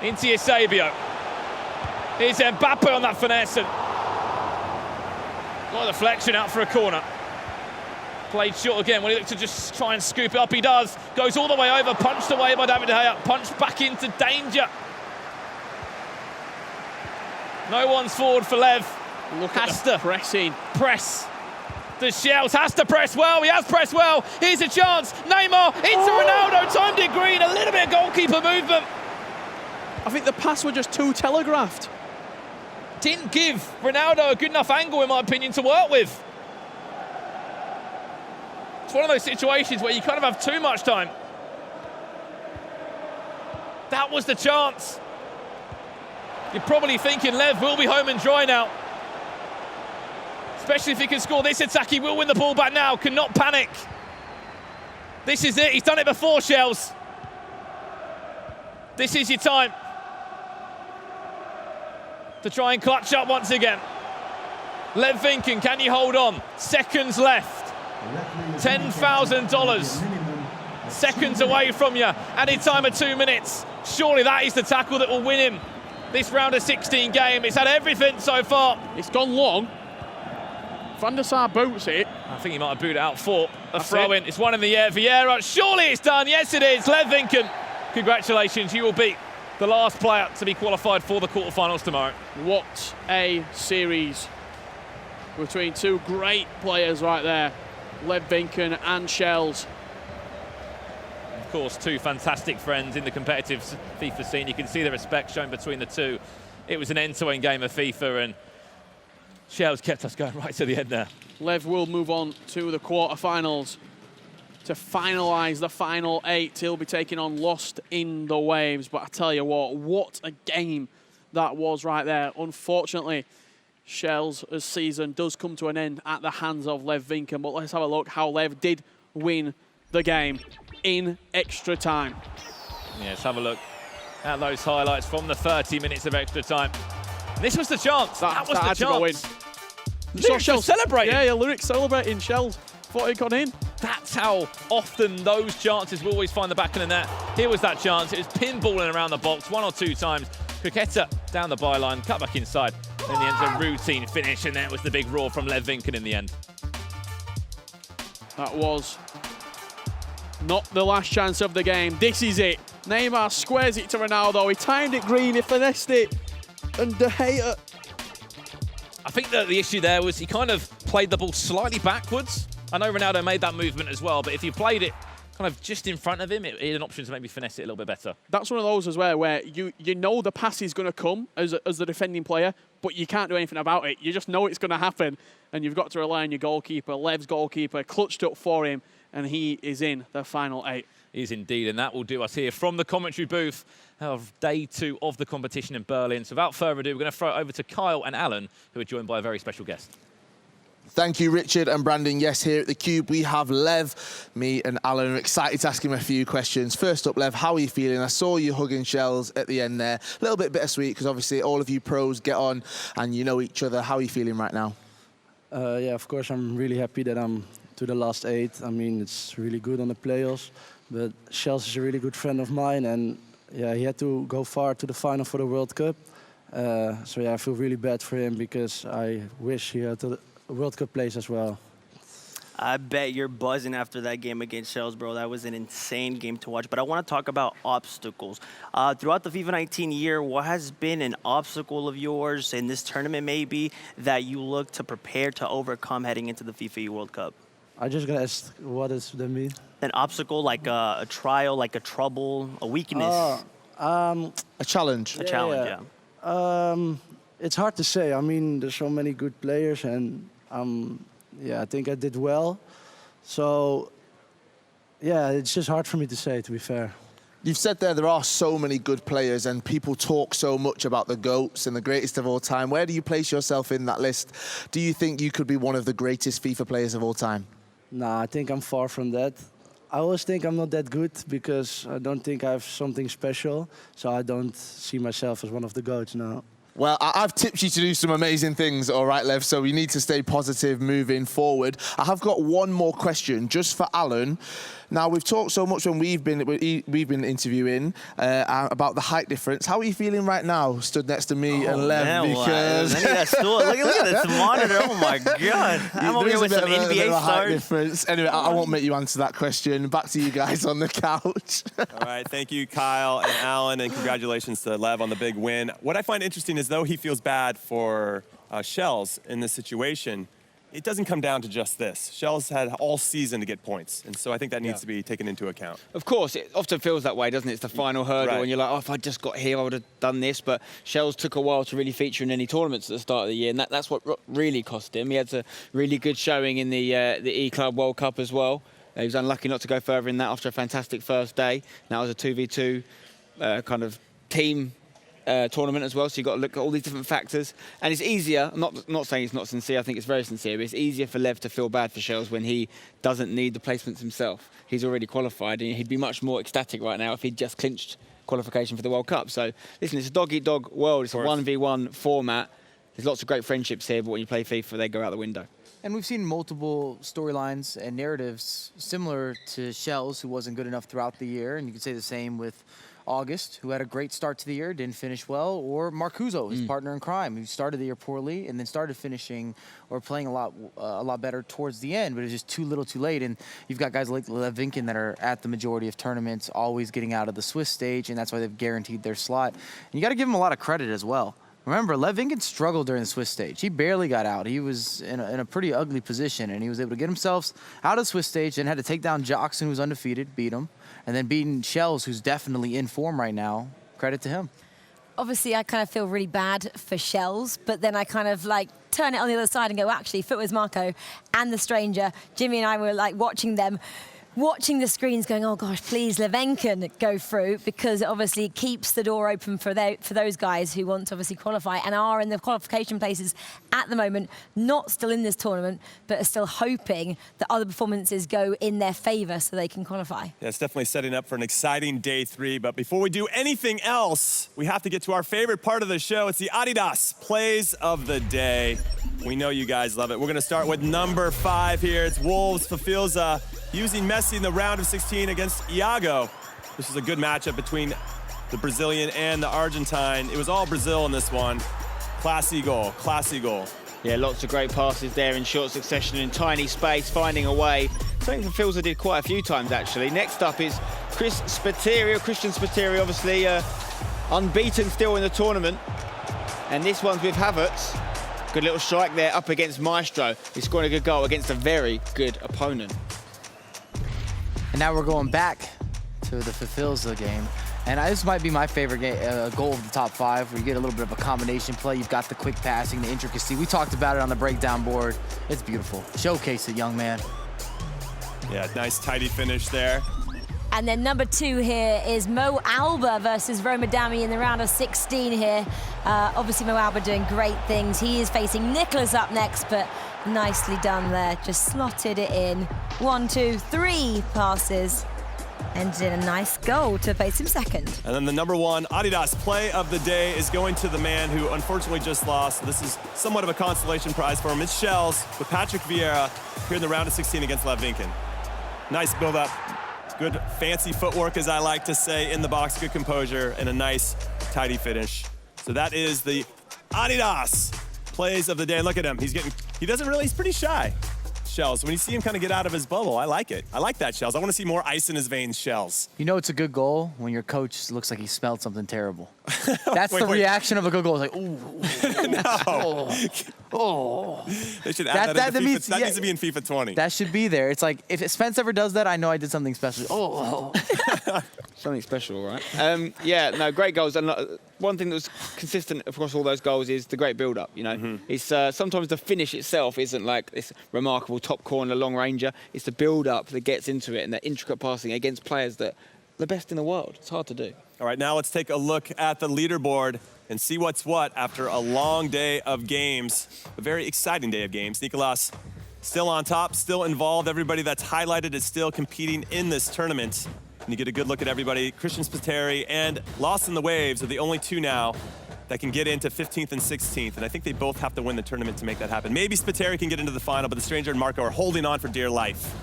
Into Eusebio. Here's Mbappe on that finesse. And got a deflection out for a corner. Played short again. When he looked to just try and scoop it up, he does. Goes all the way over, punched away by David De Gea. Punched back into danger. No one's forward for Lev. Look at the pressing. Press. The Shells has to press well. He has pressed well. Here's a chance. Neymar into Ronaldo. Timed it green. A little bit of goalkeeper movement. I think the pass were just too telegraphed. Didn't give Ronaldo a good enough angle, in my opinion, to work with. It's one of those situations where you kind of have too much time. That was the chance. You're probably thinking Lev will be home and dry now. Especially if he can score this attack, he will win the ball back now. Cannot panic. This is it. He's done it before, Shells. This is your time to try and clutch up once again. Lev Vinken, can you hold on? Seconds left. $10,000. Seconds away from you. Added time of 2 minutes. Surely that is the tackle that will win him this round of 16 game. It's had everything so far. It's gone long. Van der Sar boots it. I think he might have booted out for a throw-in. It's one in the air. Vieira, surely it's done. Yes, it is. Lev Vinken, congratulations. You will be the last player to be qualified for the quarterfinals tomorrow. What a series between two great players right there. Lev Vinken and Shells. Of course, two fantastic friends in the competitive FIFA scene. You can see the respect shown between the two. It was an end-to-end game of FIFA, and Shells kept us going right to the end there. Lev will move on to the quarterfinals to finalise the final 8. He'll be taking on Lost in the Waves. But I tell you what a game that was right there. Unfortunately, Shells' season does come to an end at the hands of Lev Vinken. But let's have a look how Lev did win the game in extra time. Yeah, let's have a look at those highlights from the 30 minutes of extra time. This was the chance. That was the chance. You saw Shells celebrating. Yeah, Lyric celebrating. Shells thought it got in. That's how often those chances will always find the back of the net. Here was that chance. It was pinballing around the box 1 or 2 times. Cricketta down the byline, cut back inside. In the end, a routine finish, and then it was the big roar from Lev Vinken in the end. That was not the last chance of the game. This is it. Neymar squares it to Ronaldo. He timed it green, he finessed it. And De Gea. I think that the issue there was he kind of played the ball slightly backwards. I know Ronaldo made that movement as well, but if you played it kind of just in front of him, he had an option to maybe finesse it a little bit better. That's one of those as well where you know the pass is going to come as the defending player, but you can't do anything about it. You just know it's going to happen, and you've got to rely on your goalkeeper. Lev's goalkeeper clutched up for him, and he is in the final 8. He is indeed, and that will do us here from the commentary booth of day 2 of the competition in Berlin. So without further ado, we're going to throw it over to Kyle and Alan, who are joined by a very special guest. Thank you, Richard and Brandon. Yes, here at the Cube, we have Lev. Me and Alan are excited to ask him a few questions. First up, Lev, how are you feeling? I saw you hugging Shells at the end there. A little bit bittersweet because obviously all of you pros get on and you know each other. How are you feeling right now? Yeah, of course, I'm really happy that I'm to the last 8. I mean, it's really good on the playoffs. But Shells is a really good friend of mine, and yeah, he had to go far to the final for the World Cup. So yeah, I feel really bad for him because I wish he had a World Cup place as well. I bet you're buzzing after that game against Shells, bro. That was an insane game to watch. But I want to talk about obstacles. Throughout the FIFA 19 year, what has been an obstacle of yours in this tournament maybe that you look to prepare to overcome heading into the FIFA World Cup? I just got asked, what does that mean? An obstacle, like a trial, like a trouble, a weakness. A challenge. A challenge, yeah. It's hard to say. I mean, there's so many good players, and yeah, I think I did well. So, yeah, it's just hard for me to say, to be fair. You've said there are so many good players and people talk so much about the GOATs and the greatest of all time. Where do you place yourself in that list? Do you think you could be one of the greatest FIFA players of all time? Nah, I think I'm far from that. I always think I'm not that good because I don't think I have something special. So I don't see myself as one of the GOATs now. Well, I've tipped you to do some amazing things, all right, Lev, so we need to stay positive moving forward. I have got one more question just for Alan. Now, we've talked so much when we've been interviewing about the height difference. How are you feeling right now, stood next to me and Lev? Man, because look at this monitor. Oh, my God. I'm over here with some NBA height stars. difference. Anyway, I won't make you answer that question. Back to you guys on the couch. All right, thank you, Kyle and Alan, and congratulations to Lev on the big win. What I find interesting is though he feels bad for Shells in this situation, it doesn't come down to just this. Shells had all season to get points, and so I think that needs to be taken into account. Of course, it often feels that way, doesn't it? It's the final hurdle, and you're like, oh, if I just got here, I would have done this. But Shells took a while to really feature in any tournaments at the start of the year, and that's what really cost him. He had a really good showing in the E-Club World Cup as well. He was unlucky not to go further in that after a fantastic first day. That was a 2v2 kind of team tournament as well, so you've got to look at all these different factors. And it's easier, I'm not saying it's not sincere, I think it's very sincere, but it's easier for Lev to feel bad for Shells when he doesn't need the placements himself. He's already qualified, and he'd be much more ecstatic right now if he'd just clinched qualification for the World Cup. So listen, it's a dog-eat-dog world, it's a 1v1 format. There's lots of great friendships here, but when you play FIFA, they go out the window. And we've seen multiple storylines and narratives similar to Shells, who wasn't good enough throughout the year, and you could say the same with August, who had a great start to the year, didn't finish well, or Marcuso, his partner in crime, who started the year poorly and then started finishing or playing a lot better towards the end, but it was just too little too late. And you've got guys like Lev Vinken that are at the majority of tournaments, always getting out of the Swiss stage, and that's why they've guaranteed their slot. And you got to give them a lot of credit as well. Remember, Lev Vinken struggled during the Swiss stage. He barely got out. He was in a pretty ugly position, and he was able to get himself out of the Swiss stage and had to take down Jackson, who's undefeated, beat him, and then beating Shells, who's definitely in form right now. Credit to him. Obviously, I kind of feel really bad for Shells, but then I kind of like turn it on the other side and go, actually, if it was Marco and the stranger, Jimmy and I were like watching the screens going, oh gosh, please, Lev Vinken go through, because it obviously keeps the door open for those guys who want to obviously qualify and are in the qualification places at the moment, not still in this tournament, but are still hoping that other performances go in their favor so they can qualify. Yeah, it's definitely setting up for an exciting day 3, but before we do anything else, we have to get to our favorite part of the show. It's the Adidas Plays of the Day. We know you guys love it. We're gonna start with number 5 here. It's Wolves Fafilza using Messi in the round of 16 against Iago. This is a good matchup between the Brazilian and the Argentine. It was all Brazil in this one. Classy goal, classy goal. Yeah, lots of great passes there in short succession in tiny space, finding a way. Something that Filza did quite a few times, actually. Next up is Christian Spiteri, obviously unbeaten still in the tournament. And this one's with Havertz. Good little strike there up against Maestro. He's scoring a good goal against a very good opponent. And now we're going back to the Fulfilza game. And this might be my favorite goal of the top 5, where you get a little bit of a combination play. You've got the quick passing, the intricacy. We talked about it on the breakdown board. It's beautiful. Showcase it, young man. Yeah, nice tidy finish there. And then number 2 here is Mo Alba versus Roma Dami in the round of 16 here. Obviously, Mo Alba doing great things. He is facing Nicholas up next, but nicely done there. Just slotted it in. 1, 2, 3 passes. And did a nice goal to face him second. And then the number 1 Adidas play of the day is going to the man who unfortunately just lost. This is somewhat of a consolation prize for him. It's Shells with Patrick Vieira here in the round of 16 against Levinkin. Nice build-up. Good fancy footwork, as I like to say, in the box. Good composure and a nice tidy finish. So that is the Adidas plays of the day. And look at him. He's pretty shy. Shells, when you see him kind of get out of his bubble, I like it. I like that, Shells. I want to see more ice in his veins, Shells. You know it's a good goal when your coach looks like he smelled something terrible. That's the reaction of a good goal. It's like, ooh. No. Oh. They should add that needs to be in FIFA 20. That should be there. It's like, if Spence ever does that, I know I did something special. Oh. Something special, right? Yeah, no, great goals. And one thing that was consistent across all those goals is the great build-up, you know. It's sometimes the finish itself isn't like this remarkable top corner long ranger. It's the build-up that gets into it and the intricate passing against players that are the best in the world. It's hard to do. All right, now let's take a look at the leaderboard and see what's what after a long day of games, a very exciting day of games. Nicolas still on top, still involved. Everybody that's highlighted is still competing in this tournament. And you get a good look at everybody. Christian Spiteri and Lost in the Waves are the only 2 now that can get into 15th and 16th. And I think they both have to win the tournament to make that happen. Maybe Spiteri can get into the final, but the Stranger and Marco are holding on for dear life.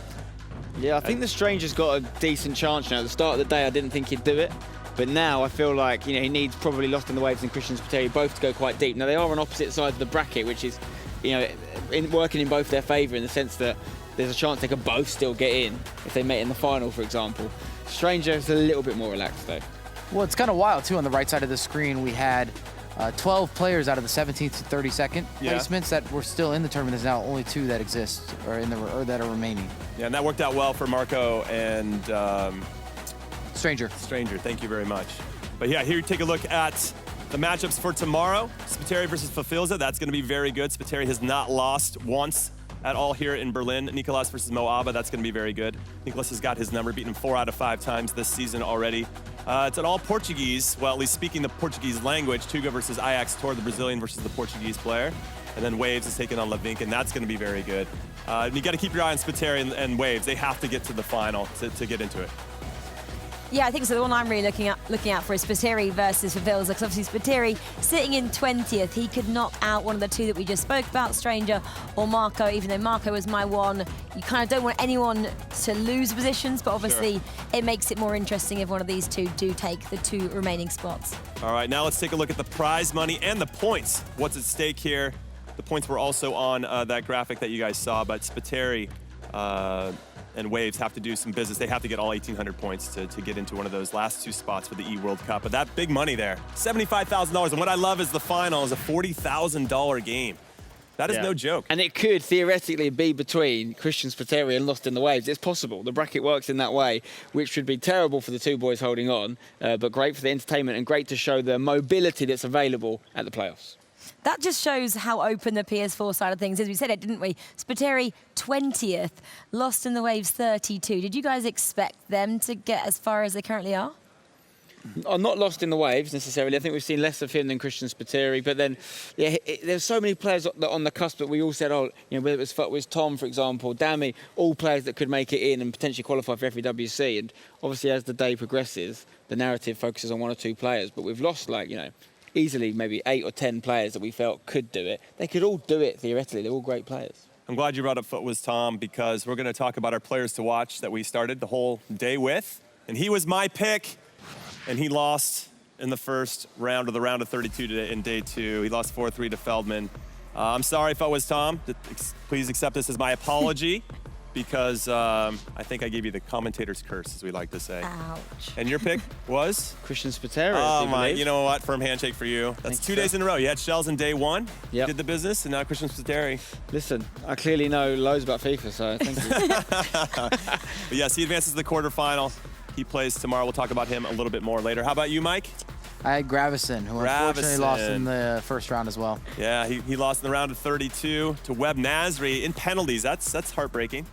Yeah, I think the Stranger's got a decent chance now. At the start of the day, I didn't think he'd do it. But now I feel like, you know, he needs probably Lost in the Waves and Christian Spiteri both to go quite deep. Now, they are on opposite sides of the bracket, which is, you know, working in both their favour in the sense that there's a chance they could both still get in if they met in the final, for example. Stranger is a little bit more relaxed, though. Well, it's kind of wild, too. On the right side of the screen, we had 12 players out of the 17th to 32nd placements that were still in the tournament. There's now only 2 that exist or that are remaining. Yeah, and that worked out well for Marco and Stranger. Thank you very much. But yeah, here you take a look at the matchups for tomorrow. Spiteri versus Fulfilza. That's going to be very good. Spiteri has not lost once at all here in Berlin. Nicolas versus Mo Alba. That's going to be very good. Nicolas has got his number, beaten him 4 out of 5 times this season already. It's an all Portuguese, well, at least speaking the Portuguese language. Tuga versus Ajax Tor, the Brazilian versus the Portuguese player. And then Waves is taking on Levinkin. That's going to be very good. You got to keep your eye on Spiteri and Waves. They have to get to the final to get into it. Yeah, I think so. The one I'm really looking out for is Spiteri versus Fulfilza, because obviously Spiteri sitting in 20th, he could knock out one of the 2 that we just spoke about, Stranger or Marco, even though Marco was my 1. You kind of don't want anyone to lose positions, but obviously it makes it more interesting if one of these 2 do take the 2 remaining spots. All right, now let's take a look at the prize money and the points. What's at stake here? The points were also on that graphic that you guys saw, but Spiteri and Waves have to do some business. They have to get all 1,800 points to get into one of those last 2 spots for the E-World Cup. But that big money there, $75,000. And what I love is the final is a $40,000 game. That is no joke. And it could theoretically be between Christian Spiteri and Lost in the Waves. It's possible. The bracket works in that way, which would be terrible for the 2 boys holding on, but great for the entertainment and great to show the mobility that's available at the playoffs. That just shows how open the PS4 side of things is. We said it, didn't we? Spiteri 20th, Lost in the Waves 32. Did you guys expect them to get as far as they currently are? I'm not Lost in the Waves necessarily. I think we've seen less of him than Christian Spiteri. But then, yeah, there's so many players on the cusp that we all said, oh, you know, whether it was Tom, for example, Dami, all players that could make it in and potentially qualify for FEWC. And obviously, as the day progresses, the narrative focuses on 1 or 2 players. But we've lost, like, you know, easily maybe 8 or 10 players that we felt could do it. They could all do it theoretically. They're all great players. I'm glad you brought up FUTWIZ Tom, because we're going to talk about our players to watch that we started the whole day with. And he was my pick, and he lost in the first round of the round of 32 today in day 2. He lost 4-3 to Feldman. I'm sorry, FUTWIZ Tom. Please accept this as my apology. because I think I gave you the commentator's curse, as we like to say. Ouch. And your pick was? Christian Spiteri. Oh, my. You know what? Firm handshake for you. That's 2 days in a row. You had Shells in day one. Yep. Did the business, and now Christian Spiteri. Listen, I clearly know loads about FIFA, so thank you. But yes, he advances to the quarterfinal. He plays tomorrow. We'll talk about him a little bit more later. How about you, Mike? I had Gravison, who unfortunately lost in the first round as well. Yeah, he lost in the round of 32 to Webb Nasri in penalties. That's heartbreaking.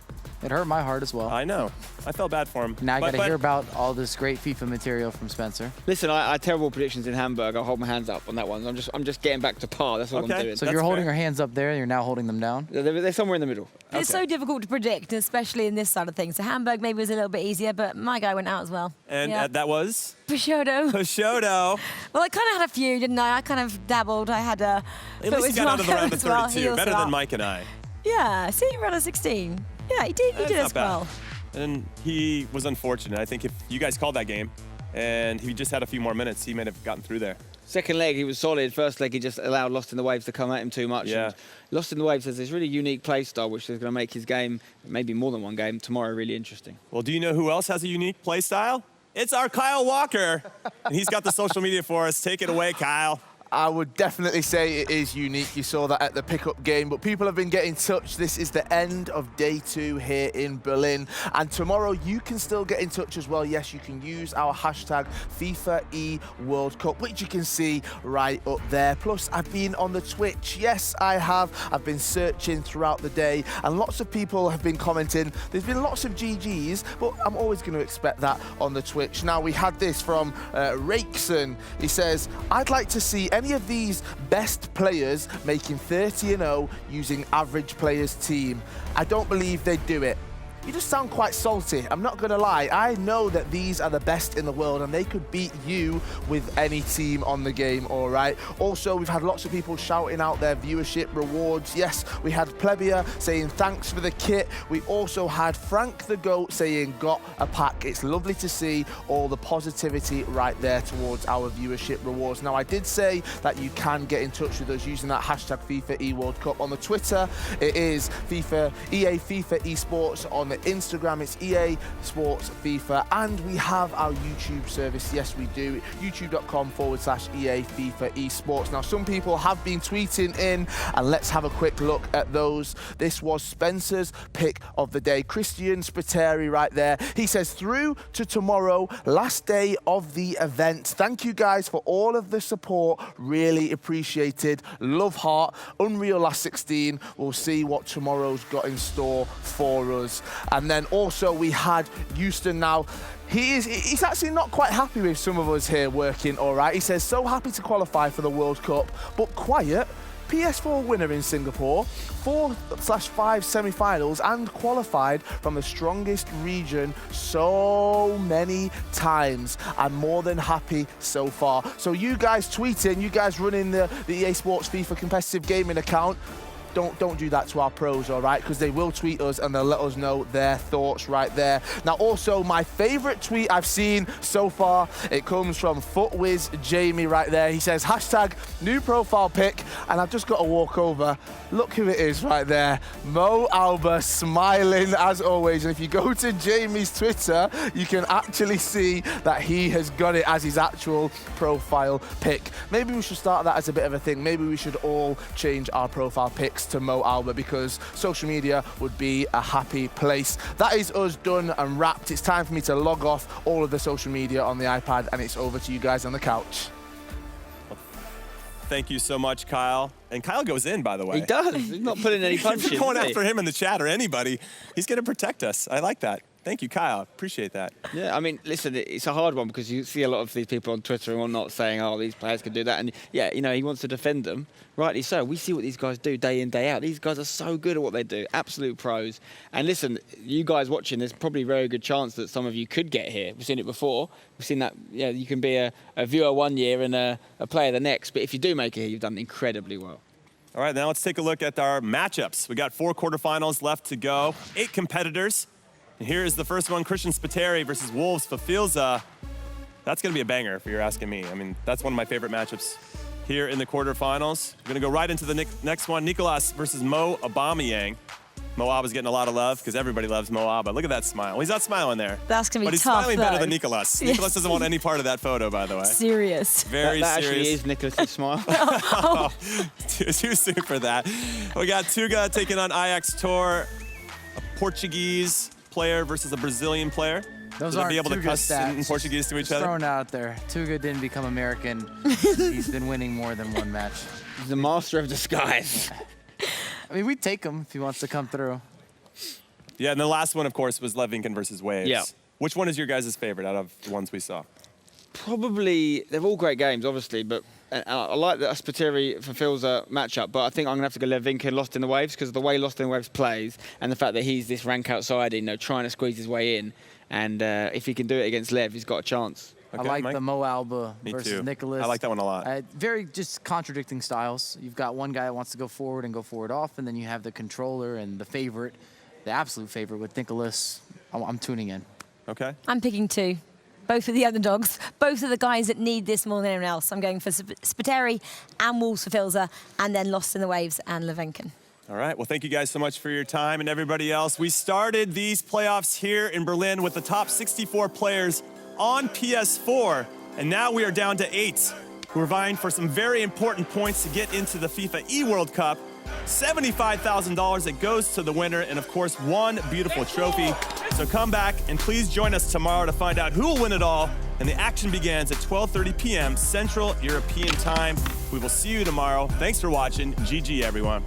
It hurt my heart as well. I know. I felt bad for him. Now I got to hear about all this great FIFA material from Spencer. Listen, I had terrible predictions in Hamburg. I'll hold my hands up on that one. I'm just getting back to par. That's all I'm doing. So you're holding your hands up there, and you're now holding them down? They're somewhere in the middle. It's so difficult to predict, especially in this side of things. So Hamburg maybe was a little bit easier, but my guy went out as well. And that was? Peugeot. Peugeot. Well, I kind of had a few, didn't I? I kind of dabbled. I had a... At least he got out of the round of 32. Better than Mike and I. Yeah, see, round of 16. Yeah, he did as well. And he was unfortunate. I think if you guys called that game and he just had a few more minutes, he might have gotten through there. Second leg, he was solid. First leg, he just allowed Lost in the Waves to come at him too much. Yeah. And Lost in the Waves has this really unique play style, which is going to make his game, maybe more than one game, tomorrow really interesting. Well, do you know who else has a unique play style? It's our Kyle Walker. And he's got the social media for us. Take it away, Kyle. I would definitely say it is unique. You saw that at the pickup game, but people have been getting in touch. This is the end of day 2 here in Berlin. And tomorrow you can still get in touch as well. Yes, you can use our hashtag FIFA World Cup, which you can see right up there. Plus, I've been on the Twitch. Yes, I have. I've been searching throughout the day, and lots of people have been commenting. There's been lots of GGs, but I'm always going to expect that on the Twitch. Now, we had this from Rakeson. He says, I'd like to see any of these best players making 30-0 using average players' team. I don't believe they'd do it. You just sound quite salty. I'm not going to lie. I know that these are the best in the world and they could beat you with any team on the game, all right? Also, we've had lots of people shouting out their viewership rewards. Yes, we had Plebia saying thanks for the kit. We also had Frank the Goat saying got a pack. It's lovely to see all the positivity right there towards our viewership rewards. Now, I did say that you can get in touch with us using that hashtag FIFA World Cup. On the Twitter, it is EA FIFA Esports. On the Instagram, it's EA Sports FIFA, and we have our YouTube service. Yes, we do. youtube.com/EA FIFA Esports. Now, some people have been tweeting in, and let's have a quick look at those. This was Spencer's pick of the day. Christian Spiteri right there. He says, through to tomorrow, last day of the event. Thank you guys for all of the support. Really appreciated. Love heart. Unreal last 16. We'll see what tomorrow's got in store for us. And then also we had Houston now. He's actually not quite happy with some of us here working, all right? He says, so happy to qualify for the World Cup, but quiet. PS4 winner in Singapore, 4/5 semi-finals, and qualified from the strongest region so many times. I'm more than happy so far. So you guys tweeting, you guys running the EA Sports FIFA competitive gaming account, don't do that to our pros, all right? Because they will tweet us and they'll let us know their thoughts right there. Now, also, my favorite tweet I've seen so far, it comes from Footwiz Jamie right there. He says, hashtag new profile pic, and I've just got to walk over. Look who it is right there. Mo Alba smiling as always. And if you go to Jamie's Twitter, you can actually see that he has got it as his actual profile pic. Maybe we should start that as a bit of a thing. Maybe we should all change our profile pics to Mo Alba, because social media would be a happy place. That is us done and wrapped. It's time for me to log off all of the social media on the iPad, and it's over to you guys on the couch. Thank you so much, Kyle. And Kyle goes in, by the way. He does. He's not putting any punches. If you're going after him in the chat or anybody, he's going to protect us. I like that. Thank you, Kyle. Appreciate that. Yeah, I mean, listen, it's a hard one because you see a lot of these people on Twitter and whatnot saying, oh, these players can do that. And, yeah, you know, he wants to defend them. Rightly so. We see what these guys do day in, day out. These guys are so good at what they do. Absolute pros. And listen, you guys watching, there's probably a very good chance that some of you could get here. We've seen it before. We've seen that, yeah, you can be a viewer one year and a player the next. But if you do make it here, you've done incredibly well. All right, now let's take a look at our matchups. We got 4 quarterfinals left to go, 8 competitors. And here is the first one, Christian Spiteri versus Wolves Fafilza. That's going to be a banger if you're asking me. I mean, that's one of my favorite matchups here in the quarterfinals. We're going to go right into the next one, Nicolas versus Mo Aubameyang. Moaba's getting a lot of love because everybody loves Moaba. Look at that smile. He's not smiling there. That's going to be But he's tough, smiling better though. than Nicolas. Yes. Nicolas doesn't want any part of that photo, by the way. Serious. Very that serious. actually is Nicolas's smile. Oh, too soon for that. We got Tuga taking on Ajax Tor, a Portuguese player versus a Brazilian player. Those Should I aren't be able to Tuga cuss in stats. Portuguese to each Just other? Thrown out there. Tuga didn't become American. He's been winning more than one match. He's the master of disguise. I mean, we'd take him if he wants to come through. Yeah, and the last one, of course, was Levinkin versus Waves. Yeah. Which one is your guys' favorite out of the ones we saw? Probably, they're all great games, obviously, but I like that Spiteri fulfills a matchup, but I think I'm going to have to go Levinkin Lost in the Waves because of the way Lost in the Waves plays and the fact that he's this rank outside, trying to squeeze his way in. And if he can do it against Lev, he's got a chance. Okay, I like Mike? the Mo Alba Me versus too. Nicolas. I like that one a lot. Very just contradicting styles. You've got one guy that wants to go forward and go forward off, and then you have the controller and the favorite, the absolute favorite with Nicolas. I'm tuning in. Okay. I'm picking two. Both of the underdogs. Both of the guys that need this more than anyone else. I'm going for Spiteri and Wolves for Filza, and then Lost in the Waves and Levinkin. All right, well, thank you guys so much for your time and everybody else. We started these playoffs here in Berlin with the top 64 players on PS4, and now we are down to 8 who are vying for some very important points to get into the FIFA eWorld Cup. $75,000 that goes to the winner, and of course, one beautiful trophy. So come back and please join us tomorrow to find out who will win it all. And the action begins at 12:30 p.m. Central European Time. We will see you tomorrow. Thanks for watching. GG, everyone.